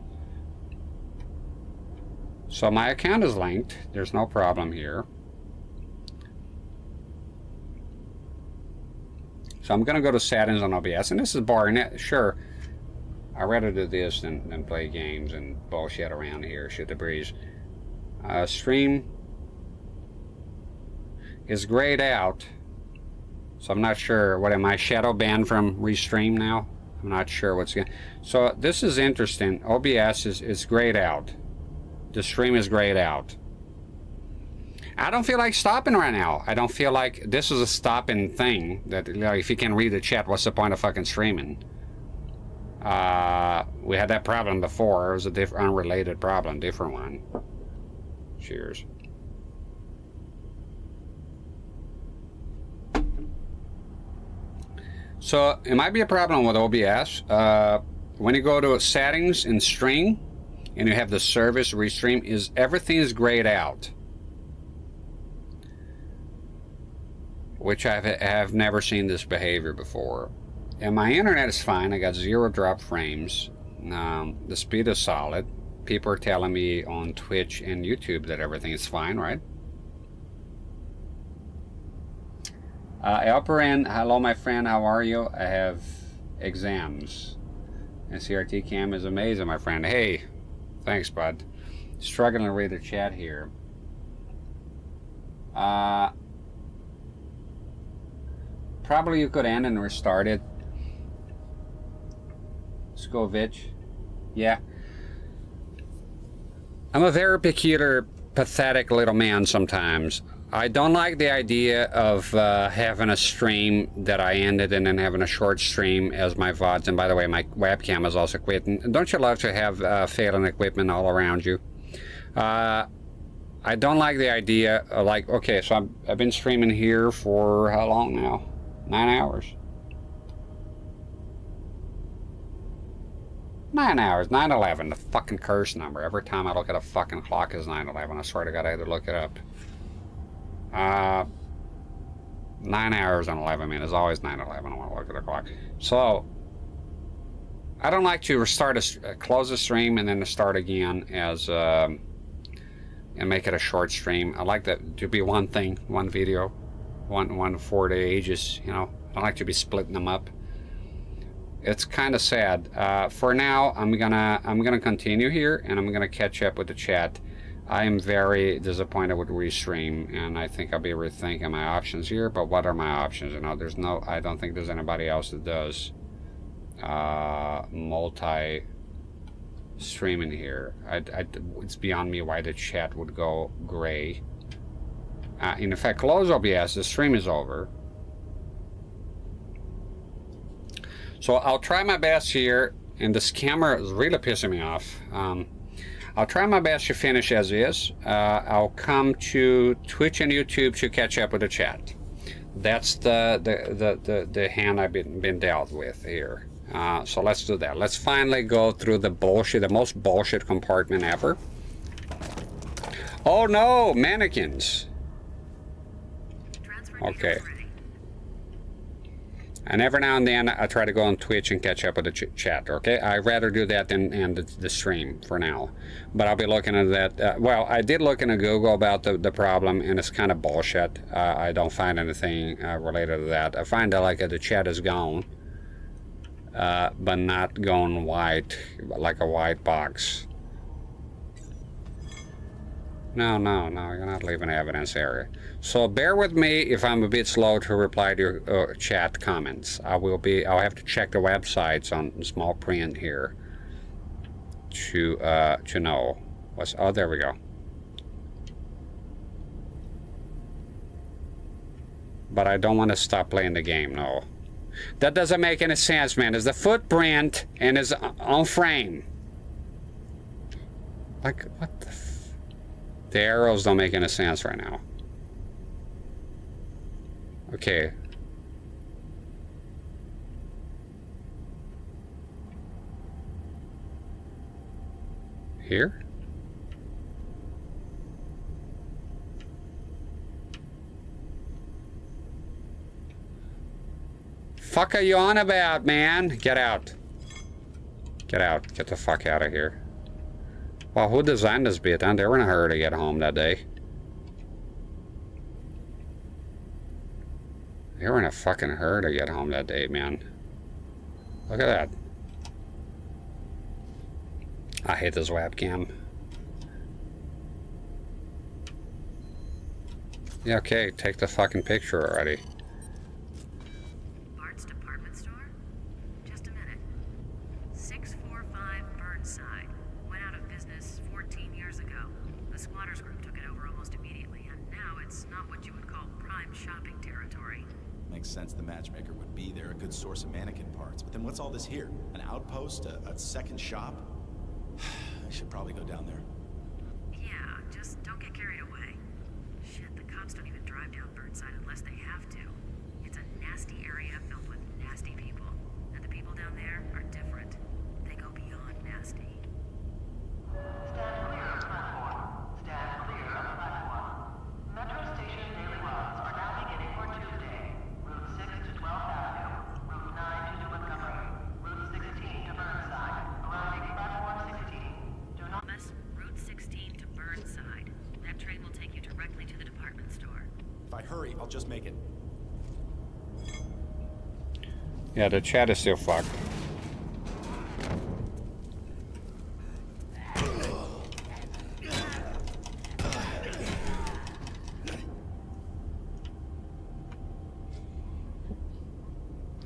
So my account is linked. There's no problem here. So I'm going to go to settings on OBS. And this is boring. Sure, I'd rather do this than play games and bullshit around here. Shoot the breeze. Stream is grayed out. So I'm not sure. What am I shadow banned from Restream now? I'm not sure what's going. So this is interesting. OBS is grayed out. The stream is grayed out. I don't feel like stopping right now. I don't feel like this is a stopping thing. That, you know, if you can read the chat, what's the point of fucking streaming? We had that problem before. It was a unrelated problem, different one. Cheers. So it might be a problem with OBS. When you go to settings and stream, and you have the service Restream, is everything is grayed out, which I have never seen this behavior before. And my internet is fine. I got 0 drop frames. The speed is solid. People are telling me on Twitch and YouTube that everything is fine, right? Elperin, hello my friend, how are you? I have exams. And CRT cam is amazing, my friend. Hey, thanks, bud. Struggling to read the chat here. Probably you could end and restart it. Scovich. Yeah. I'm a very peculiar, pathetic little man sometimes. I don't like the idea of having a stream that I ended and then having a short stream as my VODs. And by the way, my webcam is also quit. And don't you love to have failing equipment all around you? I don't like the idea of, like, okay, so I've been streaming here for how long now? 9 hours. 9 hours, 9/11, the fucking curse number. Every time I look at a fucking clock is 9/11. I swear to God, I had to look it up. 9 hours and 11 minutes, always 9/11. I want to look at the clock. So I don't like to close a stream and then to start again as and make it a short stream. I like that to be one thing, one video, one 4 day ages. You know, I like to be splitting them up. It's kind of sad. For now, I'm gonna continue here and I'm gonna catch up with the chat. I am very disappointed with Restream, and I think I'll be rethinking my options here. But what are my options? You know, there's no, I don't think there's anybody else that does multi streaming here. It's beyond me why the chat would go gray. In effect, close OBS, the stream is over. So I'll try my best here, and this camera is really pissing me off. I'll try my best to finish as is. I'll come to Twitch and YouTube to catch up with the chat. That's the hand I've been dealt with here. So let's do that. Let's finally go through the bullshit, the most bullshit compartment ever. Oh no, mannequins. Okay. And every now and then I try to go on Twitch and catch up with the chat, okay? I'd rather do that than end the stream for now. But I'll be looking at that. Well, I did look into Google about the problem, and it's kind of bullshit. I don't find anything related to that. I find that like the chat is gone, but not going white, like a white box. No, you're not leaving evidence area. So bear with me if I'm a bit slow to reply to your chat comments. I'll have to check the websites on small print here to know what's. Oh, there we go. But I don't want to stop playing the game. No, that doesn't make any sense, man. It's the footprint and it's on frame. Like what the? The arrows don't make any sense right now. Okay. Here? Fuck are you on about, man? Get out. Get out. Get the fuck out of here. Well, who designed this bit? They were in a hurry to get home that day. They were in a fucking hurry to get home that day, man. Look at that. I hate this webcam. Yeah, okay, take the fucking picture already. Bart's department store? Just a minute. 645 Burnside. Went out of business 14 years ago. The squatters group took it over almost immediately, and now it's not what you would call prime shopping territory. Makes sense the matchmaker would be there, a good source of mannequin parts. But then what's all this here? An outpost? A second shop? I should probably go down there. Yeah, just don't get carried away. Shit, the cops don't even drive down Burnside unless they have to. It's a nasty area filled with nasty people. And the people down there are different. They go beyond nasty. Stand clear of the platform. Stand clear of the platform. Metro Station daily runs are now beginning for Tuesday. Route 6 to 12th Avenue. Route 9 to New Montgomery. Route 16 to Burnside. Arriving platform 16. Do not miss Route 16 to Burnside. That train will take you directly to the department store. If I hurry, I'll just make it. Yeah, the chat is still fucked.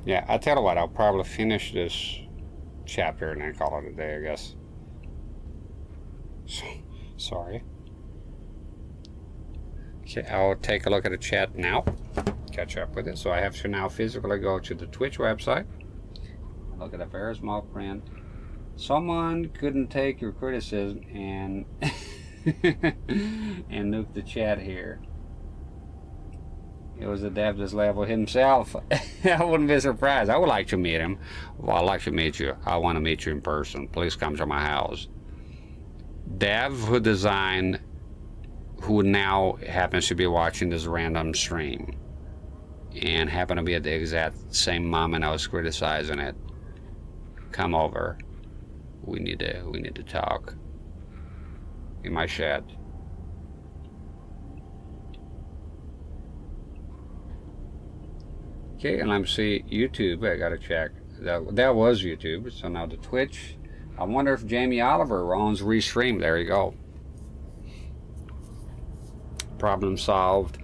Yeah, I tell you what, I'll probably finish this chapter and then call it a day, I guess. Sorry. Okay, I'll take a look at the chat now. Catch up with it. So I have to now physically go to the Twitch website. Look at a very small print. Someone couldn't take your criticism and and nuke the chat here. It was a dev this level himself. I wouldn't be surprised. I would like to meet him. Well, I'd like to meet you. I want to meet you in person. Please come to my house. Dev who designed, who now happens to be watching this random stream and happened to be at the exact same moment I was criticizing it. Come over. We need to talk. In my shed. Okay, and I'm seeing YouTube. I gotta check. That was YouTube. So now the Twitch. I wonder if Jamie Oliver owns Restream. There you go. problem solved.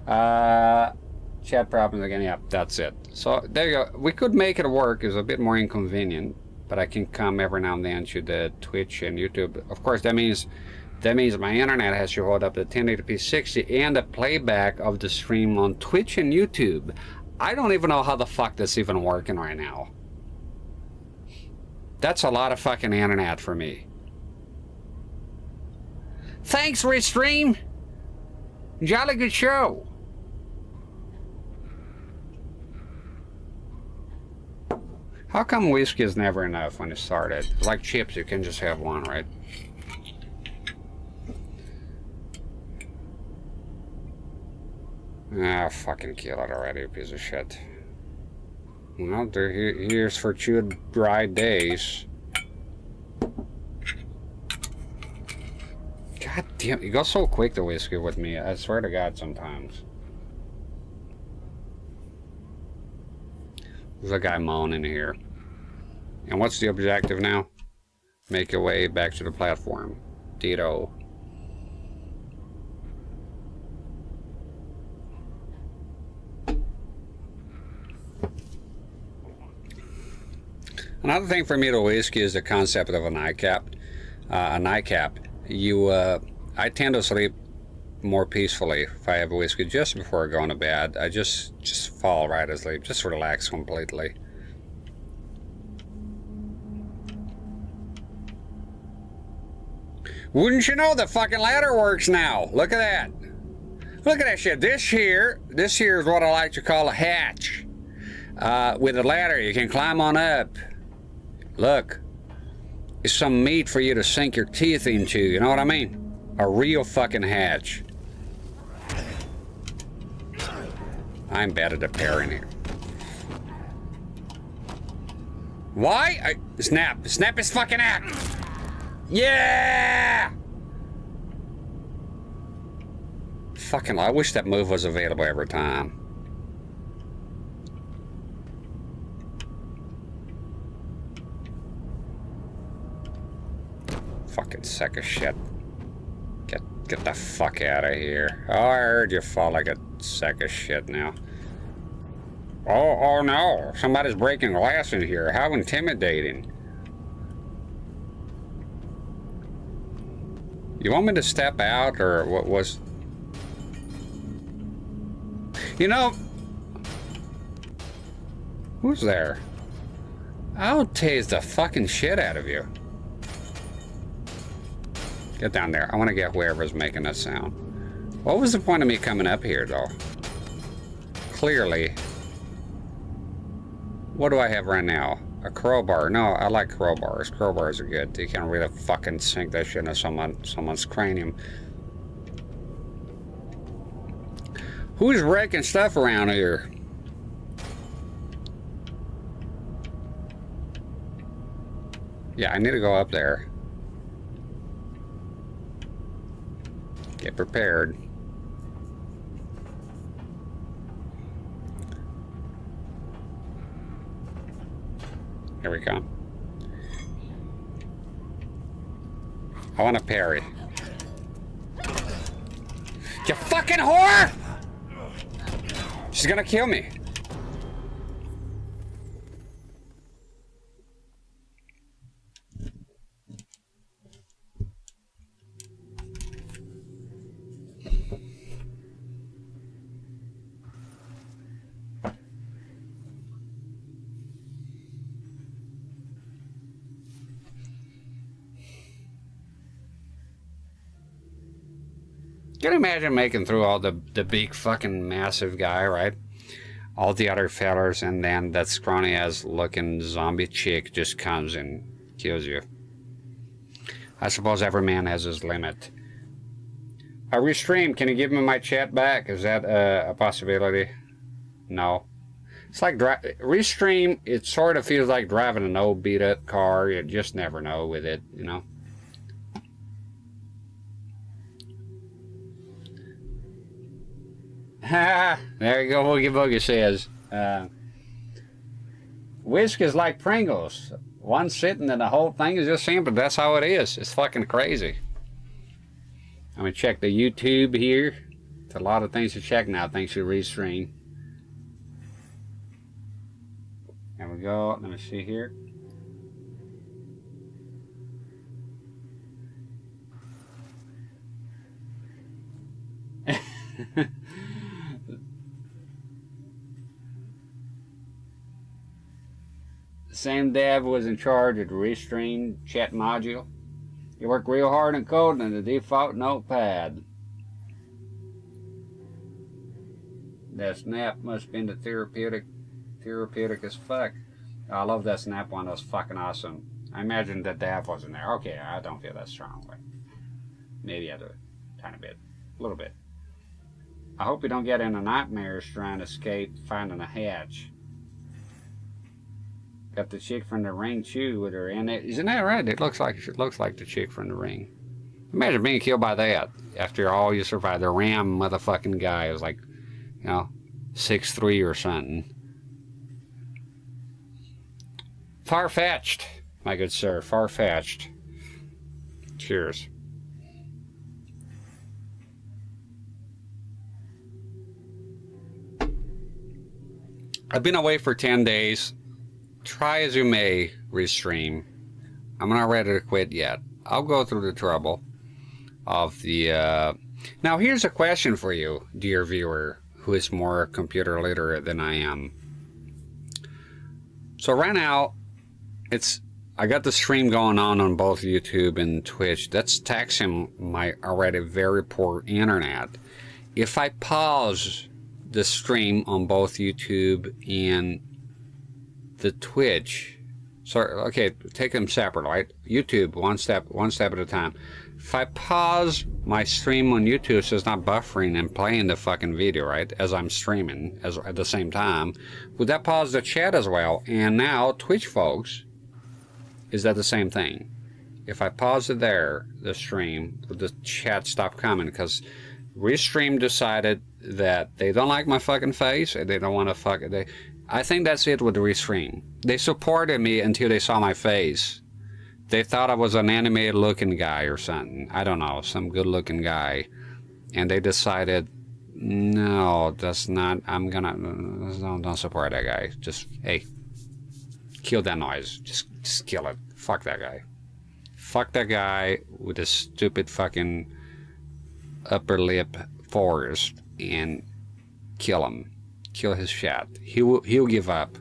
Chat problems again. Yeah, that's it. So there you go. We could make it work. It's a bit more inconvenient, but I can come every now and then to the Twitch and YouTube. Of course, that means my internet has to hold up to 1080p 60 and the playback of the stream on Twitch and YouTube. I don't even know how the fuck that's even working right now. That's a lot of fucking internet for me. Thanks, Restream. Jolly good show. How come whiskey is never enough when it started? Like chips, you can just have one, right? Ah, fucking kill it already, you piece of shit. Well, here's for 2 dry days. God damn, you go so quick, the whiskey, with me. I swear to God, sometimes. There's a guy moaning here. And what's the objective now? Make your way back to the platform. Ditto. Another thing for me to whiskey is the concept of a nightcap. A nightcap. I tend to sleep more peacefully if I have a whiskey just before going to bed. I just fall right asleep, just relax completely. Wouldn't you know the fucking ladder works now? Look at that. Look at that shit. This here is what I like to call a hatch. With a ladder, you can climb on up. Look, it's some meat for you to sink your teeth into, you know what I mean? A real fucking hatch. I'm bad at parrying here. Why? Snap. Snap his fucking act. Yeah! Fucking, I wish that move was available every time. Fucking sack of shit. Get the fuck out of here. Oh, I heard you fall like a sack of shit now. Oh no. Somebody's breaking glass in here. How intimidating. You want me to step out, or what was... You know... Who's there? I'll tase the fucking shit out of you. Get down there. I want to get whoever's making that sound. What was the point of me coming up here, though? Clearly. What do I have right now? A crowbar. No, I like crowbars. Crowbars are good. You can really fucking sink that shit into someone's cranium. Who's wrecking stuff around here? Yeah, I need to go up there. Get prepared. Here we come. I want to parry. You fucking whore! She's gonna kill me. Can you imagine making through all the big fucking massive guy, right? All the other fellers, and then that scrawny ass looking zombie chick just comes and kills you. I suppose every man has his limit. I restream. Can you give me my chat back? Is that a possibility? No. It's like restream. It sort of feels like driving an old beat up car. You just never know with it, you know. Ha! There you go, Boogie Boogie says. Whisk is like Pringles. One sitting and the whole thing is just simple. That's how it is. It's fucking crazy. I'm gonna check the YouTube here. It's a lot of things to check now thanks to Restream. There we go. Let me see here. The same dev was in charge of the Restream chat module. He worked real hard in coding in the default notepad. That snap must have been the therapeutic as fuck. I love that snap one. That was fucking awesome. I imagine that dev wasn't there. Okay, I don't feel that strongly. Maybe I do a tiny bit, a little bit. I hope you don't get into nightmares trying to escape finding a hatch. Got the chick from the Ring too with her in it. Isn't that right? It looks like the chick from the Ring. Imagine being killed by that after all you survived. The Ram motherfucking guy was like, you know, 6'3" or something. Far-fetched, my good sir. Far-fetched. Cheers. I've been away for 10 days. Try as you may, Restream. I'm not ready to quit yet. I'll go through the trouble of the... Now, here's a question for you, dear viewer, who is more computer literate than I am. So right now, I got the stream going on both YouTube and Twitch. That's taxing my already very poor internet. If I pause the stream on both YouTube and the Twitch, so okay, take them separate, right? YouTube, one step at a time. If I pause my stream on YouTube so it's not buffering and playing the fucking video, right, as I'm streaming at the same time, would that pause the chat as well? And now Twitch folks, is that the same thing? If I pause it there, the stream, would the chat stop coming? Because Restream decided that they don't like my fucking face and they don't want to fuck it. I think that's it with Restream. They supported me until they saw my face. They thought I was an animated looking guy or something. I don't know, some good looking guy. And they decided, no, that's not, don't support that guy. Just, hey, kill that noise. Just kill it. Fuck that guy. Fuck that guy with his stupid fucking upper lip forest and kill him. Kill his shot. He'll give up.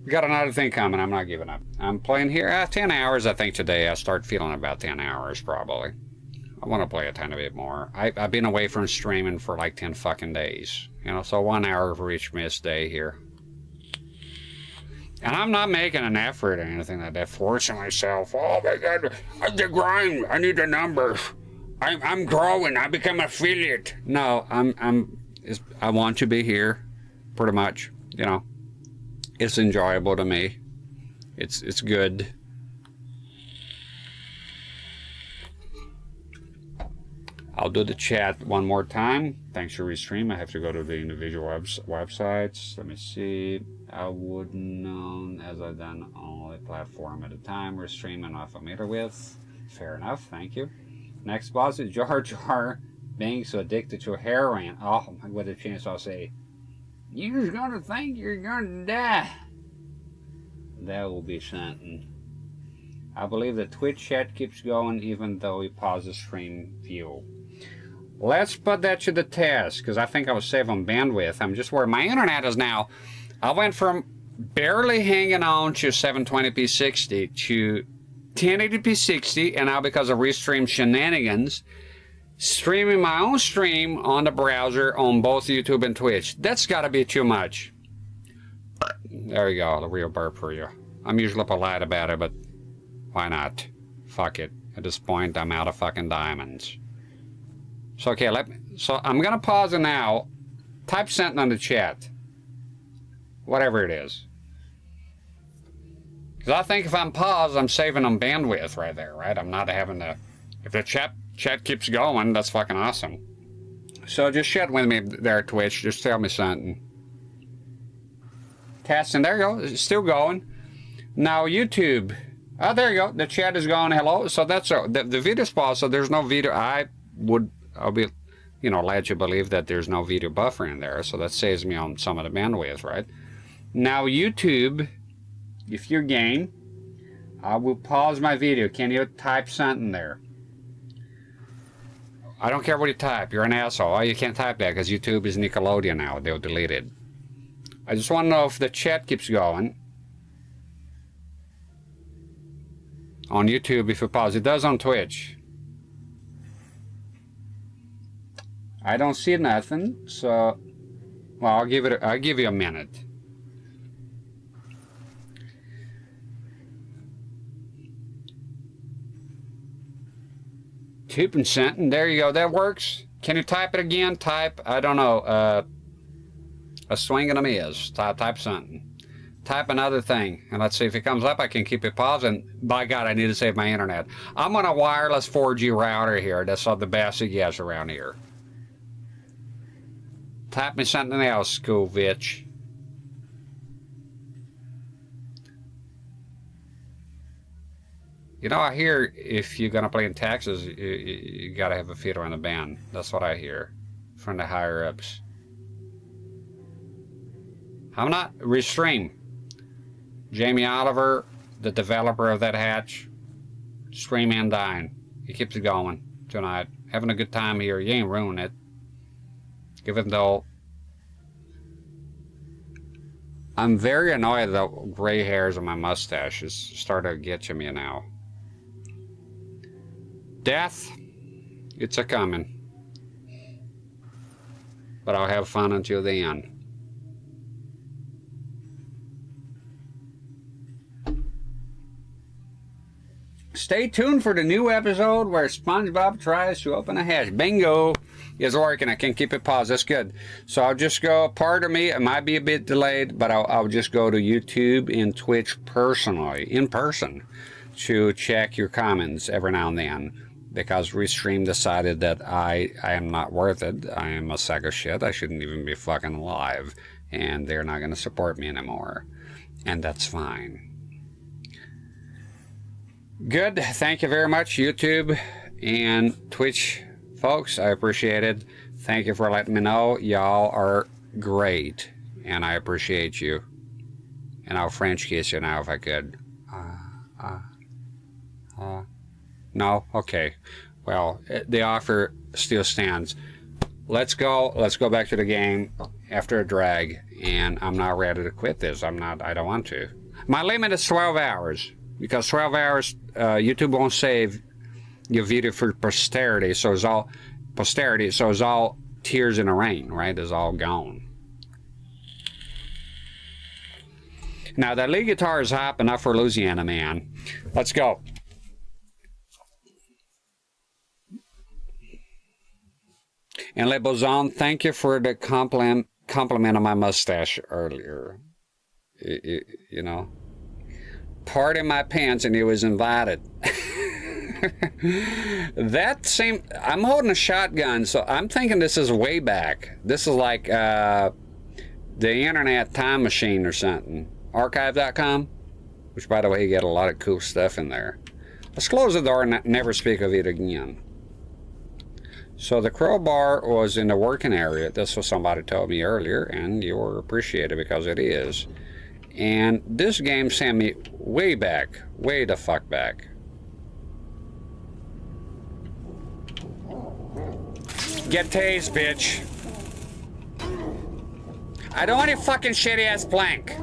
We got another thing coming. I'm not giving up. I'm playing here 10 hours. I think today I start feeling about 10 hours probably. I want to play a tiny bit more. I've been away from streaming for like 10 fucking days. You know, so 1 hour for each missed day here. And I'm not making an effort or anything like that, forcing myself. Oh my God, the grind. I need the numbers. I'm growing. I become affiliate. No, I want to be here, pretty much. You know, it's enjoyable to me. It's good. I'll do the chat one more time. Thanks for Restream. I have to go to the individual websites. Let me see. I wouldn't know as I've done only platform at a time. Restream I'm not familiar with. Fair enough. Thank you. Next boss is Jar Jar being so addicted to heroin. Oh, with a chance I'll say, you're gonna think you're gonna die. That will be something. I believe the Twitch chat keeps going even though we pause the stream view. Let's put that to the test, because I think I was saving bandwidth. I'm just where my internet is now. I went from barely hanging on to 720p 60 to 1080p 60, and now because of Restream shenanigans, streaming my own stream on the browser on both YouTube and Twitch. That's got to be too much. There you go, the real burp for you. I'm usually polite about it, but why not? Fuck it. At this point, I'm out of fucking diamonds. So, okay, so I'm going to pause it now. Type something on the chat. Whatever it is. Because I think if I'm paused, I'm saving on bandwidth right there, right? I'm not having to... If the chat keeps going, that's fucking awesome. So just chat with me there at Twitch. Just tell me something. Testing, there you go. It's still going. Now YouTube. Oh, there you go. The chat is gone. Hello. So that's the video's paused. So there's no video. I'll be, you know, led to believe that there's no video buffer in there. So that saves me on some of the bandwidth, right? Now YouTube, if you're game, I will pause my video. Can you type something there? I don't care what you type. You're an asshole. Oh, you can't type that because YouTube is Nickelodeon now. They'll delete it. I just want to know if the chat keeps going. On YouTube, if you pause. It does on Twitch. I don't see nothing, so... Well, I'll give you a minute. Typing something. There you go. That works. Can you type it again? Type, I don't know, a swing and a miss. Type something. Type another thing. And let's see if it comes up. I can keep it paused. And by God, I need to save my internet. I'm on a wireless 4G router here. That's the best it gets around here. Type me something else, school bitch. You know, I hear if you're going to play in Texas, you got to have a fiddle in the band. That's what I hear from the higher-ups. I'm not. Restream. Jamie Oliver, the developer of that hatch, stream and dine. He keeps it going tonight. Having a good time here. You ain't ruining it. Give him the old. I'm very annoyed that gray hairs on my mustache is starting to get to me now. Death, it's a coming. But I'll have fun until the end. Stay tuned for the new episode where SpongeBob tries to open a hatch. Bingo! It's working. I can keep it paused. That's good. So I'll just go, pardon me, it might be a bit delayed, but I'll just go to YouTube and Twitch personally, in person, to check your comments every now and then. Because Restream decided that I am not worth it. I am a sack of shit. I shouldn't even be fucking alive. And they're not going to support me anymore. And that's fine. Good. Thank you very much, YouTube and Twitch folks. I appreciate it. Thank you for letting me know. Y'all are great. And I appreciate you. And I'll French kiss you now if I could. No? Okay. Well, the offer still stands. Let's go back to the game after a drag. And I'm not ready to quit this. I don't want to. My limit is 12 hours. Because 12 hours, YouTube won't save your video for posterity. So it's all tears in the rain, right? It's all gone. Now, that lead guitar is hot enough for Louisiana, man. Let's go. And Le Bozon, thank you for the compliment on my mustache earlier. You know, pardon my pants, and he was invited. I'm holding a shotgun, so I'm thinking this is way back. This is like the internet time machine or something. Archive.com, which, by the way, you get a lot of cool stuff in there. Let's close the door and never speak of it again. So the crowbar was in the working area. That's what somebody told me earlier, and you were appreciated because it is. And this game sent me way back, way the fuck back. Get tased, bitch. I don't want your fucking shitty ass plank.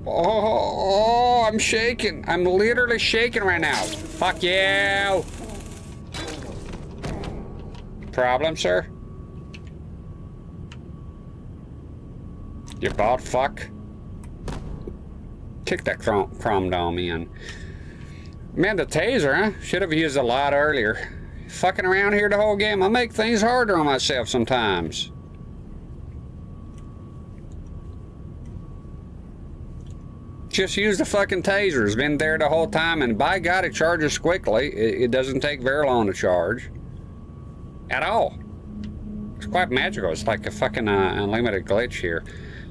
Oh, I'm shaking. I'm literally shaking right now. Fuck you. Problem, sir? You bald fuck? Kick that chrome dome in. Man, the taser, huh? Should have used a lot earlier. Fucking around here the whole game. I make things harder on myself sometimes. Just use the fucking taser. It's been there the whole time, and by God, it charges quickly. It doesn't take very long to charge. At all. It's quite magical. It's like a fucking unlimited glitch here.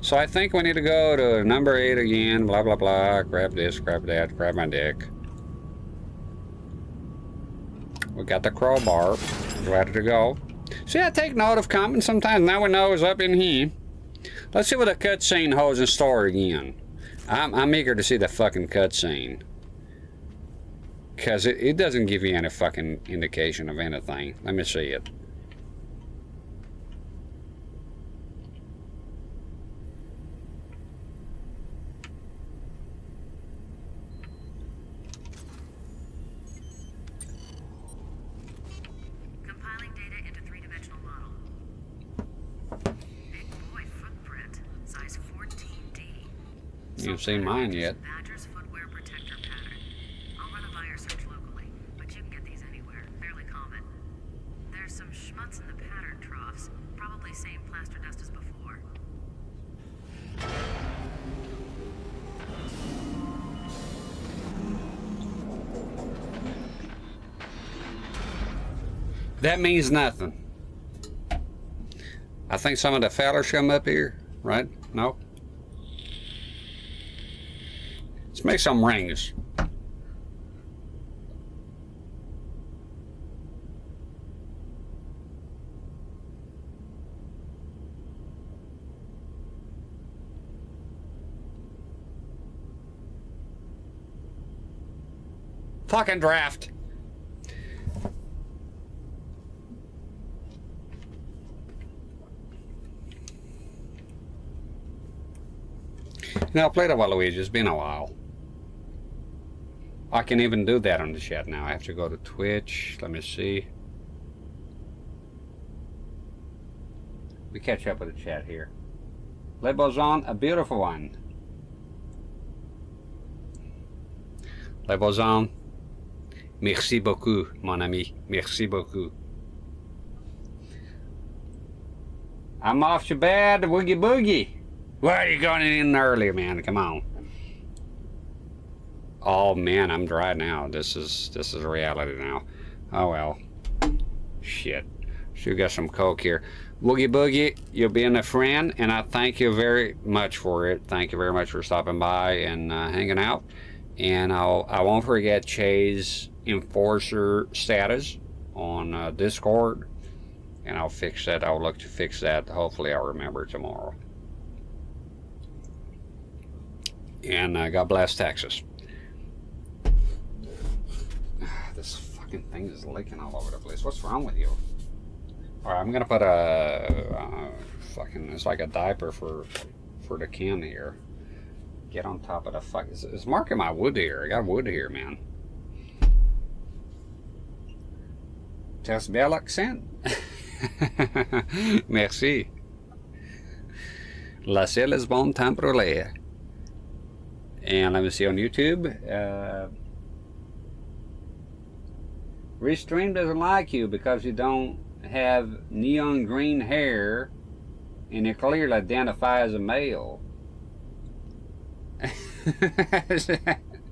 So I think we need to go to number 8 again, blah, blah, blah. Grab this, grab that, grab my dick. We got the crowbar. Ready to go. See, I take note of comments sometimes. Now we know it's up in here. Let's see what the cutscene holds in store again. I'm eager to see the fucking cutscene. Because it doesn't give you any fucking indication of anything. Let me see it. Compiling data into three-dimensional model. Big boy footprint, size 14D. You haven't seen mine yet. Badger's footwear protector pattern. I'll run a wire search locally, but you can get these anywhere. Fairly common. There's some schmutz in the pattern troughs. Probably same plaster dust as before. That means nothing. I think some of the fellas come up here, right? No? Let's make some rings. Fucking draft. Now, play the Waluigi. It's been a while. I can even do that on the chat now. I have to go to Twitch. Let me see. We catch up with the chat here. Le Boson, a beautiful one. Le Boson, merci beaucoup, mon ami. Merci beaucoup. I'm off to bed, woogie boogie. Why are you going in early, man? Come on. Oh man, I'm dry now. This is reality now. Oh well. Shit. Still got some Coke here. Woogie Boogie, you're being a friend, and I thank you very much for it. Thank you very much for stopping by and hanging out. And I won't forget Che's Enforcer status on Discord, and I'll fix that. I'll look to fix that. Hopefully I'll remember tomorrow. And God bless Texas. This fucking thing is leaking all over the place. What's wrong with you? Alright, I'm gonna put a fucking, it's like a diaper for the can here. Get on top of the fuck. It's marking my wood here. I got wood here, man. Test bel accent. Merci. La selle is bon temps brûlé. And let me see on YouTube. Restream doesn't like you because you don't have neon green hair and you clearly identify as a male.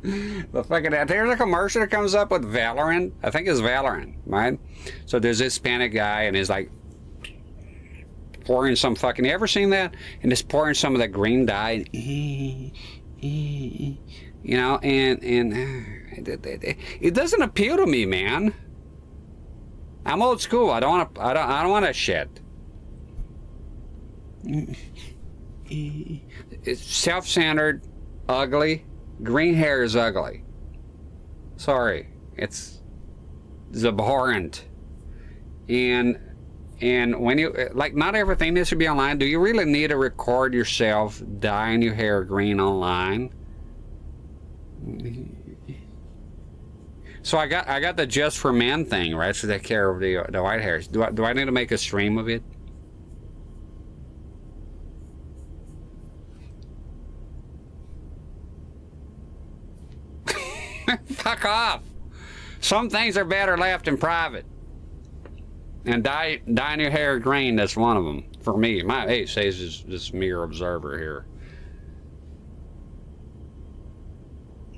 The fucking, there's a commercial that comes up with Valorant. I think it's Valorant, right? So there's this Hispanic guy and he's like pouring some fucking, you ever seen that? And he's pouring some of that green dye, you know, and it doesn't appeal to me, man. I'm old school. I don't want to shit. It's self-centered, ugly. Green hair is ugly. Sorry, it's abhorrent. And when you, like, not everything needs to be online. Do you really need to record yourself dyeing your hair green online? So I got the Just for Men thing, right? To take care of the white hairs. Do I need to make a stream of it? Fuck off. Some things are better left in private. And dyeing your hair green, that's one of them. For me, my age says this mere observer here.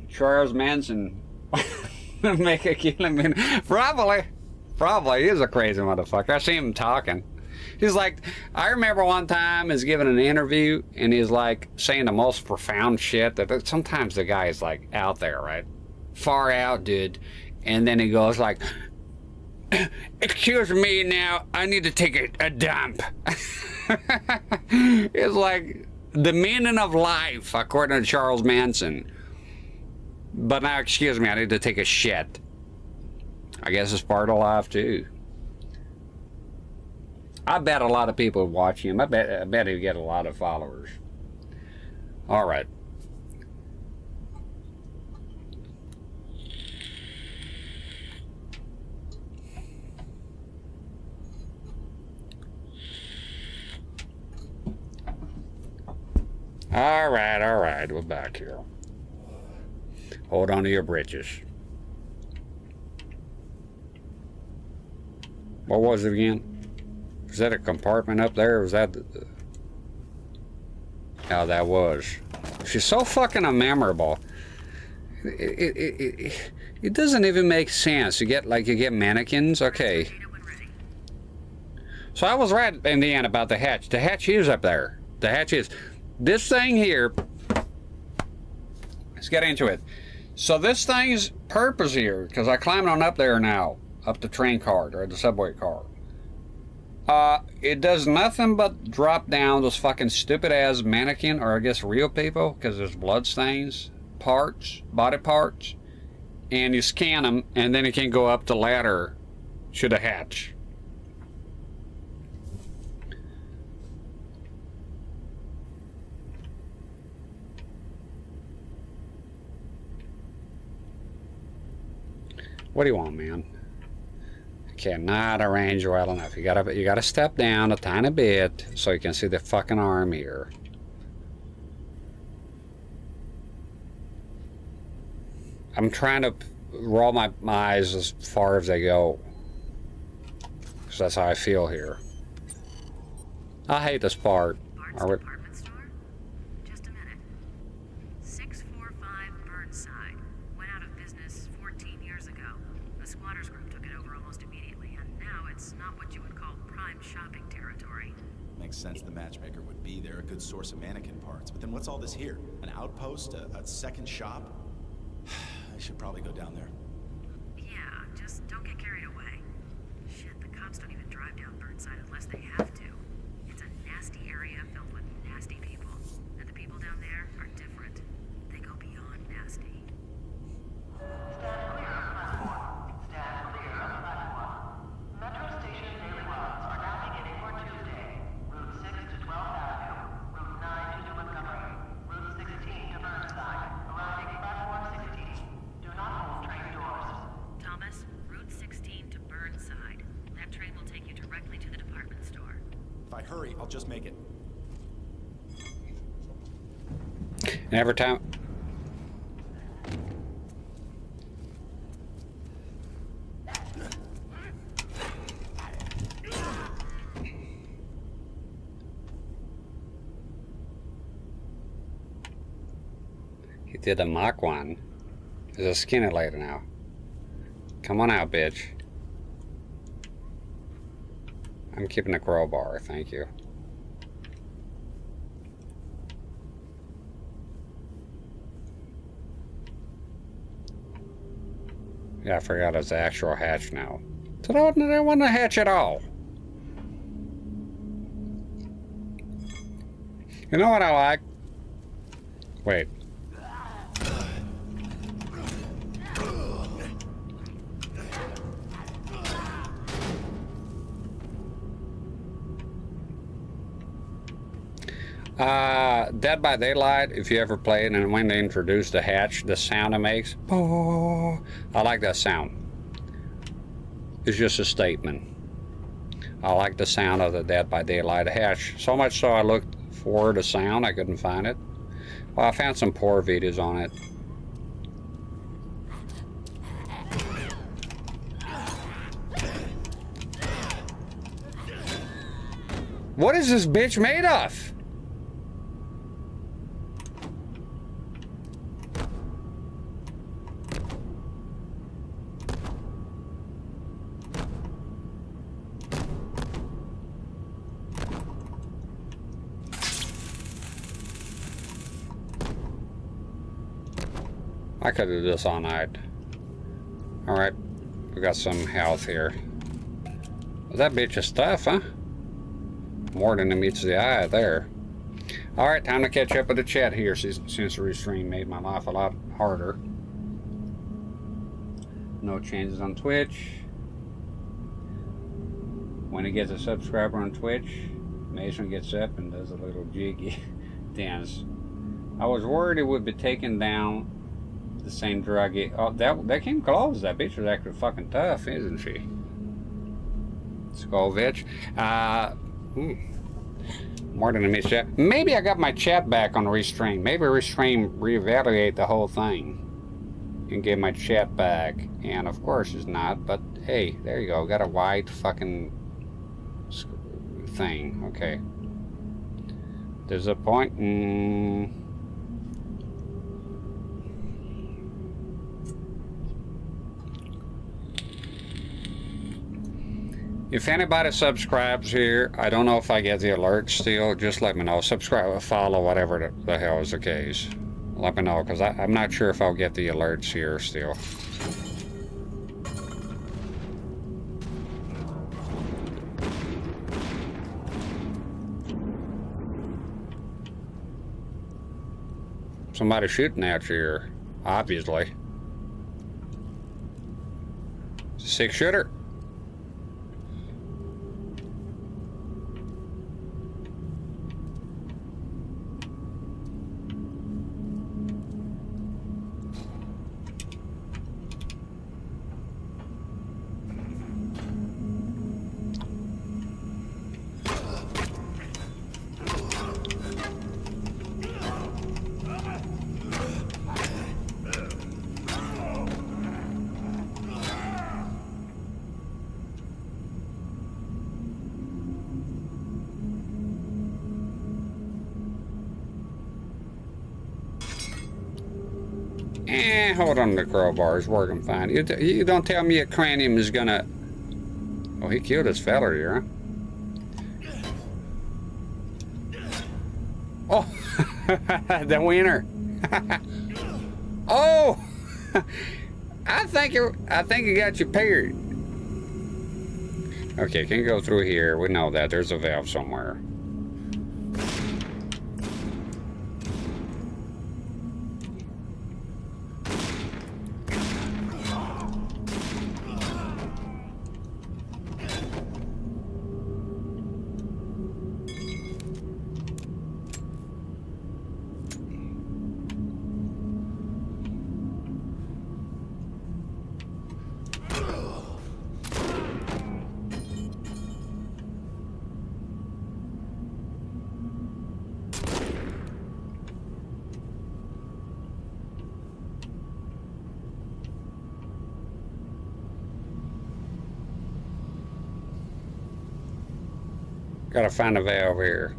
Charles Manson make a killing. Probably he is a crazy motherfucker. I see him talking. He's like, I remember one time he's giving an interview and he's like saying the most profound shit that sometimes the guy is like out there, right? Far out, dude. And then he goes like, excuse me now, I need to take a dump. It's like the meaning of life, according to Charles Manson. But now, excuse me, I need to take a shit. I guess it's part of life too. I bet a lot of people watch him. I bet he'll get a lot of followers. All right. All right, we're back here. Hold on to your britches. What was it again? Was that a compartment up there? Or was that Oh, that was. She's so fucking memorable. It doesn't even make sense. You get mannequins. Okay. So I was right in the end about the hatch. The hatch is up there. The hatch is. This thing here. Let's get into it. So this thing's purpose here, because I climbed on up there now, up the train car or the subway car. It does nothing but drop down those fucking stupid ass mannequin, or I guess real people, because there's blood stains, parts, body parts, and you scan them, and then you can go up the ladder to the hatch. What do you want, man? Cannot arrange well enough. You gotta step down a tiny bit so you can see the fucking arm here. I'm trying to roll my eyes as far as they go, because that's how I feel here. I hate this part. Department store? Just a minute. 645 Burnside. Went out of business 14 years ago. The squatters group took it over almost immediately, and now it's not what you would call prime shopping territory. Makes sense the matchmaker would be there, a good source of mannequin parts. But then what's all this here? An outpost? A second shop? I should probably go down there. Yeah, just don't get carried away. Shit, the cops don't even drive down Burnside unless they have to. It's a nasty area filled with nasty people. And the people down there are different. They go beyond nasty. Stand clear of the platform. Stand clear of the platform. Metro station daily runs are now beginning for Tuesday. Route 6 to 12th Avenue. Route 9 to Montgomery. Route 16 to Burnside. Arriving platform 16. Do not hold train doors. Thomas, Route 16 to Burnside. That train will take you directly to the department store. If I hurry, I'll just make it. And every time. He did a mock one. There's a skinny lady now. Come on out, bitch. I'm keeping the crowbar, thank you. Yeah, I forgot it's the actual hatch now. So I didn't want to hatch at all. You know what I like? Wait. Dead by Daylight, if you ever played, and when they introduce the hatch, the sound it makes, oh, I like that sound. It's just a statement. I like the sound of the Dead by Daylight hatch. So much so I looked for the sound, I couldn't find it. Well, I found some poor videos on it. What is this bitch made of? I could do this all night. Alright, we got some health here. That bitch is stuff, huh? More than it meets the eye there. Alright, time to catch up with the chat here since the restream made my life a lot harder. No changes on Twitch. When he gets a subscriber on Twitch, Mason gets up and does a little jiggy dance. I was worried it would be taken down the same drug. Oh, that came close. That bitch was actually fucking tough, isn't she? Skolvich. More than a miss chat. Maybe I got my chat back on Restream. Maybe Restream reevaluate the whole thing and get my chat back. And of course it's not, but hey, there you go. Got a white fucking thing. Okay. There's a point. If anybody subscribes here, I don't know if I get the alerts still. Just let me know. Subscribe, follow, whatever the hell is the case. Let me know, because I'm not sure if I'll get the alerts here still. Somebody shooting at you here, obviously. 6-shooter. Hold on, the crowbar is working fine. You don't tell me a cranium is gonna... Oh, he killed his fella here, huh? Oh! The winner! Oh! I think you got you paired. Okay, can go through here. We know that. There's a valve somewhere. Gotta find a valve here.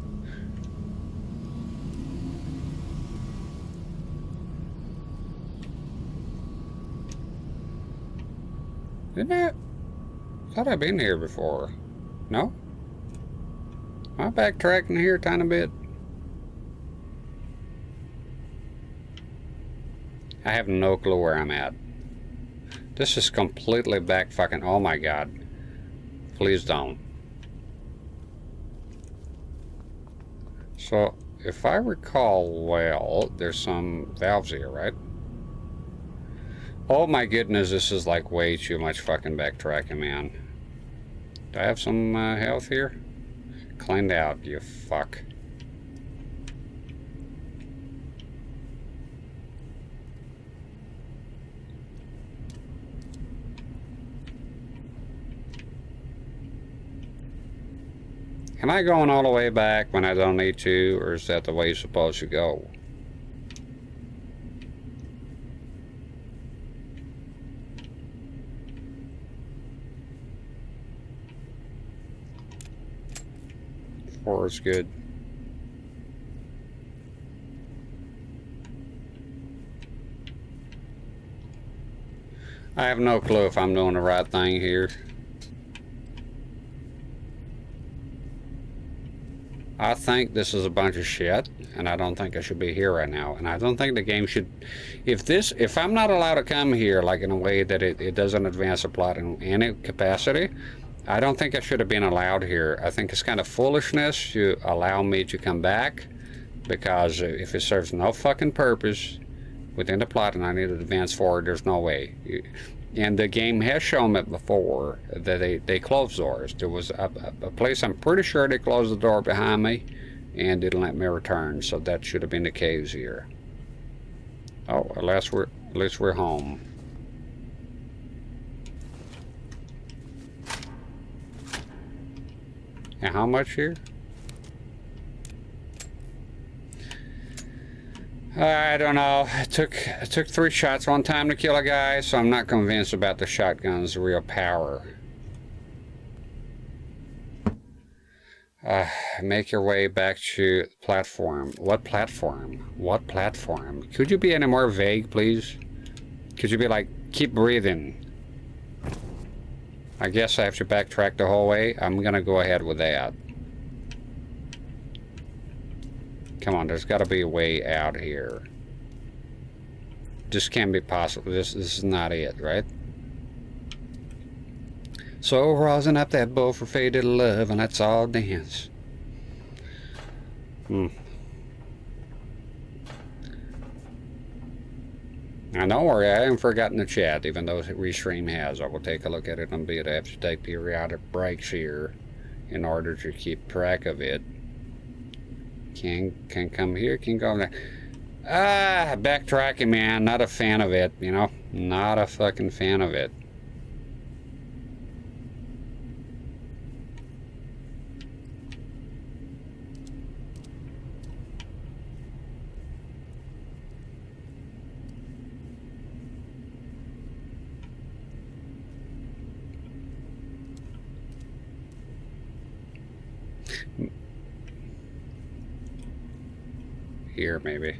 Didn't it? Thought I'd been here before. No? Am I backtracking here a tiny bit? I have no clue where I'm at. This is completely back fucking... Oh my god. Please don't. So, if I recall well, there's some valves here, right? Oh my goodness, this is like way too much fucking backtracking, man. Do I have some health here? Cleaned out, you fuck. Am I going all the way back when I don't need to, or is that the way you're supposed to go? Four is good. I have no clue if I'm doing the right thing here. I think this is a bunch of shit, and I don't think I should be here right now. And I don't think the game should... If I'm not allowed to come here, like in a way that it doesn't advance the plot in any capacity, I don't think I should have been allowed here. I think it's kind of foolishness to allow me to come back, because if it serves no fucking purpose within the plot and I need to advance forward, there's no way. And the game has shown me before that they closed doors. There was a place, I'm pretty sure they closed the door behind me and didn't let me return, so that should have been the case here. Oh, at least we're home. And how much here? I don't know. It took 3 shots one time to kill a guy, so I'm not convinced about the shotgun's real power. Make your way back to the platform. What platform? What platform? Could you be any more vague, please? Could you be like, keep breathing? I guess I have to backtrack the whole way. I'm gonna go ahead with that. Come on, there's got to be a way out here. This can't be possible. This is not it, right? So rosin up that bow for faded love, and let's all dance. Now don't worry, I haven't forgotten the chat, even though Restream has. I will take a look at it, and be able to have to take periodic breaks here in order to keep track of it. Can come here, can go there. Backtracking, man. Not a fan of it, you know? Not a fucking fan of it. Here, maybe.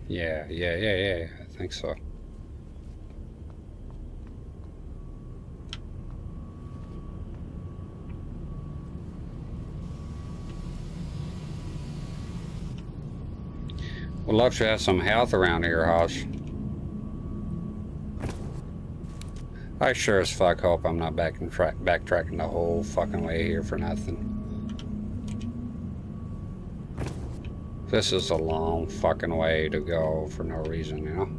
Yeah. I think so. Would love to have some health around here, Hoss. I sure as fuck hope I'm not backtracking the whole fucking way here for nothing. This is a long fucking way to go for no reason, you know?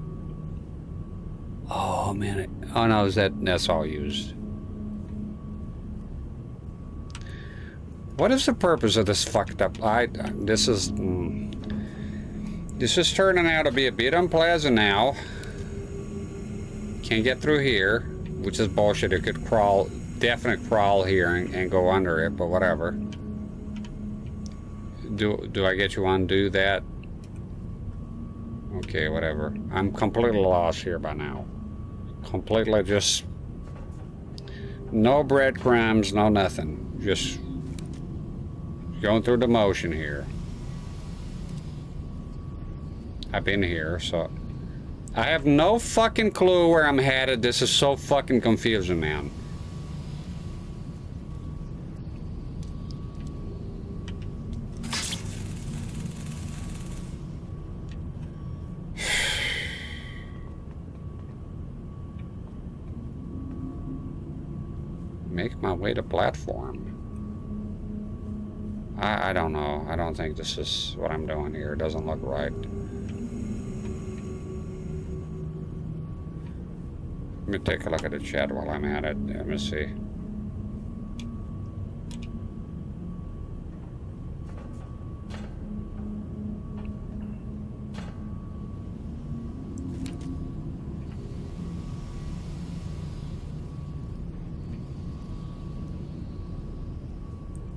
Oh, man. Oh, no, that's all used. What is the purpose of this fucked up... This is turning out to be a bit unpleasant now. Can't get through here, which is bullshit. It could crawl, definitely crawl here and go under it, but whatever. Do I get to undo that? Okay, whatever. I'm completely lost here by now. Completely just... No breadcrumbs, no nothing. Just going through the motion here. I've been here, so... I have no fucking clue where I'm headed. This is so fucking confusing, man. Make my way to platform. I don't know. I don't think this is what I'm doing here. It doesn't look right. Let me take a look at the chat while I'm at it. Let me see.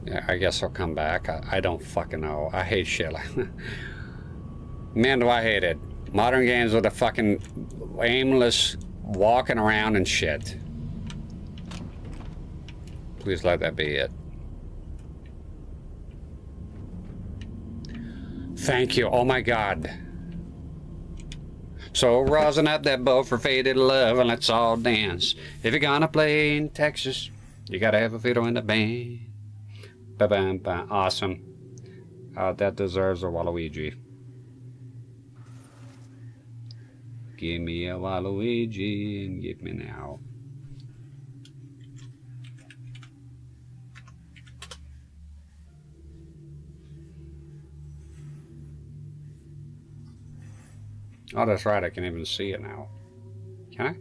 Yeah, I guess I'll come back. I don't fucking know. I hate shit. Man, do I hate it. Modern games with a fucking aimless walking around and shit. Please let that be it. Thank you. Oh my God. So rosin up that bow for faded love and let's all dance. If you're gonna play in Texas, you gotta have a fiddle in the band. Ba-bam-bam. Awesome. That deserves a Waluigi. Give me a Waluigi and give me now. Oh, that's right. I can even see it now. Can I?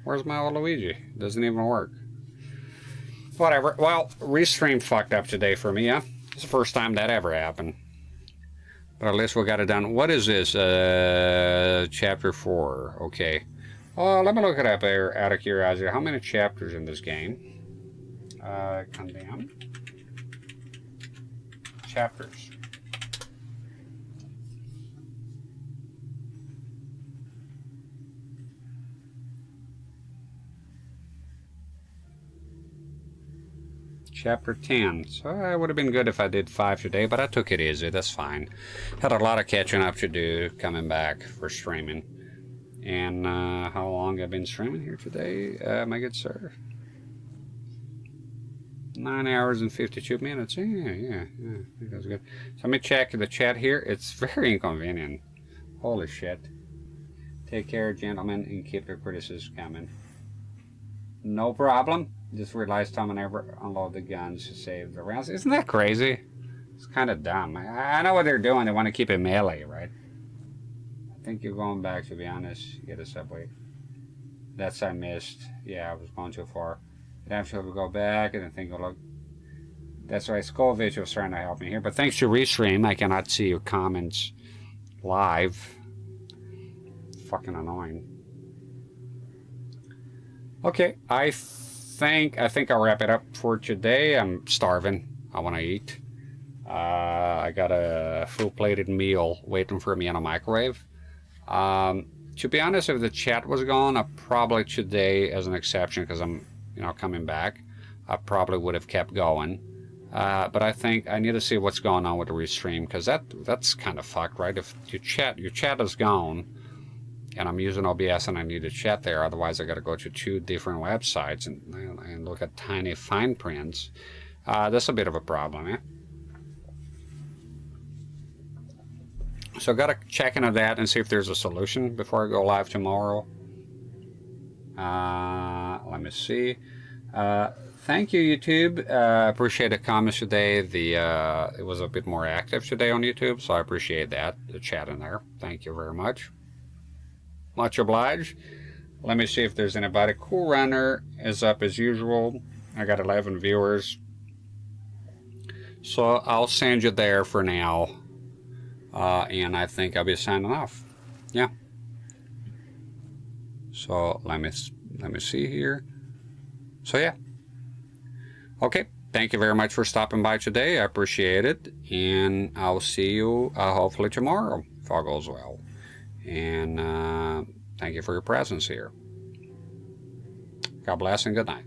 Where's my Waluigi? Doesn't even work. Whatever. Well, Restream fucked up today for me, yeah? It's the first time that ever happened. But at least we got it done. What is this? Chapter 4. Okay. Oh, let me look it up here out of curiosity. How many chapters in this game? Condemn. Chapters. Chapter 10. So it would have been good if I did 5 today, but I took it easy. That's fine. Had a lot of catching up to do coming back for streaming. And how long I've been streaming here today, my good sir? 9 hours and 52 minutes. Yeah, that's good. So let me check the chat here. It's very inconvenient. Holy shit. Take care, gentlemen, and keep your criticisms coming. No problem. Just realized Tom and never unload the guns to save the rounds. Isn't that crazy? It's kind of dumb. I know what they're doing. They want to keep it melee, right? I think you're going back, to be honest. Get a subway. That's I missed. Yeah, I was going too far. Eventually we go back and I think I'll look. That's right. Skolvich was trying to help me here. But thanks to Restream, I cannot see your comments live. Fucking annoying. Okay, I think I'll wrap it up for today. I'm starving. I want to eat. I got a full-plated meal waiting for me in a microwave. To be honest, if the chat was gone, I probably today, as an exception, because I'm coming back, I probably would have kept going. But I think I need to see what's going on with the Restream, because that's kind of fucked, right? If your chat is gone, and I'm using OBS and I need to chat there, otherwise I got to go to 2 different websites and look at tiny fine prints. That's a bit of a problem, eh? So got to check into that and see if there's a solution before I go live tomorrow. Let me see. Thank you, YouTube. Appreciate the comments today. It was a bit more active today on YouTube, so I appreciate that, the chat in there. Thank you very much. Much obliged. Let me see if there's anybody. Cool Runner is up as usual. I got 11 viewers. So I'll send you there for now. And I think I'll be signing off. Yeah. So let me see here. So yeah. Okay. Thank you very much for stopping by today. I appreciate it. And I'll see you hopefully tomorrow, if all goes well. And thank you for your presence here. God bless and good night.